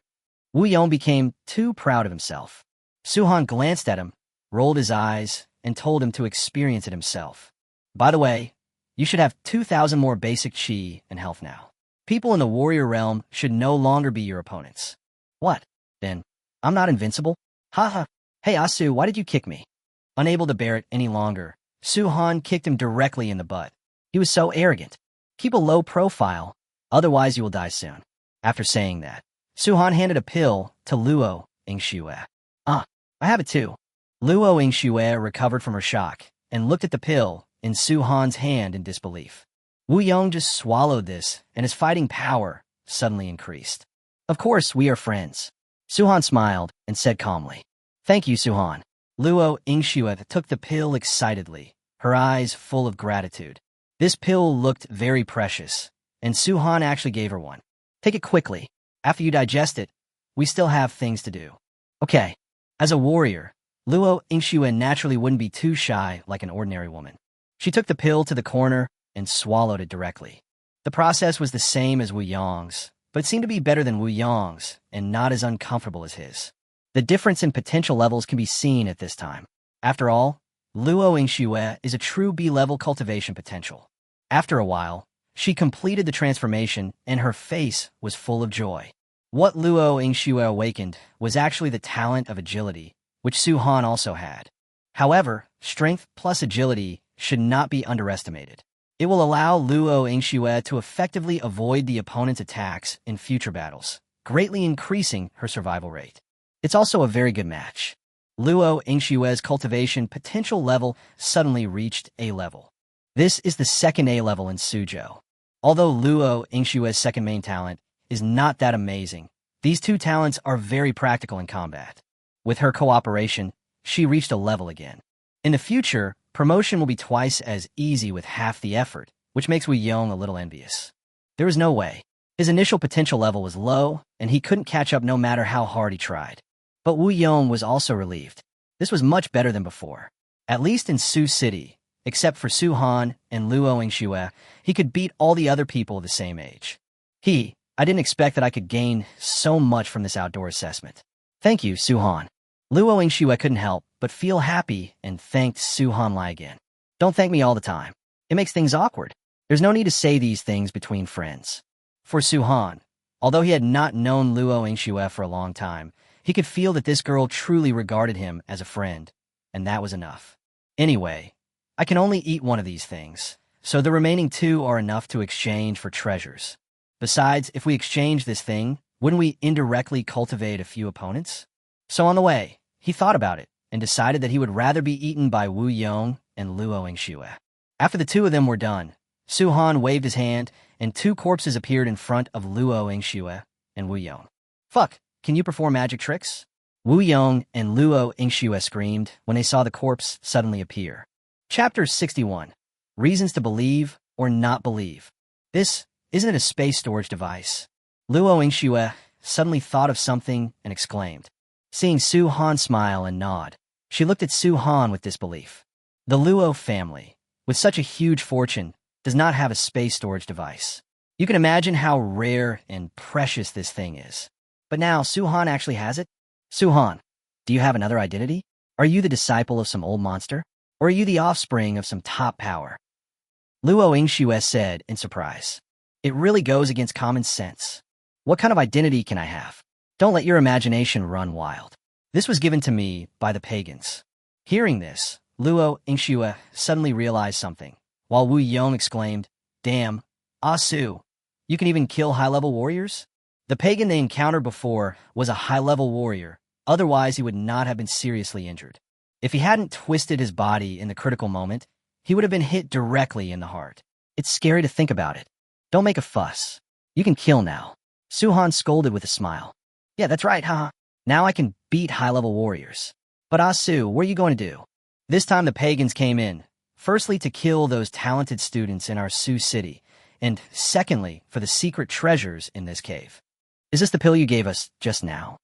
Wu Yong became too proud of himself. Suhan glanced at him, rolled his eyes, and told him to experience it himself. By the way, you should have 2,000 more basic chi and health now. People in the warrior realm should no longer be your opponents. What? Then, I'm not invincible? Haha. Hey Asu, why did you kick me? Unable to bear it any longer, Suhan kicked him directly in the butt. He was so arrogant. Keep a low profile, otherwise you will die soon. After saying that, Suhan handed a pill to Luo Yingxue. I have it too. Luo Yingxue recovered from her shock and looked at the pill in Suhan's hand in disbelief. Wu Yong just swallowed this, and his fighting power suddenly increased. Of course, we are friends. Suhan smiled and said calmly. Thank you, Suhan. Luo Yingxue took the pill excitedly, her eyes full of gratitude. This pill looked very precious, and Suhan actually gave her one. Take it quickly. After you digest it, we still have things to do. Okay. As a warrior, Luo Yingxue naturally wouldn't be too shy like an ordinary woman. She took the pill to the corner and swallowed it directly. The process was the same as Wu Yong's, but it seemed to be better than Wu Yong's and not as uncomfortable as his. The difference in potential levels can be seen at this time. After all, Luo Yingxue is a true B-level cultivation potential. After a while, she completed the transformation and her face was full of joy. What Luo Yingxue awakened was actually the talent of agility, which Suhan also had. However, strength plus agility should not be underestimated. It will allow Luo Yingxue to effectively avoid the opponent's attacks in future battles, greatly increasing her survival rate. It's also a very good match. Luo Yingxue's cultivation potential level suddenly reached A level. This is the second A level in Suzhou. Although Luo Yingxue's second main talent is not that amazing, these two talents are very practical in combat. With her cooperation, she reached a level again. In the future, promotion will be twice as easy with half the effort, which makes Wu Yong a little envious. There is no way. His initial potential level was low, and he couldn't catch up no matter how hard he tried. But Wu Yong was also relieved. This was much better than before. At least in Su City, except for Suhan and Luo Yingxue, he could beat all the other people of the same age. I didn't expect that I could gain so much from this outdoor assessment. Thank you, Suhan. Luo Yingxue couldn't help but feel happy and thanked Suhan Lai again. Don't thank me all the time. It makes things awkward. There's no need to say these things between friends. For Suhan, although he had not known Luo Yingxue for a long time, he could feel that this girl truly regarded him as a friend, and that was enough. Anyway, I can only eat one of these things, so the remaining two are enough to exchange for treasures. Besides, if we exchange this thing, wouldn't we indirectly cultivate a few opponents? So on the way, he thought about it and decided that he would rather be eaten by Wu Yong and Luo Yingxue. After the two of them were done, Suhan waved his hand and two corpses appeared in front of Luo Yingxue and Wu Yong. Fuck, can you perform magic tricks? Wu Yong and Luo Yingxue screamed when they saw the corpse suddenly appear. Chapter 61. Reasons to believe or not believe. This isn't it a space storage device? Luo Yingxue suddenly thought of something and exclaimed. Seeing Su-Han smile and nod, she looked at Su-Han with disbelief. The Luo family, with such a huge fortune, does not have a space storage device. You can imagine how rare and precious this thing is. But now Su-Han actually has it? Su-Han, do you have another identity? Are you the disciple of some old monster? Or are you the offspring of some top power? Luo Yingxue said in surprise. It really goes against common sense. What kind of identity can I have? Don't let your imagination run wild. This was given to me by the Pagans. Hearing this, Luo Yingxue suddenly realized something, while Wu Yong exclaimed, Damn, Asu, you can even kill high-level warriors? The Pagan they encountered before was a high-level warrior, Otherwise, he would not have been seriously injured. If he hadn't twisted his body in the critical moment, he would have been hit directly in the heart. It's scary to think about it. Don't make a fuss. You can kill now. Suhan scolded with a smile. Yeah, that's right, haha. Now I can beat high-level warriors. But Asu, what are you going to do? This time the Pagans came in, firstly to kill those talented students in our Sioux city, and secondly for the secret treasures in this cave. Is this the pill you gave us just now?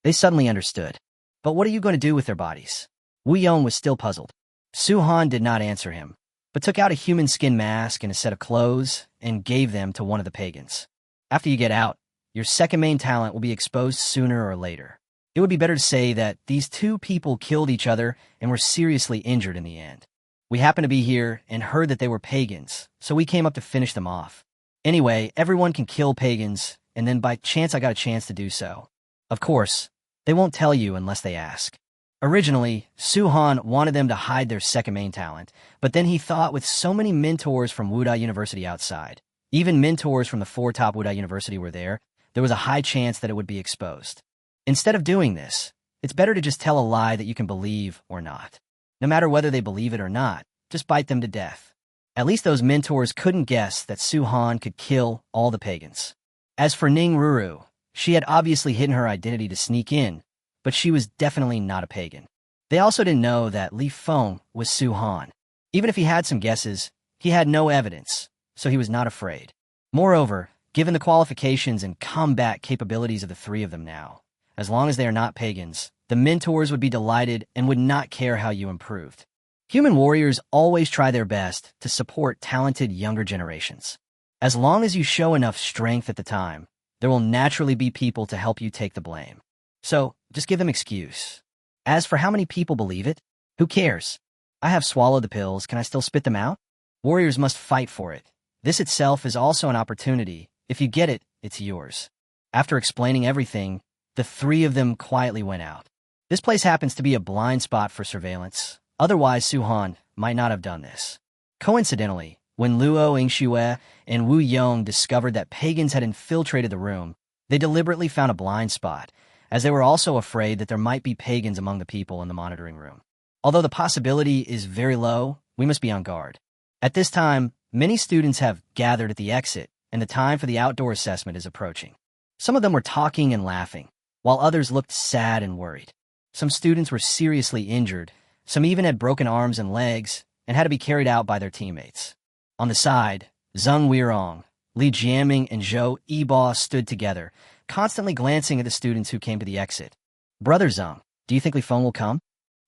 They suddenly understood. But what are you going to do with their bodies? Wu Yong was still puzzled. Suhan did not answer him, but took out a human skin mask and a set of clothes and gave them to one of the Pagans. After you get out, your second main talent will be exposed sooner or later. It would be better to say that these two people killed each other and were seriously injured in the end. We happened to be here and heard that they were Pagans, so we came up to finish them off. Anyway, everyone can kill Pagans, and then by chance I got a chance to do so. Of course, they won't tell you unless they ask. Originally, Suhan wanted them to hide their second main talent, but then he thought with so many mentors from Wudai University outside, even mentors from the four top Wudai University were there was a high chance that it would be exposed. Instead of doing this, it's better to just tell a lie that you can believe or not. No matter whether they believe it or not, just bite them to death. At least those mentors couldn't guess that Suhan could kill all the Pagans. As for Ning Ruru, she had obviously hidden her identity to sneak in, but she was definitely not a Pagan. They also didn't know that Li Feng was Suhan. Even if he had some guesses, he had no evidence, so he was not afraid. Moreover, given the qualifications and combat capabilities of the three of them now, as long as they are not Pagans, the mentors would be delighted and would not care how you improved. Human warriors always try their best to support talented younger generations. As long as you show enough strength at the time, there will naturally be people to help you take the blame. So, just give them excuse. As for how many people believe it, who cares? I have swallowed the pills, can I still spit them out? Warriors must fight for it. This itself is also an opportunity. If you get it, it's yours. After explaining everything, the three of them quietly went out. This place happens to be a blind spot for surveillance. Otherwise, Suhan might not have done this. Coincidentally, when Luo Yingxue and Wu Yong discovered that Pagans had infiltrated the room, they deliberately found a blind spot, as they were also afraid that there might be Pagans among the people in the monitoring room. Although the possibility is very low, we must be on guard. At this time, many students have gathered at the exit, and the time for the outdoor assessment is approaching. Some of them were talking and laughing, while others looked sad and worried. Some students were seriously injured, some even had broken arms and legs, and had to be carried out by their teammates. On the side, Zheng Weirong, Li Jiaming, and Zhou Yibo stood together, constantly glancing at the students who came to the exit. Brother Zheng, do you think Li Feng will come?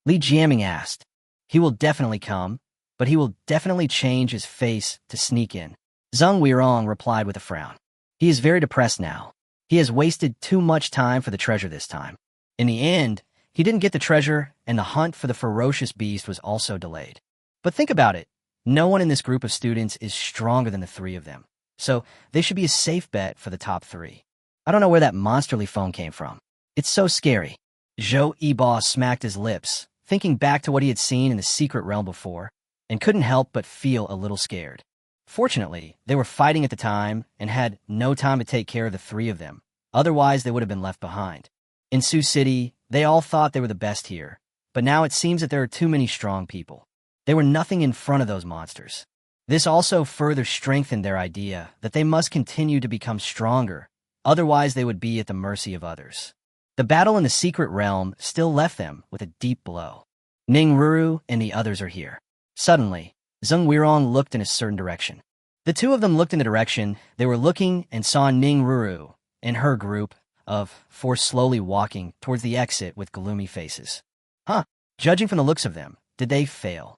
Li Jiaming asked. He will definitely come, but he will definitely change his face to sneak in. Zheng Weirong replied with a frown. He is very depressed now. He has wasted too much time for the treasure this time. In the end, he didn't get the treasure, and the hunt for the ferocious beast was also delayed. But think about it. No one in this group of students is stronger than the three of them, so they should be a safe bet for the top three. I don't know where that monsterly phone came from. It's so scary. Zhou Yibo smacked his lips, thinking back to what he had seen in the secret realm before, and couldn't help but feel a little scared. Fortunately, they were fighting at the time and had no time to take care of the three of them. Otherwise, they would have been left behind. In Sioux City, they all thought they were the best here, but now it seems that there are too many strong people. They were nothing in front of those monsters. This also further strengthened their idea that they must continue to become stronger, otherwise they would be at the mercy of others. The battle in the secret realm still left them with a deep blow. Ning Ruru and the others are here. Suddenly, Zheng Weirong looked in a certain direction. The two of them looked in the direction they were looking and saw Ning Ruru and her group of four slowly walking towards the exit with gloomy faces. Huh, judging from the looks of them, did they fail?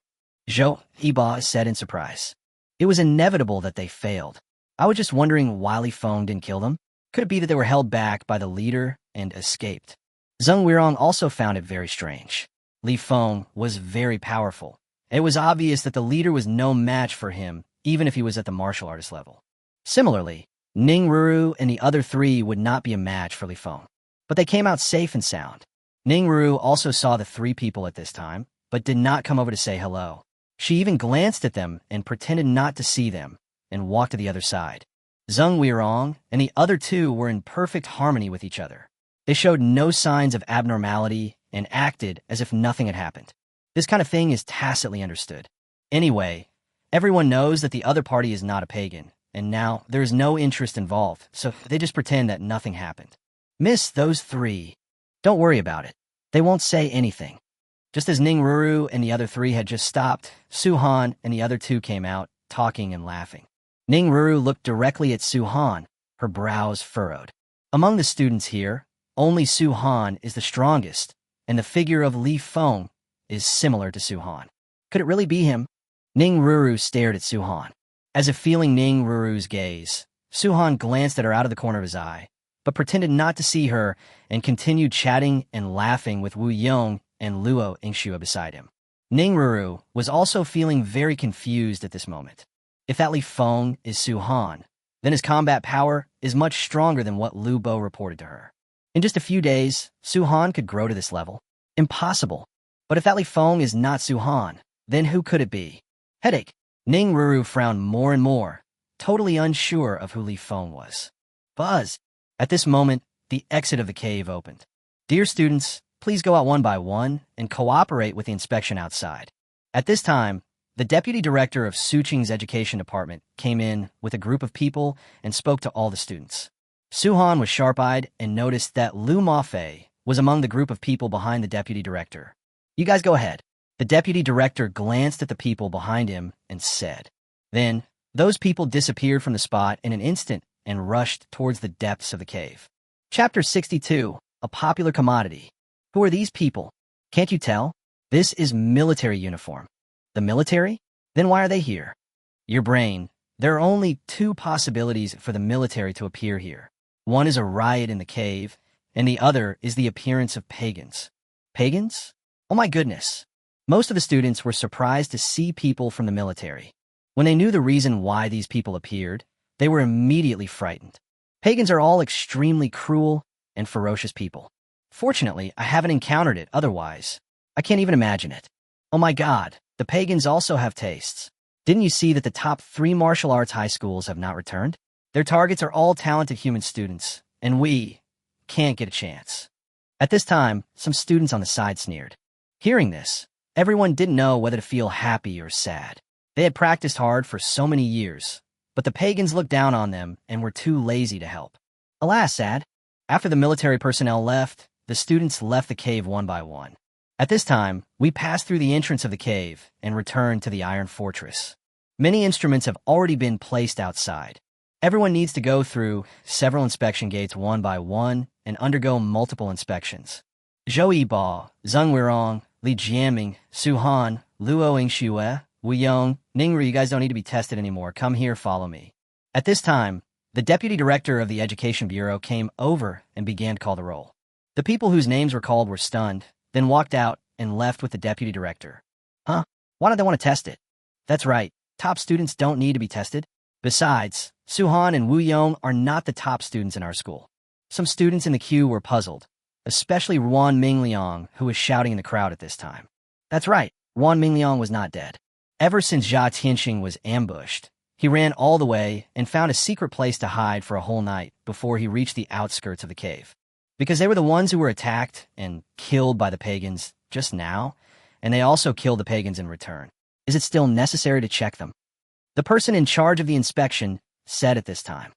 Zhou Yibo said in surprise. It was inevitable that they failed. I was just wondering why Li Feng didn't kill them. Could it be that they were held back by the leader and escaped? Zheng Weirong also found it very strange. Li Feng was very powerful. It was obvious that the leader was no match for him, even if he was at the martial artist level. Similarly, Ning Ruru and the other three would not be a match for Li Feng. But they came out safe and sound. Ning Ruru also saw the three people at this time, but did not come over to say hello. She even glanced at them and pretended not to see them, and walked to the other side. Zheng Weirong and the other two were in perfect harmony with each other. They showed no signs of abnormality and acted as if nothing had happened. This kind of thing is tacitly understood. Anyway, everyone knows that the other party is not a pagan, and now there is no interest involved, so they just pretend that nothing happened. Miss those three. Don't worry about it. They won't say anything. Just as Ning Ruru and the other three had just stopped, Su-han and the other two came out, talking and laughing. Ning Ruru looked directly at Su-han, her brows furrowed. Among the students here, only Su-han is the strongest, and the figure of Li Feng is similar to Su-han. Could it really be him? Ning Ruru stared at Su-han. As if feeling Ning Ruru's gaze, Su-han glanced at her out of the corner of his eye, but pretended not to see her and continued chatting and laughing with Wu Yong and Luo Yingxue beside him. Ning Ruru was also feeling very confused at this moment. If that Li Feng is Su-han, then his combat power is much stronger than what Lubo reported to her. In just a few days, Su-han could grow to this level. Impossible. But if that Li Feng is not Su-han, then who could it be? Headache. Ning Ruru frowned more and more, totally unsure of who Li Feng was. Buzz. At this moment, the exit of the cave opened. Dear students, please go out one by one and cooperate with the inspection outside. At this time, the deputy director of Suqing's education department came in with a group of people and spoke to all the students. Su-han was sharp-eyed and noticed that Lu Maf was among the group of people behind the deputy director. You guys go ahead. The deputy director glanced at the people behind him and said. Then, those people disappeared from the spot in an instant and rushed towards the depths of the cave. Chapter 62, A Popular Commodity. Who are these people? Can't you tell? This is military uniform. The military? Then why are they here? Your brain. There are only two possibilities for the military to appear here. One is a riot in the cave, and the other is the appearance of pagans. Pagans? Oh my goodness. Most of the students were surprised to see people from the military. When they knew the reason why these people appeared, they were immediately frightened. Pagans are all extremely cruel and ferocious people. Fortunately, I haven't encountered it otherwise. I can't even imagine it. Oh my god, the pagans also have tastes. Didn't you see that the top 3 martial arts high schools have not returned? Their targets are all talented human students, and we can't get a chance. At this time, some students on the side sneered. Hearing this, everyone didn't know whether to feel happy or sad. They had practiced hard for so many years, but the pagans looked down on them and were too lazy to help. Alas, sad. After the military personnel left, the students left the cave one by one. At this time, we passed through the entrance of the cave and returned to the Iron Fortress. Many instruments have already been placed outside. Everyone needs to go through several inspection gates one by one and undergo multiple inspections. Zhou Yibo, Zheng Weirong, Li Jianming, Su-han, Luo Yingxue, Wu Yong, Ningru, you guys don't need to be tested anymore. Come here, follow me. At this time, the deputy director of the Education Bureau came over and began to call the roll. The people whose names were called were stunned, then walked out and left with the deputy director. Huh? Why don't they want to test it? That's right, top students don't need to be tested. Besides, Su-han and Wu Yong are not the top students in our school. Some students in the queue were puzzled, especially Wan Mingliang, who was shouting in the crowd at this time. That's right, Wan Mingliang was not dead. Ever since Jia Tianxing was ambushed, he ran all the way and found a secret place to hide for a whole night before he reached the outskirts of the cave. Because they were the ones who were attacked and killed by the pagans just now, and they also killed the pagans in return. Is it still necessary to check them? The person in charge of the inspection said at this time.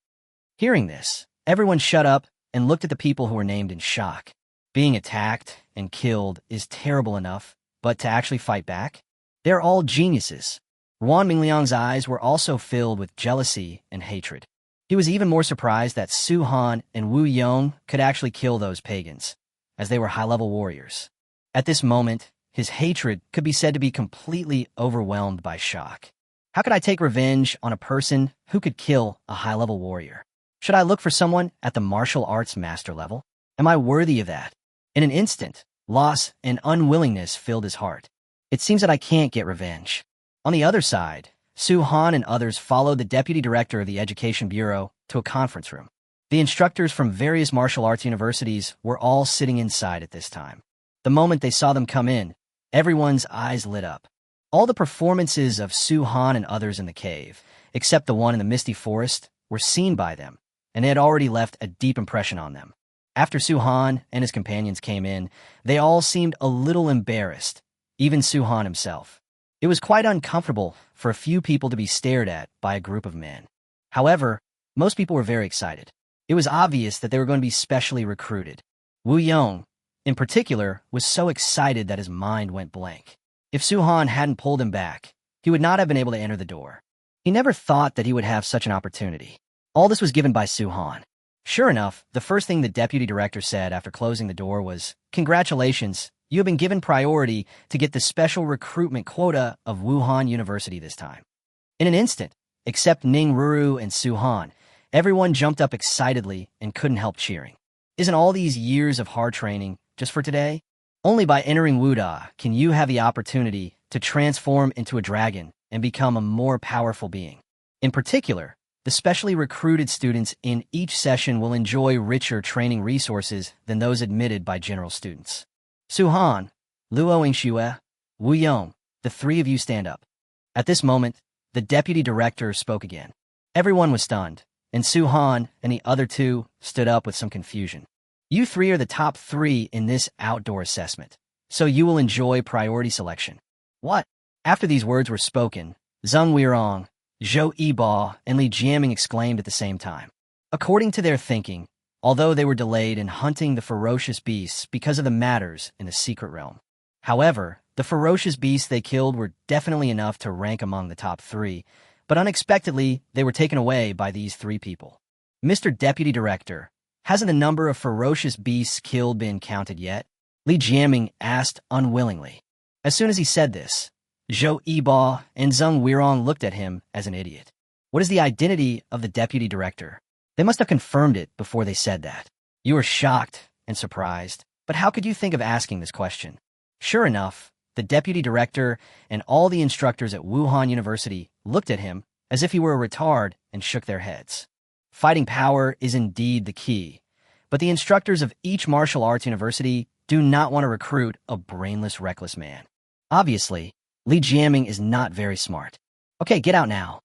Hearing this, everyone shut up and looked at the people who were named in shock. Being attacked and killed is terrible enough, but to actually fight back? They're all geniuses. Wan Mingliang's eyes were also filled with jealousy and hatred. He was even more surprised that Su-han and Wu Yong could actually kill those pagans, as they were high-level warriors. At this moment, his hatred could be said to be completely overwhelmed by shock. How could I take revenge on a person who could kill a high-level warrior? Should I look for someone at the martial arts master level? Am I worthy of that? In an instant, loss and unwillingness filled his heart. It seems that I can't get revenge. On the other side, Su-han and others followed the deputy director of the Education Bureau to a conference room. The instructors from various martial arts universities were all sitting inside at this time. The moment they saw them come in, everyone's eyes lit up. All the performances of Su-han and others in the cave, except the one in the misty forest, were seen by them, and they had already left a deep impression on them. After Su-han and his companions came in, they all seemed a little embarrassed, even Su-han himself. It was quite uncomfortable for a few people to be stared at by a group of men. However, most people were very excited. It was obvious that they were going to be specially recruited. Yong, in particular, was so excited that his mind went blank. If Su-han hadn't pulled him back, he would not have been able to enter the door. He never thought that he would have such an opportunity. All this was given by Su-han. Sure enough, the first thing the deputy director said after closing the door was, "Congratulations, you have been given priority to get the special recruitment quota of Wuhan University this time." In an instant, except Ning Ruru and Su-han, everyone jumped up excitedly and couldn't help cheering. Isn't all these years of hard training just for today? Only by entering Wuda can you have the opportunity to transform into a dragon and become a more powerful being. In particular, the specially recruited students in each session will enjoy richer training resources than those admitted by general students. Su-han, Luo Ingxue, Wu Yong, the three of you stand up. At this moment, the deputy director spoke again. Everyone was stunned, and Su-han and the other two stood up with some confusion. You three are the top 3 in this outdoor assessment, so you will enjoy priority selection. What? After these words were spoken, Zheng Weirong, Zhou Yibo, and Li Jiaming exclaimed at the same time. According to their thinking, although they were delayed in hunting the ferocious beasts because of the matters in the secret realm. However, the ferocious beasts they killed were definitely enough to rank among the top 3, but unexpectedly, they were taken away by these 3 people. Mr. Deputy Director, hasn't the number of ferocious beasts killed been counted yet? Li Jiaming asked unwillingly. As soon as he said this, Zhou Yibo and Zheng Weirong looked at him as an idiot. What is the identity of the deputy director? They must have confirmed it before they said that. You were shocked and surprised, but how could you think of asking this question? Sure enough, the deputy director and all the instructors at Wuhan University looked at him as if he were a retard and shook their heads. Fighting power is indeed the key, but the instructors of each martial arts university do not want to recruit a brainless, reckless man. Obviously, Li Jiaming is not very smart. Okay, get out now.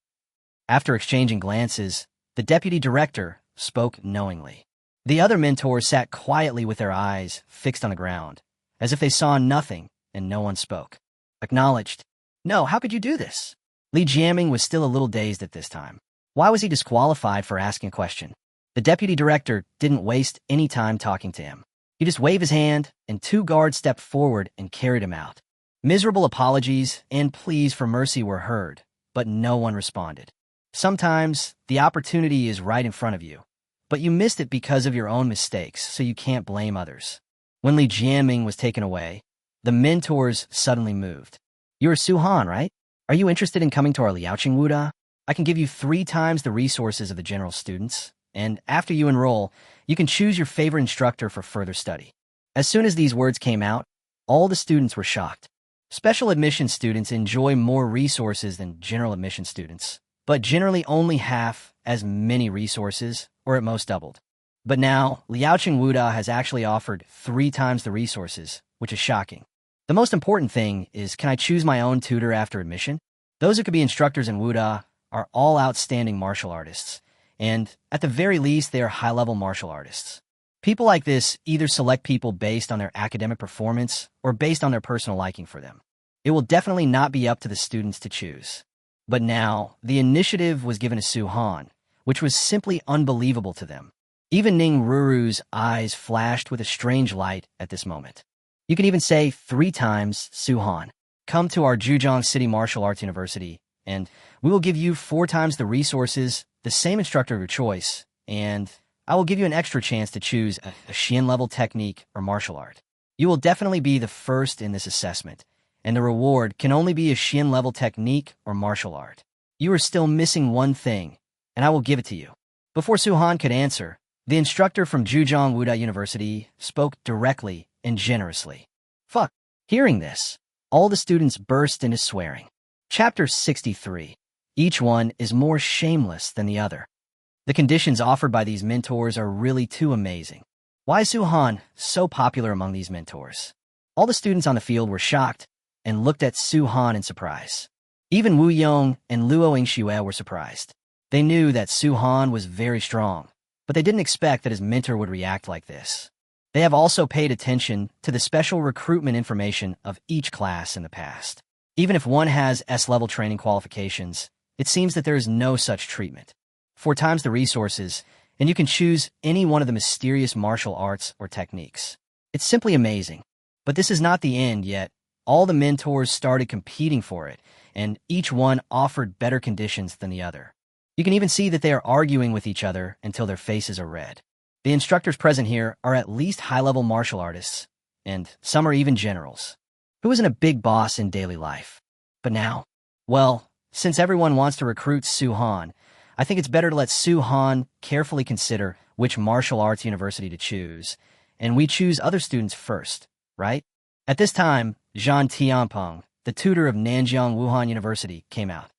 After exchanging glances, the deputy director spoke knowingly. The other mentors sat quietly with their eyes fixed on the ground, as if they saw nothing and no one spoke. Acknowledged. No, how could you do this? Li Jiaming was still a little dazed at this time. Why was he disqualified for asking a question? The deputy director didn't waste any time talking to him. He just waved his hand, and 2 guards stepped forward and carried him out. Miserable apologies and pleas for mercy were heard, but no one responded. Sometimes, the opportunity is right in front of you, but you missed it because of your own mistakes, so you can't blame others. When Li Jiaming was taken away, the mentors suddenly moved. You're Su-han, right? Are you interested in coming to our Liaoqing Wuda? I can give you 3 times the resources of the general students, and after you enroll, you can choose your favorite instructor for further study. As soon as these words came out, all the students were shocked. Special admission students enjoy more resources than general admission students, but generally only half as many resources, or at most doubled. But now, Liaoqing Wuda has actually offered 3 times the resources, which is shocking. The most important thing is, can I choose my own tutor after admission? Those who could be instructors in Wuda are all outstanding martial artists, and at the very least, they are high-level martial artists. People like this either select people based on their academic performance or based on their personal liking for them. It will definitely not be up to the students to choose. But now, the initiative was given to Su-han, which was simply unbelievable to them. Even Ning Ruru's eyes flashed with a strange light at this moment. You can even say 3 times, Su-han, come to our Zhujiang City Martial Arts University, and we will give you 4 times the resources, the same instructor of your choice, and I will give you an extra chance to choose a Xian-level technique or martial art. You will definitely be the first in this assessment, and the reward can only be a Xian-level technique or martial art. You are still missing one thing, and I will give it to you. Before Su-han could answer, the instructor from Zhujiang Wuda University spoke directly and generously. Fuck. Hearing this, all the students burst into swearing. Chapter 63. Each one is more shameless than the other. The conditions offered by these mentors are really too amazing. Why is Su-han so popular among these mentors? All the students on the field were shocked and looked at Su-han in surprise. Even Wu Yong and Luo Ingxue were surprised. They knew that Su-han was very strong, but they didn't expect that his mentor would react like this. They have also paid attention to the special recruitment information of each class in the past. Even if one has S-level training qualifications, it seems that there is no such treatment. 4 times the resources, and you can choose any one of the mysterious martial arts or techniques. It's simply amazing. But this is not the end yet. All the mentors started competing for it, and each one offered better conditions than the other. You can even see that they are arguing with each other until their faces are red. The instructors present here are at least high-level martial artists, and some are even generals. Who isn't a big boss in daily life? But now, well, since everyone wants to recruit Su-han, I think it's better to let Su-han carefully consider which martial arts university to choose, and we choose other students first, right? At this time, Zhan Tianpeng, the tutor of Nanjiang Wuhan University, came out.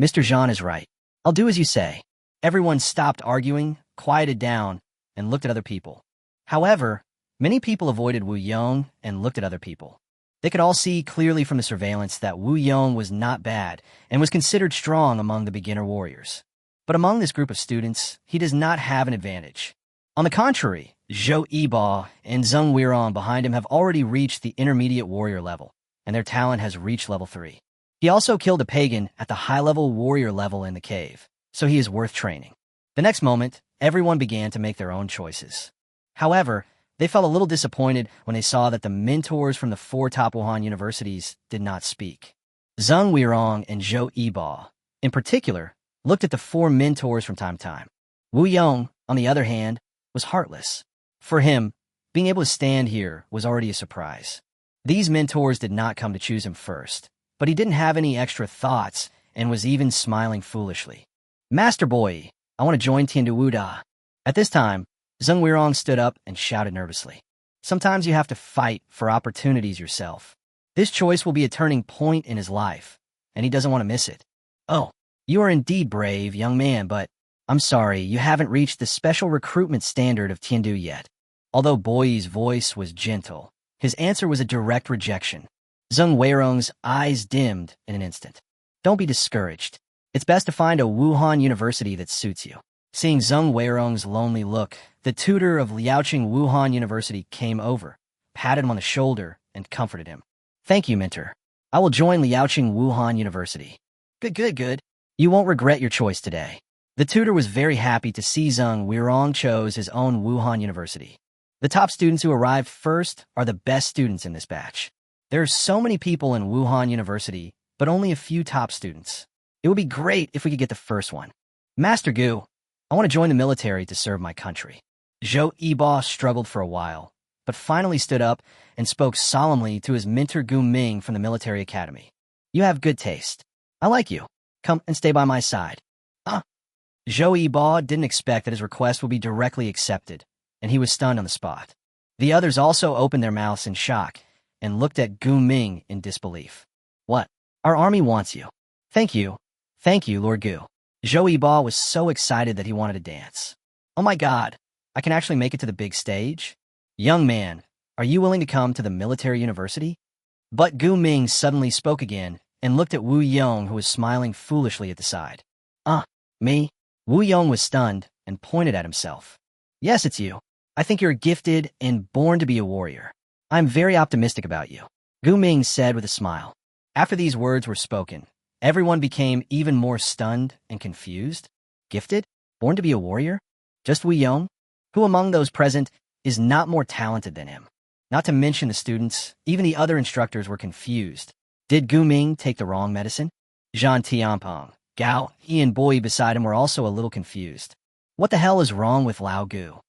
Mr. Zhan is right. I'll do as you say. Everyone stopped arguing, quieted down, and looked at other people. However, many people avoided Wu Yong and looked at other people. They could all see clearly from the surveillance that Wu Yong was not bad and was considered strong among the beginner warriors. But among this group of students, he does not have an advantage. On the contrary, Zhou Yiba and Zheng Weirong behind him have already reached the intermediate warrior level, and their talent has reached level 3. He also killed a pagan at the high-level warrior level in the cave, so he is worth training. The next moment, everyone began to make their own choices. However, they felt a little disappointed when they saw that the mentors from the 4 top Wuhan universities did not speak. Zheng Weirong and Zhou Yiba, in particular, looked at the 4 mentors from time to time. Wu Yong, on the other hand, was heartless. For him, being able to stand here was already a surprise. These mentors did not come to choose him first, but he didn't have any extra thoughts and was even smiling foolishly. Master Boy, I want to join Tiandu Wuda. At this time, Zheng Weirong stood up and shouted nervously. Sometimes you have to fight for opportunities yourself. This choice will be a turning point in his life, and he doesn't want to miss it. Oh, you are indeed brave, young man, but I'm sorry, you haven't reached the special recruitment standard of Tiandu yet. Although Boy's voice was gentle, his answer was a direct rejection. Zheng Weirong's eyes dimmed in an instant. Don't be discouraged. It's best to find a Wuhan university that suits you. Seeing Zheng Weirong's lonely look, the tutor of Liaoqing Wuhan University came over, patted him on the shoulder, and comforted him. Thank you, mentor. I will join Liaoqing Wuhan University. Good. You won't regret your choice today. The tutor was very happy to see Zheng Weirong chose his own Wuhan University. The top students who arrived first are the best students in this batch. There are so many people in Wuhan University, but only a few top students. It would be great if we could get the first one. Master Gu, I want to join the military to serve my country. Zhou Yiba struggled for a while, but finally stood up and spoke solemnly to his mentor Gu Ming from the military academy. You have good taste. I like you. Come and stay by my side. Zhou Yiba didn't expect that his request would be directly accepted, and he was stunned on the spot. The others also opened their mouths in shock and looked at Gu Ming in disbelief. What? Our army wants you. Thank you, Lord Gu. Zhou Yiba was so excited that he wanted to dance. Oh my god, I can actually make it to the big stage? Young man, are you willing to come to the military university? But Gu Ming suddenly spoke again and looked at Wu Yong, who was smiling foolishly at the side. Me? Wu Yong was stunned and pointed at himself. Yes, it's you. I think you're gifted and born to be a warrior. I'm very optimistic about you, Gu Ming said with a smile. After these words were spoken, everyone became even more stunned and confused. Gifted? Born to be a warrior? Just Wu Yong? Who among those present is not more talented than him? Not to mention the students, even the other instructors were confused. Did Gu Ming take the wrong medicine? Zhan Tianpeng, Gao, he and Boy beside him were also a little confused. What the hell is wrong with Lao Gu?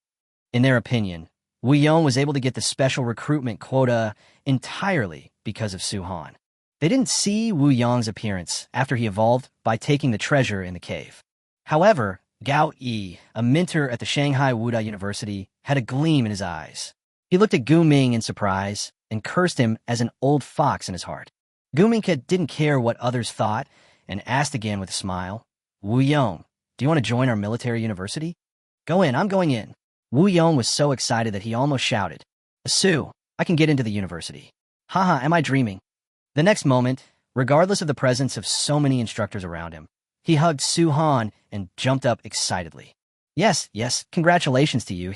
In their opinion, Wu Yong was able to get the special recruitment quota entirely because of Su-han. They didn't see Wu Yong's appearance after he evolved by taking the treasure in the cave. However, Gao Yi, a mentor at the Shanghai Wuda University, had a gleam in his eyes. He looked at Gu Ming in surprise and cursed him as an old fox in his heart. Gu Ming didn't care what others thought and asked again with a smile, Wu Yong, do you want to join our military university? Go in, I'm going in. Wu Yong was so excited that he almost shouted, Su, I can get into the university. Haha, am I dreaming? The next moment, regardless of the presence of so many instructors around him, he hugged Su-han and jumped up excitedly. Yes, yes, congratulations to you,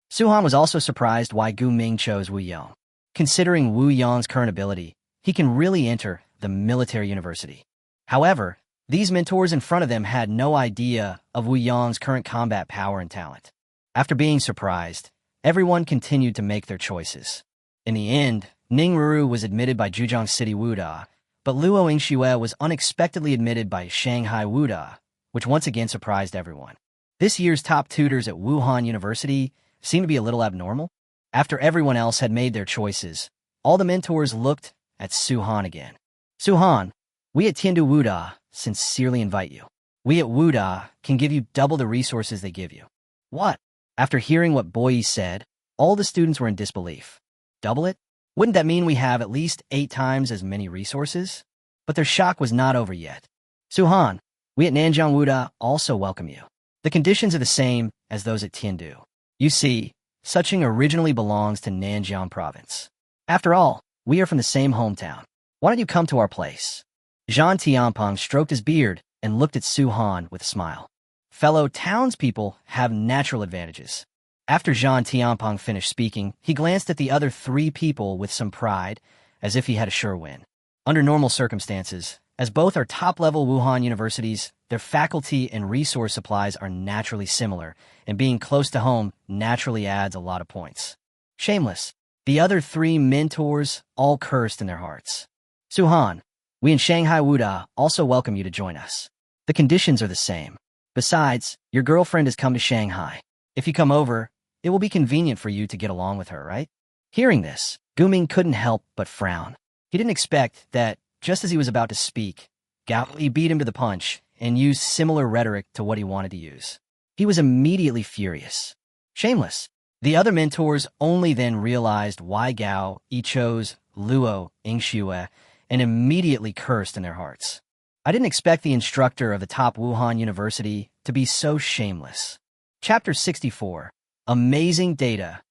Suhan was also surprised why Gu Ming chose Wu Yong. Considering Wu Yong's current ability, he can really enter the military university. However, these mentors in front of them had no idea of Wu Yong's current combat power and talent. After being surprised, everyone continued to make their choices. In the end, Ning Ruru was admitted by Zhujiang City Wuda, but Luo Yingxue was unexpectedly admitted by Shanghai Wuda, which once again surprised everyone. This year's top tutors at Wuhan University seemed to be a little abnormal. After everyone else had made their choices, all the mentors looked at Suhan again. Suhan, we at Tiandu Wuda sincerely invite you. We at Wuda can give you double the resources they give you. What? After hearing what Boyi said, all the students were in disbelief. Double it? Wouldn't that mean we have at least 8 times as many resources? But their shock was not over yet. Suhan, we at Nanjiang Wuda also welcome you. The conditions are the same as those at Tiandu. You see, Suching originally belongs to Nanjiang province. After all, we are from the same hometown. Why don't you come to our place? Zhan Tianpeng stroked his beard and looked at Suhan with a smile. Fellow townspeople have natural advantages. After Zhan Tianpeng finished speaking, he glanced at the other 3 people with some pride, as if he had a sure win. Under normal circumstances, as both are top-level Wuhan universities, their faculty and resource supplies are naturally similar, and being close to home naturally adds a lot of points. Shameless. The other 3 mentors all cursed in their hearts. Suhan, we in Shanghai Wuda also welcome you to join us. The conditions are the same. Besides, your girlfriend has come to Shanghai. If you come over, it will be convenient for you to get along with her, right? Hearing this, Guming couldn't help but frown. He didn't expect that, just as he was about to speak, Gao Yi beat him to the punch and used similar rhetoric to what he wanted to use. He was immediately furious. Shameless. The other mentors only then realized why Gao Yi chose Luo Yingxue and immediately cursed in their hearts. I didn't expect the instructor of the top Wuhan University to be so shameless. Chapter 64. Amazing data.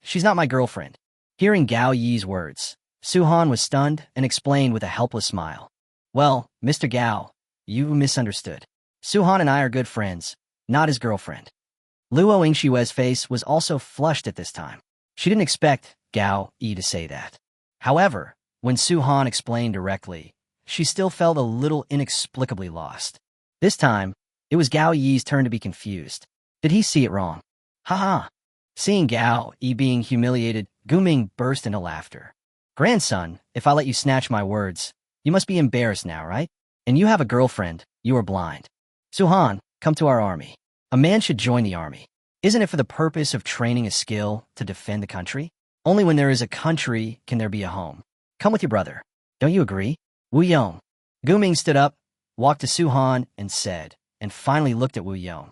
She's not my girlfriend. Hearing Gao Yi's words, Suhan was stunned and explained with a helpless smile. Well, Mr. Gao, you misunderstood. Suhan and I are good friends, not his girlfriend. Luo Yingxue's face was also flushed at this time. She didn't expect Gao Yi to say that. However, when Suhan explained directly, she still felt a little inexplicably lost. This time, it was Gao Yi's turn to be confused. Did he see it wrong? Haha. Seeing Gao Yi being humiliated, Guming burst into laughter. Grandson, if I let you snatch my words, you must be embarrassed now, right? And you have a girlfriend, you are blind. Suhan, come to our army. A man should join the army. Isn't it for the purpose of training a skill to defend the country? Only when there is a country can there be a home. Come with your brother. Don't you agree? Wu Yong. Guming stood up, walked to Suhan, and said, and finally looked at Wu Yong.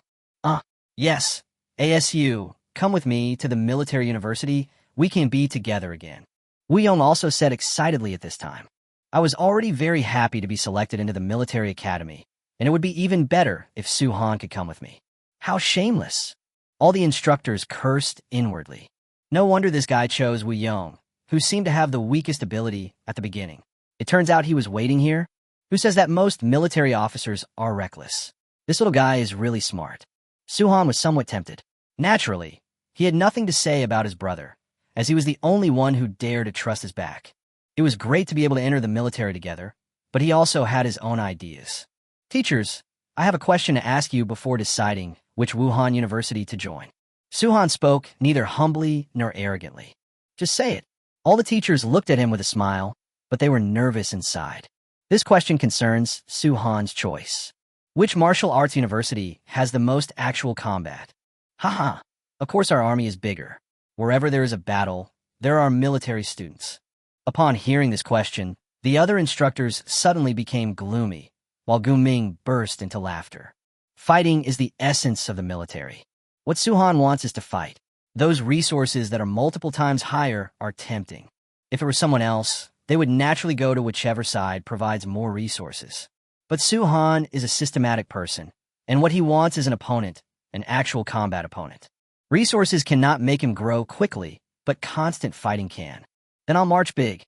Yes, ASU, come with me to the military university. We can be together again. Wu Yong also said excitedly at this time. I was already very happy to be selected into the military academy, and it would be even better if Suhan could come with me. How shameless. All the instructors cursed inwardly. No wonder this guy chose Wu Yong, who seemed to have the weakest ability at the beginning. It turns out he was waiting here. Who says that most military officers are reckless? This little guy is really smart. Suhan was somewhat tempted. Naturally, he had nothing to say about his brother, as he was the only one who dared to trust his back. It was great to be able to enter the military together, but he also had his own ideas. Teachers, I have a question to ask you before deciding which Wuhan University to join. Suhan spoke neither humbly nor arrogantly. Just say it. All the teachers looked at him with a smile, but they were nervous inside. This question concerns Suhan's choice. Which martial arts university has the most actual combat? Haha, of course our army is bigger. Wherever there is a battle, there are military students. Upon hearing this question, the other instructors suddenly became gloomy, while Guming burst into laughter. Fighting is the essence of the military. What Suhan wants is to fight. Those resources that are multiple times higher are tempting. If it were someone else, they would naturally go to whichever side provides more resources. But Suhan is a systematic person, and what he wants is an opponent, an actual combat opponent. Resources cannot make him grow quickly, but constant fighting can. Then I'll march big.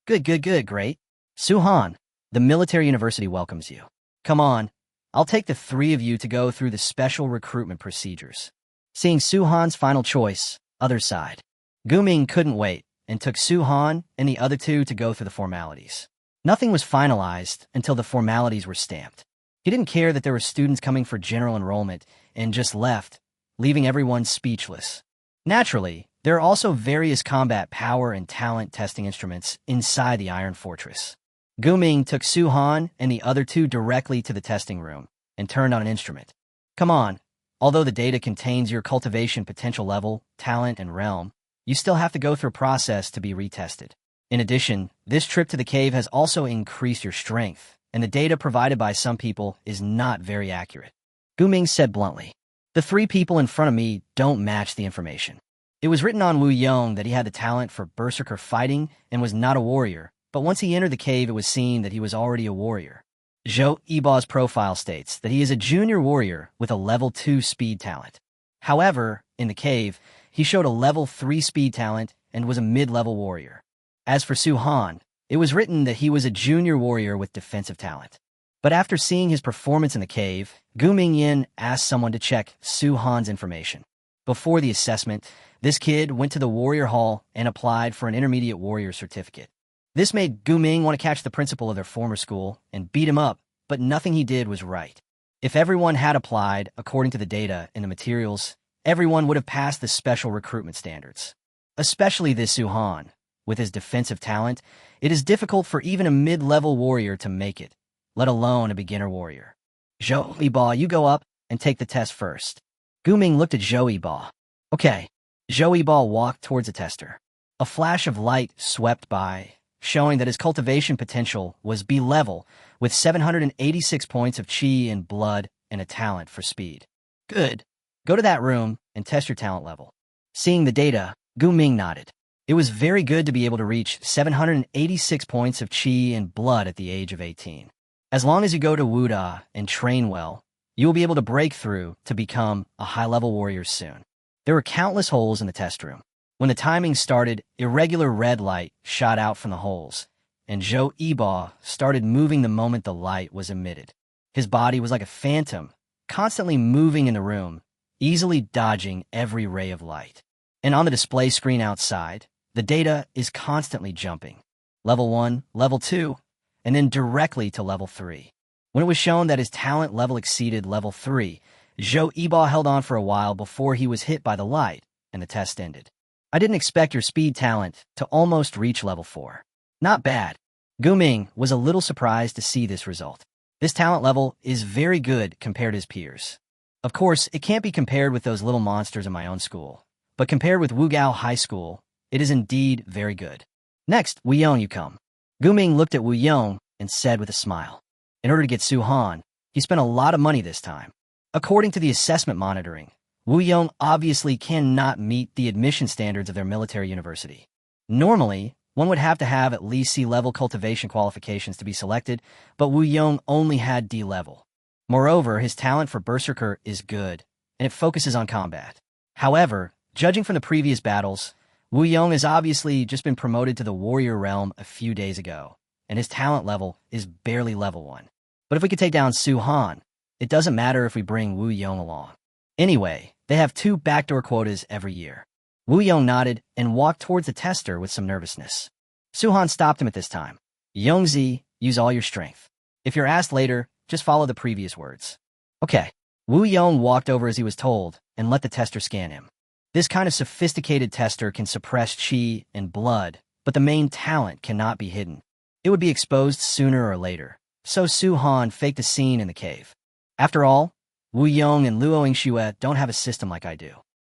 Good, great. Suhan, the military university welcomes you. Come on, I'll take the three of you to go through the special recruitment procedures. Seeing Su-han's final choice, other side, Gu-ming couldn't wait and took Su-han and the other two to go through the formalities. Nothing was finalized until the formalities were stamped. He didn't care that there were students coming for general enrollment and just left, leaving everyone speechless. Naturally, there are also various combat power and talent testing instruments inside the Iron Fortress. Gu-ming took Su-han and the other two directly to the testing room and turned on an instrument. Come on, although the data contains your cultivation potential level, talent, and realm, you still have to go through a process to be retested. In addition, this trip to the cave has also increased your strength, and the data provided by some people is not very accurate. Gu-ming said bluntly. The three people in front of me don't match the information. It was written on Wu Yong that he had the talent for berserker fighting and was not a warrior, but once he entered the cave it was seen that he was already a warrior. Zhou Yiba's profile states that he is a junior warrior with a level 2 speed talent. However, in the cave, he showed a level 3 speed talent and was a mid-level warrior. As for Su-han, it was written that he was a junior warrior with defensive talent. But after seeing his performance in the cave, Gu-ming Yin asked someone to check Su-han's information. Before the assessment, this kid went to the warrior hall and applied for an intermediate warrior certificate. This made Gu-ming want to catch the principal of their former school and beat him up, but nothing he did was right. If everyone had applied according to the data in the materials, everyone would have passed the special recruitment standards. Especially this Su-han. With his defensive talent, it is difficult for even a mid-level warrior to make it, let alone a beginner warrior. Zhou Yiba, you go up and take the test first. Gu-ming looked at Zhou Yiba. Okay. Zhou Yiba walked towards the tester. A flash of light swept by, showing that his cultivation potential was B-level, with 786 points of chi and blood and a talent for speed. Good. Go to that room and test your talent level. Seeing the data, Gu-ming nodded. It was very good to be able to reach 786 points of chi and blood at the age of 18. As long as you go to Wuda and train well, you will be able to break through to become a high-level warrior soon. There were countless holes in the test room. When the timing started, irregular red light shot out from the holes, and Zhou Yiba started moving the moment the light was emitted. His body was like a phantom, constantly moving in the room, easily dodging every ray of light. And on the display screen outside, the data is constantly jumping. Level 1, Level 2, and then directly to Level 3. When it was shown that his talent level exceeded Level 3, Zhou Yiba held on for a while before he was hit by the light, and the test ended. I didn't expect your speed talent to almost reach Level 4. Not bad. Gu-ming was a little surprised to see this result. This talent level is very good compared to his peers. Of course, it can't be compared with those little monsters in my own school, but compared with Wugao High School, it is indeed very good. Next, Wu Yong, you come. Gu-ming looked at Wu Yong and said with a smile. In order to get Su-han, he spent a lot of money this time. According to the assessment monitoring, Wu Yong obviously cannot meet the admission standards of their military university. Normally, one would have to have at least C-level cultivation qualifications to be selected, but Wu Yong only had D-level. Moreover, his talent for berserker is good, and it focuses on combat. However, judging from the previous battles, Wu Yong has obviously just been promoted to the warrior realm a few days ago, and his talent level is barely level 1. But if we could take down Su-han, it doesn't matter if we bring Wu Yong along. Anyway, they have 2 backdoor quotas every year. Wu Yong nodded and walked towards the tester with some nervousness. Su-han stopped him at this time. Yongzi, use all your strength. If you're asked later, just follow the previous words. Okay. Wu Yong walked over as he was told and let the tester scan him. This kind of sophisticated tester can suppress chi and blood, but the main talent cannot be hidden. It would be exposed sooner or later, so Su-han faked a scene in the cave. After all, Wu Yong and Luo Yingxue don't have a system like I do.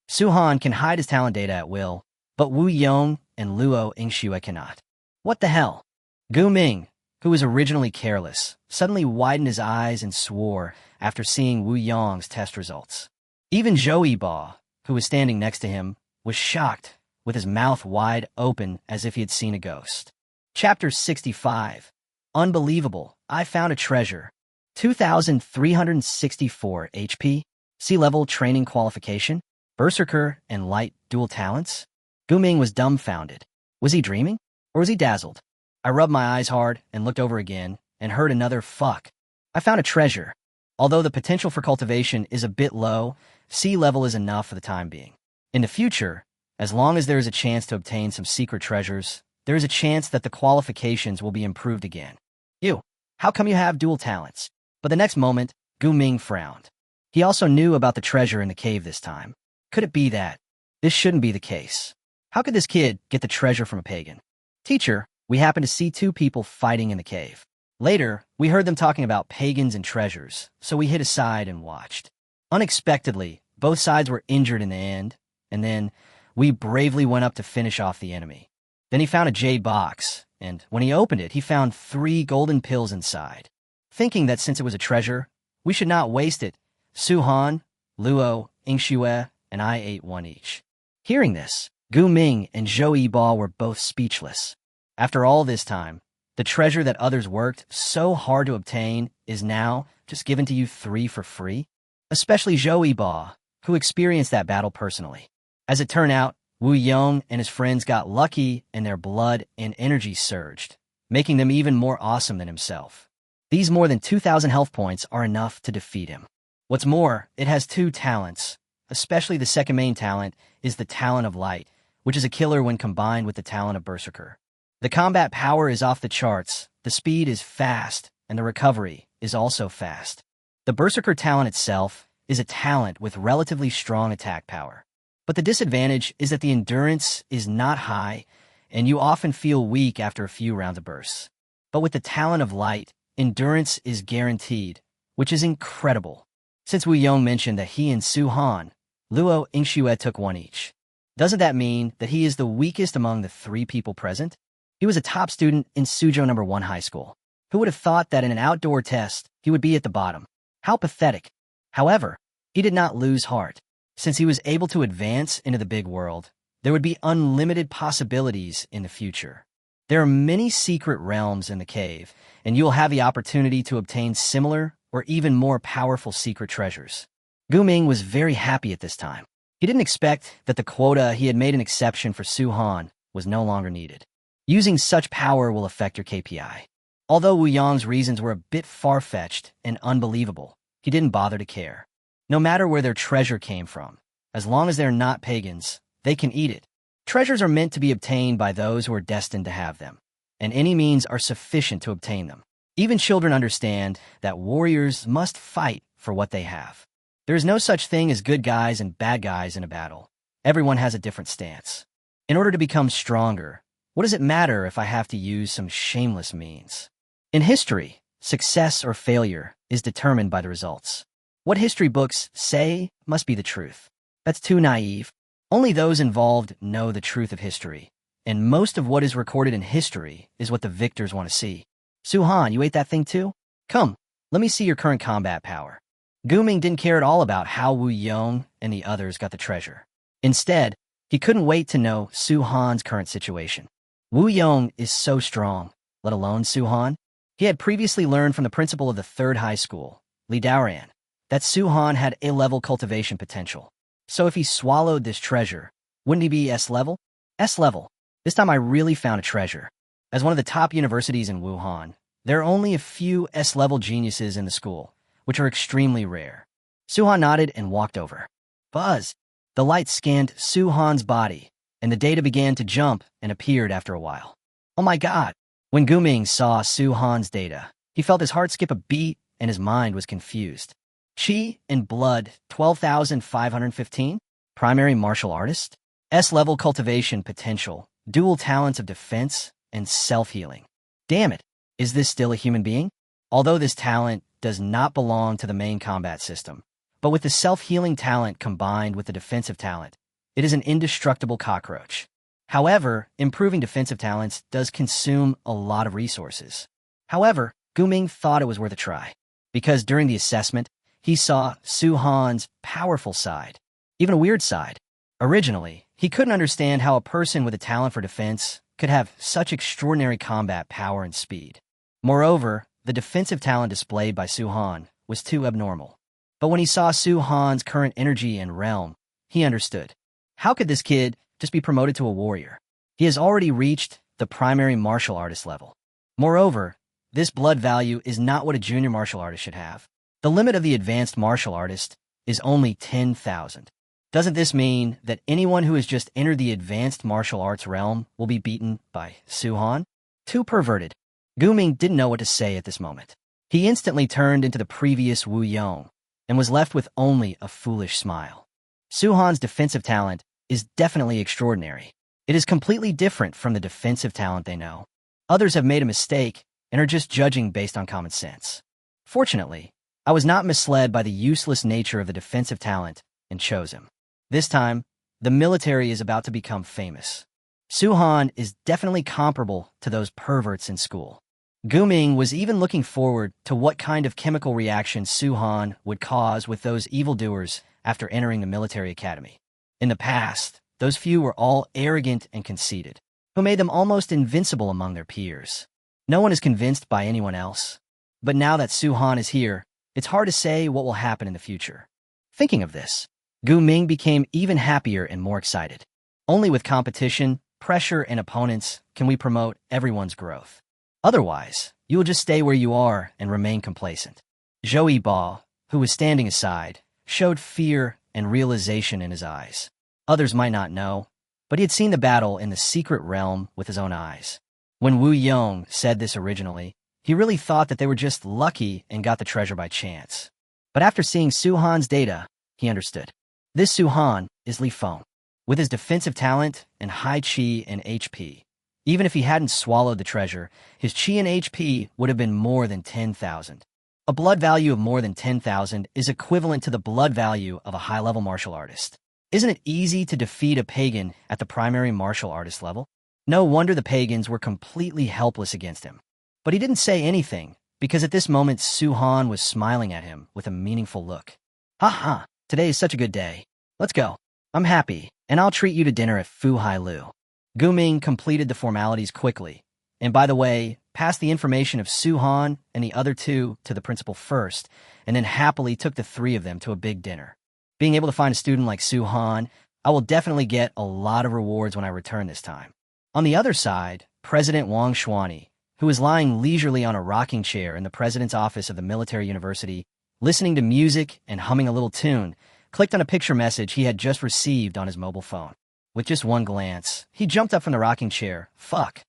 Su-han can hide his talent data at will, but Wu Yong and Luo Yingxue cannot. What the hell? Gu-ming, who was originally careless, suddenly widened his eyes and swore after seeing Wu Yong's test results. Even Zhou Yiba, who was standing next to him, was shocked, with his mouth wide open as if he had seen a ghost. Chapter 65. Unbelievable, I found a treasure. 2,364 HP, C-level training qualification, berserker and light dual talents? Gu-ming was dumbfounded. Was he dreaming? Or was he dazzled? I rubbed my eyes hard and looked over again and heard another fuck. I found a treasure. Although the potential for cultivation is a bit low, sea level is enough for the time being. In the future, as long as there is a chance to obtain some secret treasures, there is a chance that the qualifications will be improved again. You, how come you have dual talents? But the next moment, Gu Ming frowned. He also knew about the treasure in the cave this time. Could it be that? This shouldn't be the case. How could this kid get the treasure from a pagan? Teacher, we happened to see two people fighting in the cave. Later, we heard them talking about pagans and treasures, so we hid aside and watched. Unexpectedly, both sides were injured in the end, and then we bravely went up to finish off the enemy. Then he found a jade box, and when he opened it, he found 3 golden pills inside. Thinking that since it was a treasure, we should not waste it, Su Han, Luo, Ingxue, and I ate one each. Hearing this, Gu Ming and Zhou Yibo were both speechless. After all this time, the treasure that others worked so hard to obtain is now just given to you 3 for free? Especially Zhou Yibo, who experienced that battle personally. As it turned out, Wu Yong and his friends got lucky and their blood and energy surged, making them even more awesome than himself. These more than 2,000 health points are enough to defeat him. What's more, it has 2 talents, especially the second main talent is the Talent of Light, which is a killer when combined with the Talent of Berserker. The combat power is off the charts, the speed is fast, and the recovery is also fast. The Berserker talent itself is a talent with relatively strong attack power. But the disadvantage is that the endurance is not high, and you often feel weak after a few rounds of bursts. But with the Talent of Light, endurance is guaranteed, which is incredible. Since Wu Yong mentioned that he and Su Han, Luo, Ingxue took one each. Doesn't that mean that he is the weakest among the 3 people present? He was a top student in Suzhou No. 1 high school. Who would have thought that in an outdoor test, he would be at the bottom? How pathetic. However, he did not lose heart. Since he was able to advance into the big world, there would be unlimited possibilities in the future. There are many secret realms in the cave, and you will have the opportunity to obtain similar or even more powerful secret treasures. Gu Ming was very happy at this time. He didn't expect that the quota he had made an exception for Su Han was no longer needed. Using such power will affect your KPI. Although Wu Yong's reasons were a bit far-fetched and unbelievable, he didn't bother to care. No matter where their treasure came from, as long as they're not pagans, they can eat it. Treasures are meant to be obtained by those who are destined to have them, and any means are sufficient to obtain them. Even children understand that warriors must fight for what they have. There is no such thing as good guys and bad guys in a battle. Everyone has a different stance. In order to become stronger, what does it matter if I have to use some shameless means? In history, success or failure is determined by the results. What history books say must be the truth. That's too naive. Only those involved know the truth of history, and most of what is recorded in history is what the victors want to see. Su Han, you ate that thing too? Come, let me see your current combat power. Gu Ming didn't care at all about how Wu Yong and the others got the treasure. Instead, he couldn't wait to know Su Han's current situation. Wu Yong is so strong, let alone Su Han. He had previously learned from the principal of the 3rd high school, Li Daoran, that Su Han had A-level cultivation potential. So if he swallowed this treasure, wouldn't he be S-level? S-level. This time I really found a treasure. As one of the top universities in Wuhan, there are only a few S-level geniuses in the school, which are extremely rare. Su Han nodded and walked over. Buzz! The light scanned Su Han's body, and the data began to jump and appeared after a while. Oh my god! When Gu Ming saw Su Han's data, he felt his heart skip a beat and his mind was confused. Qi and blood, 12,515? Primary martial artist? S-level cultivation potential, dual talents of defense, and self-healing. Damn it, is this still a human being? Although this talent does not belong to the main combat system, but with the self-healing talent combined with the defensive talent, it is an indestructible cockroach. However, improving defensive talents does consume a lot of resources. However, Gu Ming thought it was worth a try, because during the assessment, he saw Su Han's powerful side, even a weird side. Originally, he couldn't understand how a person with a talent for defense could have such extraordinary combat power and speed. Moreover, the defensive talent displayed by Su Han was too abnormal. But when he saw Su Han's current energy and realm, he understood. How could this kid just be promoted to a warrior? He has already reached the primary martial artist level. Moreover, this blood value is not what a junior martial artist should have. The limit of the advanced martial artist is only 10,000. Doesn't this mean that anyone who has just entered the advanced martial arts realm will be beaten by Su-han? Too perverted. Gu-ming didn't know what to say at this moment. He instantly turned into the previous Wu Yong and was left with only a foolish smile. Su-han's defensive talent is definitely extraordinary. It is completely different from the defensive talent they know. Others have made a mistake and are just judging based on common sense. Fortunately, I was not misled by the useless nature of the defensive talent and chose him. This time, the military is about to become famous. Su-han is definitely comparable to those perverts in school. Gu-ming was even looking forward to what kind of chemical reaction Su-han would cause with those evildoers after entering the military academy. In the past, those few were all arrogant and conceited, who made them almost invincible among their peers. No one is convinced by anyone else. But now that Su-han is here, it's hard to say what will happen in the future. Thinking of this, Gu-ming became even happier and more excited. Only with competition, pressure, and opponents can we promote everyone's growth. Otherwise, you will just stay where you are and remain complacent. Zhou Ba, who was standing aside, showed fear and realization in his eyes. Others might not know, but he had seen the battle in the secret realm with his own eyes. When Wu Yong said this originally, he really thought that they were just lucky and got the treasure by chance. But after seeing Su-han's data, he understood. This Su-han is Li Feng. With his defensive talent and high chi and HP, even if he hadn't swallowed the treasure, his chi and HP would have been more than 10,000. A blood value of more than 10,000 is equivalent to the blood value of a high-level martial artist. Isn't it easy to defeat a pagan at the primary martial artist level? No wonder the pagans were completely helpless against him. But he didn't say anything, because at this moment Su-han was smiling at him with a meaningful look. Ha ha, today is such a good day. Let's go. I'm happy, and I'll treat you to dinner at Fu Hai Lu. Gu-ming completed the formalities quickly, and by the way, passed the information of Su-han and the other two to the principal first, and then happily took the three of them to a big dinner. Being able to find a student like Su-han, I will definitely get a lot of rewards when I return this time. On the other side, President Wang Xuani, who was lying leisurely on a rocking chair in the president's office of the military university, listening to music and humming a little tune, clicked on a picture message he had just received on his mobile phone. With just one glance, he jumped up from the rocking chair. Fuck.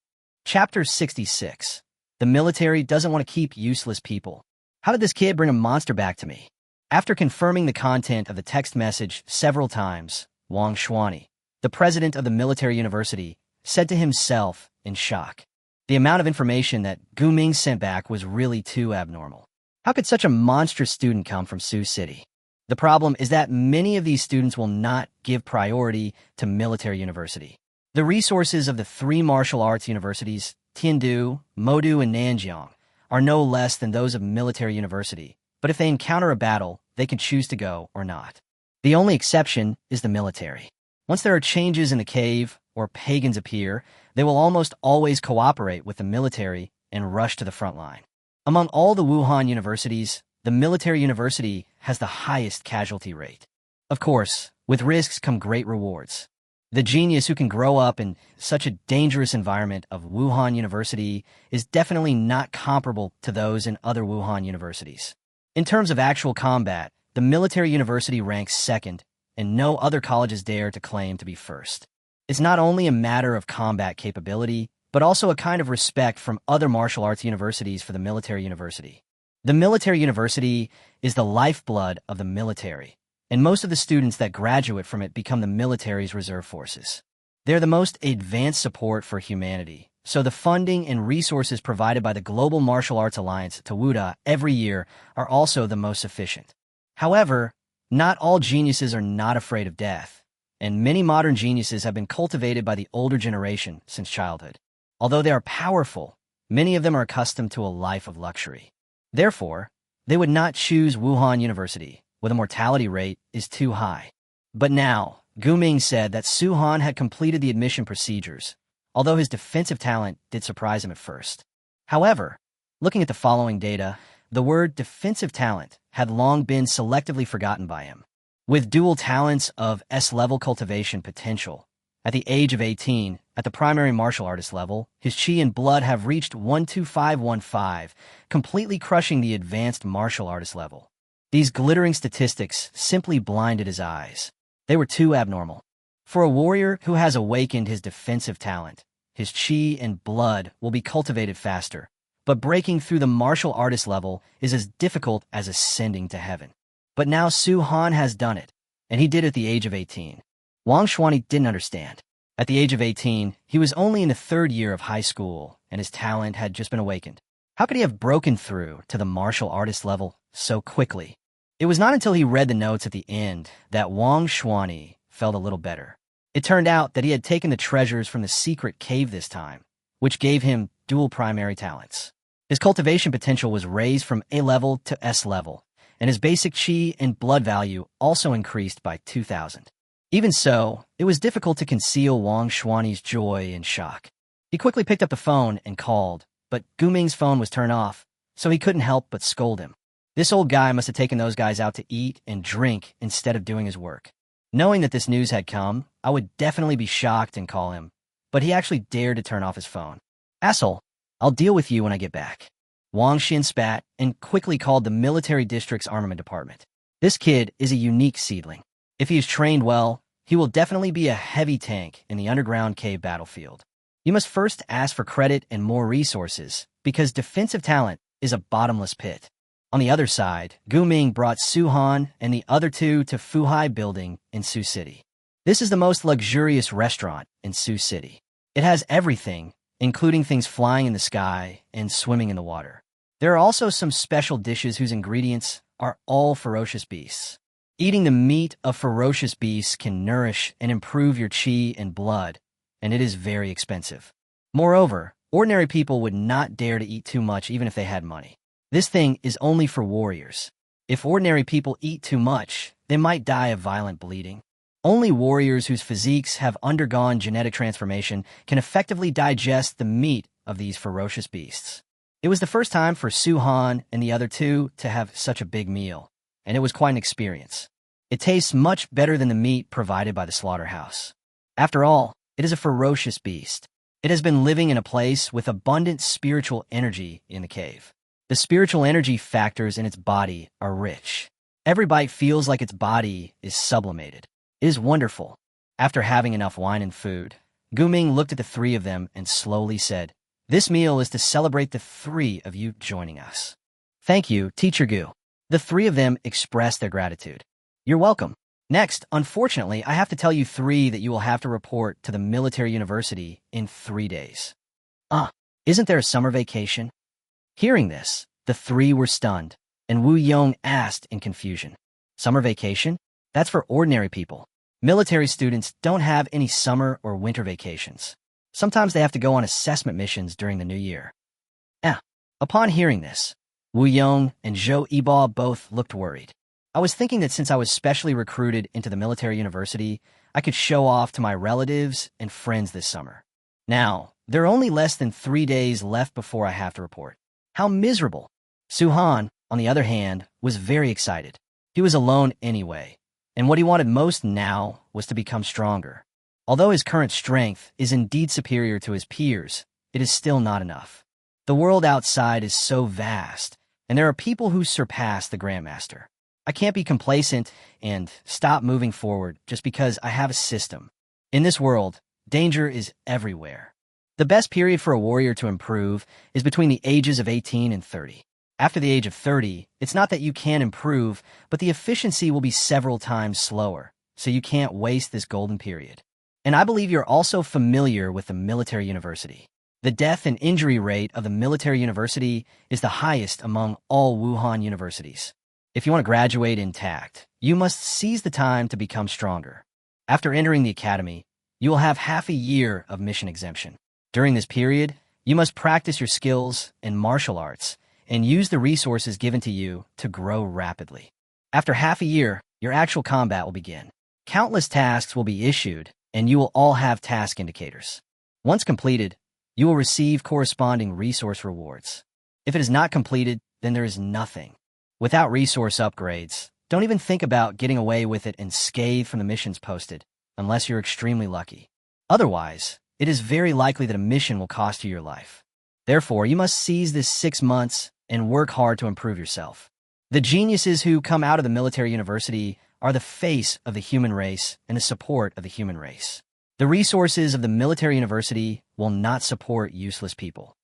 Chapter 66. The military doesn't want to keep useless people. How did this kid bring a monster back to me? After confirming the content of the text message several times, Wang Xuani, the president of the military university, said to himself in shock. The amount of information that Gu-ming sent back was really too abnormal. How could such a monstrous student come from Sioux City? The problem is that many of these students will not give priority to military university. The resources of the three martial arts universities, Tiandu, Modu, and Nanjiang, are no less than those of military university, but if they encounter a battle, they can choose to go or not. The only exception is the military. Once there are changes in the cave or pagans appear, they will almost always cooperate with the military and rush to the front line. Among all the Wuhan universities, the military university has the highest casualty rate. Of course, with risks come great rewards. The genius who can grow up in such a dangerous environment of Wuhan University is definitely not comparable to those in other Wuhan universities. In terms of actual combat, the military university ranks second, and no other colleges dare to claim to be first. It's not only a matter of combat capability, but also a kind of respect from other martial arts universities for the military university. The military university is the lifeblood of the military, and most of the students that graduate from it become the military's reserve forces. They're the most advanced support for humanity, so the funding and resources provided by the Global Martial Arts Alliance to WUDA every year are also the most sufficient. However, not all geniuses are not afraid of death, and many modern geniuses have been cultivated by the older generation since childhood. Although they are powerful, many of them are accustomed to a life of luxury. Therefore, they would not choose Wuhan University, where the mortality rate is too high. But now, Gu-ming said that Su-han had completed the admission procedures, although his defensive talent did surprise him at first. However, looking at the following data, the word defensive talent had long been selectively forgotten by him. With dual talents of S-level cultivation potential, at the age of 18, at the primary martial artist level, his chi and blood have reached 12515, completely crushing the advanced martial artist level. These glittering statistics simply blinded his eyes. They were too abnormal. For a warrior who has awakened his defensive talent, his chi and blood will be cultivated faster, but breaking through the martial artist level is as difficult as ascending to heaven. But now Su Han has done it, and he did it at the age of 18. Wang Xuanyi didn't understand. At the age of 18, he was only in the third year of high school, and his talent had just been awakened. How could he have broken through to the martial artist level so quickly? It was not until he read the notes at the end that Wang Xuanyi felt a little better. It turned out that he had taken the treasures from the secret cave this time, which gave him dual primary talents. His cultivation potential was raised from A level to S level, and his basic chi and blood value also increased by 2,000. Even so, it was difficult to conceal Wang Xuanyi's joy and shock. He quickly picked up the phone and called, but Gu Ming's phone was turned off, so he couldn't help but scold him. This old guy must have taken those guys out to eat and drink instead of doing his work. Knowing that this news had come, I would definitely be shocked and call him, but he actually dared to turn off his phone. Asshole, I'll deal with you when I get back. Wang Xin spat and quickly called the military district's armament department. This kid is a unique seedling. If he is trained well, he will definitely be a heavy tank in the underground cave battlefield. You must first ask for credit and more resources, because defensive talent is a bottomless pit. On the other side, Gu Ming brought Su Han and the other two to Fuhai Building in Sioux City. This is the most luxurious restaurant in Sioux City. It has everything, including things flying in the sky and swimming in the water. There are also some special dishes whose ingredients are all ferocious beasts. Eating the meat of ferocious beasts can nourish and improve your chi and blood, and it is very expensive. Moreover, ordinary people would not dare to eat too much even if they had money. This thing is only for warriors. If ordinary people eat too much, they might die of violent bleeding. Only warriors whose physiques have undergone genetic transformation can effectively digest the meat of these ferocious beasts. It was the first time for Su Han and the other two to have such a big meal, and it was quite an experience. It tastes much better than the meat provided by the Slaughterhouse. After all, it is a ferocious beast. It has been living in a place with abundant spiritual energy in the cave. The spiritual energy factors in its body are rich. Every bite feels like its body is sublimated. It is wonderful. After having enough wine and food, Gu Ming looked at the three of them and slowly said, "This meal is to celebrate the three of you joining us." "Thank you, Teacher Gu." The three of them expressed their gratitude. "You're welcome. Next, unfortunately, I have to tell you three that you will have to report to the military university in 3 days. Isn't there a summer vacation?" Hearing this, the three were stunned, and Wu Yong asked in confusion, "Summer vacation? That's for ordinary people. Military students don't have any summer or winter vacations. Sometimes they have to go on assessment missions during the new year." Upon hearing this, Wu Yong and Zhou Yibo both looked worried. I was thinking that since I was specially recruited into the military university, I could show off to my relatives and friends this summer. Now, there are only less than 3 days left before I have to report. How miserable! Su Han, on the other hand, was very excited. He was alone anyway, and what he wanted most now was to become stronger. Although his current strength is indeed superior to his peers, it is still not enough. The world outside is so vast, and there are people who surpass the Grandmaster. I can't be complacent and stop moving forward just because I have a system. In this world, danger is everywhere. The best period for a warrior to improve is between the ages of 18 and 30. After the age of 30, it's not that you can't improve, but the efficiency will be several times slower, so you can't waste this golden period. And I believe you're also familiar with the military university. The death and injury rate of the military university is the highest among all Wuhan universities. If you want to graduate intact, you must seize the time to become stronger. After entering the academy, you will have half a year of mission exemption. During this period, you must practice your skills in martial arts and use the resources given to you to grow rapidly. After half a year, your actual combat will begin. Countless tasks will be issued, and you will all have task indicators. Once completed, you will receive corresponding resource rewards. If it is not completed, then there is nothing. Without resource upgrades, don't even think about getting away with it and scathe from the missions posted, unless you're extremely lucky. Otherwise, it is very likely that a mission will cost you your life. Therefore, you must seize this 6 months and work hard to improve yourself. The geniuses who come out of the military university are the face of the human race and the support of the human race. The resources of the military university will not support useless people.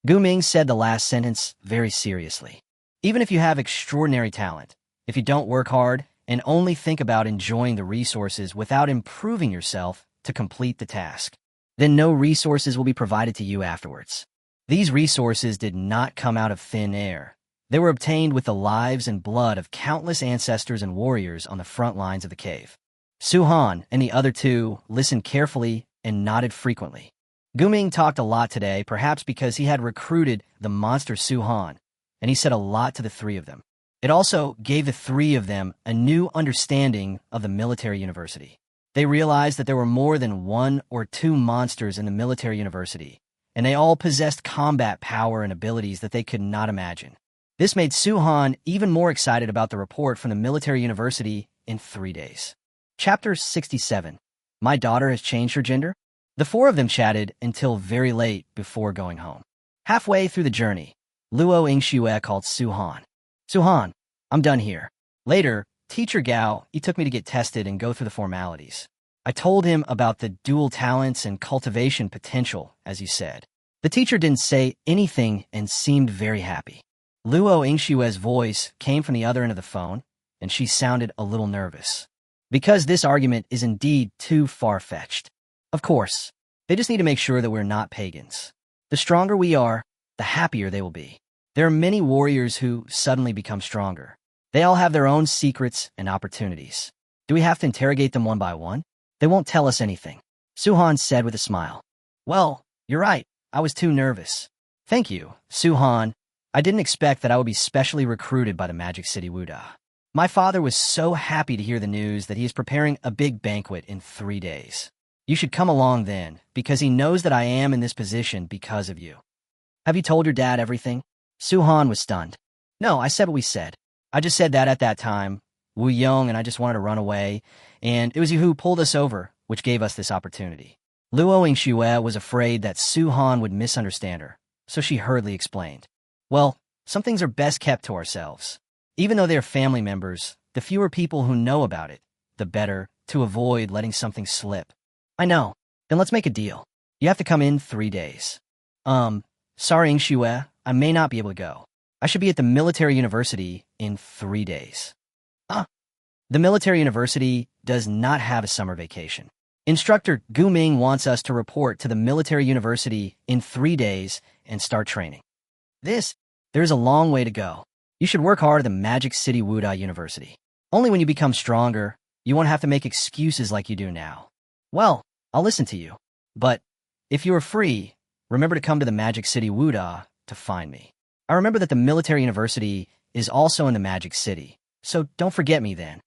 Gu Ming said the last sentence very seriously. Even if you have extraordinary talent, if you don't work hard and only think about enjoying the resources without improving yourself to complete the task, then no resources will be provided to you afterwards. These resources did not come out of thin air. They were obtained with the lives and blood of countless ancestors and warriors on the front lines of the cave. Su-han and the other two listened carefully and nodded frequently. Gu Ming talked a lot today, perhaps because he had recruited the monster Su-han, and he said a lot to the three of them. It also gave the three of them a new understanding of the military university. They realized that there were more than one or two monsters in the military university, and they all possessed combat power and abilities that they could not imagine. This made Su-han even more excited about the report from the military university in 3 days. Chapter 67. My daughter has changed her gender? The four of them chatted until very late before going home. Halfway through the journey, Luo Yingxue called Su-han. Su-han, I'm done here. Later, Teacher Gao, he took me to get tested and go through the formalities. I told him about the dual talents and cultivation potential, as you said. The teacher didn't say anything and seemed very happy. Luo Yingxue's voice came from the other end of the phone, and she sounded a little nervous. Because this argument is indeed too far-fetched. Of course, they just need to make sure that we're not pagans. The stronger we are, the happier they will be. There are many warriors who suddenly become stronger. They all have their own secrets and opportunities. Do we have to interrogate them one by one? They won't tell us anything. Su-han said with a smile. Well, you're right. I was too nervous. Thank you, Su-han. I didn't expect that I would be specially recruited by the Magic City Wuda. My father was so happy to hear the news that he is preparing a big banquet in 3 days. You should come along then, because he knows that I am in this position because of you. Have you told your dad everything? Su-han was stunned. No, I said what we said. I just said that at that time, Wu Yong and I just wanted to run away, and it was you who pulled us over, which gave us this opportunity. Luo Yingxue was afraid that Su-han would misunderstand her, so she hurriedly explained. Well, some things are best kept to ourselves. Even though they are family members, the fewer people who know about it, the better, to avoid letting something slip. I know. Then let's make a deal. You have to come in 3 days. Sorry, Yingxue, I may not be able to go. I should be at the military university in 3 days. The military university does not have a summer vacation. Instructor Gu Ming wants us to report to the military university in 3 days and start training. There's a long way to go. You should work hard at the Magic City Wuda University. Only when you become stronger, you won't have to make excuses like you do now. Well, I'll listen to you. But if you are free, remember to come to the Magic City Wuda to find me. I remember that the military university is also in the Magic City, so don't forget me then.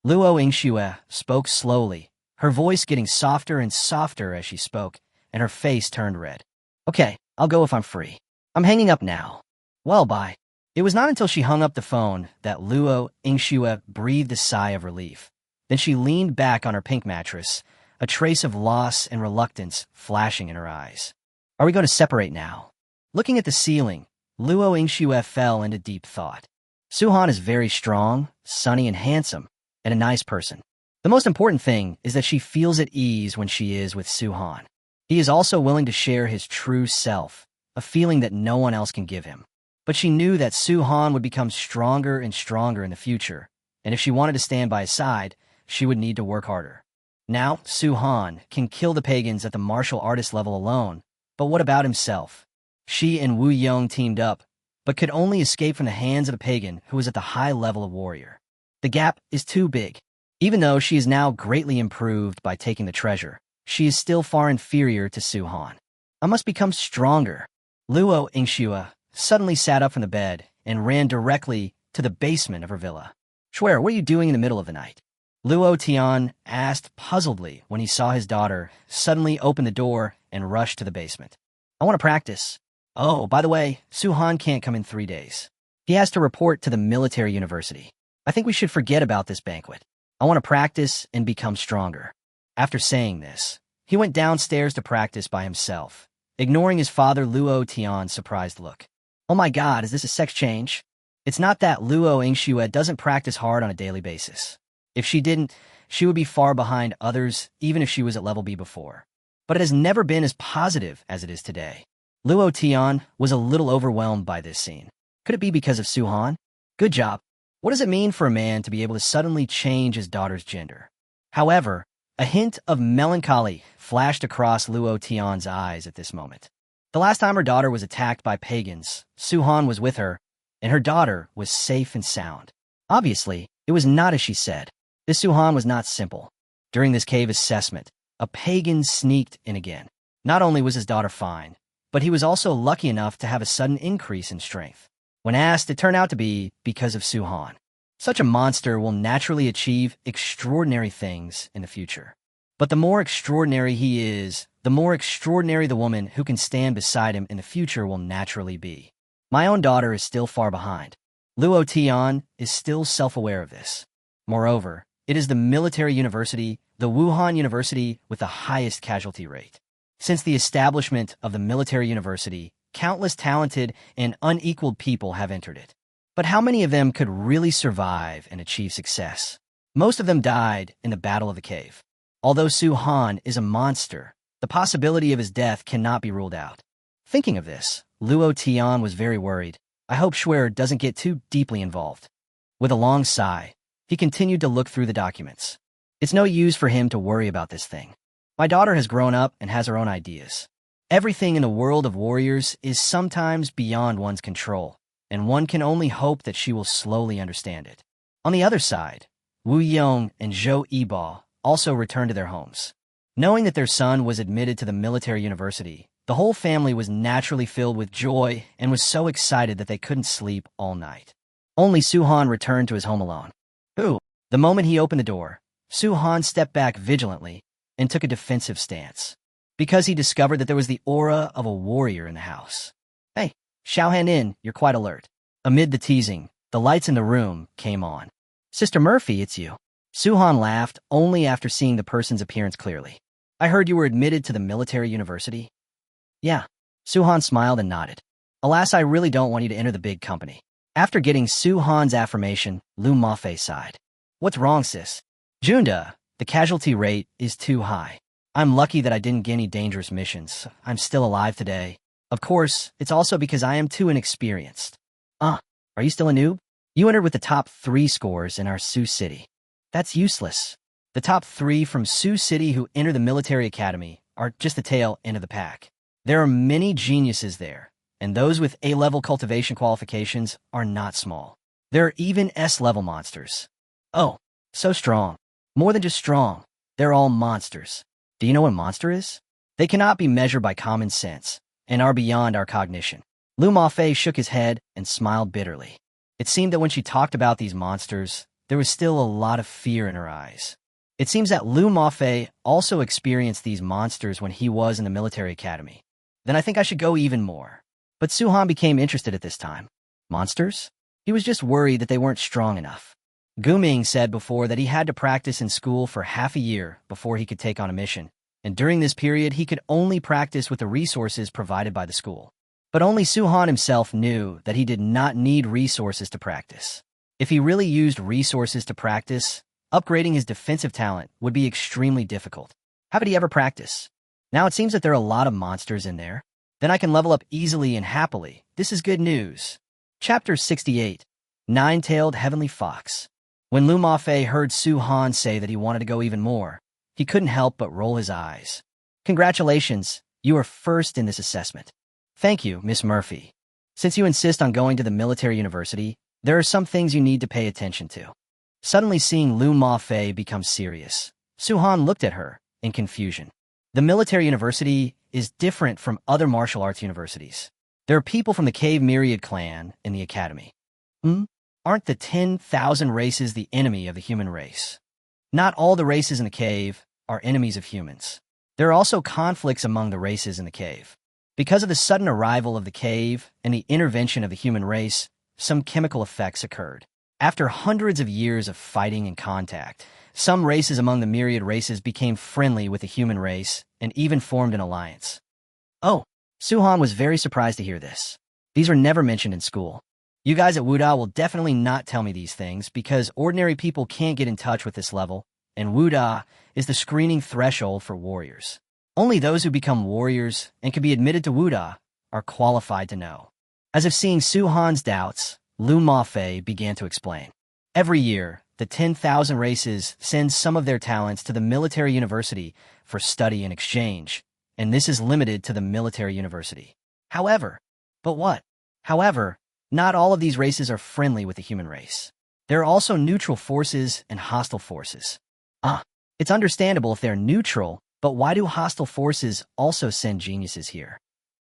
Luo Yingxue spoke slowly, her voice getting softer and softer as she spoke, and her face turned red. Okay, I'll go if I'm free. I'm hanging up now. Well, bye. It was not until she hung up the phone that Luo Yingxue breathed a sigh of relief. Then she leaned back on her pink mattress, a trace of loss and reluctance flashing in her eyes. Are we going to separate now? Looking at the ceiling, Luo Yingxue fell into deep thought. Su-han is very strong, sunny, and handsome, and a nice person. The most important thing is that she feels at ease when she is with Su-han. He is also willing to share his true self, a feeling that no one else can give him. But she knew that Su-han would become stronger and stronger in the future, and if she wanted to stand by his side, she would need to work harder. Now, Su-han can kill the Pagans at the martial artist level alone, but what about himself? She and Wu Yong teamed up, but could only escape from the hands of a Pagan who was at the high level of warrior. The gap is too big. Even though she is now greatly improved by taking the treasure, she is still far inferior to Su-han. I must become stronger. Luo Yingxue suddenly sat up from the bed and ran directly to the basement of her villa. Shuer, what are you doing in the middle of the night? Luo Tian asked puzzledly when he saw his daughter suddenly open the door and rush to the basement. I want to practice. Oh, by the way, Su-han can't come in 3 days. He has to report to the military university. I think we should forget about this banquet. I want to practice and become stronger. After saying this, he went downstairs to practice by himself, ignoring his father Luo Tian's surprised look. Oh my god, is this a sex change? It's not that Luo Yingxue doesn't practice hard on a daily basis. If she didn't, she would be far behind others, even if she was at level B before. But it has never been as positive as it is today. Luo Tian was a little overwhelmed by this scene. Could it be because of Su Han? Good job. What does it mean for a man to be able to suddenly change his daughter's gender? However, a hint of melancholy flashed across Luo Tian's eyes at this moment. The last time her daughter was attacked by pagans, Su Han was with her, and her daughter was safe and sound. Obviously, it was not as she said. This Su Han was not simple. During this cave assessment, a pagan sneaked in again. Not only was his daughter fine, but he was also lucky enough to have a sudden increase in strength. When asked, it turned out to be because of Su Han. Such a monster will naturally achieve extraordinary things in the future. But the more extraordinary he is, the more extraordinary the woman who can stand beside him in the future will naturally be. My own daughter is still far behind. Luo Tian is still self-aware of this. Moreover, it is the military university, the Wuhan University, with the highest casualty rate. Since the establishment of the military university, countless talented and unequaled people have entered it. But how many of them could really survive and achieve success? Most of them died in the Battle of the Cave. Although Su Han is a monster, the possibility of his death cannot be ruled out. Thinking of this, Luo Tian was very worried. I hope Schwer doesn't get too deeply involved. With a long sigh, he continued to look through the documents. It's no use for him to worry about this thing. My daughter has grown up and has her own ideas. Everything in the world of warriors is sometimes beyond one's control, and one can only hope that she will slowly understand it. On the other side, Wu Yong and Zhou Yibo also returned to their homes. Knowing that their son was admitted to the military university, the whole family was naturally filled with joy and was so excited that they couldn't sleep all night. Only Su Han returned to his home alone. The moment he opened the door, Su Han stepped back vigilantly and took a defensive stance, because he discovered that there was the aura of a warrior in the house. Hey, Xiaohan in, you're quite alert. Amid the teasing, the lights in the room came on. Sister Murphy, it's you. Su Han laughed only after seeing the person's appearance clearly. I heard you were admitted to the military university. Yeah. Su Han smiled and nodded. Alas, I really don't want you to enter the big company. After getting Su Han's affirmation, Lu Maf sighed. What's wrong, sis? Junda, the casualty rate is too high. I'm lucky that I didn't get any dangerous missions. I'm still alive today. Of course, it's also because I am too inexperienced. Are you still a noob? You entered with the top 3 scores in our Sioux City. That's useless. The top 3 from Sioux City who enter the military academy are just the tail end of the pack. There are many geniuses there, and those with A-level cultivation qualifications are not small. There are even S-level monsters. Oh, so strong. More than just strong. They're all monsters. Do you know what a monster is? They cannot be measured by common sense, and are beyond our cognition. Lu Maf shook his head and smiled bitterly. It seemed that when she talked about these monsters, there was still a lot of fear in her eyes. It seems that Lu Maf also experienced these monsters when he was in the military academy. Then I think I should go even more. But Su Han became interested at this time. Monsters? He was just worried that they weren't strong enough. Guming said before that he had to practice in school for half a year before he could take on a mission, and during this period he could only practice with the resources provided by the school. But only Su Han himself knew that he did not need resources to practice. If he really used resources to practice, upgrading his defensive talent would be extremely difficult. How could he ever practice? Now it seems that there are a lot of monsters in there. Then I can level up easily and happily. This is good news. Chapter 68, Nine-Tailed Heavenly Fox. When Lu Maf heard Su Han say that he wanted to go even more, he couldn't help but roll his eyes. Congratulations, you are first in this assessment. Thank you, Miss Murphy. Since you insist on going to the military university, there are some things you need to pay attention to. Suddenly seeing Lu Maf become serious, Su Han looked at her in confusion. The military university is different from other martial arts universities. There are people from the Cave Myriad clan in the academy. Aren't the 10,000 races the enemy of the human race? Not all the races in the cave are enemies of humans. There are also conflicts among the races in the cave. Because of the sudden arrival of the cave and the intervention of the human race, some chemical effects occurred. After hundreds of years of fighting and contact, some races among the myriad races became friendly with the human race and even formed an alliance. Oh, Su Han was very surprised to hear this. These are never mentioned in school. You guys at Wuda will definitely not tell me these things because ordinary people can't get in touch with this level, and Wuda is the screening threshold for warriors. Only those who become warriors and can be admitted to Wuda are qualified to know. As if seeing Su-han's doubts, Lu Maf began to explain. Every year, the 10,000 races send some of their talents to the military university for study and exchange, and this is limited to the military university. However, not all of these races are friendly with the human race. There are also neutral forces and hostile forces. It's understandable if they're neutral, but why do hostile forces also send geniuses here?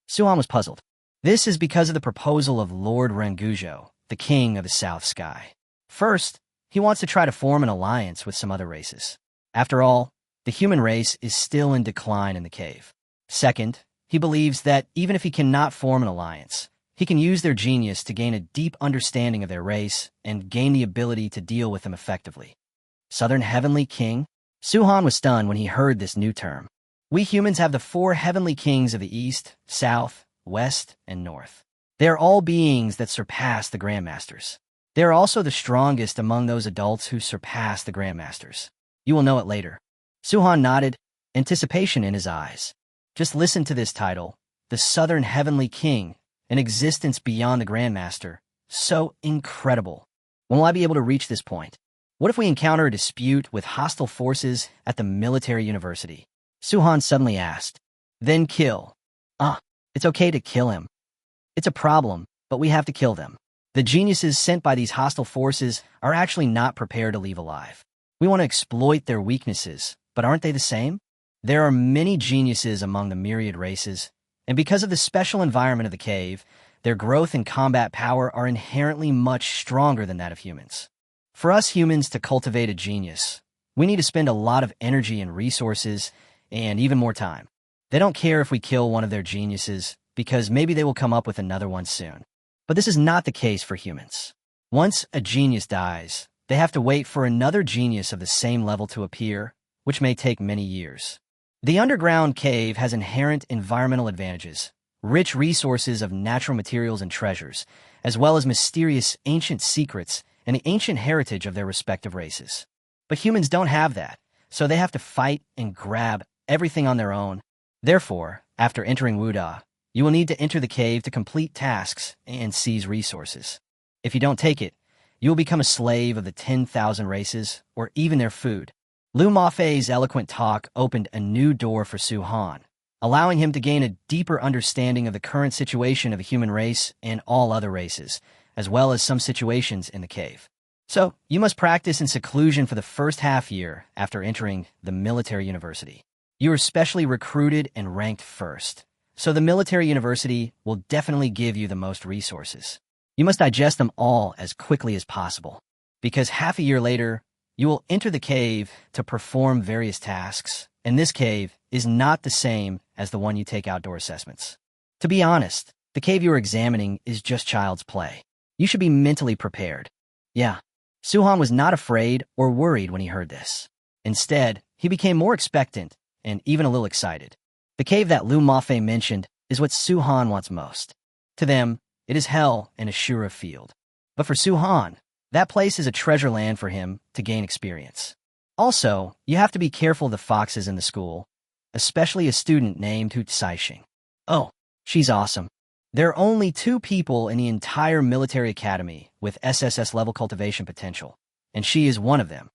Su-han was puzzled. This is because of the proposal of Lord Rangujo, the king of the South Sky. First, he wants to try to form an alliance with some other races. After all, the human race is still in decline in the cave. Second, he believes that even if he cannot form an alliance, he can use their genius to gain a deep understanding of their race and gain the ability to deal with them effectively. Southern Heavenly King? Su-han was stunned when he heard this new term. We humans have the 4 heavenly kings of the East, South, West, and North. They are all beings that surpass the Grandmasters. They are also the strongest among those adults who surpass the Grandmasters. You will know it later. Su-han nodded, anticipation in his eyes. Just listen to this title, the Southern Heavenly King, an existence beyond the Grandmaster. So incredible. When will I be able to reach this point? What if we encounter a dispute with hostile forces at the military university? Su-han suddenly asked. Then kill. It's okay to kill him. It's a problem, but we have to kill them. The geniuses sent by these hostile forces are actually not prepared to leave alive. We want to exploit their weaknesses, but aren't they the same? There are many geniuses among the myriad races, and because of the special environment of the cave, their growth and combat power are inherently much stronger than that of humans. For us humans to cultivate a genius, we need to spend a lot of energy and resources, and even more time. They don't care if we kill one of their geniuses, because maybe they will come up with another one soon. But this is not the case for humans. Once a genius dies, they have to wait for another genius of the same level to appear, which may take many years. The underground cave has inherent environmental advantages, rich resources of natural materials and treasures, as well as mysterious ancient secrets and the ancient heritage of their respective races. But humans don't have that, so they have to fight and grab everything on their own. Therefore, after entering Wuda, you will need to enter the cave to complete tasks and seize resources. If you don't take it, you will become a slave of the 10,000 races, or even their food. Lu Maf's eloquent talk opened a new door for Su-han, allowing him to gain a deeper understanding of the current situation of the human race and all other races, as well as some situations in the cave. So, you must practice in seclusion for the first half year after entering the military university. You are specially recruited and ranked first, so the military university will definitely give you the most resources. You must digest them all as quickly as possible, because half a year later, you will enter the cave to perform various tasks, and this cave is not the same as the one you take outdoor assessments. To be honest, the cave you are examining is just child's play. You should be mentally prepared. Yeah, Su-han was not afraid or worried when he heard this. Instead, he became more expectant and even a little excited. The cave that Lu Maf mentioned is what Su-han wants most. To them, it is hell and Ashura field. But for Su-han, that place is a treasure land for him to gain experience. Also, you have to be careful of the foxes in the school, especially a student named Hu Tsaixing. Oh, she's awesome. There are only 2 people in the entire military academy with SSS level cultivation potential, and she is one of them.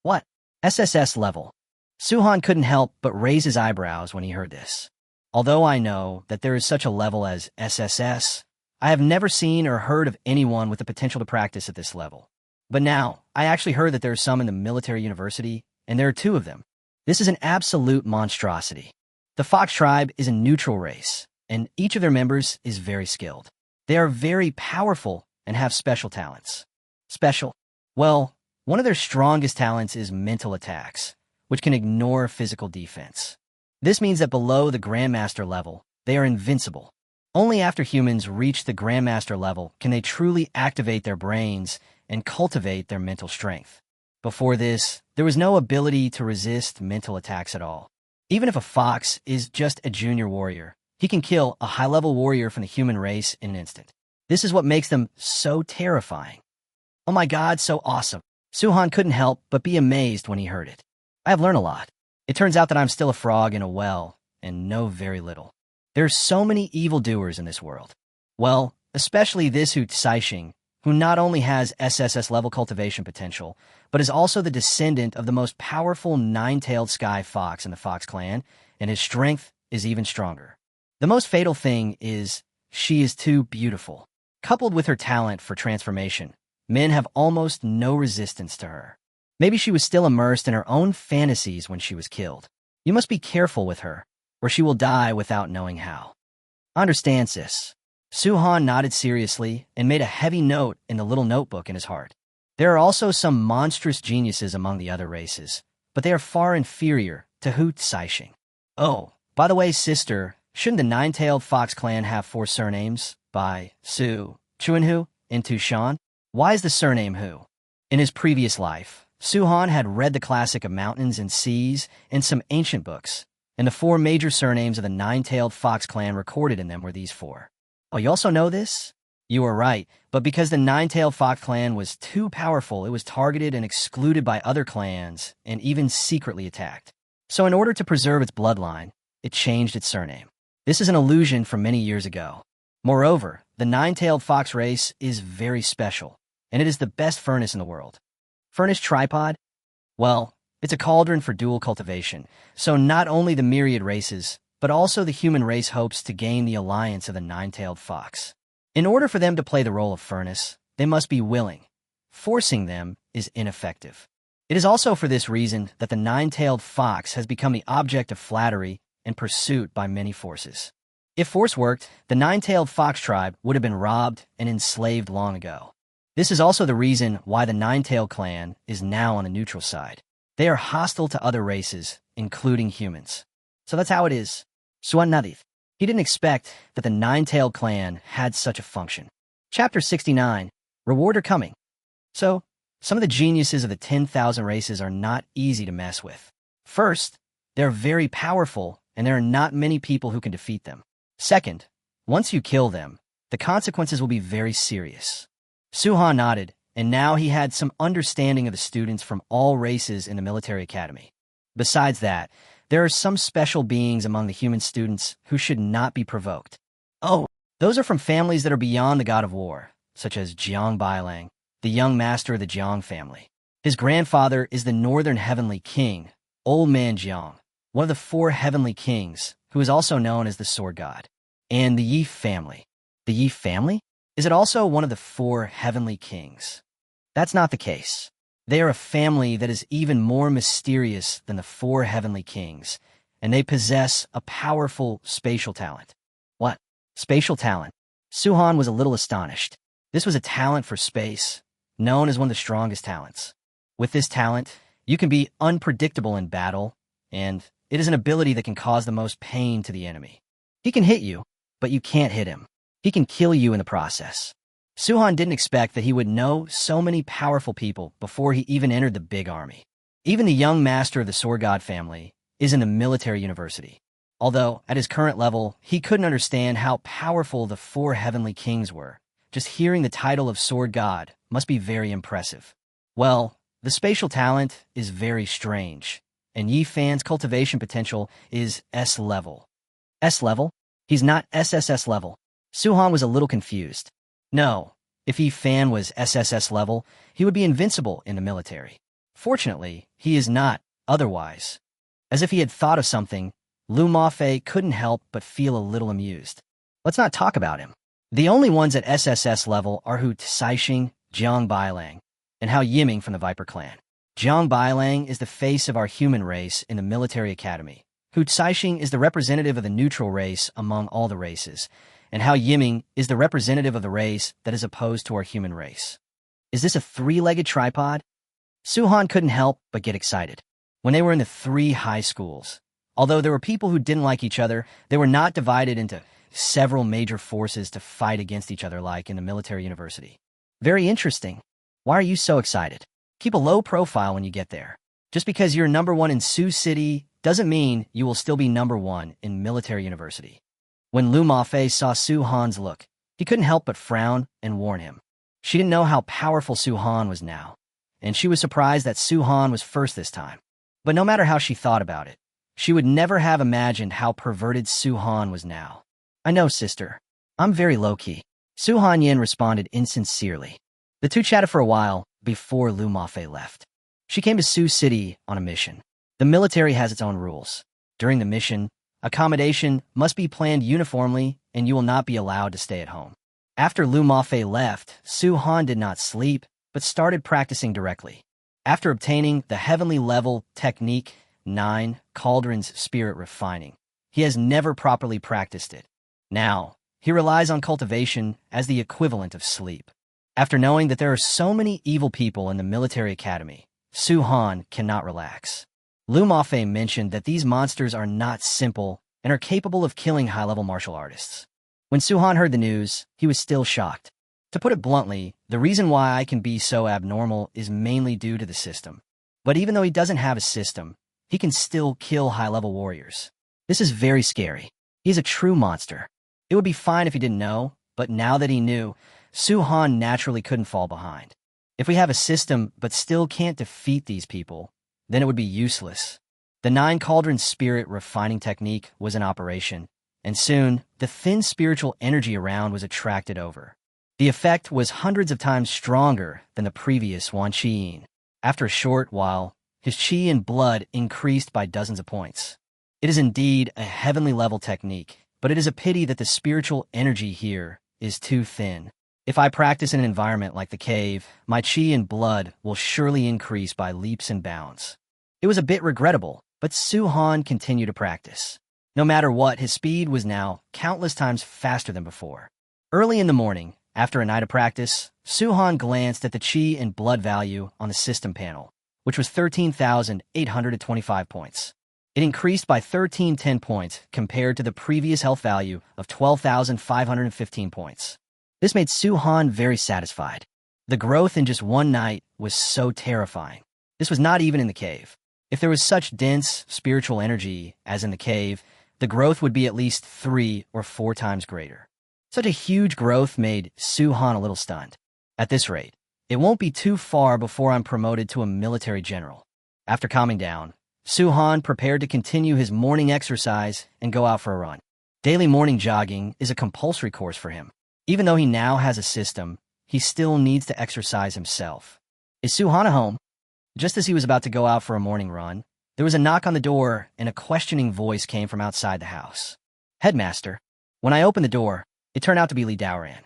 What? SSS level? Su-han couldn't help but raise his eyebrows when he heard this. Although I know that there is such a level as SSS, I have never seen or heard of anyone with the potential to practice at this level. But now, I actually heard that there are some in the military university, and there are 2 of them. This is an absolute monstrosity. The Fox tribe is a neutral race, and each of their members is very skilled. They are very powerful and have special talents. Special? Well, one of their strongest talents is mental attacks, which can ignore physical defense. This means that below the Grandmaster level, they are invincible. Only after humans reach the Grandmaster level can they truly activate their brains and cultivate their mental strength. Before this, there was no ability to resist mental attacks at all. Even if a fox is just a junior warrior, he can kill a high-level warrior from the human race in an instant. This is what makes them so terrifying. Oh my god, so awesome. Suhan couldn't help but be amazed when he heard it. I have learned a lot. It turns out that I'm still a frog in a well and know very little. There's so many evildoers in this world. Well, especially this Hu Tsaixing, who not only has SSS level cultivation potential, but is also the descendant of the most powerful nine-tailed sky fox in the Fox clan, and his strength is even stronger. The most fatal thing is she is too beautiful. Coupled with her talent for transformation, men have almost no resistance to her. Maybe she was still immersed in her own fantasies when she was killed. You must be careful with her, or she will die without knowing how. Understand, sis. Suhan nodded seriously and made a heavy note in the little notebook in his heart. There are also some monstrous geniuses among the other races, but they are far inferior to Hu Tsaixing. Oh, by the way, sister, shouldn't the nine-tailed fox clan have 4 surnames? By Su, Chuanhu, into Shan? Why is the surname Hu? In his previous life, Suhan had read the classic of mountains and seas and some ancient books, and the 4 major surnames of the nine-tailed fox clan recorded in them were these 4. Oh, you also know this? You are right, but because the nine-tailed fox clan was too powerful, it was targeted and excluded by other clans and even secretly attacked. So in order to preserve its bloodline, it changed its surname. This is an illusion from many years ago. Moreover, the nine-tailed fox race is very special, and it is the best furnace in the world. Furnace tripod? Well, it's a cauldron for dual cultivation, so not only the myriad races, but also the human race hopes to gain the alliance of the nine-tailed fox. In order for them to play the role of furnace, they must be willing. Forcing them is ineffective. It is also for this reason that the nine-tailed fox has become the object of flattery and pursuit by many forces. If force worked, the nine-tailed fox tribe would have been robbed and enslaved long ago. This is also the reason why the nine-tailed clan is now on the neutral side. They are hostile to other races, including humans. So that's how it is. Suan Nadith. He didn't expect that the nine-tailed clan had such a function. Chapter 69. Reward are coming. So, some of the geniuses of the 10,000 races are not easy to mess with. First, they're very powerful, and there are not many people who can defeat them. Second, once you kill them, the consequences will be very serious. Suhan nodded, and now he had some understanding of the students from all races in the military academy. Besides that, there are some special beings among the human students who should not be provoked. Oh, those are from families that are beyond the god of war, such as Jiang Bailang, the young master of the Jiang family. His grandfather is the northern heavenly king, Old Man Jiang, one of the 4 heavenly kings, who is also known as the sword god. And the Yi family. The Yi family? Is it also one of the 4 heavenly kings? That's not the case. They are a family that is even more mysterious than the 4 heavenly kings, and they possess a powerful spatial talent. What? Spatial talent? Suhan was a little astonished. This was a talent for space, known as one of the strongest talents. With this talent, you can be unpredictable in battle, and it is an ability that can cause the most pain to the enemy. He can hit you, but you can't hit him. He can kill you in the process. Suhan didn't expect that he would know so many powerful people before he even entered the big army. Even the young master of the Sword God family is in the military university. Although, at his current level, he couldn't understand how powerful the 4 heavenly kings were. Just hearing the title of Sword God must be very impressive. Well, the spatial talent is very strange, and Yi Fan's cultivation potential is S level. S level? He's not SSS level. Suhan was a little confused. No, if Yi Fan was SSS level, he would be invincible in the military. Fortunately, he is not otherwise. As if he had thought of something, Lu Maf couldn't help but feel a little amused. Let's not talk about him. The only ones at SSS level are Hu Tsaixing, Jiang Bailang, and Hao Yiming from the Viper clan. Jiang Bailang is the face of our human race in the military academy. Hu Tsaixing is the representative of the neutral race among all the races, and Hao Yiming is the representative of the race that is opposed to our human race. Is this a 3-legged tripod? Suhan couldn't help but get excited. When they were in the 3 high schools, although there were people who didn't like each other, they were not divided into several major forces to fight against each other like in the military university. Very interesting. Why are you so excited? Keep a low profile when you get there. Just because you're number 1 in Sioux City doesn't mean you will still be number 1 in military university. When Lu Maf saw Suhan's look, He couldn't help but frown and warn him. She didn't know how powerful Su-han was now, and she was surprised that Su-han was first this time. But no matter how she thought about it, she would never have imagined how perverted Su-han was now. I know, sister. I'm very low-key. Su-han Yin responded insincerely. The two chatted for a while before Lu Maf left. She came to Sioux City on a mission. The military has its own rules. During the mission, accommodation must be planned uniformly and you will not be allowed to stay at home. After Lu Maf left, Su-han did not sleep, but started practicing directly. After obtaining the heavenly level technique 9, Cauldron's Spirit Refining, he has never properly practiced it. Now, he relies on cultivation as the equivalent of sleep. After knowing that there are so many evil people in the military academy, Su-han cannot relax. Lu Maf mentioned that these monsters are not simple and are capable of killing high-level martial artists. When Su-han heard the news, he was still shocked. To put it bluntly, the reason why I can be so abnormal is mainly due to the system. But even though he doesn't have a system, he can still kill high-level warriors. This is very scary. He's a true monster. It would be fine if he didn't know, but now that he knew, Su-han naturally couldn't fall behind. If we have a system but still can't defeat these people, then it would be useless. The 9 Cauldron Spirit Refining technique was in operation, and soon, the thin spiritual energy around was attracted over. The effect was hundreds of times stronger than the previous Wan Qi. After a short while, his qi and blood increased by dozens of points. It is indeed a heavenly level technique, but it is a pity that the spiritual energy here is too thin. If I practice in an environment like the cave, my qi and blood will surely increase by leaps and bounds. It was a bit regrettable, but Su-han continued to practice. No matter what, his speed was now countless times faster than before. Early in the morning, after a night of practice, Su-han glanced at the qi and blood value on the system panel, which was 13,825 points. It increased by 1310 points compared to the previous health value of 12,515 points. This made Su-han very satisfied. The growth in just one night was so terrifying. This was not even in the cave. If there was such dense spiritual energy as in the cave, the growth would be at least 3 or 4 times greater. Such a huge growth made Su-han a little stunned. At this rate, it won't be too far before I'm promoted to a military general. After calming down, Su-han prepared to continue his morning exercise and go out for a run. Daily morning jogging is a compulsory course for him. Even though he now has a system, he still needs to exercise himself. Is Su-han at home? Just as he was about to go out for a morning run, there was a knock on the door and a questioning voice came from outside the house. Headmaster. When I opened the door, it turned out to be Li Daoran.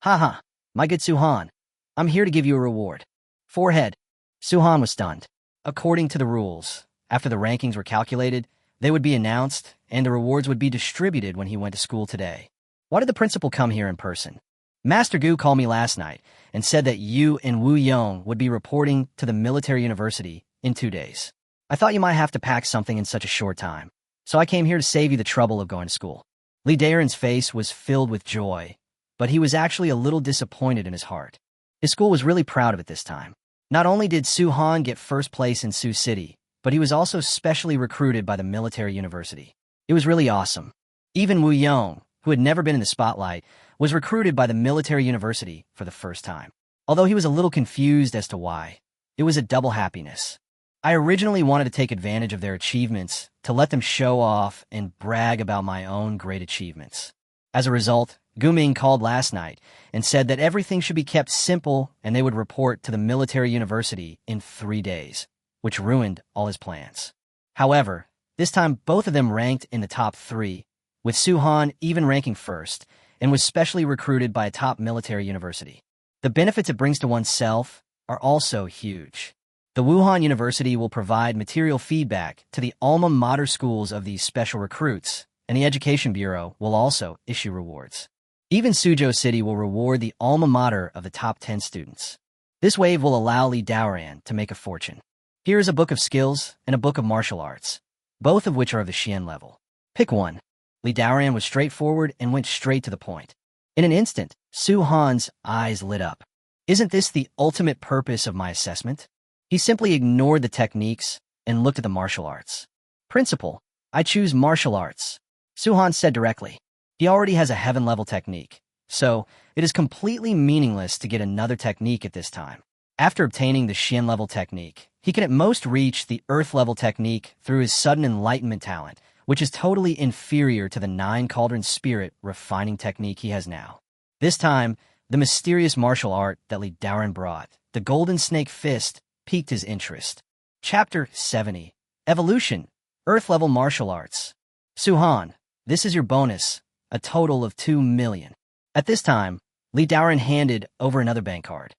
Ha, my good Su-han. I'm here to give you a reward. Forehead. Su-han was stunned. According to the rules, after the rankings were calculated, they would be announced and the rewards would be distributed when he went to school today. Why did the principal come here in person? Master Gu called me last night and said that you and Wu Yong would be reporting to the military university in 2 days. I thought you might have to pack something in such a short time, so I came here to save you the trouble of going to school. Li Daoran's face was filled with joy, but he was actually a little disappointed in his heart. His school was really proud of it this time. Not only did Su-han get first place in Sioux City, but he was also specially recruited by the military university. It was really awesome. Even Wu Yong, who had never been in the spotlight, was recruited by the military university for the first time. Although he was a little confused as to why, it was a double happiness. I originally wanted to take advantage of their achievements to let them show off and brag about my own great achievements. As a result, Guming called last night and said that everything should be kept simple and they would report to the military university in 3 days, which ruined all his plans. However, this time both of them ranked in the top 3, with Su-han even ranking first, and was specially recruited by a top military university. The benefits it brings to oneself are also huge. The Wuhan University will provide material feedback to the alma mater schools of these special recruits, and the Education Bureau will also issue rewards. Even Suzhou City will reward the alma mater of the top 10 students. This wave will allow Li Daoran to make a fortune. Here is a book of skills and a book of martial arts, both of which are of the Xian level. Pick one. Li Daoran was straightforward and went straight to the point. In an instant, Su-han's eyes lit up. Isn't this the ultimate purpose of my assessment? He simply ignored the techniques and looked at the martial arts. Principal, I choose martial arts. Su-han said directly. He already has a heaven-level technique, so it is completely meaningless to get another technique at this time. After obtaining the Xian level technique, he can at most reach the Earth level technique through his sudden enlightenment talent, which is totally inferior to the 9 cauldron spirit refining technique he has now. This time, the mysterious martial art that Li Daoren brought, the Golden Snake Fist, piqued his interest. Chapter 70. Evolution, Earth-level martial arts. Suhan, this is your bonus, a total of 2 million. At this time, Li Daoren handed over another bank card.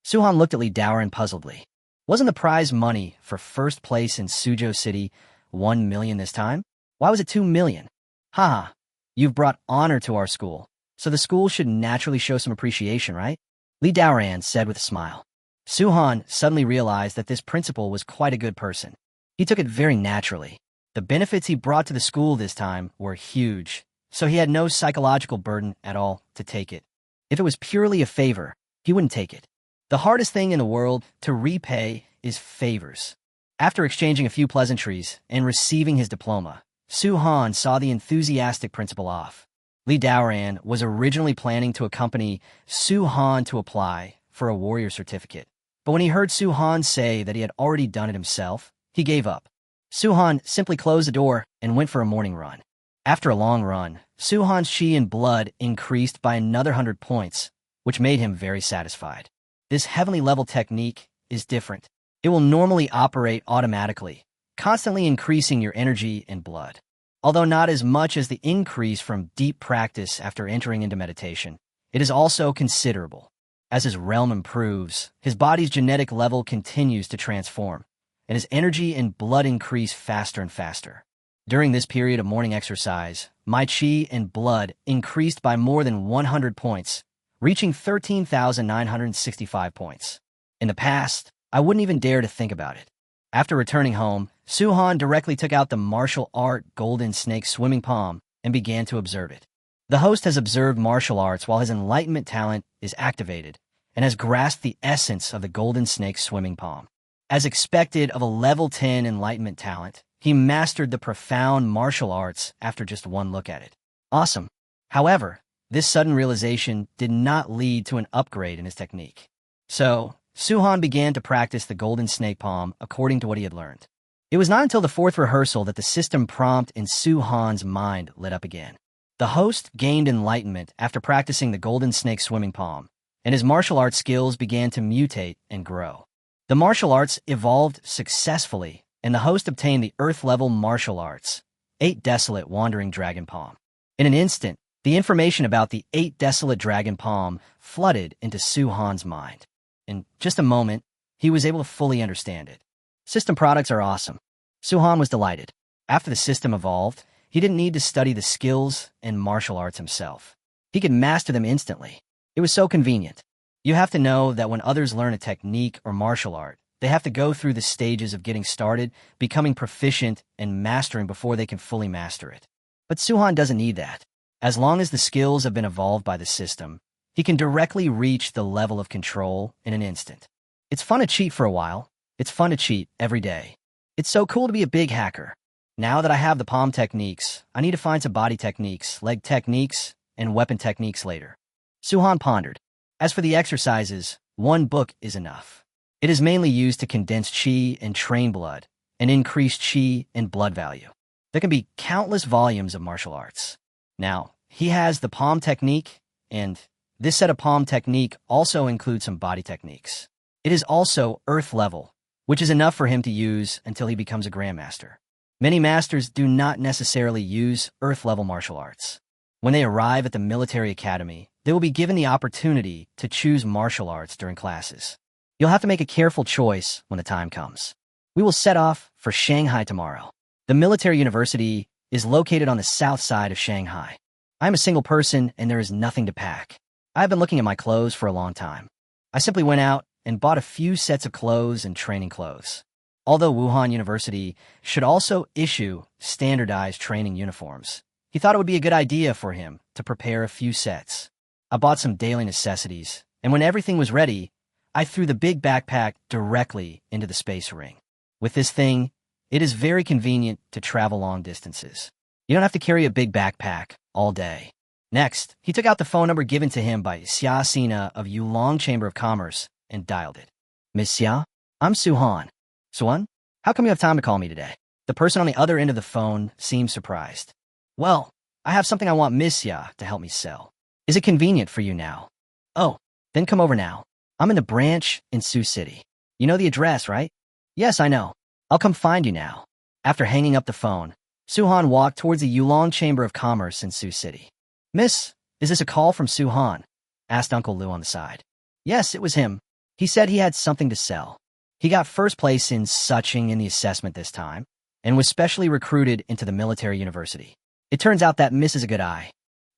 Suhan looked at Li Daoren puzzledly. Wasn't the prize money for first place in Suzhou City 1 million this time? Why was it 2 million? Haha, you've brought honor to our school, so the school should naturally show some appreciation, right? Li Daoren said with a smile. Suhan suddenly realized that this principal was quite a good person. He took it very naturally. The benefits he brought to the school this time were huge, so he had no psychological burden at all to take it. If it was purely a favor, he wouldn't take it. The hardest thing in the world to repay is favors. After exchanging a few pleasantries and receiving his diploma, Suhan saw the enthusiastic principal off. Li Daoren was originally planning to accompany Suhan to apply for a warrior certificate, but when he heard Suhan say that he had already done it himself, he gave up. Suhan simply closed the door and went for a morning run. After a long run, Suhan's chi and blood increased by another 100 points, which made him very satisfied. This heavenly level technique is different. It will normally operate automatically, constantly increasing your energy and blood. Although not as much as the increase from deep practice after entering into meditation, it is also considerable. As his realm improves, his body's genetic level continues to transform, and his energy and blood increase faster and faster. During this period of morning exercise, my chi and blood increased by more than 100 points, reaching 13,965 points. In the past, I wouldn't even dare to think about it. After returning home, Suhan directly took out the martial art Golden Snake swimming palm and began to observe it. The host has observed martial arts while his enlightenment talent is activated and has grasped the essence of the Golden Snake swimming palm. As expected of a level 10 enlightenment talent, he mastered the profound martial arts after just one look at it. Awesome. However, this sudden realization did not lead to an upgrade in his technique. So, Suhan began to practice the Golden Snake palm according to what he had learned. It was not until the 4th rehearsal that the system prompt in Suhan's mind lit up again. The host gained enlightenment after practicing the Golden Snake swimming palm, and his martial arts skills began to mutate and grow. The martial arts evolved successfully, and the host obtained the Earth-level martial arts, 8 Desolate Wandering Dragon Palm. In an instant, the information about the 8 Desolate Dragon Palm flooded into Suhan's mind. In just a moment, he was able to fully understand it. System products are awesome. Suhan was delighted. After the system evolved, he didn't need to study the skills and martial arts himself. He could master them instantly. It was so convenient. You have to know that when others learn a technique or martial art, they have to go through the stages of getting started, becoming proficient, and mastering before they can fully master it. But Suhan doesn't need that. As long as the skills have been evolved by the system, he can directly reach the level of control in an instant. It's fun to cheat for a while. It's fun to cheat every day. It's so cool to be a big hacker. Now that I have the palm techniques, I need to find some body techniques, leg techniques, and weapon techniques later. Suhan pondered. As for the exercises, 1 book is enough. It is mainly used to condense chi and train blood, and increase chi and blood value. There can be countless volumes of martial arts. Now, he has the palm technique, and this set of palm technique also includes some body techniques. It is also Earth level, which is enough for him to use until he becomes a Grandmaster. Many masters do not necessarily use Earth-level martial arts. When they arrive at the military academy, they will be given the opportunity to choose martial arts during classes. You'll have to make a careful choice when the time comes. We will set off for Shanghai tomorrow. The military university is located on the south side of Shanghai. I am a single person and there is nothing to pack. I have been looking at my clothes for a long time. I simply went out and bought a few sets of clothes and training clothes. Although Wuhan University should also issue standardized training uniforms, he thought it would be a good idea for him to prepare a few sets. I bought some daily necessities, and when everything was ready, I threw the big backpack directly into the space ring. With this thing, it is very convenient to travel long distances. You don't have to carry a big backpack all day. Next, he took out the phone number given to him by Xia Sina of Yulong Chamber of Commerce and dialed it. Miss Xia, I'm Suhan. Suhan, how come you have time to call me today? The person on the other end of the phone seemed surprised. Well, I have something I want Miss Xia to help me sell. Is it convenient for you now? Oh, then come over now. I'm in the branch in Sioux City. You know the address, right? Yes, I know. I'll come find you now. After hanging up the phone, Suhan walked towards the Yulong Chamber of Commerce in Sioux City. Miss, is this a call from Suhan? Asked Uncle Lu on the side. Yes, it was him. He said he had something to sell. He got first place in Suching in the assessment this time, and was specially recruited into the military university. It turns out that Miss is a good eye.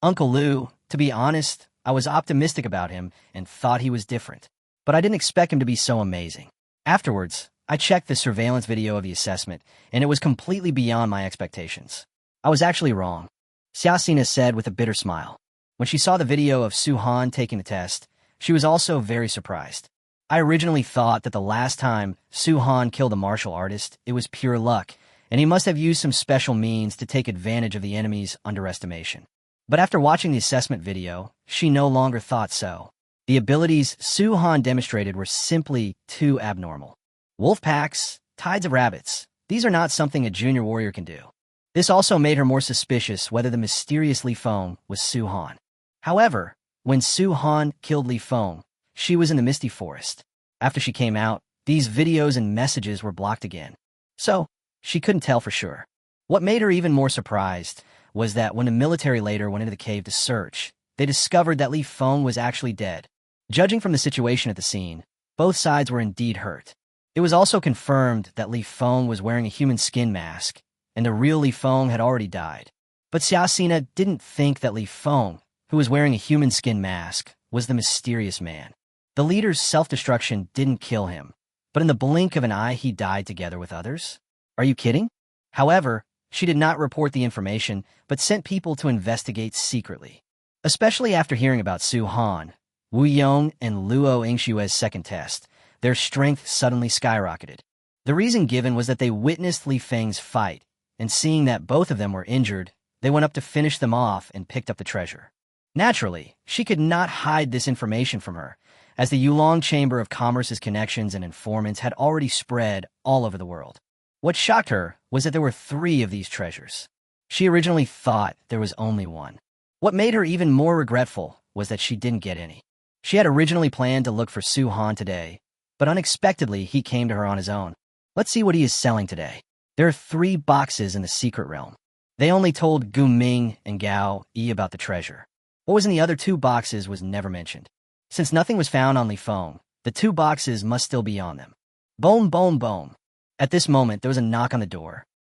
Uncle Lu, to be honest, I was optimistic about him and thought he was different, but I didn't expect him to be so amazing. Afterwards, I checked the surveillance video of the assessment, and it was completely beyond my expectations. I was actually wrong, Xia Sina said with a bitter smile. When she saw the video of Suhan taking the test, she was also very surprised. I originally thought that the last time Suhan killed a martial artist, it was pure luck, and he must have used some special means to take advantage of the enemy's underestimation. But after watching the assessment video, she no longer thought so. The abilities Suhan demonstrated were simply too abnormal. Wolf packs, tides of rabbits, these are not something a junior warrior can do. This also made her more suspicious whether the mysterious Li Feng was Suhan. However, when Suhan killed Li Feng, she was in the Misty Forest. After she came out, these videos and messages were blocked again. So, she couldn't tell for sure. What made her even more surprised was that when the military later went into the cave to search, they discovered that Li Feng was actually dead. Judging from the situation at the scene, both sides were indeed hurt. It was also confirmed that Li Feng was wearing a human skin mask, and the real Li Feng had already died. But Xia Sina didn't think that Li Feng, who was wearing a human skin mask, was the mysterious man. The leader's self-destruction didn't kill him, but in the blink of an eye he died together with others. Are you kidding? However, she did not report the information, but sent people to investigate secretly. Especially after hearing about Su Han, Wu Yong, and Luo Yingshue's second test, their strength suddenly skyrocketed. The reason given was that they witnessed Li Feng's fight, and seeing that both of them were injured, they went up to finish them off and picked up the treasure. Naturally, she could not hide this information from her, as the Yulong Chamber of Commerce's connections and informants had already spread all over the world. What shocked her was that there were 3 of these treasures. She originally thought there was only one. What made her even more regretful was that she didn't get any. She had originally planned to look for Su Han today, but unexpectedly he came to her on his own. Let's see what he is selling today. There are 3 boxes in the secret realm. They only told Gu Ming and Gao Yi about the treasure. What was in the other 2 boxes was never mentioned. Since nothing was found on Li Feng, the 2 boxes must still be on them. Boom, boom, boom. At this moment, there was a knock on the door,